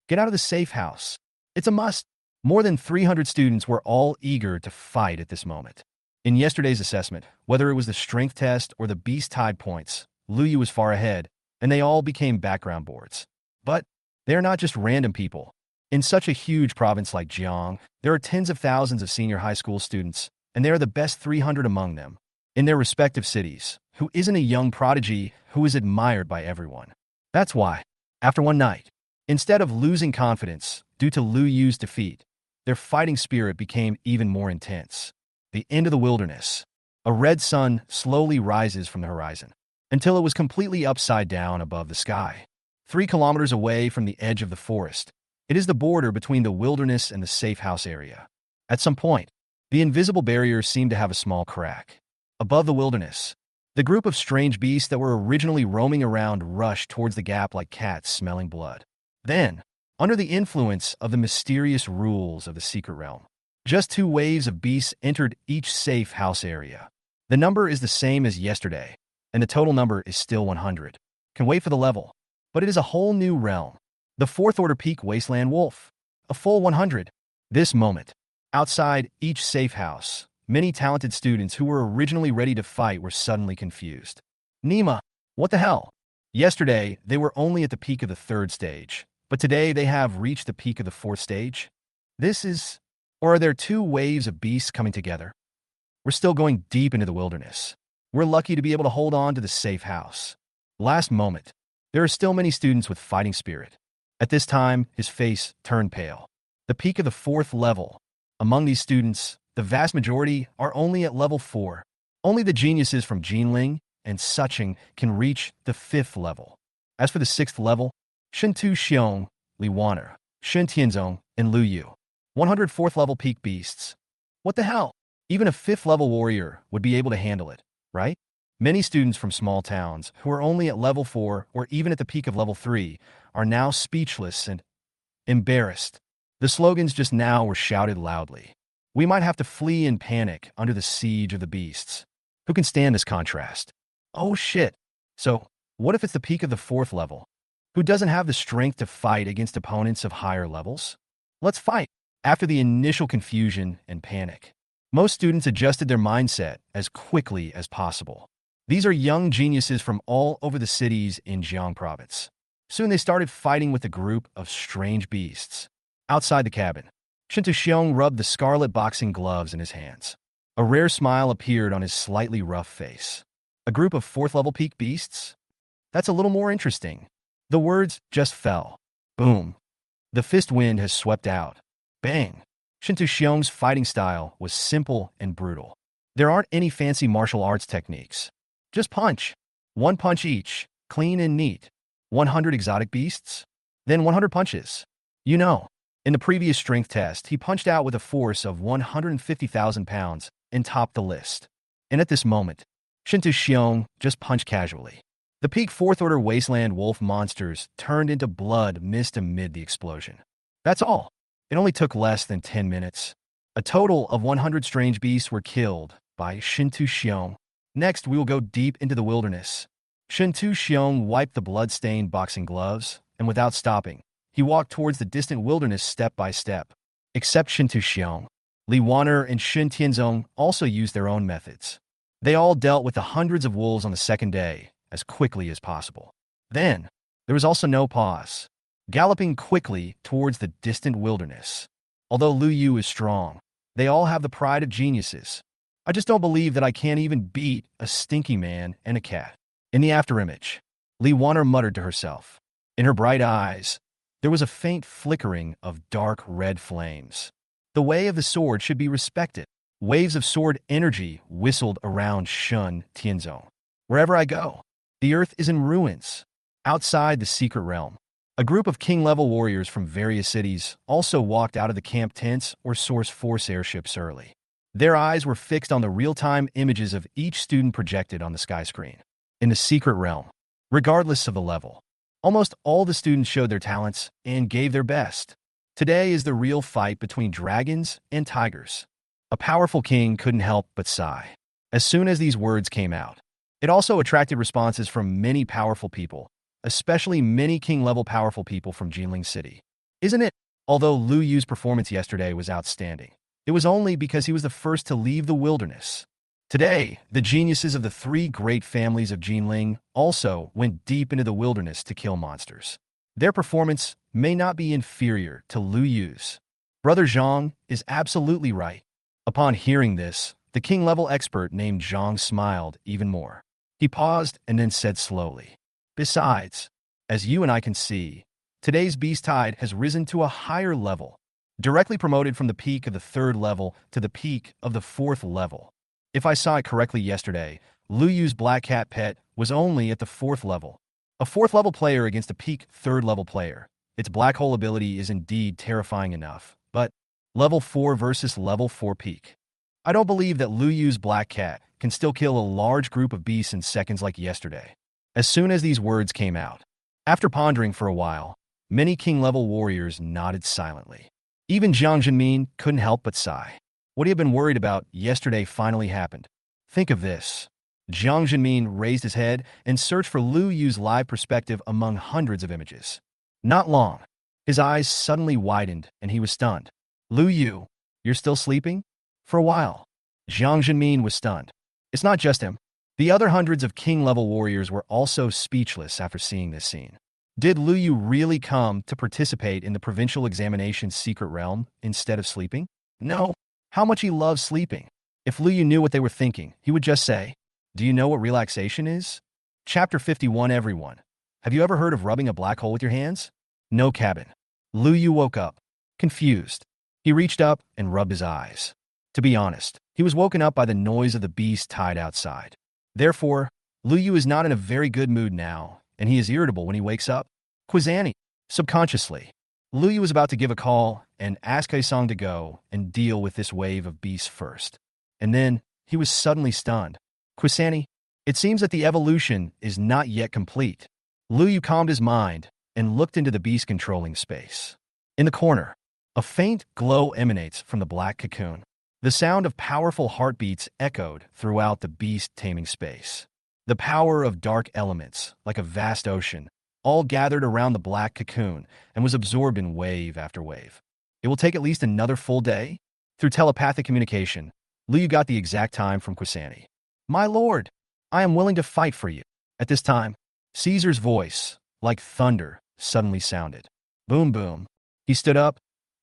Get out of the safe house. It's a must. More than 300 students were all eager to fight at this moment. In yesterday's assessment, whether it was the strength test or the beast tide points, Lu Yu was far ahead, and they all became background boards. But they are not just random people. In such a huge province like Jiang, there are tens of thousands of senior high school students, and they are the best 300 among them, in their respective cities, who isn't a young prodigy who is admired by everyone. That's why, after one night, instead of losing confidence due to Lu Yu's defeat, their fighting spirit became even more intense. The end of the wilderness. A red sun slowly rises from the horizon, until it was completely upside down above the sky. 3 kilometers away from the edge of the forest, it is the border between the wilderness and the safe house area. At some point, the invisible barrier seemed to have a small crack. Above the wilderness, the group of strange beasts that were originally roaming around rushed towards the gap like cats smelling blood. Then, under the influence of the mysterious rules of the secret realm, just 2 waves of beasts entered each safe house area. The number is the same as yesterday, and the total number is still 100. Can wait for the level, but it is a whole new realm. The 4th order peak wasteland wolf. A full 100. This moment, outside each safe house, many talented students who were originally ready to fight were suddenly confused. Nima, what the hell? Yesterday, they were only at the peak of the 3rd stage, but today they have reached the peak of the 4th stage? Or are there 2 waves of beasts coming together? We're still going deep into the wilderness. We're lucky to be able to hold on to the safe house. Last moment, there are still many students with fighting spirit. At this time, his face turned pale. The peak of the 4th level. Among these students, the vast majority are only at level 4. Only the geniuses from Jinling and Suching can reach the 5th level. As for the 6th level, Shintu Xiong, Li Waner, Shen Tianzong, and Lu Yu. 104th level peak beasts. What the hell? Even a 5th level warrior would be able to handle it, right? Many students from small towns who are only at level 4 or even at the peak of level 3 are now speechless and embarrassed. The slogans just now were shouted loudly. We might have to flee in panic under the siege of the beasts. Who can stand this contrast? Oh shit. So, what if it's the peak of the 4th level? Who doesn't have the strength to fight against opponents of higher levels? Let's fight. After the initial confusion and panic, most students adjusted their mindset as quickly as possible. These are young geniuses from all over the cities in Jiang province. Soon they started fighting with a group of strange beasts. Outside the cabin, Shinto Xiong rubbed the scarlet boxing gloves in his hands. A rare smile appeared on his slightly rough face. A group of 4th level peak beasts? That's a little more interesting. The words just fell. Boom. The fist wind has swept out. Bang. Shinto Xiong's fighting style was simple and brutal. There aren't any fancy martial arts techniques. Just punch. 1 punch each, clean and neat. 100 exotic beasts? Then 100 punches. You know, In the previous strength test, he punched out with a force of 150,000 pounds and topped the list. And at this moment, Shintu Xiong just punched casually. The peak 4th Order Wasteland Wolf monsters turned into blood mist amid the explosion. That's all. It only took less than 10 minutes. A total of 100 strange beasts were killed by Shintu Xiong. Next, we will go deep into the wilderness. Shintu Xiong wiped the blood-stained boxing gloves, and without stopping, he walked towards the distant wilderness step by step. Except Shintu Xiong, Li Wan'er and Shin Tianzong also used their own methods. They all dealt with the hundreds of wolves on the second day as quickly as possible. Then, there was also no pause, galloping quickly towards the distant wilderness. Although Lu Yu is strong, they all have the pride of geniuses. I just don't believe that I can't even beat a stinky man and a cat. In the afterimage, Li Wan'er muttered to herself. In her bright eyes, there was a faint flickering of dark red flames. The way of the sword should be respected. Waves of sword energy whistled around Shun Tianzong. Wherever I go, the earth is in ruins. Outside the secret realm, a group of king-level warriors from various cities also walked out of the camp tents or Source Force airships early. Their eyes were fixed on the real-time images of each student projected on the sky screen. In the secret realm, regardless of the level, almost all the students showed their talents and gave their best. Today is the real fight between dragons and tigers. A powerful king couldn't help but sigh. As soon as these words came out, it also attracted responses from many powerful people, especially many king-level powerful people from Jinling City. Isn't it? Although Lu Yu's performance yesterday was outstanding, it was only because he was the first to leave the wilderness. Today, the geniuses of the 3 great families of Jinling also went deep into the wilderness to kill monsters. Their performance may not be inferior to Lu Yu's. Brother Zhang is absolutely right. Upon hearing this, the king-level expert named Zhang smiled even more. He paused and then said slowly, "Besides, as you and I can see, today's beast tide has risen to a higher level, directly promoted from the peak of the 3rd level to the peak of the 4th level. If I saw it correctly yesterday, Lu Yu's black cat pet was only at the 4th level. A 4th level player against a peak 3rd level player. Its black hole ability is indeed terrifying enough, but level 4 versus level 4 peak. I don't believe that Lu Yu's black cat can still kill a large group of beasts in seconds like yesterday." As soon as these words came out, after pondering for a while, many king-level warriors nodded silently. Even Jiang Jinmin couldn't help but sigh. What he had been worried about yesterday finally happened. Think of this. Jiang Jinmin raised his head and searched for Lu Yu's live perspective among hundreds of images. Not long. His eyes suddenly widened and he was stunned. "Lu Yu, you're still sleeping?" For a while, Jiang Jinmin was stunned. It's not just him. The other hundreds of king-level warriors were also speechless after seeing this scene. Did Lu Yu really come to participate in the provincial examination's secret realm instead of sleeping? No. How much he loves sleeping. If Lu Yu knew what they were thinking, he would just say, "Do you know what relaxation is?" Chapter 51. Everyone, have you ever heard of rubbing a black hole with your hands? No cabin. Lu Yu woke up, confused. He reached up and rubbed his eyes. To be honest, he was woken up by the noise of the beast tide outside. Therefore, Lu Yu is not in a very good mood now, and he is irritable when he wakes up. Quani. Subconsciously, Lu Yu was about to give a call and ask Kaisong to go and deal with this wave of beasts first. And then, he was suddenly stunned. Quani, it seems that the evolution is not yet complete. Lu Yu calmed his mind and looked into the beast-controlling space. In the corner, a faint glow emanates from the black cocoon. The sound of powerful heartbeats echoed throughout the beast-taming space. The power of dark elements, like a vast ocean, all gathered around the black cocoon and was absorbed in wave after wave. It will take at least another full day? Through telepathic communication, Lu Yu got the exact time from Quani. "My lord, I am willing to fight for you." At this time, Caesar's voice, like thunder, suddenly sounded. Boom, boom. He stood up,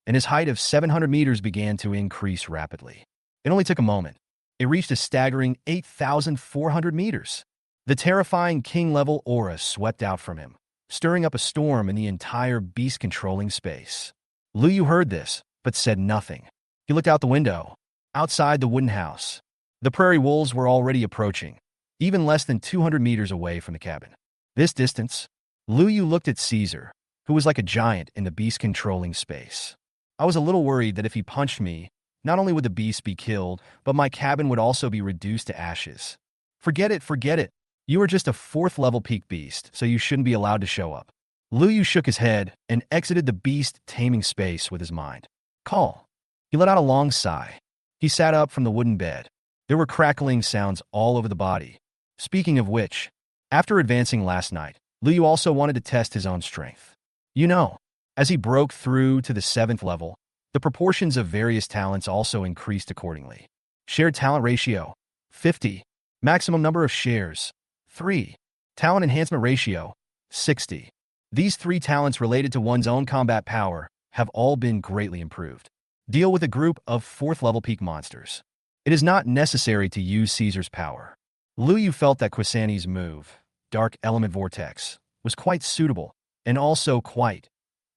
and his height of 700 meters began to increase rapidly. It only took a moment. It reached a staggering 8,400 meters. The terrifying king-level aura swept out from him, stirring up a storm in the entire beast-controlling space. Lu Yu heard this, but said nothing. He looked out the window. Outside the wooden house, the prairie wolves were already approaching, even less than 200 meters away from the cabin. This distance, Lu Yu looked at Caesar, who was like a giant in the beast-controlling space. I was a little worried that if he punched me, not only would the beast be killed, but my cabin would also be reduced to ashes. Forget it, forget it. You are just a 4th level peak beast, so you shouldn't be allowed to show up. Lu Yu shook his head and exited the beast taming space with his mind. Call. He let out a long sigh. He sat up from the wooden bed. There were crackling sounds all over the body. Speaking of which, after advancing last night, Lu Yu also wanted to test his own strength. You know, as he broke through to the 7th level, the proportions of various talents also increased accordingly. Shared talent ratio, 50. Maximum number of shares, 3. Talent enhancement ratio, 60. These 3 talents related to one's own combat power have all been greatly improved. Deal with a group of 4th level peak monsters. It is not necessary to use Caesar's power. Lu Yu felt that Quasani's move, Dark Element Vortex, was quite suitable and also quite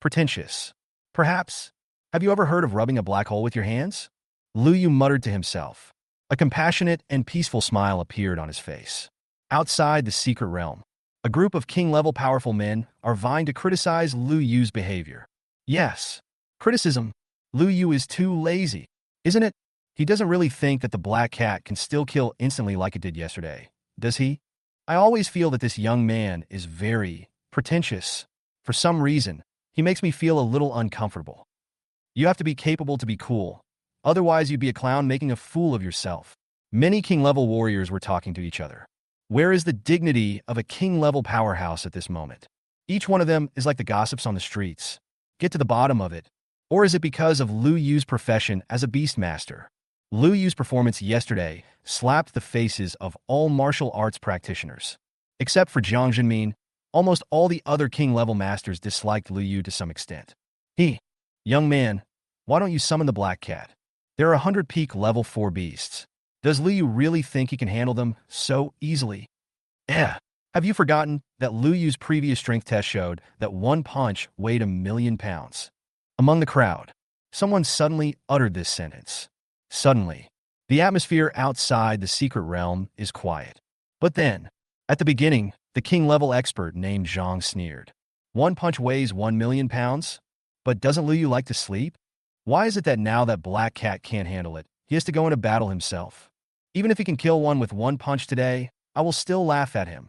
pretentious. Perhaps, have you ever heard of rubbing a black hole with your hands? Lu Yu muttered to himself. A compassionate and peaceful smile appeared on his face. Outside the secret realm, a group of king-level powerful men are vying to criticize Lu Yu's behavior. Yes, criticism. Lu Yu is too lazy, isn't it? He doesn't really think that the black cat can still kill instantly like it did yesterday, does he? I always feel that this young man is very pretentious. For some reason, he makes me feel a little uncomfortable. You have to be capable to be cool. Otherwise, you'd be a clown making a fool of yourself. Many king-level warriors were talking to each other. Where is the dignity of a king-level powerhouse at this moment? Each one of them is like the gossips on the streets. Get to the bottom of it. Or is it because of Lu Yu's profession as a Beastmaster? Lu Yu's performance yesterday slapped the faces of all martial arts practitioners. Except for Jiang Jinmin, almost all the other king-level masters disliked Lu Yu to some extent. Young man, why don't you summon the black cat? There are 100 peak level 4 beasts. Does Lu Yu really think he can handle them so easily? Have you forgotten that Lu Yu's previous strength test showed that one punch weighed 1,000,000 pounds? Among the crowd, someone suddenly uttered this sentence. Suddenly, the atmosphere outside the secret realm is quiet. But then, at the beginning, the king-level expert named Zhang sneered. One punch weighs 1,000,000 pounds? But doesn't Lu Yu like to sleep? Why is it that now that Black Cat can't handle it, he has to go into battle himself? Even if he can kill one with one punch today, I will still laugh at him.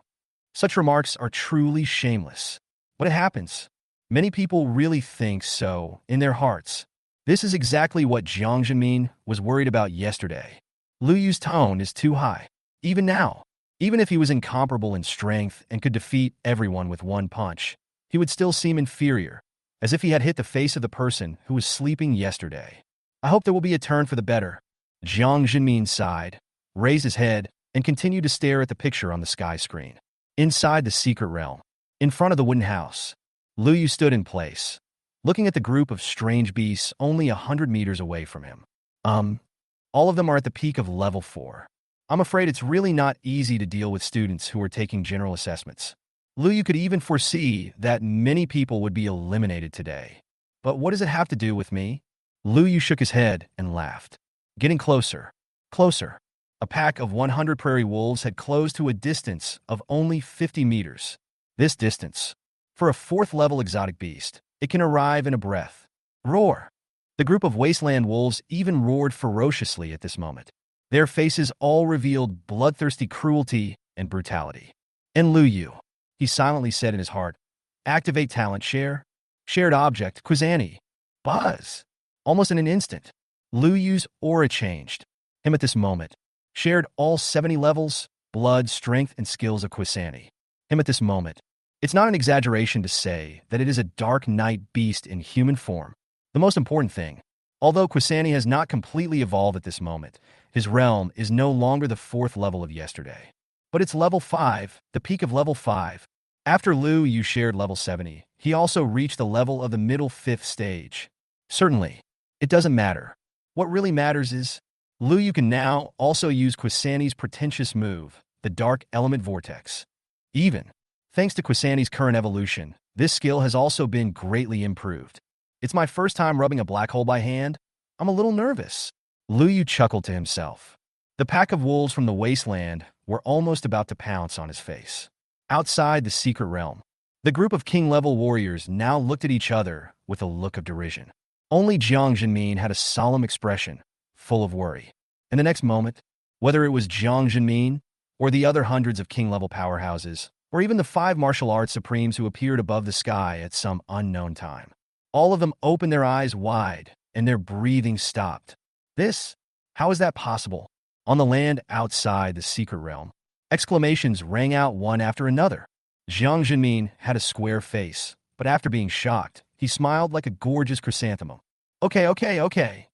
Such remarks are truly shameless. But it happens. Many people really think so in their hearts. This is exactly what Jiang Jinmin was worried about yesterday. Lu Yu's tone is too high. Even now, even if he was incomparable in strength and could defeat everyone with one punch, he would still seem inferior, as if he had hit the face of the person who was sleeping yesterday. I hope there will be a turn for the better. Jiang Jinmin sighed, raised his head, and continued to stare at the picture on the sky screen. Inside the secret realm, in front of the wooden house, Lu Yu stood in place, looking at the group of strange beasts only 100 meters away from him. All of them are at the peak of level 4. I'm afraid it's really not easy to deal with students who are taking general assessments. Lu Yu could even foresee that many people would be eliminated today. But what does it have to do with me? Lu Yu shook his head and laughed. Getting closer. Closer. A pack of 100 prairie wolves had closed to a distance of only 50 meters. This distance, for a 4th-level exotic beast, it can arrive in a breath. Roar! The group of wasteland wolves even roared ferociously at this moment. Their faces all revealed bloodthirsty cruelty and brutality. And Lu Yu, he silently said in his heart, activate talent share. Shared object, Quani. Buzz! Almost in an instant, Lu Yu's aura changed. Him at this moment shared all 70 levels, blood, strength, and skills of Quani. Him at this moment. It's not an exaggeration to say that it is a dark night beast in human form. The most important thing, although Quani has not completely evolved at this moment, his realm is no longer the 4th level of yesterday. But it's level 5, the peak of level 5. After Lu Yu shared level 70, he also reached the level of the middle 5th stage. Certainly, it doesn't matter. What really matters is, Lu Yu can now also use Quasani's pretentious move, the Dark Element Vortex. Even thanks to Quasani's current evolution, this skill has also been greatly improved. It's my first time rubbing a black hole by hand. I'm a little nervous. Lu Yu chuckled to himself. The pack of wolves from the wasteland were almost about to pounce on his face. Outside the secret realm, the group of king-level warriors now looked at each other with a look of derision. Only Jiang Jinmin had a solemn expression, full of worry. In the next moment, whether it was Jiang Jinmin or the other hundreds of king-level powerhouses, or even the 5 martial arts supremes who appeared above the sky at some unknown time, all of them opened their eyes wide and their breathing stopped. This? How is that possible? On the land outside the secret realm, exclamations rang out one after another. Jiang Jinmin had a square face, but after being shocked, he smiled like a gorgeous chrysanthemum. Okay.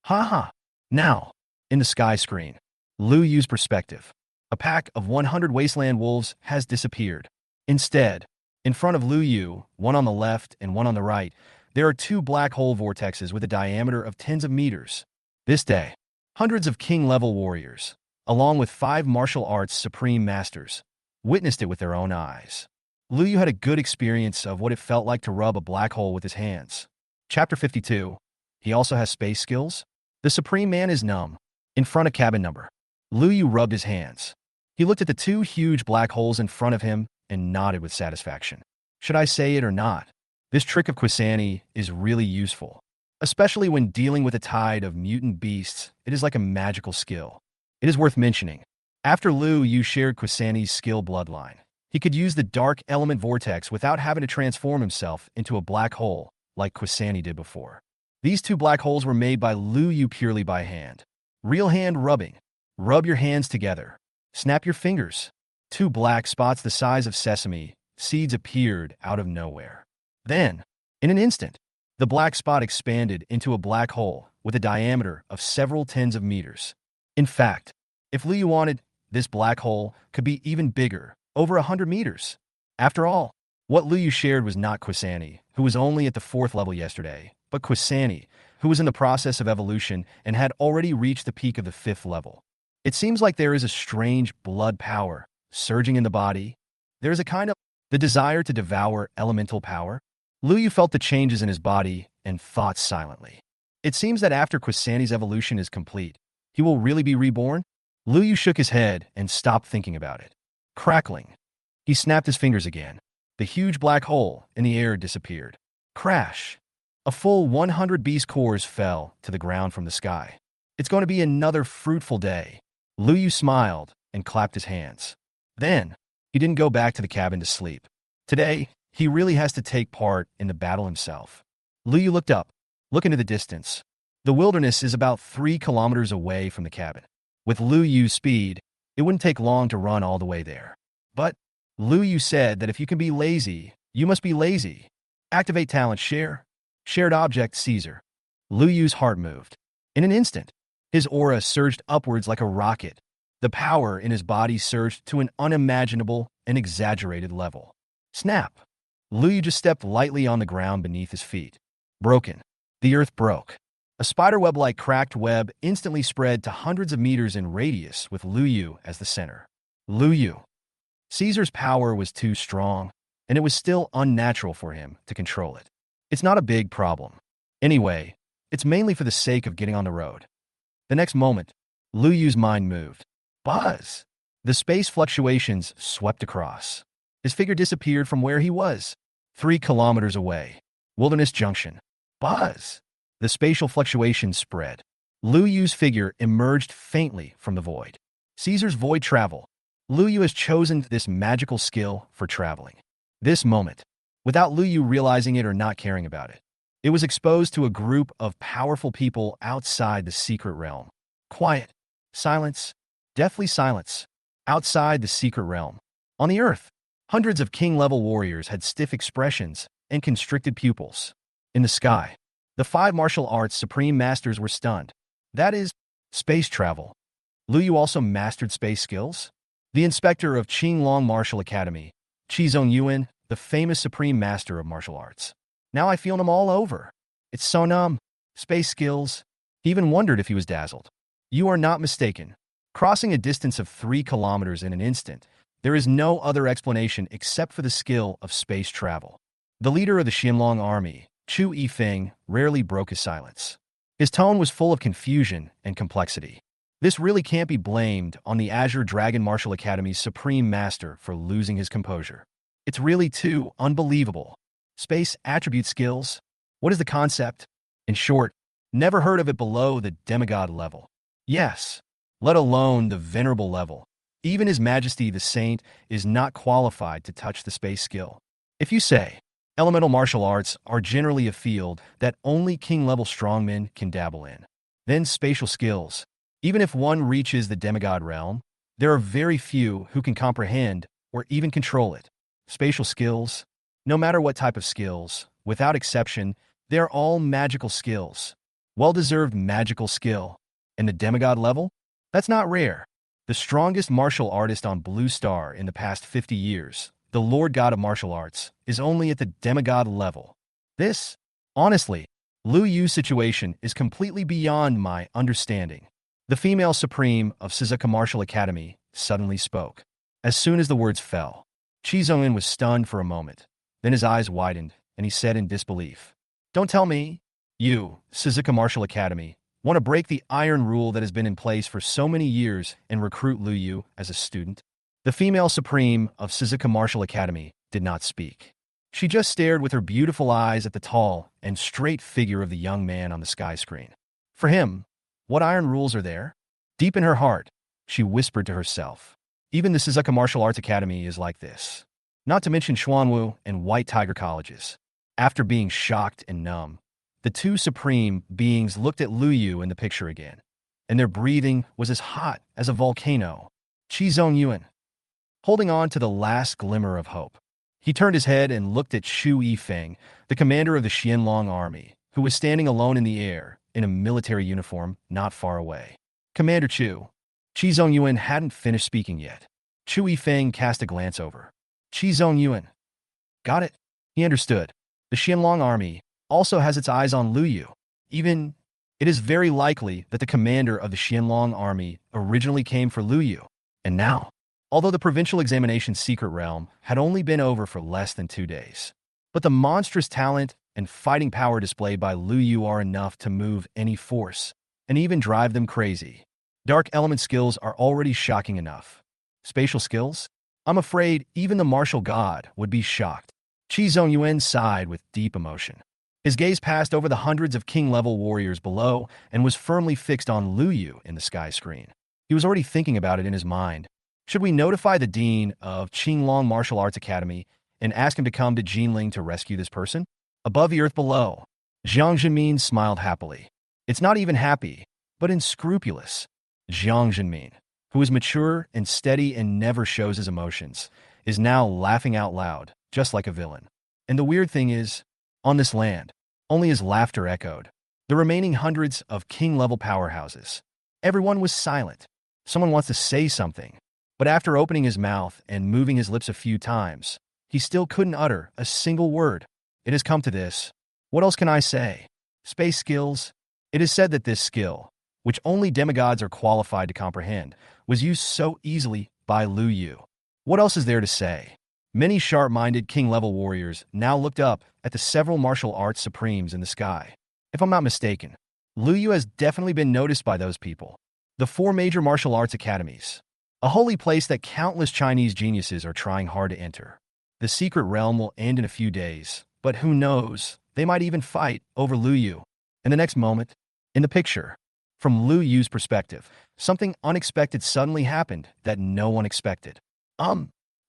Ha. Now, in the sky screen, Lu Yu's perspective. A pack of 100 wasteland wolves has disappeared. Instead, in front of Lu Yu, one on the left and one on the right, there are 2 black hole vortexes with a diameter of tens of meters. This day, hundreds of king-level warriors, along with 5 martial arts supreme masters, witnessed it with their own eyes. Lu Yu had a good experience of what it felt like to rub a black hole with his hands. Chapter 52. He also has space skills? The Supreme Man is numb. In front of cabin number, Lu Yu rubbed his hands. He looked at the 2 huge black holes in front of him and nodded with satisfaction. Should I say it or not? This trick of Quani is really useful. Especially when dealing with a tide of mutant beasts, it is like a magical skill. It is worth mentioning. After Lu Yu shared Quani's skill bloodline, he could use the dark element vortex without having to transform himself into a black hole like Quani did before. These 2 black holes were made by Lu Yu purely by hand. Real hand rubbing. Rub your hands together. Snap your fingers. 2 black spots the size of sesame seeds appeared out of nowhere. Then, in an instant, the black spot expanded into a black hole with a diameter of several tens of meters. In fact, if Lu Yu wanted, this black hole could be even bigger, over 100 meters. After all, what Lu Yu shared was not Quani, who was only at the 4th level yesterday, but Quani, who was in the process of evolution and had already reached the peak of the 5th level. It seems like there is a strange blood power surging in the body. There is a kind of the desire to devour elemental power. Lu Yu felt the changes in his body and thought silently. It seems that after Quani's evolution is complete, he will really be reborn? Lu Yu shook his head and stopped thinking about it. Crackling. He snapped his fingers again. The huge black hole in the air disappeared. Crash. A full 100 beast cores fell to the ground from the sky. It's going to be another fruitful day. Lu Yu smiled and clapped his hands. Then, he didn't go back to the cabin to sleep. Today, he really has to take part in the battle himself. Lu Yu looked up, looking into the distance. The wilderness is about 3 kilometers away from the cabin. With Lu Yu's speed, it wouldn't take long to run all the way there. But Lu Yu said that if you can be lazy, you must be lazy. Activate talent share. Shared object Caesar. Lu Yu's heart moved. In an instant, his aura surged upwards like a rocket. The power in his body surged to an unimaginable and exaggerated level. Snap! Lu Yu just stepped lightly on the ground beneath his feet. Broken. The earth broke. A spiderweb-like cracked web instantly spread to hundreds of meters in radius with Lu Yu as the center. Lu Yu. Caesar's power was too strong, and it was still unnatural for him to control it. It's not a big problem. Anyway, it's mainly for the sake of getting on the road. The next moment, Lu Yu's mind moved. Buzz! The space fluctuations swept across. His figure disappeared from where he was. 3 kilometers away. Wilderness Junction. Buzz! The spatial fluctuations spread. Lu Yu's figure emerged faintly from the void. Caesar's void travel. Lu Yu has chosen this magical skill for traveling. This moment, without Lu Yu realizing it or not caring about it, it was exposed to a group of powerful people outside the secret realm. Quiet. Silence. Deathly silence. Outside the secret realm. On the earth, hundreds of king-level warriors had stiff expressions and constricted pupils. In the sky, the 5 martial arts supreme masters were stunned. That is, space travel. Lu Yu also mastered space skills? The inspector of Qinglong Martial Academy, Qizong Yuan, the famous supreme master of martial arts. Now I feel him all over. It's so numb. Space skills. He even wondered if he was dazzled. You are not mistaken. Crossing a distance of 3 kilometers in an instant, there is no other explanation except for the skill of space travel. The leader of the Xinlong army, Chu Yifeng, rarely broke his silence. His tone was full of confusion and complexity. This really can't be blamed on the Azure Dragon Martial Academy's supreme master for losing his composure. It's really too unbelievable. Space attribute skills? What is the concept? In short, never heard of it below the demigod level. Yes, let alone the venerable level. Even His Majesty the Saint is not qualified to touch the space skill. If you say, elemental martial arts are generally a field that only king-level strongmen can dabble in, then spatial skills, even if one reaches the demigod realm, there are very few who can comprehend or even control it. Spatial skills, no matter what type of skills, without exception, they're all magical skills. Well-deserved magical skill. And the demigod level? That's not rare. The strongest martial artist on Blue Star in the past 50 years, the Lord God of Martial Arts, is only at the demigod level. This, honestly, Lu Yu's situation is completely beyond my understanding. The female supreme of Suzuka Martial Academy suddenly spoke. As soon as the words fell, Chi Zhongin was stunned for a moment. Then his eyes widened, and he said in disbelief, "Don't tell me, you, Suzuka Martial Academy, want to break the iron rule that has been in place for so many years and recruit Lu Yu as a student?" The female supreme of Suzuka Martial Academy did not speak. She just stared with her beautiful eyes at the tall and straight figure of the young man on the sky screen. For him, what iron rules are there? Deep in her heart, she whispered to herself. Even the Suzuka Martial Arts Academy is like this. Not to mention Xuanwu and White Tiger colleges. After being shocked and numb, the two supreme beings looked at Lu Yu in the picture again, and their breathing was as hot as a volcano. Chi Zongyuan, holding on to the last glimmer of hope. He turned his head and looked at Xu Yifeng, the commander of the Xianlong army, who was standing alone in the air, in a military uniform not far away. "Commander Chu." Chi Zongyuan hadn't finished speaking yet. Xu Yifeng cast a glance over. Chi Zongyuan. Got it. He understood. The Xianlong army also has its eyes on Lu Yu. Even, it is very likely that the commander of the Xianlong army originally came for Lu Yu. And now, although the provincial examination secret realm had only been over for less than 2 days, but the monstrous talent and fighting power displayed by Lu Yu are enough to move any force, and even drive them crazy. Dark element skills are already shocking enough. Spatial skills? I'm afraid even the martial god would be shocked. Chi Zongyuan sighed with deep emotion. His gaze passed over the hundreds of king-level warriors below and was firmly fixed on Lu Yu in the sky screen. He was already thinking about it in his mind. Should we notify the dean of Qinglong Martial Arts Academy and ask him to come to Jinling to rescue this person? Above the earth below, Jiang Zhenmin smiled happily. It's not even happy, but unscrupulous. Jiang Zhenmin, who is mature and steady and never shows his emotions, is now laughing out loud, just like a villain. And the weird thing is, on this land, only his laughter echoed. The remaining hundreds of king-level powerhouses. Everyone was silent. Someone wants to say something, but after opening his mouth and moving his lips a few times, he still couldn't utter a single word. It has come to this. What else can I say? Space skills? It is said that this skill, which only demigods are qualified to comprehend, was used so easily by Lu Yu. What else is there to say? Many sharp-minded king-level warriors now looked up at the several martial arts supremes in the sky. If I'm not mistaken, Lu Yu has definitely been noticed by those people. The 4 major martial arts academies. A holy place that countless Chinese geniuses are trying hard to enter. The secret realm will end in a few days, but who knows, they might even fight over Lu Yu. In the next moment, in the picture, from Lu Yu's perspective, something unexpected suddenly happened that no one expected.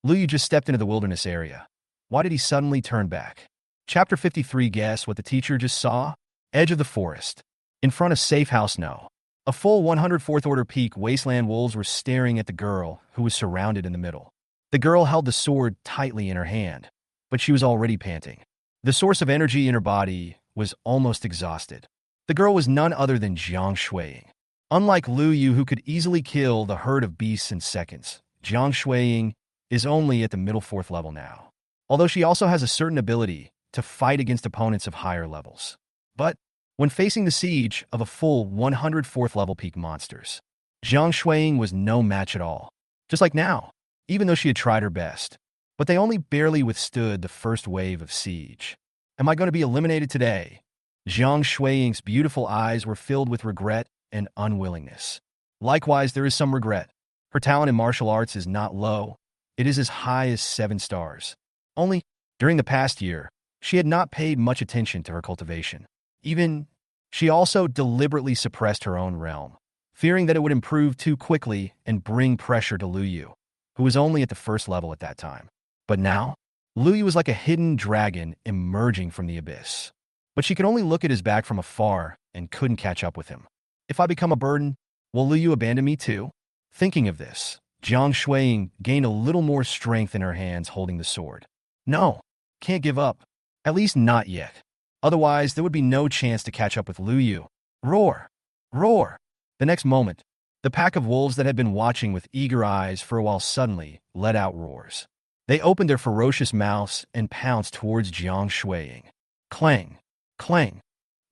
Lu Yu just stepped into the wilderness area. Why did he suddenly turn back? Chapter 53. Guess what the teacher just saw? Edge of the forest. In front of Safe House No. A full 104th Order peak wasteland wolves were staring at the girl who was surrounded in the middle. The girl held the sword tightly in her hand, but she was already panting. The source of energy in her body was almost exhausted. The girl was none other than Jiang Shuiying. Unlike Lu Yu, who could easily kill the herd of beasts in seconds, Jiang Shuiying is only at the middle 4th level now, although she also has a certain ability to fight against opponents of higher levels. But when facing the siege of a full 104th level peak monsters, Jiang Shuiying was no match at all. Just like now, even though she had tried her best, but they only barely withstood the first wave of siege. Am I going to be eliminated today? Jiang Shuiying's beautiful eyes were filled with regret and unwillingness. Likewise, there is some regret. Her talent in martial arts is not low. It is as high as 7 stars. Only, during the past year, she had not paid much attention to her cultivation. Even She also deliberately suppressed her own realm, fearing that it would improve too quickly and bring pressure to Lu Yu, who was only at the first level at that time. But now, Lu Yu was like a hidden dragon emerging from the abyss. But she could only look at his back from afar and couldn't catch up with him. If I become a burden, will Lu Yu abandon me too? Thinking of this, Jiang Shuiying gained a little more strength in her hands holding the sword. No, can't give up. At least not yet. Otherwise, there would be no chance to catch up with Lu Yu. Roar! Roar! The next moment, the pack of wolves that had been watching with eager eyes for a while suddenly let out roars. They opened their ferocious mouths and pounced towards Jiang Shuiying. Clang! Clang!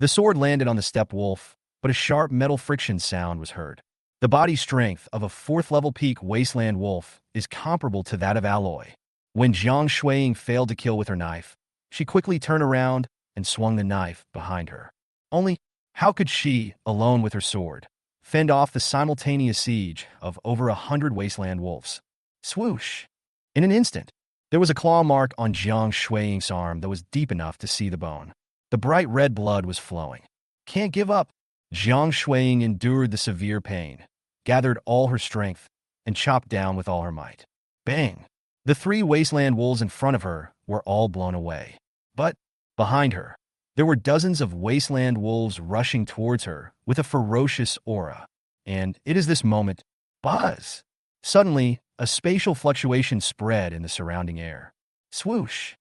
The sword landed on the steppe wolf, but a sharp metal friction sound was heard. The body strength of a fourth-level peak wasteland wolf is comparable to that of alloy. When Jiang Shuiying failed to kill with her knife, she quickly turned around and swung the knife behind her. Only, how could she, alone with her sword, fend off the simultaneous siege of over 100 wasteland wolves? Swoosh! In an instant, there was a claw mark on Jiang Shuiying's arm that was deep enough to see the bone. The bright red blood was flowing. Can't give up. Jiang Shuiying endured the severe pain, gathered all her strength, and chopped down with all her might. Bang! The 3 wasteland wolves in front of her were all blown away. But, behind her, there were dozens of wasteland wolves rushing towards her with a ferocious aura. And it is this moment, buzz! Suddenly, a spatial fluctuation spread in the surrounding air. Swoosh!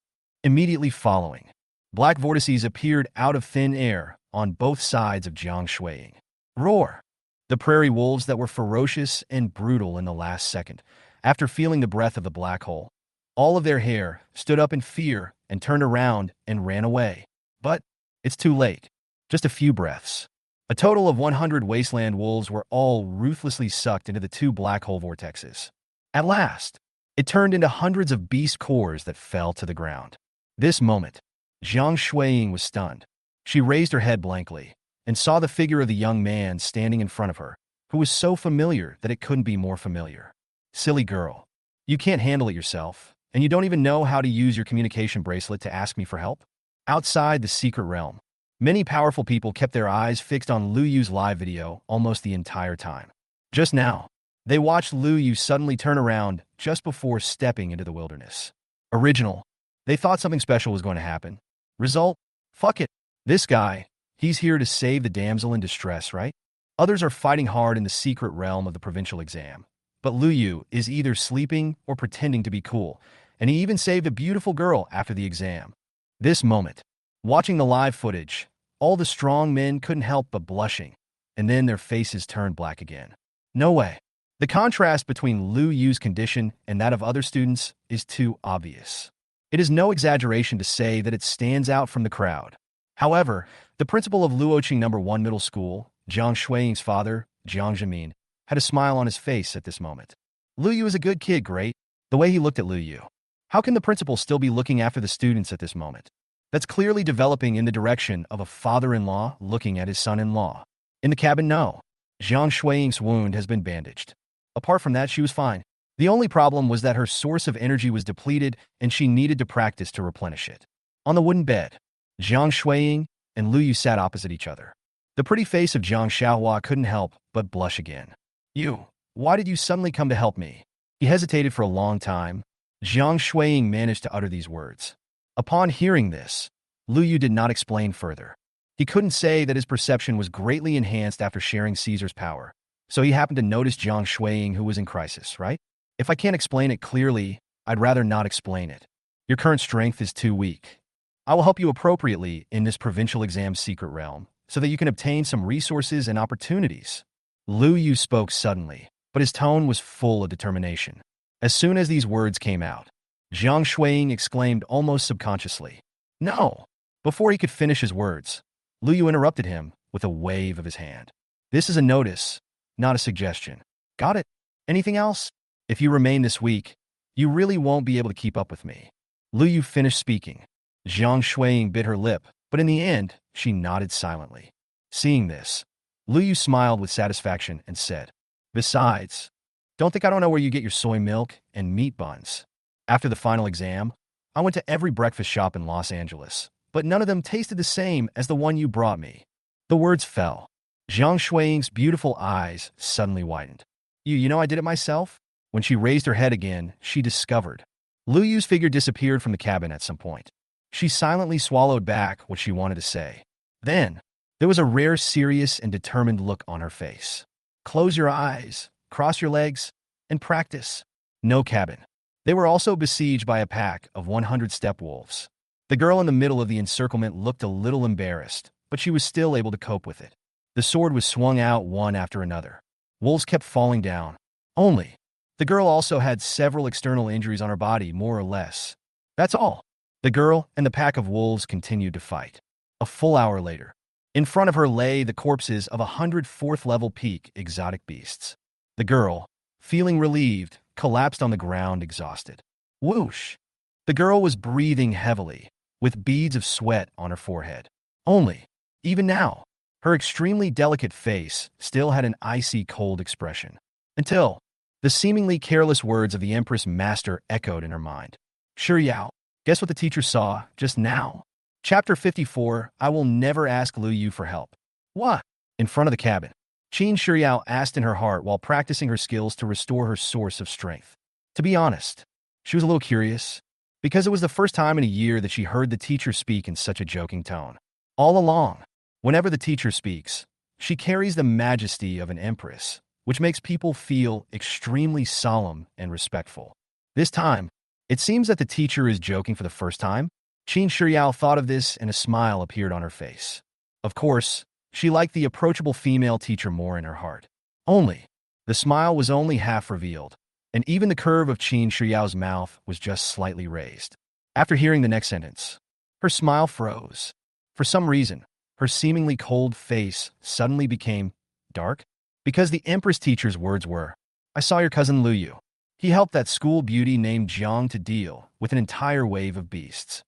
Immediately following, black vortices appeared out of thin air on both sides of Jiang Shuiying. Roar! The prairie wolves that were ferocious and brutal in the last second, after feeling the breath of the black hole, all of their hair stood up in fear and turned around and ran away. But it's too late. Just a few breaths. A total of 100 wasteland wolves were all ruthlessly sucked into the 2 black hole vortexes. At last, it turned into hundreds of beast cores that fell to the ground. This moment, Jiang Shuiying was stunned. She raised her head blankly and saw the figure of the young man standing in front of her, who was so familiar that it couldn't be more familiar. Silly girl. You can't handle it yourself, and you don't even know how to use your communication bracelet to ask me for help? Outside the secret realm, many powerful people kept their eyes fixed on Lu Yu's live video almost the entire time. Just now, they watched Lu Yu suddenly turn around just before stepping into the wilderness. Original. They thought something special was going to happen. Result? Fuck it. This guy, he's here to save the damsel in distress, right? Others are fighting hard in the secret realm of the provincial exam. But Lu Yu is either sleeping or pretending to be cool, and he even saved a beautiful girl after the exam. This moment, watching the live footage, all the strong men couldn't help but blushing, and then their faces turned black again. No way. The contrast between Lu Yu's condition and that of other students is too obvious. It is no exaggeration to say that it stands out from the crowd. However, the principal of Luoqing No. 1 Middle School, Jiang Shuiying's father, Jiang Zhimin, had a smile on his face at this moment. Lu Yu is a good kid, great. The way he looked at Lu Yu. How can the principal still be looking after the students at this moment? That's clearly developing in the direction of a father-in-law looking at his son-in-law. In the cabin, no. Jiang Shuiying's wound has been bandaged. Apart from that, she was fine. The only problem was that her source of energy was depleted and she needed to practice to replenish it. On the wooden bed, Jiang Shuiying and Lu Yu sat opposite each other. The pretty face of Jiang Xiaohua couldn't help but blush again. You, why did you suddenly come to help me? He hesitated for a long time. Jiang Shuiying managed to utter these words. Upon hearing this, Lu Yu did not explain further. He couldn't say that his perception was greatly enhanced after sharing Caesar's power, so he happened to notice Jiang Shuiying, who was in crisis, right? If I can't explain it clearly, I'd rather not explain it. Your current strength is too weak. I will help you appropriately in this provincial exam secret realm, so that you can obtain some resources and opportunities. Lu Yu spoke suddenly, but his tone was full of determination. As soon as these words came out, Jiang Shuiying exclaimed almost subconsciously, "No!" Before he could finish his words, Lu Yu interrupted him with a wave of his hand. "This is a notice, not a suggestion. Got it? Anything else? If you remain this weak, you really won't be able to keep up with me." Lu Yu finished speaking. Jiang Shuiying bit her lip, but in the end, she nodded silently. Seeing this, Lu Yu smiled with satisfaction and said, "Besides, don't think I don't know where you get your soy milk and meat buns. After the final exam, I went to every breakfast shop in Los Angeles, but none of them tasted the same as the one you brought me. The words fell. Zhang Shuiying's beautiful eyes suddenly widened. You know I did it myself? When she raised her head again, she discovered. Lu Yu's figure disappeared from the cabin at some point. She silently swallowed back what she wanted to say. Then, there was a rare serious and determined look on her face. Close your eyes, cross your legs, and practice. No cabin. They were also besieged by a pack of 100 steppe wolves. The girl in the middle of the encirclement looked a little embarrassed, but she was still able to cope with it. The sword was swung out one after another. Wolves kept falling down. Only. The girl also had several external injuries on her body, more or less. That's all. The girl and the pack of wolves continued to fight. A full hour later, in front of her lay the corpses of 100 4th-level peak exotic beasts. The girl, feeling relieved, collapsed on the ground exhausted. Whoosh! The girl was breathing heavily, with beads of sweat on her forehead. Only, even now, her extremely delicate face still had an icy cold expression. Until the seemingly careless words of the Empress Master echoed in her mind. Sure Yao, guess what the teacher saw just now? Chapter 54, I will never ask Lu Yu for help. What? In front of the cabin. Qin Shiryao asked in her heart while practicing her skills to restore her source of strength. To be honest, she was a little curious, because it was the first time in a year that she heard the teacher speak in such a joking tone. All along, whenever the teacher speaks, she carries the majesty of an empress, which makes people feel extremely solemn and respectful. This time, it seems that the teacher is joking for the first time. Qin Shiryao thought of this and a smile appeared on her face. Of course, she liked the approachable female teacher more in her heart. Only, the smile was only half revealed, and even the curve of Qin Shiryao's mouth was just slightly raised. After hearing the next sentence, her smile froze. For some reason, her seemingly cold face suddenly became dark, because the Empress teacher's words were, I saw your cousin Lu Yu. He helped that school beauty named Jiang to deal with an entire wave of beasts.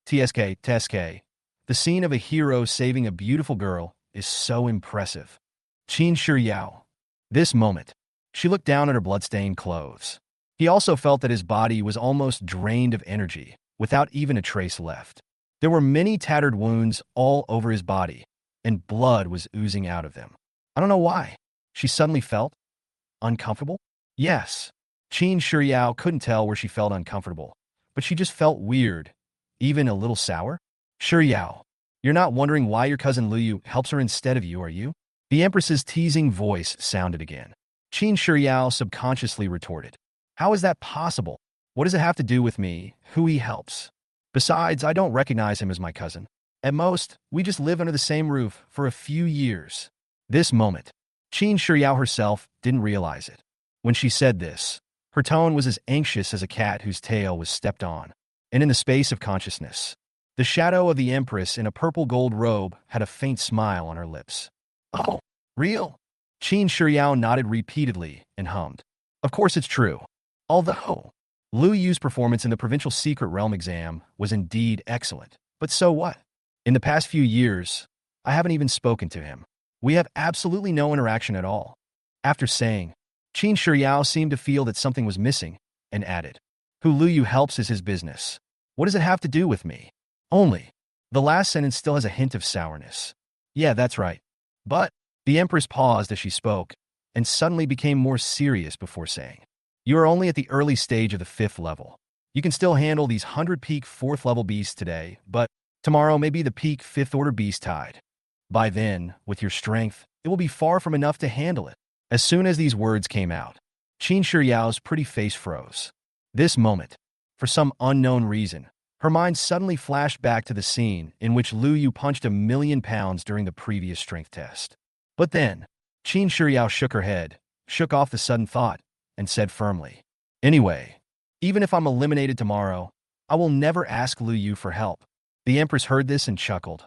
TSK. The scene of a hero saving a beautiful girl is so impressive. Qin Shiryao. This moment, she looked down at her bloodstained clothes. He also felt that his body was almost drained of energy, without even a trace left. There were many tattered wounds all over his body, and blood was oozing out of them. I don't know why. She suddenly felt uncomfortable? Yes. Qin Shiryao couldn't tell where she felt uncomfortable, but she just felt weird, even a little sour. Shiryao, you're not wondering why your cousin Lu Yu helps her instead of you, are you? The Empress's teasing voice sounded again. Qin Shiryao subconsciously retorted. How is that possible? What does it have to do with me, who he helps? Besides, I don't recognize him as my cousin. At most, we just live under the same roof for a few years. This moment, Qin Shiryao herself didn't realize it. When she said this, her tone was as anxious as a cat whose tail was stepped on. And in the space of consciousness, the shadow of the Empress in a purple gold robe had a faint smile on her lips. Oh, real? Qin Shiryao nodded repeatedly and hummed. Of course it's true. Although, Lu Yu's performance in the provincial secret realm exam was indeed excellent. But so what? In the past few years, I haven't even spoken to him. We have absolutely no interaction at all. After saying, Qin Shiryao seemed to feel that something was missing, and added, who Lu Yu helps is his business. What does it have to do with me? Only. The last sentence still has a hint of sourness. Yeah, that's right. But, the Empress paused as she spoke, and suddenly became more serious before saying, you are only at the early stage of the 5th level. You can still handle these 100 peak 4th level beasts today, but tomorrow may be the peak 5th order beast tide. By then, with your strength, it will be far from enough to handle it. As soon as these words came out, Qin Shiryao's pretty face froze. This moment, for some unknown reason, her mind suddenly flashed back to the scene in which Lu Yu punched 1,000,000 pounds during the previous strength test. But then, Qin Shiryao shook her head, shook off the sudden thought, and said firmly, anyway, even if I'm eliminated tomorrow, I will never ask Lu Yu for help. The Empress heard this and chuckled.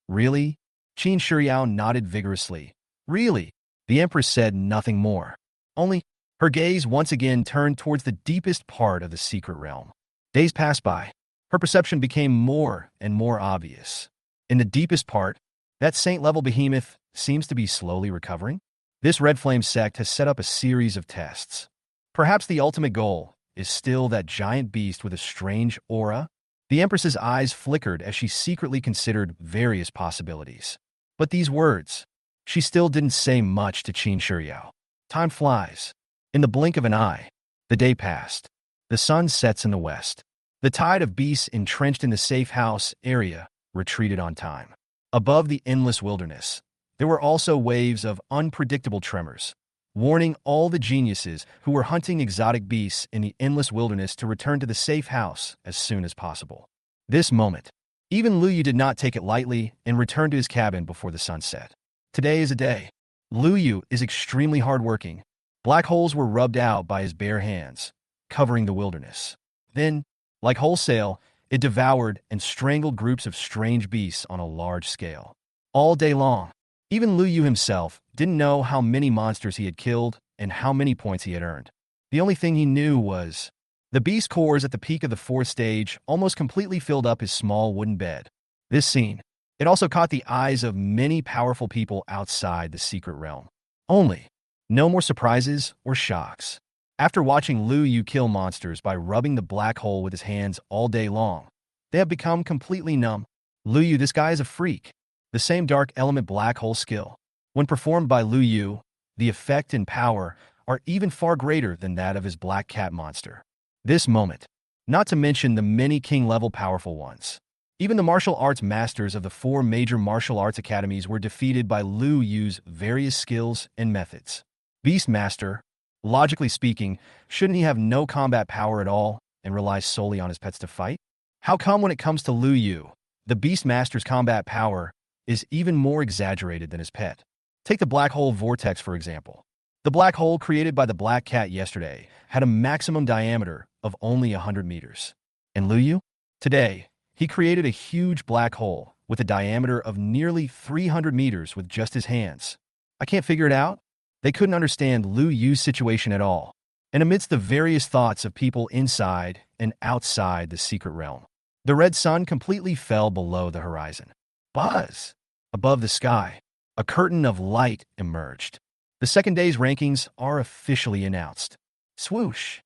Really? Qin Shiryao nodded vigorously. Really? The Empress said nothing more. Only, her gaze once again turned towards the deepest part of the secret realm. Days passed by. Her perception became more and more obvious. In the deepest part, that saint-level behemoth seems to be slowly recovering. This Red Flame sect has set up a series of tests. Perhaps the ultimate goal is still that giant beast with a strange aura? The Empress's eyes flickered as she secretly considered various possibilities. But these words, she still didn't say much to Qin Shiryao. Time flies. In the blink of an eye, the day passed. The sun sets in the west. The tide of beasts entrenched in the safe house area retreated on time. Above the endless wilderness, there were also waves of unpredictable tremors, warning all the geniuses who were hunting exotic beasts in the endless wilderness to return to the safe house as soon as possible. This moment, even Lu Yu did not take it lightly and returned to his cabin before the sun set. Today is a day. Lu Yu is extremely hardworking. Black holes were rubbed out by his bare hands, covering the wilderness. Then, like wholesale, it devoured and strangled groups of strange beasts on a large scale. All day long, even Lu Yu himself didn't know how many monsters he had killed and how many points he had earned. The only thing he knew was the beast cores at the peak of the fourth stage almost completely filled up his small wooden bed. This scene, it also caught the eyes of many powerful people outside the secret realm. Only, no more surprises or shocks. After watching Lu Yu kill monsters by rubbing the black hole with his hands all day long, they have become completely numb. Lu Yu, this guy is a freak. The same dark element black hole skill. When performed by Lu Yu, the effect and power are even far greater than that of his black cat monster. This moment, not to mention the many king-level powerful ones. Even the martial arts masters of the 4 major martial arts academies were defeated by Lu Yu's various skills and methods. Beastmaster, logically speaking, shouldn't he have no combat power at all and rely solely on his pets to fight? How come when it comes to Lu Yu, the Beastmaster's combat power is even more exaggerated than his pet? Take the black hole vortex, for example. The black hole created by the black cat yesterday had a maximum diameter of only 100 meters. And Lu Yu? Today, he created a huge black hole with a diameter of nearly 300 meters with just his hands. I can't figure it out. They couldn't understand Lu Yu's situation at all. And amidst the various thoughts of people inside and outside the secret realm, the red sun completely fell below the horizon. Buzz! Above the sky, a curtain of light emerged. The second day's rankings are officially announced. Swoosh!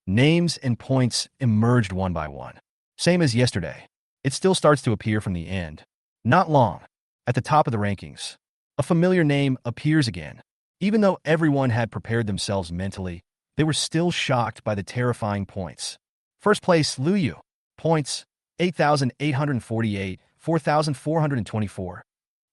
Names and points emerged one by one. Same as yesterday. It still starts to appear from the end. Not long. At the top of the rankings, a familiar name appears again. Even though everyone had prepared themselves mentally, they were still shocked by the terrifying points. First place, Lu Yu. Points, 8,848, 4,424.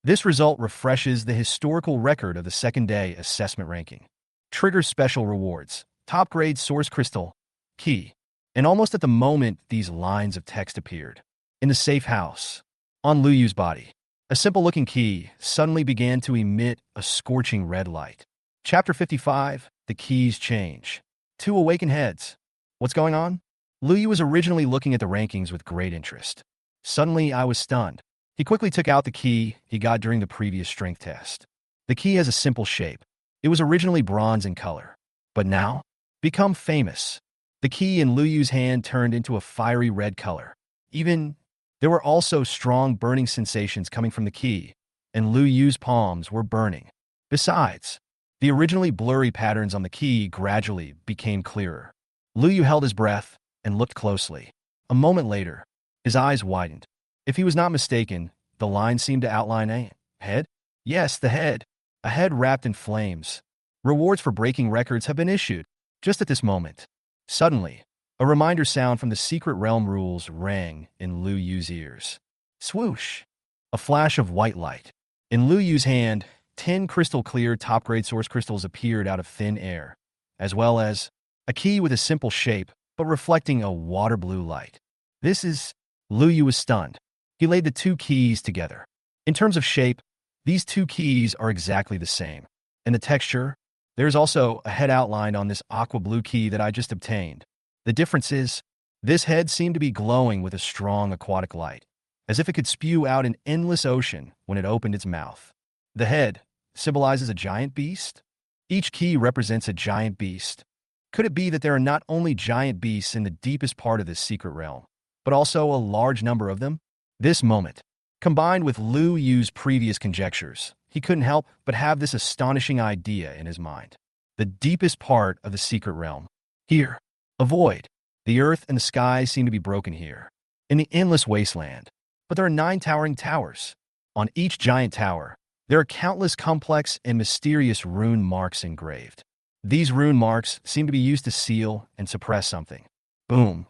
This result refreshes the historical record of the second day assessment ranking. Triggers special rewards. Top grade source crystal. Key. And almost at the moment these lines of text appeared. In the safe house, on Lu Yu's body, a simple-looking key suddenly began to emit a scorching red light. Chapter 55, The Keys Change. 2 awakened heads. What's going on? Lu Yu was originally looking at the rankings with great interest. Suddenly, I was stunned. He quickly took out the key he got during the previous strength test. The key has a simple shape. It was originally bronze in color, but now, become famous. The key in Lu Yu's hand turned into a fiery red color. There were also strong burning sensations coming from the key, and Lu Yu's palms were burning. Besides, the originally blurry patterns on the key gradually became clearer. Lu Yu held his breath and looked closely. A moment later, his eyes widened. If he was not mistaken, the line seemed to outline a head? Yes, the head. A head wrapped in flames. Rewards for breaking records have been issued. Just at this moment, suddenly, a reminder sound from the secret realm rules rang in Lu Yu's ears. Swoosh! A flash of white light. In Lu Yu's hand, 10 crystal-clear top-grade source crystals appeared out of thin air, as well as a key with a simple shape, but reflecting a water-blue light. Lu Yu was stunned. He laid the 2 keys together. In terms of shape, these 2 keys are exactly the same. And the texture, there's also a head outlined on this aqua-blue key that I just obtained. The difference is, this head seemed to be glowing with a strong aquatic light, as if it could spew out an endless ocean when it opened its mouth. The head symbolizes a giant beast. Each key represents a giant beast. Could it be that there are not only giant beasts in the deepest part of this secret realm, but also a large number of them? This moment, combined with Lu Yu's previous conjectures, he couldn't help but have this astonishing idea in his mind. The deepest part of the secret realm. Here. A void. The earth and the sky seem to be broken here. In the endless wasteland. But there are 9 towering towers. On each giant tower, There are countless complex and mysterious rune marks engraved. These rune marks seem to be used to seal and suppress something. Boom.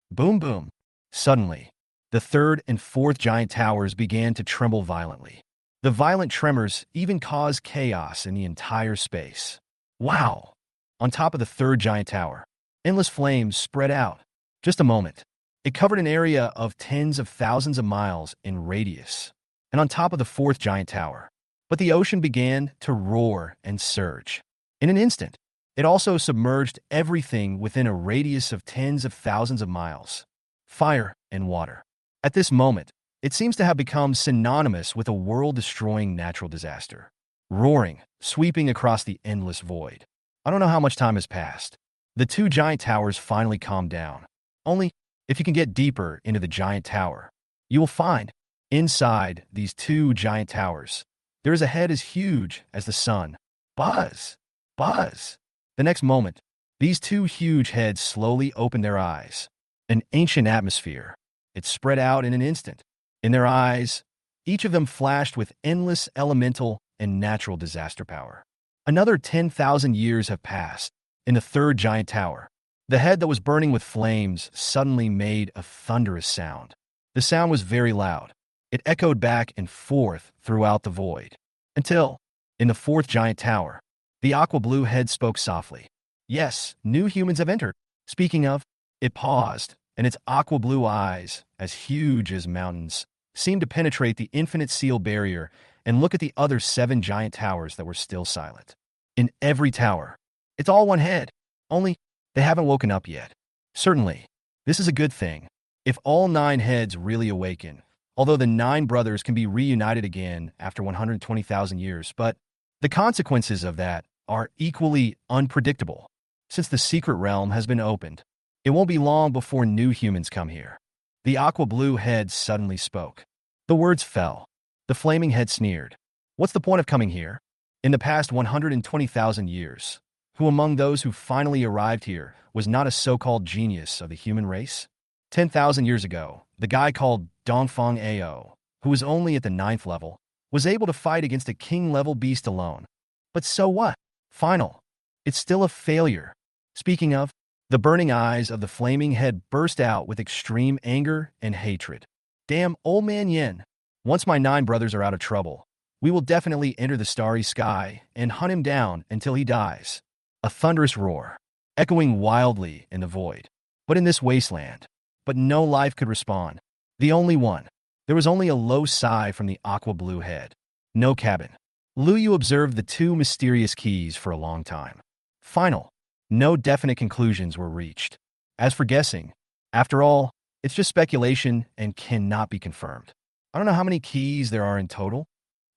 Boom boom. Suddenly, the third and fourth giant towers began to tremble violently. The violent tremors even caused chaos in the entire space. Wow! On top of the third giant tower, endless flames spread out. Just a moment. It covered an area of tens of thousands of miles in radius. And on top of the fourth giant tower. But the ocean began to roar and surge. In an instant, it also submerged everything within a radius of tens of thousands of miles. Fire and water. At this moment, it seems to have become synonymous with a world-destroying natural disaster. Roaring, sweeping across the endless void. I don't know how much time has passed. The two giant towers finally calmed down. Only, if you can get deeper into the giant tower, you will find, inside these two giant towers, there is a head as huge as the sun. Buzz! Buzz! The next moment, these two huge heads slowly opened their eyes. An ancient atmosphere. It spread out in an instant. In their eyes, each of them flashed with endless elemental and natural disaster power. Another 10,000 years have passed. In the third giant tower, the head that was burning with flames suddenly made a thunderous sound. The sound was very loud. It echoed back and forth throughout the void. Until, in the fourth giant tower, the aqua blue head spoke softly. Yes, new humans have entered. Speaking of, it paused, and its aqua blue eyes, as huge as mountains, seemed to penetrate the infinite seal barrier and look at the other 7 giant towers that were still silent. In every tower, it's all one head, only they haven't woken up yet. Certainly, this is a good thing. If all 9 heads really awaken, although the 9 brothers can be reunited again after 120,000 years, but the consequences of that are equally unpredictable. Since the secret realm has been opened, it won't be long before new humans come here. The aqua blue head suddenly spoke. The words fell. The flaming head sneered. What's the point of coming here? In the past 120,000 years, who among those who finally arrived here was not a so-called genius of the human race? 10,000 years ago, the guy called Dongfeng Ao, who was only at the 9th level, was able to fight against a king-level beast alone. But so what? Final. It's still a failure. Speaking of, the burning eyes of the flaming head burst out with extreme anger and hatred. Damn, old man Yin. Once my 9 brothers are out of trouble, we will definitely enter the starry sky and hunt him down until he dies. A thunderous roar, echoing wildly in the void. But in this wasteland, but no life could respond. The only one. There was only a low sigh from the aqua blue head. No cabin. Lu Yu observed the 2 mysterious keys for a long time. Final. No definite conclusions were reached. As for guessing, after all, it's just speculation and cannot be confirmed. I don't know how many keys there are in total.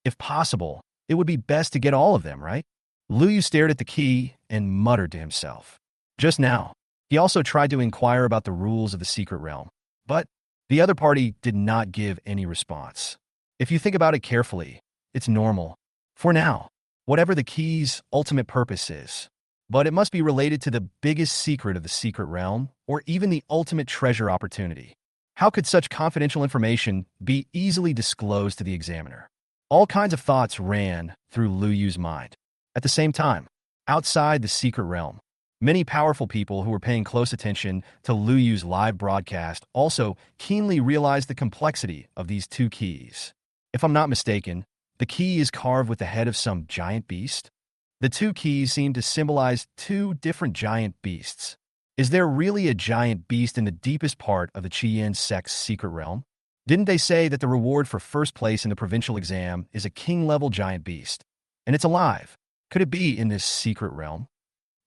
If possible, it would be best to get all of them, right? Lu Yu stared at the key and muttered to himself. Just now, he also tried to inquire about the rules of the secret realm, but the other party did not give any response. If you think about it carefully, it's normal. For now, whatever the key's ultimate purpose is, but it must be related to the biggest secret of the secret realm, or even the ultimate treasure opportunity. How could such confidential information be easily disclosed to the examiner? All kinds of thoughts ran through Lu Yu's mind. At the same time, outside the secret realm, many powerful people who were paying close attention to Lu Yu's live broadcast also keenly realized the complexity of these 2 keys. If I'm not mistaken, the key is carved with the head of some giant beast. The 2 keys seem to symbolize 2 different giant beasts. Is there really a giant beast in the deepest part of the Qian sect's secret realm? Didn't they say that the reward for first place in the provincial exam is a king-level giant beast? And it's alive. Could it be in this secret realm?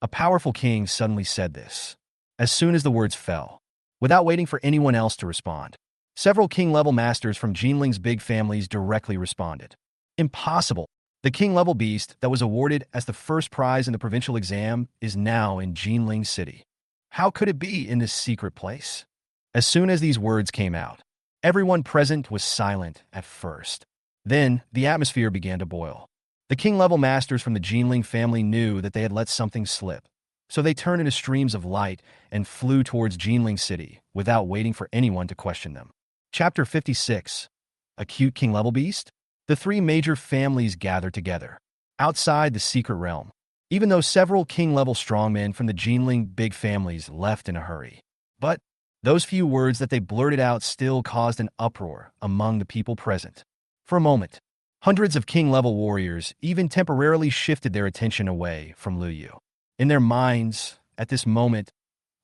A powerful king suddenly said this. As soon as the words fell, without waiting for anyone else to respond, several king-level masters from Jinling's big families directly responded. Impossible. The king-level beast that was awarded as the first prize in the provincial exam is now in Jinling City. How could it be in this secret place? As soon as these words came out, everyone present was silent at first. Then, the atmosphere began to boil. The king-level masters from the Jinling family knew that they had let something slip, so they turned into streams of light and flew towards Jinling City without waiting for anyone to question them. Chapter 56. A cute king-level beast? The three major families gathered together, outside the secret realm, even though several king-level strongmen from the Jinling big families left in a hurry. But those few words that they blurted out still caused an uproar among the people present. For a moment, hundreds of king-level warriors even temporarily shifted their attention away from Liu Yu. In their minds, at this moment,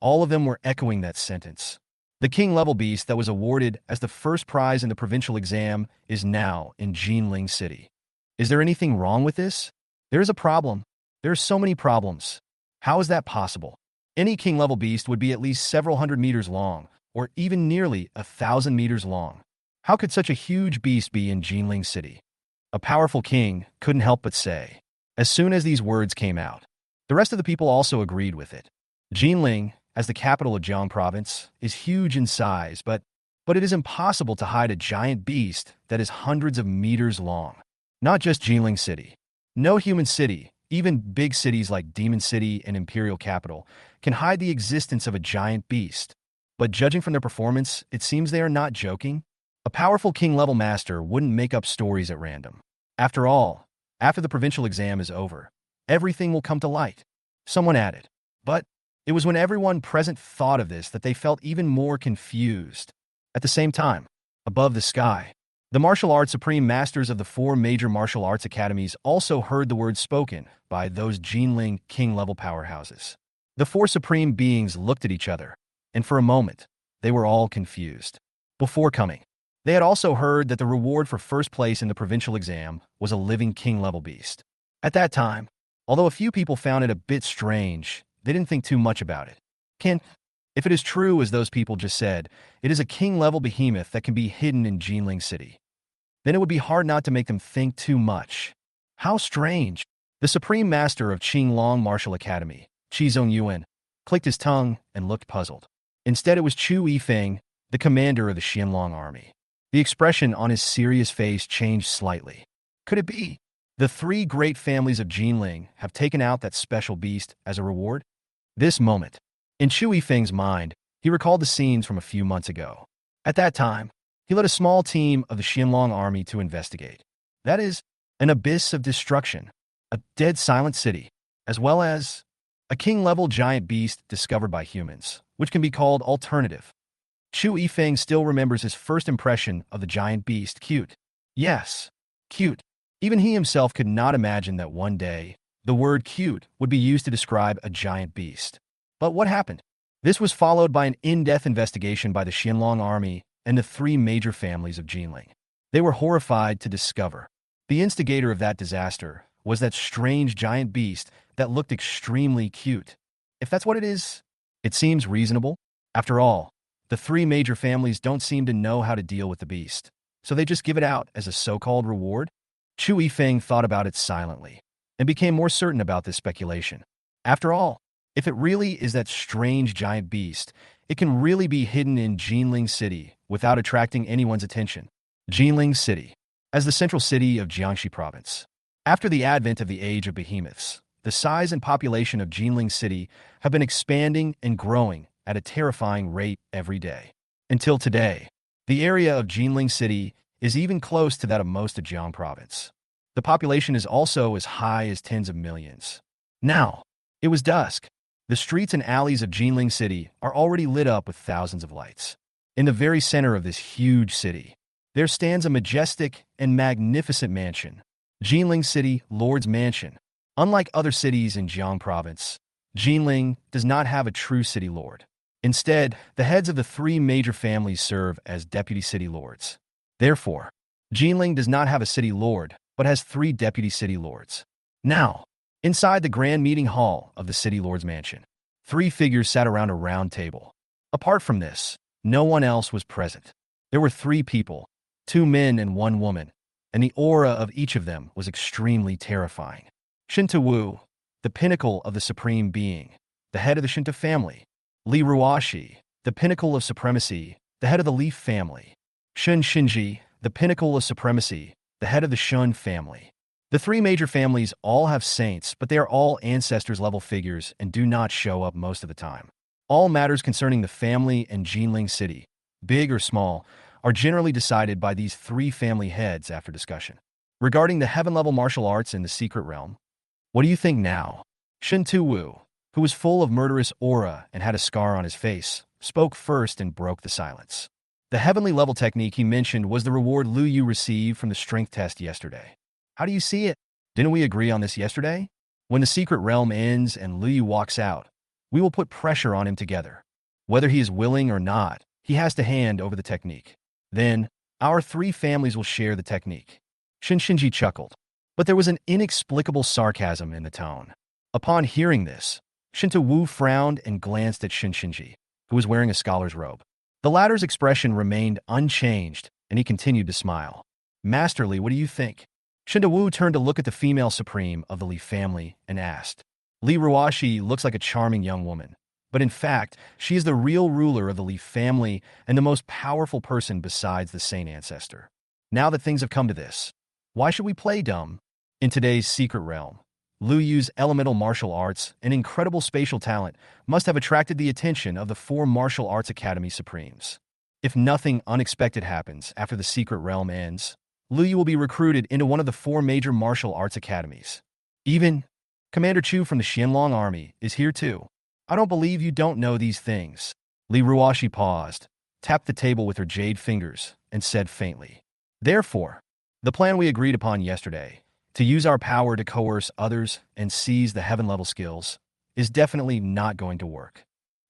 all of them were echoing that sentence. The king-level beast that was awarded as the first prize in the provincial exam is now in Jinling City. Is there anything wrong with this? There is a problem. There are so many problems. How is that possible? Any king-level beast would be at least several hundred meters long, or even nearly 1,000 meters long. How could such a huge beast be in Jinling City? A powerful king couldn't help but say. As soon as these words came out, the rest of the people also agreed with it. Jinling, as the capital of Jiang Province, is huge in size, but it is impossible to hide a giant beast that is hundreds of meters long. Not just Jinling City. No human city, even big cities like Demon City and Imperial Capital, can hide the existence of a giant beast. But judging from their performance, it seems they are not joking. A powerful king-level master wouldn't make up stories at random. After all, after the provincial exam is over, everything will come to light. Someone added. But it was when everyone present thought of this that they felt even more confused. At the same time, above the sky, the martial arts supreme masters of the four major martial arts academies also heard the words spoken by those Jinling king-level powerhouses. The four supreme beings looked at each other, and for a moment, they were all confused. Before coming, they had also heard that the reward for first place in the provincial exam was a living king-level beast. At that time, although a few people found it a bit strange, they didn't think too much about it. If it is true, as those people just said, it is a king-level behemoth that can be hidden in Jinling City, then it would be hard not to make them think too much. How strange! The Supreme Master of Qinglong Martial Academy, Qi Zongyuan, clicked his tongue and looked puzzled. Instead, it was Chu Yifeng, the commander of the Xianlong army. The expression on his serious face changed slightly. Could it be? The three great families of Jinling have taken out that special beast as a reward? This moment, in Chu Yifeng's mind, he recalled the scenes from a few months ago. At that time, he led a small team of the Xianlong army to investigate. That is, an abyss of destruction, a dead silent city, as well as a king-level giant beast discovered by humans, which can be called alternative. Chu Yifeng still remembers his first impression of the giant beast. Cute. Yes, cute. Even he himself could not imagine that one day, the word cute would be used to describe a giant beast. But what happened? This was followed by an in-depth investigation by the Xianlong army and the three major families of Jinling. They were horrified to discover the instigator of that disaster was that strange giant beast that looked extremely cute. If that's what it is, it seems reasonable. After all, the three major families don't seem to know how to deal with the beast, so they just give it out as a so-called reward. Chu Yifeng thought about it silently and became more certain about this speculation. After all, if it really is that strange giant beast, it can really be hidden in Jinling City without attracting anyone's attention. Jinling City, as the central city of Jiangxi Province. After the advent of the Age of Behemoths, the size and population of Jinling City have been expanding and growing at a terrifying rate every day. Until today, the area of Jinling City is even close to that of most of Jiang Province. The population is also as high as tens of millions. Now, it was dusk. The streets and alleys of Jinling City are already lit up with thousands of lights. In the very center of this huge city, there stands a majestic and magnificent mansion, Jinling City Lord's Mansion. Unlike other cities in Jiang Province, Jinling does not have a true city lord. Instead, the heads of the three major families serve as deputy city lords. Therefore, Jinling does not have a city lord, but has three deputy city lords. Now, inside the grand meeting hall of the city lord's mansion, three figures sat around a round table. Apart from this, no one else was present. There were three people, 2 men and 1 woman, and the aura of each of them was extremely terrifying. Shinta Wu, the pinnacle of the supreme being, the head of the Shinta family. Li Ruashi, the pinnacle of supremacy, the head of the Leaf family. Shun Shinji, the pinnacle of supremacy, the head of the Shun family. The three major families all have saints, but they are all ancestors-level figures and do not show up most of the time. All matters concerning the family and Jinling City, big or small, are generally decided by these three family heads after discussion. regarding the heaven-level martial arts in the secret realm. What do you think now? Shin Tu-woo, who was full of murderous aura and had a scar on his face, spoke first and broke the silence. The heavenly level technique he mentioned was the reward Lu Yu received from the strength test yesterday. How do you see it? Didn't we agree on this yesterday? When the secret realm ends and Lu Yu walks out, we will put pressure on him together. Whether he is willing or not, he has to hand over the technique. Then, our three families will share the technique. Shinji chuckled, but there was an inexplicable sarcasm in the tone. Upon hearing this, Shinta Wu frowned and glanced at Shinji, who was wearing a scholar's robe. The latter's expression remained unchanged, and he continued to smile. Masterly, what do you think? Shinta Wu turned to look at the female supreme of the Li family and asked. Li Ruashi looks like a charming young woman, but in fact, she is the real ruler of the Li family and the most powerful person besides the Saint Ancestor. Now that things have come to this, why should we play dumb? In today's secret realm, Lu Yu's elemental martial arts and incredible spatial talent must have attracted the attention of the four martial arts academy supremes. If nothing unexpected happens after the secret realm ends, Lu Yu will be recruited into one of the four major martial arts academies. Even Commander Chu from the Xianlong army is here too. I don't believe you don't know these things. Li Ruashi paused, tapped the table with her jade fingers, and said faintly. Therefore, the plan we agreed upon yesterday, to use our power to coerce others and seize the heaven-level skills, is definitely not going to work.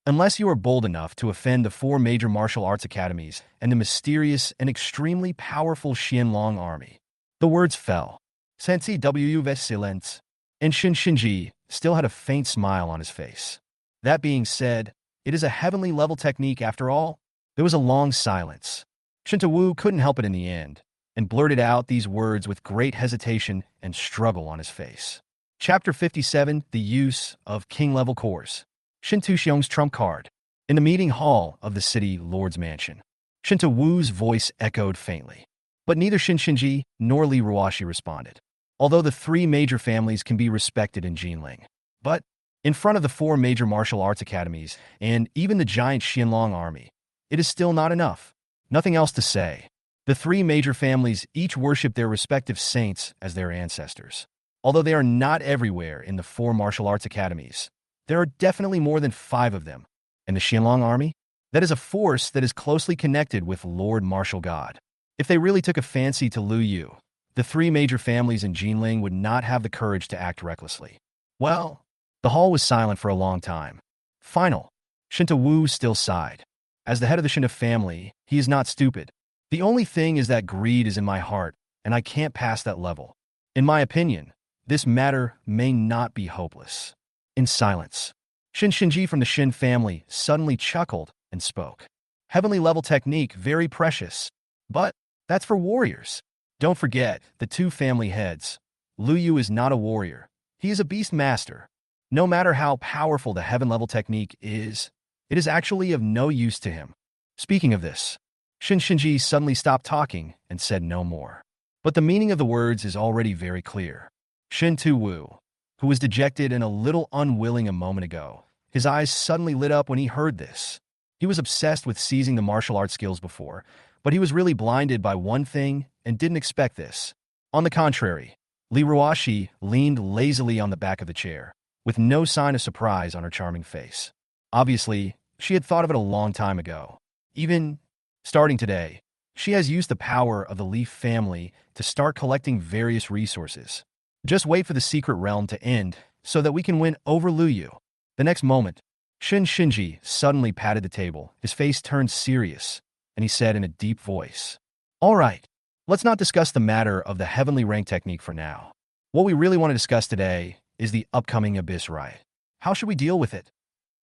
Unless you are bold enough to offend the four major martial arts academies and the mysterious and extremely powerful Xianlong army. The words fell. Sensi wu silence, and Shinji still had a faint smile on his face. That being said, it is a heavenly level technique after all. There was a long silence. Shinta Wu couldn't help it in the end, and blurted out these words with great hesitation and struggle on his face. Chapter 57, The Use of King-Level Cores. Shintu Xiong's trump card. In the meeting hall of the city lord's mansion, Shinta Wu's voice echoed faintly. But neither Shinji nor Li Ruashi responded, although the three major families can be respected in Jinling. But, in front of the four major martial arts academies and even the giant Xianlong army, it is still not enough. Nothing else to say. The three major families each worship their respective saints as their ancestors. Although they are not everywhere in the four martial arts academies, there are definitely more than 5 of them. And the Xianlong army? That is a force that is closely connected with Lord Martial God. If they really took a fancy to Lu Yu, the three major families in Jinling would not have the courage to act recklessly. Well, the hall was silent for a long time. Final. Shinta Wu still sighed. As the head of the Shinta family, he is not stupid. The only thing is that greed is in my heart, and I can't pass that level. In my opinion, this matter may not be hopeless. In silence, Shinji from the Shin family suddenly chuckled and spoke. Heavenly level technique, very precious. But that's for warriors. Don't forget the 2 family heads. Lu Yu is not a warrior. He is a Beastmaster. No matter how powerful the heaven level technique is, it is actually of no use to him. Speaking of this, Shinji suddenly stopped talking and said no more. But the meaning of the words is already very clear. Shin Tu-woo, who was dejected and a little unwilling a moment ago, his eyes suddenly lit up when he heard this. He was obsessed with seizing the martial arts skills before, but he was really blinded by one thing and didn't expect this. On the contrary, Li Ruashi leaned lazily on the back of the chair, with no sign of surprise on her charming face. Obviously, she had thought of it a long time ago. Even starting today, she has used the power of the Leaf family to start collecting various resources. Just wait for the secret realm to end so that we can win over Lu Yu. The next moment, Shinji suddenly patted the table. His face turned serious, and he said in a deep voice, "All right, let's not discuss the matter of the heavenly rank technique for now. What we really want to discuss today is the upcoming Abyss riot. How should we deal with it?"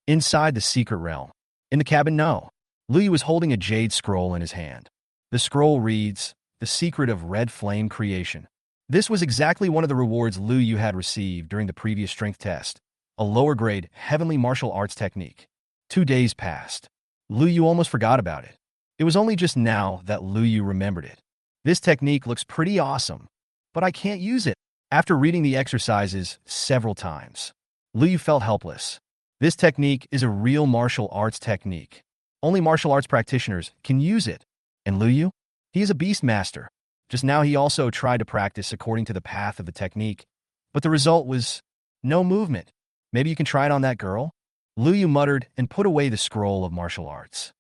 Inside the secret realm, in the cabin, Lu Yu was holding a jade scroll in his hand. The scroll reads, "The Secret of Red Flame Creation." This was exactly one of the rewards Lu Yu had received during the previous strength test, a lower-grade heavenly martial arts technique. 2 days passed. Lu Yu almost forgot about it. It was only just now that Lu Yu remembered it. This technique looks pretty awesome, but I can't use it. After reading the exercises several times, Lu Yu felt helpless. This technique is a real martial arts technique. Only martial arts practitioners can use it. And Lu Yu? He is a Beastmaster. Just now he also tried to practice according to the path of the technique, but the result was no movement. Maybe you can try it on that girl? Lu Yu muttered and put away the scroll of martial arts.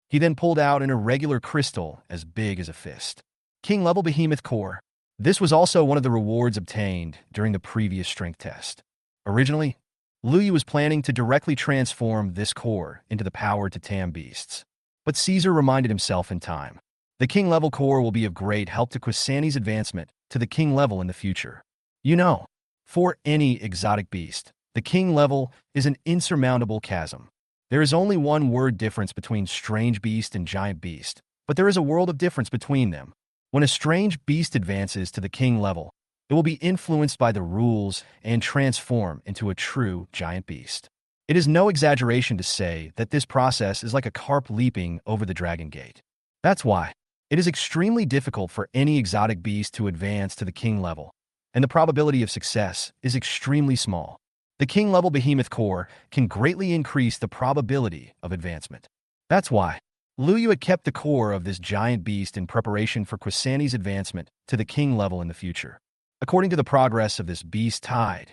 He then pulled out an irregular crystal as big as a fist. King-level Behemoth core. This was also one of the rewards obtained during the previous strength test. Originally, Lu Yu was planning to directly transform this core into the power to tame beasts. But Caesar reminded himself in time. The king-level core will be of great help to Quasani's advancement to the king level in the future. You know, for any exotic beast, the king level is an insurmountable chasm. There is only one word difference between strange beast and giant beast, but there is a world of difference between them. When a strange beast advances to the king level, it will be influenced by the rules and transform into a true giant beast. It is no exaggeration to say that this process is like a carp leaping over the dragon gate. That's why it is extremely difficult for any exotic beast to advance to the king level, and the probability of success is extremely small. The king-level Behemoth core can greatly increase the probability of advancement. That's why Lu Yu had kept the core of this giant beast in preparation for Quasani's advancement to the king level in the future. According to the progress of this beast tide,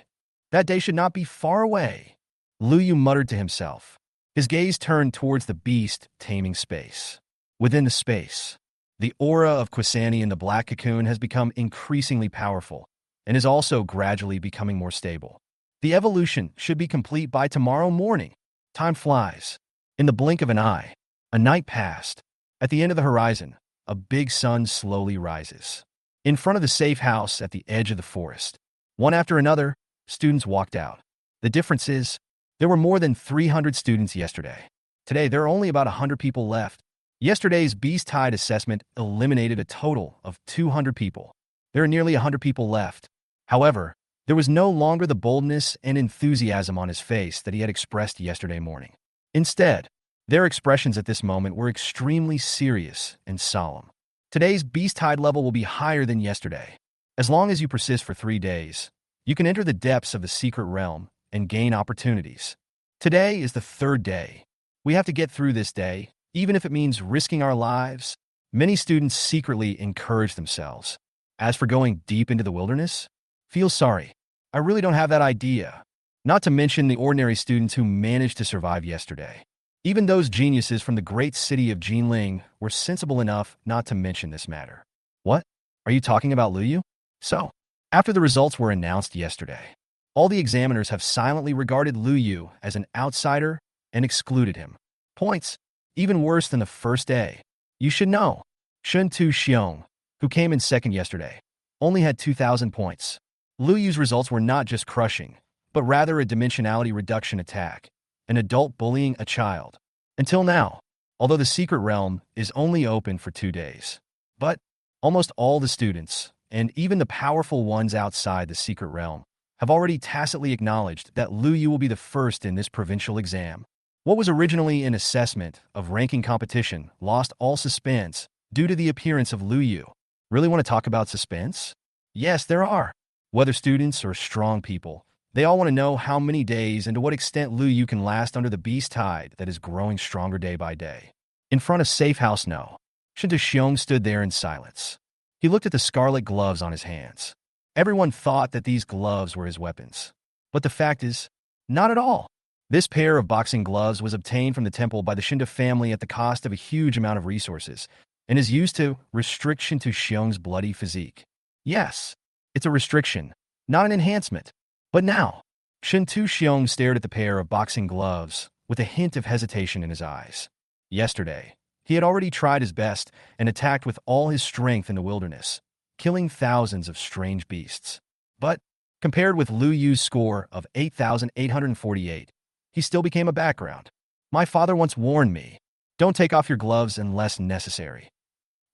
that day should not be far away. Lu Yu muttered to himself. His gaze turned towards the beast taming space. Within the space, the aura of Quasani in the black cocoon has become increasingly powerful and is also gradually becoming more stable. The evolution should be complete by tomorrow morning. Time flies. In the blink of an eye, a night passed. At the end of the horizon, a big sun slowly rises. In front of the safe house at the edge of the forest, one after another, students walked out. The difference is, there were more than 300 students yesterday. Today, there are only about 100 people left. Yesterday's Beast Tide assessment eliminated a total of 200 people. There are nearly 100 people left. However, there was no longer the boldness and enthusiasm on his face that he had expressed yesterday morning. Instead, their expressions at this moment were extremely serious and solemn. Today's Beast Tide level will be higher than yesterday. As long as you persist for 3 days, you can enter the depths of the secret realm and gain opportunities. Today is the 3rd day. We have to get through this day, even if it means risking our lives. Many students secretly encourage themselves. As for going deep into the wilderness, feel sorry. I really don't have that idea. Not to mention the ordinary students who managed to survive yesterday. Even those geniuses from the great city of Jinling were sensible enough not to mention this matter. What? Are you talking about Lu Yu? So, after the results were announced yesterday, all the examiners have silently regarded Lu Yu as an outsider and excluded him. Points. Even worse than the first day. You should know. Shun Tu Xiong, who came in second yesterday, only had 2,000 points. Lu Yu's results were not just crushing, but rather a dimensionality reduction attack, an adult bullying a child. Until now, although the secret realm is only open for 2 days, but almost all the students, and even the powerful ones outside the secret realm, have already tacitly acknowledged that Lu Yu will be the first in this provincial exam. What was originally an assessment of ranking competition lost all suspense due to the appearance of Lu Yu. Really want to talk about suspense? Yes, there are. Whether students or strong people, they all want to know how many days and to what extent Lu Yu can last under the beast tide that is growing stronger day by day. In front of Safe House No, Shinta Xiong stood there in silence. He looked at the scarlet gloves on his hands. Everyone thought that these gloves were his weapons. But the fact is, not at all. This pair of boxing gloves was obtained from the temple by the Shinta family at the cost of a huge amount of resources, and is used to restrict Shinta Xiong's bloody physique. Yes, it's a restriction, not an enhancement. But now, Shin Tu Xiong stared at the pair of boxing gloves with a hint of hesitation in his eyes. Yesterday, he had already tried his best and attacked with all his strength in the wilderness, killing thousands of strange beasts. But, compared with Lu Yu's score of 8,848, he still became a background. My father once warned me, don't take off your gloves unless necessary.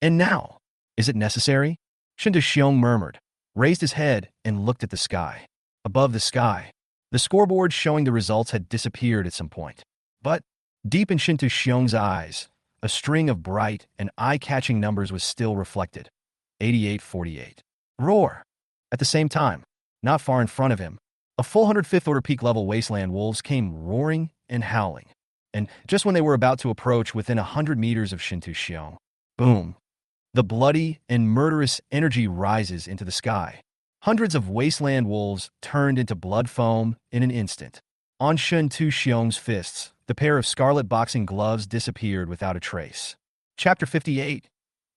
And now, is it necessary? Shin Tu Xiong murmured, raised his head, and looked at the sky. Above the sky, the scoreboard showing the results had disappeared at some point. But, deep in Shin Tu Xiong's eyes, a string of bright and eye-catching numbers was still reflected. 8848. Roar! At the same time, not far in front of him, a full 105th order peak level wasteland wolves came roaring and howling. And just when they were about to approach within 100 meters of Shin Tu Xiong, boom! The bloody and murderous energy rises into the sky. Hundreds of wasteland wolves turned into blood foam in an instant. On Shun Tu Xiong's fists, the pair of scarlet boxing gloves disappeared without a trace. Chapter 58.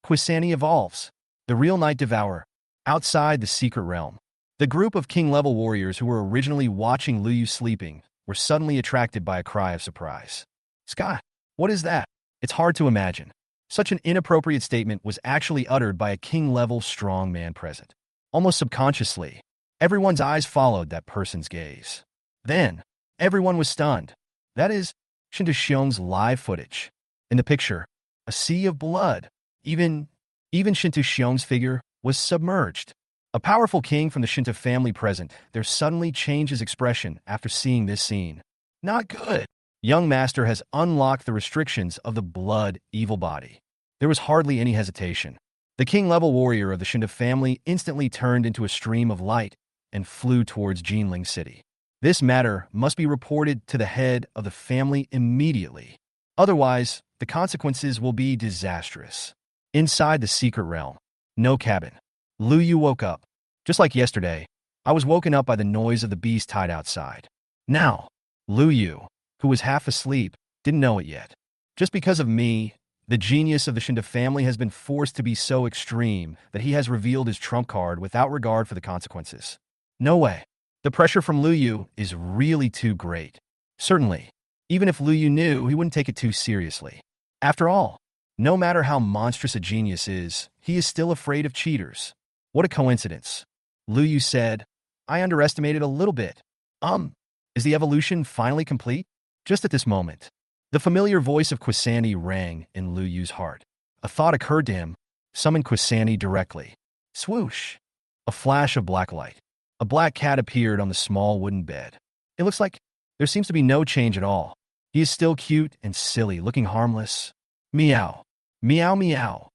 Quisani evolves. The real Night Devourer. Outside the secret realm. The group of king-level warriors who were originally watching Lu Yu sleeping were suddenly attracted by a cry of surprise. Sky, what is that? It's hard to imagine. Such an inappropriate statement was actually uttered by a king-level strong man present. Almost subconsciously, everyone's eyes followed that person's gaze. Then, everyone was stunned. That is, Shinta Xiong's live footage. In the picture, a sea of blood. Even Shinta Xiong's figure was submerged. A powerful king from the Shinta family present, there suddenly changed his expression after seeing this scene. Not good. Young master has unlocked the restrictions of the blood evil body. There was hardly any hesitation. The king-level warrior of the Shinta family instantly turned into a stream of light and flew towards Jinling City. This matter must be reported to the head of the family immediately. Otherwise, the consequences will be disastrous. Inside the secret realm. No cabin. Lu Yu woke up. Just like yesterday, I was woken up by the noise of the beast tied outside. Now, Lu Yu, who was half asleep, didn't know it yet. Just because of me, the genius of the Shinta family has been forced to be so extreme that he has revealed his trump card without regard for the consequences. No way. The pressure from Lu Yu is really too great. Certainly, even if Lu Yu knew, he wouldn't take it too seriously. After all, no matter how monstrous a genius is, he is still afraid of cheaters. What a coincidence. Lu Yu said, I underestimated a little bit. Is the evolution finally complete? Just at this moment, the familiar voice of Quisani rang in Lu Yu's heart. A thought occurred to him. Summon Quisani directly. Swoosh! A flash of black light. A black cat appeared on the small wooden bed. It looks like there seems to be no change at all. He is still cute and silly, looking harmless. Meow. Meow meow.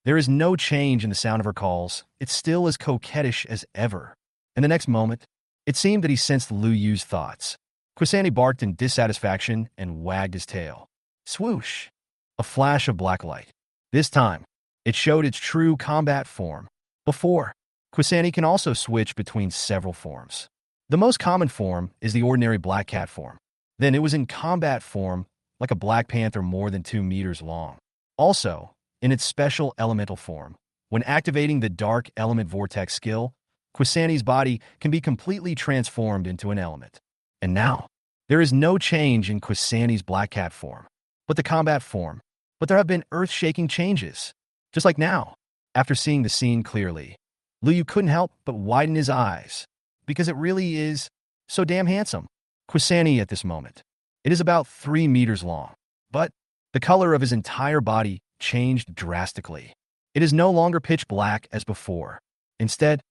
There is no change in the sound of her calls. It's still as coquettish as ever. In the next moment, it seemed that he sensed Lu Yu's thoughts. Quisani barked in dissatisfaction and wagged his tail. Swoosh! A flash of black light. This time, it showed its true combat form. Before, Quisani can also switch between several forms. The most common form is the ordinary black cat form. Then it was in combat form, like a black panther more than 2 meters long. Also, in its special elemental form, when activating the Dark Element Vortex skill, Quisani's body can be completely transformed into an element. And now, there is no change in Quisani's black cat form, but the combat form. But there have been earth-shaking changes. Just like now, after seeing the scene clearly, Lu Yu couldn't help but widen his eyes, because it really is so damn handsome. Quisani at this moment. It is about 3 meters long, but the color of his entire body changed drastically. It is no longer pitch black as before. Instead,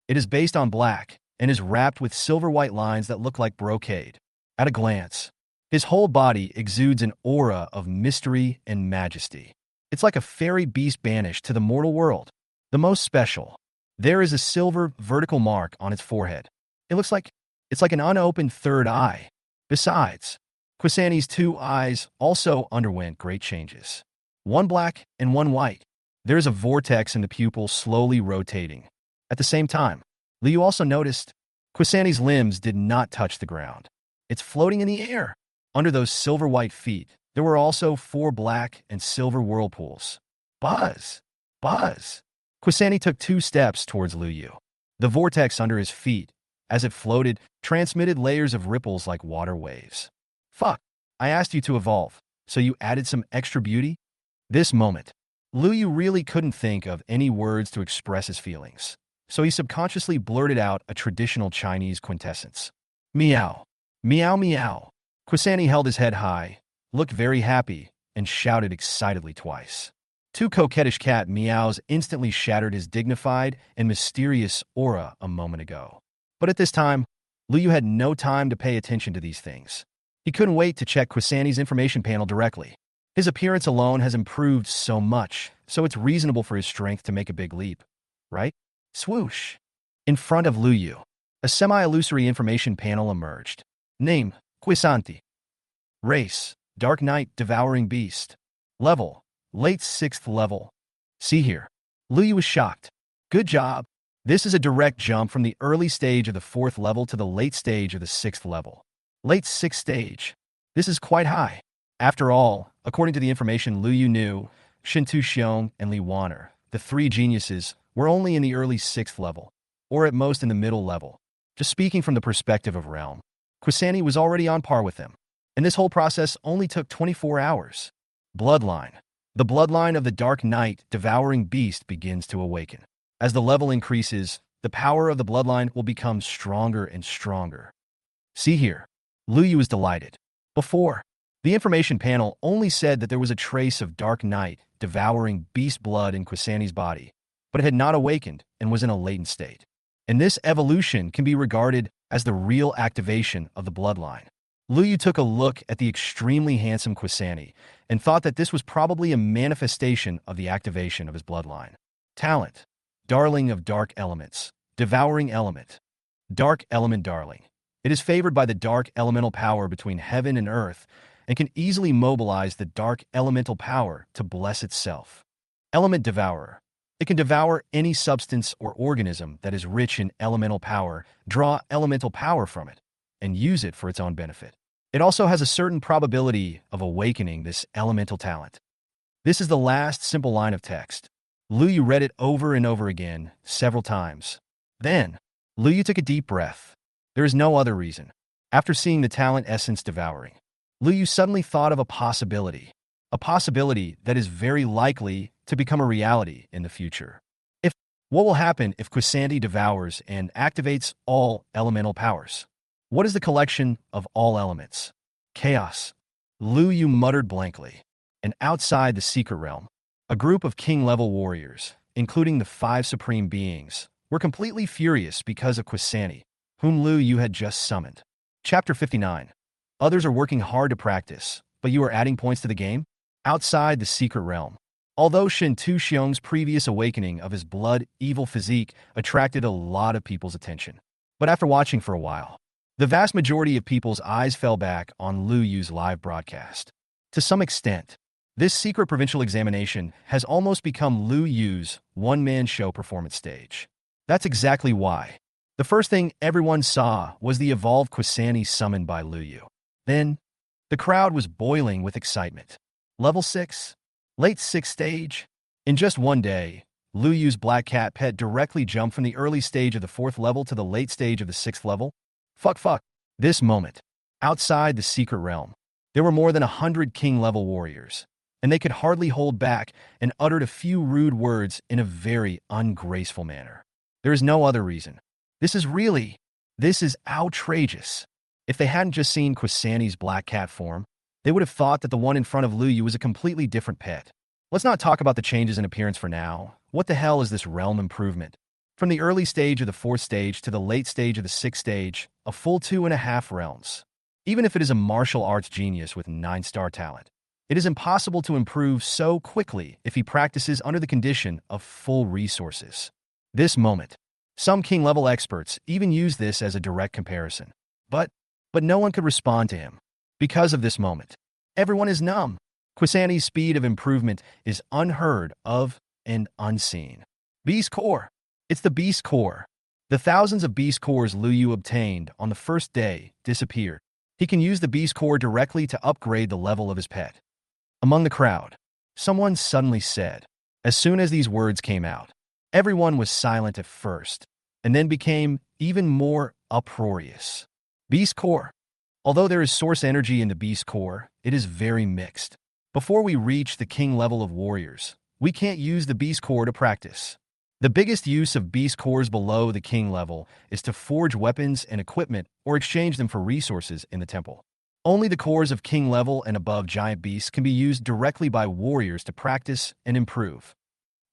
it is based on black and is wrapped with silver-white lines that look like brocade. At a glance, his whole body exudes an aura of mystery and majesty. It's like a fairy beast banished to the mortal world. The most special, there is a silver vertical mark on its forehead. It's like an unopened third eye. Besides, Quisani's 2 eyes also underwent great changes. One black and one white. There is a vortex in the pupil slowly rotating. At the same time, Lu Yu also noticed Quisani's limbs did not touch the ground. It's floating in the air. Under those silver-white feet, there were also 4 black and silver whirlpools. Buzz! Buzz! Quisani took 2 steps towards Lu Yu. The vortex under his feet, as it floated, transmitted layers of ripples like water waves. Fuck! I asked you to evolve, so you added some extra beauty? This moment, Lu Yu really couldn't think of any words to express his feelings, so he subconsciously blurted out a traditional Chinese quintessence. Meow. Meow meow. Quisani held his head high, looked very happy, and shouted excitedly twice. 2 coquettish cat meows instantly shattered his dignified and mysterious aura a moment ago. But at this time, Lu Yu had no time to pay attention to these things. He couldn't wait to check Quisani's information panel directly. His appearance alone has improved so much, so it's reasonable for his strength to make a big leap, right? Swoosh! In front of Lu Yu, a semi-illusory information panel emerged. Name, Quisanti. Race, Dark Knight Devouring Beast. Level, late 6th level. See here. Lu Yu was shocked. Good job. This is a direct jump from the early stage of the 4th level to the late stage of the 6th level. Late 6th stage. This is quite high. After all, according to the information Lu Yu knew, Shin Tu Xiong and Li Waner, the 3 geniuses, were only in the early 6th level, or at most in the middle level. Just speaking from the perspective of realm, Quani was already on par with them, and this whole process only took 24 hours. Bloodline. The bloodline of the Dark Knight Devouring Beast begins to awaken. As the level increases, the power of the bloodline will become stronger and stronger. See here. Lu Yu is delighted. Before, the information panel only said that there was a trace of Dark Knight Devouring Beast blood in Quani's body, but it had not awakened and was in a latent state. And this evolution can be regarded as the real activation of the bloodline. Lu Yu took a look at the extremely handsome Quani and thought that this was probably a manifestation of the activation of his bloodline. Talent. Darling of dark elements. Devouring element. Dark element darling. It is favored by the dark elemental power between heaven and earth and can easily mobilize the dark elemental power to bless itself. Element devourer. It can devour any substance or organism that is rich in elemental power, draw elemental power from it, and use it for its own benefit. It also has a certain probability of awakening this elemental talent. This is the last simple line of text. Lu Yu read it over and over again, several times. Then, Lu Yu took a deep breath. There is no other reason. After seeing the talent essence devouring, Lu Yu suddenly thought of a possibility that is very likely to become a reality in the future. What will happen if Quani devours and activates all elemental powers? What is the collection of all elements? Chaos. Lu Yu muttered blankly. And outside the secret realm, a group of king-level warriors, including the 5 supreme beings, were completely furious because of Quani, whom Lu Yu had just summoned. Chapter 59. Others are working hard to practice, but you are adding points to the game? Outside the secret realm. Although Shin Tu Xiong's previous awakening of his blood-evil physique attracted a lot of people's attention. But after watching for a while, the vast majority of people's eyes fell back on Lu Yu's live broadcast. To some extent, this secret provincial examination has almost become Lu Yu's one-man show performance stage. That's exactly why. The first thing everyone saw was the evolved Quani summoned by Lu Yu. Then, the crowd was boiling with excitement. Level 6. Late 6th stage. In just one day, Lu Yu's black cat pet directly jumped from the early stage of the 4th level to the late stage of the 6th level. Fuck. This moment, outside the secret realm, there were more than 100 king-level warriors, and they could hardly hold back and uttered a few rude words in a very ungraceful manner. There is no other reason. This is outrageous. If they hadn't just seen Quani's black cat form, they would have thought that the one in front of Lu Yu was a completely different pet. Let's not talk about the changes in appearance for now. What the hell is this realm improvement? From the early stage of the 4th stage to the late stage of the 6th stage, a full 2.5 realms. Even if it is a martial arts genius with 9-star talent, it is impossible to improve so quickly if he practices under the condition of full resources. This moment, some king-level experts even use this as a direct comparison. But no one could respond to him. Because of this moment, everyone is numb. Quani's speed of improvement is unheard of and unseen. Beast Core. It's the Beast Core. The thousands of Beast Cores Lu Yu obtained on the first day disappeared. He can use the Beast Core directly to upgrade the level of his pet. Among the crowd, someone suddenly said. As soon as these words came out, everyone was silent at first, and then became even more uproarious. Beast Core. Although there is source energy in the Beast Core, it is very mixed. Before we reach the king level of warriors, we can't use the Beast Core to practice. The biggest use of Beast Cores below the king level is to forge weapons and equipment or exchange them for resources in the temple. Only the cores of king level and above giant beasts can be used directly by warriors to practice and improve.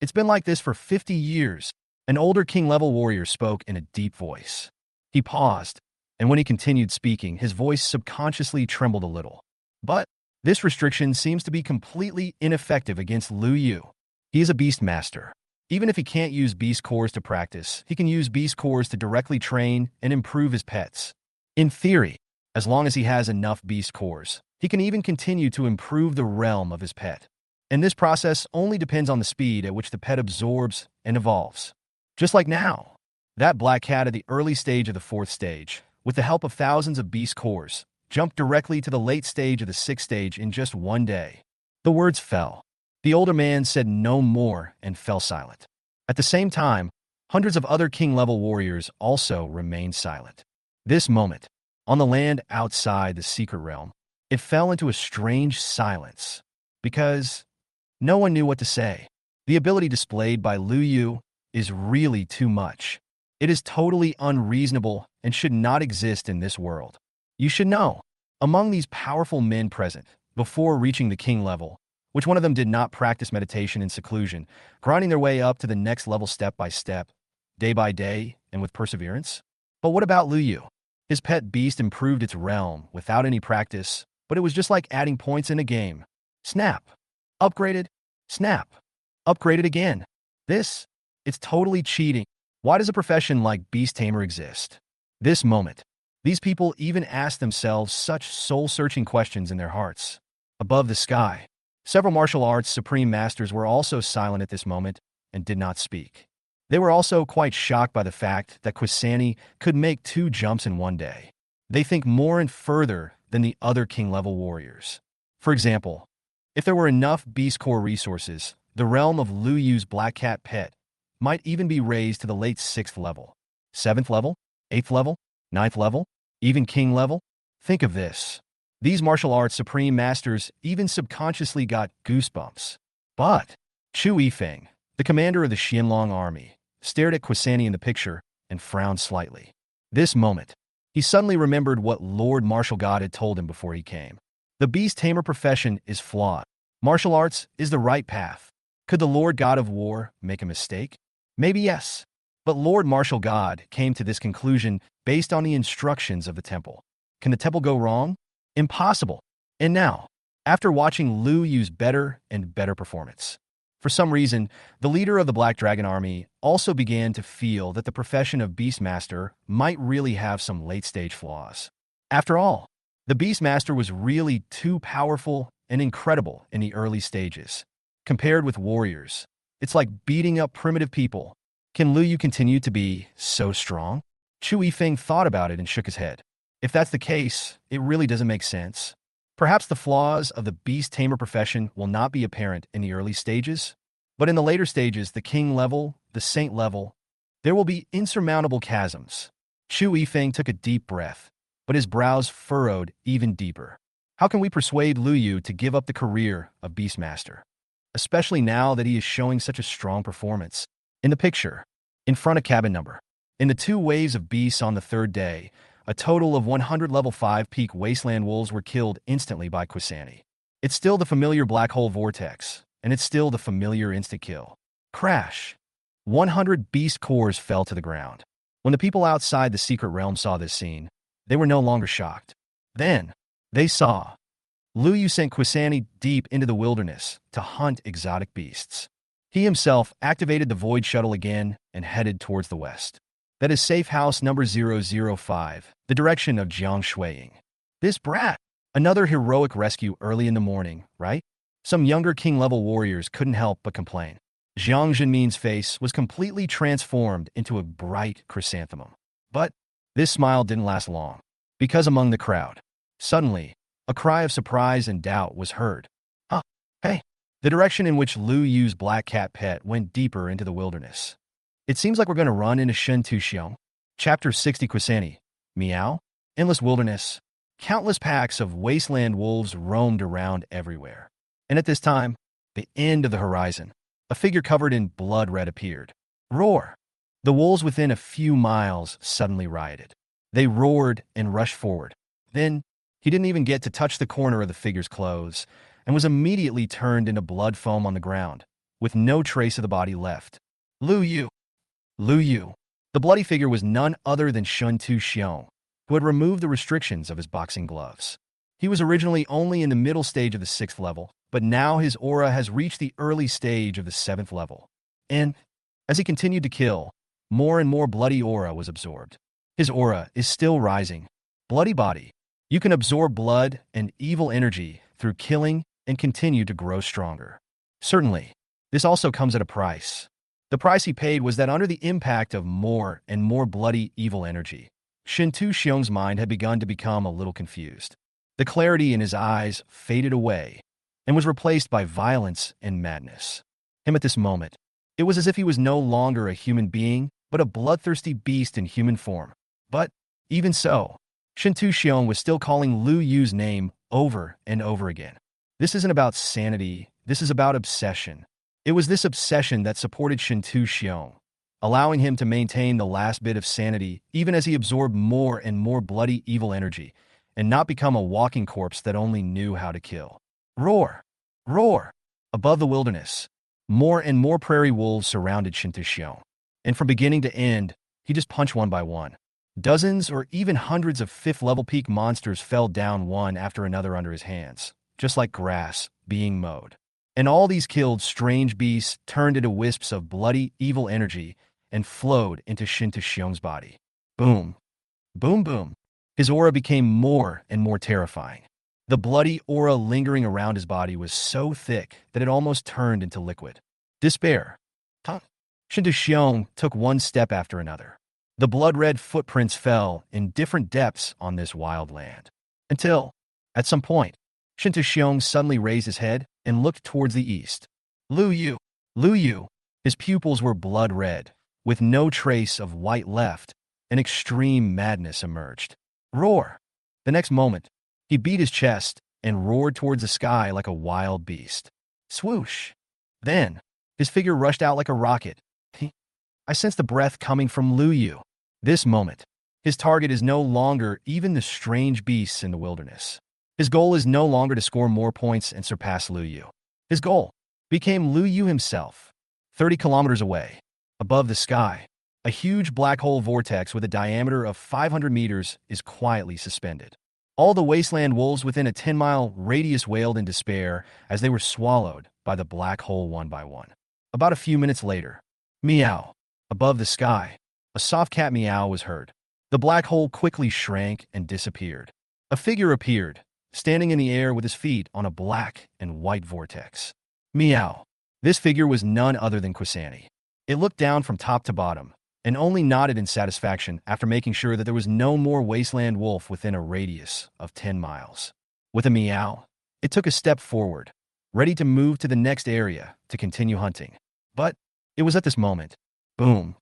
It's been like this for 50 years. An older king level warrior spoke in a deep voice. He paused, and when he continued speaking, his voice subconsciously trembled a little. But this restriction seems to be completely ineffective against Lu Yu. He is a Beastmaster. Even if he can't use Beast Cores to practice, he can use Beast Cores to directly train and improve his pets. In theory, as long as he has enough Beast Cores, he can even continue to improve the realm of his pet. And this process only depends on the speed at which the pet absorbs and evolves. Just like now, that black cat at the early stage of the 4th stage, with the help of thousands of beast cores, jumped directly to the late stage of the 6th stage in just one day. The words fell. The older man said no more and fell silent. At the same time, hundreds of other king-level warriors also remained silent. This moment, on the land outside the secret realm, it fell into a strange silence, because no one knew what to say. The ability displayed by Lu Yu is really too much. It is totally unreasonable and should not exist in this world. You should know, among these powerful men present, before reaching the king level, which one of them did not practice meditation in seclusion, grinding their way up to the next level step by step, day by day, and with perseverance? But what about Lu Yu? His pet beast improved its realm without any practice, but it was just like adding points in a game. Snap. Upgraded. Snap. Upgraded again. It's totally cheating. Why does a profession like beast tamer exist? This moment, these people even ask themselves such soul-searching questions in their hearts. Above the sky, several martial arts supreme masters were also silent at this moment and did not speak. They were also quite shocked by the fact that Quani could make 2 jumps in one day. They think more and further than the other king-level warriors. For example, if there were enough beast core resources, the realm of Lu Yu's black cat pet might even be raised to the late 6th level, 7th level, 8th level, 9th level, even king level. Think of this. These martial arts supreme masters even subconsciously got goosebumps. But Chu Yifeng, the commander of the Xianlong army, stared at Quani in the picture and frowned slightly. This moment, he suddenly remembered what Lord Martial God had told him before he came. The beast tamer profession is flawed. Martial arts is the right path. Could the Lord God of War make a mistake? Maybe yes. But Lord Martial God came to this conclusion based on the instructions of the temple. Can the temple go wrong? Impossible. And now, after watching Lu Yu's better and better performance, for some reason, the leader of the Black Dragon Army also began to feel that the profession of Beastmaster might really have some late-stage flaws. After all, the Beastmaster was really too powerful and incredible in the early stages. Compared with warriors, it's like beating up primitive people. Can Lu Yu continue to be so strong? Chu Yifeng thought about it and shook his head. If that's the case, it really doesn't make sense. Perhaps the flaws of the beast tamer profession will not be apparent in the early stages, but in the later stages, the king level, the saint level, there will be insurmountable chasms. Chu Yifeng took a deep breath, but his brows furrowed even deeper. How can we persuade Lu Yu to give up the career of Beastmaster? Especially now that he is showing such a strong performance. In the picture, in front of cabin number, in the 2 waves of beasts on the 3rd day, a total of 100 level 5 peak wasteland wolves were killed instantly by Quani. It's still the familiar black hole vortex, and it's still the familiar instant kill. Crash. 100 beast cores fell to the ground. When the people outside the secret realm saw this scene, they were no longer shocked. Then, they saw Lu Yu sent Quani deep into the wilderness to hunt exotic beasts. He himself activated the Void Shuttle again and headed towards the west. That is safe house number 005, the direction of Jiang Shuiying. This brat! Another heroic rescue early in the morning, right? Some younger king-level warriors couldn't help but complain. Jiang Jinmin's face was completely transformed into a bright chrysanthemum. But this smile didn't last long, because among the crowd, suddenly, a cry of surprise and doubt was heard. Huh, hey! The direction in which Lu Yu's black cat pet went deeper into the wilderness. It seems like we're going to run into Shen Tu Xiong. Chapter 60 Quani. Meow. Endless wilderness. Countless packs of wasteland wolves roamed around everywhere. And at this time, the end of the horizon, a figure covered in blood red appeared. Roar! The wolves within a few miles suddenly rioted. They roared and rushed forward. Then, he didn't even get to touch the corner of the figure's clothes, and was immediately turned into blood foam on the ground, with no trace of the body left. Lu Yu. Lu Yu. The bloody figure was none other than Shen Tu Xiong, who had removed the restrictions of his boxing gloves. He was originally only in the middle stage of the 6th level, but now his aura has reached the early stage of the 7th level. And, as he continued to kill, more and more bloody aura was absorbed. His aura is still rising. Bloody body. You can absorb blood and evil energy through killing and continue to grow stronger. Certainly, this also comes at a price. The price he paid was that under the impact of more and more bloody evil energy, Shintu Xiong's mind had begun to become a little confused. The clarity in his eyes faded away and was replaced by violence and madness. Him at this moment, it was as if he was no longer a human being, but a bloodthirsty beast in human form. But, even so, Shintu Xiong was still calling Lu Yu's name over and over again. This isn't about sanity, this is about obsession. It was this obsession that supported Shintu Xiong, allowing him to maintain the last bit of sanity even as he absorbed more and more bloody evil energy, and not become a walking corpse that only knew how to kill. Roar! Roar! Above the wilderness, more and more prairie wolves surrounded Shintu Xiong, and from beginning to end, he just punched one by one. Dozens or even hundreds of fifth-level peak monsters fell down one after another under his hands, just like grass being mowed. And all these killed strange beasts turned into wisps of bloody, evil energy and flowed into Shintu Xiong's body. Boom. Boom boom. His aura became more and more terrifying. The bloody aura lingering around his body was so thick that it almost turned into liquid. Despair. Shintu Xiong took one step after another. The blood-red footprints fell in different depths on this wild land. Until, at some point, Shintu Xiong suddenly raised his head and looked towards the east. Lu Yu! Lu Yu! His pupils were blood-red, with no trace of white left, and extreme madness emerged. Roar! The next moment, he beat his chest and roared towards the sky like a wild beast. Swoosh! Then, his figure rushed out like a rocket. I sensed the breath coming from Lu Yu. This moment, his target is no longer even the strange beasts in the wilderness. His goal is no longer to score more points and surpass Lu Yu. His goal became Lu Yu himself. 30 kilometers away, above the sky, a huge black hole vortex with a diameter of 500 meters is quietly suspended. All the wasteland wolves within a 10-mile radius wailed in despair as they were swallowed by the black hole one by one. About a few minutes later, meow. Above the sky, a soft cat meow was heard. The black hole quickly shrank and disappeared. A figure appeared, standing in the air with his feet on a black and white vortex. Meow. This figure was none other than Quani. It looked down from top to bottom, and only nodded in satisfaction after making sure that there was no more wasteland wolf within a radius of 10 miles. With a meow, it took a step forward, ready to move to the next area to continue hunting. But it was at this moment, boom,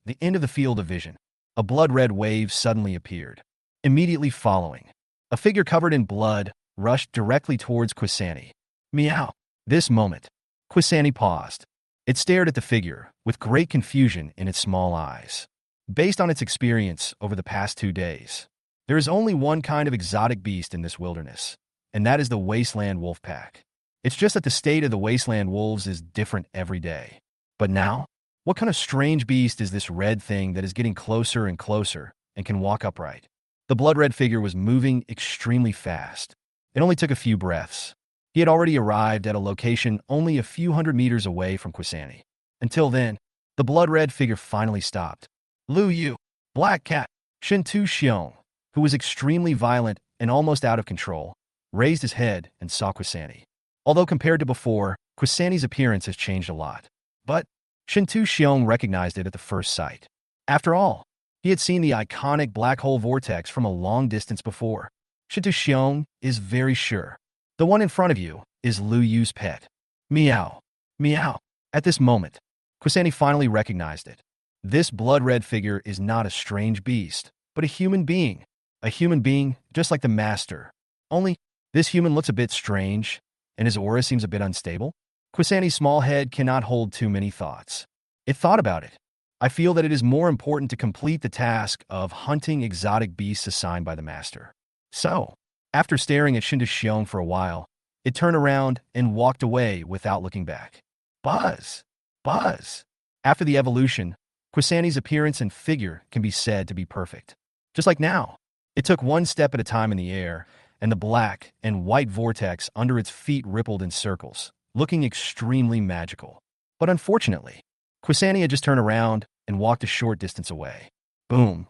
the end of the field of vision. A blood-red wave suddenly appeared. Immediately following, a figure covered in blood rushed directly towards Quani. Meow. This moment, Quani paused. It stared at the figure with great confusion in its small eyes. Based on its experience over the past 2 days, there is only one kind of exotic beast in this wilderness, and that is the wasteland wolf pack. It's just that the state of the wasteland wolves is different every day. But now, what kind of strange beast is this red thing that is getting closer and closer and can walk upright? The blood-red figure was moving extremely fast. It only took a few breaths. He had already arrived at a location only a few hundred meters away from Quani. Until then, the blood-red figure finally stopped. Lu Yu, Black Cat, Shintu Xiong, who was extremely violent and almost out of control, raised his head and saw Quani. Although compared to before, Quani's appearance has changed a lot. But Shintu Xiong recognized it at the first sight. After all, he had seen the iconic black hole vortex from a long distance before. Shintu Xiong is very sure. The one in front of you is Lu Yu's pet. Meow. Meow. At this moment, Quani finally recognized it. This blood-red figure is not a strange beast, but a human being. A human being just like the master. Only, this human looks a bit strange, and his aura seems a bit unstable. Quani's small head cannot hold too many thoughts. It thought about it. I feel that it is more important to complete the task of hunting exotic beasts assigned by the master. So, after staring at Shintu Xiong for a while, it turned around and walked away without looking back. Buzz! Buzz! After the evolution, Quani's appearance and figure can be said to be perfect. Just like now, it took one step at a time in the air, and the black and white vortex under its feet rippled in circles, looking extremely magical. But unfortunately, Quani had just turned around and walked a short distance away. Boom.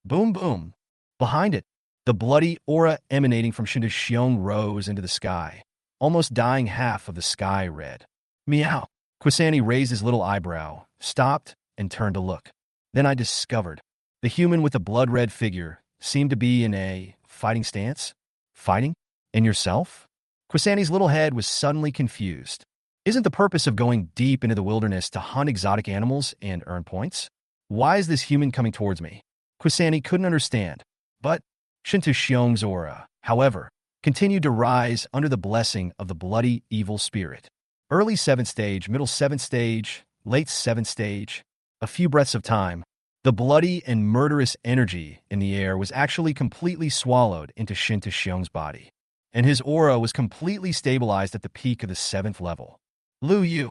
Boom boom. Behind it, the bloody aura emanating from Shintu Xiong rose into the sky, almost dyeing half of the sky red. Meow. Quasani raised his little eyebrow, stopped, and turned to look. Then I discovered. The human with the blood-red figure seemed to be in a fighting stance. Fighting? In yourself? Quasani's little head was suddenly confused. Isn't the purpose of going deep into the wilderness to hunt exotic animals and earn points? Why is this human coming towards me? Quasani couldn't understand. But Shinto Xiong's aura, however, continued to rise under the blessing of the bloody evil spirit. Early 7th stage, middle 7th stage, late 7th stage, a few breaths of time, the bloody and murderous energy in the air was actually completely swallowed into Shinto Xiong's body, and his aura was completely stabilized at the peak of the 7th level. Lu Yu.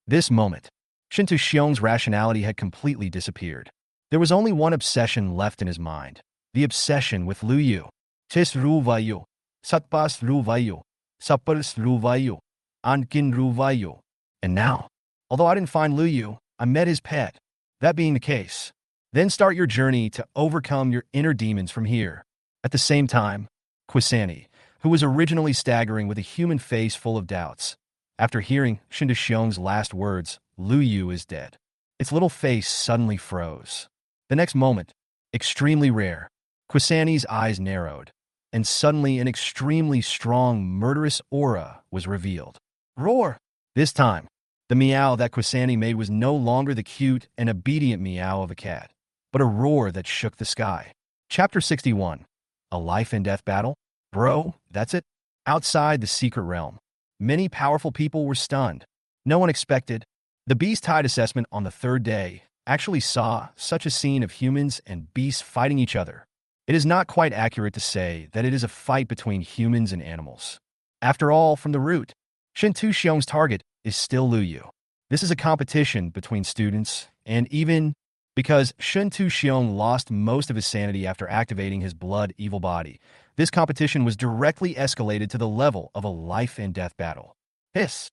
This moment, Shinto Xiong's rationality had completely disappeared. There was only one obsession left in his mind, the obsession with Lu Yu. Tis Ru Vayu, Satpas Ru Vayu, Sapars Ru Vayu, Ankin Ru Vayu. And now, although I didn't find Lu Yu, I met his pet. That being the case, then start your journey to overcome your inner demons from here. At the same time, Quasani, who was originally staggering with a human face full of doubts, after hearing Shinto Xiong's last words, Lu Yu is dead, its little face suddenly froze. The next moment, extremely rare, Quasani's eyes narrowed, and suddenly an extremely strong, murderous aura was revealed. Roar! This time, the meow that Quasani made was no longer the cute and obedient meow of a cat, but a roar that shook the sky. Chapter 61. A Life and Death Battle? Bro, that's it? Outside the secret realm, many powerful people were stunned. No one expected. The beast tide assessment on the 3rd day actually saw such a scene of humans and beasts fighting each other. It is not quite accurate to say that it is a fight between humans and animals. After all, from the root, Shinto Xiong's target is still Lu Yu. This is a competition between students, and even because Shinto Xiong lost most of his sanity after activating his blood evil body, this competition was directly escalated to the level of a life and death battle. It's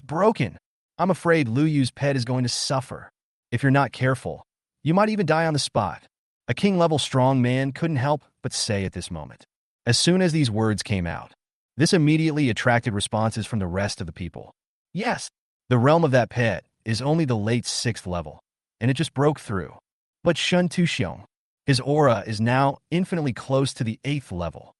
broken. I'm afraid Lu Yu's pet is going to suffer. If you're not careful, you might even die on the spot. A king-level strong man couldn't help but say at this moment. As soon as these words came out, this immediately attracted responses from the rest of the people. Yes, the realm of that pet is only the late 6th level, and it just broke through. But Shinto Xiong, his aura is now infinitely close to the 8th level.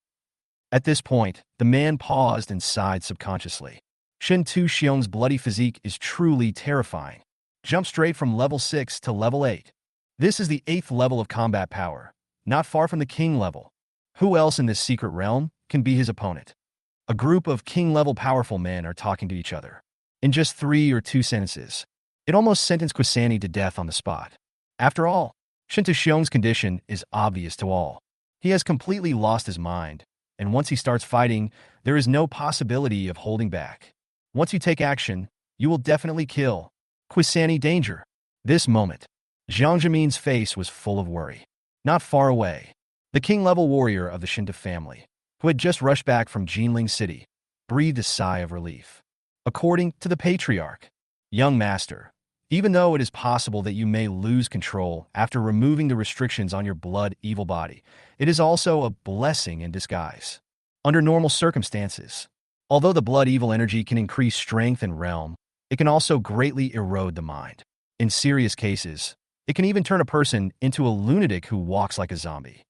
At this point, the man paused and sighed subconsciously. Shinto Xiong's bloody physique is truly terrifying. Jump straight from level 6 to level 8. This is the 8th level of combat power, not far from the king level. Who else in this secret realm can be his opponent? A group of king-level powerful men are talking to each other. In just 3 or 2 sentences, it almost sentenced Quasani to death on the spot. After all, Shinto Xiong's condition is obvious to all. He has completely lost his mind, and once he starts fighting, there is no possibility of holding back. Once you take action, you will definitely kill. Quasani danger. This moment, Zhang Jimin's face was full of worry. Not far away, the king-level warrior of the Shinto family, who had just rushed back from Jinling City, breathed a sigh of relief. According to the patriarch, young master, even though it is possible that you may lose control after removing the restrictions on your blood evil body, it is also a blessing in disguise. Under normal circumstances, although the blood evil energy can increase strength and realm, it can also greatly erode the mind. In serious cases, it can even turn a person into a lunatic who walks like a zombie.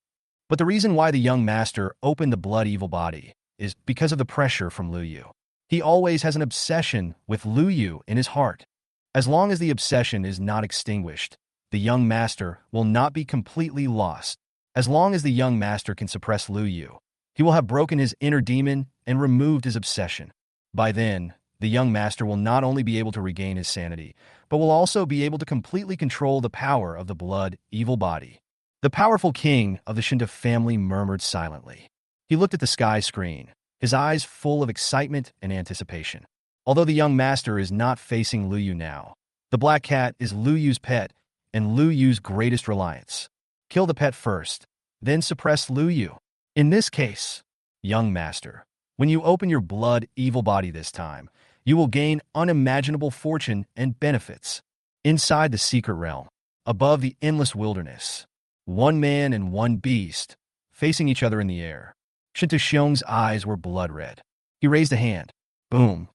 But the reason why the young master opened the blood evil body is because of the pressure from Lu Yu. He always has an obsession with Lu Yu in his heart. As long as the obsession is not extinguished, the young master will not be completely lost. As long as the young master can suppress Lu Yu, he will have broken his inner demon and removed his obsession. By then, the young master will not only be able to regain his sanity, but will also be able to completely control the power of the blood evil body. The powerful king of the Shinto family murmured silently. He looked at the sky screen, his eyes full of excitement and anticipation. Although the young master is not facing Lu Yu now, the black cat is Lu Yu's pet and Lu Yu's greatest reliance. Kill the pet first, then suppress Lu Yu. In this case, young master, when you open your blood evil body this time, you will gain unimaginable fortune and benefits. Inside the secret realm, above the endless wilderness, one man and one beast, facing each other in the air. Shinto Xiong's eyes were blood red. He raised a hand. Boom.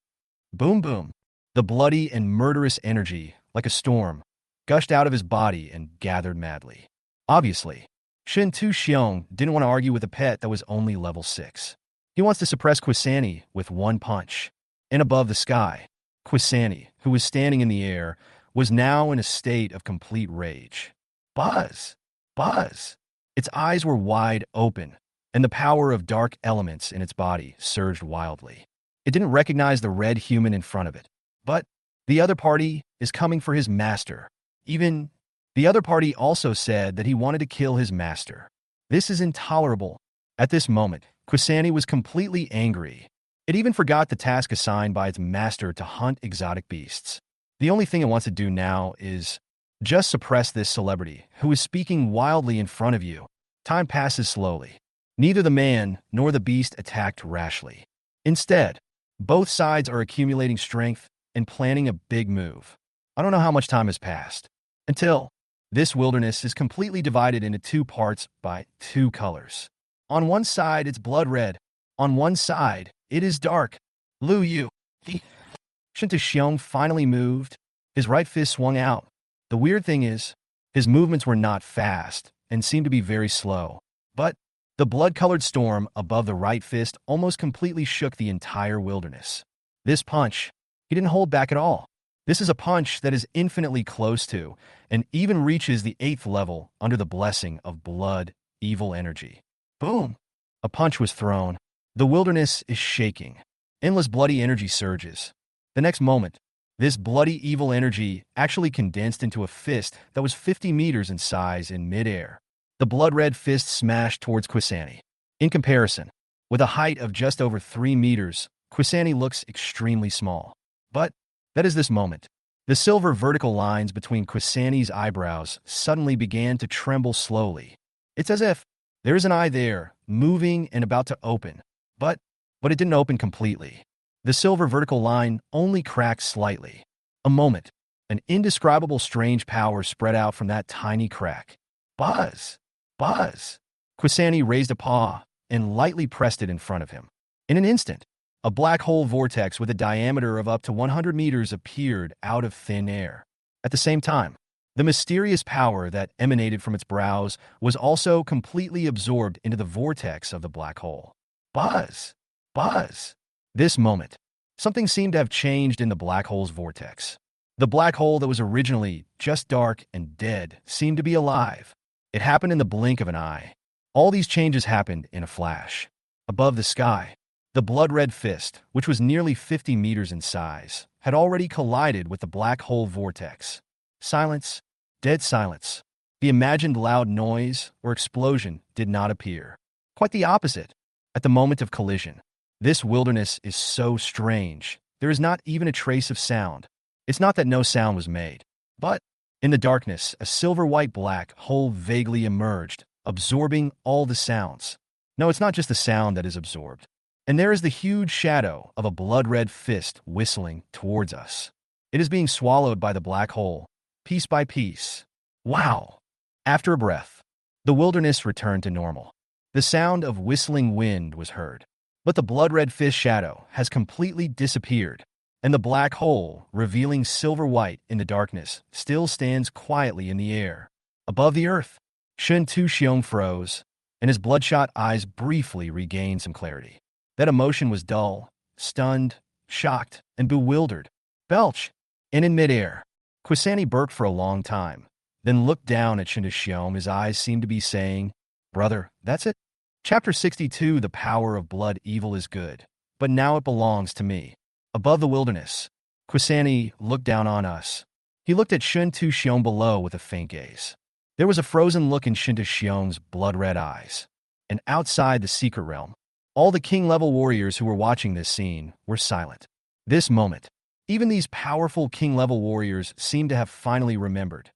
Boom boom. The bloody and murderous energy, like a storm, gushed out of his body and gathered madly. Obviously, Shin Tu Xiong didn't want to argue with a pet that was only level 6. He wants to suppress Quani with one punch. And above the sky, Quani, who was standing in the air, was now in a state of complete rage. Buzz! Buzz! Its eyes were wide open, and the power of dark elements in its body surged wildly. It didn't recognize the red human in front of it. But the other party is coming for his master. Even the other party also said that he wanted to kill his master. This is intolerable. At this moment, Quani was completely angry. It even forgot the task assigned by its master to hunt exotic beasts. The only thing it wants to do now is just suppress this celebrity who is speaking wildly in front of you. Time passes slowly. Neither the man nor the beast attacked rashly. Instead, both sides are accumulating strength and planning a big move. I don't know how much time has passed until this wilderness is completely divided into two parts by two colors. On one side, it's blood red. On one side, it is dark. Lu Yu. Shin Tu Xiong finally moved. His right fist swung out. The weird thing is, his movements were not fast and seemed to be very slow. But the blood-colored storm above the right fist almost completely shook the entire wilderness. This punch, he didn't hold back at all. This is a punch that is infinitely close to and even reaches the 8th level under the blessing of blood, evil energy. Boom! A punch was thrown. The wilderness is shaking. Endless bloody energy surges. The next moment, this bloody evil energy actually condensed into a fist that was 50 meters in size in midair. The blood-red fist smashed towards Quani. In comparison, with a height of just over 3 meters, Quani looks extremely small. But that is this moment. The silver vertical lines between Quani's eyebrows suddenly began to tremble slowly. It's as if there is an eye there, moving and about to open. But it didn't open completely. The silver vertical line only cracked slightly. A moment. An indescribable strange power spread out from that tiny crack. Buzz! Buzz! Quani raised a paw and lightly pressed it in front of him. In an instant, a black hole vortex with a diameter of up to 100 meters appeared out of thin air. At the same time, the mysterious power that emanated from its brows was also completely absorbed into the vortex of the black hole. Buzz! Buzz! This moment, something seemed to have changed in the black hole's vortex. The black hole that was originally just dark and dead seemed to be alive. It happened in the blink of an eye. All these changes happened in a flash. Above the sky, the blood-red fist, which was nearly 50 meters in size, had already collided with the black hole vortex. Silence, dead silence. The imagined loud noise or explosion did not appear. Quite the opposite. At the moment of collision, this wilderness is so strange. There is not even a trace of sound. It's not that no sound was made, but in the darkness, a silver-white black hole vaguely emerged, absorbing all the sounds. No, it's not just the sound that is absorbed. And there is the huge shadow of a blood-red fist whistling towards us. It is being swallowed by the black hole, piece by piece. Wow! After a breath, the wilderness returned to normal. The sound of whistling wind was heard. But the blood-red fist shadow has completely disappeared, and the black hole, revealing silver-white in the darkness, still stands quietly in the air. Above the earth, Shin Tu Xiong froze, and his bloodshot eyes briefly regained some clarity. That emotion was dull, stunned, shocked, and bewildered. Belch! And in midair, Quani burped for a long time, then looked down at Shin Tu Xiong. His eyes seemed to be saying, "Brother, that's it." Chapter 62, The Power of Blood. Evil is good, but now it belongs to me. Above the wilderness, Quani looked down on us. He looked at Shin Tu Xiong below with a faint gaze. There was a frozen look in Shin Tu Xiong's blood-red eyes. And outside the secret realm, all the king-level warriors who were watching this scene were silent. This moment, even these powerful king-level warriors seemed to have finally remembered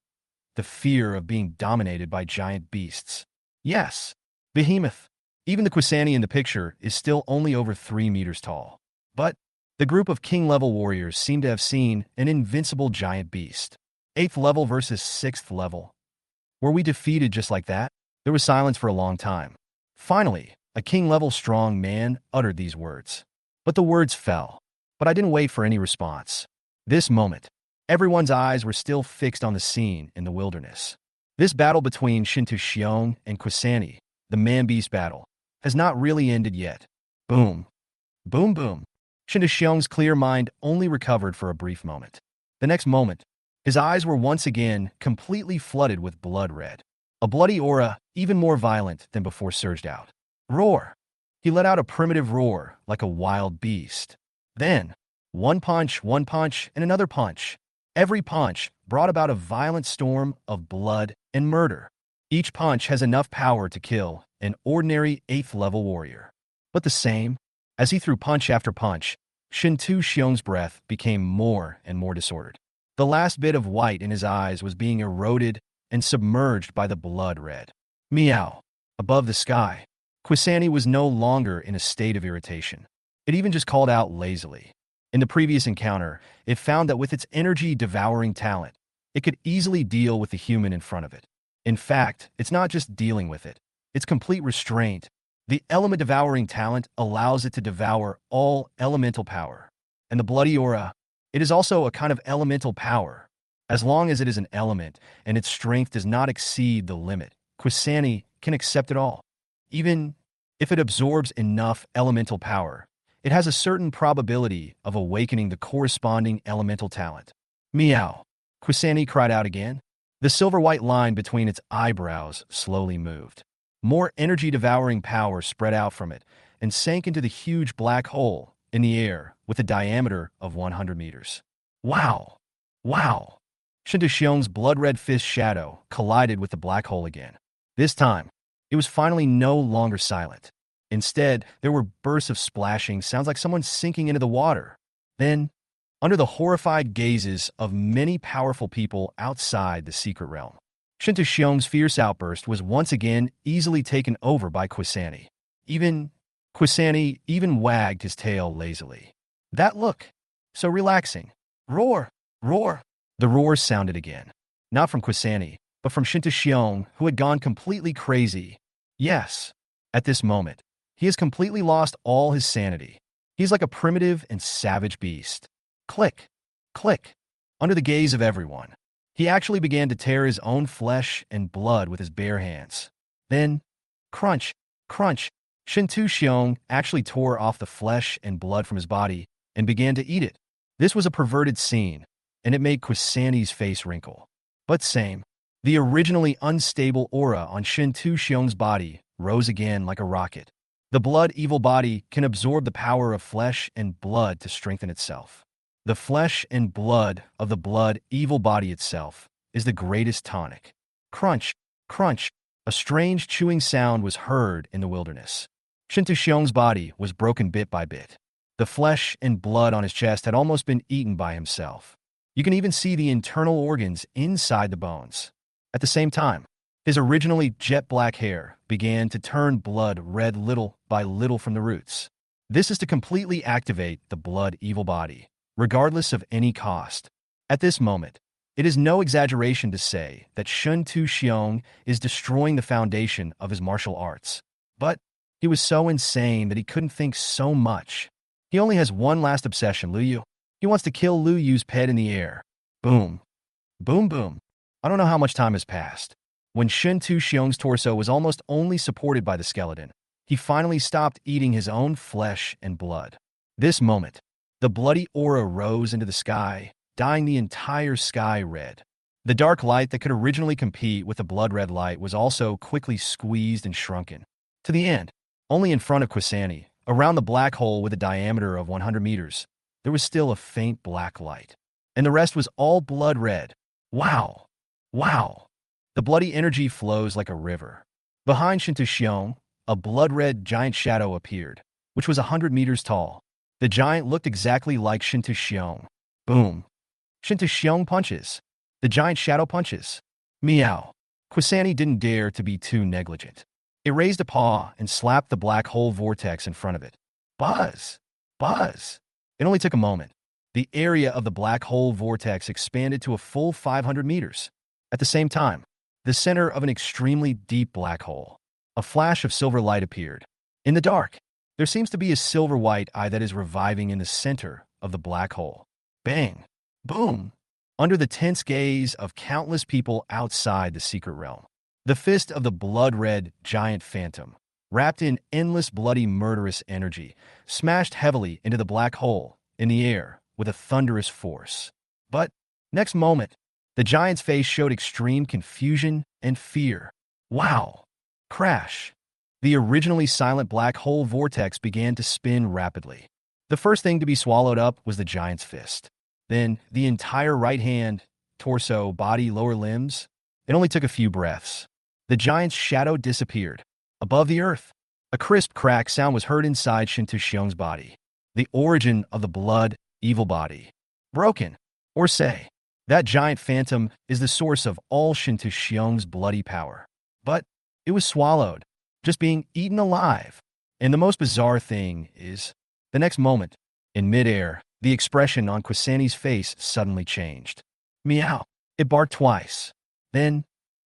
the fear of being dominated by giant beasts. Yes, Behemoth. Even the Quani in the picture is still only over 3 meters tall. But the group of king-level warriors seemed to have seen an invincible giant beast. 8th level versus 6th level. Were we defeated just like that? There was silence for a long time. Finally, a king-level strong man uttered these words. But the words fell. But I didn't wait for any response. This moment, everyone's eyes were still fixed on the scene in the wilderness. This battle between Shinto Xiong and Quasani, the man-beast battle, has not really ended yet. Boom. Boom boom. Shinto Xiong's clear mind only recovered for a brief moment. The next moment, his eyes were once again completely flooded with blood red. A bloody aura, even more violent than before, surged out. Roar! He let out a primitive roar like a wild beast. Then, one punch, and another punch. Every punch brought about a violent storm of blood and murder. Each punch has enough power to kill an ordinary 8th-level warrior. But the same, as he threw punch after punch, Shinto Xiong's breath became more and more disordered. The last bit of white in his eyes was being eroded and submerged by the blood red. Meow. Above the sky, Quasani was no longer in a state of irritation. It even just called out lazily. In the previous encounter, it found that with its energy-devouring talent, it could easily deal with the human in front of it. In fact, it's not just dealing with it, it's complete restraint. The element-devouring talent allows it to devour all elemental power. And the bloody aura, it is also a kind of elemental power. As long as it is an element and its strength does not exceed the limit, Quasani can accept it all. Even if it absorbs enough elemental power, it has a certain probability of awakening the corresponding elemental talent. Meow. Quasani cried out again. The silver-white line between its eyebrows slowly moved. More energy-devouring power spread out from it and sank into the huge black hole in the air with a diameter of 100 meters. Wow! Wow! Shinto Xiong's blood-red fist shadow collided with the black hole again. This time, it was finally no longer silent. Instead, there were bursts of splashing, sounds like someone sinking into the water. Then, under the horrified gazes of many powerful people outside the secret realm, Shinto Xiong's fierce outburst was once again easily taken over by Quasani. Quasani even wagged his tail lazily. That look, so relaxing. Roar! Roar! The roars sounded again. Not from Quasani, but from Shinto Xiong, who had gone completely crazy. Yes, at this moment, he has completely lost all his sanity. He's like a primitive and savage beast. Click! Click! Under the gaze of everyone, he actually began to tear his own flesh and blood with his bare hands. Then, crunch! Crunch! Shinto Xiong actually tore off the flesh and blood from his body and began to eat it. This was a perverted scene, and it made Quasani's face wrinkle. But same, the originally unstable aura on Shinto Xiong's body rose again like a rocket. The blood-evil body can absorb the power of flesh and blood to strengthen itself. The flesh and blood of the blood-evil body itself is the greatest tonic. Crunch! Crunch! A strange chewing sound was heard in the wilderness. Shinto Xiong's body was broken bit by bit. The flesh and blood on his chest had almost been eaten by himself. You can even see the internal organs inside the bones. At the same time, his originally jet-black hair began to turn blood red little by little from the roots. This is to completely activate the blood-evil body, regardless of any cost. At this moment, it is no exaggeration to say that Shinto Xiong is destroying the foundation of his martial arts. But he was so insane that he couldn't think so much. He only has one last obsession, Lu Yu. He wants to kill Lu Yu's pet in the air. Boom. Boom boom. I don't know how much time has passed. When Shinto Xiong's torso was almost only supported by the skeleton, he finally stopped eating his own flesh and blood. This moment, the bloody aura rose into the sky, dyeing the entire sky red. The dark light that could originally compete with the blood-red light was also quickly squeezed and shrunken. To the end, only in front of Quasani, around the black hole with a diameter of 100 meters, there was still a faint black light. And the rest was all blood red. Wow! Wow! The bloody energy flows like a river. Behind Shinto Xiong, a blood-red giant shadow appeared, which was 100 meters tall. The giant looked exactly like Shinto Xiong. Boom! Shinto Xiong punches. The giant shadow punches. Meow. Quasani didn't dare to be too negligent. It raised a paw and slapped the black hole vortex in front of it. Buzz! Buzz! It only took a moment. The area of the black hole vortex expanded to a full 500 meters. At the same time, the center of an extremely deep black hole, a flash of silver light appeared. In the dark, there seems to be a silver-white eye that is reviving in the center of the black hole. Bang! Boom! Under the tense gaze of countless people outside the secret realm. The fist of the blood-red giant phantom, wrapped in endless bloody murderous energy, smashed heavily into the black hole in the air with a thunderous force. But, next moment, the giant's face showed extreme confusion and fear. Wow! Crash! The originally silent black hole vortex began to spin rapidly. The first thing to be swallowed up was the giant's fist. Then, the entire right hand, torso, body, lower limbs. It only took a few breaths. The giant's shadow disappeared. Above the earth, a crisp crack sound was heard inside Shinto Xiong's body. The origin of the blood, evil body. Broken. Or say, that giant phantom is the source of all Shinto Xiong's bloody power. But it was swallowed, just being eaten alive. And the most bizarre thing is, the next moment, in midair, the expression on Quasani's face suddenly changed. Meow. It barked twice. Then,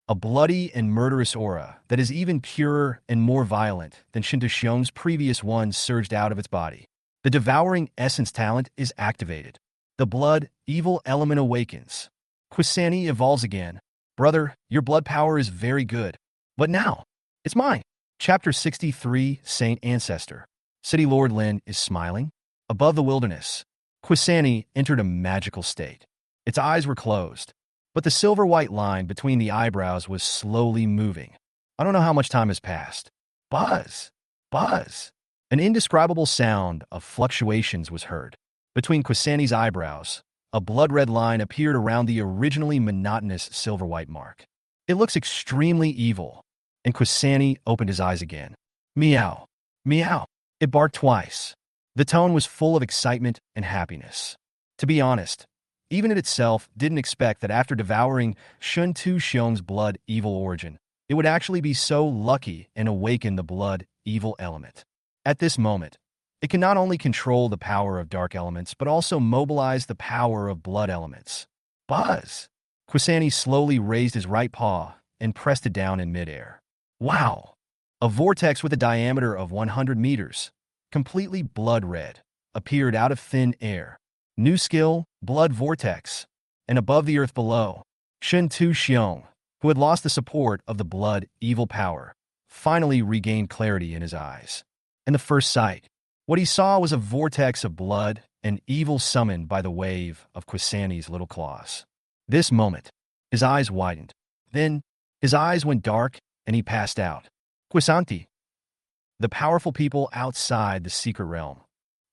a bloody and murderous aura that is even purer and more violent than Shinto Xiong's previous one surged out of its body. The devouring essence talent is activated. The blood, evil element awakens. Quasani evolves again. Brother, your blood power is very good. But now, it's mine. Chapter 63, Saint Ancestor. City Lord Lin is smiling. Above the wilderness, Quasani entered a magical state. Its eyes were closed, but the silver-white line between the eyebrows was slowly moving. I don't know how much time has passed. Buzz! Buzz! An indescribable sound of fluctuations was heard. Between Quasani's eyebrows, a blood-red line appeared around the originally monotonous silver-white mark. It looks extremely evil, and Quasani opened his eyes again. Meow! Meow! It barked twice. The tone was full of excitement and happiness. To be honest, even it itself didn't expect that after devouring Shinto Xiong's blood evil origin, it would actually be so lucky and awaken the blood evil element. At this moment, it can not only control the power of dark elements, but also mobilize the power of blood elements. Buzz! Quasani slowly raised his right paw and pressed it down in midair. Wow! A vortex with a diameter of 100 meters, completely blood-red, appeared out of thin air. New skill, blood vortex. And above the earth below, Shinto Xiong, who had lost the support of the blood evil power, finally regained clarity in his eyes. And the first sight, what he saw was a vortex of blood and evil summoned by the wave of Quasani's little claws. This moment, his eyes widened. Then, his eyes went dark and he passed out. Quisanti, the powerful people outside the secret realm.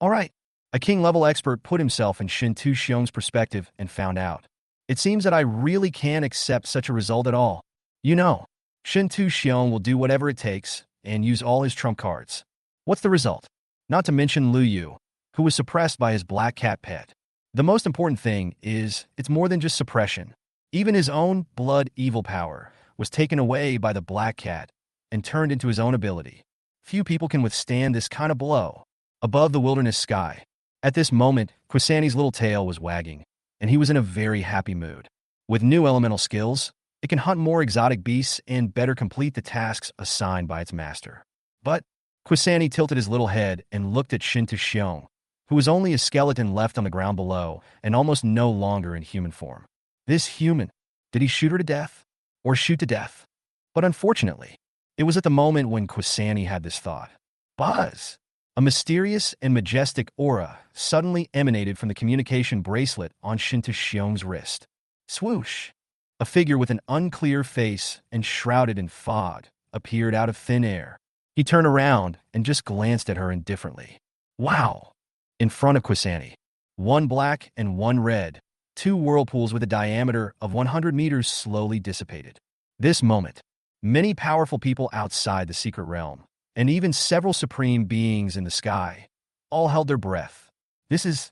All right, a king-level expert put himself in Shinto Xiong's perspective and found out. It seems that I really can't accept such a result at all. You know, Shinto Xiong will do whatever it takes and use all his trump cards. What's the result? Not to mention Lu Yu, who was suppressed by his black cat pet. The most important thing is, it's more than just suppression. Even his own blood evil power was taken away by the black cat and turned into his own ability. Few people can withstand this kind of blow. Above the wilderness sky, at this moment, Quasani's little tail was wagging, and he was in a very happy mood. With new elemental skills, it can hunt more exotic beasts and better complete the tasks assigned by its master. But Quasani tilted his little head and looked at Shinto Xiong, who was only a skeleton left on the ground below and almost no longer in human form. This human, did he shoot her to death? Or shoot to death? But unfortunately, it was at the moment when Quasani had this thought. Buzz! A mysterious and majestic aura suddenly emanated from the communication bracelet on Shinto Xiong's wrist. Swoosh! A figure with an unclear face and shrouded in fog appeared out of thin air. He turned around and just glanced at her indifferently. Wow! In front of Quasani, one black and one red, two whirlpools with a diameter of 100 meters slowly dissipated. This moment, many powerful people outside the secret realm, and even several supreme beings in the sky, all held their breath. This is,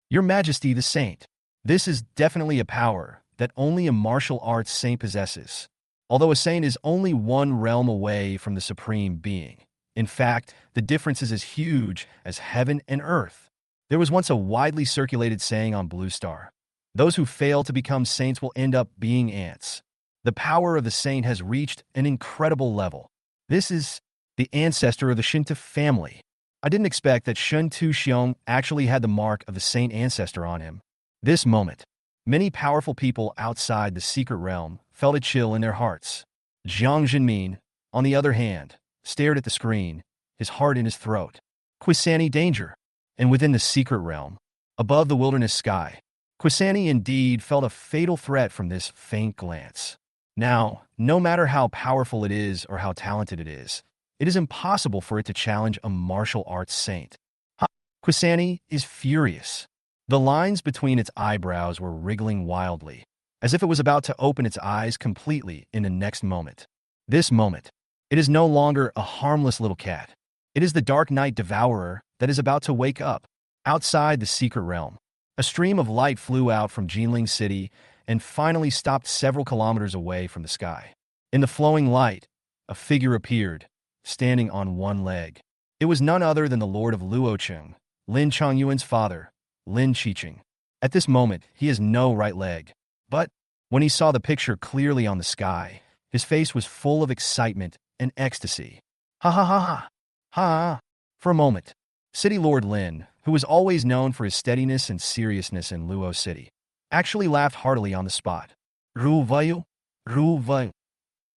Your Majesty the Saint. This is definitely a power that only a martial arts saint possesses. Although a saint is only one realm away from the supreme being. In fact, the difference is as huge as heaven and earth. There was once a widely circulated saying on Blue Star. Those who fail to become saints will end up being ants. The power of the saint has reached an incredible level. This is the ancestor of the Shinto family. I didn't expect that Shinto Xiong actually had the mark of the saint ancestor on him. This moment, Many powerful people outside the secret realm felt a chill in their hearts. Jiang Jinmin, on the other hand, stared at the screen, his heart in his throat. Quisani danger. And within the secret realm, above the wilderness sky, Quisani indeed felt a fatal threat from this faint glance. Now, no matter how powerful it is or how talented it is impossible for it to challenge a martial arts saint. Quisani is furious. The lines between its eyebrows were wriggling wildly, as if it was about to open its eyes completely in the next moment. This moment, it is no longer a harmless little cat. It is the Dark Knight Devourer that is about to wake up. Outside the secret realm, a stream of light flew out from Jinling City and finally stopped several kilometers away from the sky. In the flowing light, a figure appeared, standing on one leg. It was none other than the Lord of Luocheng, Lin Changyuan's father, Lin Qiqing. At this moment, he has no right leg. But when he saw the picture clearly on the sky, his face was full of excitement and ecstasy. Ha ha ha ha! Ha! For a moment, City Lord Lin, who was always known for his steadiness and seriousness in Luo City, actually laughed heartily on the spot. Ru Vayu? Ru Vayu.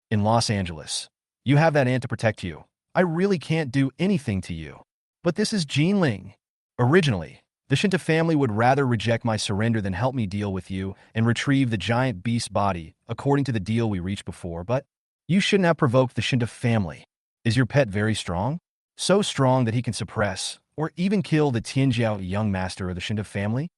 In Los Angeles, you have that ant to protect you. I really can't do anything to you. But this is Jinling. Originally, the Shinta family would rather reject my surrender than help me deal with you and retrieve the giant beast body, according to the deal we reached before, but you shouldn't have provoked the Shinta family. Is your pet very strong? So strong that he can suppress, or even kill the Tianjiao young master of the Shinta family?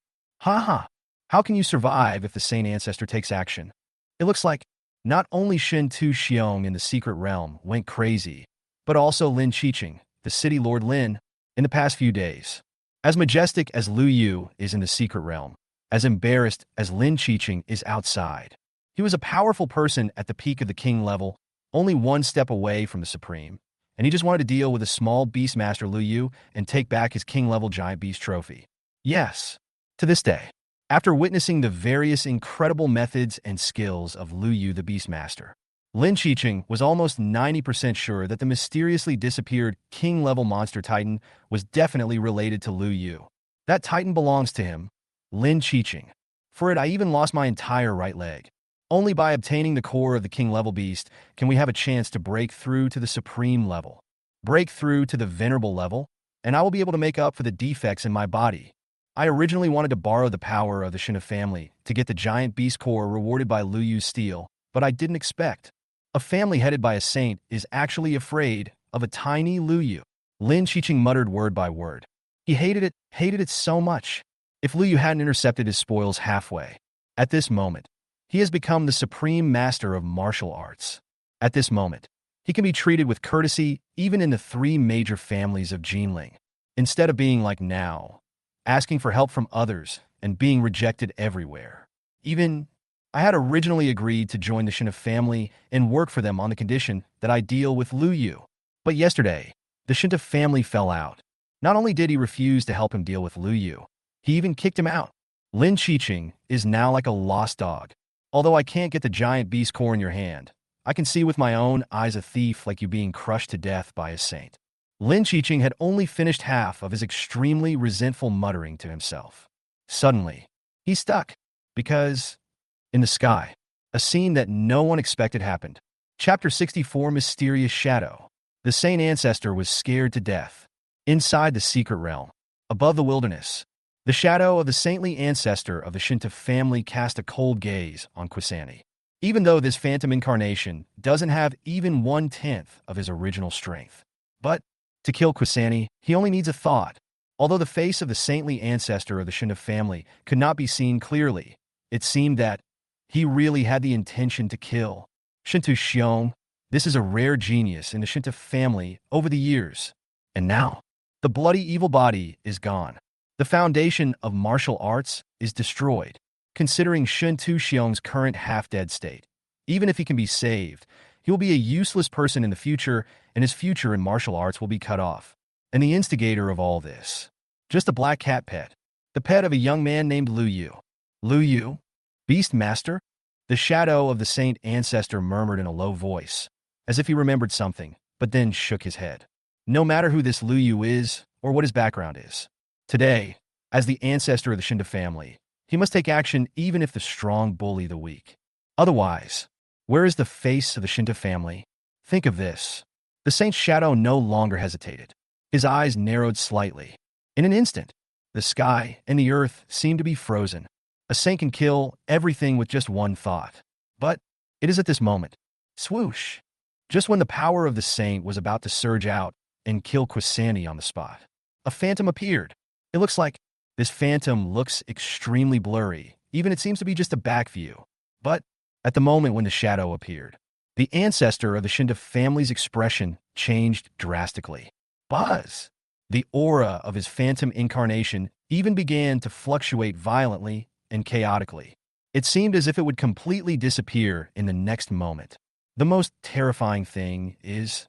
Ha ha! How can you survive if the Saint Ancestor takes action? It looks like not only Shin Tu Xiong in the secret realm went crazy, but also Lin Qiqing, the city lord Lin, in the past few days. As majestic as Lu Yu is in the secret realm, as embarrassed as Lin Qiqing is outside. He was a powerful person at the peak of the king level, only one step away from the supreme, and he just wanted to deal with a small Beastmaster Lu Yu and take back his king-level giant beast trophy. Yes, to this day, after witnessing the various incredible methods and skills of Lu Yu the Beastmaster, Lin Qiqing was almost 90% sure that the mysteriously disappeared king-level monster titan was definitely related to Lu Yu. That titan belongs to him, Lin Qiqing. For it, I even lost my entire right leg. Only by obtaining the core of the king-level beast can we have a chance to break through to the supreme level, break through to the venerable level, and I will be able to make up for the defects in my body. I originally wanted to borrow the power of the Shinta family to get the giant beast core rewarded by Lu Yu's steel, but I didn't expect. A family headed by a saint is actually afraid of a tiny Lu Yu. Lin Qiqing muttered word by word. He hated it so much. If Lu Yu hadn't intercepted his spoils halfway. At this moment, he has become the supreme master of martial arts. At this moment, he can be treated with courtesy even in the three major families of Jinling, instead of being like now, asking for help from others and being rejected everywhere. Even, I had originally agreed to join the Shinta family and work for them on the condition that I deal with Lu Yu. But yesterday, the Shinta family fell out. Not only did he refuse to help him deal with Lu Yu, he even kicked him out. Lin Qiqing is now like a lost dog. Although I can't get the giant beast core in your hand, I can see with my own eyes a thief like you being crushed to death by a saint. Lin Qiqing had only finished half of his extremely resentful muttering to himself. Suddenly, he stuck, because, in the sky, a scene that no one expected happened. Chapter 64 Mysterious Shadow. The Saint Ancestor was scared to death. Inside the secret realm, above the wilderness, the shadow of the saintly ancestor of the Shinta family cast a cold gaze on Quisani. Even though this phantom incarnation doesn't have even 1/10 of his original strength. But, to kill Quisani, he only needs a thought. Although the face of the saintly ancestor of the Shinta family could not be seen clearly, it seemed that he really had the intention to kill. Shintu Xiong, this is a rare genius in the Shinta family over the years. And now, the bloody evil body is gone. The foundation of martial arts is destroyed. Considering Shin Tu Xiong's current half-dead state, even if he can be saved, he will be a useless person in the future, and his future in martial arts will be cut off. And the instigator of all this, just a black cat pet, the pet of a young man named Lu Yu. Lu Yu? Beastmaster? The shadow of the saint ancestor murmured in a low voice, as if he remembered something, but then shook his head. No matter who this Lu Yu is, or what his background is, today, as the ancestor of the Shinta family, He must take action even if the strong bully the weak. Otherwise, where is the face of the Shinto family? Think of this. The saint's shadow no longer hesitated. His eyes narrowed slightly. In an instant, the sky and the earth seemed to be frozen. A saint can kill everything with just one thought. But it is at this moment. Swoosh! Just when the power of the saint was about to surge out and kill Quani on the spot, a phantom appeared. It looks like this phantom looks extremely blurry, even it seems to be just a back view. But at the moment when the shadow appeared, the ancestor of the Shinto family's expression changed drastically. Buzz! The aura of his phantom incarnation even began to fluctuate violently and chaotically. It seemed as if it would completely disappear in the next moment. The most terrifying thing is,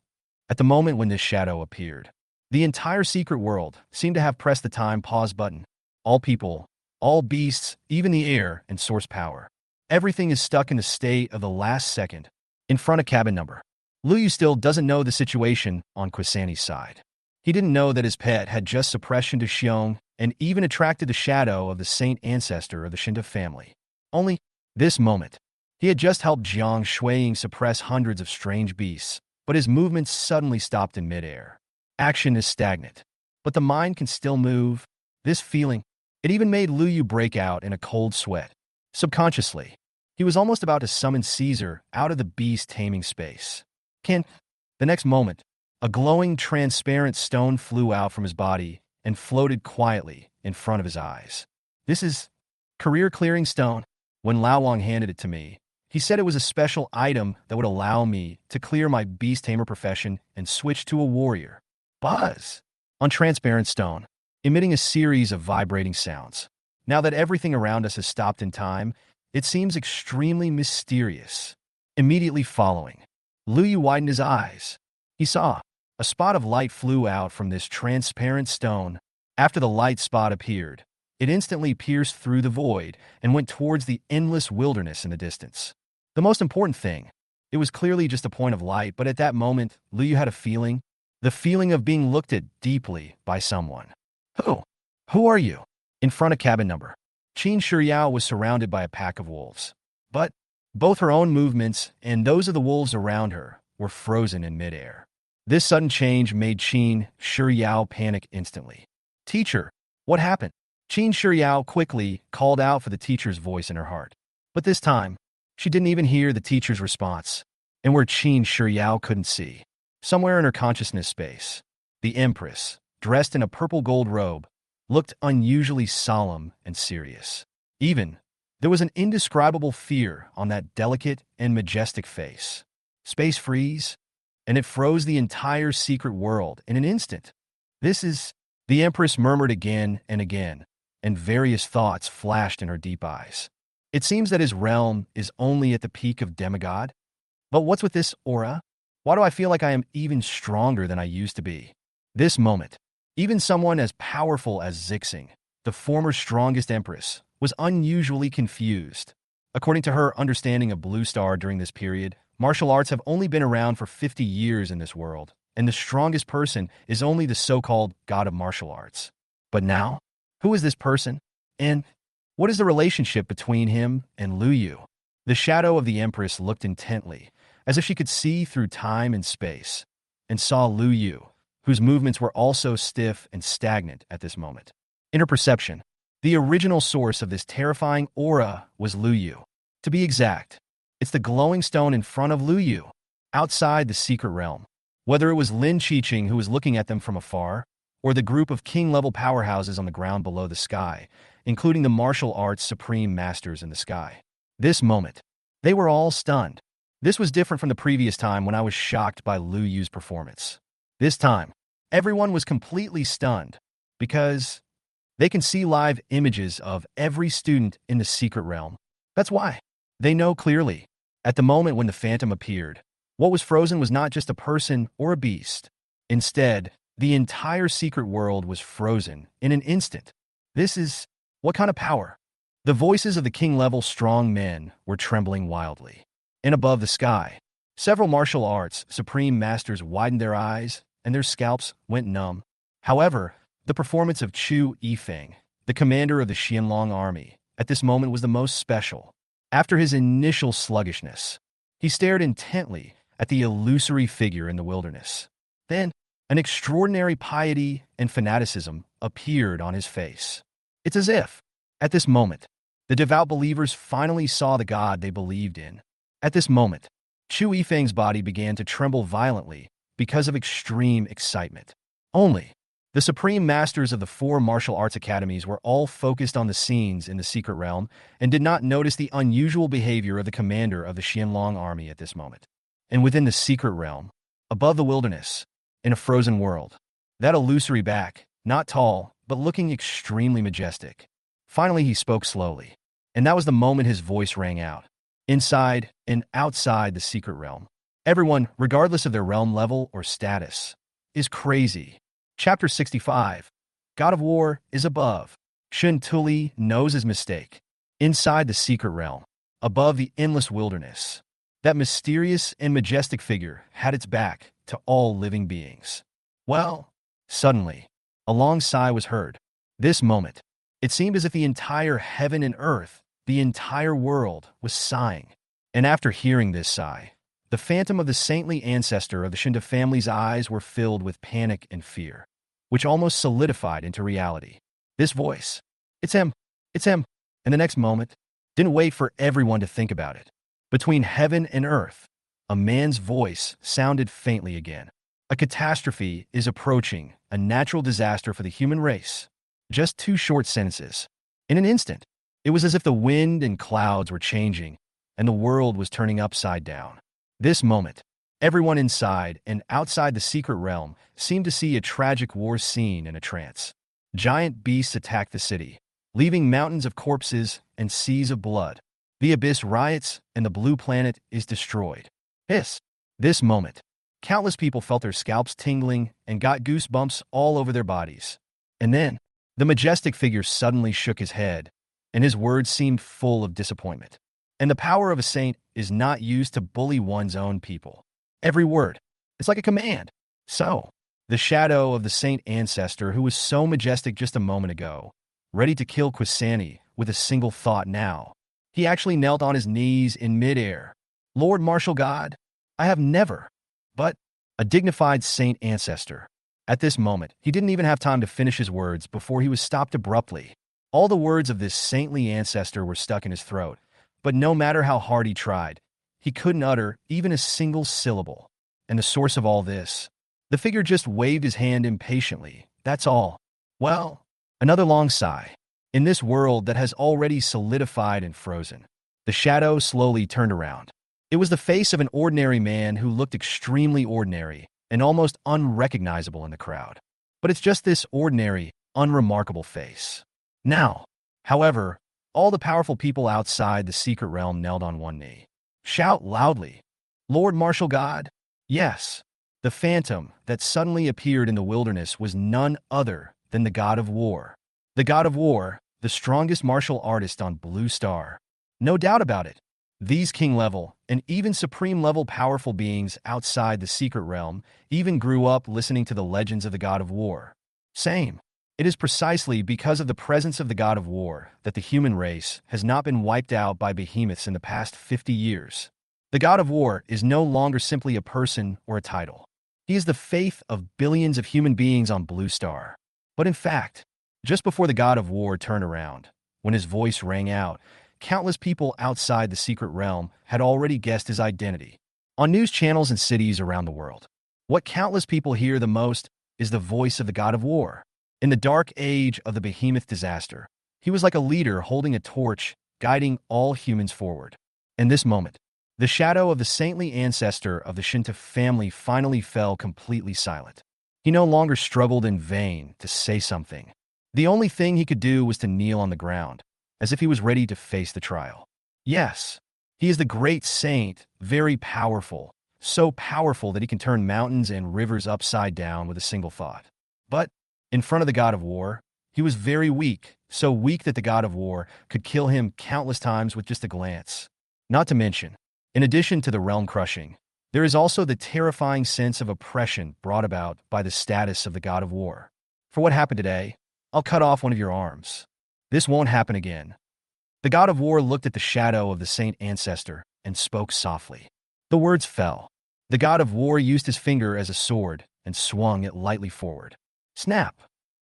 at the moment when this shadow appeared, the entire secret world seemed to have pressed the time pause button. All people, all beasts, even the air and source power. Everything is stuck in the state of the last second. In front of cabin number. Luyu still doesn't know the situation on Quasani's side. He didn't know that his pet had just suppressed Shinto Xiong and even attracted the shadow of the saint ancestor of the Shinto family. Only this moment. He had just helped Jiang Shuiying suppress hundreds of strange beasts, but his movements suddenly stopped in midair. Action is stagnant, but the mind can still move. This feeling, it even made Luyu break out in a cold sweat. Subconsciously, he was almost about to summon Caesar out of the beast taming space. The next moment, a glowing, transparent stone flew out from his body and floated quietly in front of his eyes. This is career-clearing stone. When Lao Wang handed it to me, he said it was a special item that would allow me to clear my beast tamer profession and switch to a warrior. Buzz! On transparent stone, emitting a series of vibrating sounds. Now that everything around us has stopped in time, it seems extremely mysterious. Immediately following, Luyu widened his eyes. He saw a spot of light flew out from this transparent stone. After the light spot appeared, it instantly pierced through the void and went towards the endless wilderness in the distance. The most important thing, it was clearly just a point of light, but at that moment, Luyu had a feeling, the feeling of being looked at deeply by someone. Who are you? In front of cabin number. Qin Shiyao was surrounded by a pack of wolves. But both her own movements and those of the wolves around her were frozen in midair. This sudden change made Qin Shiyao panic instantly. Teacher, what happened? Qin Shiyao quickly called out for the teacher's voice in her heart. But this time, she didn't even hear the teacher's response. And where Qin Shiyao couldn't see, somewhere in her consciousness space, the Empress, dressed in a purple gold robe, looked unusually solemn and serious. Even, there was an indescribable fear on that delicate and majestic face. Space freeze, and it froze the entire secret world in an instant. The Empress murmured again and again, and various thoughts flashed in her deep eyes. It seems that his realm is only at the peak of demigod. But what's with this aura? Why do I feel like I am even stronger than I used to be? This moment, even someone as powerful as Zixing, the former strongest empress, was unusually confused. According to her understanding of Blue Star during this period, martial arts have only been around for 50 years in this world, and the strongest person is only the so-called god of martial arts. But now, who is this person? And what is the relationship between him and Luyu? The shadow of the Empress looked intently, as if she could see through time and space, and saw Luyu, whose movements were also stiff and stagnant at this moment. In her perception, the original source of this terrifying aura was Luyu. To be exact, it's the glowing stone in front of Luyu, outside the secret realm. Whether it was Lin Qiqing who was looking at them from afar, or the group of king-level powerhouses on the ground below the sky, including the martial arts supreme masters in the sky. This moment, they were all stunned. This was different from the previous time when I was shocked by Luyu's performance. This time, everyone was completely stunned, because they can see live images of every student in the secret realm. That's why. They know clearly. At the moment when the phantom appeared, what was frozen was not just a person or a beast. Instead, the entire secret world was frozen in an instant. What kind of power? The voices of the king-level strong men were trembling wildly. And above the sky, several martial arts supreme masters widened their eyes, and their scalps went numb. However, the performance of Chu Yifeng, the commander of the Xianlong army, at this moment was the most special. After his initial sluggishness, he stared intently at the illusory figure in the wilderness. Then, an extraordinary piety and fanaticism appeared on his face. It's as if, at this moment, the devout believers finally saw the God they believed in. At this moment, Chu Yifeng's body began to tremble violently because of extreme excitement. Only, the supreme masters of the four martial arts academies were all focused on the scenes in the secret realm and did not notice the unusual behavior of the commander of the Xianlong army at this moment. And within the secret realm, above the wilderness, in a frozen world, that illusory back, not tall, but looking extremely majestic. Finally, he spoke slowly, and that was the moment his voice rang out. Inside and outside the secret realm, everyone, regardless of their realm level or status, is crazy. Chapter 65. God of War is above. Shun Tuli knows his mistake. Inside the secret realm, above the endless wilderness, that mysterious and majestic figure had its back to all living beings. Well, suddenly, a long sigh was heard. This moment, it seemed as if the entire heaven and earth, the entire world, was sighing. And after hearing this sigh, the phantom of the saintly ancestor of the Shinta family's eyes were filled with panic and fear, which almost solidified into reality. This voice, it's him, it's him. And the next moment, didn't wait for everyone to think about it. Between heaven and earth, a man's voice sounded faintly again. A catastrophe is approaching, a natural disaster for the human race. Just two short sentences. In an instant, it was as if the wind and clouds were changing, and the world was turning upside down. This moment, everyone inside and outside the secret realm seemed to see a tragic war scene in a trance. Giant beasts attacked the city, leaving mountains of corpses and seas of blood. The abyss riots, and the blue planet is destroyed. This moment, countless people felt their scalps tingling and got goosebumps all over their bodies. And then, the majestic figure suddenly shook his head, and his words seemed full of disappointment. And the power of a saint is not used to bully one's own people. Every word, it's like a command. So, the shadow of the saint ancestor who was so majestic just a moment ago, ready to kill Quani with a single thought now. He actually knelt on his knees in midair. Lord Martial God, I have never, but a dignified saint ancestor. At this moment, he didn't even have time to finish his words before he was stopped abruptly. All the words of this saintly ancestor were stuck in his throat, but no matter how hard he tried, he couldn't utter even a single syllable. And the source of all this? The figure just waved his hand impatiently, that's all. Well, another long sigh. In this world that has already solidified and frozen, the shadow slowly turned around. It was the face of an ordinary man who looked extremely ordinary and almost unrecognizable in the crowd. But it's just this ordinary, unremarkable face. Now, however, all the powerful people outside the secret realm knelt on one knee. Shout loudly, Lord Martial God? Yes, the phantom that suddenly appeared in the wilderness was none other than the God of War. The God of War, the strongest martial artist on Blue Star. No doubt about it. These king-level and even supreme-level powerful beings outside the secret realm even grew up listening to the legends of the God of War. Same. It is precisely because of the presence of the God of War that the human race has not been wiped out by behemoths in the past 50 years. The God of War is no longer simply a person or a title. He is the faith of billions of human beings on Blue Star. But in fact, just before the God of War turned around, when his voice rang out, countless people outside the secret realm had already guessed his identity. On news channels and cities around the world, what countless people hear the most is the voice of the God of War. In the dark age of the Behemoth disaster, he was like a leader holding a torch, guiding all humans forward. In this moment, the shadow of the saintly ancestor of the Shinta family finally fell completely silent. He no longer struggled in vain to say something. The only thing he could do was to kneel on the ground, as if he was ready to face the trial. Yes, he is the great saint, very powerful, so powerful that he can turn mountains and rivers upside down with a single thought. But in front of the God of War, he was very weak, so weak that the God of War could kill him countless times with just a glance. Not to mention, in addition to the realm crushing, there is also the terrifying sense of oppression brought about by the status of the God of War. For what happened today, I'll cut off one of your arms. This won't happen again. The god of war looked at the shadow of the saint ancestor and spoke softly. The words fell. The god of war used his finger as a sword and swung it lightly forward. Snap!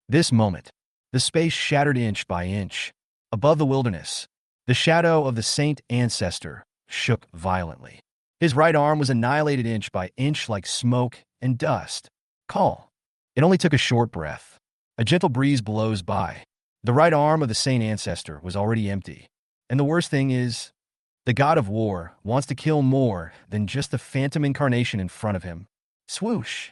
This moment, the space shattered inch by inch. Above the wilderness, the shadow of the saint ancestor shook violently. His right arm was annihilated inch by inch like smoke and dust. Call. It only took a short breath. A gentle breeze blows by. The right arm of the saint ancestor was already empty. And the worst thing is, the god of war wants to kill more than just the phantom incarnation in front of him. Swoosh!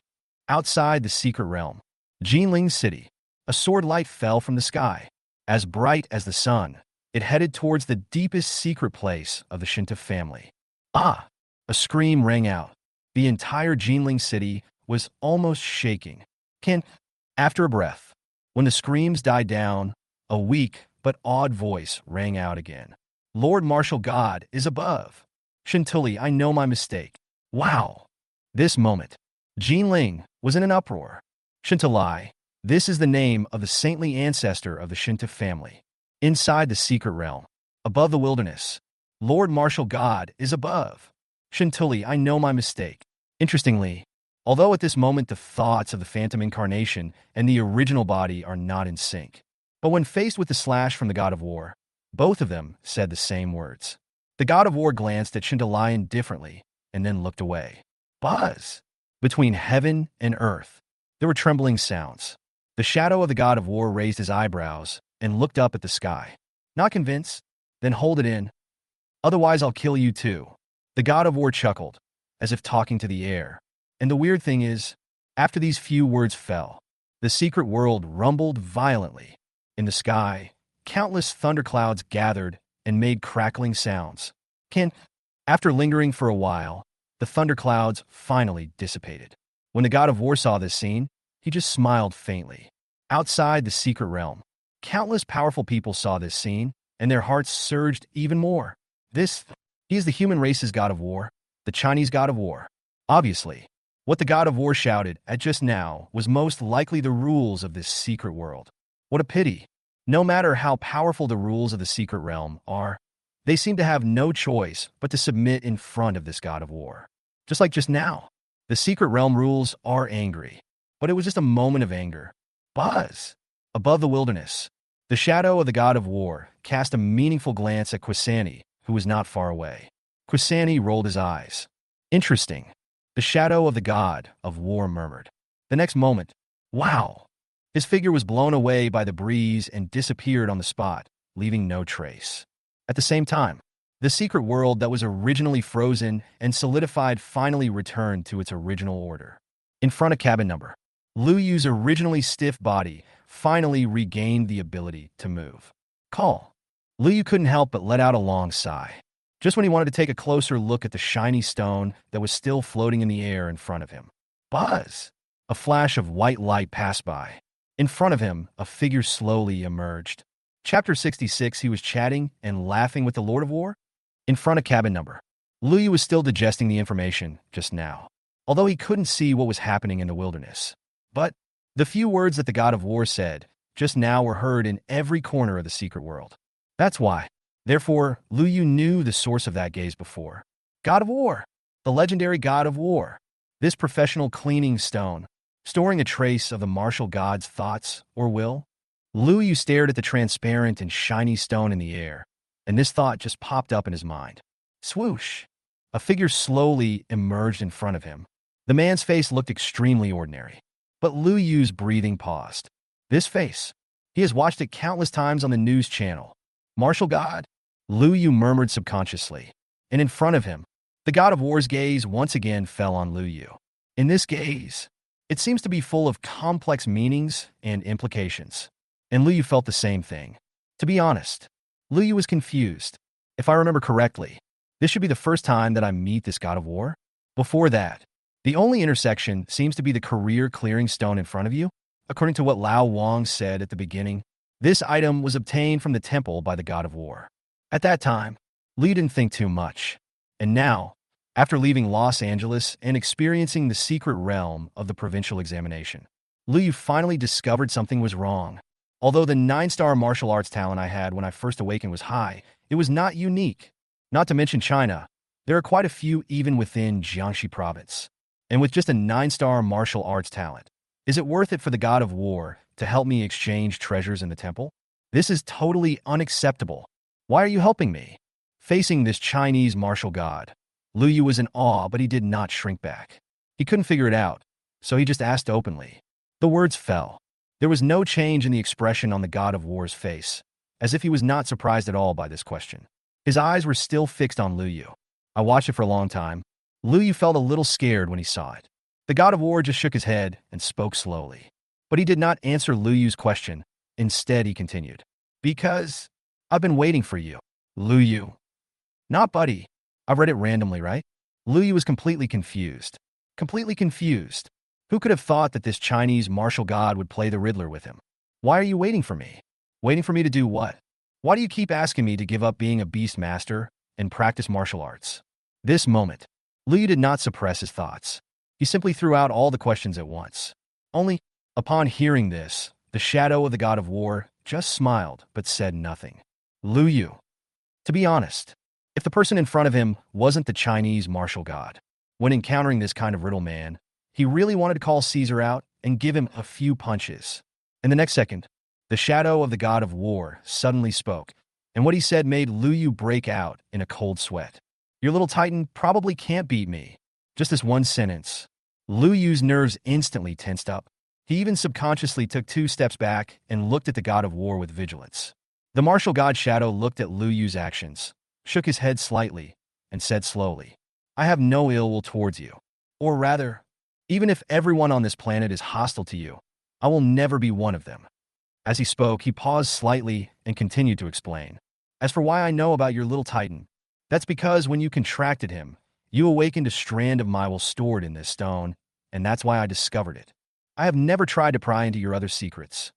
Outside the secret realm, Jinling's city, a sword light fell from the sky. As bright as the sun, it headed towards the deepest secret place of the Shinta family. Ah! A scream rang out. The entire Jinling city was almost shaking. After a breath, when the screams died down, a weak but odd voice rang out again. Lord Martial God is above. Shintuli, I know my mistake. Wow! This moment, Jinling was in an uproar. Shintuli, this is the name of the saintly ancestor of the Shinta family. Inside the secret realm, above the wilderness, Lord Martial God is above. Shintuli, I know my mistake. Interestingly, although at this moment the thoughts of the phantom incarnation and the original body are not in sync, but when faced with the slash from the god of war, both of them said the same words. The god of war glanced at Shintuli indifferently and then looked away. Buzz! Between heaven and earth, there were trembling sounds. The shadow of the god of war raised his eyebrows and looked up at the sky. Not convinced? Then hold it in. Otherwise I'll kill you too. The god of war chuckled, as if talking to the air. And the weird thing is, after these few words fell, the secret world rumbled violently. In the sky, countless thunderclouds gathered and made crackling sounds. After lingering for a while, the thunderclouds finally dissipated. When the god of war saw this scene, he just smiled faintly. Outside the secret realm, countless powerful people saw this scene, and their hearts surged even more. He is the human race's god of war, the Chinese god of war. Obviously, what the god of war shouted at just now was most likely the rules of this secret world. What a pity. No matter how powerful the rules of the secret realm are, they seem to have no choice but to submit in front of this god of war. Just like just now, the secret realm rules are angry, but it was just a moment of anger. Buzz! Above the wilderness, the shadow of the god of war cast a meaningful glance at Quani, who was not far away. Quani rolled his eyes. Interesting. The shadow of the god of war murmured. The next moment, wow! His figure was blown away by the breeze and disappeared on the spot, leaving no trace. At the same time, the secret world that was originally frozen and solidified finally returned to its original order. In front of cabin number, Lu Yu's originally stiff body finally regained the ability to move. Call. Lu Yu couldn't help but let out a long sigh. Just when he wanted to take a closer look at the shiny stone that was still floating in the air in front of him. Buzz! A flash of white light passed by. In front of him, a figure slowly emerged. Chapter 66, he was chatting and laughing with the Lord of War. In front of cabin number, Lu Yu was still digesting the information just now, although he couldn't see what was happening in the wilderness. But the few words that the god of war said just now were heard in every corner of the secret world. That's why. Therefore, Lu Yu knew the source of that gaze before. God of War, the legendary god of war. This professional cleaning stone, storing a trace of the martial god's thoughts or will. Lu Yu stared at the transparent and shiny stone in the air, and this thought just popped up in his mind. Swoosh! A figure slowly emerged in front of him. The man's face looked extremely ordinary, but Lu Yu's breathing paused. This face, he has watched it countless times on the news channel. Martial god? Lu Yu murmured subconsciously, and in front of him, the god of war's gaze once again fell on Lu Yu. In this gaze, it seems to be full of complex meanings and implications, and Lu Yu felt the same thing. To be honest, Lu Yu was confused. If I remember correctly, this should be the first time that I meet this god of war. Before that, the only intersection seems to be the career clearing stone in front of you. According to what Lao Wang said at the beginning, this item was obtained from the temple by the god of war. At that time, Li didn't think too much. And now, after leaving Los Angeles and experiencing the secret realm of the provincial examination, Li finally discovered something was wrong. Although the 9-star martial arts talent I had when I first awakened was high, It was not unique. Not to mention China, there are quite a few even within Jiangxi province. And with just a 9-star martial arts talent, is it worth it for the god of war to help me exchange treasures in the temple? This is totally unacceptable. Why are you helping me? Facing this Chinese martial god, Lu Yu was in awe, but he did not shrink back. He couldn't figure it out, so he just asked openly. The words fell. There was no change in the expression on the god of war's face, as if he was not surprised at all by this question. His eyes were still fixed on Lu Yu. I watched it for a long time. Lu Yu felt a little scared when he saw it. The god of war just shook his head and spoke slowly. But he did not answer Lu Yu's question. Instead, he continued. Because I've been waiting for you. Lu Yu. Not buddy. I've read it randomly, right? Lu Yu was completely confused. Completely confused. Who could have thought that this Chinese martial god would play the Riddler with him? Why are you waiting for me? Waiting for me to do what? Why do you keep asking me to give up being a Beastmaster and practice martial arts? This moment, Lu Yu did not suppress his thoughts. He simply threw out all the questions at once. Only, upon hearing this, the shadow of the god of war just smiled but said nothing. Lu Yu. To be honest, if the person in front of him wasn't the Chinese martial god, when encountering this kind of riddle man, he really wanted to call Caesar out and give him a few punches. In the next second, the shadow of the god of war suddenly spoke, and what he said made Lu Yu break out in a cold sweat. Your little titan probably can't beat me. Just this one sentence. Lu Yu's nerves instantly tensed up. He even subconsciously took 2 steps back and looked at the god of war with vigilance. The martial god shadow looked at Lu Yu's actions, shook his head slightly, and said slowly, I have no ill will towards you. Or rather, even if everyone on this planet is hostile to you, I will never be one of them. As he spoke, he paused slightly and continued to explain. As for why I know about your little titan, that's because when you contracted him, you awakened a strand of my will stored in this stone, and that's why I discovered it. I have never tried to pry into your other secrets.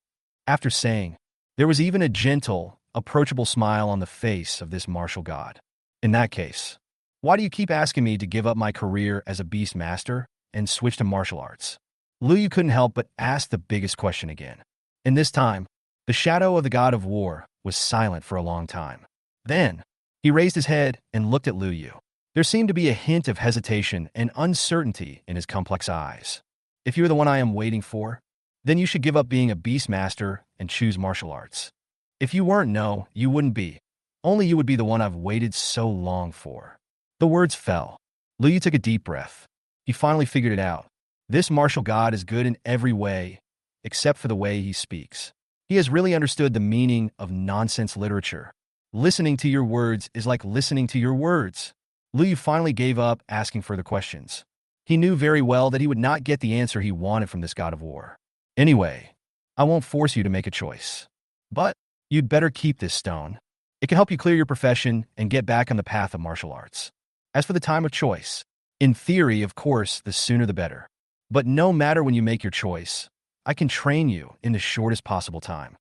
After saying, there was even a gentle, approachable smile on the face of this martial god. In that case, why do you keep asking me to give up my career as a Beastmaster and switch to martial arts? Lu Yu couldn't help but ask the biggest question again. And this time, the shadow of the god of war was silent for a long time. Then, he raised his head and looked at Lu Yu. There seemed to be a hint of hesitation and uncertainty in his complex eyes. If you're the one I am waiting for, then you should give up being a Beastmaster and choose martial arts. If you weren't, no, you wouldn't be. Only you would be the one I've waited so long for. The words fell. Lu Yu took a deep breath. He finally figured it out. This martial god is good in every way, except for the way he speaks. He has really understood the meaning of nonsense literature. Listening to your words is like listening to your words. Lu Yu finally gave up asking further questions. He knew very well that he would not get the answer he wanted from this god of war. Anyway, I won't force you to make a choice. But you'd better keep this stone. It can help you clear your profession and get back on the path of martial arts. As for the time of choice, in theory, of course, the sooner the better. But no matter when you make your choice, I can train you in the shortest possible time.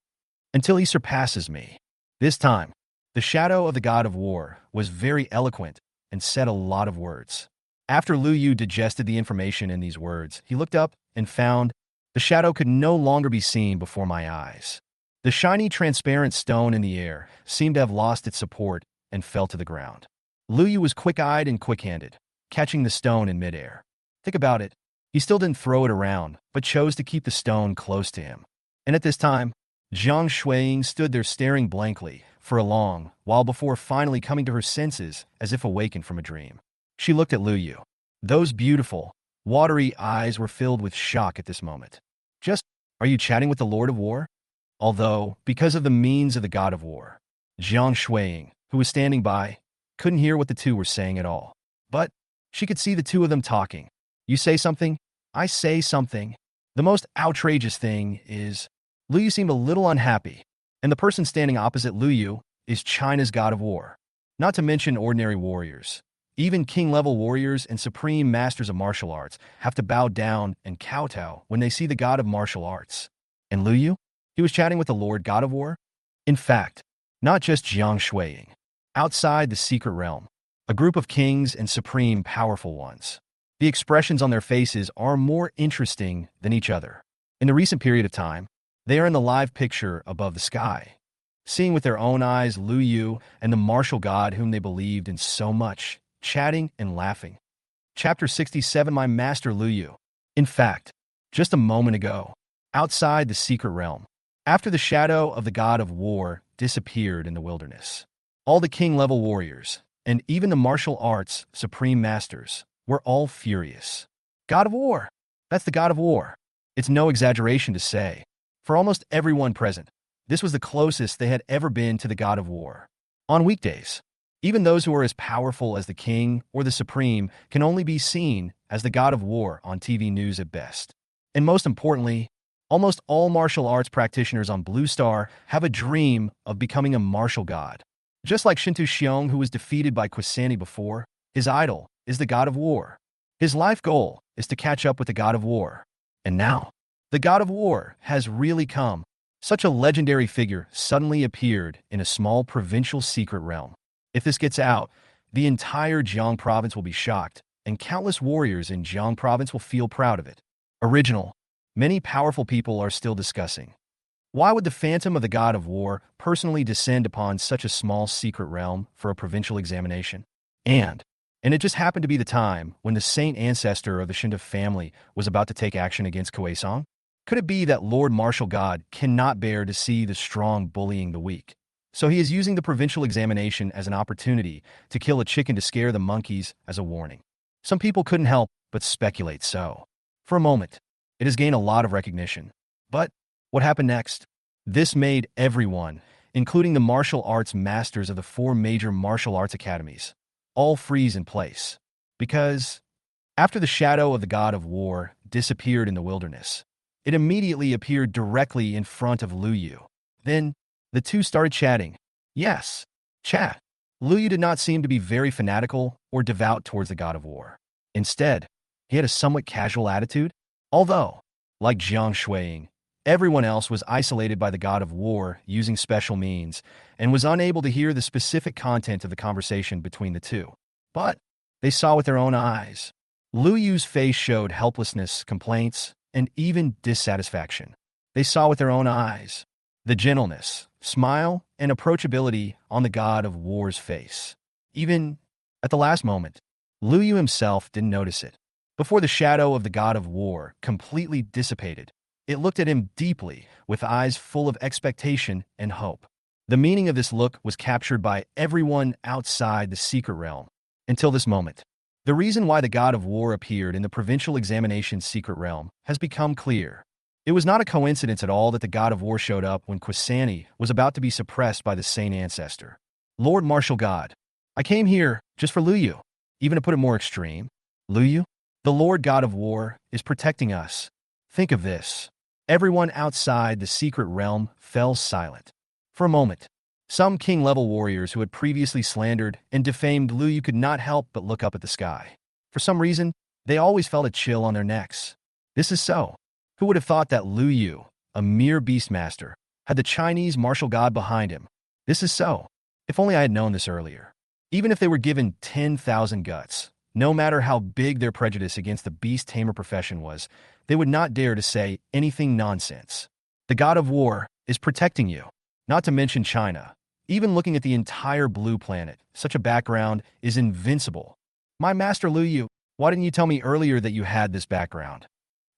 Until he surpasses me. This time, the shadow of the god of war was very eloquent and said a lot of words. After Lu Yu digested the information in these words, he looked up and found the shadow could no longer be seen before my eyes. The shiny, transparent stone in the air seemed to have lost its support and fell to the ground. Lu Yu was quick-eyed and quick-handed, catching the stone in midair. Think about it. He still didn't throw it around, but chose to keep the stone close to him. And at this time, Zhang Shuiying stood there staring blankly for a long while before finally coming to her senses as if awakened from a dream. She looked at Lu Yu. Those beautiful, watery eyes were filled with shock at this moment. Are you chatting with the Lord of War? Although, because of the means of the god of war, Zhang Shuiying, who was standing by, couldn't hear what the two were saying at all. But she could see the two of them talking. You say something, I say something. The most outrageous thing is, Lu Yu seemed a little unhappy, and the person standing opposite Lu Yu is China's god of war. Not to mention ordinary warriors. Even king-level warriors and supreme masters of martial arts have to bow down and kowtow when they see the god of martial arts. And Lu Yu? He was chatting with the Lord God of War? In fact, not just Zhang Shuiying. Outside the secret realm, a group of kings and supreme powerful ones. The expressions on their faces are more interesting than each other. In the recent period of time, they are in the live picture above the sky. seeing with their own eyes Lu Yu and the martial god whom they believed in so much, chatting and laughing. Chapter 67 My Master Lu Yu. In fact, just a moment ago, outside the secret realm, after the shadow of the god of war disappeared in the wilderness, all the king-level warriors, and even the martial arts supreme masters, were all furious. God of war! That's the god of war. It's no exaggeration to say, for almost everyone present, this was the closest they had ever been to the god of war. On weekdays, even those who are as powerful as the king or the supreme can only be seen as the god of war on TV news at best. And most importantly, almost all martial arts practitioners on Blue Star have a dream of becoming a martial god. Just like Shintu Xiong, who was defeated by Quani before, his idol is the god of war. His life goal is to catch up with the god of war. And now, the god of war has really come. Such a legendary figure suddenly appeared in a small provincial secret realm. If this gets out, the entire Jiang province will be shocked, and countless warriors in Jiang province will feel proud of it. Original. Many powerful people are still discussing. Why would the phantom of the god of war personally descend upon such a small secret realm for a provincial examination? And it just happened to be the time when the saint ancestor of the Shinda family was about to take action against Kuei-song? Could it be that Lord Martial God cannot bear to see the strong bullying the weak? So he is using the provincial examination as an opportunity to kill a chicken to scare the monkeys as a warning. Some people couldn't help but speculate so. For a moment, it has gained a lot of recognition. But what happened next? This made everyone, including the martial arts masters of the 4 major martial arts academies, all freeze in place. Because after the shadow of the god of war disappeared in the wilderness, it immediately appeared directly in front of Lu Yu. Then, the two started chatting. Yes, chat. Lu Yu did not seem to be very fanatical or devout towards the god of war. Instead, he had a somewhat casual attitude. Although, like Jiang Shuiying, everyone else was isolated by the god of war using special means and was unable to hear the specific content of the conversation between the two. But they saw with their own eyes. Lu Yu's face showed helplessness, complaints, and even dissatisfaction. They saw with their own eyes the gentleness, smile, and approachability on the god of war's face. Even at the last moment, Lu Yu himself didn't notice it. Before the shadow of the god of war completely dissipated, it looked at him deeply with eyes full of expectation and hope. The meaning of this look was captured by everyone outside the secret realm until this moment. The reason why the god of war appeared in the provincial examination secret realm has become clear. It was not a coincidence at all that the god of war showed up when Quani was about to be suppressed by the saint ancestor. Lord Martial God, I came here just for Lu Yu. Even to put it more extreme, Lu Yu, the Lord God of War, is protecting us. Think of this. Everyone outside the secret realm fell silent. For a moment, some king-level warriors who had previously slandered and defamed Lu Yu could not help but look up at the sky. For some reason, they always felt a chill on their necks. This is so. Who would have thought that Lu Yu, a mere Beastmaster, had the Chinese martial god behind him? This is so. If only I had known this earlier. Even if they were given 10,000 guts, no matter how big their prejudice against the beast tamer profession was, they would not dare to say anything nonsense. The god of war is protecting you. Not to mention China. Even looking at the entire blue planet, such a background is invincible. My master Lu Yu, why didn't you tell me earlier that you had this background?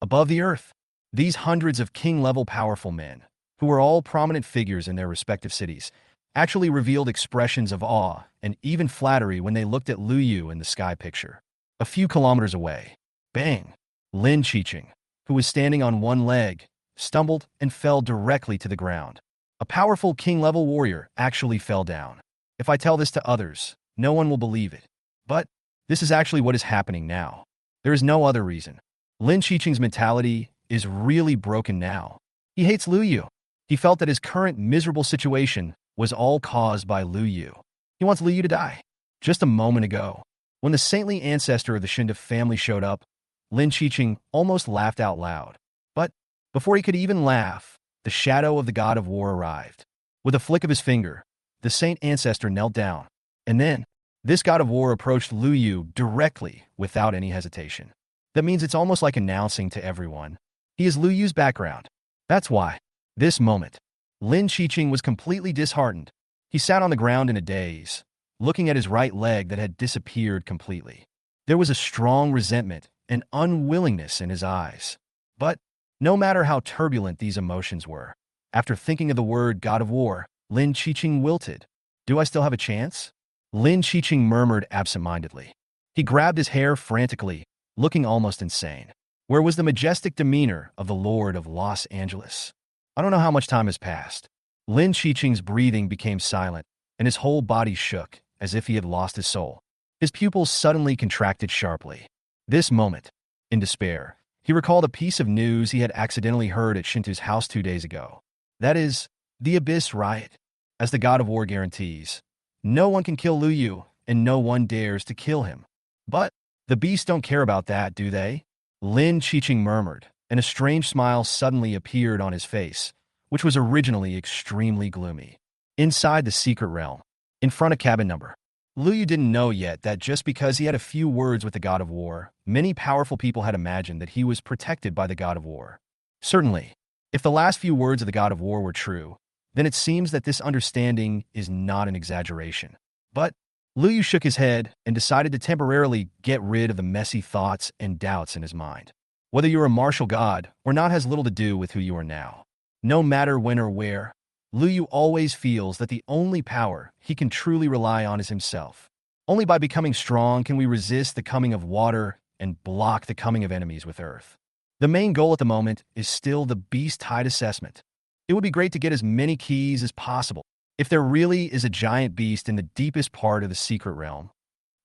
Above the earth, these hundreds of king-level powerful men, who were all prominent figures in their respective cities, actually revealed expressions of awe and even flattery when they looked at Lu Yu in the sky picture. A few kilometers away, bang! Lin Qiqing, who was standing on one leg, stumbled and fell directly to the ground. A powerful king-level warrior actually fell down. If I tell this to others, no one will believe it. But this is actually what is happening now. There is no other reason. Lin Qiqing's mentality is really broken now. He hates Lu Yu. He felt that his current miserable situation was all caused by Lu Yu. He wants Lu Yu to die. Just a moment ago, when the saintly ancestor of the Shinda family showed up, Lin Qiqing almost laughed out loud. But before he could even laugh, the shadow of the god of war arrived. With a flick of his finger, the saint ancestor knelt down. And then, this god of war approached Lu Yu directly without any hesitation. That means it's almost like announcing to everyone, he is Lu Yu's background. That's why, this moment, Lin Qiqing was completely disheartened. He sat on the ground in a daze, looking at his right leg that had disappeared completely. There was a strong resentment and unwillingness in his eyes. But no matter how turbulent these emotions were, after thinking of the word God of War, Lin Qiqing wilted. Do I still have a chance? Lin Qiqing murmured absent-mindedly. He grabbed his hair frantically, looking almost insane. Where was the majestic demeanor of the Lord of Los Angeles? I don't know how much time has passed. Lin Qiqing's breathing became silent, and his whole body shook, as if he had lost his soul. His pupils suddenly contracted sharply. This moment, in despair, he recalled a piece of news he had accidentally heard at Shintu's house 2 days ago. That is, the Abyss riot. As the God of War guarantees, no one can kill Lu Yu, and no one dares to kill him. But the beasts don't care about that, do they? Lin Qiqing murmured, and a strange smile suddenly appeared on his face, which was originally extremely gloomy. Inside the secret realm, in front of cabin number, Lu Yu didn't know yet that just because he had a few words with the God of War, many powerful people had imagined that he was protected by the God of War. Certainly, if the last few words of the God of War were true, then it seems that this understanding is not an exaggeration. But Lu Yu shook his head and decided to temporarily get rid of the messy thoughts and doubts in his mind. Whether you're a martial god or not has little to do with who you are now. No matter when or where, Lu Yu always feels that the only power he can truly rely on is himself. Only by becoming strong can we resist the coming of water and block the coming of enemies with earth. The main goal at the moment is still the beast tide assessment. It would be great to get as many keys as possible. If there really is a giant beast in the deepest part of the secret realm,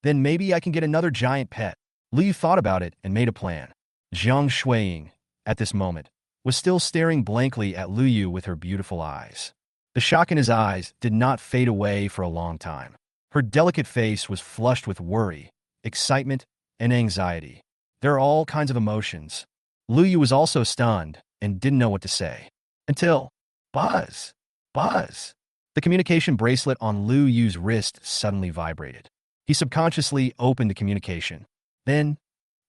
then maybe I can get another giant pet. Lu Yu thought about it and made a plan. Zhang Shuiying, at this moment, was still staring blankly at Lu Yu with her beautiful eyes. The shock in his eyes did not fade away for a long time. Her delicate face was flushed with worry, excitement, and anxiety. There are all kinds of emotions. Lu Yu was also stunned and didn't know what to say. Until, buzz. The communication bracelet on Lu Yu's wrist suddenly vibrated. He subconsciously opened the communication. Then,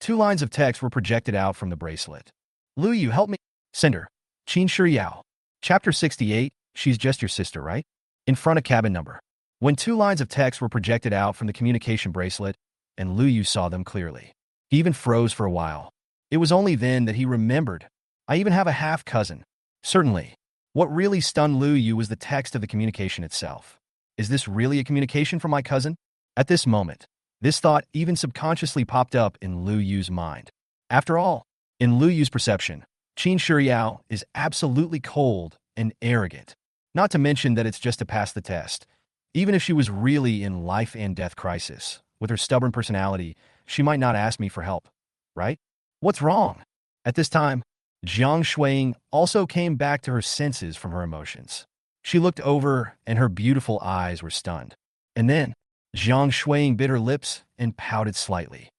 2 lines of text were projected out from the bracelet. Lu Yu, help me. Sender, Qin Shi Yao. Chapter 68, she's just your sister, right? In front of cabin number. When 2 lines of text were projected out from the communication bracelet, and Lu Yu saw them clearly. He even froze for a while. It was only then that he remembered. I even have a half-cousin. Certainly. What really stunned Lu Yu was the text of the communication itself. Is this really a communication from my cousin? At this moment, this thought even subconsciously popped up in Lu Yu's mind. After all, in Lu Yu's perception, Qin Shi Yao is absolutely cold and arrogant. Not to mention that it's just to pass the test. Even if she was really in life and death crisis, with her stubborn personality, she might not ask me for help, right? What's wrong? At this time, Zhang Shuiying also came back to her senses from her emotions. She looked over and her beautiful eyes were stunned. And then, Zhang Shuiying bit her lips and pouted slightly.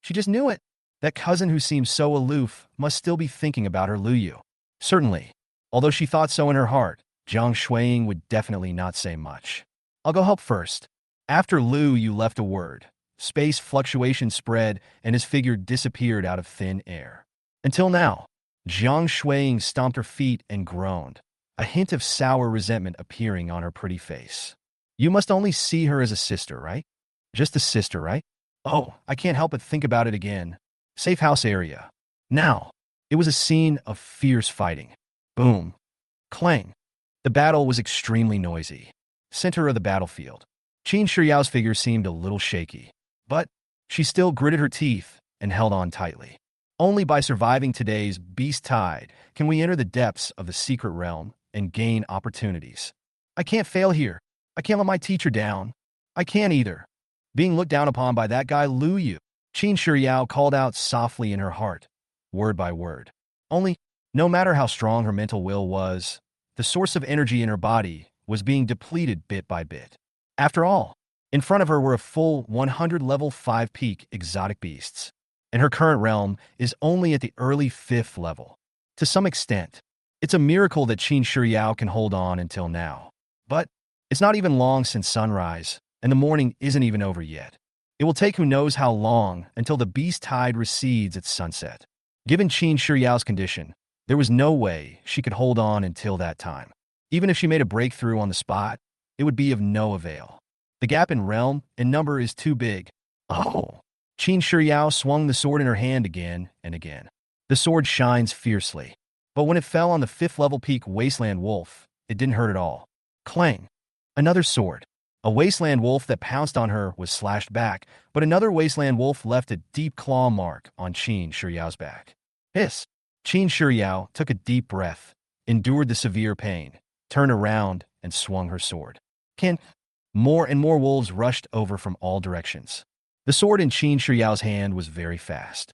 She just knew it. That cousin who seemed so aloof must still be thinking about her Lu Yu. Certainly, although she thought so in her heart, Zhang Shuiying would definitely not say much. I'll go help first. After Lu Yu left a word, space fluctuation spread and his figure disappeared out of thin air. Until now, Zhang Shuiying stomped her feet and groaned, a hint of sour resentment appearing on her pretty face. You must only see her as a sister, right? Just a sister, right? Oh, I can't help but think about it again. Safe house area. Now, it was a scene of fierce fighting. Boom. Clang. The battle was extremely noisy. Center of the battlefield. Qin Shi Yao's figure seemed a little shaky, but she still gritted her teeth and held on tightly. Only by surviving today's beast tide can we enter the depths of the secret realm and gain opportunities. I can't fail here. I can't let my teacher down. I can't either. Being looked down upon by that guy Lu Yu, Qin Shi Yao called out softly in her heart, word by word. Only, no matter how strong her mental will was, the source of energy in her body was being depleted bit by bit. After all, in front of her were a full 100 level 5 peak exotic beasts, and her current realm is only at the early 5th level. To some extent, it's a miracle that Qin Shi Yao can hold on until now. But it's not even long since sunrise, and the morning isn't even over yet. It will take who knows how long until the beast tide recedes at sunset. Given Qin Shi Yao's condition, There was no way she could hold on until that time. Even if she made a breakthrough on the spot, it would be of no avail. The gap in realm and number is too big. Oh. Qin Shiyao swung the sword in her hand again and again. The sword shines fiercely. But when it fell on the 5th level peak Wasteland Wolf, it didn't hurt at all. Clang. Another sword. A Wasteland Wolf that pounced on her was slashed back, but another Wasteland Wolf left a deep claw mark on Qin Shiyao's back. Hiss. Qin Shiyao took a deep breath, endured the severe pain, turned around, and swung her sword. Ken. More and more wolves rushed over from all directions. The sword in Qin Shiyao's hand was very fast.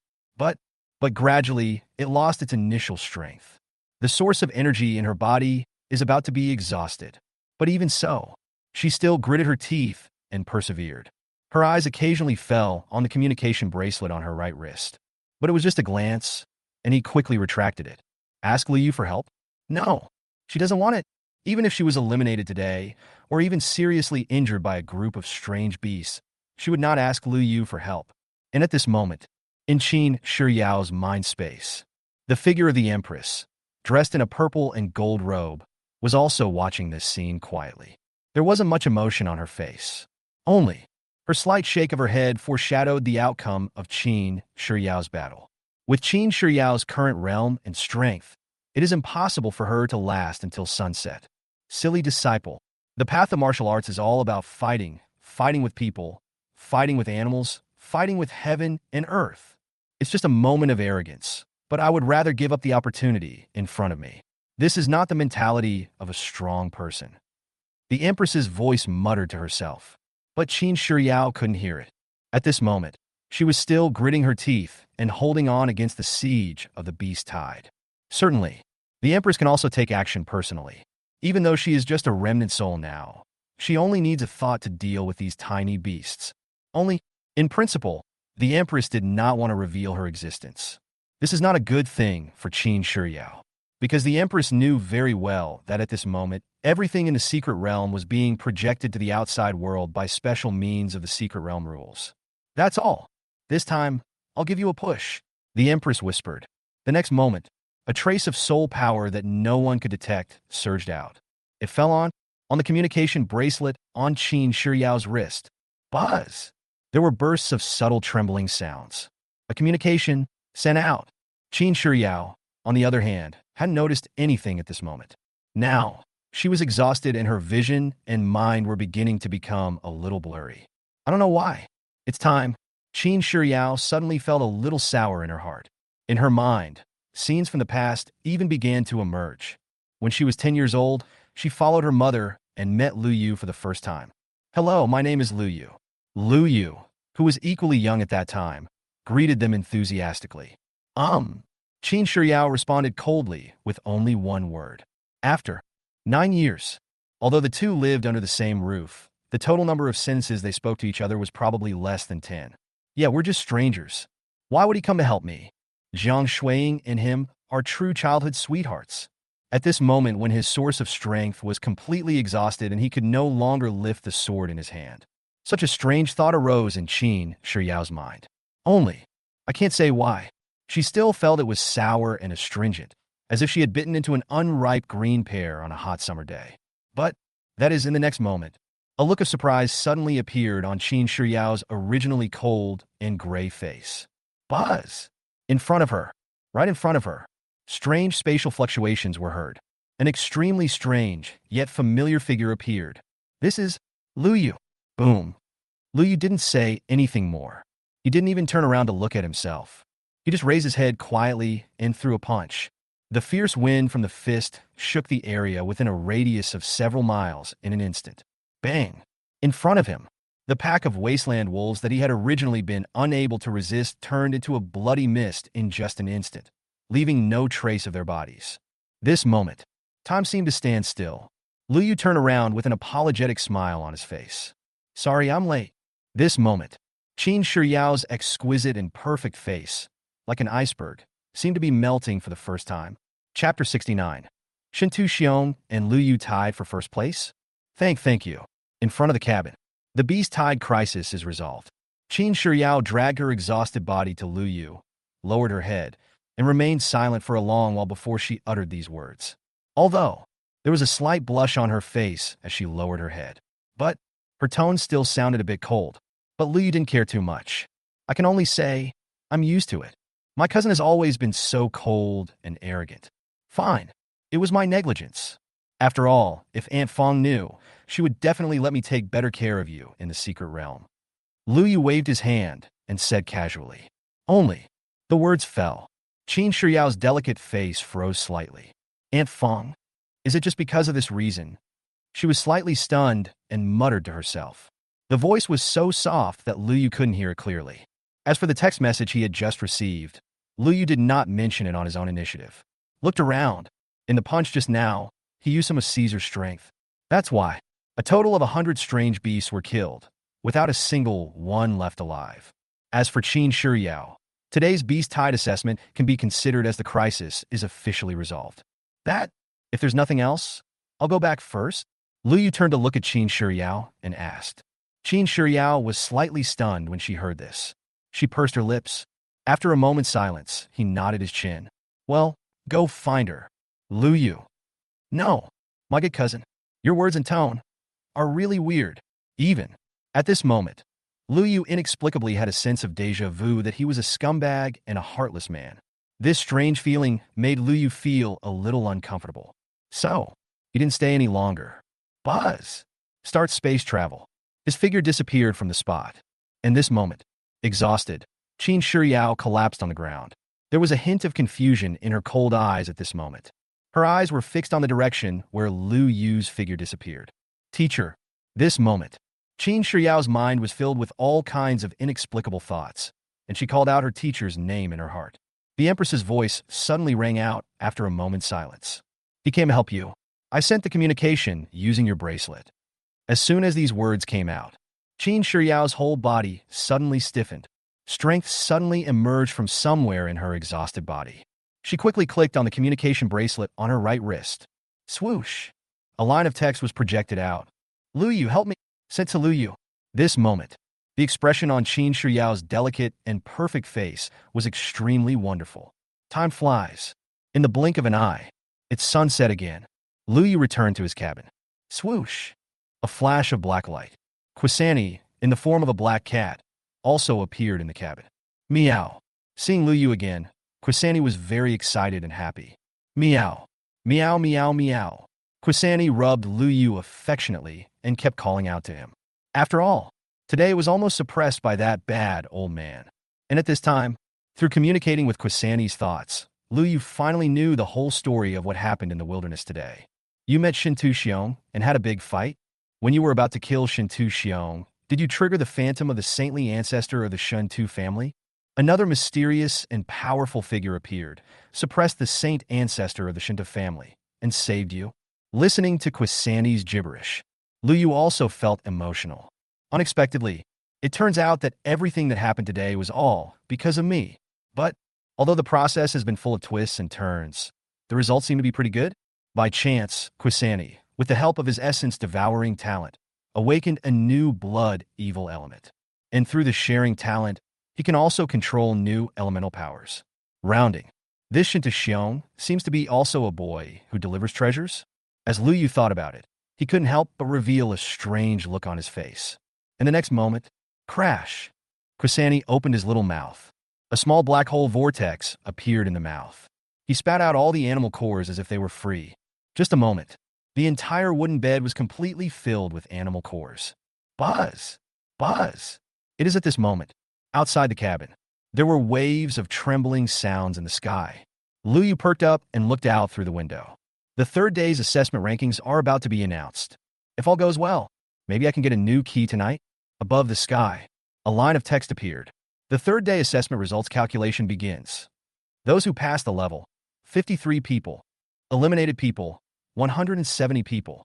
But gradually, it lost its initial strength. The source of energy in her body is about to be exhausted. But even so, she still gritted her teeth and persevered. Her eyes occasionally fell on the communication bracelet on her right wrist. But it was just a glance, and he quickly retracted it. Ask Liu for help? No, she doesn't want it. Even if she was eliminated today, or even seriously injured by a group of strange beasts, she would not ask Liu for help. And at this moment, in Qin Shiyao's mind space, the figure of the Empress, dressed in a purple and gold robe, was also watching this scene quietly. There wasn't much emotion on her face. Only, her slight shake of her head foreshadowed the outcome of Qin Shiyao's battle. With Qin Shiyao's current realm and strength, it is impossible for her to last until sunset. Silly disciple. The path of martial arts is all about fighting, fighting with people, fighting with animals, fighting with heaven and earth. It's just a moment of arrogance, but I would rather give up the opportunity in front of me. This is not the mentality of a strong person. The Empress's voice muttered to herself, but Qin Shiyao couldn't hear it. At this moment, she was still gritting her teeth and holding on against the siege of the beast tide. Certainly, the Empress can also take action personally. Even though she is just a remnant soul now, she only needs a thought to deal with these tiny beasts. Only, in principle, the Empress did not want to reveal her existence. This is not a good thing for Qin Shiyao, because the Empress knew very well that at this moment, everything in the secret realm was being projected to the outside world by special means of the secret realm rules. That's all. This time, I'll give you a push, the Empress whispered. The next moment, a trace of soul power that no one could detect surged out. It fell on the communication bracelet on Qin Shiyao's wrist. Buzz! There were bursts of subtle trembling sounds. A communication sent out. Qin Shiyao, on the other hand, hadn't noticed anything at this moment. Now, she was exhausted and her vision and mind were beginning to become a little blurry. I don't know why. It's time. Qin Shiyao suddenly felt a little sour in her heart. In her mind, scenes from the past even began to emerge. When she was 10 years old, she followed her mother and met Liu for the first time. Hello, my name is Liu. Liu, who was equally young at that time, greeted them enthusiastically. Qin Shiyao responded coldly with only one word. After 9 years. Although the two lived under the same roof, the total number of sentences they spoke to each other was probably less than 10. Yeah, we're just strangers. Why would he come to help me? Zhang Shuiying and him are true childhood sweethearts. At this moment when his source of strength was completely exhausted and he could no longer lift the sword in his hand, such a strange thought arose in Qin Shiyao's mind. Only, I can't say why. She still felt it was sour and astringent, as if she had bitten into an unripe green pear on a hot summer day. But, that is in the next moment, a look of surprise suddenly appeared on Qin Shiyao's originally cold and gray face. Buzz! In front of her, right in front of her, strange spatial fluctuations were heard. An extremely strange, yet familiar figure appeared. This is Liu. Boom. Liu didn't say anything more. He didn't even turn around to look at himself. He just raised his head quietly and threw a punch. The fierce wind from the fist shook the area within a radius of several miles in an instant. Bang! In front of him, the pack of wasteland wolves that he had originally been unable to resist turned into a bloody mist in just an instant, leaving no trace of their bodies. This moment, time seemed to stand still. Liu turned around with an apologetic smile on his face. Sorry, I'm late. This moment, Qin Shiyao's exquisite and perfect face, like an iceberg, seemed to be melting for the first time. Chapter 69. Shintu Xiong and Liu tied for first place? Thank you. In front of the cabin. The beast tide crisis is resolved. Qin Shiyao dragged her exhausted body to Liu, lowered her head, and remained silent for a long while before she uttered these words. Although, there was a slight blush on her face as she lowered her head. But, her tone still sounded a bit cold. But Liu didn't care too much. I can only say, I'm used to it. My cousin has always been so cold and arrogant. Fine. It was my negligence. After all, if Aunt Fong knew, she would definitely let me take better care of you in the secret realm. Liu Yu waved his hand and said casually. Only. The words fell. Qin Shiyao's delicate face froze slightly. Aunt Fong? Is it just because of this reason? She was slightly stunned and muttered to herself. The voice was so soft that Liu Yu couldn't hear it clearly. As for the text message he had just received, Liu Yu did not mention it on his own initiative. Looked around. In the punch just now, he used some of Caesar's strength. That's why. A total of 100 strange beasts were killed, without a single one left alive. As for Qin Shiyao, today's beast tide assessment can be considered as the crisis is officially resolved. That, if there's nothing else, I'll go back first. Liu Yu turned to look at Qin Shiyao and asked. Qin Shiyao was slightly stunned when she heard this. She pursed her lips. After a moment's silence, he nodded his chin. Well, go find her. Liu Yu. No, my good cousin. Your words and tone are really weird. Even at this moment, Liu Yu inexplicably had a sense of déjà vu that he was a scumbag and a heartless man. This strange feeling made Liu Yu feel a little uncomfortable. So, he didn't stay any longer. Buzz. Start space travel. His figure disappeared from the spot. In this moment, exhausted, Qin Shiyao collapsed on the ground. There was a hint of confusion in her cold eyes at this moment. Her eyes were fixed on the direction where Liu Yu's figure disappeared. Teacher. This moment, Qin Shiyao's mind was filled with all kinds of inexplicable thoughts, and she called out her teacher's name in her heart. The Empress's voice suddenly rang out after a moment's silence. He came to help you. I sent the communication using your bracelet. As soon as these words came out, Qin Shiyao's whole body suddenly stiffened. Strength suddenly emerged from somewhere in her exhausted body. She quickly clicked on the communication bracelet on her right wrist. Swoosh. A line of text was projected out. Liu Yu, help me. Sent to Liu Yu. This moment, the expression on Qin Shiyao's delicate and perfect face was extremely wonderful. Time flies. In the blink of an eye, it's sunset again. Liu Yu returned to his cabin. Swoosh. A flash of black light. Quani, in the form of a black cat, also appeared in the cabin. Meow. Seeing Liu Yu again, Quani was very excited and happy. Meow. Meow, meow, meow. Quani rubbed Liu Yu affectionately and kept calling out to him. After all, today was almost suppressed by that bad old man. And at this time, through communicating with Quani's thoughts, Liu Yu finally knew the whole story of what happened in the wilderness today. You met Shintu Xiong and had a big fight? When you were about to kill Shintu Xiong, did you trigger the phantom of the saintly ancestor of the Shintu family? Another mysterious and powerful figure appeared, suppressed the saint ancestor of the Shintu family, and saved you. Listening to Quani's gibberish, Liu Yu also felt emotional. Unexpectedly, it turns out that everything that happened today was all because of me. But, although the process has been full of twists and turns, the results seem to be pretty good. By chance, Quani, with the help of his essence devouring talent, awakened a new blood evil element. And through the sharing talent, he can also control new elemental powers. Rounding. This Shintu Xiong seems to be also a boy who delivers treasures. As Liu Yu thought about it, he couldn't help but reveal a strange look on his face. In the next moment, crash! Quani opened his little mouth. A small black hole vortex appeared in the mouth. He spat out all the animal cores as if they were free. Just a moment. The entire wooden bed was completely filled with animal cores. Buzz! Buzz! It is at this moment. Outside the cabin, there were waves of trembling sounds in the sky. Liu Yu perked up and looked out through the window. The third day's assessment rankings are about to be announced. If all goes well, maybe I can get a new key tonight? Above the sky, a line of text appeared. The third day assessment results calculation begins. Those who passed the level, 53 people. Eliminated people, 170 people.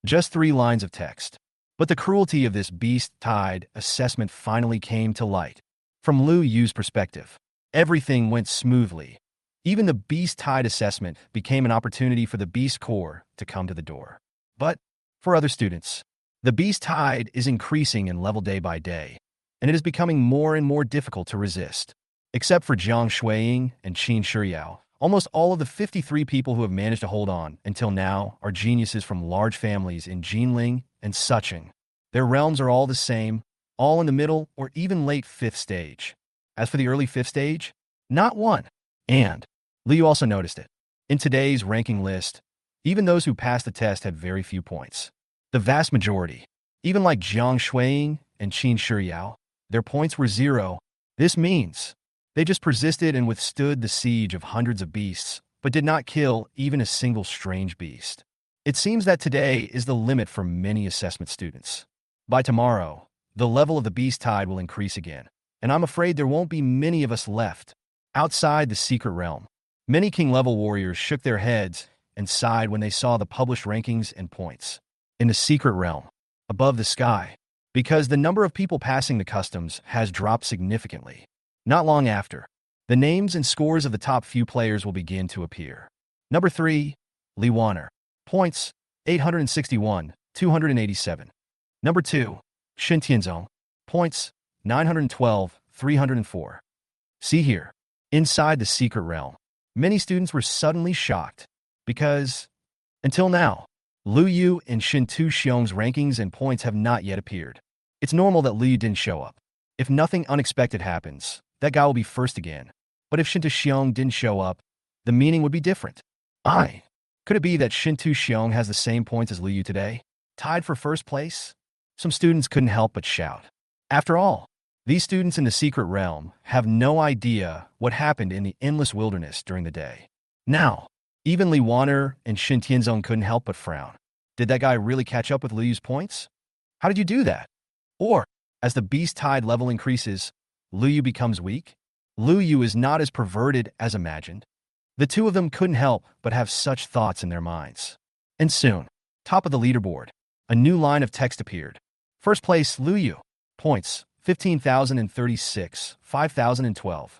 Just 3 lines of text. But the cruelty of this beast tide assessment finally came to light. From Liu Yu's perspective, everything went smoothly. Even the beast tide assessment became an opportunity for the beast core to come to the door. But, for other students, the beast tide is increasing in level day by day, and it is becoming more and more difficult to resist. Except for Jiang Shuiying and Qin Shiyao, almost all of the 53 people who have managed to hold on until now are geniuses from large families in Jinling and Sucheng. Their realms are all the same, all in the middle or even late 5th stage. As for the early 5th stage, not one. And Liu also noticed it. In today's ranking list, even those who passed the test had very few points. The vast majority, even like Jiang Shuiying and Qin Shiyao, their points were 0. This means they just persisted and withstood the siege of hundreds of beasts, but did not kill even a single strange beast. It seems that today is the limit for many assessment students. By tomorrow, the level of the beast tide will increase again, and I'm afraid there won't be many of us left. Outside the secret realm, many king-level warriors shook their heads and sighed when they saw the published rankings and points. In the secret realm, above the sky, because the number of people passing the customs has dropped significantly. Not long after, the names and scores of the top few players will begin to appear. Number 3, Li Wanner. Points, 861, 287. Number 2, Shen Tianzong. Points, 912, 304. See here. Inside the secret realm, many students were suddenly shocked because, until now, Lu Yu and Shen Tuxiong's rankings and points have not yet appeared. It's normal that Lu Yu didn't show up. If nothing unexpected happens, that guy will be first again. But if Shen Tuxiong didn't show up, the meaning would be different. Could it be that Shen Tuxiong has the same points as Lu Yu today? Tied for first place? Some students couldn't help but shout. After all, these students in the secret realm have no idea what happened in the endless wilderness during the day. Now, even Li Wanner and Shen Tianzong couldn't help but frown. Did that guy really catch up with Lu Yu's points? How did you do that? Or, as the beast tide level increases, Lu Yu becomes weak? Lu Yu is not as perverted as imagined. The two of them couldn't help but have such thoughts in their minds. And soon, top of the leaderboard, a new line of text appeared. First place, Lu Yu. Points, 15,036, 5,012.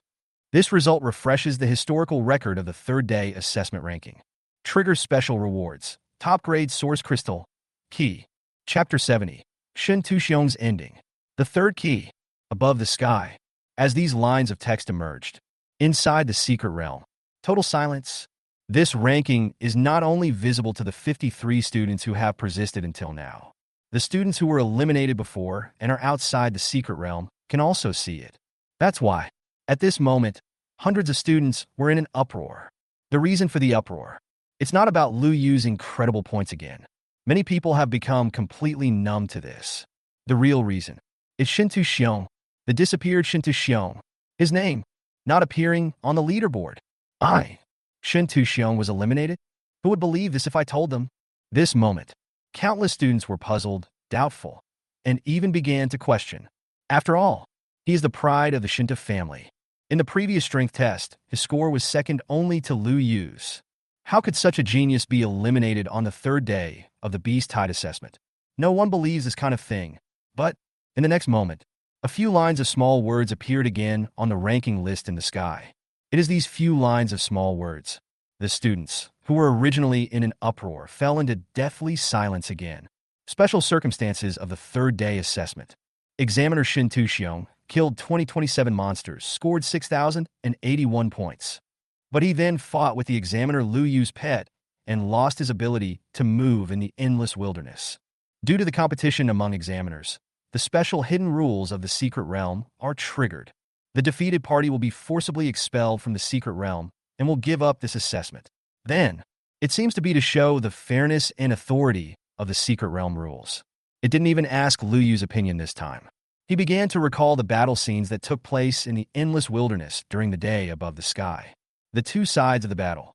This result refreshes the historical record of the third-day assessment ranking. Triggers special rewards. Top-grade source crystal. Key. Chapter 70. Shen Tuxiong's ending. The third key. Above the sky. As these lines of text emerged. Inside the secret realm. Total silence. This ranking is not only visible to the 53 students who have persisted until now. The students who were eliminated before and are outside the secret realm can also see it. That's why, at this moment, hundreds of students were in an uproar. The reason for the uproar. It's not about Lu Yu's incredible points again. Many people have become completely numb to this. The real reason is Shen Tuxiong, the disappeared Shen Tuxiong. His name, not appearing on the leaderboard. Shen Tuxiong was eliminated? Who would believe this if I told them? This moment, countless students were puzzled, doubtful, and even began to question. After all, he is the pride of the Shinta family. In the previous strength test, his score was second only to Lu Yu's. How could such a genius be eliminated on the third day of the Beast Tide assessment? No one believes this kind of thing. But, in the next moment, a few lines of small words appeared again on the ranking list in the sky. It is these few lines of small words. The students, who were originally in an uproar, fell into deathly silence again. Special circumstances of the third-day assessment. Examiner Shen Tuxiong killed 2027 monsters, scored 6,081 points. But he then fought with the examiner Lu Yu's pet and lost his ability to move in the endless wilderness. Due to the competition among examiners, the special hidden rules of the secret realm are triggered. The defeated party will be forcibly expelled from the secret realm and will give up this assessment. Then, it seems to be to show the fairness and authority of the secret realm rules. It didn't even ask Lu Yu's opinion this time. He began to recall the battle scenes that took place in the endless wilderness during the day above the sky. The two sides of the battle.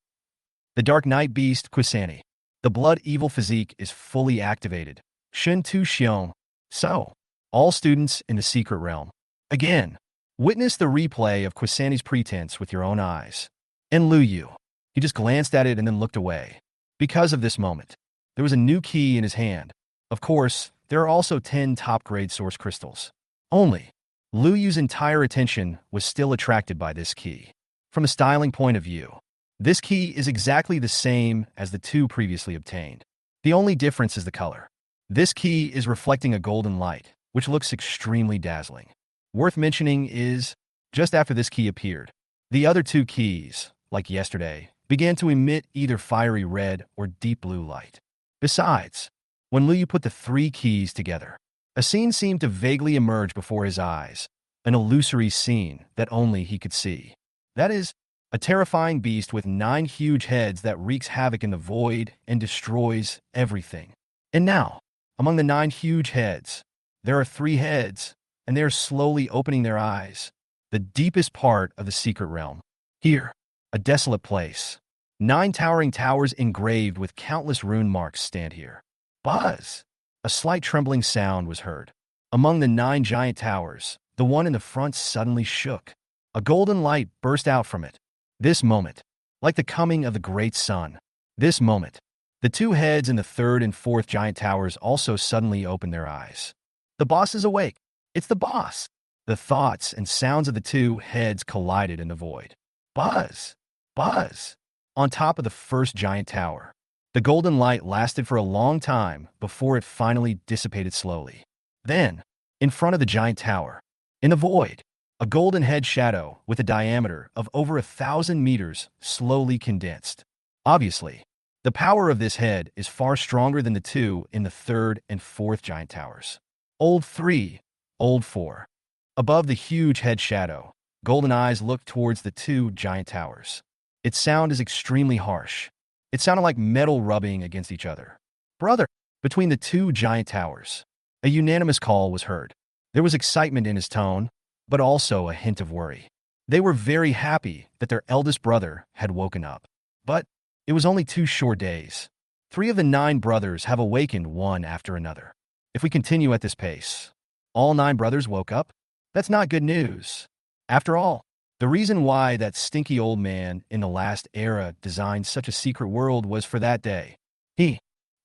The Dark Knight Beast Quani. The Blood Evil physique is fully activated. Shen Tuxiong. So, all students in the secret realm. Again, witness the replay of Quasani's pretense with your own eyes. And Lu Yu. He just glanced at it and then looked away. Because of this moment, there was a new key in his hand. Of course, there are also 10 top-grade source crystals. Only, Lu Yu's entire attention was still attracted by this key. From a styling point of view, this key is exactly the same as the two previously obtained. The only difference is the color. This key is reflecting a golden light, which looks extremely dazzling. Worth mentioning is, Just after this key appeared, the other two keys, like yesterday, began to emit either fiery red or deep blue light. Besides, when Liu put the three keys together, a scene seemed to vaguely emerge before his eyes, an illusory scene that only he could see. That is, a terrifying beast with 9 huge heads that wreaks havoc in the void and destroys everything. And now, among the 9 huge heads, there are 3 heads, and they are slowly opening their eyes, the deepest part of the secret realm. Here, a desolate place. 9 towering towers engraved with countless rune marks stand here. Buzz! A slight trembling sound was heard. Among the 9 giant towers, the one in the front suddenly shook. A golden light burst out from it. This moment, like the coming of the great sun. This moment, the 2 heads in the 3rd and 4th giant towers also suddenly opened their eyes. The boss is awake. It's the boss. The thoughts and sounds of the 2 heads collided in the void. Buzz! Buzz! On top of the 1st giant tower, the golden light lasted for a long time before it finally dissipated slowly. Then, in front of the giant tower, in the void, a golden head shadow with a diameter of over 1,000 meters slowly condensed. Obviously, the power of this head is far stronger than the 2 in the 3rd and 4th giant towers. Old 3, Old 4. Above the huge head shadow, golden eyes looked towards the 2 giant towers. Its sound is extremely harsh. It sounded like metal rubbing against each other. Brother! Between the 2 giant towers, a unanimous call was heard. There was excitement in his tone, but also a hint of worry. They were very happy that their eldest brother had woken up. But it was only 2 short days. 3 of the 9 brothers have awakened one after another. If we continue at this pace, all 9 brothers woke up? That's not good news. After all, the reason why that stinky old man in the last era designed such a secret world was for that day. He,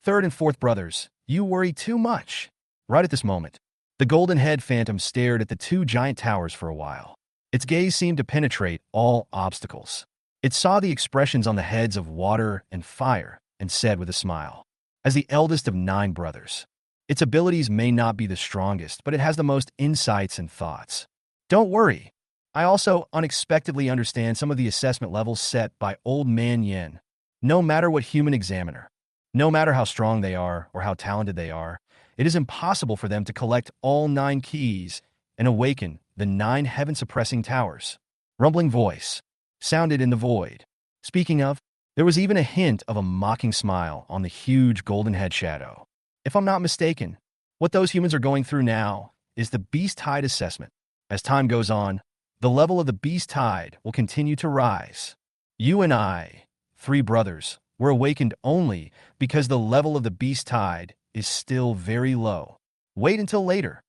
3rd and 4th brothers, you worry too much. Right at this moment, the golden head phantom stared at the 2 giant towers for a while. Its gaze seemed to penetrate all obstacles. It saw the expressions on the heads of water and fire and said with a smile, as the eldest of 9 brothers, its abilities may not be the strongest, but it has the most insights and thoughts. Don't worry. I also unexpectedly understand some of the assessment levels set by Old Man Yin. No matter what human examiner, no matter how strong they are or how talented they are, it is impossible for them to collect all 9 keys and awaken the 9 heaven-suppressing towers. Rumbling voice sounded in the void. Speaking of, there was even a hint of a mocking smile on the huge golden head shadow. If I'm not mistaken, what those humans are going through now is the Beast Tide assessment. As time goes on, the level of the Beast Tide will continue to rise. You and I, 3 brothers, were awakened only because the level of the Beast Tide is still very low. Wait until later.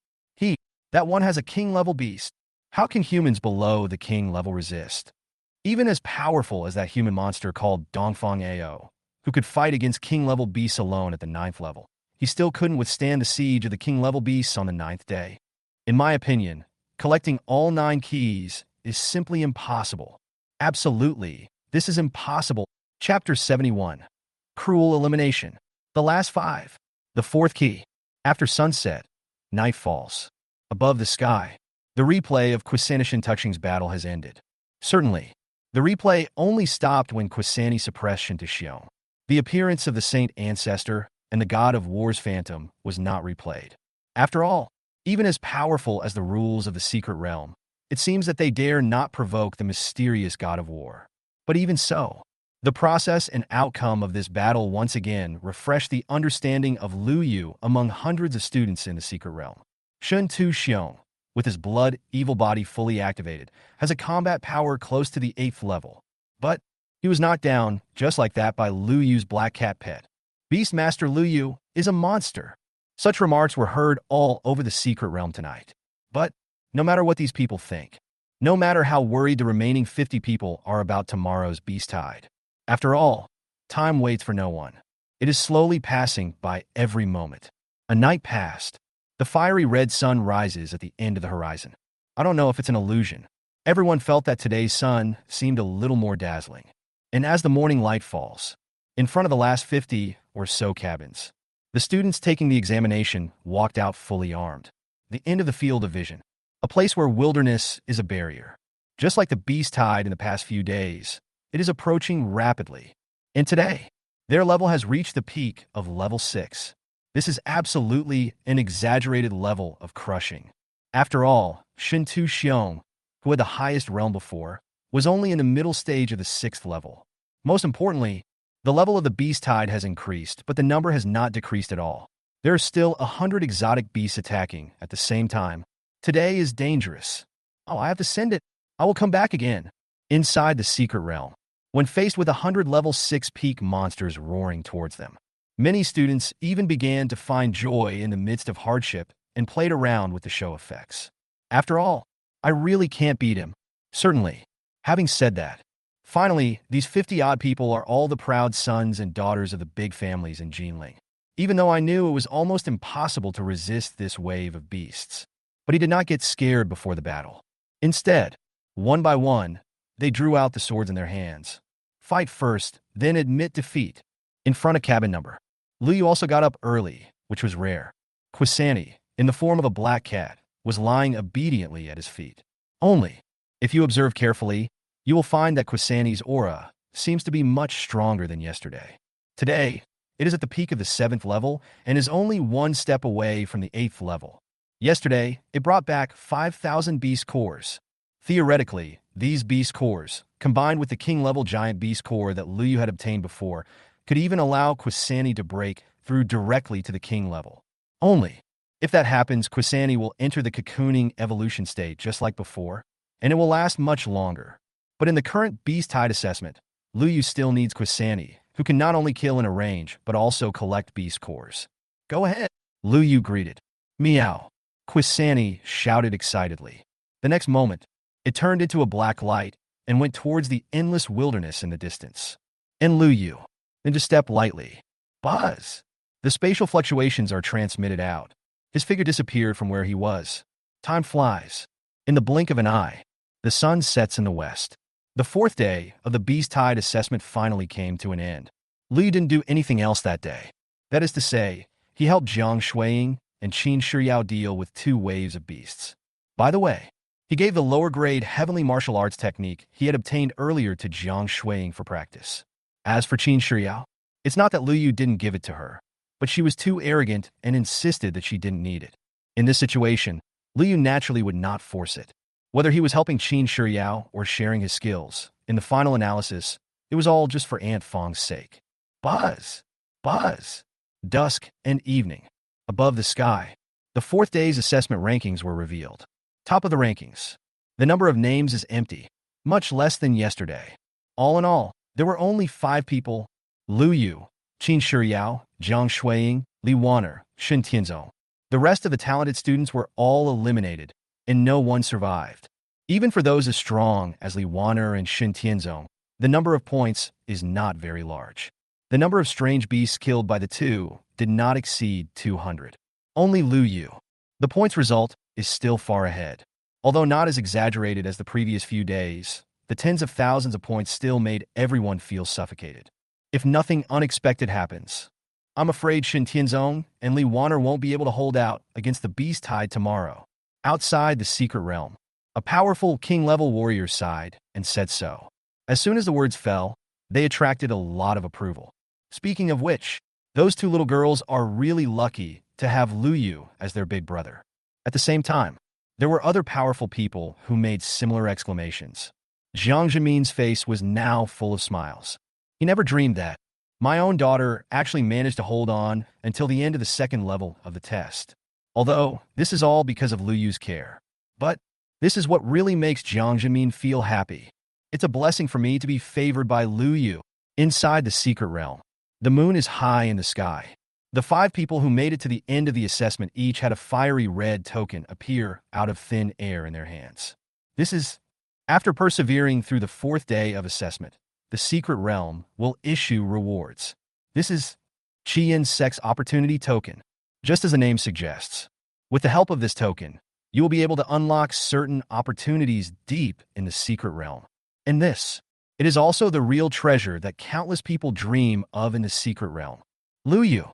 That one has a king-level beast. How can humans below the king level resist? Even as powerful as that human monster called Dongfang Ao, who could fight against king-level beasts alone at the 9th level, he still couldn't withstand the siege of the king-level beasts on the 9th day. In my opinion, collecting all 9 keys is simply impossible. Absolutely, this is impossible. Chapter 71. Cruel Elimination. The last 5. The 4th key. After sunset, night falls. Above the sky, the replay of Quisanishan Touching's battle has ended. Certainly, the replay only stopped when Quisani suppressed Shintashion. The appearance of the Saint Ancestor and the God of War's Phantom was not replayed. After all, even as powerful as the rules of the secret realm, it seems that they dare not provoke the mysterious God of War. But even so, the process and outcome of this battle once again refreshed the understanding of Liu Yu among hundreds of students in the secret realm. Shun Tu Xiong, with his blood evil body fully activated, has a combat power close to the 8th level. But he was knocked down, just like that, by Liu Yu's black cat pet. Beastmaster Liu Yu is a monster. Such remarks were heard all over the secret realm tonight. But no matter what these people think, no matter how worried the remaining 50 people are about tomorrow's Beast Tide, after all, time waits for no one. It is slowly passing by every moment. A night passed. The fiery red sun rises at the end of the horizon. I don't know if it's an illusion. Everyone felt that today's sun seemed a little more dazzling. And as the morning light falls, in front of the last 50 or so cabins, the students taking the examination walked out fully armed. The end of the field of vision, a place where wilderness is a barrier. Just like the beast tide in the past few days, it is approaching rapidly. And today, their level has reached the peak of level 6. This is absolutely an exaggerated level of crushing. After all, Shintu Xiong, who had the highest realm before, was only in the middle stage of the 6th level. Most importantly, the level of the beast tide has increased, but the number has not decreased at all. There are still 100 exotic beasts attacking at the same time. Today is dangerous. Oh, I have to send it. I will come back again. Inside the secret realm, when faced with 100 level 6 peak monsters roaring towards them, many students even began to find joy in the midst of hardship and played around with the show effects. After all, I really can't beat him. Certainly. Having said that, finally, these 50-odd people are all the proud sons and daughters of the big families in Jinling. Even though I knew it was almost impossible to resist this wave of beasts. But he did not get scared before the battle. Instead, one by one, they drew out the swords in their hands. Fight first, then admit defeat. In front of cabin number. Liu also got up early, which was rare. Quani, in the form of a black cat, was lying obediently at his feet. Only, if you observe carefully, you will find that Quani's aura seems to be much stronger than yesterday. Today, it is at the peak of the 7th level and is only one step away from the 8th level. Yesterday, it brought back 5,000 beast cores. Theoretically, these beast cores, combined with the king-level giant beast core that Liu had obtained before, could even allow Quani to break through directly to the king level. Only, if that happens, Quani will enter the cocooning evolution state just like before, and it will last much longer. But in the current beast tide assessment, Liu still needs Quani, who can not only kill in a range, but also collect beast cores. Go ahead, Liu greeted. Meow. Quani shouted excitedly. The next moment, it turned into a black light and went towards the endless wilderness in the distance. And Liu, then to step lightly. Buzz! The spatial fluctuations are transmitted out. His figure disappeared from where he was. Time flies. In the blink of an eye, the sun sets in the west. The 4th day of the beast tide assessment finally came to an end. Liu didn't do anything else that day. That is to say, he helped Jiang Shuiying and Qin Shiyao deal with 2 waves of beasts. By the way, he gave the lower-grade heavenly martial arts technique he had obtained earlier to Jiang Shuiying for practice. As for Qin Shiyao, it's not that Liu didn't give it to her, but she was too arrogant and insisted that she didn't need it. In this situation, Liu naturally would not force it. Whether he was helping Qin Shiyao or sharing his skills, in the final analysis, it was all just for Aunt Fang's sake. Buzz! Buzz! Dusk and evening. Above the sky, the 4th day's assessment rankings were revealed. Top of the rankings. The number of names is empty, much less than yesterday. All in all, there were only 5 people: Liu, Qin Shiyao, Jiang Shuiying, Li Wan'er, Shen Tianzong. The rest of the talented students were all eliminated, and no one survived. Even for those as strong as Li Wan'er and Shen Tianzong, the number of points is not very large. The number of strange beasts killed by the 2 did not exceed 200. Only Liu. The points result is still far ahead. Although not as exaggerated as the previous few days, the tens of thousands of points still made everyone feel suffocated. If nothing unexpected happens, I'm afraid Shen Tianzong and Li Wan'er won't be able to hold out against the beast tide tomorrow. Outside the secret realm, a powerful king-level warrior sighed and said so. As soon as the words fell, they attracted a lot of approval. Speaking of which, those 2 little girls are really lucky to have Liu as their big brother. At the same time, there were other powerful people who made similar exclamations. Jiang Zemin's face was now full of smiles. He never dreamed that my own daughter actually managed to hold on until the end of the 2nd level of the test. Although, this is all because of Liu's care. But, this is what really makes Jiang Zemin feel happy. It's a blessing for me to be favored by Liu. Inside the secret realm, the moon is high in the sky. The 5 people who made it to the end of the assessment each had a fiery red token appear out of thin air in their hands. This is, after persevering through the 4th day of assessment, the secret realm will issue rewards. This is Qian's Sex Opportunity Token. Just as the name suggests, with the help of this token, you will be able to unlock certain opportunities deep in the secret realm. And this, it is also the real treasure that countless people dream of in the secret realm. Liu,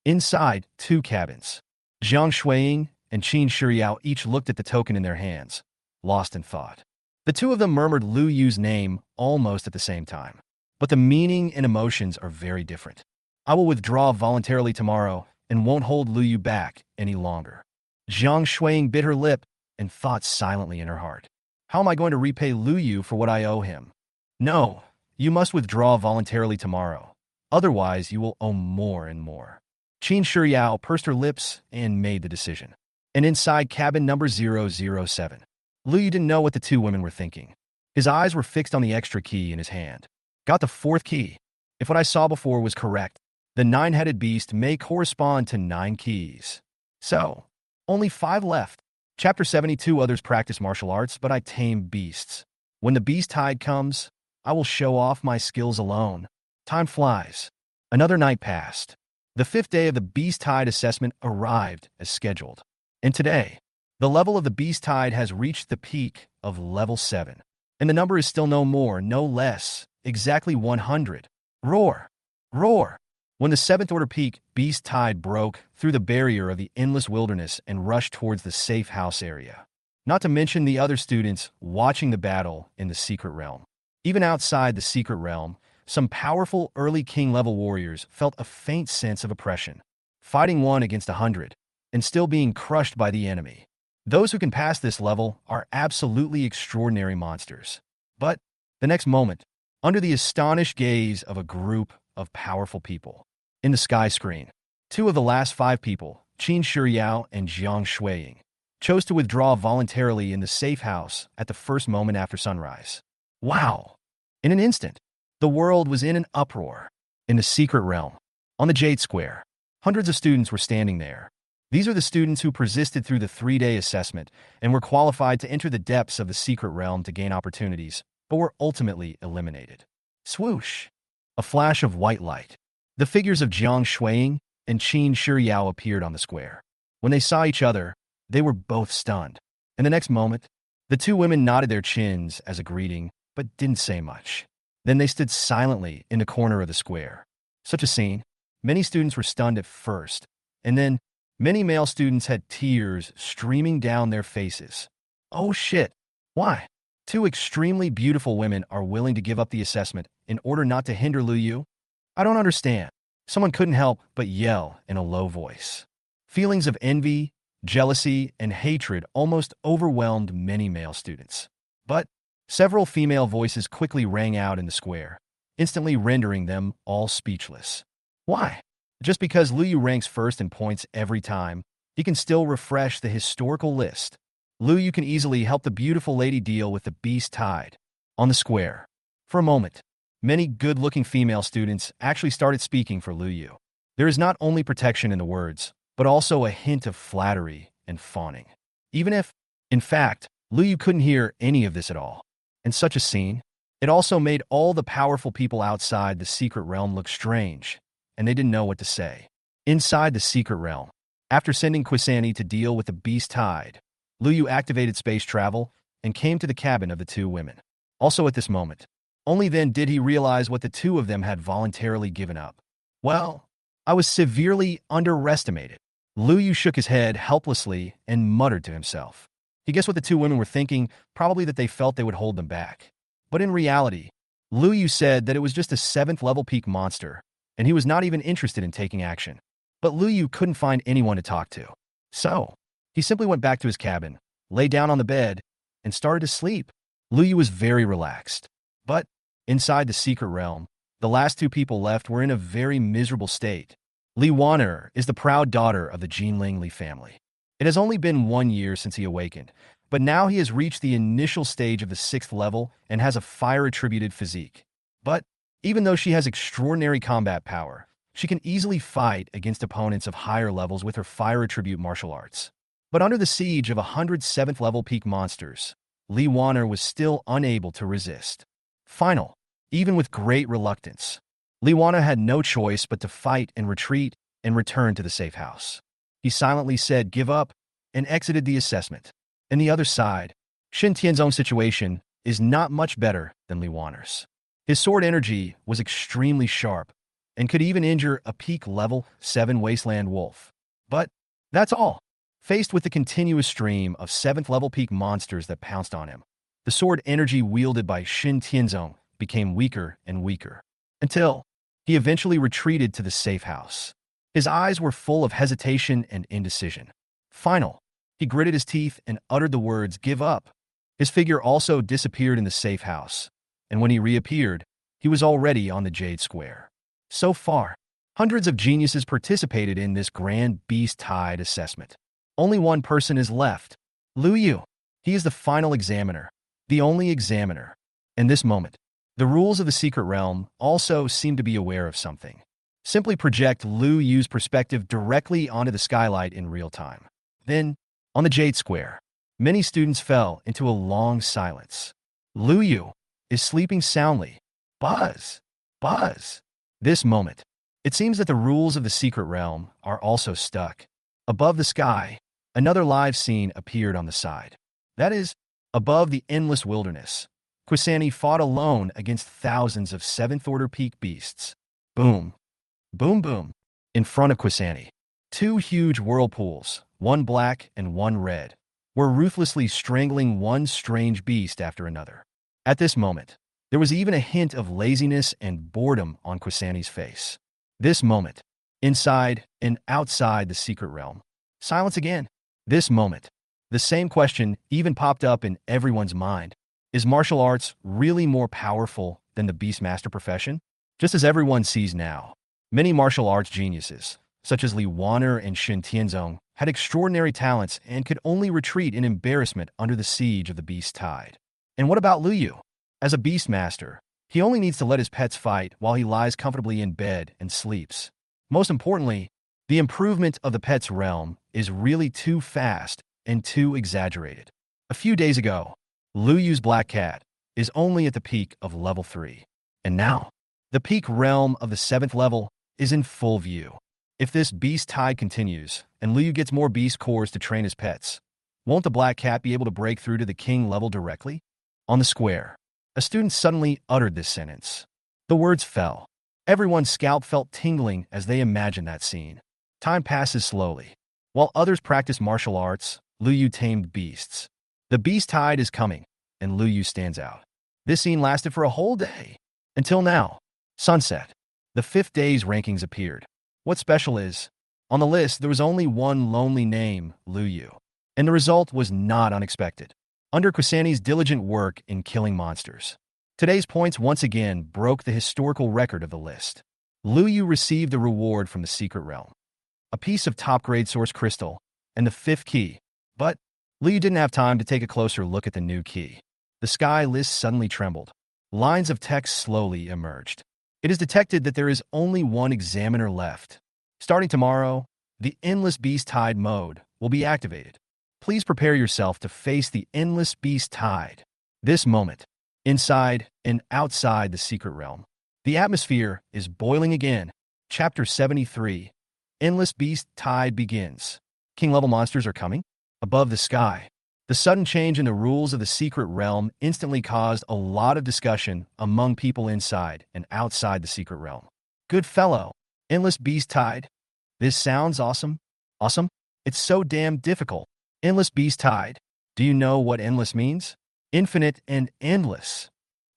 inside 2 cabins. Jiang Shuiying and Qin Shiyao each looked at the token in their hands, lost in thought. The two of them murmured Lu Yu's name almost at the same time. But the meaning and emotions are very different. I will withdraw voluntarily tomorrow and won't hold Lu Yu back any longer. Jiang Shuiying bit her lip and thought silently in her heart. How am I going to repay Lu Yu for what I owe him? No, you must withdraw voluntarily tomorrow. Otherwise, you will owe more and more. Qin Shiyao pursed her lips and made the decision. And inside cabin number 007, Lu Yu didn't know what the two women were thinking. His eyes were fixed on the extra key in his hand. Got the fourth key. If what I saw before was correct, the nine-headed beast may correspond to 9 keys. So, only 5 left. Chapter 72. Others practice martial arts, but I tame beasts. When the beast tide comes, I will show off my skills alone. Time flies. Another night passed. The 5th day of the beast tide assessment arrived as scheduled. And today, the level of the beast tide has reached the peak of level 7. And the number is still no more, no less, exactly 100. Roar! Roar! When the 7th order peak, beast tide broke through the barrier of the endless wilderness and rushed towards the safe house area. Not to mention the other students watching the battle in the secret realm. Even outside the secret realm, some powerful early king-level warriors felt a faint sense of oppression, fighting 1 against 100, and still being crushed by the enemy. Those who can pass this level are absolutely extraordinary monsters. But the next moment, under the astonished gaze of a group of powerful people, in the sky screen, 2 of the last 5 people, Qin Shiyao and Jiang Shuiying, chose to withdraw voluntarily in the safe house at the first moment after sunrise. Wow! In an instant, the world was in an uproar. In the secret realm, on the Jade Square, hundreds of students were standing there. These are the students who persisted through the 3-day assessment and were qualified to enter the depths of the secret realm to gain opportunities, but were ultimately eliminated. Swoosh! A flash of white light. The figures of Jiang Shuiying and Qin Shiyao appeared on the square. When they saw each other, they were both stunned. And the next moment, the two women nodded their chins as a greeting, but didn't say much. Then they stood silently in the corner of the square. Such a scene. Many students were stunned at first, and then many male students had tears streaming down their faces. Oh shit! Why? 2 extremely beautiful women are willing to give up the assessment in order not to hinder Lu Yu? I don't understand. Someone couldn't help but yell in a low voice. Feelings of envy, jealousy, and hatred almost overwhelmed many male students. But several female voices quickly rang out in the square, instantly rendering them all speechless. Why? Just because Lu Yu ranks first in points every time, he can still refresh the historical list. Lu Yu can easily help the beautiful lady deal with the beast tide. On the square, for a moment, many good-looking female students actually started speaking for Lu Yu. There is not only protection in the words, but also a hint of flattery and fawning. Even if, in fact, Lu Yu couldn't hear any of this at all. In such a scene, it also made all the powerful people outside the secret realm look strange, and they didn't know what to say. Inside the secret realm, after sending Quani to deal with the beast tide, Lu Yu activated space travel and came to the cabin of the 2 women. Also at this moment, only then did he realize what the 2 of them had voluntarily given up. Well, I was severely underestimated. Lu Yu shook his head helplessly and muttered to himself. He guessed what the 2 women were thinking, probably that they felt they would hold them back. But in reality, Lu Yu said that it was just a 7th level peak monster, and he was not even interested in taking action. But Lu Yu couldn't find anyone to talk to. So, he simply went back to his cabin, lay down on the bed, and started to sleep. Lu Yu was very relaxed. But, inside the secret realm, the last 2 people left were in a very miserable state. Li Waner is the proud daughter of the Jinling Li family. It has only been 1 year since he awakened, but now he has reached the initial stage of the 6th level and has a fire-attributed physique. But, even though she has extraordinary combat power, she can easily fight against opponents of higher levels with her fire-attribute martial arts. But under the siege of 107th level peak monsters, Li Waner was still unable to resist. Final, even with great reluctance, Li Waner had no choice but to fight and retreat and return to the safe house. He silently said, "Give up," and exited the assessment. On the other side, Shin Tianzong's situation is not much better than Li Waner's. His sword energy was extremely sharp and could even injure a peak level 7 wasteland wolf. But that's all. Faced with the continuous stream of 7th level peak monsters that pounced on him, The sword energy wielded by Shin Tianzong became weaker and weaker, until he eventually retreated to the safe house. His eyes were full of hesitation and indecision. He gritted his teeth and uttered the words, "Give up." His figure also disappeared in the safe house, and when he reappeared, he was already on the Jade Square. So far, hundreds of geniuses participated in this grand beast tide assessment. Only one person is left, Lu Yu. He is the final examiner, the only examiner. In this moment, the rules of the secret realm also seem to be aware of something. Simply project Lu Yu's perspective directly onto the skylight in real time. Then, on the Jade Square, many students fell into a long silence. Lu Yu is sleeping soundly. Buzz! Buzz! This moment, it seems that the rules of the secret realm are also stuck. Above the sky, another live scene appeared on the side. That is, above the endless wilderness, Quani fought alone against thousands of 7th-order peak beasts. Boom! Boom boom! In front of Quani, two huge whirlpools, one black and one red, were ruthlessly strangling one strange beast after another. At this moment, there was even a hint of laziness and boredom on Quani's face. This moment, inside and outside the secret realm, silence again. This moment, the same question even popped up in everyone's mind. Is martial arts really more powerful than the Beastmaster profession? Just as everyone sees now, many martial arts geniuses, such as Li Wan'er and Shin Tianzong, had extraordinary talents and could only retreat in embarrassment under the siege of the beast tide. And what about Lu Yu? As a Beastmaster, he only needs to let his pets fight while he lies comfortably in bed and sleeps. Most importantly, the improvement of the pet's realm is really too fast and too exaggerated. A few days ago, Lu Yu's black cat is only at the peak of level 3. And now, the peak realm of the 7th level is in full view. If this beast tide continues, and Lu Yu gets more beast cores to train his pets, won't the black cat be able to break through to the king level directly? On the square, a student suddenly uttered this sentence. The words fell. Everyone's scalp felt tingling as they imagined that scene. Time passes slowly. While others practice martial arts, Lu Yu tamed beasts. The beast tide is coming, and Lu Yu stands out. This scene lasted for a whole day. Until now. Sunset. The 5th day's rankings appeared. What's special is, on the list there was only one lonely name, Lu Yu. And the result was not unexpected. Under Quani's diligent work in killing monsters, today's points once again broke the historical record of the list. Lu Yu received the reward from the secret realm, a piece of top-grade source crystal, and the 5th key. But Lu Yu didn't have time to take a closer look at the new key. The sky list suddenly trembled. Lines of text slowly emerged. It is detected that there is only one examiner left. Starting tomorrow, the Endless Beast Tide mode will be activated. Please prepare yourself to face the Endless Beast Tide. This moment, inside and outside the secret realm, the atmosphere is boiling again. Chapter 73. Endless Beast Tide begins. King-level monsters are coming? Above the sky, the sudden change in the rules of the secret realm instantly caused a lot of discussion among people inside and outside the secret realm. Good fellow, Endless Beast Tide. This sounds awesome. Awesome? It's so damn difficult. Endless Beast Tide. Do you know what endless means? Infinite and endless.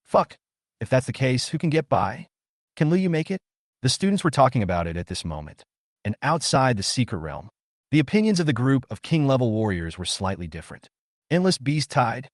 Fuck. If that's the case, who can get by? Can Lu Yu make it? The students were talking about it at this moment. And outside the secret realm, the opinions of the group of king-level warriors were slightly different. Endless Beast Tide?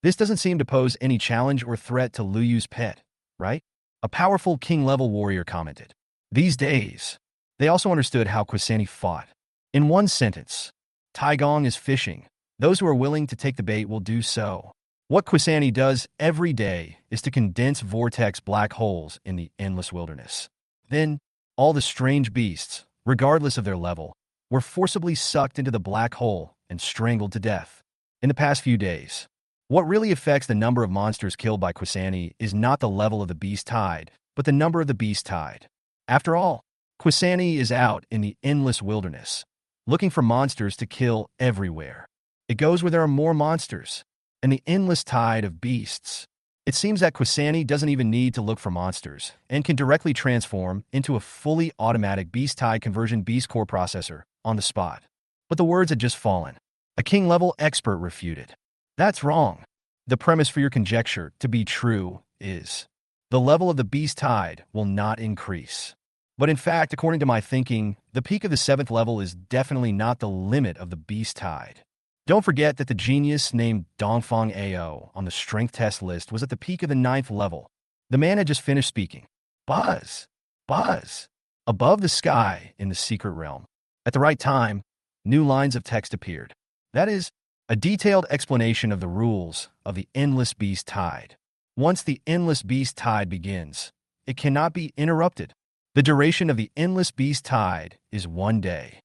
This doesn't seem to pose any challenge or threat to Lu Yu's pet, right? A powerful king-level warrior commented. These days, they also understood how Quani fought. In one sentence, Taigong is fishing. Those who are willing to take the bait will do so. What Quani does every day is to condense vortex black holes in the endless wilderness. Then, all the strange beasts, regardless of their level, were forcibly sucked into the black hole and strangled to death. In the past few days, what really affects the number of monsters killed by Quani is not the level of the beast tide, but the number of the beast tide. After all, Quani is out in the endless wilderness, looking for monsters to kill everywhere. It goes where there are more monsters, and the endless tide of beasts. It seems that Quani doesn't even need to look for monsters, and can directly transform into a fully automatic beast tide conversion beast core processor on the spot. But the words had just fallen. A king-level expert refuted. That's wrong. The premise for your conjecture to be true is the level of the beast tide will not increase. But in fact, according to my thinking, the peak of the 7th level is definitely not the limit of the beast tide. Don't forget that the genius named Dongfang Ao on the strength test list was at the peak of the 9th level. The man had just finished speaking. Buzz! Buzz! Above the sky in the secret realm. At the right time, new lines of text appeared. That is, a detailed explanation of the rules of the endless beast tide. Once the endless beast tide begins, it cannot be interrupted. The duration of the endless beast tide is 1 day.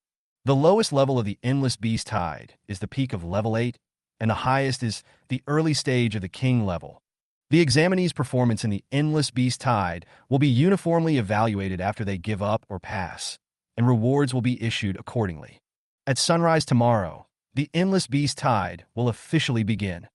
The lowest level of the endless beast tide is the peak of level 8, and the highest is the early stage of the king level. The examinee's performance in the endless beast tide will be uniformly evaluated after they give up or pass, and rewards will be issued accordingly. At sunrise tomorrow, the endless beast tide will officially begin.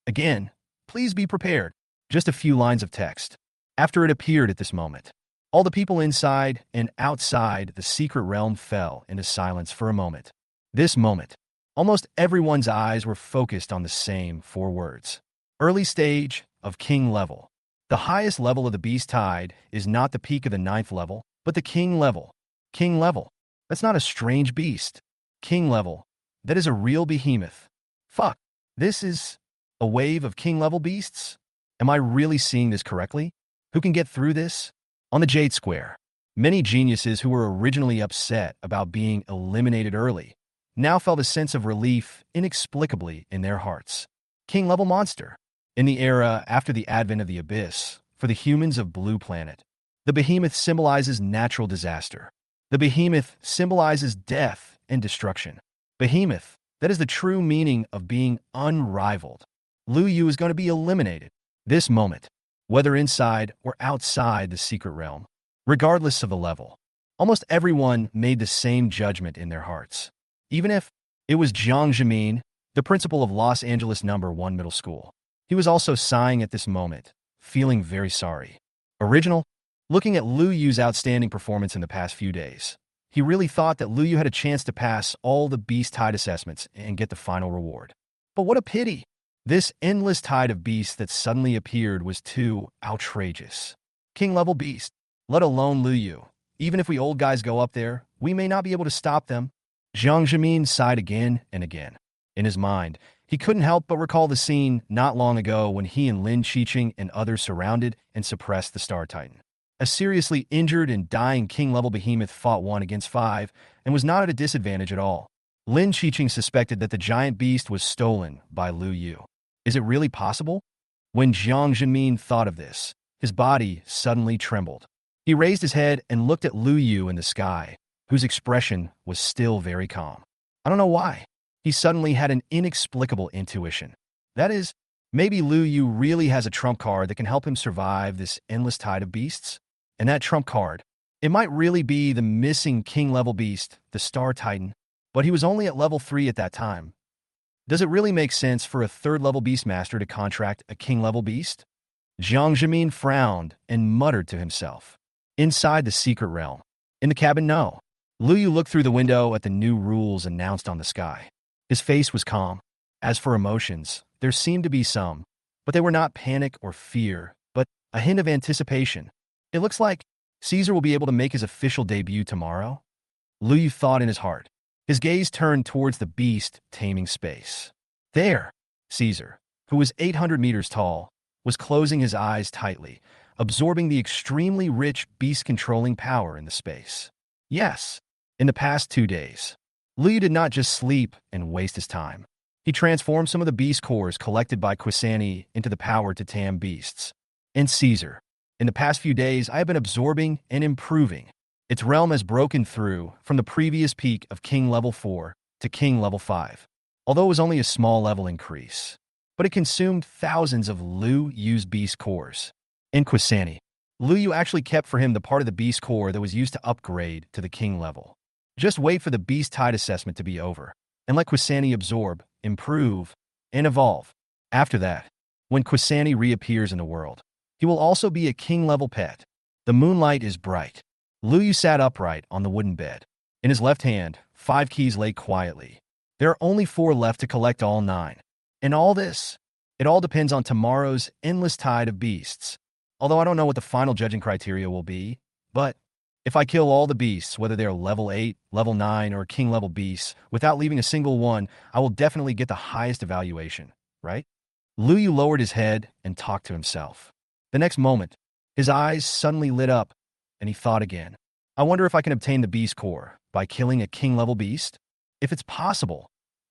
Again, please be prepared. Just a few lines of text. After it appeared at this moment, all the people inside and outside the secret realm fell into silence for a moment. This moment, almost everyone's eyes were focused on the same 4 words. Early stage of king level. The highest level of the beast tide is not the peak of the 9th level, but the king level. King level. That's not a strange beast. King level. That is a real behemoth. Fuck. This is a wave of king level beasts? Am I really seeing this correctly? Who can get through this? On the Jade Square, many geniuses who were originally upset about being eliminated early now felt a sense of relief inexplicably in their hearts. King level monster. In the era after the advent of the Abyss, for the humans of Blue Planet, the behemoth symbolizes natural disaster. The behemoth symbolizes death and destruction. Behemoth, that is the true meaning of being unrivaled. Lu Yu is going to be eliminated. This moment, whether inside or outside the secret realm, regardless of the level, almost everyone made the same judgment in their hearts. Even if it was Jiang Zemin, the principal of Los Angeles No. 1 Middle School. He was also sighing at this moment, feeling very sorry. Original? Looking at Lu Yu's outstanding performance in the past few days, he really thought that Lu Yu had a chance to pass all the beast tide assessments and get the final reward. But what a pity! This endless tide of beasts that suddenly appeared was too outrageous. King-level beast, let alone Lu Yu. Even if we old guys go up there, we may not be able to stop them. Jiang Zemin sighed again and again. In his mind, he couldn't help but recall the scene not long ago when he and Lin Qiqing and others surrounded and suppressed the Star Titan. A seriously injured and dying king-level behemoth fought 1 against 5 and was not at a disadvantage at all. Lin Qiqing suspected that the giant beast was stolen by Lu Yu. Is it really possible? When Jiang Zemin thought of this, his body suddenly trembled. He raised his head and looked at Lu Yu in the sky, whose expression was still very calm. I don't know why. He suddenly had an inexplicable intuition. That is, maybe Lu Yu really has a trump card that can help him survive this endless tide of beasts. And that trump card, it might really be the missing king-level beast, the Star Titan, but he was only at level 3 at that time. Does it really make sense for a 3rd-level Beastmaster to contract a king-level beast? Jiang Zemin frowned and muttered to himself. Inside the secret realm. In the cabin, no. Lu Yu looked through the window at the new rules announced on the sky. His face was calm. As for emotions, there seemed to be some, but they were not panic or fear, but a hint of anticipation. It looks like Caesar will be able to make his official debut tomorrow. Lu Yu thought in his heart. His gaze turned towards the beast taming space. There, Caesar, who was 800 meters tall, was closing his eyes tightly, absorbing the extremely rich beast-controlling power in the space. Yes, in the past 2 days, Lu Yu did not just sleep and waste his time. He transformed some of the beast cores collected by Quani into the power to tame beasts. And Caesar, in the past few days, I have been absorbing and improving. Its realm has broken through from the previous peak of King Level 4 to King Level 5, although it was only a small level increase. But it consumed thousands of Lu Yu's beast cores. In Quani, Lu Yu actually kept for him the part of the beast core that was used to upgrade to the king level. Just wait for the beast tide assessment to be over, and let Quani absorb, improve, and evolve. After that, when Quani reappears in the world, he will also be a king-level pet. The moonlight is bright. Lu Yu sat upright on the wooden bed. In his left hand, 5 keys lay quietly. There are only 4 left to collect all 9. And all this, It all depends on tomorrow's endless tide of beasts. Although I don't know what the final judging criteria will be, but if I kill all the beasts, whether they're level 8, level 9, or king level beasts, without leaving a single one, I will definitely get the highest evaluation, right? Lu Yu lowered his head and talked to himself. The next moment, his eyes suddenly lit up, and he thought again. I wonder if I can obtain the beast core by killing a king level beast? If it's possible,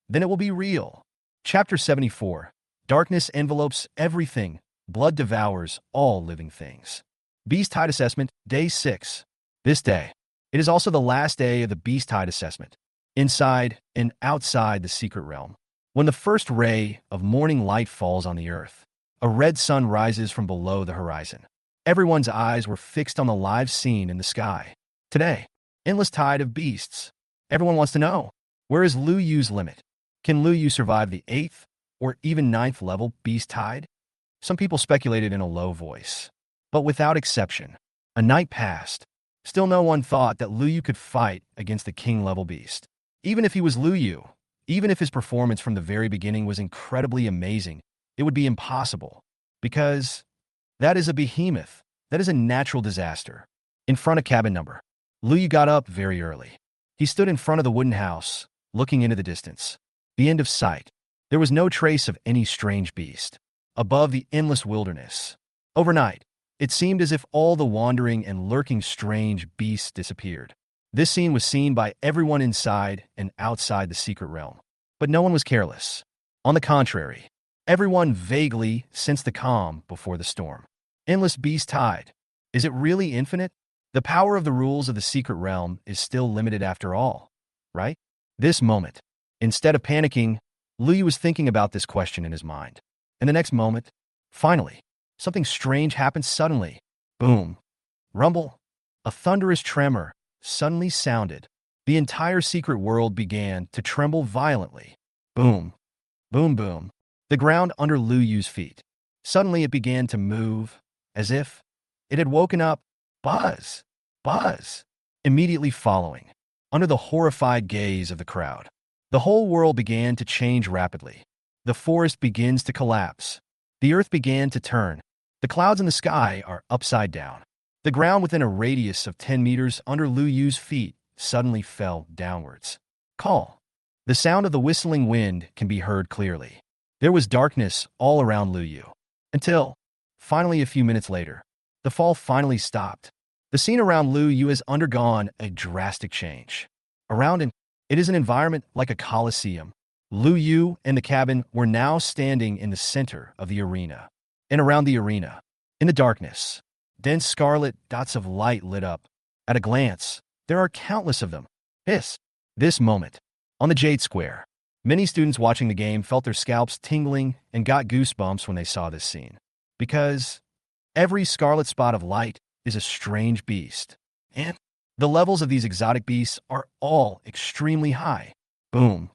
then it will be real. Chapter 74. Darkness envelopes everything. Blood devours all living things. Beast Tide Assessment, Day 6. This day, it is also the last day of the Beast Tide Assessment. Inside and outside the secret realm, when the first ray of morning light falls on the earth, a red sun rises from below the horizon. Everyone's eyes were fixed on the live scene in the sky. Today, endless tide of beasts. Everyone wants to know, where is Lu Yu's limit? Can Lu Yu survive the 8th or even 9th level beast tide? Some people speculated in a low voice. But without exception, a night passed. Still no one thought that Lu Yu could fight against the king-level beast. Even if he was Lu Yu, even if his performance from the very beginning was incredibly amazing, it would be impossible. Because that is a behemoth. That is a natural disaster. In front of cabin number, Lu Yu got up very early. He stood in front of the wooden house, looking into the distance. The end of sight. There was no trace of any strange beast. Above the endless wilderness. Overnight, it seemed as if all the wandering and lurking strange beasts disappeared. This scene was seen by everyone inside and outside the secret realm. But no one was careless. On the contrary, everyone vaguely sensed the calm before the storm. Endless beast tide. Is it really infinite? The power of the rules of the secret realm is still limited after all, right? This moment, instead of panicking, Lu Yu was thinking about this question in his mind. In the next moment, finally, something strange happened suddenly. Boom. Rumble. A thunderous tremor suddenly sounded. The entire secret world began to tremble violently. Boom. Boom boom. The ground under Lu Yu's feet. Suddenly it began to move, as if it had woken up. Buzz. Buzz. Immediately following, under the horrified gaze of the crowd, the whole world began to change rapidly. The forest begins to collapse. The earth began to turn. The clouds in the sky are upside down. The ground within a radius of 10 meters under Lu Yu's feet suddenly fell downwards. Call. The sound of the whistling wind can be heard clearly. There was darkness all around Lu Yu. Until, finally a few minutes later, the fall finally stopped. The scene around Lu Yu has undergone a drastic change. Around him, it is an environment like a coliseum. Lu Yu and the cabin were now standing in the center of the arena. And around the arena, in the darkness, dense scarlet dots of light lit up. At a glance, there are countless of them. This moment, on the Jade Square, many students watching the game felt their scalps tingling and got goosebumps when they saw this scene. Because every scarlet spot of light is a strange beast. And the levels of these exotic beasts are all extremely high. Boom.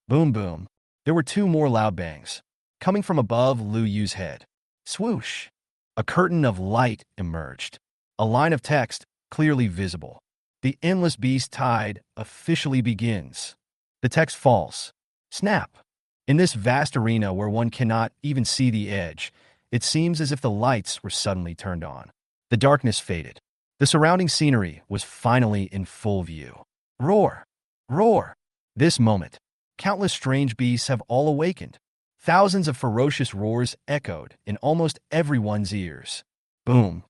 Boom boom. There were two more loud bangs, coming from above Lu Yu's head. Swoosh. A curtain of light emerged. A line of text clearly visible. The endless beast tide officially begins. The text falls. Snap. In this vast arena where one cannot even see the edge, it seems as if the lights were suddenly turned on. The darkness faded. The surrounding scenery was finally in full view. Roar. Roar. This moment, countless strange beasts have all awakened. Thousands of ferocious roars echoed in almost everyone's ears. Boom.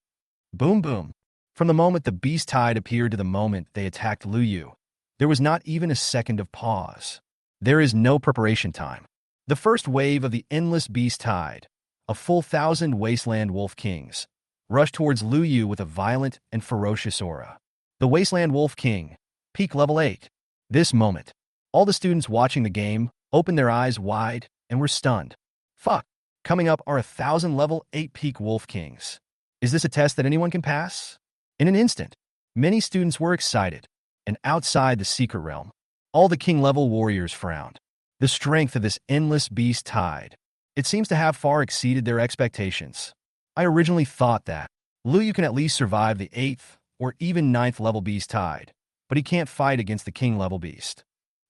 Boom boom. From the moment the beast tide appeared to the moment they attacked Lu Yu, there was not even a second of pause. There is no preparation time. The first wave of the endless beast tide, a full 1,000 wasteland wolf kings, rushed towards Lu Yu with a violent and ferocious aura. The wasteland wolf king, peak level 8. This moment, all the students watching the game opened their eyes wide and were stunned. Fuck. Coming up are 1,000 level 8 peak wolf kings. Is this a test that anyone can pass? In an instant, many students were excited, and outside the secret realm, all the king-level warriors frowned. The strength of this endless beast tide, it seems to have far exceeded their expectations. I originally thought that Lu Yu can at least survive the 8th or even 9th level beast tide, but he can't fight against the king-level beast.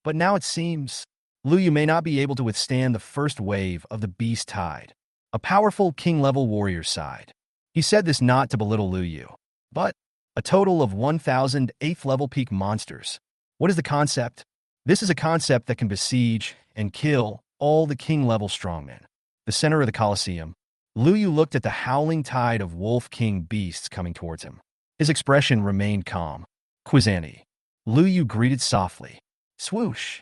But now it seems Lu Yu may not be able to withstand the first wave of the beast tide. a powerful king-level warrior sighed. He said this not to belittle Lu Yu, but a total of 1,000 8th-level peak monsters. What is the concept? This is a concept that can besiege and kill all the king-level strongmen. The center of the Colosseum, Lu Yu looked at the howling tide of Wolf King beasts coming towards him. His expression remained calm. Quani. Lu Yu greeted softly. Swoosh!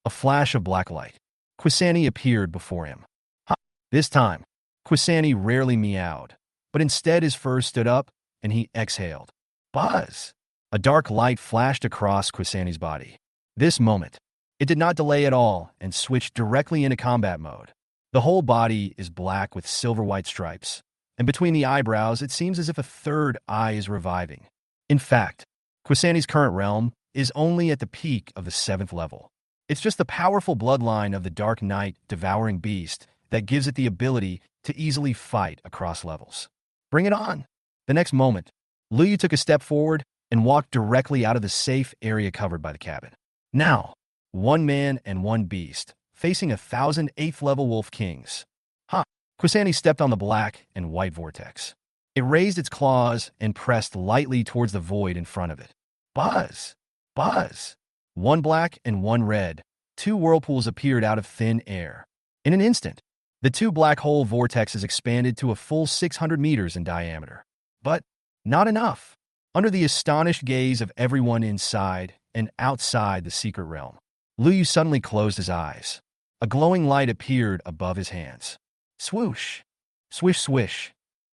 A flash of black light. Quani appeared before him. Ha! This time, Quani rarely meowed, but instead his fur stood up and he exhaled. Buzz! A dark light flashed across Quani's body. This moment, it did not delay at all and switched directly into combat mode. The whole body is black with silver-white stripes, and between the eyebrows it seems as if a third eye is reviving. In fact, Quani's current realm is only at the peak of the 7th level. It's just the powerful bloodline of the Dark Knight Devouring Beast that gives it the ability to easily fight across levels. Bring it on! The next moment, Lu Yu took a step forward and walked directly out of the safe area covered by the cabin. Now, one man and one beast, facing 1,000 8th-level wolf kings. Ha! Quani stepped on the black and white vortex. It raised its claws and pressed lightly towards the void in front of it. Buzz! Buzz! One black and one red, two whirlpools appeared out of thin air. In an instant, the two black hole vortexes expanded to a full 600 meters in diameter. But not enough. Under the astonished gaze of everyone inside and outside the secret realm, Lu Yu suddenly closed his eyes. A glowing light appeared above his hands. Swoosh! Swish, swish!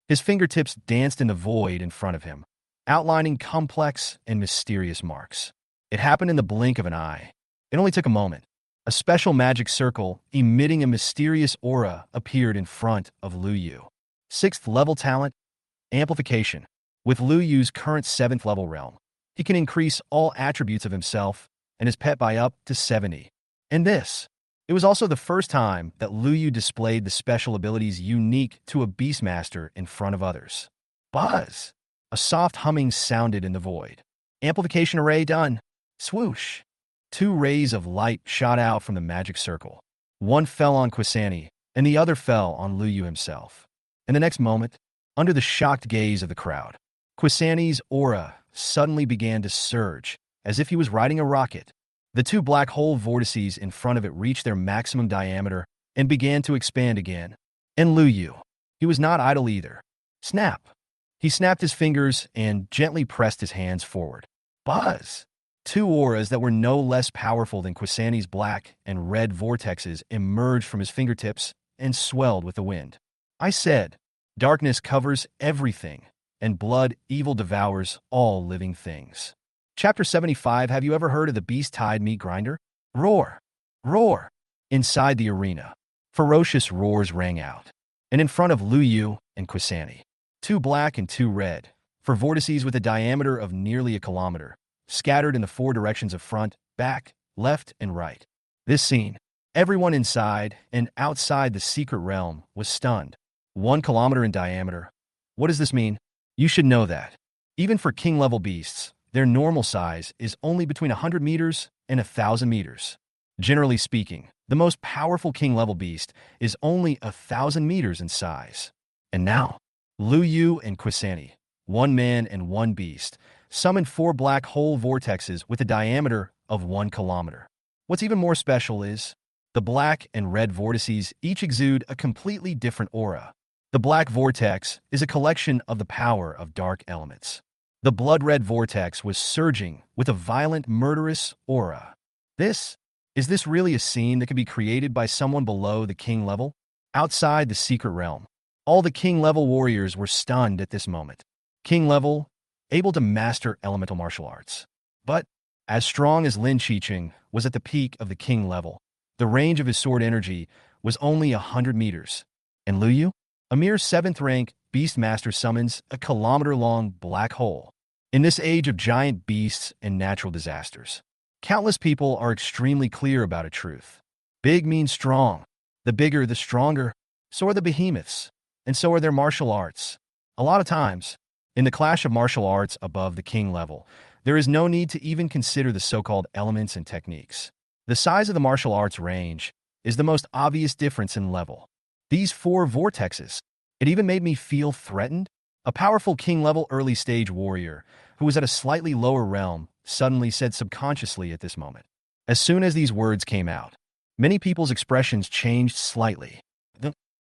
His fingertips danced in the void in front of him, outlining complex and mysterious marks. It happened in the blink of an eye. It only took a moment. A special magic circle, emitting a mysterious aura, appeared in front of Lu Yu. 6th level talent, amplification. With Lu Yu's current 7th level realm, he can increase all attributes of himself and his pet by up to 70. And this, it was also the first time that Lu Yu displayed the special abilities unique to a Beastmaster in front of others. Buzz! A soft humming sounded in the void. Amplification array done. Swoosh! Two rays of light shot out from the magic circle. One fell on Quani, and the other fell on Lu Yu himself. In the next moment, under the shocked gaze of the crowd, Quani's aura suddenly began to surge, as if he was riding a rocket. The two black hole vortices in front of it reached their maximum diameter and began to expand again. And Lu Yu, he was not idle either. Snap! He snapped his fingers and gently pressed his hands forward. Buzz! Two auras that were no less powerful than Quani's black and red vortexes emerged from his fingertips and swelled with the wind. I said, darkness covers everything, and blood evil devours all living things. Chapter 75. Have you ever heard of the beast-tied meat grinder? Roar! Roar! Inside the arena, ferocious roars rang out. And in front of Lu Yu and Quani, two black and two red, for vortices with a diameter of nearly a kilometer, scattered in the four directions of front, back, left, and right. This scene, everyone inside and outside the secret realm was stunned. 1 kilometer in diameter. What does this mean? You should know that. Even for king-level beasts, their normal size is only between 100 meters and 1,000 meters. Generally speaking, the most powerful king-level beast is only 1,000 meters in size. And now, Lu Yu and Quani, one man and one beast, summoned 4 black hole vortexes with a diameter of 1 kilometer. What's even more special is, the black and red vortices each exude a completely different aura. The black vortex is a collection of the power of dark elements. The blood-red vortex was surging with a violent, murderous aura. Is this really a scene that could be created by someone below the king level? Outside the secret realm, all the king-level warriors were stunned at this moment. King level, able to master elemental martial arts. But, as strong as Lin Qiqing was at the peak of the king level, the range of his sword energy was only 100 meters. And Lu Yu? A mere 7th rank Beastmaster summons a kilometer-long black hole. In this age of giant beasts and natural disasters, countless people are extremely clear about a truth. Big means strong. The bigger, the stronger. So are the behemoths, and so are their martial arts. A lot of times, in the clash of martial arts above the king level, there is no need to even consider the so-called elements and techniques. The size of the martial arts range is the most obvious difference in level. These 4 vortexes. It even made me feel threatened. A powerful king-level early-stage warrior, who was at a slightly lower realm, suddenly said subconsciously at this moment. As soon as these words came out, many people's expressions changed slightly.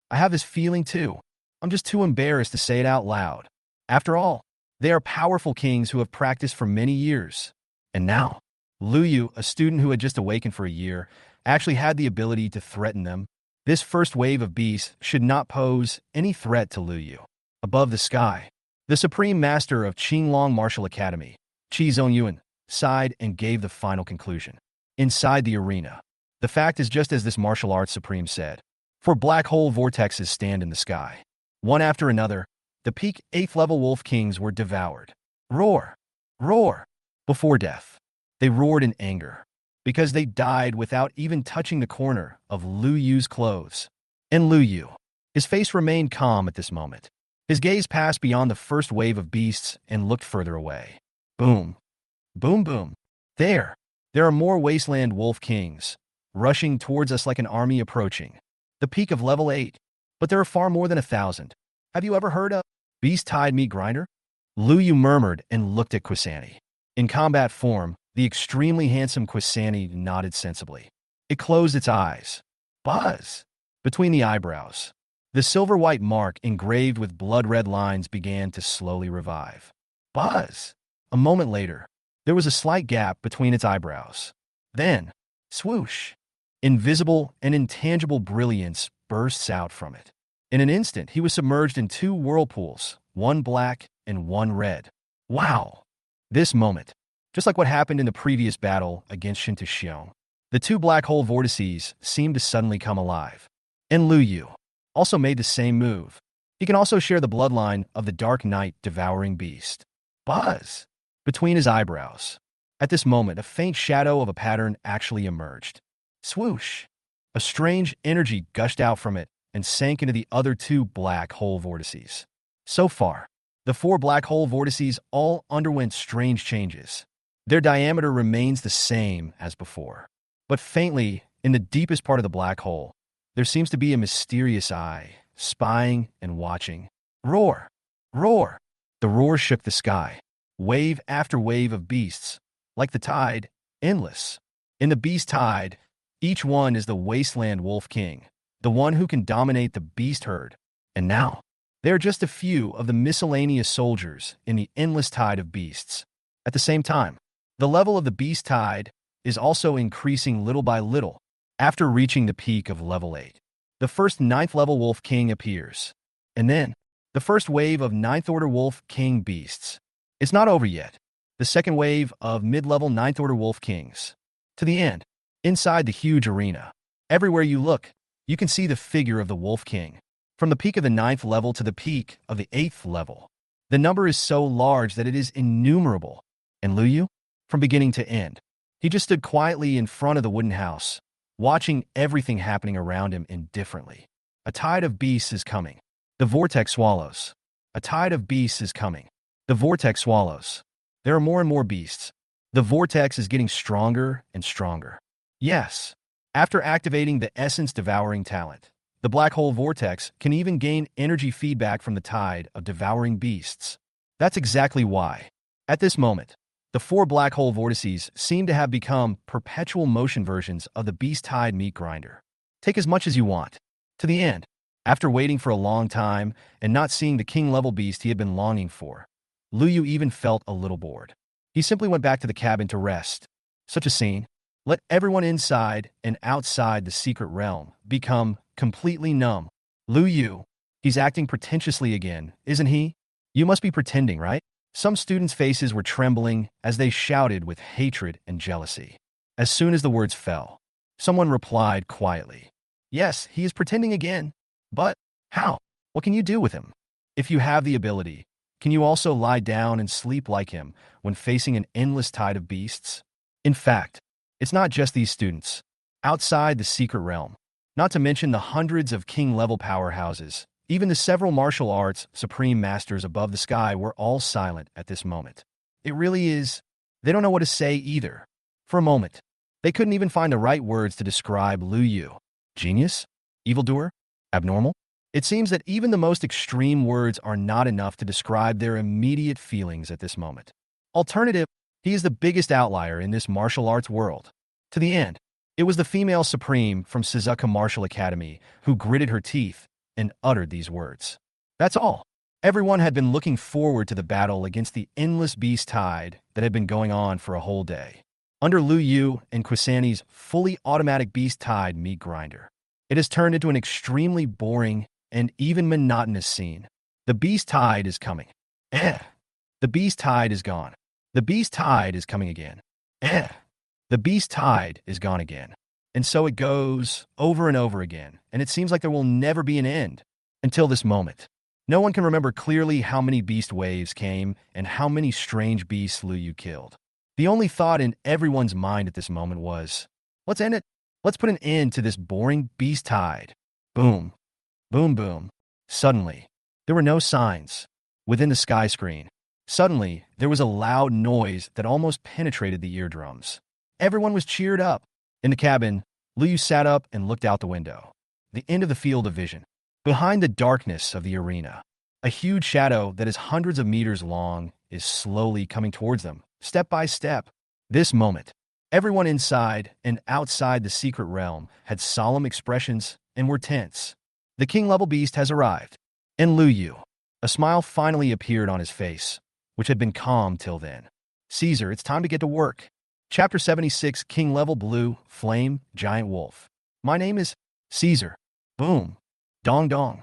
I have this feeling too. I'm just too embarrassed to say it out loud. After all, they are powerful kings who have practiced for many years. And now, Lu Yu, a student who had just awakened for a year, actually had the ability to threaten them. This first wave of beasts should not pose any threat to Lu Yu. Above the sky, the supreme master of Qinglong Martial Academy, Qi Zongyuan, sighed and gave the final conclusion. Inside the arena, the fact is just as this martial arts supreme said. 4 black hole vortexes stand in the sky. One after another, the peak 8th level wolf kings were devoured. Roar! Roar! Before death, they roared in anger, because they died without even touching the corner of Lu Yu's clothes. And Lu Yu, his face remained calm at this moment. His gaze passed beyond the first wave of beasts and looked further away. Boom! Boom boom! There are more wasteland wolf kings, rushing towards us like an army approaching the peak of level 8. But there are far more than 1,000. Have you ever heard of beast-tied meat grinder? Lu Yu murmured and looked at Quani. In combat form, the extremely handsome Quani nodded sensibly. It closed its eyes. Buzz! Between the eyebrows, the silver-white mark engraved with blood-red lines began to slowly revive. Buzz! A moment later, there was a slight gap between its eyebrows. Then, swoosh! Invisible and intangible brilliance bursts out from it. In an instant, he was submerged in 2 whirlpools, one black and one red. Wow! This moment, just like what happened in the previous battle against Shintashiong, the 2 black hole vortices seemed to suddenly come alive. And Lu Yu also made the same move. He can also share the bloodline of the Dark Knight Devouring Beast. Buzz! Between his eyebrows. At this moment, a faint shadow of a pattern actually emerged. Swoosh! A strange energy gushed out from it and sank into the other 2 black hole vortices. So far, the 4 black hole vortices all underwent strange changes. Their diameter remains the same as before. But faintly, in the deepest part of the black hole, there seems to be a mysterious eye, spying and watching. Roar! Roar! The roar shook the sky. Wave after wave of beasts, like the tide, endless. In the beast tide, each one is the wasteland wolf king, the one who can dominate the beast herd. And now, they are just a few of the miscellaneous soldiers in the endless tide of beasts. At the same time, the level of the beast tide is also increasing little by little. After reaching the peak of level 8, the first 9th level wolf king appears. And then, the first wave of 9th order wolf king beasts. It's not over yet. The second wave of mid-level 9th order wolf kings. To the end, inside the huge arena, everywhere you look, you can see the figure of the wolf king. From the peak of the 9th level to the peak of the 8th level, the number is so large that it is innumerable. And Lu Yu, from beginning to end, he just stood quietly in front of the wooden house, watching everything happening around him indifferently. A tide of beasts is coming. The vortex swallows. A tide of beasts is coming. The vortex swallows. There are more and more beasts. The vortex is getting stronger and stronger. Yes, after activating the essence devouring talent, the black hole vortex can even gain energy feedback from the tide of devouring beasts. That's exactly why, at this moment, the 4 black hole vortices seem to have become perpetual motion versions of the beast tide meat grinder. Take as much as you want. To the end, after waiting for a long time and not seeing the king-level beast he had been longing for, Lu Yu even felt a little bored. He simply went back to the cabin to rest. Such a scene, let everyone inside and outside the secret realm become completely numb. Lu Yu, he's acting pretentiously again, isn't he? You must be pretending, right? Some students' faces were trembling as they shouted with hatred and jealousy. As soon as the words fell, someone replied quietly, "Yes, he is pretending again. But how? What can you do with him? If you have the ability, can you also lie down and sleep like him when facing an endless tide of beasts?" In fact, it's not just these students. Outside the secret realm, not to mention the hundreds of king-level powerhouses, even the several martial arts supreme masters above the sky were all silent at this moment. It really is. They don't know what to say either. For a moment, they couldn't even find the right words to describe Lu Yu. Genius? Evildoer? Abnormal? It seems that even the most extreme words are not enough to describe their immediate feelings at this moment. Alternative, he is the biggest outlier in this martial arts world. To the end, it was the female supreme from Suzuka Martial Academy who gritted her teeth and uttered these words. That's all. Everyone had been looking forward to the battle against the endless beast tide that had been going on for a whole day. Under Liu Yu and Kusani's fully automatic beast tide meat grinder, it has turned into an extremely boring and even monotonous scene. The beast tide is coming. Eh. The beast tide is gone. The beast tide is coming again. Eh. The beast tide is gone again. And so it goes over and over again, and it seems like there will never be an end until this moment. No one can remember clearly how many beast waves came and how many strange beasts Liu Yu killed. The only thought in everyone's mind at this moment was, let's end it. Let's put an end to this boring beast tide. Boom. Boom, boom. Suddenly, there were no signs. Within the sky screen, suddenly, there was a loud noise that almost penetrated the eardrums. Everyone was cheered up. In the cabin, Liu Yu sat up and looked out the window. The end of the field of vision. Behind the darkness of the arena, a huge shadow that is hundreds of meters long is slowly coming towards them, step by step. This moment, everyone inside and outside the secret realm had solemn expressions and were tense. The king-level beast has arrived. And Liu Yu, a smile finally appeared on his face, which had been calm till then. Caesar, it's time to get to work. Chapter 76, King-level blue, flame, giant wolf. My name is Caesar. Boom. Dong dong.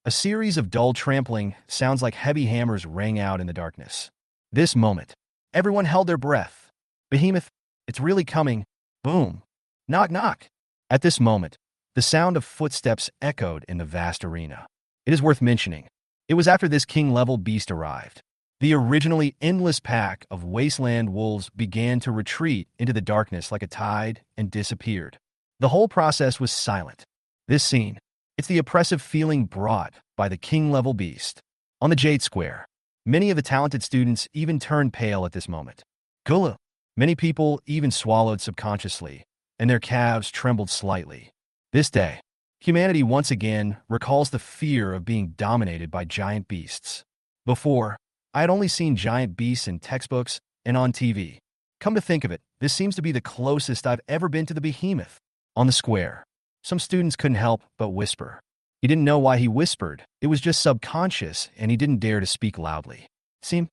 A series of dull trampling sounds like heavy hammers rang out in the darkness. This moment, everyone held their breath. Behemoth, it's really coming. Boom. Knock knock. At this moment, the sound of footsteps echoed in the vast arena. It is worth mentioning, it was after this king-level beast arrived. The originally endless pack of wasteland wolves began to retreat into the darkness like a tide and disappeared. The whole process was silent. This scene, it's the oppressive feeling brought by the king-level beast. On the Jade Square, many of the talented students even turned pale at this moment. Gulu. Many people even swallowed subconsciously, and their calves trembled slightly. This day, humanity once again recalls the fear of being dominated by giant beasts. Before, I had only seen giant beasts in textbooks and on TV. Come to think of it, this seems to be the closest I've ever been to the Behemoth. On the square, some students couldn't help but whisper. He didn't know why he whispered. It was just subconscious, and he didn't dare to speak loudly. Seemed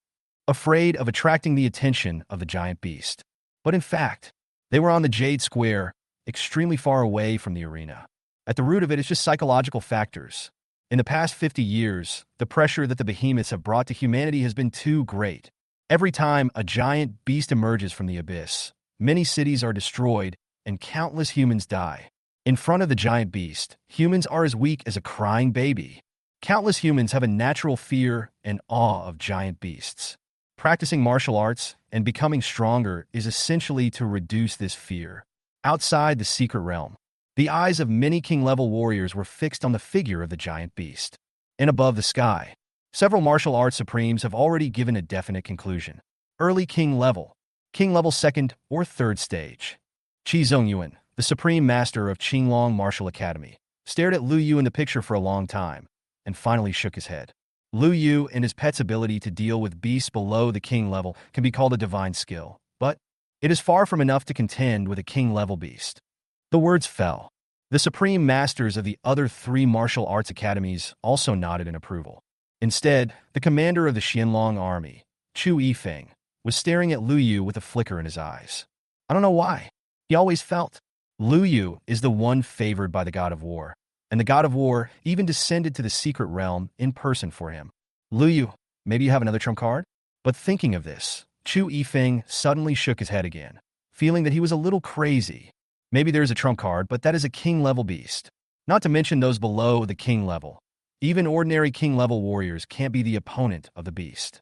afraid of attracting the attention of the giant beast. But in fact, they were on the Jade Square, extremely far away from the arena. At the root of it is just psychological factors. In the past 50 years, the pressure that the behemoths have brought to humanity has been too great. Every time a giant beast emerges from the abyss, many cities are destroyed and countless humans die. In front of the giant beast, humans are as weak as a crying baby. Countless humans have a natural fear and awe of giant beasts. Practicing martial arts and becoming stronger is essentially to reduce this fear. Outside the secret realm, the eyes of many king-level warriors were fixed on the figure of the giant beast. And above the sky, several martial arts supremes have already given a definite conclusion. Early king level second or third stage. Qi Zongyuan, the supreme master of Qinglong Martial Academy, stared at Liu Yu in the picture for a long time, and finally shook his head. Liu Yu and his pet's ability to deal with beasts below the king level can be called a divine skill, but it is far from enough to contend with a king-level beast. The words fell. The supreme masters of the other 3 martial arts academies also nodded in approval. Instead, the commander of the Xianlong army, Chu Yifeng, was staring at Liu Yu with a flicker in his eyes. I don't know why. He always felt. Liu Yu is the one favored by the god of war, and the god of war even descended to the secret realm in person for him. Liu Yu, maybe you have another trump card? But thinking of this, Chu Yifeng suddenly shook his head again, feeling that he was a little crazy. Maybe there's a trump card, but that is a king-level beast. Not to mention those below the king level. Even ordinary king-level warriors can't be the opponent of the beast.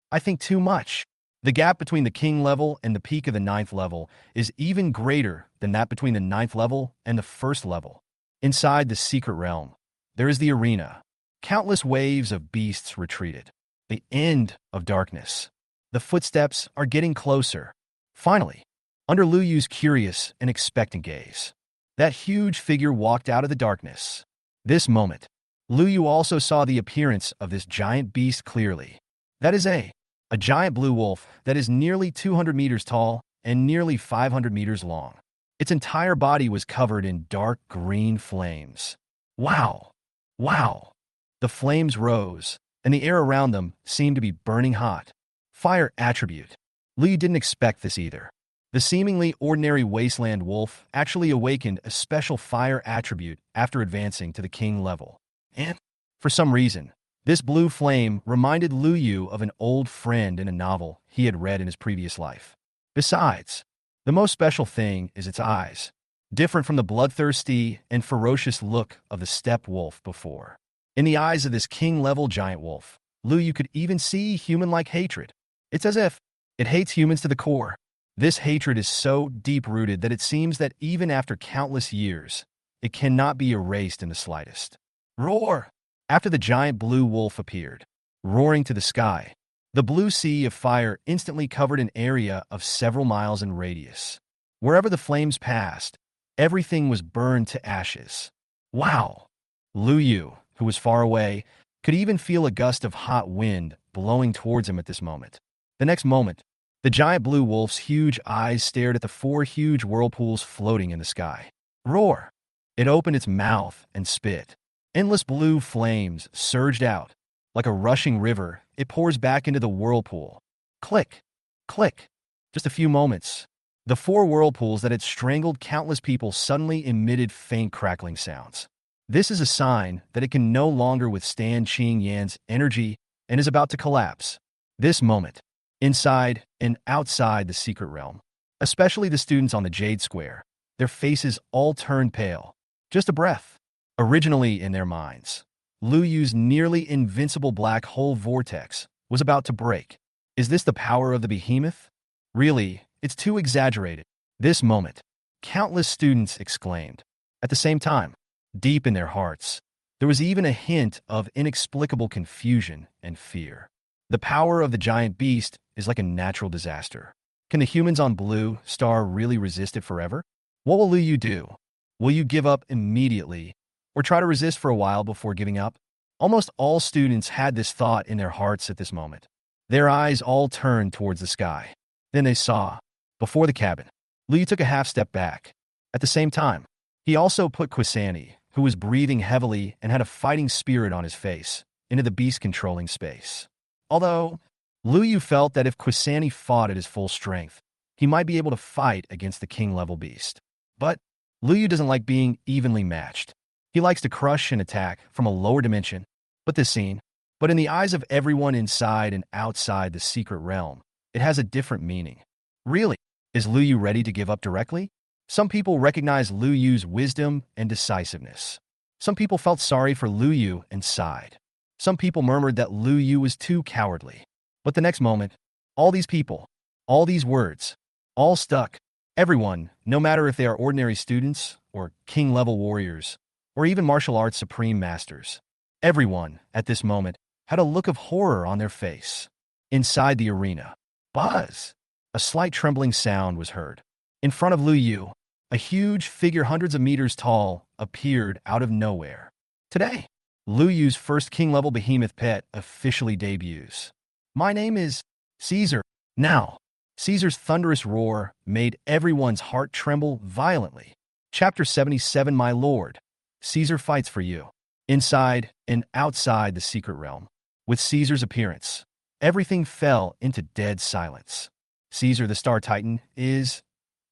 I think too much. The gap between the king level and the peak of the 9th level is even greater than that between the 9th level and the 1st level. Inside the secret realm, there is the arena. Countless waves of beasts retreated. The end of darkness. The footsteps are getting closer. Finally, under Liu Yu's curious and expectant gaze, that huge figure walked out of the darkness. This moment, Lu Yu also saw the appearance of this giant beast clearly. That is a giant blue wolf that is nearly 200 meters tall and nearly 500 meters long. Its entire body was covered in dark green flames. Wow! Wow! The flames rose, and the air around them seemed to be burning hot. Fire attribute. Lu Yu didn't expect this either. The seemingly ordinary wasteland wolf actually awakened a special fire attribute after advancing to the king level. And, for some reason, this blue flame reminded Lu Yu of an old friend in a novel he had read in his previous life. Besides, the most special thing is its eyes, different from the bloodthirsty and ferocious look of the steppe wolf before. In the eyes of this king-level giant wolf, Lu Yu could even see human-like hatred. It's as if it hates humans to the core. This hatred is so deep-rooted that it seems that even after countless years, it cannot be erased in the slightest. Roar! After the giant blue wolf appeared, roaring to the sky, the blue sea of fire instantly covered an area of several miles in radius. Wherever the flames passed, everything was burned to ashes. Wow! Lu Yu, who was far away, could even feel a gust of hot wind blowing towards him at this moment. The next moment, the giant blue wolf's huge eyes stared at the 4 huge whirlpools floating in the sky. Roar! It opened its mouth and spit. Endless blue flames surged out. Like a rushing river, it pours back into the whirlpool. Click! Click! Just a few moments. The 4 whirlpools that had strangled countless people suddenly emitted faint crackling sounds. This is a sign that it can no longer withstand Qing Yan's energy and is about to collapse. This moment, inside and outside the secret realm, especially the students on the Jade Square, their faces all turned pale. Just a breath. Originally in their minds, Lu Yu's nearly invincible black hole vortex was about to break. Is this the power of the Behemoth? Really, it's too exaggerated. This moment, countless students exclaimed. At the same time, deep in their hearts, there was even a hint of inexplicable confusion and fear. The power of the giant beast is like a natural disaster. Can the humans on Blue Star really resist it forever? What will Lu Yu do? Will you give up immediately, or try to resist for a while before giving up? Almost all students had this thought in their hearts at this moment. Their eyes all turned towards the sky. Then they saw, before the cabin, Lu Yu took a half step back. At the same time, he also put Quani, who was breathing heavily and had a fighting spirit on his face, into the beast-controlling space. Although, Lu Yu felt that if Quani fought at his full strength, he might be able to fight against the king-level beast. But Lu Yu doesn't like being evenly matched. He likes to crush and attack from a lower dimension. But in the eyes of everyone inside and outside the secret realm, it has a different meaning. Really, is Lu Yu ready to give up directly? Some people recognize Lu Yu's wisdom and decisiveness. Some people felt sorry for Lu Yu and sighed. Some people murmured that Lu Yu was too cowardly. But the next moment, all these people, all these words, all stuck. Everyone, no matter if they are ordinary students or king-level warriors, or even martial arts supreme masters, everyone, at this moment, had a look of horror on their face. Inside the arena, buzz! A slight trembling sound was heard. In front of Lu Yu, a huge figure hundreds of meters tall appeared out of nowhere. Today, Lu Yu's first king-level behemoth pet officially debuts. My name is Caesar. Now, Caesar's thunderous roar made everyone's heart tremble violently. Chapter 77. My lord, Caesar fights for you. Inside and outside the secret realm, with Caesar's appearance, everything fell into dead silence. Caesar the Star Titan is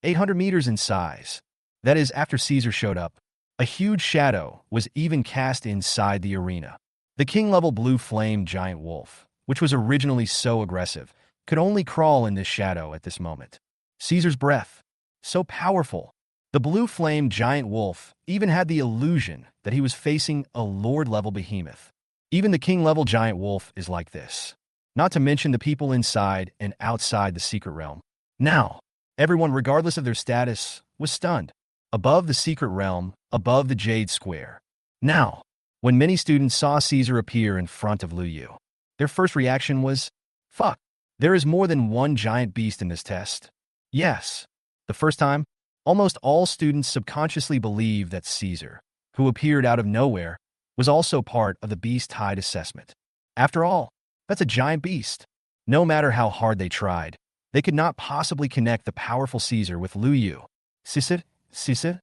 800 meters in size. That is, after Caesar showed up, a huge shadow was even cast inside the arena. The king-level blue flame giant wolf, which was originally so aggressive, could only crawl in this shadow at this moment. Caesar's breath, so powerful. The blue flame giant wolf even had the illusion that he was facing a lord-level behemoth. Even the king-level giant wolf is like this. Not to mention the people inside and outside the secret realm. Now, everyone, regardless of their status, was stunned. Above the secret realm, above the Jade Square. Now, when many students saw Caesar appear in front of Lu Yu, their first reaction was, fuck, there is more than one giant beast in this test. Yes, the first time, almost all students subconsciously believed that Caesar, who appeared out of nowhere, was also part of the beast tide assessment. After all, that's a giant beast. No matter how hard they tried, they could not possibly connect the powerful Caesar with Lu Yu. Caesar?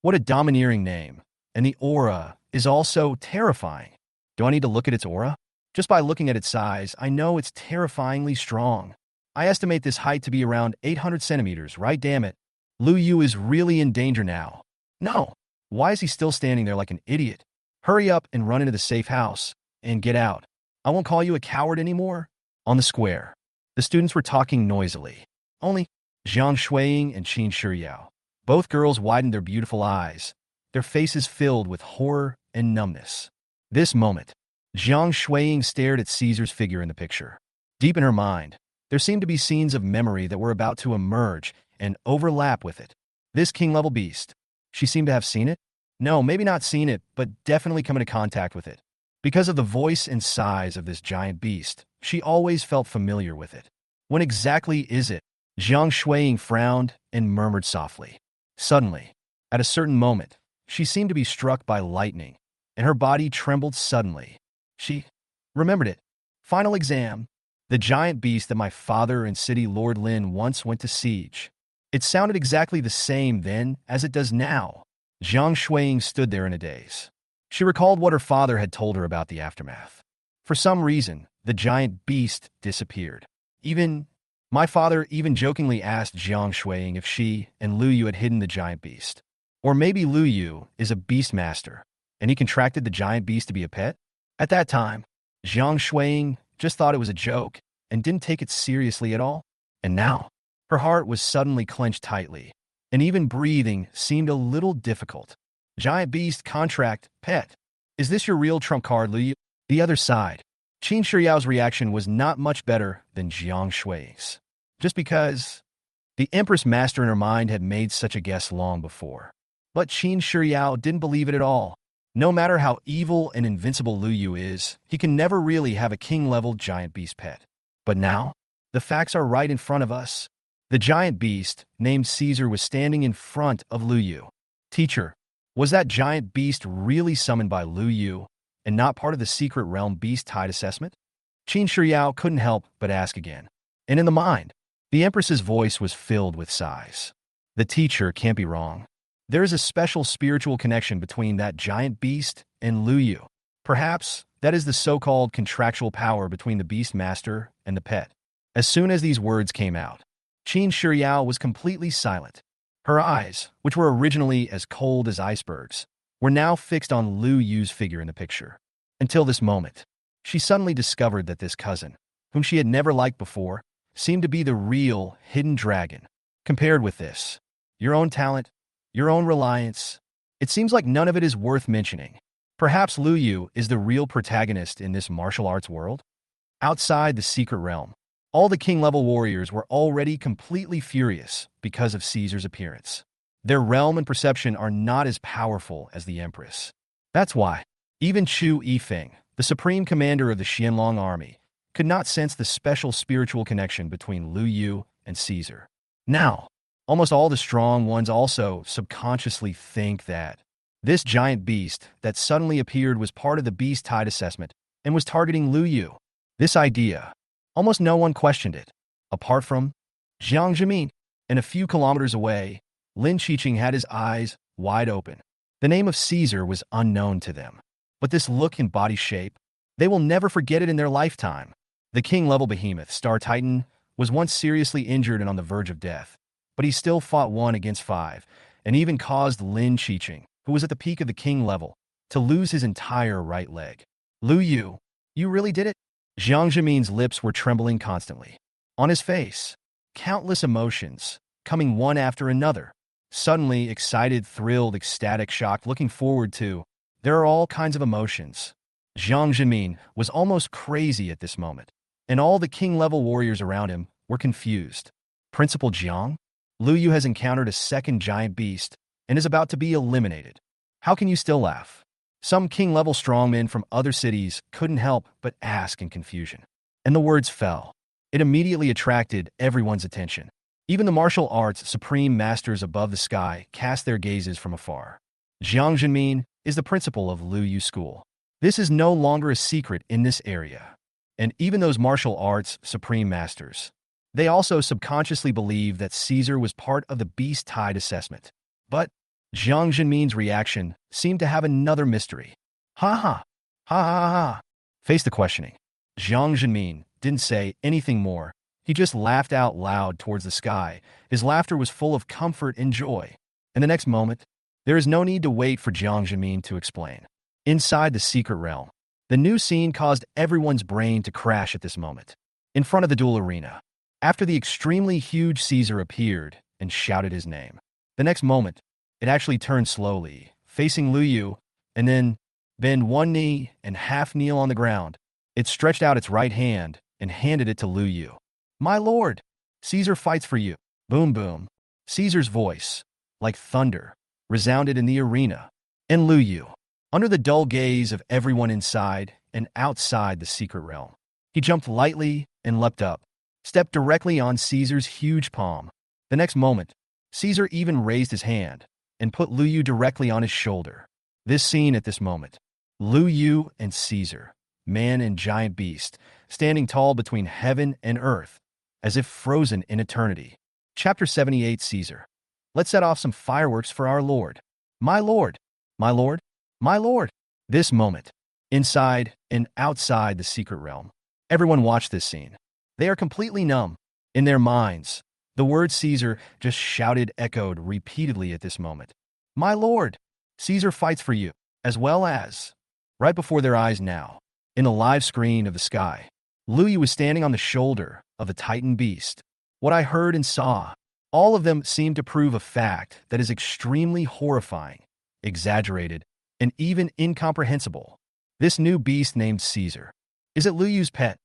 What a domineering name. And the aura is also terrifying. Do I need to look at its aura? Just by looking at its size, I know it's terrifyingly strong. I estimate this height to be around 800 centimeters, right? Damn it. Lu Yu is really in danger now. No. Why is he still standing there like an idiot? Hurry up and run into the safe house. And get out. I won't call you a coward anymore. On the square, the students were talking noisily. Only Zhang Shuiying and Qin Shiyao. Both girls widened their beautiful eyes, their faces filled with horror and numbness. This moment, Zhang Shuiying stared at Caesar's figure in the picture. Deep in her mind, there seemed to be scenes of memory that were about to emerge and overlap with it. This king-level beast. She seemed to have seen it? No, maybe not seen it, but definitely come into contact with it. Because of the voice and size of this giant beast, she always felt familiar with it. When exactly is it? Zhang Shuiying frowned and murmured softly. Suddenly, at a certain moment, she seemed to be struck by lightning, and her body trembled suddenly. She remembered it. Final exam. The giant beast that my father and city Lord Lin once went to siege. It sounded exactly the same then as it does now. Zhang Shuiying stood there in a daze. She recalled what her father had told her about the aftermath. For some reason, the giant beast disappeared. My father even jokingly asked Zhang Shuiying if she and Lu Yu had hidden the giant beast. Or maybe Lu Yu is a Beastmaster, and he contracted the giant beast to be a pet? At that time, Zhang Shuiying just thought it was a joke and didn't take it seriously at all. And now, her heart was suddenly clenched tightly, and even breathing seemed a little difficult. Giant beast, contract, pet. Is this your real trump card, Lu Yu? The other side. Qin Shiyao's reaction was not much better than Zhang Shuiying's. Just because the Empress Master in her mind had made such a guess long before. But Qin Shiyao didn't believe it at all. No matter how evil and invincible Lu Yu is, he can never really have a king-level giant beast pet. But now, the facts are right in front of us. The giant beast, named Caesar, was standing in front of Lu Yu. Teacher, was that giant beast really summoned by Lu Yu and not part of the secret realm beast tide assessment? Qin Shiyao couldn't help but ask again. And in the mind, the Empress's voice was filled with sighs. The teacher can't be wrong. There is a special spiritual connection between that giant beast and Lu Yu. Perhaps that is the so-called contractual power between the Beastmaster and the pet. As soon as these words came out, Qin Shiyao was completely silent. Her eyes, which were originally as cold as icebergs, were now fixed on Lu Yu's figure in the picture. Until this moment, she suddenly discovered that this cousin, whom she had never liked before, seemed to be the real hidden dragon. Compared with this, your own talent, your own reliance, it seems like none of it is worth mentioning. Perhaps Lu Yu is the real protagonist in this martial arts world? Outside the secret realm, all the king-level warriors were already completely furious because of Caesar's appearance. Their realm and perception are not as powerful as the Empress. That's why, even Chu Yifeng, the supreme commander of the Xianlong army, could not sense the special spiritual connection between Lu Yu and Caesar. Now, almost all the strong ones also subconsciously think that this giant beast that suddenly appeared was part of the beast tide assessment and was targeting Lu Yu. This idea, almost no one questioned it. Apart from Jiang Zemin, and a few kilometers away, Lin Qiqing had his eyes wide open. The name of Caesar was unknown to them. But this look and body shape, they will never forget it in their lifetime. The king-level behemoth, Star Titan, was once seriously injured and on the verge of death. But he still fought 1 against 5, and even caused Lin Qiqing, who was at the peak of the king level, to lose his entire right leg. Lu Yu, you really did it? Jiang Zemin's lips were trembling constantly. On his face, countless emotions, coming one after another. Suddenly, excited, thrilled, ecstatic, shocked, looking forward to. There are all kinds of emotions. Jiang Zemin was almost crazy at this moment, and all the king-level warriors around him were confused. Principal Jiang? Lu Yu has encountered a second giant beast and is about to be eliminated. How can you still laugh? Some king-level strongmen from other cities couldn't help but ask in confusion. And the words fell. It immediately attracted everyone's attention. Even the martial arts supreme masters above the sky cast their gazes from afar. Jiang Zemin is the principal of Lu Yu School. This is no longer a secret in this area. And even those martial arts supreme masters, they also subconsciously believe that Caesar was part of the beast tide assessment. But Jiang Jinmin's reaction seemed to have another mystery. Ha ha, ha ha ha. Face the questioning. Jiang Jinmin didn't say anything more. He just laughed out loud towards the sky. His laughter was full of comfort and joy. And the next moment, there is no need to wait for Jiang Jinmin to explain. Inside the secret realm, the new scene caused everyone's brain to crash at this moment. In front of the duel arena, after the extremely huge Caesar appeared and shouted his name, the next moment, it actually turned slowly, facing Lu Yu, and then bend one knee and half kneel on the ground. It stretched out its right hand and handed it to Lu Yu. My lord, Caesar fights for you. Boom boom. Caesar's voice, like thunder, resounded in the arena. And Lu Yu, under the dull gaze of everyone inside and outside the secret realm, he jumped lightly and leapt up, stepped directly on Caesar's huge palm. The next moment, Caesar even raised his hand and put Lu Yu directly on his shoulder. This scene at this moment, Lu Yu and Caesar, man and giant beast, standing tall between heaven and earth, as if frozen in eternity. Chapter 78 Caesar. Let's set off some fireworks for our Lord. My Lord, my Lord, my Lord. This moment, inside and outside the secret realm, everyone watched this scene. They are completely numb. In their minds, the word Caesar just shouted echoed repeatedly at this moment. My Lord, Caesar fights for you, as well as, right before their eyes now, in the live screen of the sky, Lu Yu was standing on the shoulder of the Titan beast. What I heard and saw, all of them seemed to prove a fact that is extremely horrifying, exaggerated, and even incomprehensible. This new beast named Caesar. Is it Lu Yu's pet?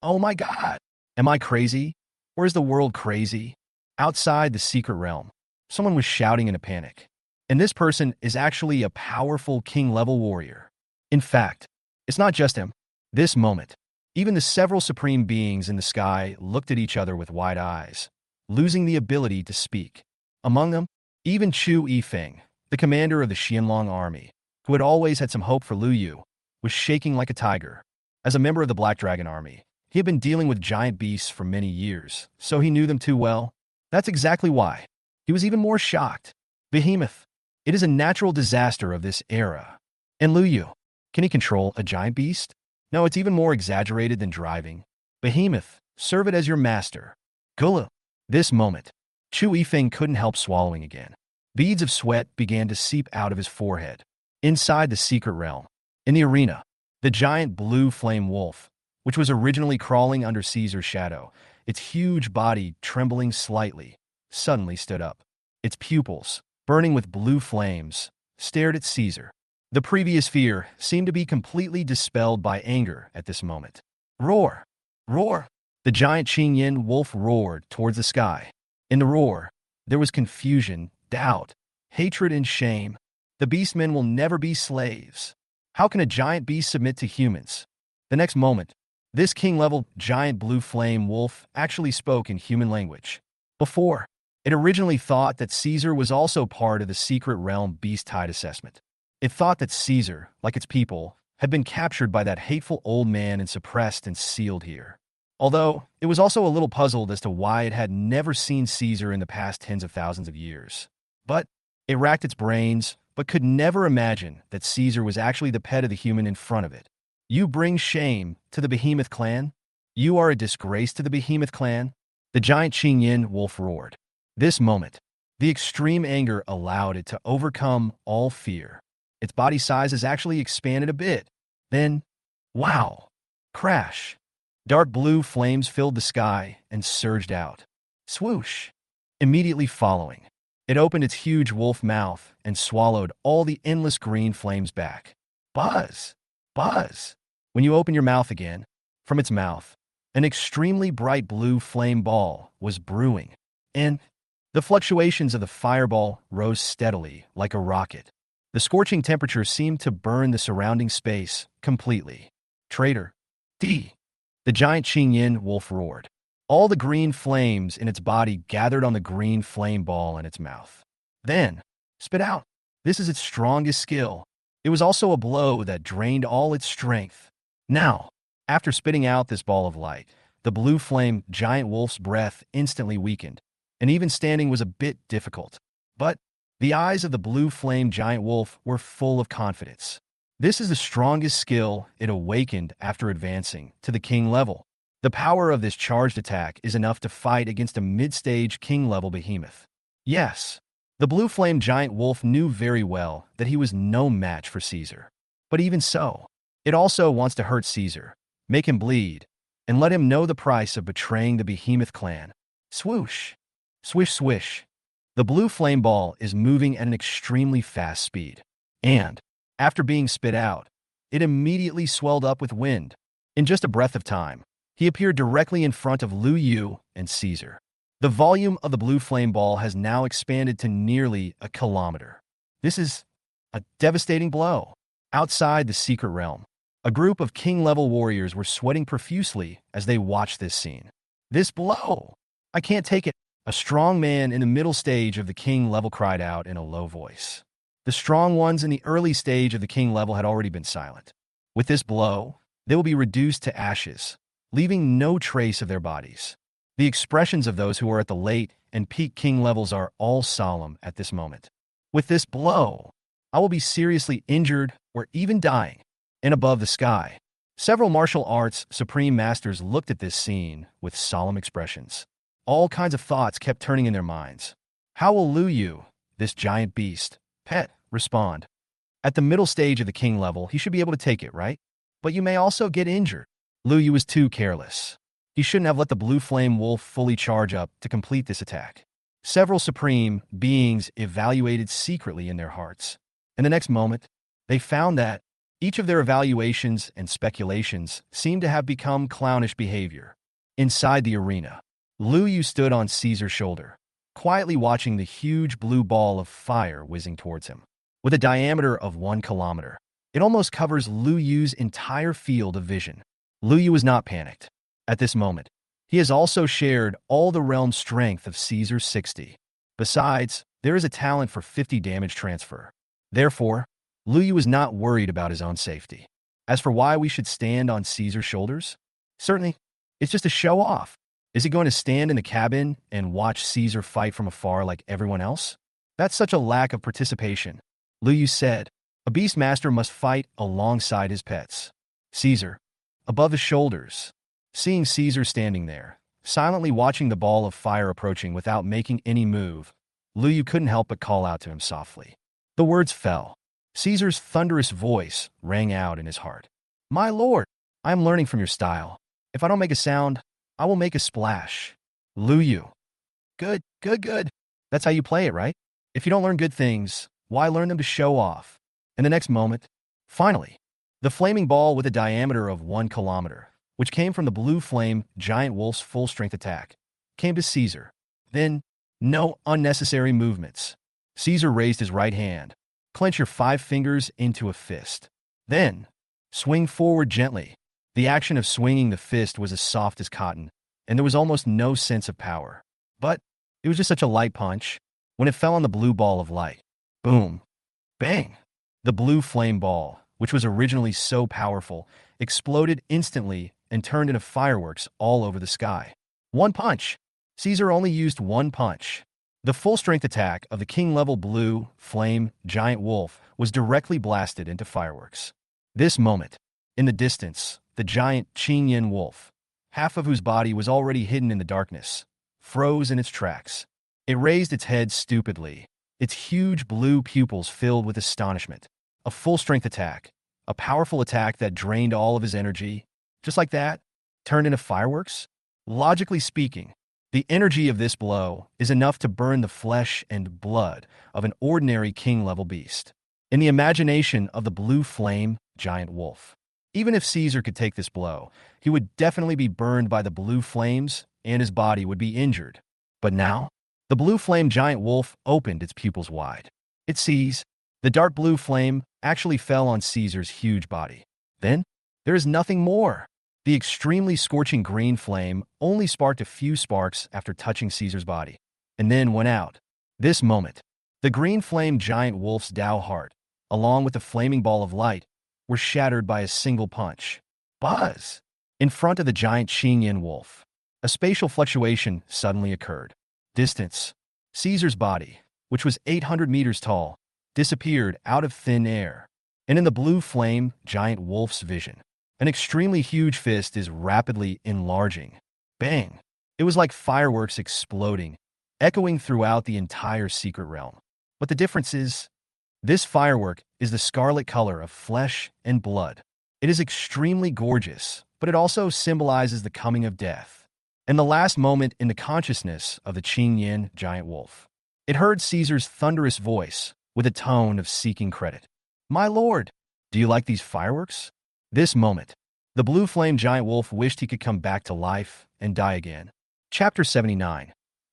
Oh my God! Am I crazy? Or is the world crazy? Outside the secret realm, someone was shouting in a panic. And this person is actually a powerful king-level warrior. In fact, it's not just him. This moment, even the several supreme beings in the sky looked at each other with wide eyes, losing the ability to speak. Among them, even Chu Yifeng, the commander of the Xianlong army, who had always had some hope for Lu Yu, was shaking like a tiger. As a member of the Black Dragon army, he had been dealing with giant beasts for many years, so he knew them too well. That's exactly why. He was even more shocked. Behemoth. It is a natural disaster of this era. And Lu Yu, can he control a giant beast? No, it's even more exaggerated than driving. Behemoth, serve it as your master. Gulu. This moment, Chu Yifeng couldn't help swallowing again. Beads of sweat began to seep out of his forehead. Inside the secret realm, in the arena, the giant blue flame wolf, which was originally crawling under Caesar's shadow, its huge body trembling slightly, suddenly stood up. Its pupils, burning with blue flames, stared at Caesar. The previous fear seemed to be completely dispelled by anger at this moment. Roar! Roar! The giant Qingyin wolf roared towards the sky. In the roar, there was confusion, doubt, hatred, and shame. The beastmen will never be slaves. How can a giant beast submit to humans? The next moment, this king-level giant blue flame wolf actually spoke in human language. Before, it originally thought that Caesar was also part of the secret realm beast tide assessment. It thought that Caesar, like its people, had been captured by that hateful old man and suppressed and sealed here. Although, it was also a little puzzled as to why it had never seen Caesar in the past tens of thousands of years. But it racked its brains, but could never imagine that Caesar was actually the pet of the human in front of it. You bring shame to the Behemoth clan? You are a disgrace to the Behemoth clan? The giant Qingyin wolf roared. This moment, the extreme anger allowed it to overcome all fear. Its body size has actually expanded a bit. Then, wow! Crash! Dark blue flames filled the sky and surged out. Swoosh! Immediately following, it opened its huge wolf mouth and swallowed all the endless green flames back. Buzz! Buzz! When you open your mouth again, from its mouth, an extremely bright blue flame ball was brewing, and the fluctuations of the fireball rose steadily like a rocket. The scorching temperature seemed to burn the surrounding space completely. Traitor! D! The giant Qingyin wolf roared. All the green flames in its body gathered on the green flame ball in its mouth. Then, spit out. This is its strongest skill. it was also a blow that drained all its strength. Now, after spitting out this ball of light, the blue flame giant wolf's breath instantly weakened, and even standing was a bit difficult. But the eyes of the blue flame giant wolf were full of confidence. This is the strongest skill it awakened after advancing to the king level. The power of this charged attack is enough to fight against a mid-stage king-level behemoth. Yes, the blue flame giant wolf knew very well that he was no match for Caesar. But even so, it also wants to hurt Caesar, make him bleed, and let him know the price of betraying the behemoth clan. Swoosh! Swish swish! The blue flame ball is moving at an extremely fast speed. And, after being spit out, it immediately swelled up with wind. In just a breath of time, he appeared directly in front of Lu Yu and Caesar. The volume of the blue flame ball has now expanded to nearly a kilometer. This is a devastating blow. Outside the secret realm, a group of king-level warriors were sweating profusely as they watched this scene. This blow! I can't take it. A strong man in the middle stage of the king level cried out in a low voice. The strong ones in the early stage of the king level had already been silent. With this blow, they will be reduced to ashes, leaving no trace of their bodies. The expressions of those who are at the late and peak king levels are all solemn at this moment. With this blow, I will be seriously injured or even dying. And above the sky, several martial arts supreme masters looked at this scene with solemn expressions. All kinds of thoughts kept turning in their minds. How will Lu Yu, this giant beast, pet, respond? At the middle stage of the king level, he should be able to take it, right? But you may also get injured. Lu Yu was too careless. He shouldn't have let the blue flame wolf fully charge up to complete this attack. Several supreme beings evaluated secretly in their hearts. And the next moment, they found that each of their evaluations and speculations seemed to have become clownish behavior. Inside the arena, Lu Yu stood on Caesar's shoulder, quietly watching the huge blue ball of fire whizzing towards him. With a diameter of 1 kilometer, it almost covers Lu Yu's entire field of vision. Lu Yu was not panicked. At this moment, he has also shared all the realm strength of Caesar's 60. Besides, there is a talent for 50 damage transfer. Therefore, Lu Yu was not worried about his own safety. As for why we should stand on Caesar's shoulders, certainly, it's just a show off. Is he going to stand in the cabin and watch Caesar fight from afar like everyone else? That's such a lack of participation. Lu Yu said, a Beastmaster must fight alongside his pets. Caesar, above his shoulders. Seeing Caesar standing there, silently watching the ball of fire approaching without making any move, Lu Yu couldn't help but call out to him softly. The words fell. Caesar's thunderous voice rang out in his heart. My lord, I am learning from your style. If I don't make a sound, I will make a splash. Lu Yu. Good, good, good. That's how you play it, right? If you don't learn good things, why learn them to show off? In the next moment, finally, the flaming ball with a diameter of 1 kilometer, which came from the blue flame giant wolf's full-strength attack, came to Caesar. Then, no unnecessary movements. Caesar raised his right hand. Clench your 5 fingers into a fist. Then, swing forward gently. The action of swinging the fist was as soft as cotton, and there was almost no sense of power. But it was just such a light punch. When it fell on the blue ball of light, boom, bang! The blue flame ball, which was originally so powerful, exploded instantly and turned into fireworks all over the sky. One punch. Caesar only used one punch. The full-strength attack of the king-level blue flame giant wolf was directly blasted into fireworks. This moment, in the distance, the giant Qingyan wolf, half of whose body was already hidden in the darkness, froze in its tracks. It raised its head stupidly, its huge blue pupils filled with astonishment. A full-strength attack, a powerful attack that drained all of his energy, just like that, turned into fireworks? Logically speaking, the energy of this blow is enough to burn the flesh and blood of an ordinary king-level beast. In the imagination of the blue flame giant wolf, even if Caesar could take this blow, he would definitely be burned by the blue flames and his body would be injured. But now, the blue flame giant wolf opened its pupils wide. It sees. The dark blue flame actually fell on Caesar's huge body. Then, there is nothing more. The extremely scorching green flame only sparked a few sparks after touching Caesar's body, and then went out. This moment, the green flame giant wolf's Tao heart along with the flaming ball of light, were shattered by a single punch. Buzz! In front of the giant Qingyan wolf, a spatial fluctuation suddenly occurred. Distance. Caesar's body, which was 800 meters tall, disappeared out of thin air. And in the blue flame, giant wolf's vision, an extremely huge fist is rapidly enlarging. Bang! It was like fireworks exploding, echoing throughout the entire secret realm. But the difference is, this firework is the scarlet color of flesh and blood. It is extremely gorgeous, but it also symbolizes the coming of death. And the last moment in the consciousness of the Qingyan giant wolf, it heard Caesar's thunderous voice with a tone of seeking credit. "My lord, do you like these fireworks?" This moment, the blue flame giant wolf wished he could come back to life and die again. Chapter 79.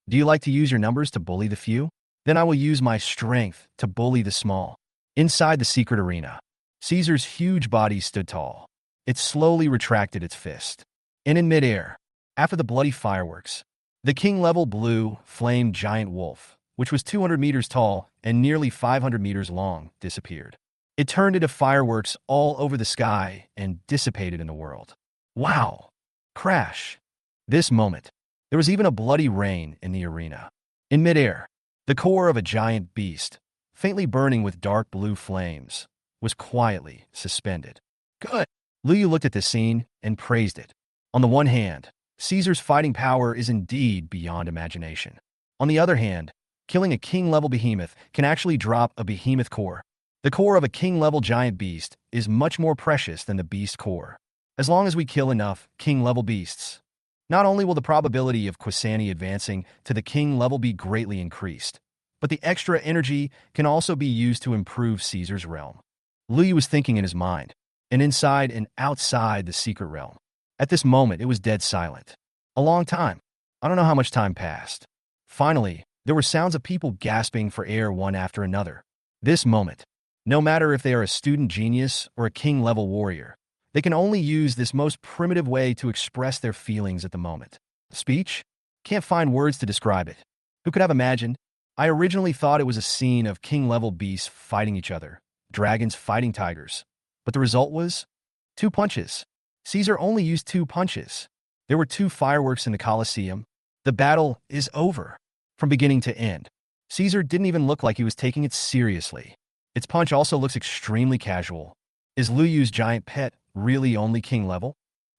Do you like to use your numbers to bully the few? Then I will use my strength to bully the small. Inside the secret arena, Caesar's huge body stood tall. It slowly retracted its fist. And in midair, after the bloody fireworks, the king-level blue flame giant wolf, which was 200 meters tall and nearly 500 meters long, disappeared. It turned into fireworks all over the sky and dissipated in the world. Wow! Crash! This moment, there was even a bloody rain in the arena. In midair, the core of a giant beast, faintly burning with dark blue flames, was quietly suspended. Good! Liu Yu looked at this scene and praised it. On the one hand, Caesar's fighting power is indeed beyond imagination. On the other hand, killing a king-level behemoth can actually drop a behemoth core. The core of a king-level giant beast is much more precious than the beast core. As long as we kill enough king-level beasts, not only will the probability of Quani advancing to the king level be greatly increased, but the extra energy can also be used to improve Caesar's realm. Liu Yu was thinking in his mind, and inside and outside the secret realm. At this moment, it was dead silent. A long time. I don't know how much time passed. Finally, there were sounds of people gasping for air one after another. This moment, no matter if they are a student genius or a king-level warrior, they can only use this most primitive way to express their feelings at the moment. Speech? Can't find words to describe it. Who could have imagined? I originally thought it was a scene of king-level beasts fighting each other, dragons fighting tigers. But the result was 2 punches. Caesar only used 2 punches. There were 2 fireworks in the Colosseum. The battle is over. From beginning to end, Caesar didn't even look like he was taking it seriously. Its punch also looks extremely casual. Is Liu Yu's giant pet really only king level?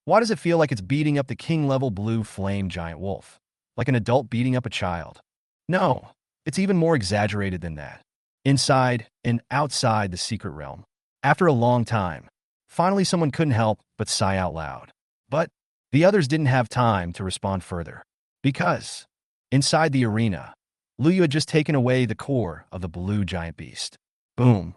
Why does it feel like it's beating up the king level blue flame giant wolf? Like an adult beating up a child? No, it's even more exaggerated than that. Inside and outside the secret realm, after a long time, finally someone couldn't help but sigh out loud. But the others didn't have time to respond further. Because inside the arena, Liu Yu had just taken away the core of the blue giant beast. Boom.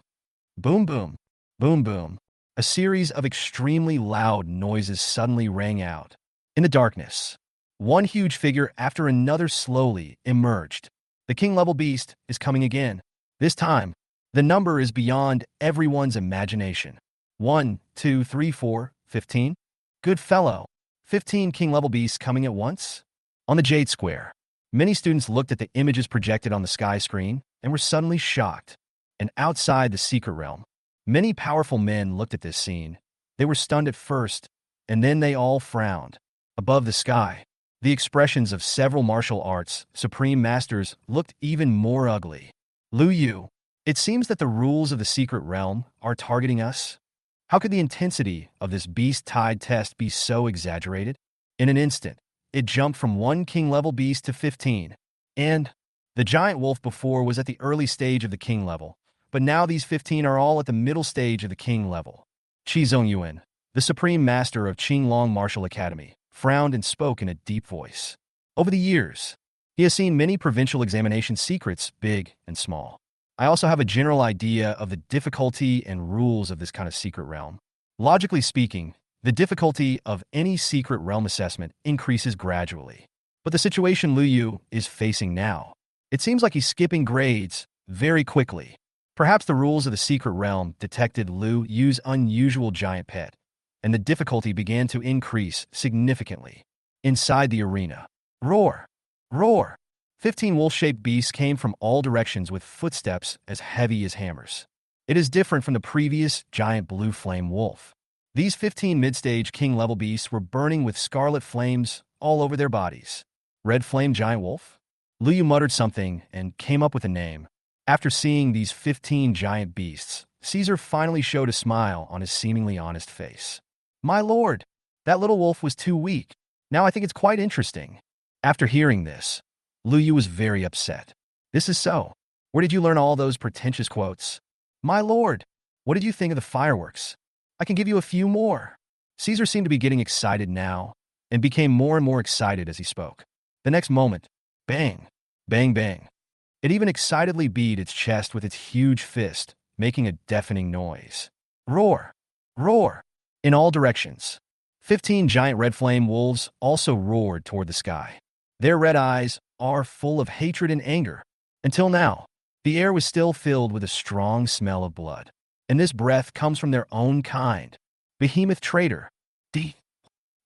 Boom boom. Boom boom. A series of extremely loud noises suddenly rang out. In the darkness, one huge figure after another slowly emerged. The king-level beast is coming again. This time, the number is beyond everyone's imagination. 1, 2, 3, 4, 15? Good fellow. 15 king-level beasts coming at once? On the Jade Square, many students looked at the images projected on the sky screen and were suddenly shocked. And outside the secret realm, many powerful men looked at this scene. They were stunned at first, and then they all frowned. Above the sky, the expressions of several martial arts supreme masters looked even more ugly. Liu Yu, it seems that the rules of the secret realm are targeting us. How could the intensity of this beast-tied test be so exaggerated? In an instant, it jumped from 1 king-level beast to 15. And the giant wolf before was at the early stage of the king level, but now these 15 are all at the middle stage of the king level. Qi Zongyuan, the supreme master of Qinglong Martial Academy, frowned and spoke in a deep voice. Over the years, he has seen many provincial examination secrets, big and small. I also have a general idea of the difficulty and rules of this kind of secret realm. Logically speaking, the difficulty of any secret realm assessment increases gradually. But the situation Liu Yu is facing now, it seems like he's skipping grades very quickly. Perhaps the rules of the secret realm detected Liu Yu's unusual giant pet, and the difficulty began to increase significantly. Inside the arena, roar! Roar! 15 wolf-shaped beasts came from all directions with footsteps as heavy as hammers. It is different from the previous giant blue flame wolf. These 15 mid-stage king-level beasts were burning with scarlet flames all over their bodies. Red flame giant wolf? Liu muttered something and came up with a name. After seeing these 15 giant beasts, Caesar finally showed a smile on his seemingly honest face. My lord, that little wolf was too weak. Now I think it's quite interesting. After hearing this, Liu was very upset. This is so. Where did you learn all those pretentious quotes? My lord, what did you think of the fireworks? I can give you a few more. Caesar seemed to be getting excited now, and became more and more excited as he spoke. The next moment, bang, bang, bang. It even excitedly beat its chest with its huge fist, making a deafening noise. Roar! Roar! In all directions. 15 giant red flame wolves also roared toward the sky. Their red eyes are full of hatred and anger. Until now, the air was still filled with a strong smell of blood. And this breath comes from their own kind. Behemoth traitor.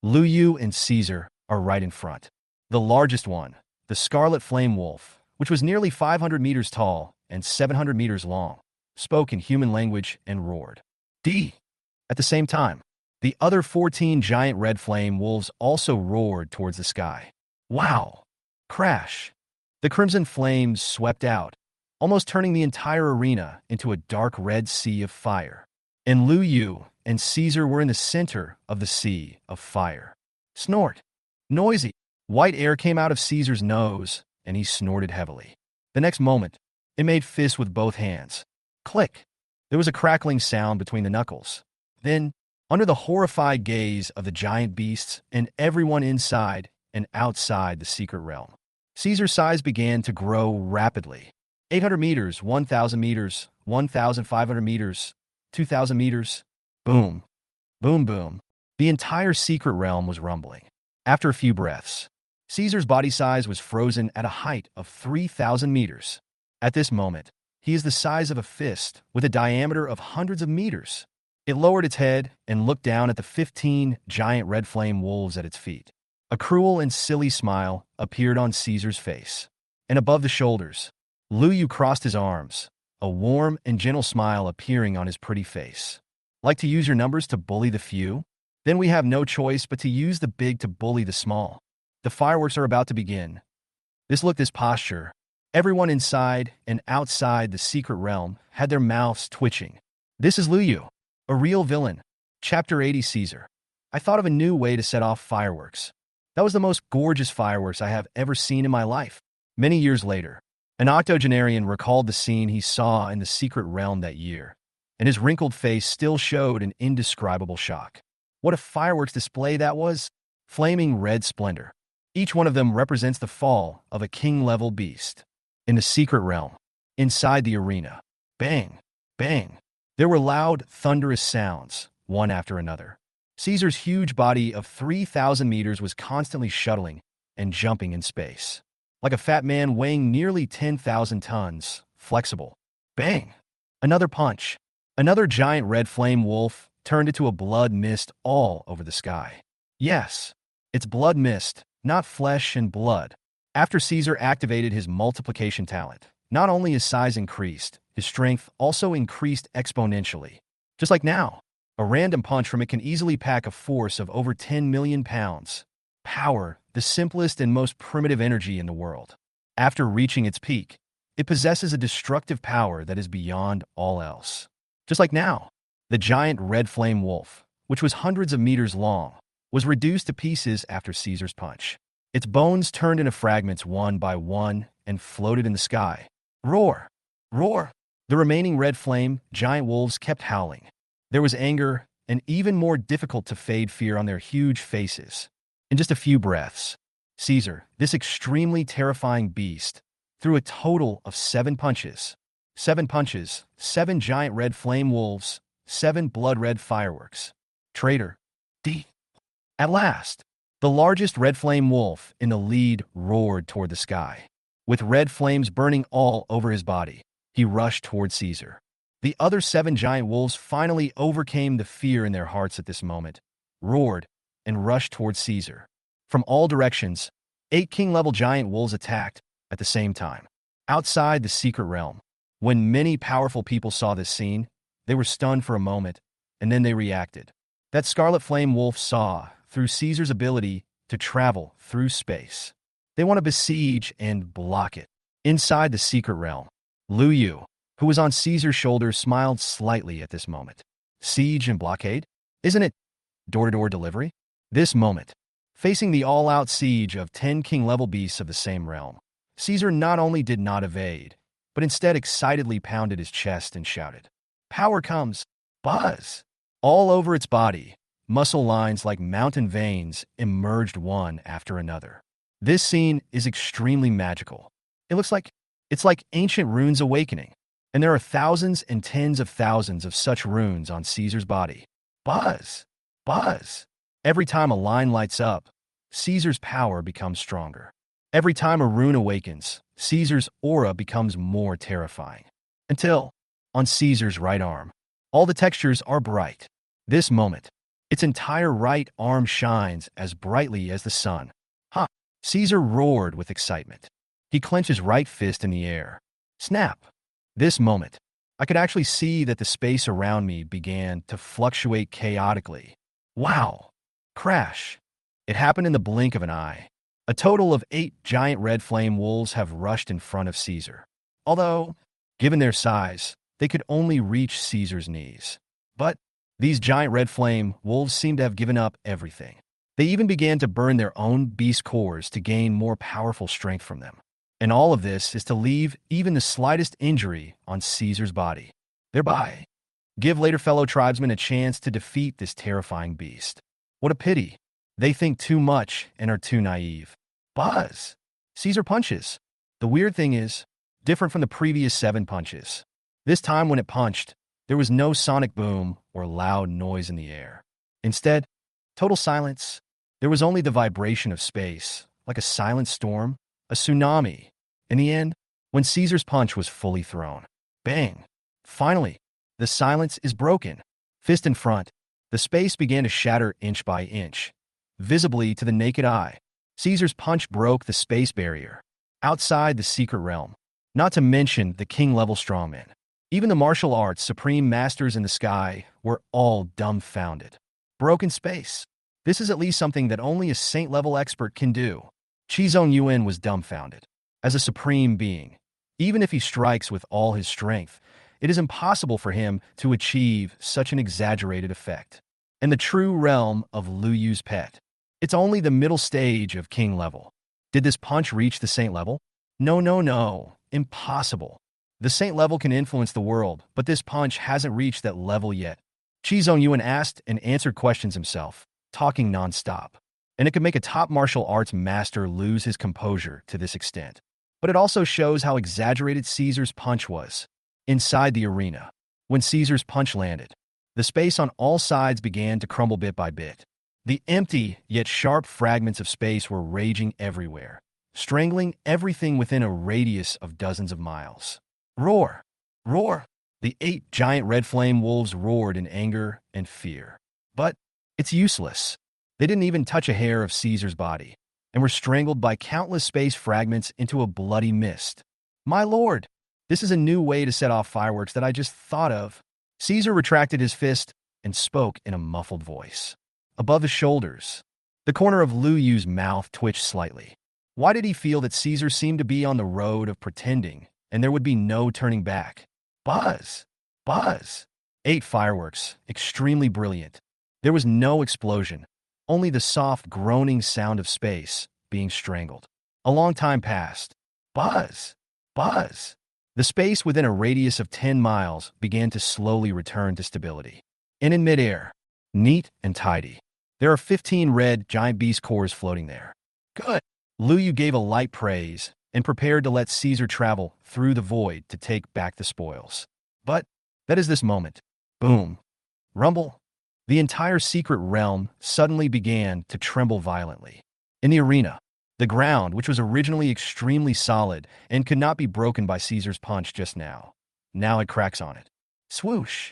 Liu and Caesar are right in front. The largest one, the scarlet flame wolf, which was nearly 500 meters tall and 700 meters long, spoke in human language and roared. At the same time, the other 14 giant red flame wolves also roared towards the sky. Wow! Crash! The crimson flames swept out, almost turning the entire arena into a dark red sea of fire. And Liu and Caesar were in the center of the sea of fire. Snort! Noisy! White air came out of Caesar's nose, and he snorted heavily. The next moment, it made fists with both hands. Click! There was a crackling sound between the knuckles. Then, under the horrified gaze of the giant beasts and everyone inside and outside the secret realm, Caesar's size began to grow rapidly. 800 meters, 1,000 meters, 1,500 meters, 2,000 meters. Boom. Boom, boom. The entire secret realm was rumbling. After a few breaths, Caesar's body size was frozen at a height of 3,000 meters. At this moment, he is the size of a fist with a diameter of hundreds of meters. It lowered its head and looked down at the 15 giant red flame wolves at its feet. A cruel and silly smile appeared on Caesar's face. And above the shoulders, Liu crossed his arms, a warm and gentle smile appearing on his pretty face. Like to use your numbers to bully the few? Then we have no choice but to use the big to bully the small. The fireworks are about to begin. This look, this posture. Everyone inside and outside the secret realm had their mouths twitching. This is Liu, a real villain. Chapter 80 Caesar. I thought of a new way to set off fireworks. That was the most gorgeous fireworks I have ever seen in my life. Many years later, an octogenarian recalled the scene he saw in the secret realm that year, and his wrinkled face still showed an indescribable shock. What a fireworks display that was! Flaming red splendor. Each one of them represents the fall of a king-level beast. In the secret realm, inside the arena, bang, bang. There were loud, thunderous sounds, one after another. Caesar's huge body of 3,000 meters was constantly shuttling and jumping in space. Like a fat man weighing nearly 10,000 tons, flexible. Bang! Another punch. Another giant red flame wolf turned into a blood mist all over the sky. Yes, it's blood mist, not flesh and blood. After Caesar activated his multiplication talent, not only his size increased, his strength also increased exponentially. Just like now, a random punch from it can easily pack a force of over 10 million pounds. Power, the simplest and most primitive energy in the world. After reaching its peak, it possesses a destructive power that is beyond all else. Just like now, the giant red flame wolf, which was hundreds of meters long, was reduced to pieces after Caesar's punch. Its bones turned into fragments one by one and floated in the sky. Roar! Roar! The remaining red flame giant wolves kept howling. There was anger and even more difficult to fade fear on their huge faces. In just a few breaths, Caesar, this extremely terrifying beast, threw a total of 7 punches. 7 punches, 7 giant red flame wolves, 7 blood-red fireworks. Traitor. At last, the largest red flame wolf in the lead roared toward the sky. With red flames burning all over his body, he rushed toward Caesar. The other 7 giant wolves finally overcame the fear in their hearts at this moment, roared, and rushed toward Caesar. From all directions, 8 king-level giant wolves attacked at the same time. Outside the secret realm, When many powerful people saw this scene, they were stunned for a moment, and then they reacted. That scarlet flame wolf saw through Caesar's ability to travel through space. They want to besiege and block it. Inside the secret realm, Lu Yu, who was on Caesar's shoulder, smiled slightly at this moment. Siege and blockade? Isn't it door-to-door delivery? This moment, facing the all-out siege of 10 king-level beasts of the same realm, Caesar not only did not evade, but instead excitedly pounded his chest and shouted, "Power comes! Buzz!" All over its body, muscle lines like mountain veins emerged one after another. This scene is extremely magical. It's like ancient runes awakening, and there are thousands and tens of thousands of such runes on Caesar's body. Buzz! Buzz! Every time a line lights up, Caesar's power becomes stronger. Every time a rune awakens, Caesar's aura becomes more terrifying. Until, on Caesar's right arm, all the textures are bright. This moment, its entire right arm shines as brightly as the sun. Ha! Caesar roared with excitement. He clenched his right fist in the air. Snap! This moment, I could actually see that the space around me began to fluctuate chaotically. Wow! Crash! It happened in the blink of an eye. A total of 8 giant red flame wolves have rushed in front of Caesar. Although, given their size, they could only reach Caesar's knees. But these giant red flame wolves seemed to have given up everything. They even began to burn their own beast cores to gain more powerful strength from them. And all of this is to leave even the slightest injury on Caesar's body, thereby give later fellow tribesmen a chance to defeat this terrifying beast. What a pity. They think too much and are too naive. Buzz! Caesar punches. The weird thing is, different from the previous 7 punches. This time when it punched, there was no sonic boom or loud noise in the air. Instead, total silence. There was only the vibration of space, like a silent storm, a tsunami. In the end, when Caesar's punch was fully thrown, bang! Finally, the silence is broken. Fist in front, the space began to shatter inch by inch. Visibly to the naked eye, Caesar's punch broke the space barrier. Outside the secret realm, not to mention the king-level strongmen, even the martial arts supreme masters in the sky were all dumbfounded. Broken space. This is at least something that only a saint-level expert can do. Qizong Yuan was dumbfounded. As a supreme being, even if he strikes with all his strength, it is impossible for him to achieve such an exaggerated effect. In the true realm of Lu Yu's pet, it's only the middle stage of king level. Did this punch reach the saint level? No. Impossible. The saint level can influence the world, but this punch hasn't reached that level yet. Qizong Yuan asked and answered questions himself, talking non-stop. And it could make a top martial arts master lose his composure to this extent. But it also shows how exaggerated Caesar's punch was. Inside the arena, when Caesar's punch landed, the space on all sides began to crumble bit by bit. The empty yet sharp fragments of space were raging everywhere, strangling everything within a radius of dozens of miles. Roar! Roar! The 8 giant red flame wolves roared in anger and fear. But it's useless. They didn't even touch a hair of Caesar's body, and were strangled by countless space fragments into a bloody mist. My lord, this is a new way to set off fireworks that I just thought of. Caesar retracted his fist and spoke in a muffled voice. Above his shoulders, the corner of Lu Yu's mouth twitched slightly. Why did he feel that Caesar seemed to be on the road of pretending, and there would be no turning back? Buzz! Buzz! 8 fireworks, extremely brilliant. There was no explosion, only the soft groaning sound of space being strangled. A long time passed. Buzz! Buzz! The space within a radius of 10 miles began to slowly return to stability. And in midair, neat and tidy, there are 15 red giant beast cores floating there. Good! Lu Yu gave a light praise and prepared to let Caesar travel through the void to take back the spoils. But that is this moment. Boom. Rumble. The entire secret realm suddenly began to tremble violently. In the arena, the ground, which was originally extremely solid and could not be broken by Caesar's punch just now it cracks on it. Swoosh!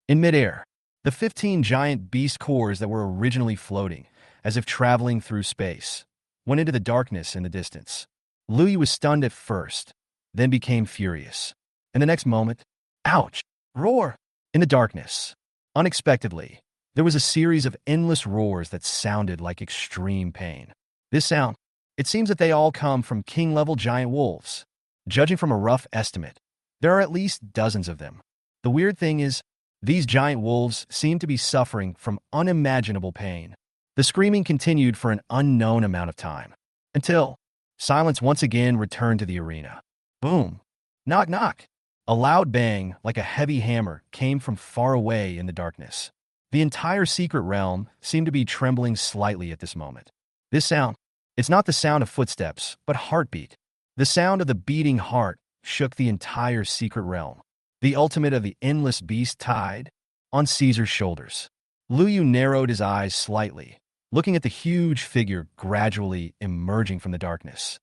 In midair, the 15 giant beast cores that were originally floating, as if traveling through space, went into the darkness in the distance. Lu Yu was stunned at first, then became furious. and the next moment, ouch, roar, in the darkness. Unexpectedly, there was a series of endless roars that sounded like extreme pain. This sound, it seems that they all come from king-level giant wolves. Judging from a rough estimate, there are at least dozens of them. The weird thing is, these giant wolves seem to be suffering from unimaginable pain. The screaming continued for an unknown amount of time, until silence once again returned to the arena. Boom! Knock knock! A loud bang, like a heavy hammer, came from far away in the darkness. The entire secret realm seemed to be trembling slightly at this moment. This sound, it's not the sound of footsteps, but heartbeat. The sound of the beating heart shook the entire secret realm. The ultimate of the endless beast tied on Caesar's shoulders. Liu Yu narrowed his eyes slightly, looking at the huge figure gradually emerging from the darkness.